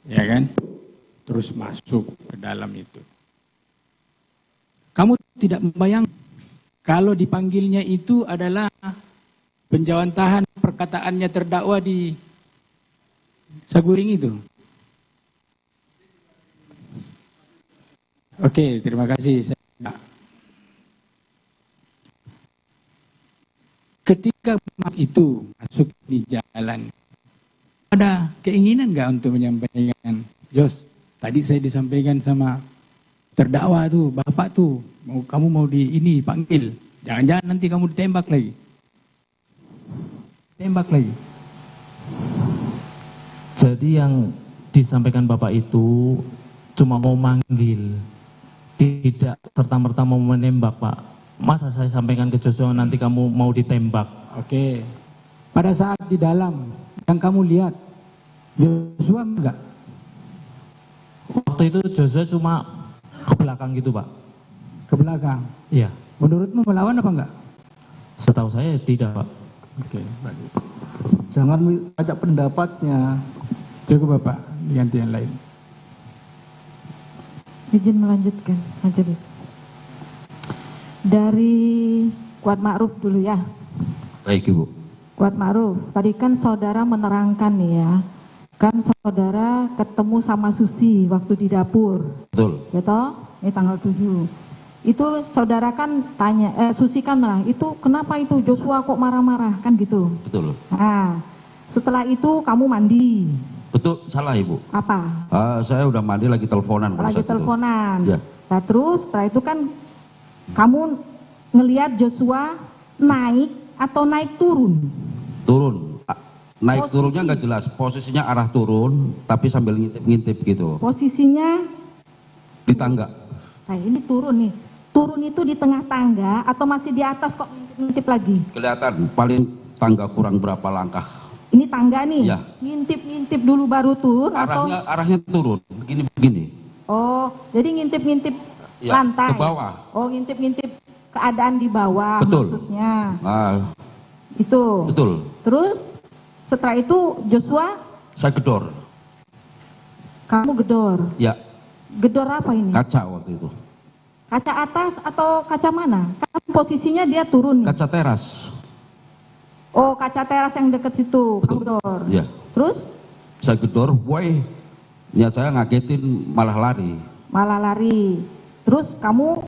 ya kan? Terus masuk ke dalam itu. Kamu tidak membayangkan kalau dipanggilnya itu adalah penjawantahan perkataannya terdakwa di Saguling itu. Oke, terima kasih. Ketika itu masuk di jalan, ada keinginan nggak untuk menyampaikan, Jos, tadi saya disampaikan sama terdakwa tuh, bapak tuh, kamu mau panggil, jangan-jangan nanti kamu ditembak lagi. Tembak lagi. Jadi yang disampaikan Bapak itu cuma mau manggil, tidak serta-merta mau menembak, Pak. Masa saya sampaikan ke Joshua nanti kamu mau ditembak? Oke. Pada saat di dalam yang kamu lihat, Joshua enggak? Waktu itu Joshua cuma ke belakang gitu, Pak. Ke belakang? Iya. Menurutmu melawan apa enggak? Setahu saya tidak, Pak. Oke, bagus. Jangan ajak pendapatnya. Cukup Bapak, ganti yang lain. Izin melanjutkan majelis. Dari Kuat Ma'ruf dulu ya. Baik Ibu. Kuat Ma'ruf, tadi kan saudara menerangkan nih ya. Kan saudara ketemu sama Susi waktu di dapur. Betul. Ya toh? Ini tanggal 7. Itu saudara kan tanya, Susi kan lah, itu kenapa itu Joshua kok marah-marah kan gitu. Betul. Nah, setelah itu kamu mandi. Betul, salah Ibu. Apa? Saya udah mandi lagi teleponan. Lagi teleponan. Ya. Nah terus setelah itu kan kamu ngelihat Joshua naik atau naik turun? Turun. Naik turunnya nggak jelas. Posisinya arah turun, tapi sambil ngintip-ngintip gitu. Posisinya? Di tangga. Nah ini turun nih. Turun itu di tengah tangga atau masih di atas kok ngintip lagi? Kelihatan, paling tangga kurang berapa langkah. Ini tangga nih? Ya. Ngintip-ngintip dulu baru turun arahnya, atau? Arahnya turun, begini. Oh, jadi ngintip-ngintip ya, lantai? Ke bawah. Oh, ngintip-ngintip keadaan di bawah. Betul. Maksudnya. Itu. Betul. Terus setelah itu Joshua? Saya gedor. Kamu gedor? Ya. Gedor apa ini? Kaca waktu itu. Kaca atas atau kaca mana? Kan posisinya dia turun. Kaca teras. Oh, kaca teras yang dekat situ. Kamu gedor. Ya. Terus? Saya gedor, boy. Niat saya ngagetin malah lari. Malah lari. Terus kamu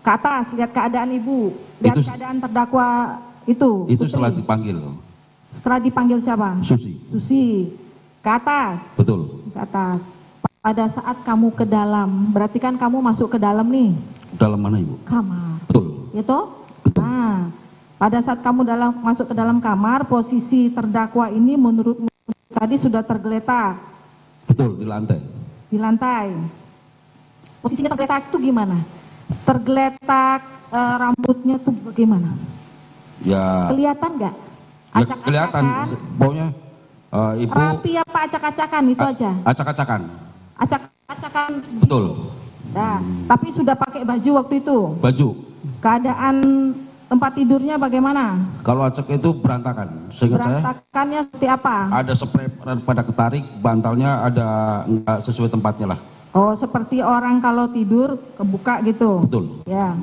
ke atas lihat keadaan ibu, lihat keadaan terdakwa itu. Itu setelah dipanggil. Setelah dipanggil siapa? Susi. Susi. Ke atas. Betul. Ke atas. Pada saat kamu ke dalam, berarti kan kamu masuk ke dalam nih. Dalam mana Ibu? Kamar. Betul. Gitu? Betul. Nah, pada saat kamu masuk ke dalam kamar, posisi terdakwa ini menurutmu tadi sudah tergeletak. Betul, di lantai. Di lantai. Posisinya tergeletak itu gimana? Tergeletak rambutnya tuh bagaimana? Ya. Kelihatan nggak? Ya, kelihatan. Pokoknya Ibu. Rapi apa acak-acakan itu aja? Acak-acakan. acak-acakan. Betul. Nah, tapi sudah pakai baju waktu itu. Baju. Keadaan tempat tidurnya bagaimana? Kalau acak itu berantakan. Seingat saya Berantakannya seperti apa? ada spray pada ketarik, bantalnya ada nggak sesuai tempatnya lah. Oh, seperti orang kalau tidur kebuka gitu. Betul. Ya.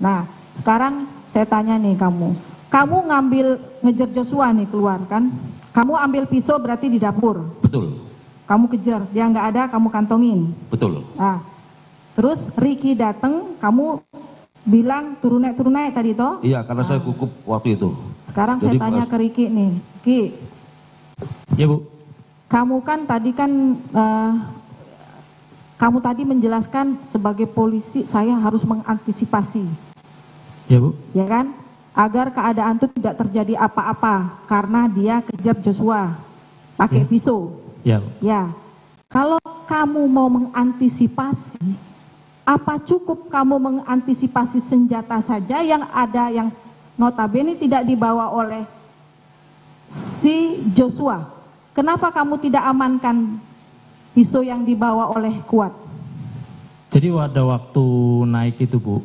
Nah, sekarang saya tanya nih kamu. Kamu ngambil ngejar Joshua nih keluar kan? Kamu ambil pisau berarti di dapur. Betul. Kamu kejar, dia nggak ada, kamu kantongin. Betul. Nah, terus Ricky datang, kamu bilang turun naik tadi toh? Iya, karena saya gugup waktu itu. Sekarang Jadi, saya tanya ke Ricky nih, Ki. Ya Bu. Kamu kan tadi kamu tadi menjelaskan sebagai polisi saya harus mengantisipasi. Ya Bu. Ya kan? Agar keadaan itu tidak terjadi apa-apa karena dia kejar Joshua pakai pisau. Ya. Ya. Kalau kamu mau mengantisipasi, apa cukup kamu mengantisipasi senjata saja yang ada yang notabene tidak dibawa oleh si Joshua? Kenapa kamu tidak amankan pisau yang dibawa oleh Kuat? Jadi pada waktu naik itu Bu,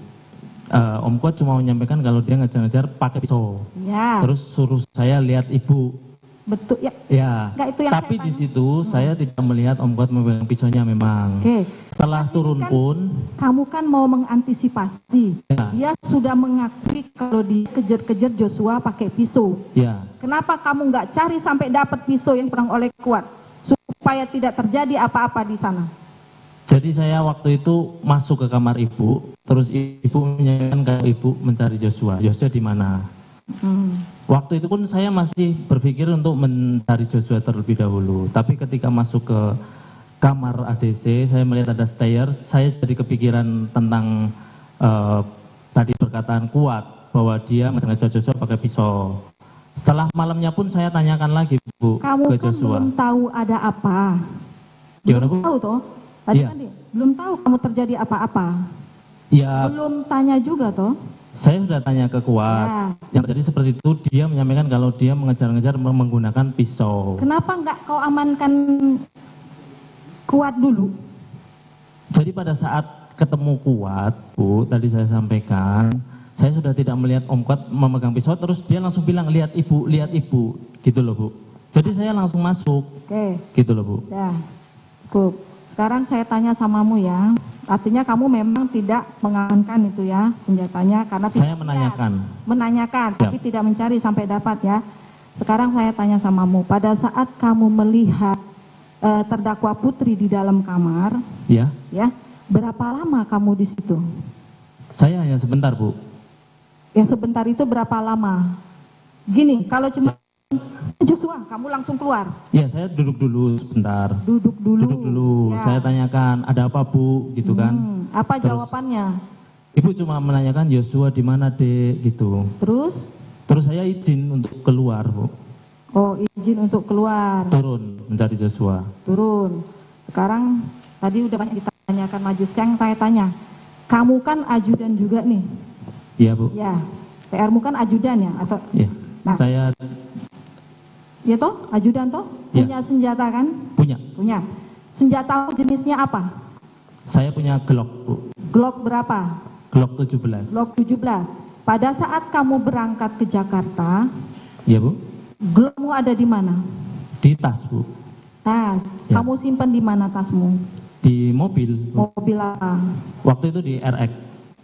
Om Kuat cuma menyampaikan kalau dia ngejar-ngejar pakai pisau. Ya. Terus suruh saya lihat Ibu. Betul ya. Ya. Enggak, itu yang Tapi saya di situ saya tidak melihat Om Kuat memegang pisaunya memang. Oke. Setelah turun pun, Kamu kan mau mengantisipasi. Ya. Dia sudah mengakui kalau dia kejar-kejar Joshua pakai pisau. ya. Kenapa kamu nggak cari sampai dapat pisau yang pegang oleh Kuat supaya tidak terjadi apa-apa di sana? Jadi saya waktu itu masuk ke kamar Ibu, terus Ibu menyampaikan kalau Ibu mencari Joshua. Joshua di mana? Waktu itu pun saya masih berpikir untuk mencari Joshua terlebih dahulu. Tapi ketika masuk ke kamar ADC, saya melihat ada stairs, saya jadi kepikiran tentang tadi perkataan Kuat bahwa dia mengejar Joshua pakai pisau. Setelah malamnya pun saya tanyakan lagi Bu Kamu ke kan Joshua. belum tahu ada apa. Gimana, Bu? Belum tahu toh? Tadi Iya. kan dia belum tahu kamu terjadi apa-apa. Ya, Belum tanya juga toh? saya sudah tanya ke Kuat. Ya. Yang terjadi seperti itu, dia menyampaikan kalau dia mengejar-ngejar menggunakan pisau. Kenapa nggak kau amankan Kuat dulu? Jadi pada saat ketemu Kuat, Bu, tadi saya sampaikan, saya sudah tidak melihat Om Kuat memegang pisau, terus dia langsung bilang, lihat Ibu, gitu loh Bu. Jadi saya langsung masuk, Oke. gitu loh Bu. Ya, cukup. Sekarang saya tanya samamu ya. Artinya kamu memang tidak mengamankan itu ya senjatanya karena Saya tidak menanyakan. menanyakan, Siap. tapi tidak mencari sampai dapat ya. Sekarang saya tanya samamu, pada saat kamu melihat terdakwa Putri di dalam kamar, Ya, ya, berapa lama kamu di situ? saya hanya sebentar Bu. Ya sebentar itu berapa lama? Gini, kalau cuma Joshua, kamu langsung keluar. Ya, saya duduk dulu sebentar. Duduk dulu. Duduk dulu. Ya. Saya tanyakan, ada apa Bu, gitu kan. Apa Terus, jawabannya? Ibu cuma menanyakan Joshua di mana Dek, gitu. Terus? Terus saya izin untuk keluar Bu. Oh, izin untuk keluar. Turun mencari Joshua. Turun. Sekarang tadi udah banyak ditanyakan Maju. Sekarang saya tanya, kamu kan ajudan juga nih. Iya Bu. Ya, PR-mu kan ajudan ya atau? Iya. Nah. Saya Ya toh, ajudan toh? Ya. Punya senjata kan? punya. Punya. Senjata jenisnya apa? Saya punya Glock Bu. Glock berapa? Glock 17. Glock 17. Pada saat kamu berangkat ke Jakarta, Iya Bu. Glockmu ada di mana? Di tas Bu. Tas. Ya. Kamu simpan di mana tasmu? Di mobil. Mobil apa? Waktu itu di RX.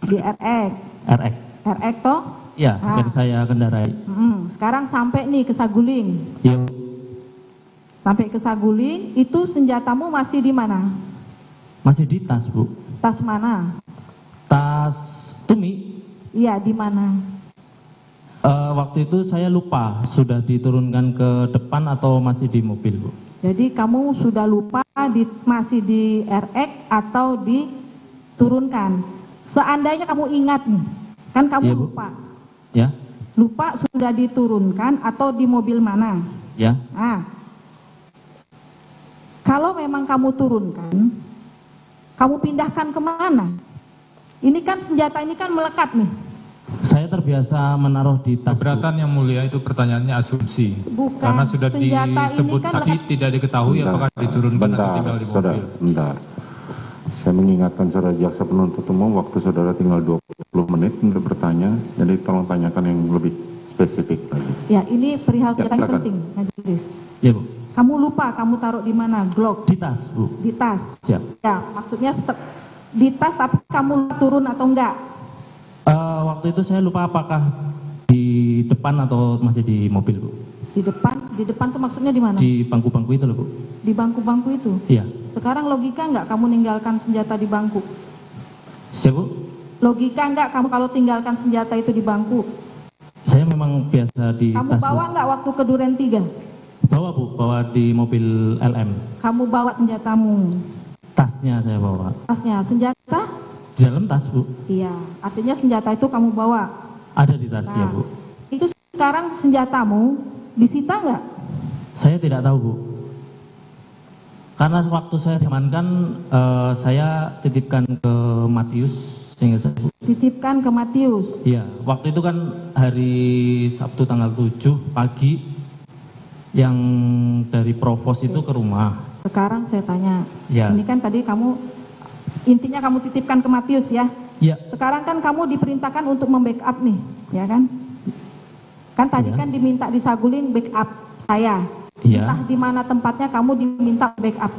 Di RX. RX. RX toh? Ya, Ah. yang saya kendarai. Sekarang sampai nih ke Saguling. Iya. Sampai ke Saguling, itu senjatamu masih di mana? Masih di tas Bu. Tas mana? Tas Tumi. Iya, di mana? Waktu itu saya lupa sudah diturunkan ke depan atau masih di mobil Bu. Jadi kamu sudah lupa masih di RX atau diturunkan. Seandainya kamu ingat nih, kan kamu Iya, Bu. lupa. Ya. Lupa sudah diturunkan atau di mobil mana? Ya. Nah, kalau memang kamu turunkan, kamu pindahkan kemana? Ini kan senjata ini kan melekat nih. Saya terbiasa menaruh di tas. Keberatan yang mulia itu pertanyaannya asumsi. Bukan, Karena sudah senjata disebut ini kan saksi tidak diketahui apakah diturunkan atau tinggal di mobil. Bentar. Saya mengingatkan saudara jaksa penuntut umum waktu saudara tinggal 20 menit untuk bertanya, jadi tolong tanyakan yang lebih spesifik lagi. Ya, ini perihal senjata yang silakan. penting, Majelis. Ya, Bu. Kamu lupa kamu taruh di mana? Glock. Di tas, Bu. Di tas. Siap. Ya, maksudnya di tas tapi kamu turun atau enggak? Waktu itu saya lupa apakah di depan atau masih di mobil, Bu. Di depan tuh maksudnya di mana? Di bangku-bangku itu loh, Bu. Di bangku-bangku itu? Iya. Sekarang logika enggak kamu ninggalkan senjata di bangku? Siap, Bu? Logika enggak kamu kalau tinggalkan senjata itu di bangku? Saya memang biasa di Kamu tas, bawa Bu. enggak waktu ke Duren 3? Bawa, Bu. Bawa di mobil LM. Kamu bawa senjatamu? Tasnya saya bawa. Tasnya, senjata? Di dalam tas, Bu. Iya, artinya senjata itu kamu bawa. Ada di tas, ya, Nah, Bu. Itu sekarang senjatamu disita enggak? Saya tidak tahu, Bu. Karena waktu saya diamankan, saya titipkan ke Matius, seingat saya, Bu. Titipkan ke Matius. Iya, waktu itu kan hari Sabtu tanggal 7 pagi, yang dari Provos itu ke rumah. Sekarang saya tanya, Ya. ini kan tadi kamu, intinya kamu titipkan ke Matius ya? Iya. Sekarang kan kamu diperintahkan untuk membackup nih, ya kan? Kan tadi Ya. kan diminta di Saguling backup saya. Iya. Entah di mana tempatnya kamu diminta backup.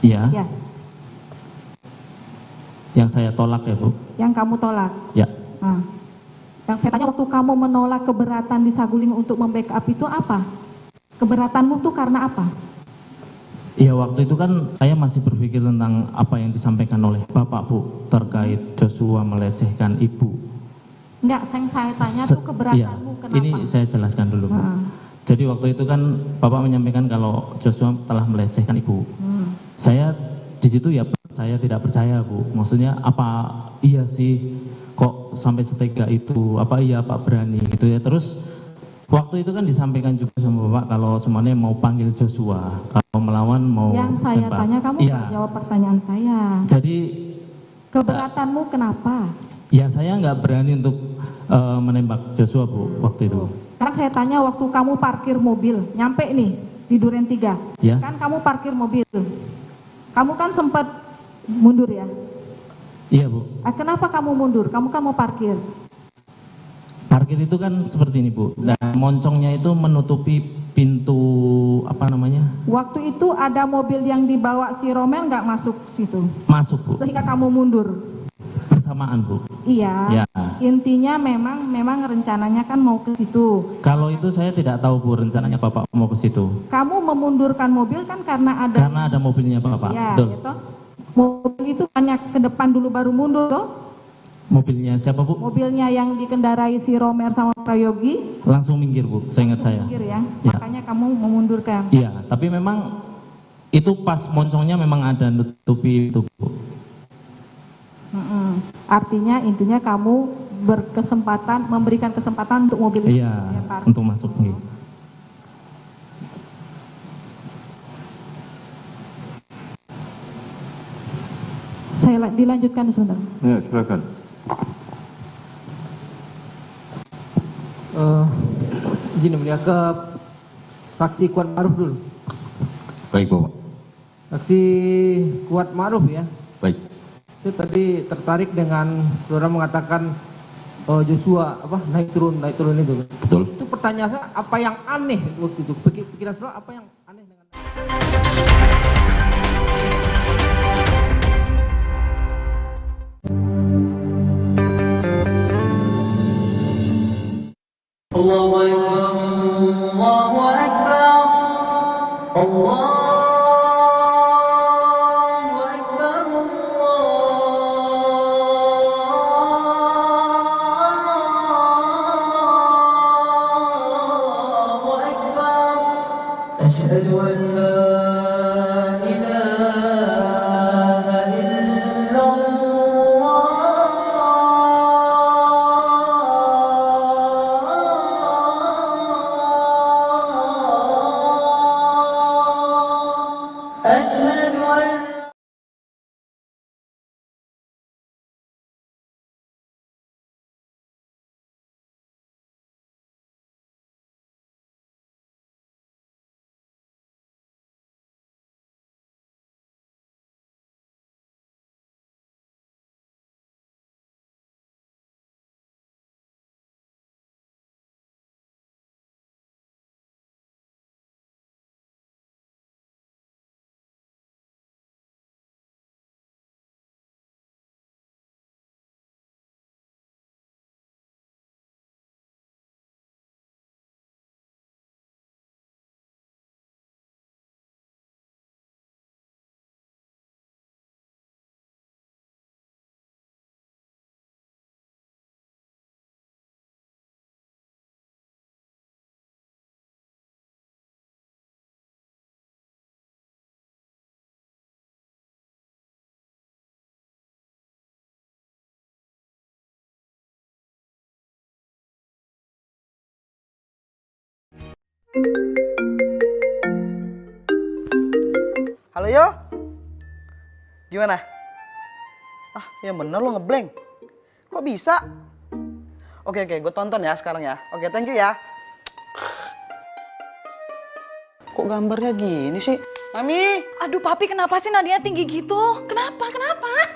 Iya. Ya. Yang saya tolak ya, Bu. Yang kamu tolak. Ya. Nah, yang saya tanya waktu kamu menolak keberatan di Saguling untuk membackup itu apa? Keberatanmu tuh karena apa? Iya, waktu itu kan saya masih berpikir tentang apa yang disampaikan oleh Bapak, Bu, terkait Joshua melecehkan Ibu. Enggak, yang saya tanya tuh keberatanmu Iya, kenapa? ini saya jelaskan dulu, Bu. Nah. Jadi waktu itu kan Bapak menyampaikan kalau Joshua telah melecehkan Ibu. Saya di situ ya saya tidak percaya, Bu. Maksudnya apa iya sih kok sampai setega itu? Apa iya Pak berani gitu ya. Terus waktu itu kan disampaikan juga sama Bapak kalau semuanya mau panggil Joshua, kalau melawan mau Yang saya tembak. tanya kamu Iya. nggak jawab pertanyaan saya. Jadi Keberatanmu kenapa? ya saya nggak berani untuk menembak Joshua, Bu, waktu itu. Sekarang saya tanya waktu kamu parkir mobil, nyampe nih di Duren 3. Ya. Kan kamu parkir mobil. Kamu kan sempat mundur ya? Iya, Bu. Kenapa kamu mundur? Kamu kan mau parkir. Parkir itu kan seperti ini, Bu. Dan moncongnya itu menutupi pintu apa namanya? Waktu itu ada mobil yang dibawa si Romel nggak masuk situ? Masuk, Bu. Sehingga kamu mundur? Bersamaan, Bu. Iya. Ya. Intinya memang rencananya kan mau ke situ. Kalau itu saya tidak tahu, Bu, rencananya Bapak mau ke situ. Kamu memundurkan mobil kan karena ada... Karena ada mobilnya Bapak. Ya, Betul. gitu. Mobil itu banyak ke depan dulu baru mundur, toh? Mobilnya siapa, Bu? Mobilnya yang dikendarai si Romer sama Prayogi, Langsung minggir, Bu. Saya ingat saya. minggir ya. Ya. Makanya kamu memundurkan. Iya, tapi memang itu pas moncongnya memang ada nutupi itu, Bu. Artinya intinya kamu memberikan kesempatan untuk mobil itu Iya, ya, parkir. untuk masuk. Gitu. Saya dilanjutkan, Saudara. Ya, silakan. Izin mulia ke saksi Kuat Maruf dulu. Baik, Bapak. Saksi Kuat Maruf ya. Baik. Saya tadi tertarik dengan saudara mengatakan Joshua naik turun itu. Betul. Itu pertanyaan saya apa yang aneh waktu itu? Pikiran saudara apa yang aneh dengan Allahu Akbar, Allahu Akbar, Allah. أشهد أن Halo Yo, gimana? Ah, yang bener lo ngeblank. Kok bisa? Oke, gue tonton ya sekarang ya. Oke, thank you ya. Kok gambarnya gini sih? Mami! Aduh papi, kenapa sih nadinya tinggi gitu? Kenapa?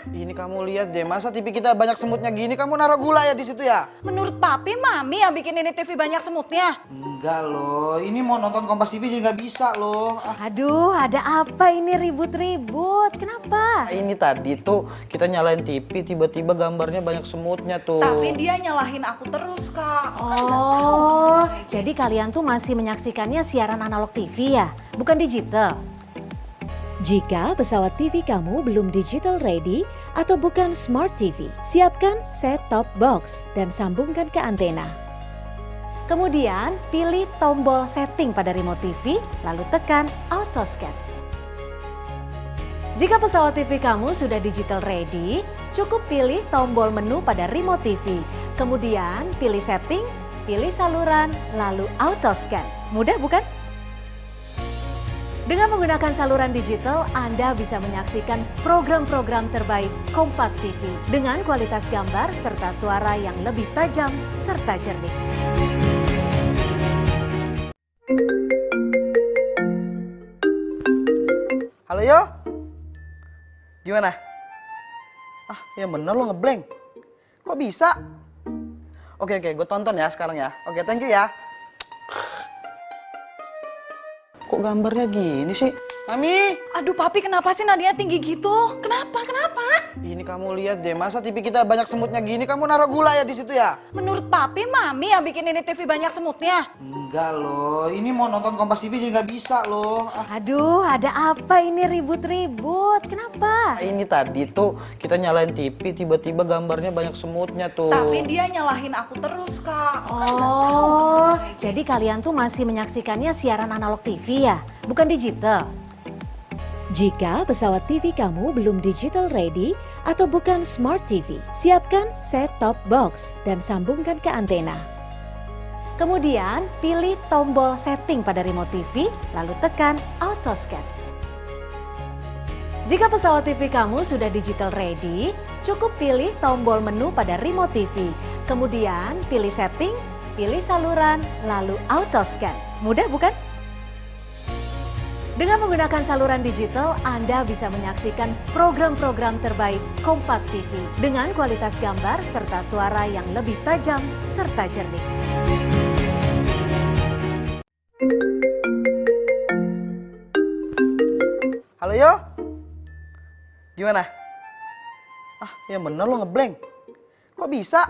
Ini kamu lihat deh, masa TV kita banyak semutnya gini, kamu naruh gula ya di situ ya? Menurut papi, mami yang bikin ini TV banyak semutnya. Enggak loh, ini mau nonton Kompas TV jadi nggak bisa loh. Aduh, ada apa ini ribut-ribut? Kenapa? Ini tadi tuh kita nyalain TV, tiba-tiba gambarnya banyak semutnya tuh. Tapi dia nyalahin aku terus, Kak. Oh, jadi kalian tuh masih menyaksikannya siaran analog TV ya? Bukan digital? Jika pesawat TV kamu belum digital ready atau bukan smart TV, siapkan set-top box dan sambungkan ke antena. Kemudian pilih tombol setting pada remote TV, lalu tekan auto scan. Jika pesawat TV kamu sudah digital ready, cukup pilih tombol menu pada remote TV. Kemudian pilih setting, pilih saluran, lalu auto scan. Mudah bukan? Dengan menggunakan saluran digital, Anda bisa menyaksikan program-program terbaik Kompas TV dengan kualitas gambar serta suara yang lebih tajam serta jernih. Halo Yo, gimana? Ah, yang bener lo ngeblank. Kok bisa? Oke, gue tonton ya sekarang ya. Oke, thank you ya. Kok gambarnya gini sih? Mami! Aduh papi, kenapa sih nadinya tinggi gitu? Kenapa? Ini kamu lihat deh, masa TV kita banyak semutnya gini, kamu naruh gula ya di situ ya? Menurut papi, mami yang bikin ini TV banyak semutnya. Enggak loh, ini mau nonton Kompas TV jadi nggak bisa loh. Aduh, ada apa ini ribut-ribut? Kenapa? Ini tadi tuh kita nyalain TV, tiba-tiba gambarnya banyak semutnya tuh. Tapi dia nyalahin aku terus, Kak. Oh, jadi kalian tuh masih menyaksikannya siaran analog TV ya? Bukan digital? Jika pesawat TV kamu belum digital ready atau bukan smart TV, siapkan set-top box dan sambungkan ke antena. Kemudian pilih tombol setting pada remote TV, lalu tekan auto scan. Jika pesawat TV kamu sudah digital ready, cukup pilih tombol menu pada remote TV. Kemudian pilih setting, pilih saluran, lalu auto scan. Mudah bukan? Dengan menggunakan saluran digital, Anda bisa menyaksikan program-program terbaik Kompas TV dengan kualitas gambar serta suara yang lebih tajam serta jernih. Halo Yo, gimana? Ah, yang bener lo ngeblank. Kok bisa?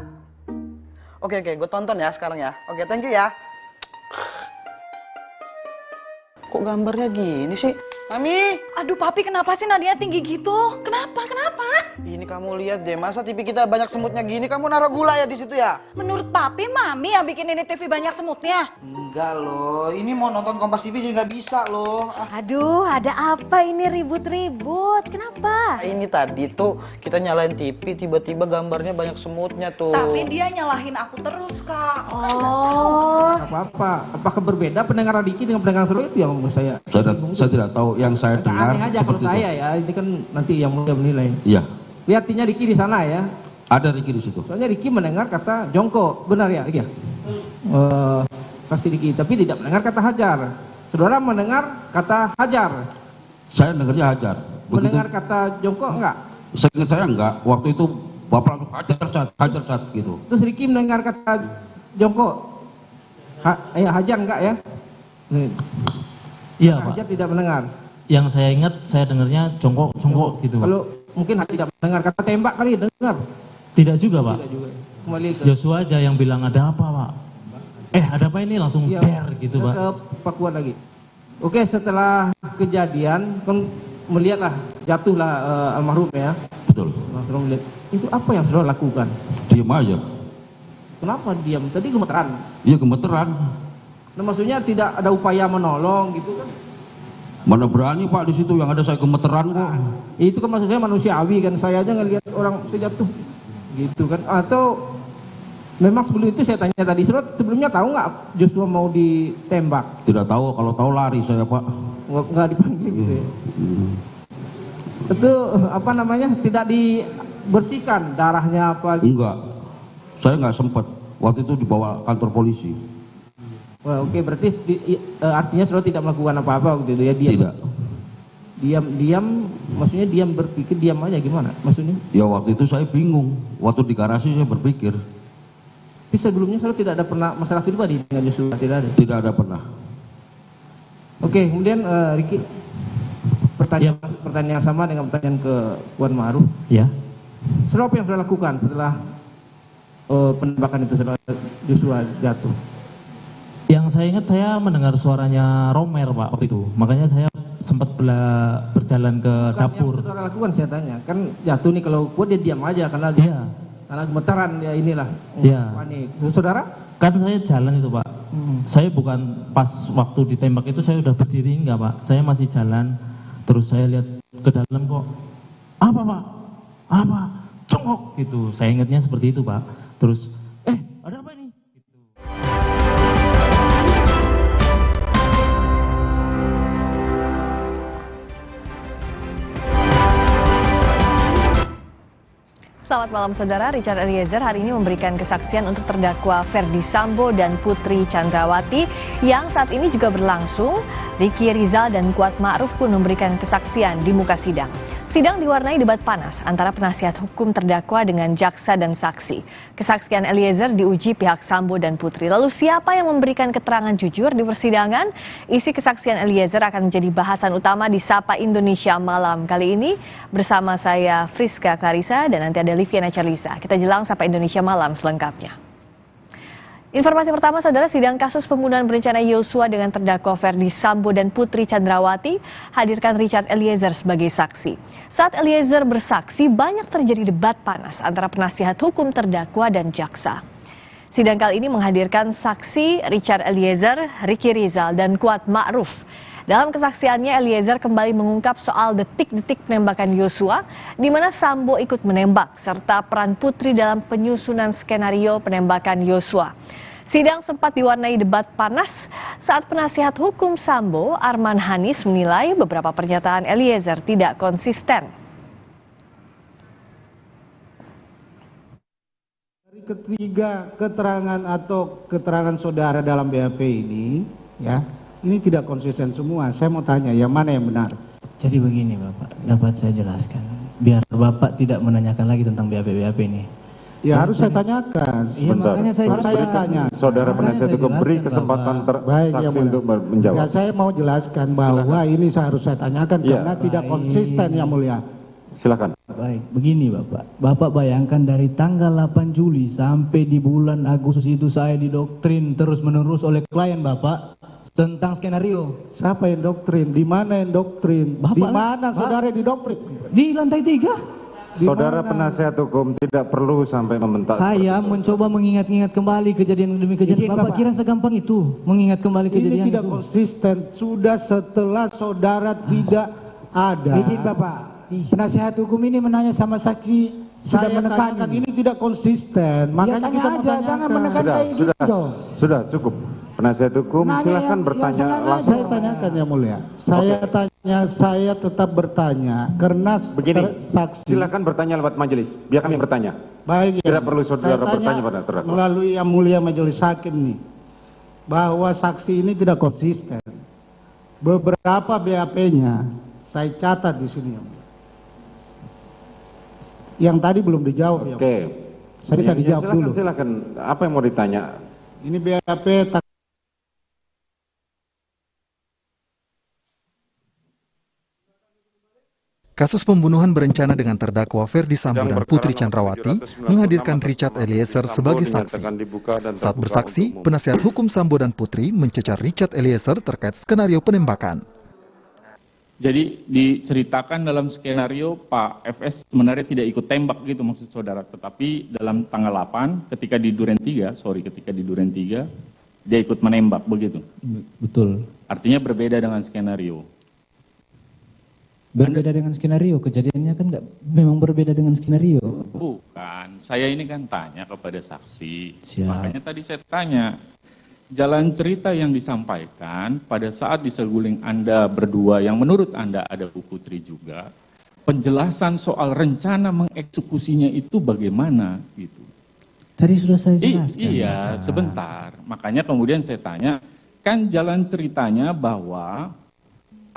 Oke, gue tonton ya sekarang ya. Oke, thank you ya. Kok gambarnya gini sih? Mami! Aduh papi, kenapa sih nadinya tinggi gitu? Kenapa? Ini kamu lihat deh, masa TV kita banyak semutnya gini, kamu naruh gula ya di situ ya? Menurut papi, mami yang bikin ini TV banyak semutnya. Enggak loh, ini mau nonton Kompas TV jadi nggak bisa loh. Aduh, ada apa ini ribut-ribut? Kenapa? Ini tadi tuh kita nyalain TV, tiba-tiba gambarnya banyak semutnya tuh. Tapi dia nyalahin aku terus, Kak. Oh. Apa? Apakah berbeda pendengar Adiki dengan pendengar seluruh itu yang menurut saya? Saya tidak tahu, yang saya dengar Aneh aja kalau saya ya, ini kan nanti yang mulia menilai. Iya. Lihatnya Riki di sana ya. Ada Riki di situ. Soalnya Riki mendengar kata jongkok, benar ya Riki ya? Saksi Riki, tapi tidak mendengar kata hajar. Saudara mendengar kata hajar. Saya dengarnya hajar. Mendengar kata jongkok enggak? Seingat saya enggak. Waktu itu Bapak langsung hajar gitu. Terus Riki mendengar kata jongkok. Hajar enggak ya? Iya Pak. Hajar tidak mendengar. Yang saya ingat saya dengarnya jongkok gitu. Kalau mungkin tidak mendengar kata tembak kali dengar. Tidak juga Pak. Tidak juga. Kembali ke Joshua aja yang bilang ada apa Pak? Ada apa ini langsung der gitu Pak. Ke Pak Kuat lagi. Oke, setelah kejadian kan melihatlah jatuhlah almarhum ya. Betul. Saudara melihat itu apa yang saudara lakukan? Diam aja. Kenapa diam? Tadi gemeteran. Iya gemeteran. Nah, maksudnya tidak ada upaya menolong gitu kan? Mana berani Pak di situ, yang ada saya gemeteran kok. Itu kan maksud saya manusiawi kan, saya aja ngelihat orang jatuh gitu kan. Atau Memang sebelum itu saya tanya tadi, sebelumnya tahu nggak Joshua mau ditembak? Tidak tahu, kalau tahu lari saya Pak. Nggak dipanggil gitu ya? Itu apa namanya, tidak dibersihkan darahnya apa? Enggak, saya nggak sempat. Waktu itu dibawa kantor polisi. Wah, oke, berarti artinya saudara tidak melakukan apa-apa gitu ya? Tidak. Diam, maksudnya diam berpikir, diam aja gimana maksudnya? Ya waktu itu saya bingung, waktu di garasi saya berpikir. Tapi sebelumnya saudara tidak ada pernah masalah pribadi dengan Joshua, tidak ada? Tidak ada pernah. Oke, kemudian Riki, pertanyaan yang sama dengan pertanyaan ke Puan Ma'ruf. Ya. Saudara apa yang saudara lakukan setelah penembakan itu, saudara Joshua jatuh? Yang saya ingat saya mendengar suaranya Romer Pak waktu itu, makanya saya sempat berjalan ke dapur. Yang saudara lakukan saya tanya, kan jatuh nih, kalau kuat dia diam aja karena karena gemetaran ya inilah. Panik. Saudara? Kan saya jalan itu Pak. Saya bukan pas waktu ditembak itu saya udah berdiri enggak Pak. Saya masih jalan, terus saya lihat ke dalam kok. Apa Pak? Apa? Congok gitu. Saya ingatnya seperti itu Pak. Terus ada apa ini? Selamat malam saudara, Richard Eliezer hari ini memberikan kesaksian untuk terdakwa Ferdy Sambo dan Putri Chandrawati yang saat ini juga berlangsung. Ricky Rizal dan Kuat Ma'ruf pun memberikan kesaksian di muka sidang. Sidang diwarnai debat panas antara penasihat hukum terdakwa dengan jaksa dan saksi. Kesaksian Eliezer diuji pihak Sambo dan Putri. Lalu siapa yang memberikan keterangan jujur di persidangan? Isi kesaksian Eliezer akan menjadi bahasan utama di Sapa Indonesia Malam kali ini bersama saya Friska Clarissa dan nanti ada Liviana Charlisa. Kita jelang Sapa Indonesia Malam selengkapnya. Informasi pertama, saudara, sidang kasus pembunuhan berencana Yosua dengan terdakwa Ferdy Sambo dan Putri Chandrawati hadirkan Richard Eliezer sebagai saksi. Saat Eliezer bersaksi, banyak terjadi debat panas antara penasihat hukum terdakwa dan jaksa. Sidang kali ini menghadirkan saksi Richard Eliezer, Ricky Rizal, dan Kuat Ma'ruf. Dalam kesaksiannya, Eliezer kembali mengungkap soal detik-detik penembakan Yosua, di mana Sambo ikut menembak, serta peran Putri dalam penyusunan skenario penembakan Yosua. Sidang sempat diwarnai debat panas saat penasihat hukum Sambo, Arman Hanis, menilai beberapa pernyataan Eliezer tidak konsisten. Dari ketiga keterangan atau keterangan saudara dalam BAP ini, ya, ini tidak konsisten semua. Saya mau tanya, yang mana yang benar? Jadi begini Bapak, dapat saya jelaskan. Biar Bapak tidak menanyakan lagi tentang BAP-BAP ini. Ya harus saya tanyakan. Iya, makanya saya tanya. Saudara penasihat hukum beri kesempatan saksi untuk menjawab. Ya, saya mau jelaskan bahwa ini harus saya tanyakan karena tidak konsisten, Yang Mulia. Silakan. Baik, begini Bapak. Bapak bayangkan dari tanggal 8 Juli sampai di bulan Agustus itu saya didoktrin terus-menerus oleh klien Bapak tentang skenario. Siapa yang doktrin? Di mana yang doktrin? Di mana saudara didoktrin? Di lantai 3. Saudara penasihat hukum tidak perlu sampai membentak. Saya mencoba mengingat-ingat kembali kejadian demi kejadian. Bapak kira segampang itu mengingat kembali kejadian ini tidak itu? Konsisten. Sudah setelah saudara tidak ada. Izin Bapak, penasihat hukum ini menanya sama saksi. Saya tanyakan ini tidak konsisten. Makanya kita mau tanyakan. Sudah cukup. Penasihat hukum silakan bertanya langsung. Saya tanyakan Yang Mulia. Saya tetap bertanya karena begini, saksi. Silakan bertanya lewat majelis. Biar kami bertanya. Baik. Tidak perlu saudara bertanya pada terdakwa. Melalui Yang Mulia Majelis Hakim nih, bahwa saksi ini tidak konsisten. Beberapa BAP-nya saya catat di sini, Yang Mulia. Yang tadi belum dijawab. Oke. Saya tadi jawab dulu. Silakan. Apa yang mau ditanya? Ini BAP. Kasus pembunuhan berencana dengan terdakwa Ferdy Sambo dan Putri Chandrawati menghadirkan Richard Eliezer sebagai saksi. Saat bersaksi, penasihat hukum Sambo dan Putri mencecar Richard Eliezer terkait skenario penembakan. Jadi diceritakan dalam skenario Pak FS sebenarnya tidak ikut tembak gitu maksud saudara. Tetapi dalam tanggal 8 ketika di Duren 3, dia ikut menembak begitu. Betul. Artinya berbeda dengan skenario. Berbeda dengan skenario, kejadiannya kan memang berbeda dengan skenario. Bukan. saya ini kan tanya kepada saksi. Siap. Makanya tadi saya tanya, jalan cerita yang disampaikan pada saat di seguling Anda berdua, yang menurut Anda ada Bu Putri juga, penjelasan soal rencana mengeksekusinya itu bagaimana gitu. Tadi sudah saya jelaskan. Iya, sebentar. Makanya kemudian saya tanya, kan jalan ceritanya bahwa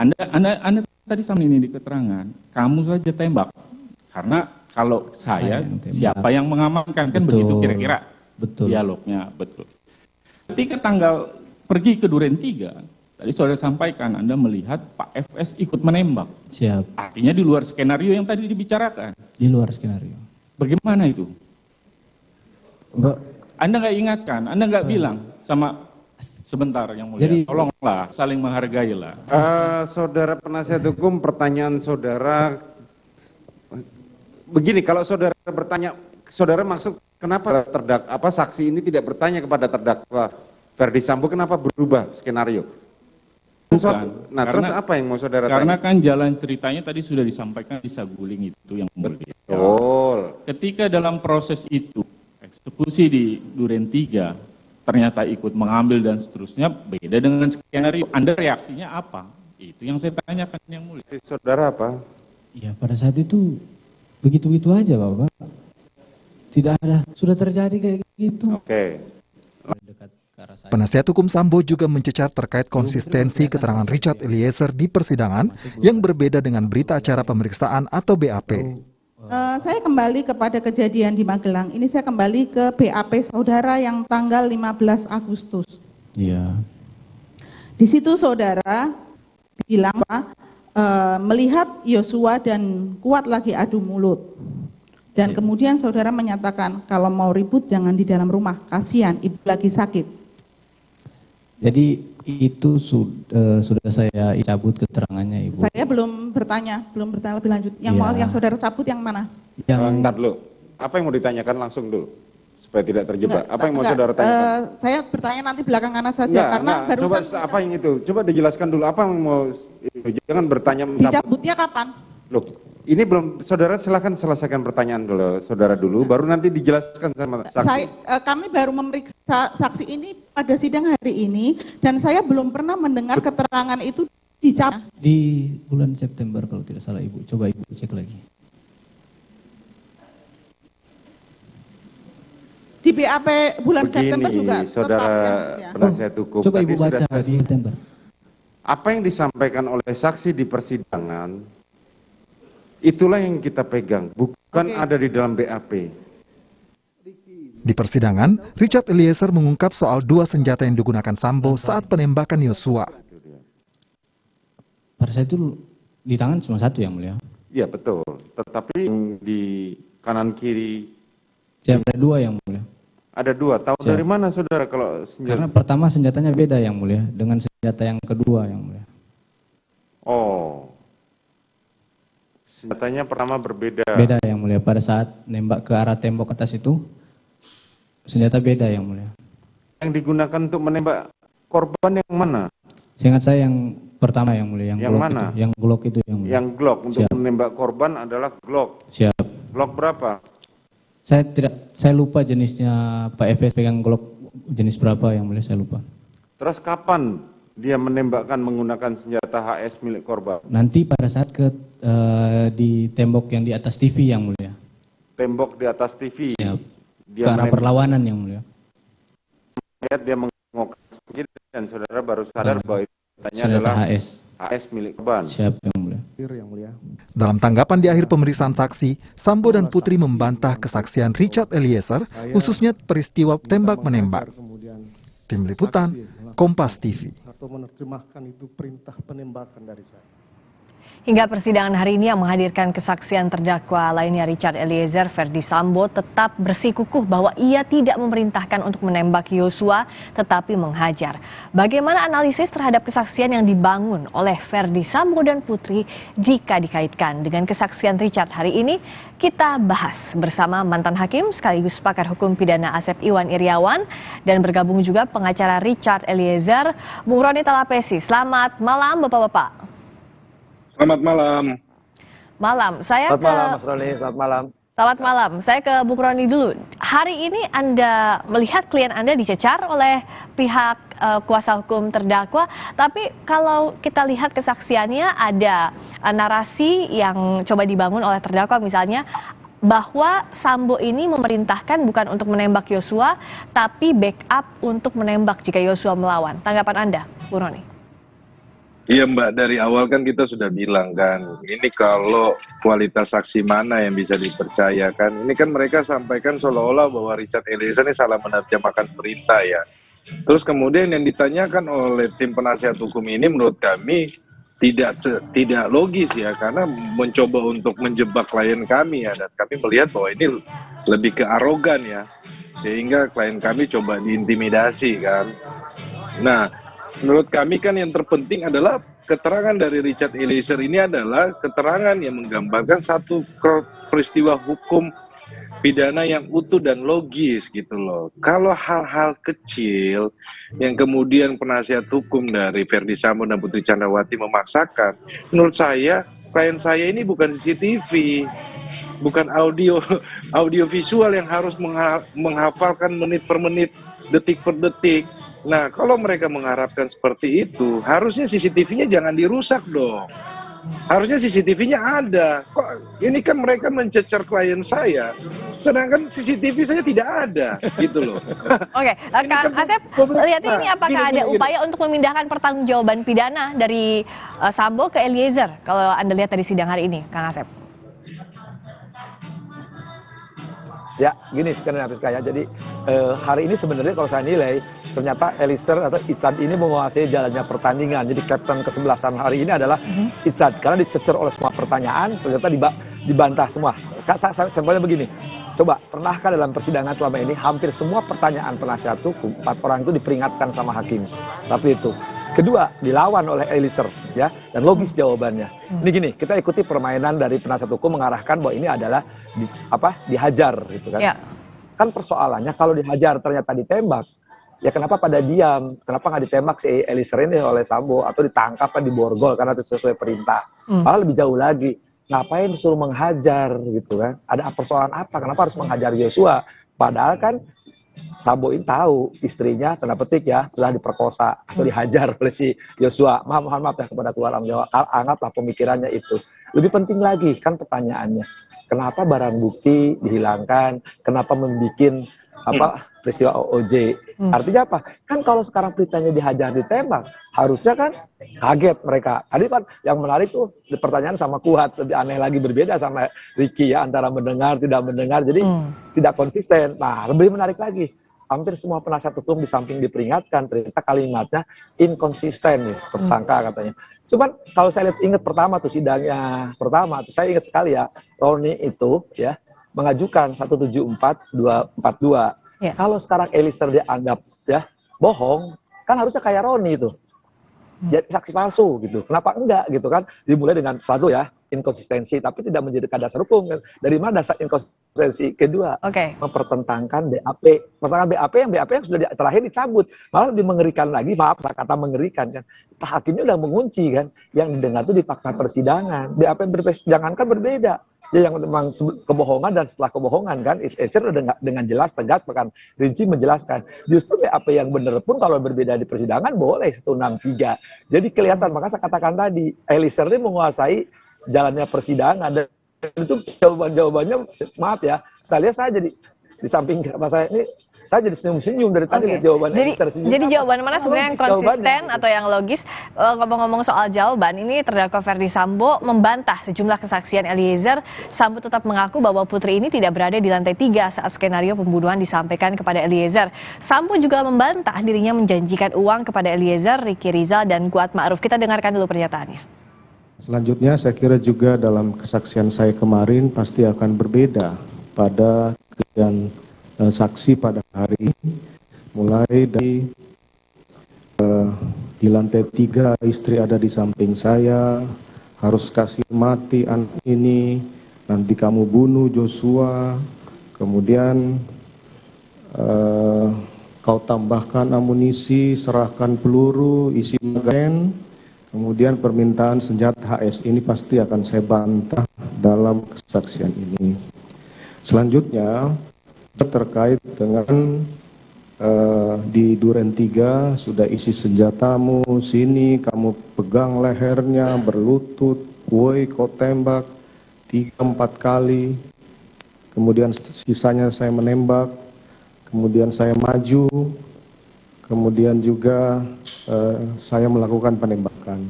Anda tadi sama ini di keterangan, kamu saja tembak. Karena kalau saya siapa yang mengamankan, kan begitu kira-kira dialognya, betul. Ketika tanggal pergi ke Duren 3, tadi saudara sampaikan Anda melihat Pak FS ikut menembak. Siap. Artinya di luar skenario yang tadi dibicarakan. Di luar skenario. Bagaimana itu? Enggak. Anda nggak ingatkan, Anda nggak bilang sama sebentar yang mulia. Jadi, tolonglah saling menghargailah. Saudara penasihat hukum, pertanyaan saudara begini, kalau saudara bertanya, saudara maksud kenapa saksi ini tidak bertanya kepada terdakwa Ferdi Sambo, kenapa berubah skenario? Nah, terus apa yang mau saudara tanya? Karena kan jalan ceritanya tadi sudah disampaikan di saguling itu yang mulia. Betul. Ketika dalam proses itu eksekusi di Duren 3 ternyata ikut mengambil dan seterusnya, beda dengan skenario. Anda reaksinya apa? Itu yang saya tanyakan yang mulia. Saudara apa? Ya pada saat itu begitu-begitu aja Bapak. Tidak ada, sudah terjadi kayak gitu. Oke. Penasihat hukum Sambo juga mencecar terkait konsistensi keterangan Richard Eliezer di persidangan yang berbeda dengan berita acara pemeriksaan atau BAP. Saya kembali kepada kejadian di Magelang. Ini saya kembali ke BAP saudara yang tanggal 15 Agustus. Iya. Di situ saudara bilang melihat Yosua dan Kuat lagi adu mulut. Dan kemudian saudara menyatakan kalau mau ribut jangan di dalam rumah, kasihan ibu lagi sakit. Jadi itu sudah saya cabut keterangannya Ibu. Saya belum bertanya lebih lanjut. Yang mau yang saudara cabut yang mana? Bentar dulu. Apa yang mau ditanyakan langsung dulu supaya tidak terjebak? Apa yang mau saudara tanyakan? Saya bertanya nanti belakangan saja karena barusan. Coba apa yang itu? Coba dijelaskan dulu apa yang mau itu. Jangan bertanya. Dicabutnya kapan? Loh, ini belum. Saudara silakan selesaikan pertanyaan dulu, saudara dulu, baru nanti dijelaskan sama saksi. Kami baru memeriksa saksi ini pada sidang hari ini dan saya belum pernah mendengar keterangan itu dicabut. Di bulan September kalau tidak salah Ibu. Coba Ibu cek lagi. Di BAP bulan September juga saudara penasihat hukum. Coba Ibu baca di September. Apa yang disampaikan oleh saksi di persidangan, itulah yang kita pegang, bukan ada di dalam BAP. Di persidangan, Richard Eliezer mengungkap soal 2 senjata yang digunakan Sambo saat penembakan Yosua. Pada saat itu di tangan cuma 1 yang mulia. Iya betul, tetapi di kanan kiri. Ada 2 yang mulia. Ada 2. Tahu dari mana saudara kalau senjata? Karena pertama senjatanya beda yang mulia dengan senjata yang kedua yang mulia. Oh. Senjatanya pertama berbeda. Beda yang mulia. Pada saat nembak ke arah tembok atas itu, senjata beda yang mulia. Yang digunakan untuk menembak korban yang mana? Seingat saya yang pertama yang mulia. Yang Glock mana? Itu, yang Glock itu yang mulia. Yang Glock. Untuk menembak korban adalah Glock. Siap. Glock berapa? Saya lupa jenisnya Pak FS pegang Glock jenis berapa yang mulia, saya lupa. Terus kapan dia menembakkan menggunakan senjata HS milik korban? Nanti pada saat di tembok yang di atas TV yang mulia. Tembok di atas TV. Siap. Dia ke arah perlawanan yang mulia. Dia mengokok dan saudara baru sadar bahwa itu adalah HS milik korban. Siap yang mulia. Dalam tanggapan di akhir pemeriksaan saksi, Sambo dan Putri membantah kesaksian Richard Eliezer, khususnya peristiwa tembak-menembak. Tim Liputan, Kompas TV. Atau menerjemahkan itu perintah penembakan dari saya. Hingga persidangan hari ini yang menghadirkan kesaksian terdakwa lainnya Richard Eliezer, Ferdi Sambo tetap bersikukuh bahwa ia tidak memerintahkan untuk menembak Yosua tetapi menghajar. Bagaimana analisis terhadap kesaksian yang dibangun oleh Ferdi Sambo dan Putri jika dikaitkan dengan kesaksian Richard hari ini? Kita bahas bersama mantan hakim sekaligus pakar hukum pidana Asep Iwan Iriawan dan bergabung juga pengacara Richard Eliezer, Bung Roni Talapesi. Selamat malam Bapak-Bapak. Selamat malam. Malam, saya selamat malam Mas Roni, selamat malam. Selamat malam, saya ke Bung Roni dulu. Hari ini Anda melihat klien Anda dicecar oleh pihak kuasa hukum terdakwa, tapi kalau kita lihat kesaksiannya ada narasi yang coba dibangun oleh terdakwa, misalnya bahwa Sambo ini memerintahkan bukan untuk menembak Yosua, tapi backup untuk menembak jika Yosua melawan. Tanggapan Anda, Bung Roni? Iya Mbak, dari awal kan kita sudah bilang kan, ini kalau kualitas saksi mana yang bisa dipercayakan. Ini kan mereka sampaikan seolah-olah bahwa Richard Eliezer ini salah menerjemahkan perintah ya. Terus kemudian yang ditanyakan oleh tim penasihat hukum ini menurut kami tidak logis ya, karena mencoba untuk menjebak klien kami ya, dan kami melihat bahwa ini lebih ke arogan ya, sehingga klien kami coba diintimidasi kan. Nah, menurut kami kan yang terpenting adalah keterangan dari Richard Eliezer ini adalah keterangan yang menggambarkan satu peristiwa hukum pidana yang utuh dan logis gitu loh. Kalau hal-hal kecil yang kemudian penasihat hukum dari Ferdy Sambo dan Putri Candrawati memaksakan, menurut saya klien saya ini bukan CCTV, bukan audio visual yang harus menghafalkan menit per menit, detik per detik. Nah, kalau mereka mengharapkan seperti itu, harusnya CCTV-nya jangan dirusak dong. Harusnya CCTV-nya ada. Kok ini kan mereka mencecar klien saya, sedangkan CCTV saya tidak ada, gitu loh. Oke, Kang Asep, lihatnya ini apakah ada upaya untuk memindahkan pertanggungjawaban pidana dari Sambo ke Eliezer? Kalau Anda lihat dari sidang hari ini, Kang Asep. Ya, gini sekarang ya. Jadi hari ini sebenarnya kalau saya nilai, ternyata Eliezer atau Ichad ini menguasai jalannya pertandingan. Jadi kapten kesebelasan hari ini adalah Ichad, karena dicecer oleh semua pertanyaan, ternyata dibantah semua. Sampelnya begini, coba pernahkah dalam persidangan selama ini hampir semua pertanyaan penasihat hukum 4 orang itu diperingatkan sama hakim? Satu itu. Kedua, dilawan oleh Eliezer ya, dan logis jawabannya. Ini gini, kita ikuti permainan dari penasihat hukum mengarahkan bahwa ini adalah dihajar gitu kan. Ya. Kan persoalannya kalau dihajar ternyata ditembak, ya kenapa pada diam? Kenapa nggak ditembak si Eliezer ini oleh Sambo atau ditangkap kan diborgol karena itu sesuai perintah? Malah lebih jauh lagi, ngapain disuruh menghajar gitu kan? Ada persoalan apa? Kenapa harus menghajar Yosua? Padahal kan Sambo ini tahu istrinya tanda petik ya telah diperkosa atau dihajar oleh si Yosua. Mohon maaf ya kepada keluarga Jawa, anggaplah pemikirannya itu. Lebih penting lagi kan pertanyaannya, kenapa barang bukti dihilangkan? Kenapa membuat peristiwa OOJ? Artinya apa? Kan kalau sekarang beritanya dihajar ditembak, harusnya kan kaget mereka. Tadi kan yang menarik tuh pertanyaan sama Kuat, lebih aneh lagi, berbeda sama Ricky ya, antara mendengar tidak mendengar, jadi tidak konsisten. Nah, lebih menarik lagi, hampir semua penasihat hukum di samping diperingatkan, ternyata kalimatnya inkonsisten nih, tersangka katanya. Cuman kalau saya ingat pertama tuh sidangnya pertama tuh, saya ingat sekali ya, Roni itu ya mengajukan 174-242. Ya. Kalau sekarang Eliezer dianggap ya bohong, kan harusnya kayak Roni itu. Jadi saksi palsu gitu. Kenapa enggak gitu kan? Dimulai dengan satu ya, inkonsistensi, tapi tidak menjadi dasar hukum. Dari mana dasar inkonsistensi? Kedua, mempertentangkan BAP. Pertentangkan BAP yang sudah terakhir dicabut. Malah lebih mengerikan lagi, maaf kata mengerikan kan. Hakimnya udah mengunci kan. Yang didengar itu di fakta persidangan. BAP persidangan kan berbeda. Ya, yang memang kebohongan dan setelah kebohongan kan, Eliezer dengan jelas, tegas, bahkan rinci menjelaskan. Justru BAP yang benar pun kalau berbeda di persidangan boleh 163. Jadi kelihatan, maka saya katakan tadi, Eliezer ini menguasai jalannya persidangan, dan itu jawabannya maaf ya, saya lihat saya jadi di samping saya ini, saya jadi senyum-senyum dari tadi lihat jawabannya. Jadi jawaban mana sebenarnya yang konsisten atau yang logis? Ngomong-ngomong soal jawaban, ini terdakwa Ferdy Sambo membantah sejumlah kesaksian Eliezer. Sambo tetap mengaku bahwa Putri ini tidak berada di lantai 3 saat skenario pembunuhan disampaikan kepada Eliezer. Sambo juga membantah dirinya menjanjikan uang kepada Eliezer, Ricky Rizal, dan Kuat Ma'ruf. Kita dengarkan dulu pernyataannya. Selanjutnya saya kira juga dalam kesaksian saya kemarin pasti akan berbeda pada kesaksian saksi pada hari ini, mulai dari di lantai 3 istri ada di samping saya, harus kasih mati anak ini, nanti kamu bunuh Joshua, kemudian kau tambahkan amunisi, serahkan peluru, isi magazen. Kemudian permintaan senjata HS ini pasti akan saya bantah dalam kesaksian ini. Selanjutnya terkait dengan di Duren 3 sudah isi senjatamu, sini kamu pegang lehernya, berlutut, woi kau tembak 3-4 kali, kemudian sisanya saya menembak, kemudian saya maju, kemudian juga saya melakukan penembakan.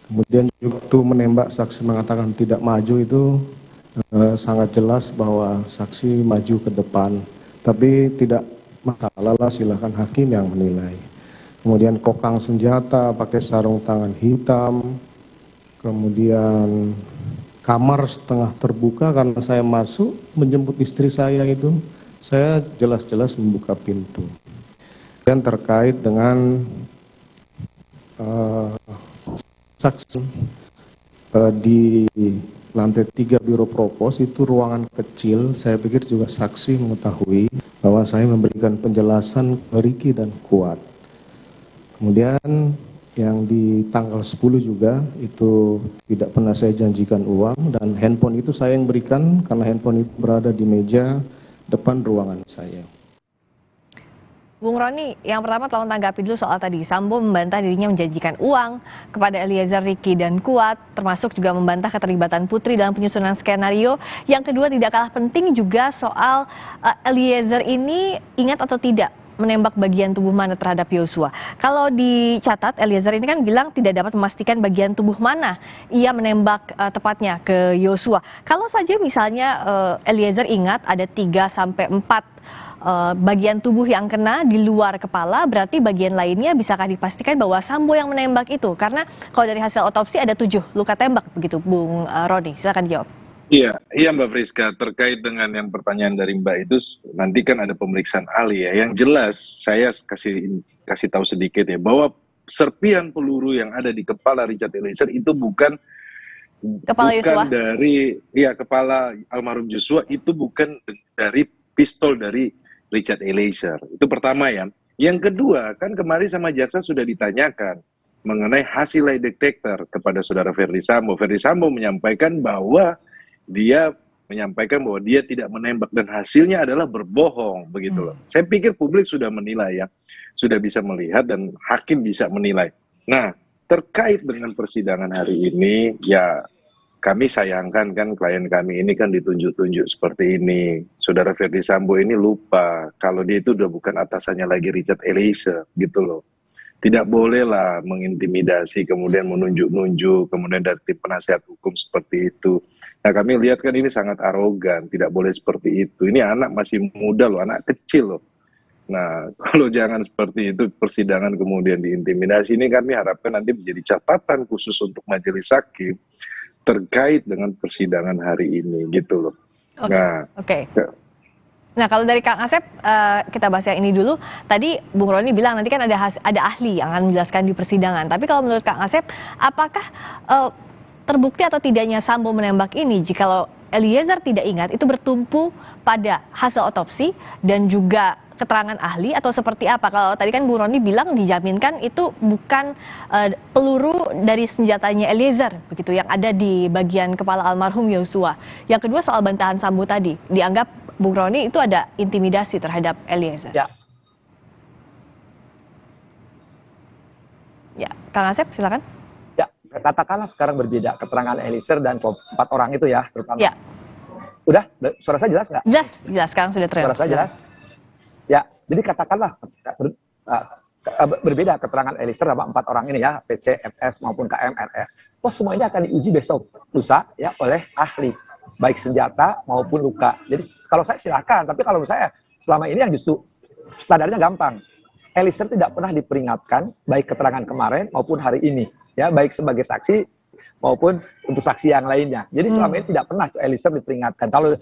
Kemudian juga itu menembak, saksi mengatakan tidak maju, itu sangat jelas bahwa saksi maju ke depan, tapi tidak masalah lah, silahkan hakim yang menilai. Kemudian kokang senjata pakai sarung tangan hitam, kemudian kamar setengah terbuka karena saya masuk menjemput istri saya itu, saya jelas-jelas membuka pintu. Dan terkait dengan saksi di lantai 3 Biro Propos itu ruangan kecil, saya pikir juga saksi mengetahui bahwa saya memberikan penjelasan ke Riki dan Kuat. Kemudian yang di tanggal 10 juga itu tidak pernah saya janjikan uang, dan handphone itu saya yang berikan karena handphone itu berada di meja depan ruangan saya. Bung Roni, yang pertama tolong tanggapi dulu soal tadi, Sambo membantah dirinya menjanjikan uang kepada Eliezer, Riki, dan Kuat, termasuk juga membantah keterlibatan Putri dalam penyusunan skenario. Yang kedua, tidak kalah penting juga soal Eliezer ini ingat atau tidak menembak bagian tubuh mana terhadap Yosua. Kalau dicatat, Eliezer ini kan bilang tidak dapat memastikan bagian tubuh mana ia menembak tepatnya ke Yosua. Kalau saja misalnya Eliezer ingat ada 3-4 bagian tubuh yang kena di luar kepala, berarti bagian lainnya bisakah dipastikan bahwa Sambo yang menembak itu? Karena kalau dari hasil otopsi ada 7 luka tembak begitu, Bung Roni. Silakan jawab. Iya Mbak Friska, terkait dengan yang pertanyaan dari Mbak itu, nanti kan ada pemeriksaan ahli ya. Yang jelas saya kasih tahu sedikit ya, bahwa serpian peluru yang ada di kepala Richard Eliezer itu bukan dari kepala almarhum Joshua, itu bukan dari pistol dari Richard Eliezer. Itu pertama ya. Yang kedua, kan kemarin sama jaksa sudah ditanyakan mengenai hasil lie detector kepada saudara Ferdi Sambo. Ferdi Sambo menyampaikan bahwa dia tidak menembak dan hasilnya adalah berbohong, begitu loh. Saya pikir publik sudah menilai ya, sudah bisa melihat dan hakim bisa menilai. Nah, terkait dengan persidangan hari ini, ya kami sayangkan kan klien kami ini kan ditunjuk-tunjuk seperti ini. Saudara Ferdi Sambo ini lupa kalau dia itu udah bukan atasannya lagi Richard Eliezer, gitu loh. Tidak bolehlah mengintimidasi, kemudian menunjuk-nunjuk, kemudian dari tim penasihat hukum seperti itu. Nah, kami lihat kan ini sangat arogan, tidak boleh seperti itu. Ini anak masih muda loh, anak kecil loh. Nah, kalau jangan seperti itu persidangan kemudian diintimidasi, ini kami harapkan nanti menjadi catatan khusus untuk majelis hakim terkait dengan persidangan hari ini, gitu loh. Nah, kalau dari Kang Asep, kita bahas yang ini dulu. Tadi Bung Roni bilang nanti kan ada ahli yang akan menjelaskan di persidangan. Tapi kalau menurut Kang Asep, apakah terbukti atau tidaknya Sambo menembak ini, jikalau Eliezer tidak ingat, itu bertumpu pada hasil otopsi dan juga keterangan ahli, atau seperti apa? Kalau tadi kan Bung Roni bilang dijaminkan itu bukan peluru dari senjatanya Eliezer, begitu, yang ada di bagian kepala almarhum Yosua. Yang kedua soal bantahan Sambo tadi, dianggap Bung Roni itu ada intimidasi terhadap Eliezer. Ya, Kang Asep silakan. Ya, katakanlah sekarang berbeda keterangan Eliezer dan 4 orang itu ya, terutama. Ya. Udah, suara saya jelas nggak? Jelas, sekarang sudah terlihat. Suara saya jelas? Ya, jadi katakanlah berbeda keterangan Eliezer sama 4 orang ini ya, PC, FS maupun KM, RR. Semua ini akan diuji besok lusa ya oleh ahli, baik senjata maupun luka. Jadi kalau saya silakan, tapi kalau saya selama ini yang justru standarnya gampang. Eliezer tidak pernah diperingatkan baik keterangan kemarin maupun hari ini, ya, baik sebagai saksi maupun untuk saksi yang lainnya. Jadi selama ini tidak pernah Eliezer diperingatkan. Kalau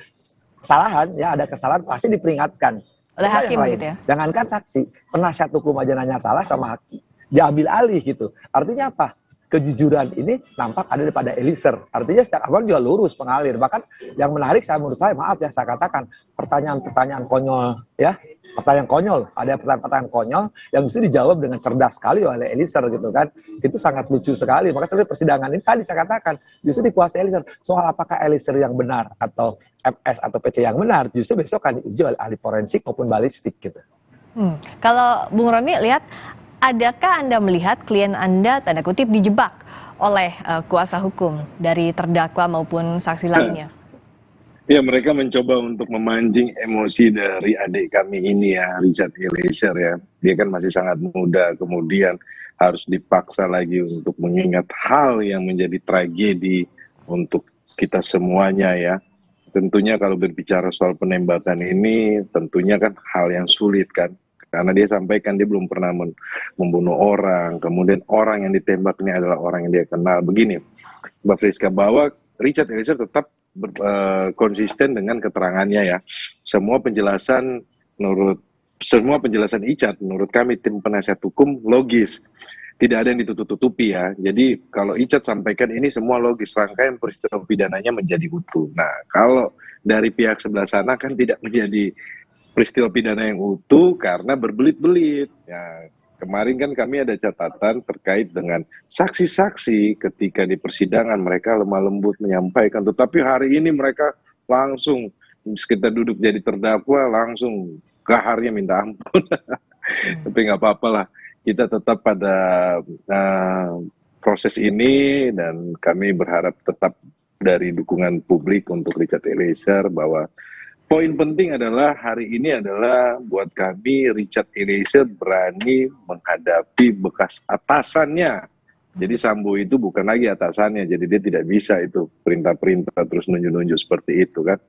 kesalahan ya, ada kesalahan pasti diperingatkan oleh hakim gitu ya. Jangankan saksi, penasihat hukum aja nanya salah sama hakim, diambil alih gitu. Artinya apa? kejujuran ini nampak ada pada Eliezer. Artinya sejak awal juga lurus pengalir. Bahkan yang menarik menurut saya, maaf ya saya katakan, pertanyaan-pertanyaan konyol ya, pertanyaan konyol, ada pertanyaan-pertanyaan konyol yang justru dijawab dengan cerdas sekali oleh Eliezer gitu kan. Itu sangat lucu sekali. Maka sebenarnya persidangan ini tadi saya katakan justru dikuasai Eliezer. Soal apakah Eliezer yang benar atau FS atau PC yang benar, justru besok akan diuji oleh ahli forensik maupun balistik gitu. Kalau Bung Roni lihat, adakah Anda melihat klien Anda tanda kutip dijebak oleh kuasa hukum dari terdakwa maupun saksi lainnya? Ya, mereka mencoba untuk memancing emosi dari adik kami ini ya, Richard Eliezer ya. Dia kan masih sangat muda, kemudian harus dipaksa lagi untuk mengingat hal yang menjadi tragedi untuk kita semuanya ya. Tentunya kalau berbicara soal penembakan ini, tentunya kan hal yang sulit kan. Karena dia sampaikan dia belum pernah membunuh orang, kemudian orang yang ditembak ini adalah orang yang dia kenal. Begini, Mbak Friska, bahwa Richard Eliezer tetap konsisten dengan keterangannya ya. Semua penjelasan Richard, menurut kami tim penasihat hukum logis. Tidak ada yang ditutup-tutupi ya. Jadi kalau Richard sampaikan ini semua logis, rangkaian peristiwa pidananya menjadi utuh. Nah, kalau dari pihak sebelah sana kan tidak menjadi peristiwa pidana yang utuh karena berbelit-belit. Ya, kemarin kan kami ada catatan terkait dengan saksi-saksi ketika di persidangan mereka lemah lembut menyampaikan, tetapi hari ini mereka langsung kita duduk jadi terdakwa langsung gaharnya minta ampun. Tapi nggak apa-apa lah, kita tetap pada proses ini dan kami berharap tetap dari dukungan publik untuk Richard Eliezer bahwa poin penting adalah hari ini adalah buat kami Richard Eliezer berani menghadapi bekas atasannya. Jadi Sambo itu bukan lagi atasannya, jadi dia tidak bisa itu perintah-perintah terus nunjuk-nunjuk seperti itu kan,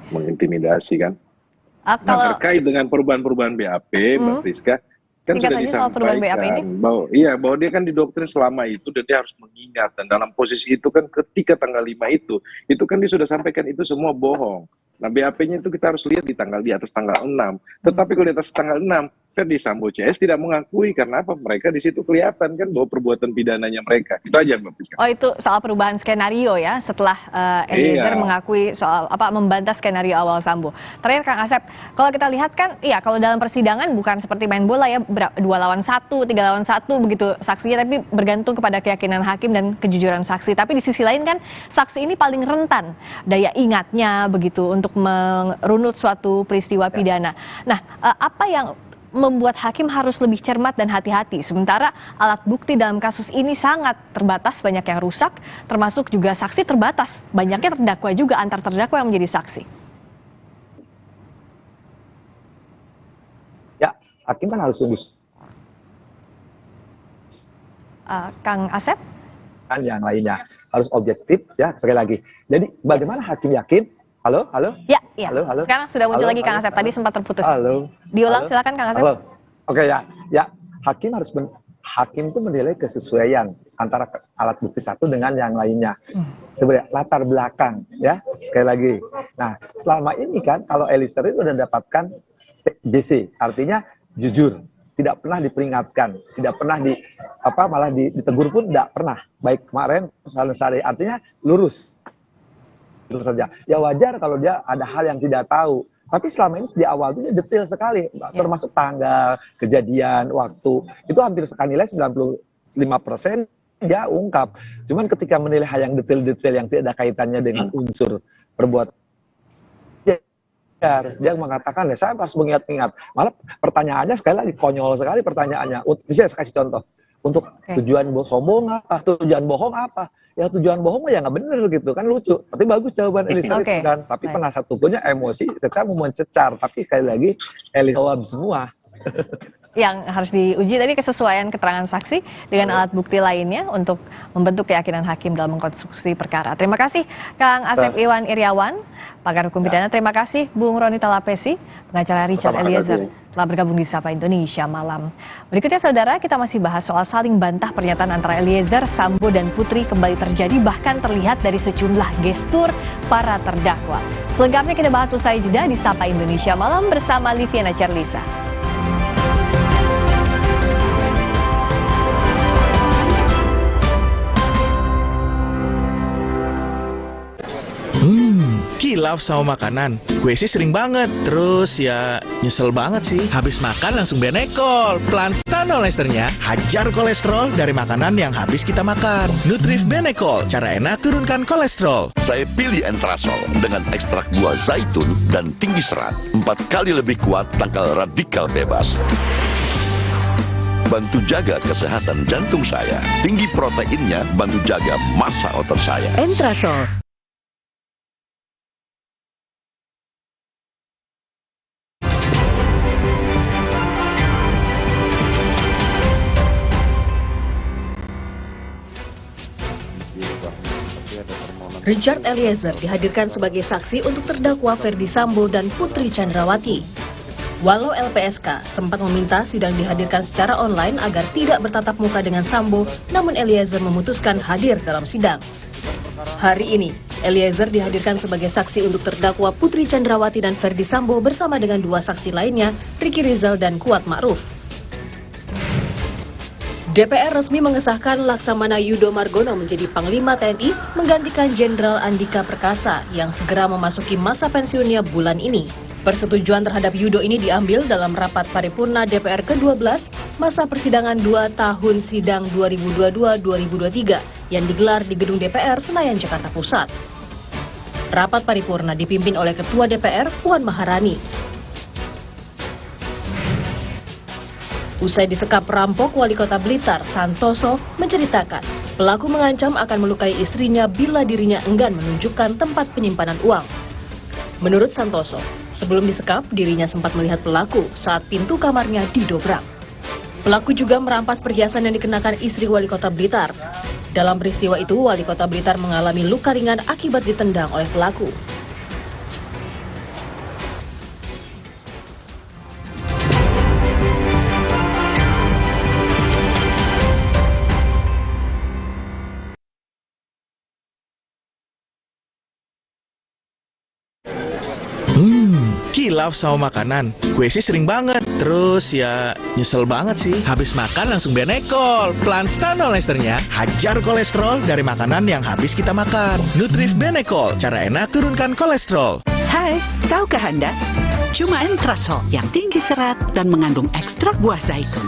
mengintimidasi kan. Nah, terkait dengan perubahan-perubahan BAP, Mbak Friska, kan sudah disampaikan bahwa dia kan didoktrin selama itu dan dia harus mengingat, dan dalam posisi itu kan ketika tanggal 5 itu kan dia sudah sampaikan itu semua bohong. Nah, BAP-nya itu kita harus lihat di atas tanggal 6. Tetapi kalau di atas tanggal 6, Ferdi Sambo CS tidak mengakui karena apa? Mereka di situ kelihatan kan bahwa perbuatan pidananya mereka. Itu aja, Mbak Friska. Oh, itu soal perubahan skenario ya setelah Eliezer mengakui soal membantah skenario awal Sambo. Terakhir Kang Asep, kalau kita lihat kan kalau dalam persidangan bukan seperti main bola ya, 2 lawan 1, 3 lawan 1 begitu saksinya, tapi bergantung kepada keyakinan hakim dan kejujuran saksi. Tapi di sisi lain kan saksi ini paling rentan daya ingatnya begitu untuk merunut suatu peristiwa pidana. Nah, apa yang membuat hakim harus lebih cermat dan hati-hati, sementara alat bukti dalam kasus ini sangat terbatas, banyak yang rusak, termasuk juga saksi terbatas, banyaknya terdakwa juga, antar terdakwa yang menjadi saksi. Ya, hakim kan harus sungguh. Kang Asep? Kan yang lainnya harus objektif ya, sekali lagi. Jadi bagaimana hakim yakin? Halo? Ya. Halo? Sekarang sudah muncul lagi Kang Asep, tadi sempat terputus. Diulang silakan Kang Asep. Oke ya. Hakim itu menilai kesesuaian antara alat bukti satu dengan yang lainnya. Sebenarnya latar belakang ya, sekali lagi. Nah, selama ini kan kalau Eliezer itu sudah dapatkan JC, artinya jujur, tidak pernah diperingatkan, tidak pernah malah ditegur pun tidak pernah. Baik kemarin misalnya artinya lurus. Itu saja. Ya wajar kalau dia ada hal yang tidak tahu. Tapi selama ini di awal itu detail sekali, termasuk tanggal, kejadian, waktu. Itu hampir nilai 95% dia ungkap. Cuman ketika menilai hal yang detail-detail yang tidak ada kaitannya dengan unsur perbuatan, dia mengatakan, ya saya harus mengingat-ingat. Malah pertanyaannya sekali lagi konyol sekali pertanyaannya. Bisa saya kasih contoh. Untuk tujuan sombong apa? Tujuan bohong apa? Ya tujuan bohong ya nggak bener gitu kan, lucu. Tapi bagus jawaban Eliezer kan. Tapi penasihat hukumnya emosi, tetap mau mencecar. Tapi sekali lagi Eliezer jawab semua. Yang harus diuji tadi kesesuaian keterangan saksi dengan alat bukti lainnya untuk membentuk keyakinan hakim dalam mengkonstruksi perkara. Terima kasih Kang Asep Iwan Iriawan, pakar hukum pidana. Terima kasih Bung Roni Talapesi, pengacara Richard Eliezer, telah bergabung di Sapa Indonesia Malam. Berikutnya saudara, kita masih bahas soal saling bantah pernyataan antara Eliezer, Sambo dan Putri kembali terjadi, bahkan terlihat dari sejumlah gestur para terdakwa. Selengkapnya kita bahas usai jeda di Sapa Indonesia Malam bersama Liviana Charlisa. Kilaf sama makanan, gue sih sering banget. Terus ya nyesel banget sih. Habis makan langsung Benekol. Plan Stanolesternya hajar kolesterol dari makanan yang habis kita makan. Nutrif Benekol, cara enak turunkan kolesterol. Saya pilih Entrasol dengan ekstrak buah zaitun dan tinggi serat. 4 kali lebih kuat tangkal radikal bebas. Bantu jaga kesehatan jantung saya. Tinggi proteinnya bantu jaga massa otot saya. Entrasol. Richard Eliezer dihadirkan sebagai saksi untuk terdakwa Ferdi Sambo dan Putri Chandrawati. Walau LPSK sempat meminta sidang dihadirkan secara online agar tidak bertatap muka dengan Sambo, namun Eliezer memutuskan hadir dalam sidang. Hari ini, Eliezer dihadirkan sebagai saksi untuk terdakwa Putri Chandrawati dan Ferdi Sambo bersama dengan 2 saksi lainnya, Ricky Rizal dan Kuat Ma'ruf. DPR resmi mengesahkan Laksamana Yudo Margono menjadi Panglima TNI menggantikan Jenderal Andika Perkasa yang segera memasuki masa pensiunnya bulan ini. Persetujuan terhadap Yudo ini diambil dalam rapat paripurna DPR ke-12 masa persidangan 2 tahun sidang 2022-2023 yang digelar di gedung DPR Senayan, Jakarta Pusat. Rapat paripurna dipimpin oleh Ketua DPR Puan Maharani. Usai disekap perampok, Wali Kota Blitar, Santoso, menceritakan pelaku mengancam akan melukai istrinya bila dirinya enggan menunjukkan tempat penyimpanan uang. Menurut Santoso, sebelum disekap, dirinya sempat melihat pelaku saat pintu kamarnya didobrak. Pelaku juga merampas perhiasan yang dikenakan istri Wali Kota Blitar. Dalam peristiwa itu, Wali Kota Blitar mengalami luka ringan akibat ditendang oleh pelaku. Kilaf sama makanan, gue sih sering banget. Terus ya nyesel banget sih. Habis makan langsung Benekol. Plan Stanolesternya hajar kolesterol dari makanan yang habis kita makan. Nutrif Benekol, cara enak turunkan kolesterol. Hai, tahukah Anda? Cuma Entrasol yang tinggi serat dan mengandung ekstrak buah zaitun.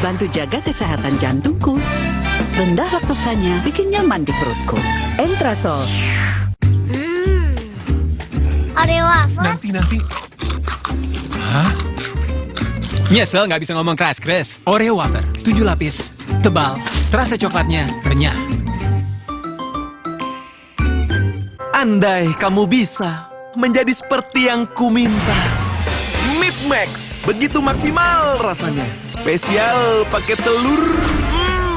Bantu jaga kesehatan jantungku. Rendah laktosanya bikin nyaman di perutku. Entrasol. Oreo wafer? Nanti. Hah? Nyesel nggak bisa ngomong keras. Oreo wafer, 7 lapis, tebal, terasa coklatnya renyah. Andai kamu bisa menjadi seperti yang kuminta. Meat Max, begitu maksimal rasanya. Spesial pakai telur.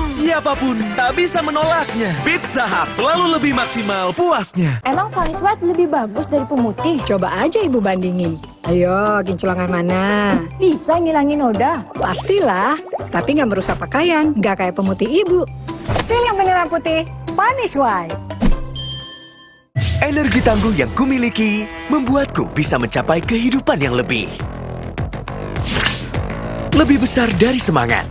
Siapapun tak bisa menolaknya. Pizza Hut selalu lebih maksimal puasnya. Emang Vanilla White lebih bagus dari pemutih? Coba aja ibu bandingin. Ayo, kinclongan mana? Bisa ngilangin noda? Pastilah, tapi nggak merusak pakaian. Nggak kayak pemutih ibu. Pilih yang beneran putih, Vanilla White. Energi tangguh yang kumiliki membuatku bisa mencapai kehidupan yang lebih besar dari semangat,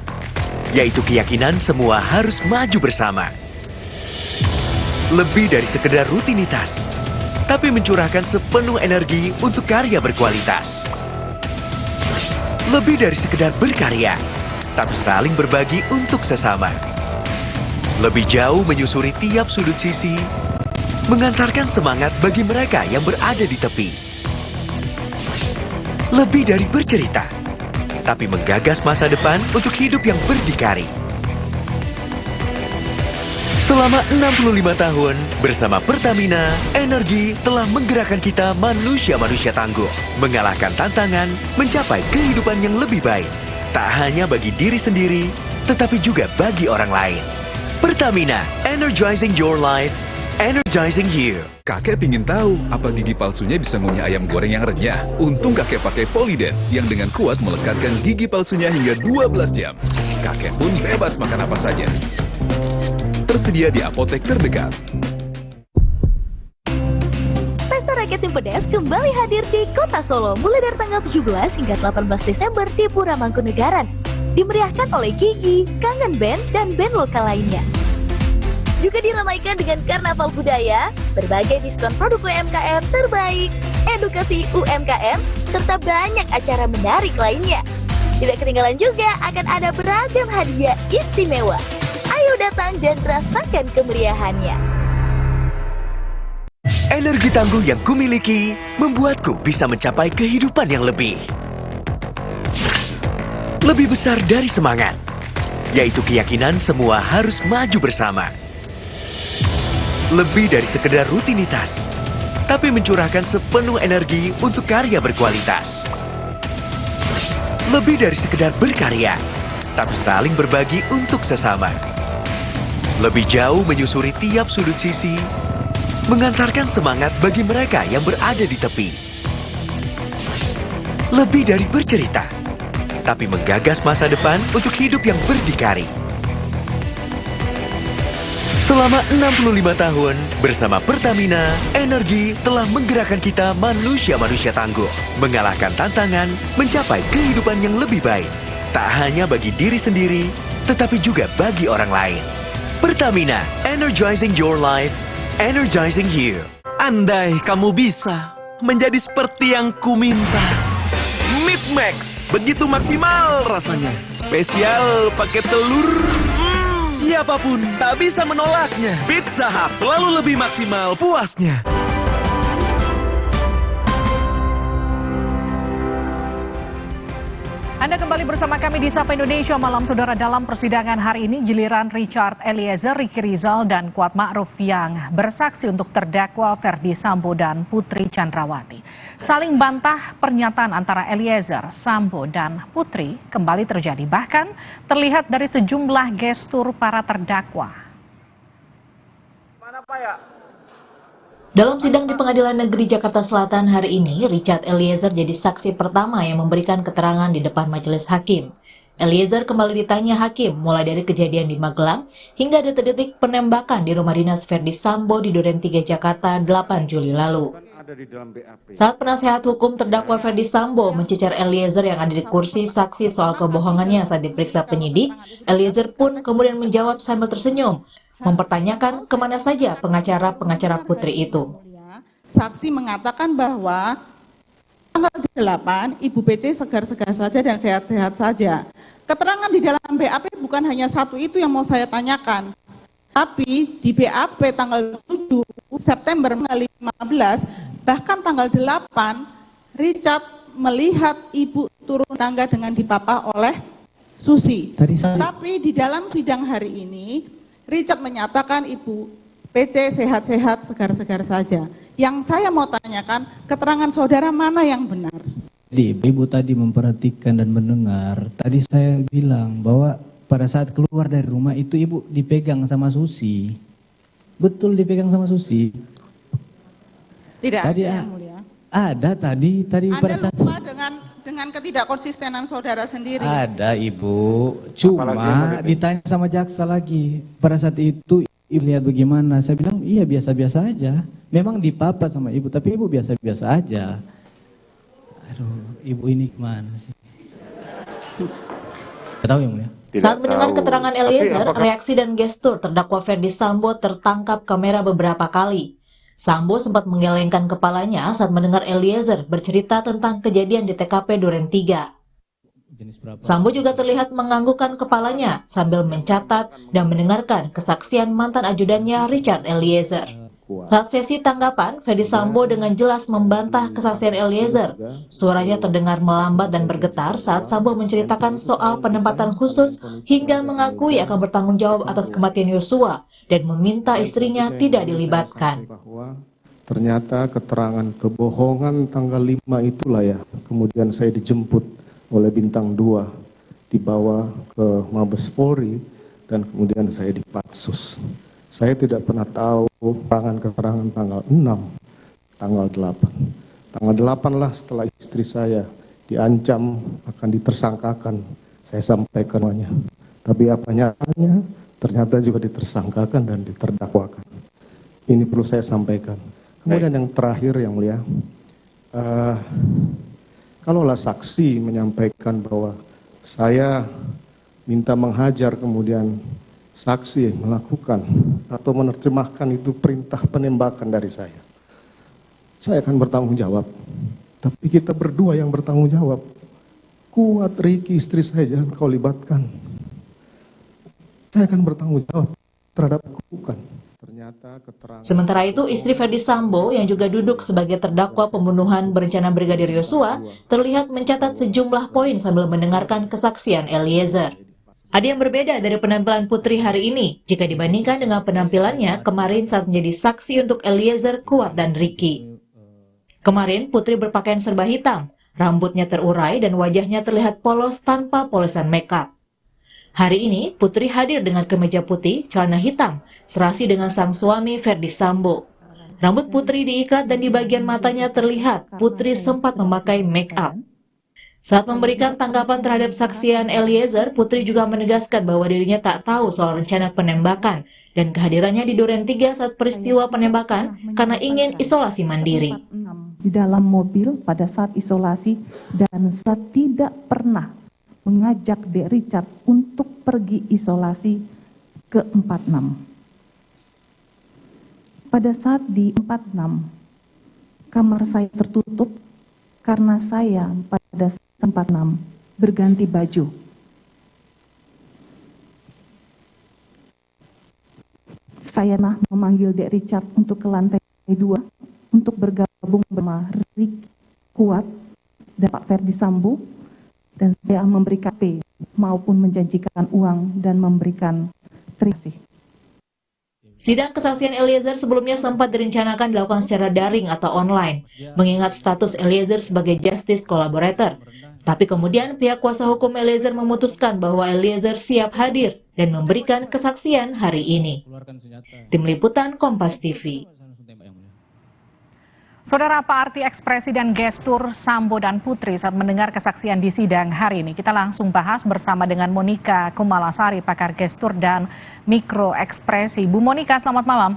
yaitu keyakinan semua harus maju bersama. Lebih dari sekedar rutinitas, tapi mencurahkan sepenuh energi untuk karya berkualitas. Lebih dari sekedar berkarya, tapi saling berbagi untuk sesama. Lebih jauh menyusuri tiap sudut sisi, mengantarkan semangat bagi mereka yang berada di tepi. Lebih dari bercerita, tapi menggagas masa depan untuk hidup yang berdikari. Selama 65 tahun, bersama Pertamina, energi telah menggerakkan kita manusia-manusia tangguh, mengalahkan tantangan, mencapai kehidupan yang lebih baik. Tak hanya bagi diri sendiri, tetapi juga bagi orang lain. Pertamina, energizing your life, energizing you. Kakek pingin tahu apa gigi palsunya bisa ngunyah ayam goreng yang renyah. Untung kakek pakai Polydent yang dengan kuat melekatkan gigi palsunya hingga 12 jam. Kakek pun bebas makan apa saja. Tersedia di apotek terdekat. Pesta Rakyat Simpedes kembali hadir di Kota Solo mulai dari tanggal 17 hingga 18 Desember di Pura Mangkunegaran. Dimeriahkan oleh Gigi, Kangen Band, dan band lokal lainnya. Juga diramaikan dengan karnaval budaya, berbagai diskon produk UMKM terbaik, edukasi UMKM, serta banyak acara menarik lainnya. Tidak ketinggalan juga akan ada beragam hadiah istimewa. Ayo datang dan rasakan kemeriahannya. Energi tangguh yang kumiliki membuatku bisa mencapai kehidupan yang lebih besar dari semangat, yaitu keyakinan semua harus maju bersama. Lebih dari sekedar rutinitas, tapi mencurahkan sepenuh energi untuk karya berkualitas. Lebih dari sekedar berkarya, tapi saling berbagi untuk sesama. Lebih jauh menyusuri tiap sudut sisi, mengantarkan semangat bagi mereka yang berada di tepi. Lebih dari bercerita, tapi menggagas masa depan untuk hidup yang berdikari. Selama 65 tahun, bersama Pertamina, energi telah menggerakkan kita manusia-manusia tangguh, mengalahkan tantangan, mencapai kehidupan yang lebih baik. Tak hanya bagi diri sendiri, tetapi juga bagi orang lain. Pertamina, energizing your life, energizing you. Andai kamu bisa menjadi seperti yang kuminta. Meat Max, begitu maksimal rasanya. Spesial pakai telur. Siapapun tak bisa menolaknya. Pizza Hut selalu lebih maksimal puasnya. Anda kembali bersama kami di Sapa Indonesia Malam. Saudara, dalam persidangan hari ini giliran Richard Eliezer, Ricky Rizal, dan Kuat Ma'ruf yang bersaksi untuk terdakwa Ferdi Sambo dan Putri Chandrawati. Saling bantah pernyataan antara Eliezer, Sambo, dan Putri kembali terjadi. Bahkan terlihat dari sejumlah gestur para terdakwa. Mana Pak ya? Dalam sidang di Pengadilan Negeri Jakarta Selatan hari ini, Richard Eliezer jadi saksi pertama yang memberikan keterangan di depan majelis hakim. Eliezer kembali ditanya hakim mulai dari kejadian di Magelang hingga detik-detik penembakan di rumah dinas Ferdi Sambo di Duren 3 Jakarta 8 Juli lalu. Saat penasehat hukum terdakwa Ferdi Sambo mencecar Eliezer yang ada di kursi saksi soal kebohongannya saat diperiksa penyidik, Eliezer pun kemudian menjawab sambil tersenyum, mempertanyakan kemana saja pengacara-pengacara Putri itu. Saksi mengatakan bahwa tanggal 8 Ibu PC segar-segar saja dan sehat-sehat saja. Keterangan di dalam BAP bukan hanya satu itu yang mau saya tanyakan. Tapi di BAP tanggal 7 September 2015, bahkan tanggal 8, Richard melihat Ibu turun tangga dengan dipapah oleh Susi. Tapi di dalam sidang hari ini, Richard menyatakan Ibu PC sehat-sehat, segar-segar saja. Yang saya mau tanyakan, keterangan saudara mana yang benar? Jadi Ibu tadi memperhatikan dan mendengar, tadi saya bilang bahwa pada saat keluar dari rumah itu Ibu dipegang sama Susi. Betul dipegang sama Susi? Tidak tadi ada yang mulia. Ada tadi pada saat... lupa dengan ketidakkonsistenan saudara sendiri. Ada Ibu, cuma ditanya sama jaksa lagi. Pada saat itu Ibu lihat bagaimana? Saya bilang iya biasa-biasa aja. Memang dipapat sama Ibu, tapi Ibu biasa-biasa aja. Aduh, Ibu ini gimana sih? Tidak tahu yang mulia. Saat mendengar keterangan Eliezer, reaksi dan gestur terdakwa Ferdi Sambo tertangkap kamera beberapa kali. Sambo sempat menggelengkan kepalanya saat mendengar Eliezer bercerita tentang kejadian di TKP Duren 3. Sambo juga terlihat menganggukkan kepalanya sambil mencatat dan mendengarkan kesaksian mantan ajudannya Richard Eliezer. Saat sesi tanggapan, Ferdi Sambo dengan jelas membantah kesaksian Eliezer. Suaranya terdengar melambat dan bergetar saat Sambo menceritakan soal penempatan khusus hingga mengakui akan bertanggung jawab atas kematian Yosua dan meminta istrinya tidak dilibatkan. Ternyata keterangan kebohongan tanggal 5 itulah ya, kemudian saya dijemput oleh Bintang 2, dibawa ke Mabes Polri, dan kemudian saya dipatsus. Saya tidak pernah tahu keterangan tanggal 6, tanggal 8. Tanggal 8 lah setelah istri saya diancam akan ditersangkakan, saya sampaikan semuanya. Tapi apa nyatanya, ternyata juga ditersangkakan dan diterdakwakan. Ini perlu saya sampaikan. Kemudian yang terakhir yang mulia, kalaulah saksi menyampaikan bahwa saya minta menghajar kemudian saksi melakukan atau menerjemahkan itu perintah penembakan dari saya akan bertanggung jawab. Tapi kita berdua yang bertanggung jawab. Kuat, Ricky, istri saya jangan kau libatkan. Saya akan bertanggung jawab terhadap lakukan. Ternyata keterangan. Sementara itu, istri Ferdi Sambo yang juga duduk sebagai terdakwa pembunuhan berencana Brigadir Yosua terlihat mencatat sejumlah poin sambil mendengarkan kesaksian Eliezer. Ada yang berbeda dari penampilan Putri hari ini jika dibandingkan dengan penampilannya kemarin saat menjadi saksi untuk Eliezer, Kuat, dan Ricky. Kemarin Putri berpakaian serba hitam, rambutnya terurai dan wajahnya terlihat polos tanpa polesan makeup. Hari ini Putri hadir dengan kemeja putih, celana hitam, serasi dengan sang suami Ferdi Sambo. Rambut Putri diikat dan di bagian matanya terlihat Putri sempat memakai makeup. Saat memberikan tanggapan terhadap saksian Eliezer, Putri juga menegaskan bahwa dirinya tak tahu soal rencana penembakan dan kehadirannya di Duren 3 saat peristiwa penembakan karena ingin isolasi mandiri. Di dalam mobil pada saat isolasi dan saya tidak pernah mengajak Dek Richard untuk pergi isolasi ke 46. Pada saat di 46, kamar saya tertutup karena saya pada 46 berganti baju. Saya memanggil Dek Richard untuk ke lantai 2 untuk bergabung bersama Ricky, Kuat, dan Pak Ferdi Sambo, dan saya memberi KP maupun menjanjikan uang dan memberikan terima kasih. Sidang kesaksian Eliezer sebelumnya sempat direncanakan dilakukan secara daring atau online, mengingat status Eliezer sebagai justice collaborator. Tapi kemudian pihak kuasa hukum Eliezer memutuskan bahwa Eliezer siap hadir dan memberikan kesaksian hari ini. Tim Liputan Kompas TV. Saudara, apa arti ekspresi dan gestur Sambo dan Putri saat mendengar kesaksian di sidang hari ini? Kita langsung bahas bersama dengan Monika Kumalasari, pakar gestur dan mikroekspresi. Bu Monika, selamat malam.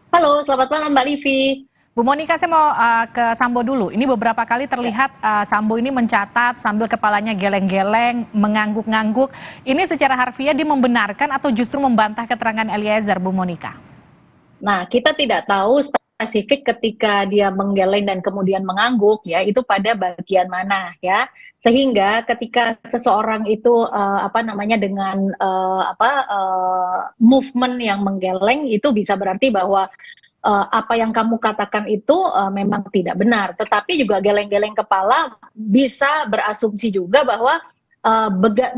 Halo, selamat malam Mbak Livi. Bu Monika, saya mau ke Sambo dulu. Ini beberapa kali terlihat Sambo ini mencatat sambil kepalanya geleng-geleng, mengangguk-ngangguk. Ini secara harfiah dia membenarkan atau justru membantah keterangan Eliezer, Bu Monika? Nah, kita tidak tahu spesifik ketika dia menggeleng dan kemudian mengangguk, ya, itu pada bagian mana, ya, sehingga ketika seseorang itu dengan movement yang menggeleng itu bisa berarti bahwa apa yang kamu katakan itu memang tidak benar. Tetapi juga geleng-geleng kepala bisa berasumsi juga bahwa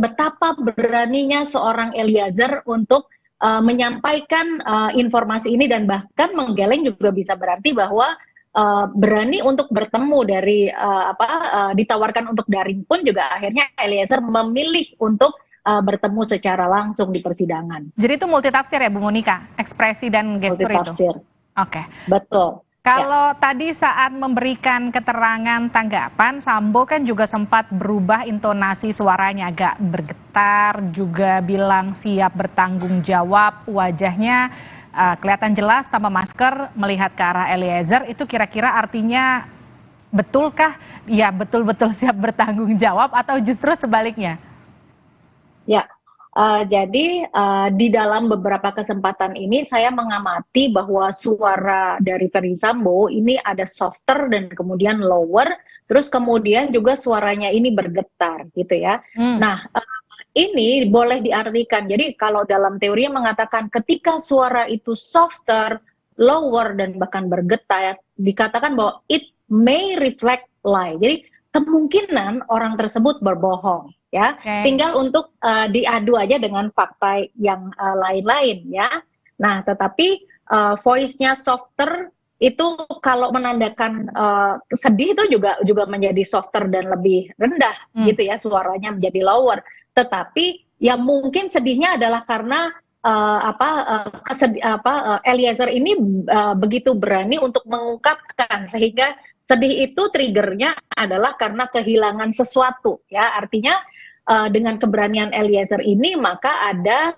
betapa beraninya seorang Eliezer untuk menyampaikan informasi ini, dan bahkan menggeleng juga bisa berarti bahwa berani untuk bertemu dari ditawarkan untuk daring pun juga akhirnya Eliezer memilih untuk bertemu secara langsung di persidangan. Jadi itu multitafsir ya Bu Monika, ekspresi dan gestur itu? Oke. Betul. Kalau tadi saat memberikan keterangan tanggapan, Sambo kan juga sempat berubah intonasi suaranya, agak bergetar, juga bilang siap bertanggung jawab, wajahnya kelihatan jelas tanpa masker melihat ke arah Eliezer. Itu kira-kira artinya betulkah ya betul-betul siap bertanggung jawab atau justru sebaliknya? Ya. Jadi di dalam beberapa kesempatan ini saya mengamati bahwa suara dari Ferdi Sambo ini ada softer dan kemudian lower, terus kemudian juga suaranya ini bergetar gitu ya. Nah, ini boleh diartikan, jadi kalau dalam teorinya mengatakan ketika suara itu softer, lower dan bahkan bergetar, dikatakan bahwa it may reflect lie. Jadi kemungkinan orang tersebut berbohong. Ya, tinggal untuk diadu aja dengan fakta yang lain-lain ya. Nah, tetapi voice-nya softer itu kalau menandakan sedih itu juga menjadi softer dan lebih rendah gitu ya, suaranya menjadi lower. Tetapi ya mungkin sedihnya adalah karena Eliezer ini begitu berani untuk mengungkapkan, sehingga sedih itu triggernya adalah karena kehilangan sesuatu ya. Artinya dengan keberanian Eliezer ini maka ada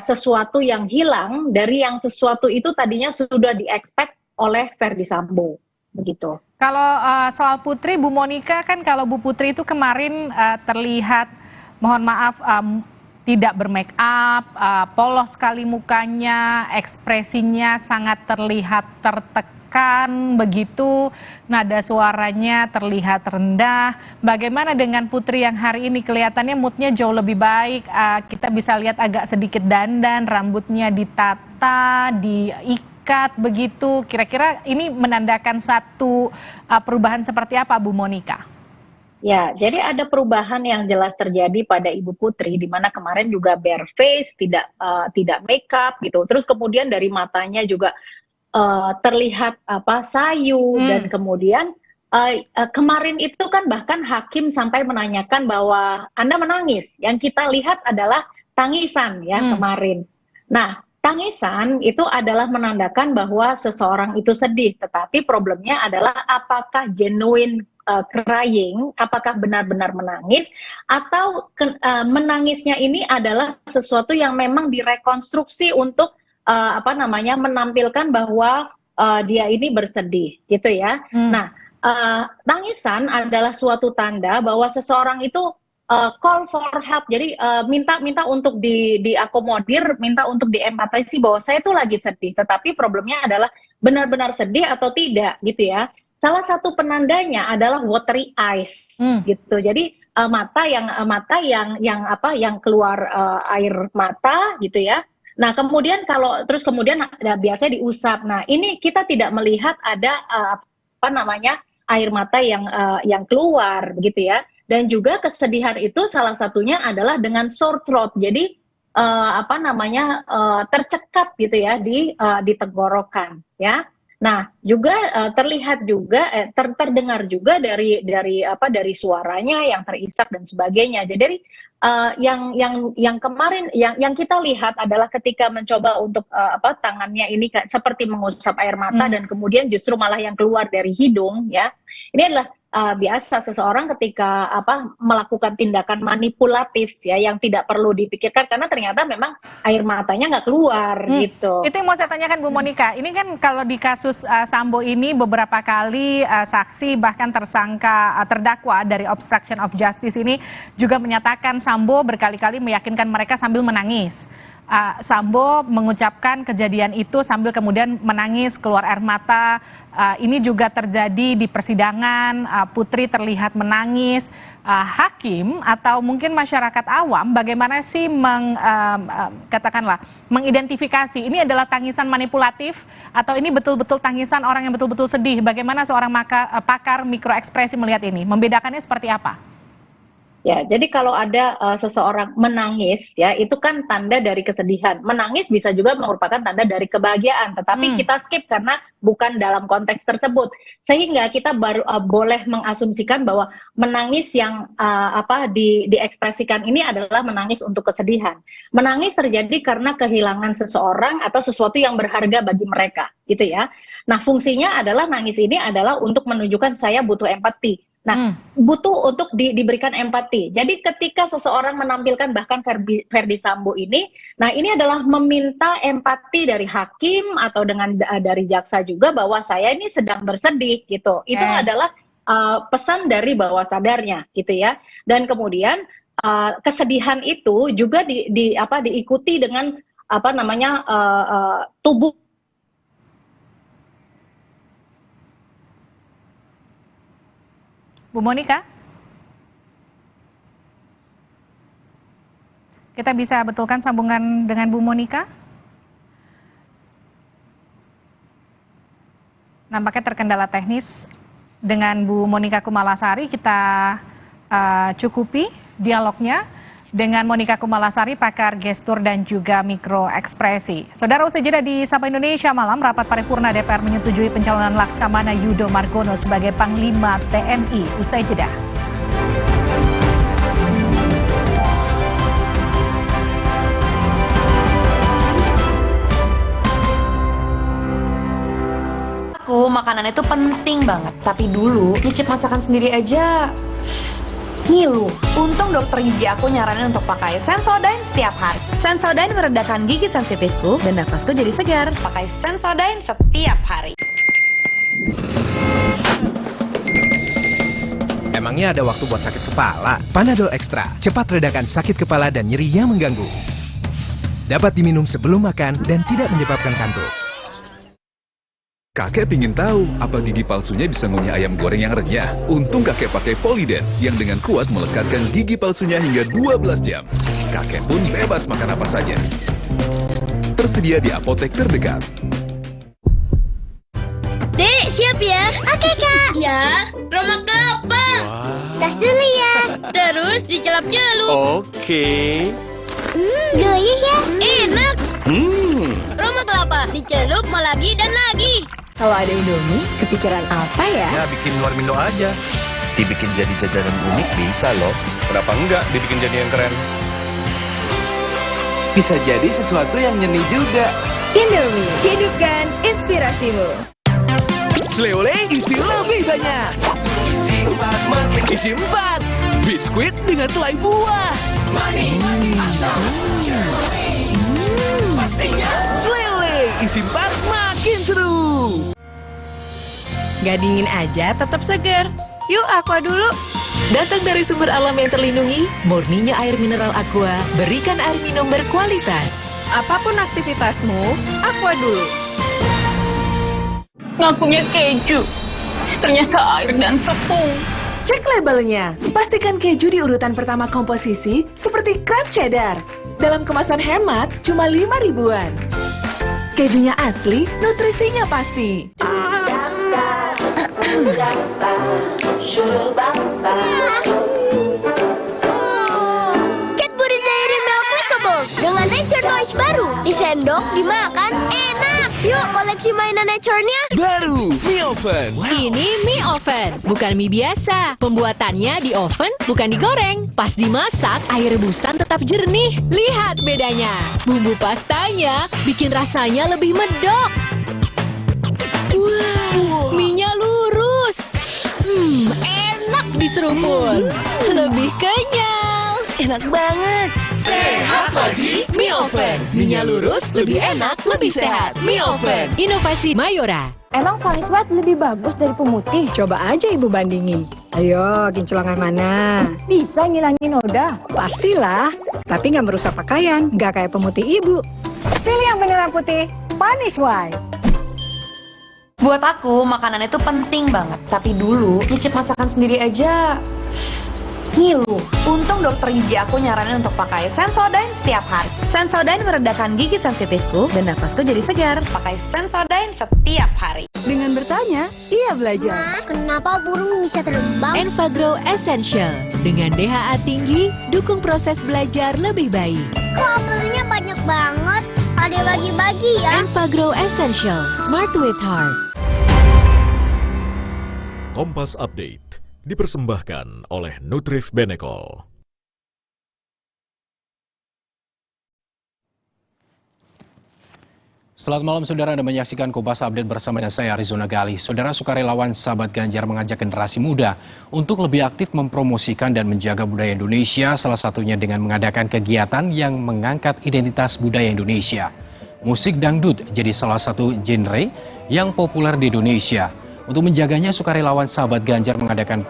sesuatu yang hilang dari yang sesuatu itu tadinya sudah di-expect oleh Ferdi Sambo begitu. Kalau soal Putri, Bu Monika, kan kalau Bu Putri itu kemarin terlihat mohon maaf tidak bermake up, polos sekali mukanya, ekspresinya sangat terlihat tertekan begitu, nada suaranya terlihat rendah. Bagaimana dengan Putri yang hari ini kelihatannya moodnya jauh lebih baik, kita bisa lihat agak sedikit dandan, rambutnya ditata, diikat begitu. Kira-kira ini menandakan satu perubahan seperti apa, Bu Monica? Ya, jadi ada perubahan yang jelas terjadi pada Ibu Putri, di mana kemarin juga bare face, tidak makeup gitu. Terus kemudian dari matanya juga terlihat sayu, dan kemudian kemarin itu kan bahkan hakim sampai menanyakan bahwa Anda menangis. Yang kita lihat adalah tangisan ya kemarin. Nah, tangisan itu adalah menandakan bahwa seseorang itu sedih, tetapi problemnya adalah apakah genuine crying, apakah benar-benar menangis, atau menangisnya ini adalah sesuatu yang memang direkonstruksi untuk menampilkan bahwa dia ini bersedih, gitu ya. Nah, tangisan adalah suatu tanda bahwa seseorang itu call for help, jadi minta untuk diakomodir, minta untuk diempatisi bahwa saya itu lagi sedih, tetapi problemnya adalah benar-benar sedih atau tidak, gitu ya. Salah satu penandanya adalah watery eyes, gitu. Jadi mata yang keluar air mata, gitu ya. Nah, kemudian kemudian biasanya diusap. Nah, ini kita tidak melihat ada air mata yang keluar, gitu ya. Dan juga kesedihan itu salah satunya adalah dengan sore throat. Jadi tercekat gitu ya di tenggorokan, ya. Nah, juga terlihat juga terdengar juga dari suaranya yang terisak dan sebagainya. Jadi yang kemarin yang kita lihat adalah ketika mencoba untuk tangannya ini seperti mengusap air mata dan kemudian justru malah yang keluar dari hidung, ya. Ini adalah biasa seseorang ketika melakukan tindakan manipulatif ya, yang tidak perlu dipikirkan karena ternyata memang air matanya nggak keluar gitu. Itu yang mau saya tanyakan Bu Monica. Ini kan kalau di kasus Sambo ini beberapa kali saksi bahkan tersangka terdakwa dari obstruction of justice ini juga menyatakan Sambo berkali-kali meyakinkan mereka sambil menangis. Sambo mengucapkan kejadian itu sambil kemudian menangis, keluar air mata. Ini juga terjadi di persidangan, Putri terlihat menangis. Hakim atau mungkin masyarakat awam bagaimana sih katakanlah mengidentifikasi ini adalah tangisan manipulatif atau ini betul-betul tangisan orang yang betul-betul sedih? Bagaimana seorang pakar mikroekspresi melihat ini? Membedakannya seperti apa? Ya, jadi kalau ada seseorang menangis, ya itu kan tanda dari kesedihan. Menangis bisa juga merupakan tanda dari kebahagiaan, tetapi kita skip karena bukan dalam konteks tersebut. Sehingga kita baru boleh mengasumsikan bahwa menangis yang diekspresikan ini adalah menangis untuk kesedihan. Menangis terjadi karena kehilangan seseorang atau sesuatu yang berharga bagi mereka, gitu ya. Nah, fungsinya adalah nangis ini adalah untuk menunjukkan saya butuh empati. Nah, butuh untuk diberikan empati. Jadi ketika seseorang menampilkan bahkan Ferdi Sambo ini, nah ini adalah meminta empati dari hakim atau dari jaksa juga bahwa saya ini sedang bersedih gitu. Itu adalah pesan dari bawah sadarnya gitu ya. Dan kemudian kesedihan itu juga diikuti dengan tubuh. Bu Monica, kita bisa betulkan sambungan dengan Bu Monica? Nampaknya terkendala teknis dengan Bu Monica Kumalasari. Kita cukupi dialognya dengan Monica Kumalasari, pakar gestur dan juga mikroekspresi. Saudara, usai jeda di Sapa Indonesia Malam, rapat paripurna DPR menyetujui pencalonan Laksamana Yudo Margono sebagai Panglima TNI. Usai jeda. Makanan itu penting banget, tapi dulu nyicip masakan sendiri aja ngilu. Untung dokter gigi aku nyaranin untuk pakai Sensodyne setiap hari. Sensodyne meredakan gigi sensitifku dan nafasku jadi segar. Pakai Sensodyne setiap hari. Emangnya Emangnya ada waktu buat sakit kepala? Panadol Extra, cepat redakan sakit kepala dan nyeri yang mengganggu. Dapat diminum sebelum makan dan tidak menyebabkan kantuk. Kakek pingin tahu apa gigi palsunya bisa ngunyah ayam goreng yang renyah. Untung kakek pakai Poliden yang dengan kuat melekatkan gigi palsunya hingga 12 jam. Kakek pun bebas makan apa saja. Tersedia di apotek terdekat. Dek, siap ya? Oke, Kak. Ya, Roma kelapa. Tas dulu ya. Terus dicelup-celup. Oke. Gurih ya? Enak. Roma kelapa, dicelup mau lagi dan lagi. Kalau ada Indomie, kepikiran apa ya? Ya, bikin warmindo aja. Dibikin jadi jajanan unik bisa loh. Kenapa enggak dibikin jadi yang keren? Bisa jadi sesuatu yang nyeni juga. Indomie, hidupkan inspirasimu. Sleole isi lebih banyak. Isi 4. Biskuit dengan selai buah. Sleole isi 4 makin seru. Gak dingin aja, tetap segar. Yuk, Aqua dulu. Datang dari sumber alam yang terlindungi, murninya air mineral Aqua, berikan air minum berkualitas. Apapun aktivitasmu, Aqua dulu. Nggak punya keju. Ternyata air dan tepung. Cek labelnya. Pastikan keju di urutan pertama komposisi seperti Kraft Cheddar. Dalam kemasan hemat, cuma 5 ribuan. Kejunya asli, nutrisinya pasti. Cadbury Dairy Milk Lickables dengan Nature Toys baru. Disendok, dimakan, enak. Yuk, koleksi mainan Nature-nya. Baru, mie oven. Ini mie oven, bukan mie biasa. Pembuatannya di oven, bukan digoreng. Pas dimasak, air rebusan tetap jernih. Lihat bedanya. Bumbu pastanya bikin rasanya lebih medok. Wow, mie-nya lurus. Enak diseruput. Lebih kenyal. Enak banget. Sehat lagi, mie oven. Mie-nya lurus, lebih enak, lebih sehat. Mie oven, inovasi Mayora. Emang Vanis White lebih bagus dari pemutih? Coba aja Ibu bandingin. Ayo, kinclongan mana? Bisa ngilangin noda? Pastilah. Tapi nggak merusak pakaian, nggak kayak pemutih Ibu. Pilih yang beneran putih, Vanis White. Buat aku, makanan itu penting banget. Tapi dulu, nyicip masakan sendiri aja ngilu. Untung dokter gigi aku nyaranin untuk pakai Sensodyne setiap hari. Sensodyne meredakan gigi sensitifku dan nafasku jadi segar. Pakai Sensodyne setiap hari. Dengan bertanya, ia belajar. Ma, kenapa burung bisa terbang? Enfagrow Essential. Dengan DHA tinggi, dukung proses belajar lebih baik. Kok apelnya banyak banget? Ada bagi-bagi ya? Enfagrow Essential. Smart with Heart. Kompas Update dipersembahkan oleh Nutrif Benecol. Selamat malam saudara, Anda menyaksikan Kompas Update bersama dengan saya Arizona Gali. Saudara, sukarelawan sahabat Ganjar mengajak generasi muda untuk lebih aktif mempromosikan dan menjaga budaya Indonesia, salah satunya dengan mengadakan kegiatan yang mengangkat identitas budaya Indonesia. Musik dangdut jadi salah satu genre yang populer di Indonesia. Untuk menjaganya, sukarelawan sahabat Ganjar mengadakan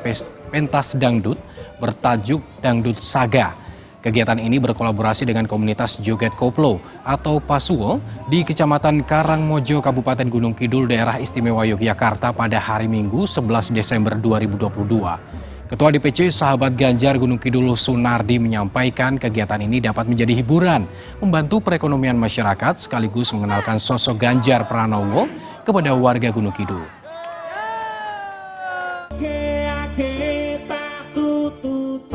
pentas dangdut bertajuk Dangdut Saga. Kegiatan ini berkolaborasi dengan komunitas Joget Koplo atau Pasuwo di Kecamatan Karangmojo, Kabupaten Gunung Kidul, Daerah Istimewa Yogyakarta pada hari Minggu 11 Desember 2022. Ketua DPC Sahabat Ganjar Gunung Kidul Sunardi menyampaikan kegiatan ini dapat menjadi hiburan, membantu perekonomian masyarakat sekaligus mengenalkan sosok Ganjar Pranowo kepada warga Gunung Kidul.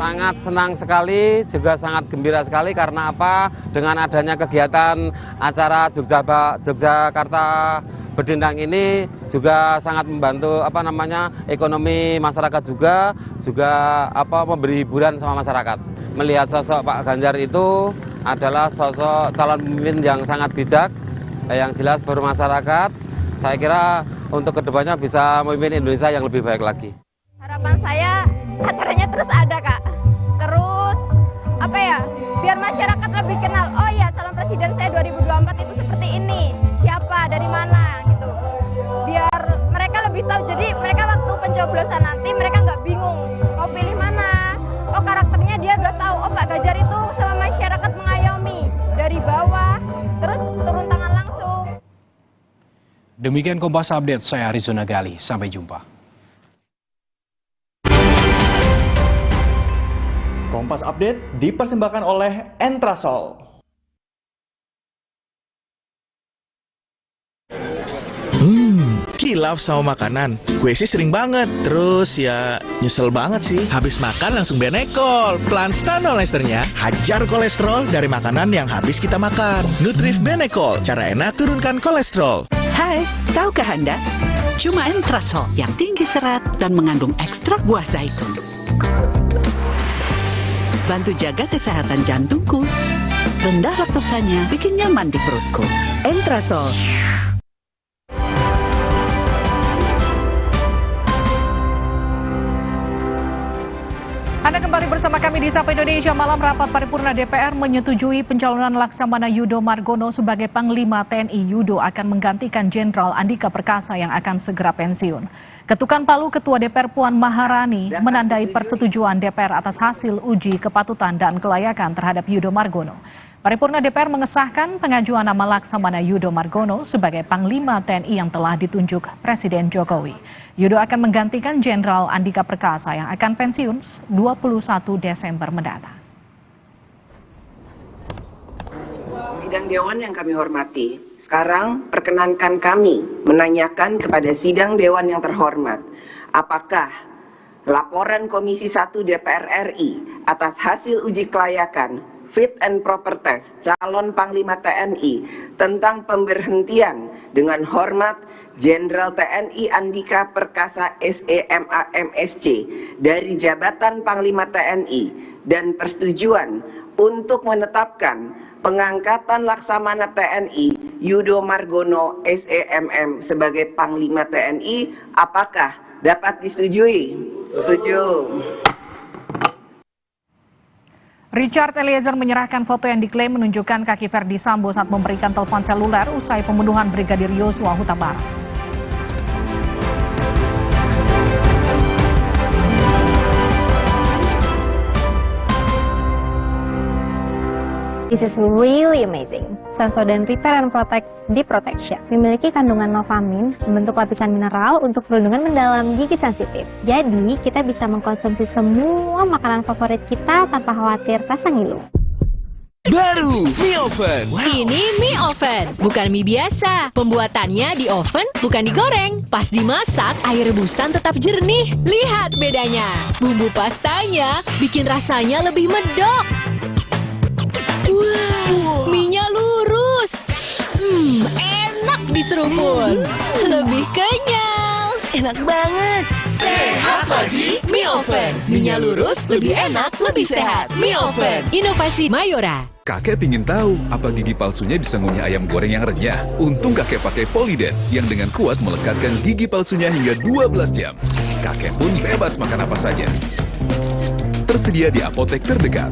Sangat senang sekali, juga sangat gembira sekali karena apa? Dengan adanya kegiatan acara Yogyakarta Berdendang ini juga sangat membantu ekonomi masyarakat juga memberi hiburan sama masyarakat. Melihat sosok Pak Ganjar itu adalah sosok calon pemimpin yang sangat bijak, yang jelas bermasyarakat. Saya kira untuk kedepannya bisa memimpin Indonesia yang lebih baik lagi. Harapan saya acaranya terus ada, Kak. Terus biar masyarakat lebih kenal, oh ya calon presiden saya 2024 itu seperti ini, siapa, dari mana gitu. Biar mereka lebih tahu, jadi mereka waktu pencoblosan nanti mereka nggak bingung mau pilih Belajar itu sama masyarakat mengayomi dari bawah, terus turun tangan langsung. Demikian Kompas Update, saya Arizona Gali. Sampai jumpa. Kompas Update dipersembahkan oleh Entrasol. Kilaf sama makanan, gue sih sering banget. Terus ya nyesel banget sih. Habis makan langsung Benekol. Plan Stanol Esternya hajar kolesterol dari makanan yang habis kita makan. Nutrif Benekol, cara enak turunkan kolesterol. Hai, tahukah Anda? Cuma Entrasol yang tinggi serat dan mengandung ekstrak buah zaitun. Bantu jaga kesehatan jantungku. Rendah laktosanya bikin nyaman di perutku. Entrasol. Anda kembali bersama kami di Sapa Indonesia Malam. Rapat paripurna DPR menyetujui pencalonan Laksamana Yudo Margono sebagai Panglima TNI. Yudo akan menggantikan Jenderal Andika Perkasa yang akan segera pensiun. Ketukan palu Ketua DPR Puan Maharani menandai persetujuan DPR atas hasil uji kepatutan dan kelayakan terhadap Yudo Margono. Paripurna DPR mengesahkan pengajuan nama Laksamana Yudo Margono sebagai Panglima TNI yang telah ditunjuk Presiden Jokowi. Yudo akan menggantikan Jenderal Andika Perkasa yang akan pensiun 21 Desember mendatang. Sidang Dewan yang kami hormati, sekarang perkenankan kami menanyakan kepada Sidang Dewan yang terhormat, apakah laporan Komisi 1 DPR RI atas hasil uji kelayakan Fit and Proper Test calon Panglima TNI tentang pemberhentian dengan hormat Jenderal TNI Andika Perkasa SEMA MSc dari jabatan Panglima TNI dan persetujuan untuk menetapkan pengangkatan Laksamana TNI Yudo Margono SEMM sebagai Panglima TNI, apakah dapat disetujui? Setuju. Richard Eliezer menyerahkan foto yang diklaim menunjukkan kaki Ferdi Sambo saat memberikan telepon seluler usai pembunuhan Brigadir Yosua Huta Barat. This is really amazing. Sensodyne Repair and Protect Deep Protection memiliki kandungan novamin, membentuk lapisan mineral untuk perlindungan mendalam gigi sensitif. Jadi, kita bisa mengkonsumsi semua makanan favorit kita tanpa khawatir rasa ngilu. Baru mie oven. Ini mie oven, bukan mie biasa. Pembuatannya di oven, bukan digoreng. Pas dimasak, air rebusan tetap jernih. Lihat bedanya. Bumbu pastanya bikin rasanya lebih medok. Wow, mie-nya lurus. Enak diseruput. Lebih kenyal. Enak banget. Sehat lagi mie oven. Mie-nya lurus, lebih enak, lebih sehat. Mie oven, inovasi Mayora. Kakek pingin tahu apa gigi palsunya bisa ngunyah ayam goreng yang renyah. Untung kakek pakai Poliden yang dengan kuat melekatkan gigi palsunya hingga 12 jam. Kakek pun bebas makan apa saja. Tersedia di apotek terdekat.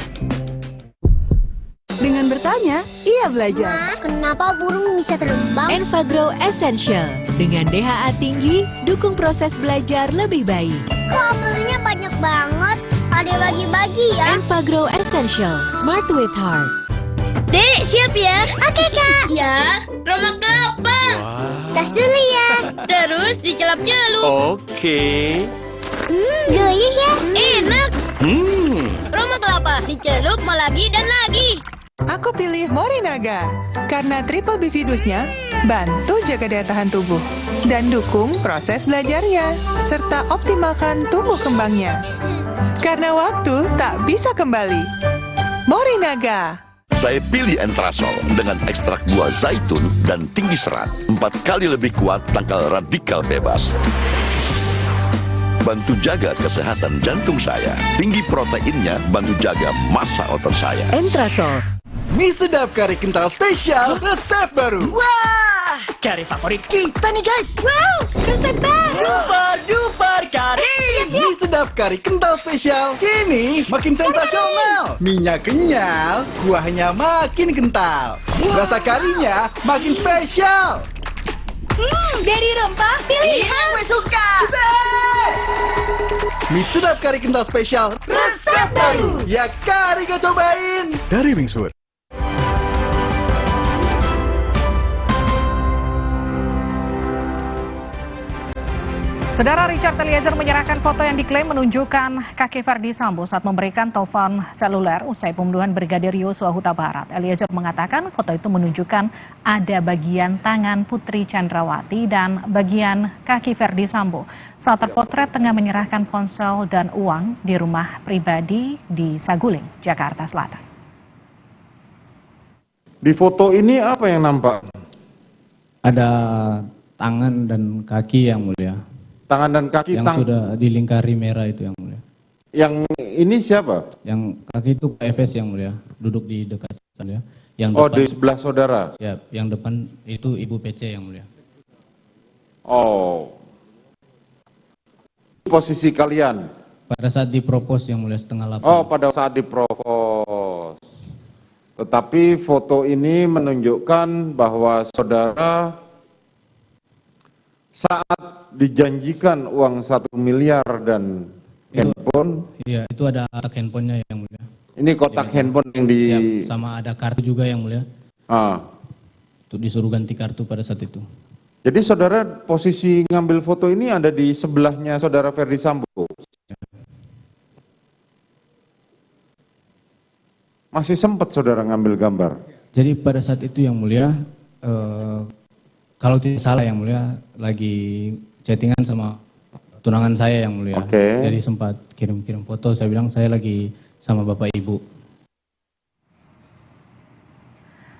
Dengan bertanya, ia belajar. Ma, kenapa burung bisa terbang? Enfagrow Essential. Dengan DHA tinggi, dukung proses belajar lebih baik. Kok apelnya banyak banget? Ada bagi-bagi ya? Enfagrow Essential. Smart with Heart. Dek, siap ya? Oke, Kak. Ya, Roma kelapa. Tas dulu ya. Terus dicelup-celup. Oke. Gurih ya? Enak. Roma kelapa, dicelup mau lagi dan lagi. Aku pilih Morinaga karena triple bifidusnya bantu jaga daya tahan tubuh dan dukung proses belajarnya serta optimalkan tumbuh kembangnya. Karena waktu tak bisa kembali. Morinaga. Saya pilih Entrasol dengan ekstrak buah zaitun dan tinggi serat. 4 kali lebih kuat tangkal radikal bebas. Bantu jaga kesehatan jantung saya. Tinggi proteinnya bantu jaga massa otot saya. Entrasol. Mie sedap kari kental spesial resep baru. Wah, kari favorit kita nih guys. Wow, resep baru. Super duper kari. Mie sedap kari kental spesial kini makin sensasional. Minyak kenyal, kuahnya makin kental. Rasa karinya makin spesial. Dari rempah pilih yang gue suka. Mie sedap kari kental spesial resep baru. Ya kari kau cobain. Dari Wingswood. Saudara, Richard Eliezer menyerahkan foto yang diklaim menunjukkan kaki Ferdi Sambo saat memberikan telepon seluler usai pembunuhan Brigadir Yosua Huta Barat. Eliezer mengatakan foto itu menunjukkan ada bagian tangan Putri Chandrawati dan bagian kaki Ferdi Sambo saat terpotret tengah menyerahkan ponsel dan uang di rumah pribadi di Saguling, Jakarta Selatan. Di foto ini apa yang nampak? Ada tangan dan kaki yang mulia. Tangan dan kaki yang sudah dilingkari merah itu yang mulia. Yang ini siapa? Yang kaki itu Pak Efes yang mulia, duduk di dekat saya. Yang depan, di sebelah saudara. Ya, yang depan itu Ibu PC yang mulia. Oh. Posisi kalian? Pada saat dipropos yang mulia setengah 8. Oh, pada saat dipropos. Tetapi foto ini menunjukkan bahwa saudara saat dijanjikan uang 1 miliar dan handphone. Iya, itu ada kotak handphonenya yang mulia. Ini kotak handphone yang di... Siap, sama ada kartu juga yang mulia. Untuk disuruh ganti kartu pada saat itu. Jadi saudara posisi ngambil foto ini ada di sebelahnya saudara Ferdi Sambo. Masih sempat saudara ngambil gambar? Jadi pada saat itu yang mulia, kalau tidak salah yang mulia, lagi chattingan sama tunangan saya yang mulia. Jadi sempat kirim-kirim foto, saya bilang saya lagi sama bapak ibu.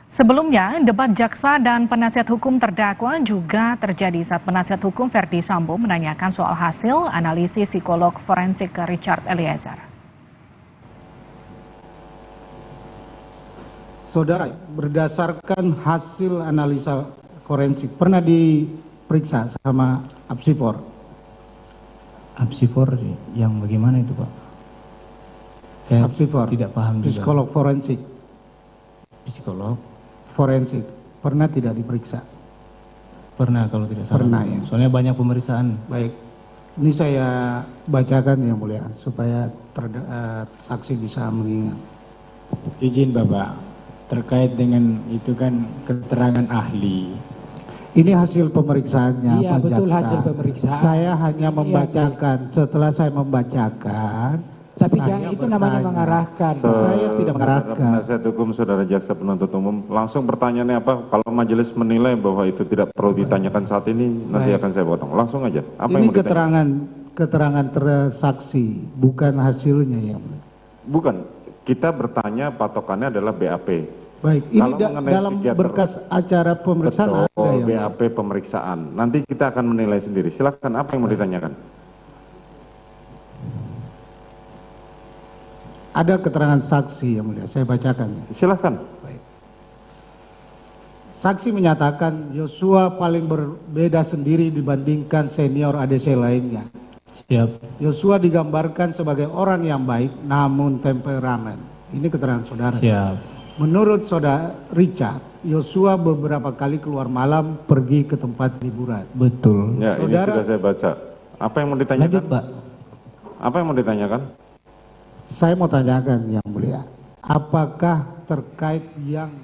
Sebelumnya, debat jaksa dan penasihat hukum terdakwa juga terjadi saat penasihat hukum Ferdi Sambo menanyakan soal hasil analisis psikolog forensik ke Richard Eliezer. Saudara, berdasarkan hasil analisa forensik, pernah diperiksa sama Apsifor? Apsifor yang bagaimana itu, Pak? Saya Apsifor, tidak paham juga. Psikolog forensik. Psikolog forensik, pernah tidak diperiksa? Pernah kalau tidak salah. Pernah ya. Soalnya banyak pemeriksaan. Baik, ini saya bacakan yang mulia supaya saksi bisa mengingat. Izin Bapak, terkait dengan itu kan keterangan ahli. Ini hasil pemeriksaannya, iya, Pak betul, Jaksa. hasil pemeriksaan. Saya hanya membacakan. Setelah saya membacakan, tapi jangan itu namanya mengarahkan. Saya tidak mengarahkan. Penasihat hukum saudara jaksa penuntut umum, langsung pertanyaannya apa? Kalau majelis menilai bahwa itu tidak perlu ditanyakan saat ini, nanti akan saya potong. Langsung aja. Apa ini yang mau keterangan tersaksi, bukan hasilnya ya. Bukan. Kita bertanya patokannya adalah BAP. Baik, ini dalam berkas acara pemeriksaan betul, ada ya. BAP pemeriksaan. Nanti kita akan menilai sendiri. Silakan, apa yang mau ditanyakan? Ada keterangan saksi yang mulia, saya bacakan ya. Silakan. Baik. Saksi menyatakan Yosua paling berbeda sendiri dibandingkan senior ADC lainnya. Siap. Yosua digambarkan sebagai orang yang baik namun temperamen. Ini keterangan saudara. Siap. Menurut saudara Richard, Yosua beberapa kali keluar malam pergi ke tempat hiburan. Betul. Ya, ini sudah saya baca. Apa yang mau ditanyakan? Lanjut, Pak. Apa yang mau ditanyakan? Saya mau tanyakan yang mulia, apakah terkait yang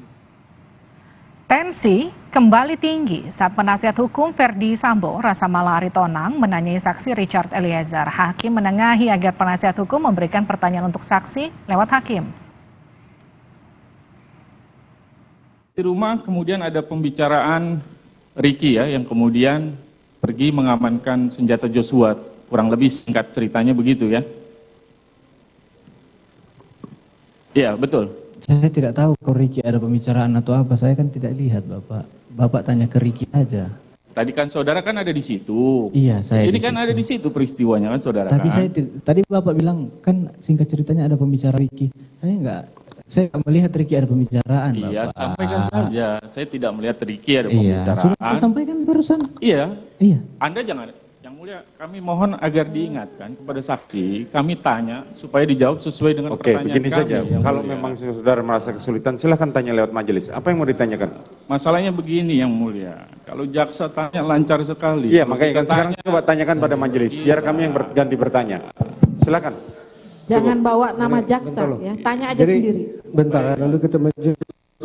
Tensi kembali tinggi saat penasihat hukum Ferdi Sambo, Rasa Mala Aritonang, menanyai saksi Richard Eliezer. Hakim menengahi agar penasihat hukum memberikan pertanyaan untuk saksi lewat hakim. Di rumah kemudian ada pembicaraan Ricky ya, yang kemudian pergi mengamankan senjata Joshua. Kurang lebih singkat ceritanya begitu ya. Iya, betul. Saya tidak tahu kalau Ricky ada pembicaraan atau apa. Saya kan tidak lihat, Bapak. Bapak tanya ke Ricky aja. Tadi kan saudara kan ada di situ. Iya, saya ini kan ada di situ peristiwanya kan saudara. Tapi kan? saya tadi Bapak bilang kan singkat ceritanya ada pembicaraan Ricky. Saya nggak melihat Ricky ada pembicaraan, Bapak. Iya, sampaikan saja. Saya tidak melihat Ricky ada Iya, pembicaraan. sudah saya sampaikan barusan. Iya. Iya. Anda jangan. Yang mulia, kami mohon agar diingatkan kepada saksi, kami tanya supaya dijawab sesuai dengan pertanyaan begini kami. saja. Kalau mulia. memang saudara merasa kesulitan, silahkan tanya lewat majelis. Apa yang mau ditanyakan? Masalahnya begini yang mulia, kalau jaksa tanya lancar sekali. Iya, makanya kan sekarang coba tanyakan pada majelis, biar kami yang ganti bertanya. Silakan. Jangan bawa nama jaksa ya, tanya aja Jadi, sendiri. Bentar, lalu kita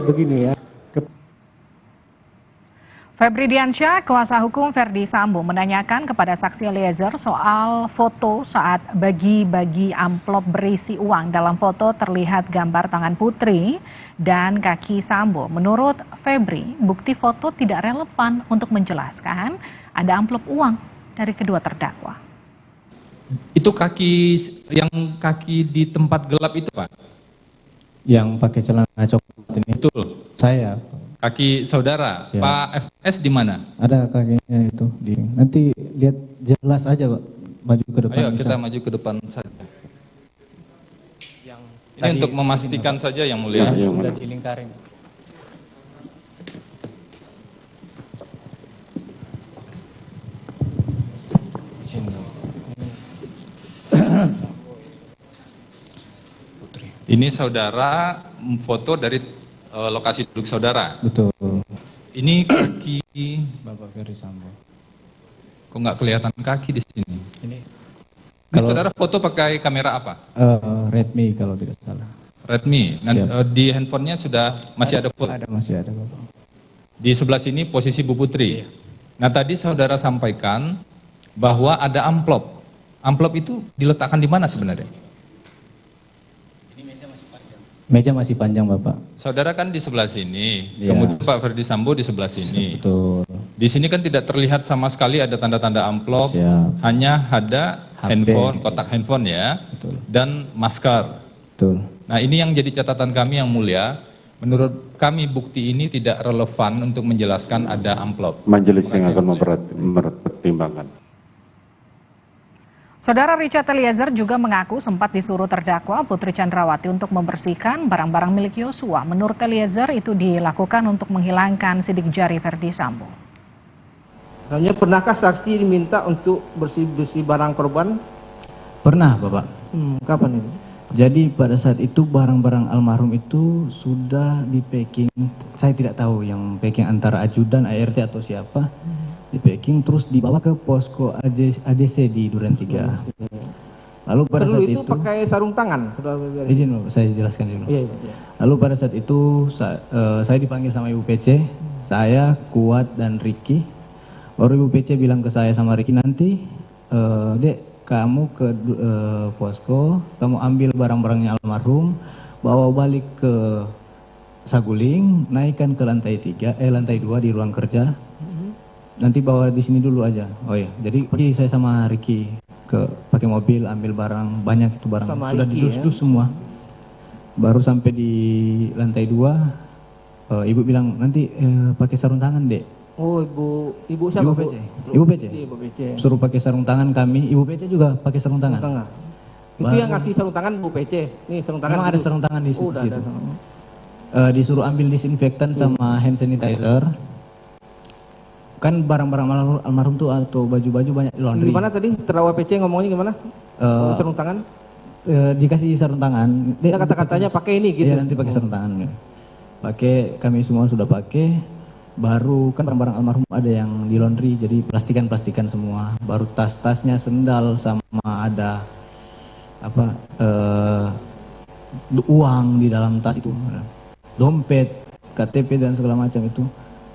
begini ya. Febri Diansyah, kuasa hukum Verdi Sambo, menanyakan kepada saksi Eliezer soal foto saat bagi-bagi amplop berisi uang. Dalam foto terlihat gambar tangan Putri dan kaki Sambo. Menurut Febri, bukti foto tidak relevan untuk menjelaskan ada amplop uang dari kedua terdakwa. Itu kaki di tempat gelap itu, Pak? Yang pakai celana coklat ini. Betul. Saya. Kaki saudara. Siap. Pak FS di mana? Ada kakinya itu. Nanti lihat jelas aja, Pak. Maju ke depan. Ayo bisa. kita maju ke depan saja. Ini Tadi, untuk memastikan saja yang mulia. Sudah dilingkarin. Ini saudara foto dari lokasi duduk saudara. Betul. Ini kaki Bapak Verdi Sambo. Kok nggak kelihatan kaki di sini? Ini Kalau saudara foto pakai kamera apa? Redmi kalau tidak salah. Redmi. Di handphonenya masih ada foto? Ada, masih ada, Bapak. Di sebelah sini posisi Bu Putri. Nah tadi saudara sampaikan bahwa ada amplop. Amplop itu diletakkan di mana sebenarnya? Meja masih panjang, Bapak. Saudara kan di sebelah sini, Ya. kemudian Pak Verdi Sambo di sebelah sini. Betul. Di sini kan tidak terlihat sama sekali ada tanda-tanda amplop, hanya ada handphone, kotak handphone ya, dan masker. Betul. Nah ini yang jadi catatan kami yang mulia, menurut kami bukti ini tidak relevan untuk menjelaskan ada amplop. Majelis yang akan mempertimbangkan. Saudara Richard Eliezer juga mengaku sempat disuruh terdakwa Putri Chandrawati untuk membersihkan barang-barang milik Yosua. Menurut Eliezer itu dilakukan untuk menghilangkan sidik jari Verdi Sambo. Hanya pernahkah saksi diminta untuk bersih-bersih barang korban? Pernah, Bapak. Kapan ini? Jadi pada saat itu barang-barang almarhum itu sudah di packing. Saya tidak tahu yang packing antara ajudan, ART atau siapa. Di packing terus dibawa ke posko ADC di Duren 3. Lalu pada saat itu pakai sarung tangan, izin Bapak, saya jelaskan dulu. Iya. Lalu pada saat itu saya dipanggil sama Ibu PC, saya, Kuat dan Ricky. Baru Ibu PC bilang ke saya sama Ricky, nanti Dek kamu ke posko, kamu ambil barang-barangnya almarhum, bawa balik ke Saguling, naikkan ke lantai 2 di ruang kerja. Nanti bawa di sini dulu aja. Oh iya, jadi pergi saya sama Ricky pakai mobil ambil barang, banyak itu barang Sama sudah Ricky, didus-dus semua. Baru sampai di lantai 2, ibu bilang nanti pakai sarung tangan, Dek. Oh, ibu siapa? Ibu PC. Ibu PC. Ibu PC. Suruh pakai sarung tangan kami, Ibu PC juga pakai sarung tangan. Itu yang ngasih sarung tangan Bu PC. Nih sarung tangan. Memang ada sarung tangan di situ. Udah ada. Disuruh ambil disinfektan sama hand sanitizer. Kan barang-barang almarhum tuh atau baju-baju banyak di laundry. Gimana tadi terdakwa PC ngomongnya gimana? Sarung tangan? Dikasih sarung tangan. Dia kata-katanya pakai ini gitu. Iya, nanti pakai sarung tangan. Pakai, kami semua sudah pakai. Baru kan barang-barang almarhum ada yang di laundry, jadi plastikan semua. Baru tas-tasnya, sendal sama ada uang di dalam tas itu. Dompet, KTP dan segala macam itu.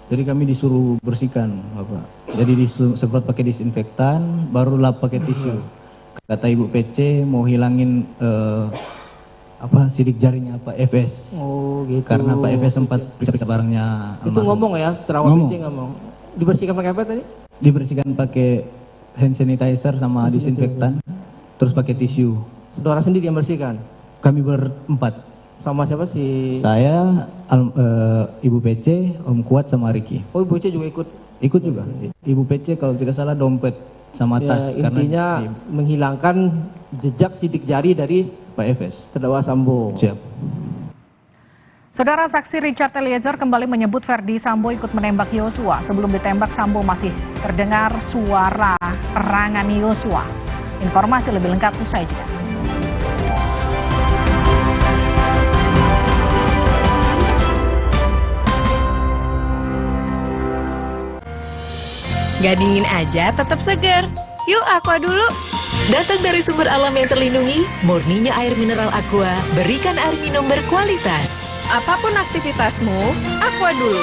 Jadi kami disuruh bersihkan, Bapak. Jadi disemprot pakai disinfektan, barulah pakai tisu. Kata Ibu PC mau hilangin sidik jarinya Pak FS. Oh gitu. Karena Pak FS sempat periksa barangnya almarhum. Itu ngomong ya, terdakwa PC ngomong. Dibersihkan pakai apa tadi? Dibersihkan pakai hand sanitizer sama disinfektan, terus pakai tisu. Saudara sendiri yang bersihkan? Kami berempat. Sama siapa sih? Saya, Ibu PC, Om Kuat sama Ricky. Oh, Ibu PC juga ikut? Ikut juga. Ibu PC kalau tidak salah dompet sama tas. Intinya menghilangkan jejak sidik jari dari Pak FS. Terdakwa Sambo. Siap. Saudara saksi Richard Eliezer kembali menyebut Verdi Sambo ikut menembak Yosua. Sebelum ditembak, Sambo masih terdengar suara erangan Yosua. Informasi lebih lengkap usai jeda. Gak dingin aja tetap seger. Yuk aqua dulu. Datang dari sumber alam yang terlindungi, murninya air mineral Aqua, berikan air minum berkualitas. Apapun aktivitasmu, Aqua dulu.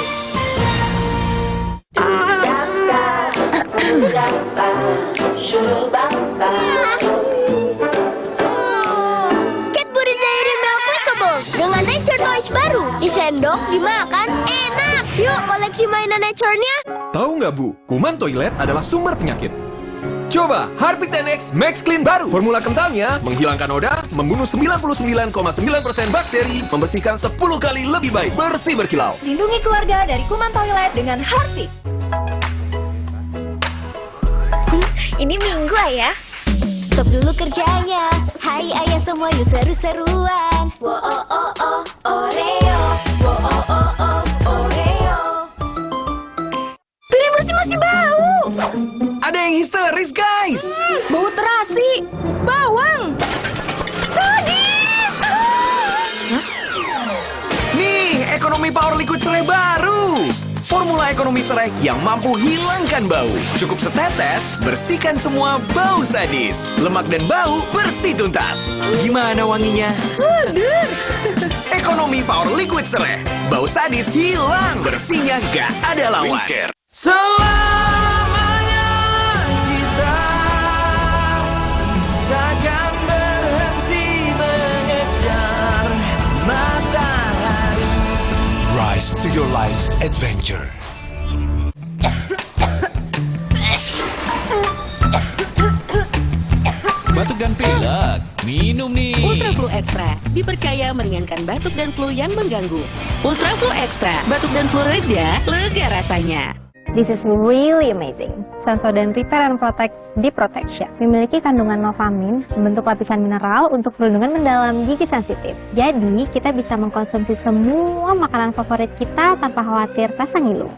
Cadbury Dairy Milk Collectibles dengan Nature Toys baru. Disendok, dimakan, enak. Yuk koleksi mainan Nature-nya. Tahu nggak Bu, kuman toilet adalah sumber penyakit. Coba Harpic 10X Max Clean baru. Formula kentalnya menghilangkan noda, membunuh 99,9% bakteri, membersihkan 10 kali lebih baik, bersih berkilau. Lindungi keluarga dari kuman toilet dengan Harpic. Ini Minggu ya. Stop dulu kerjanya. Hai ayah semua yuk seru-seruan. Wo oh oh oh Oreo. Wo oh oh oh Oreo. Piring bersih masih bau. Ada yang histeris guys. Bau terasi, bawang, sadis. Nih, ekonomi power liquid serai baru. Formula ekonomi serai yang mampu hilangkan bau. Cukup setetes, bersihkan semua bau sadis. Lemak dan bau bersih tuntas. Gimana wanginya? Surga. Ekonomi power liquid serai. Bau sadis hilang, bersihnya gak ada lawan. Selamanya kita takkan berhenti mengejar matahari. Rise to your life's adventure. Batuk dan pilek, minum nih. Ultra Flu Extra dipercaya meringankan batuk dan flu yang mengganggu. Ultra Flu Extra, batuk dan flu reda, lega rasanya. This is really amazing. Sensodyne Repair and Protect Deep Protection memiliki kandungan novamin, membentuk lapisan mineral untuk perlindungan mendalam gigi sensitif. Jadi, kita bisa mengkonsumsi semua makanan favorit kita tanpa khawatir rasa ngilu.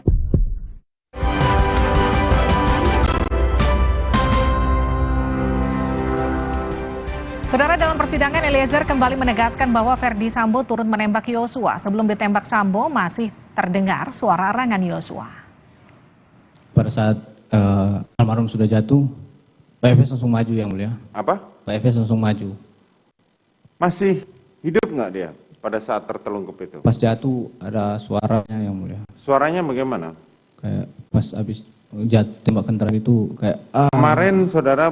Saudara, dalam persidangan Eliezer kembali menegaskan bahwa Ferdi Sambo turut menembak Yosua. Sebelum ditembak Sambo, masih terdengar suara arangan Yosua. Pada saat almarhum sudah jatuh, Pak Efes langsung maju yang mulia. Apa? Pak Efes langsung maju. Masih hidup nggak dia pada saat tertelungkup itu? Pas jatuh ada suaranya yang mulia. Suaranya bagaimana? Kayak pas habis jatuh tembak kentara itu kayak Kemarin saudara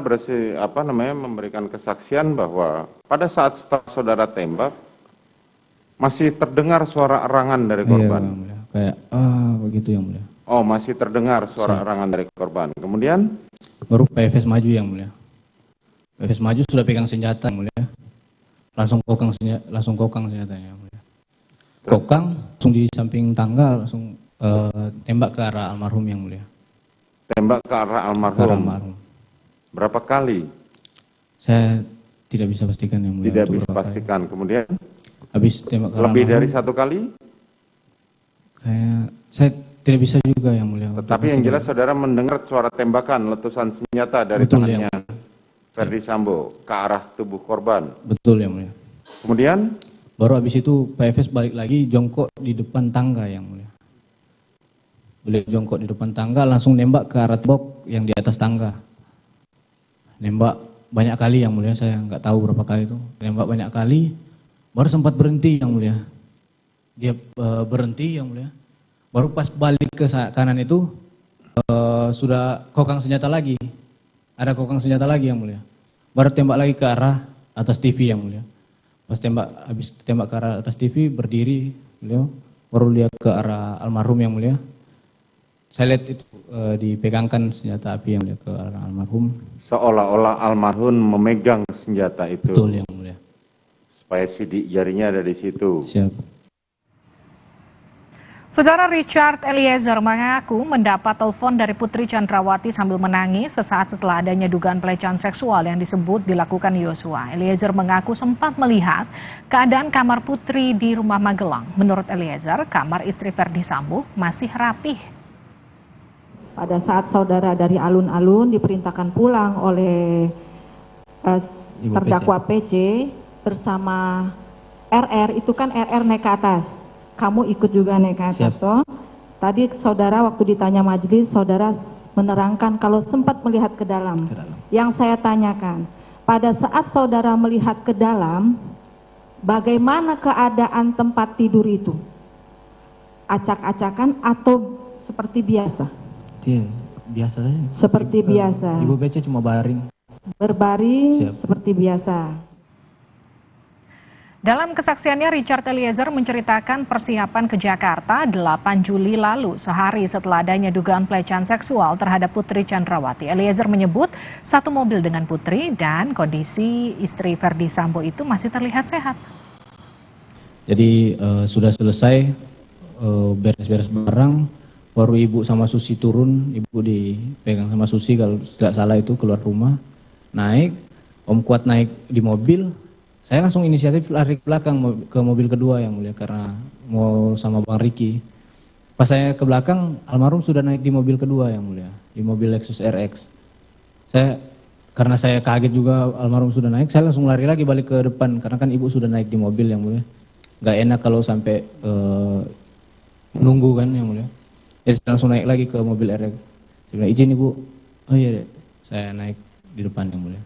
memberikan kesaksian bahwa pada saat setelah saudara tembak masih terdengar suara arangan dari korban. Iya, yang mulia. Kayak begitu yang mulia. Oh, masih terdengar suara arangan dari korban. Kemudian baru Pak Efes maju yang mulia. Pak Efes maju sudah pegang senjata yang mulia. Langsung kokang senjatanya yang mulia. Kokang langsung di samping tangga, langsung tembak ke arah almarhum yang mulia. Tembak ke arah almarhum. Berapa kali? Saya tidak bisa pastikan yang mulia. Tidak bisa pastikan. Kemudian habis tembak ke arah lebih almarhum, dari satu kali? Kayak saya tidak bisa juga yang mulia. Tetapi yang jelas saudara mendengar suara tembakan letusan senjata dari tangannya Ferdi Sambo ke arah tubuh korban. Betul yang mulia. Kemudian baru habis itu Pak Efes balik lagi jongkok di depan tangga yang mulia. Beliau jongkok di depan tangga langsung nembak ke arah tembok yang di atas tangga. Nembak banyak kali yang mulia, saya nggak tahu berapa kali itu. Nembak banyak kali, baru sempat berhenti yang mulia. Dia berhenti yang mulia. Baru pas balik ke kanan itu sudah kokang senjata lagi. Ada kokang senjata lagi yang mulia. Baru tembak lagi ke arah atas TV yang mulia. Pas habis tembak ke arah atas TV berdiri beliau, baru lihat ke arah almarhum yang mulia. Saya lihat itu dipegangkan senjata api yang mulia ke arah almarhum. Seolah-olah almarhum memegang senjata itu. Betul yang mulia. Supaya sidik jarinya ada di situ. Siap. Saudara Richard Eliezer mengaku mendapat telepon dari Putri Chandrawati sambil menangis sesaat setelah adanya dugaan pelecehan seksual yang disebut dilakukan Yosua. Eliezer mengaku sempat melihat keadaan kamar Putri di rumah Magelang. Menurut Eliezer, kamar istri Ferdi Sambo masih rapih. Pada saat saudara dari alun-alun diperintahkan pulang oleh terdakwa PC bersama RR, itu kan RR naik ke atas. Kamu ikut juga naik ke atas toh. Tadi saudara waktu ditanya majelis, saudara menerangkan kalau sempat melihat ke dalam. Yang saya tanyakan, pada saat saudara melihat ke dalam, bagaimana keadaan tempat tidur itu? Acak-acakan atau seperti biasa? Iya, biasa saja. Seperti biasa. Ibu BC cuma baring. Berbaring seperti biasa. Dalam kesaksiannya, Richard Eliezer menceritakan persiapan ke Jakarta 8 Juli lalu, sehari setelah adanya dugaan pelecehan seksual terhadap Putri Chandrawati. Eliezer menyebut satu mobil dengan Putri dan kondisi istri Verdi Sambo itu masih terlihat sehat. Jadi sudah selesai beres-beres barang, baru ibu sama Susi turun, ibu dipegang sama Susi kalau tidak salah itu keluar rumah, naik, Om Kuat naik di mobil. Saya langsung inisiatif lari ke belakang ke mobil kedua yang mulia karena mau sama Bang Riki. Pas saya ke belakang, almarhum sudah naik di mobil kedua yang mulia, di mobil Lexus RX. Karena saya kaget juga almarhum sudah naik, saya langsung lari lagi balik ke depan karena kan ibu sudah naik di mobil yang mulia. Gak enak kalau sampai nunggu kan yang mulia. Jadi saya langsung naik lagi ke mobil RX. Saya bilang, izin ibu. Oh iya deh, saya naik di depan yang mulia.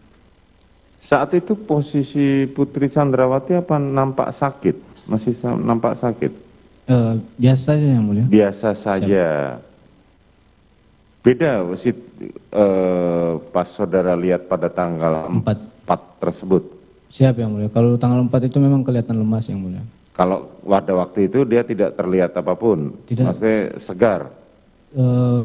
Saat itu posisi Putri Chandrawati apa nampak sakit? Masih nampak sakit? Biasa saja yang mulia. Biasa saja. Beda pas saudara lihat pada tanggal 4 tersebut? Siap yang mulia. Kalau tanggal 4 itu memang kelihatan lemas yang mulia. Kalau pada waktu itu dia tidak terlihat apapun? Tidak. Maksudnya segar?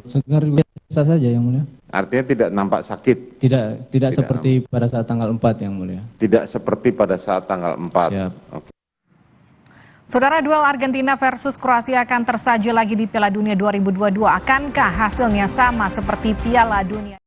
Segar biasa saja yang mulia. Artinya tidak nampak sakit? Tidak seperti pada saat tanggal 4 yang mulia. Tidak seperti pada saat tanggal 4? Siap. Okay. Saudara, duel Argentina versus Kroasia akan tersaji lagi di Piala Dunia 2022. Akankah hasilnya sama seperti Piala Dunia?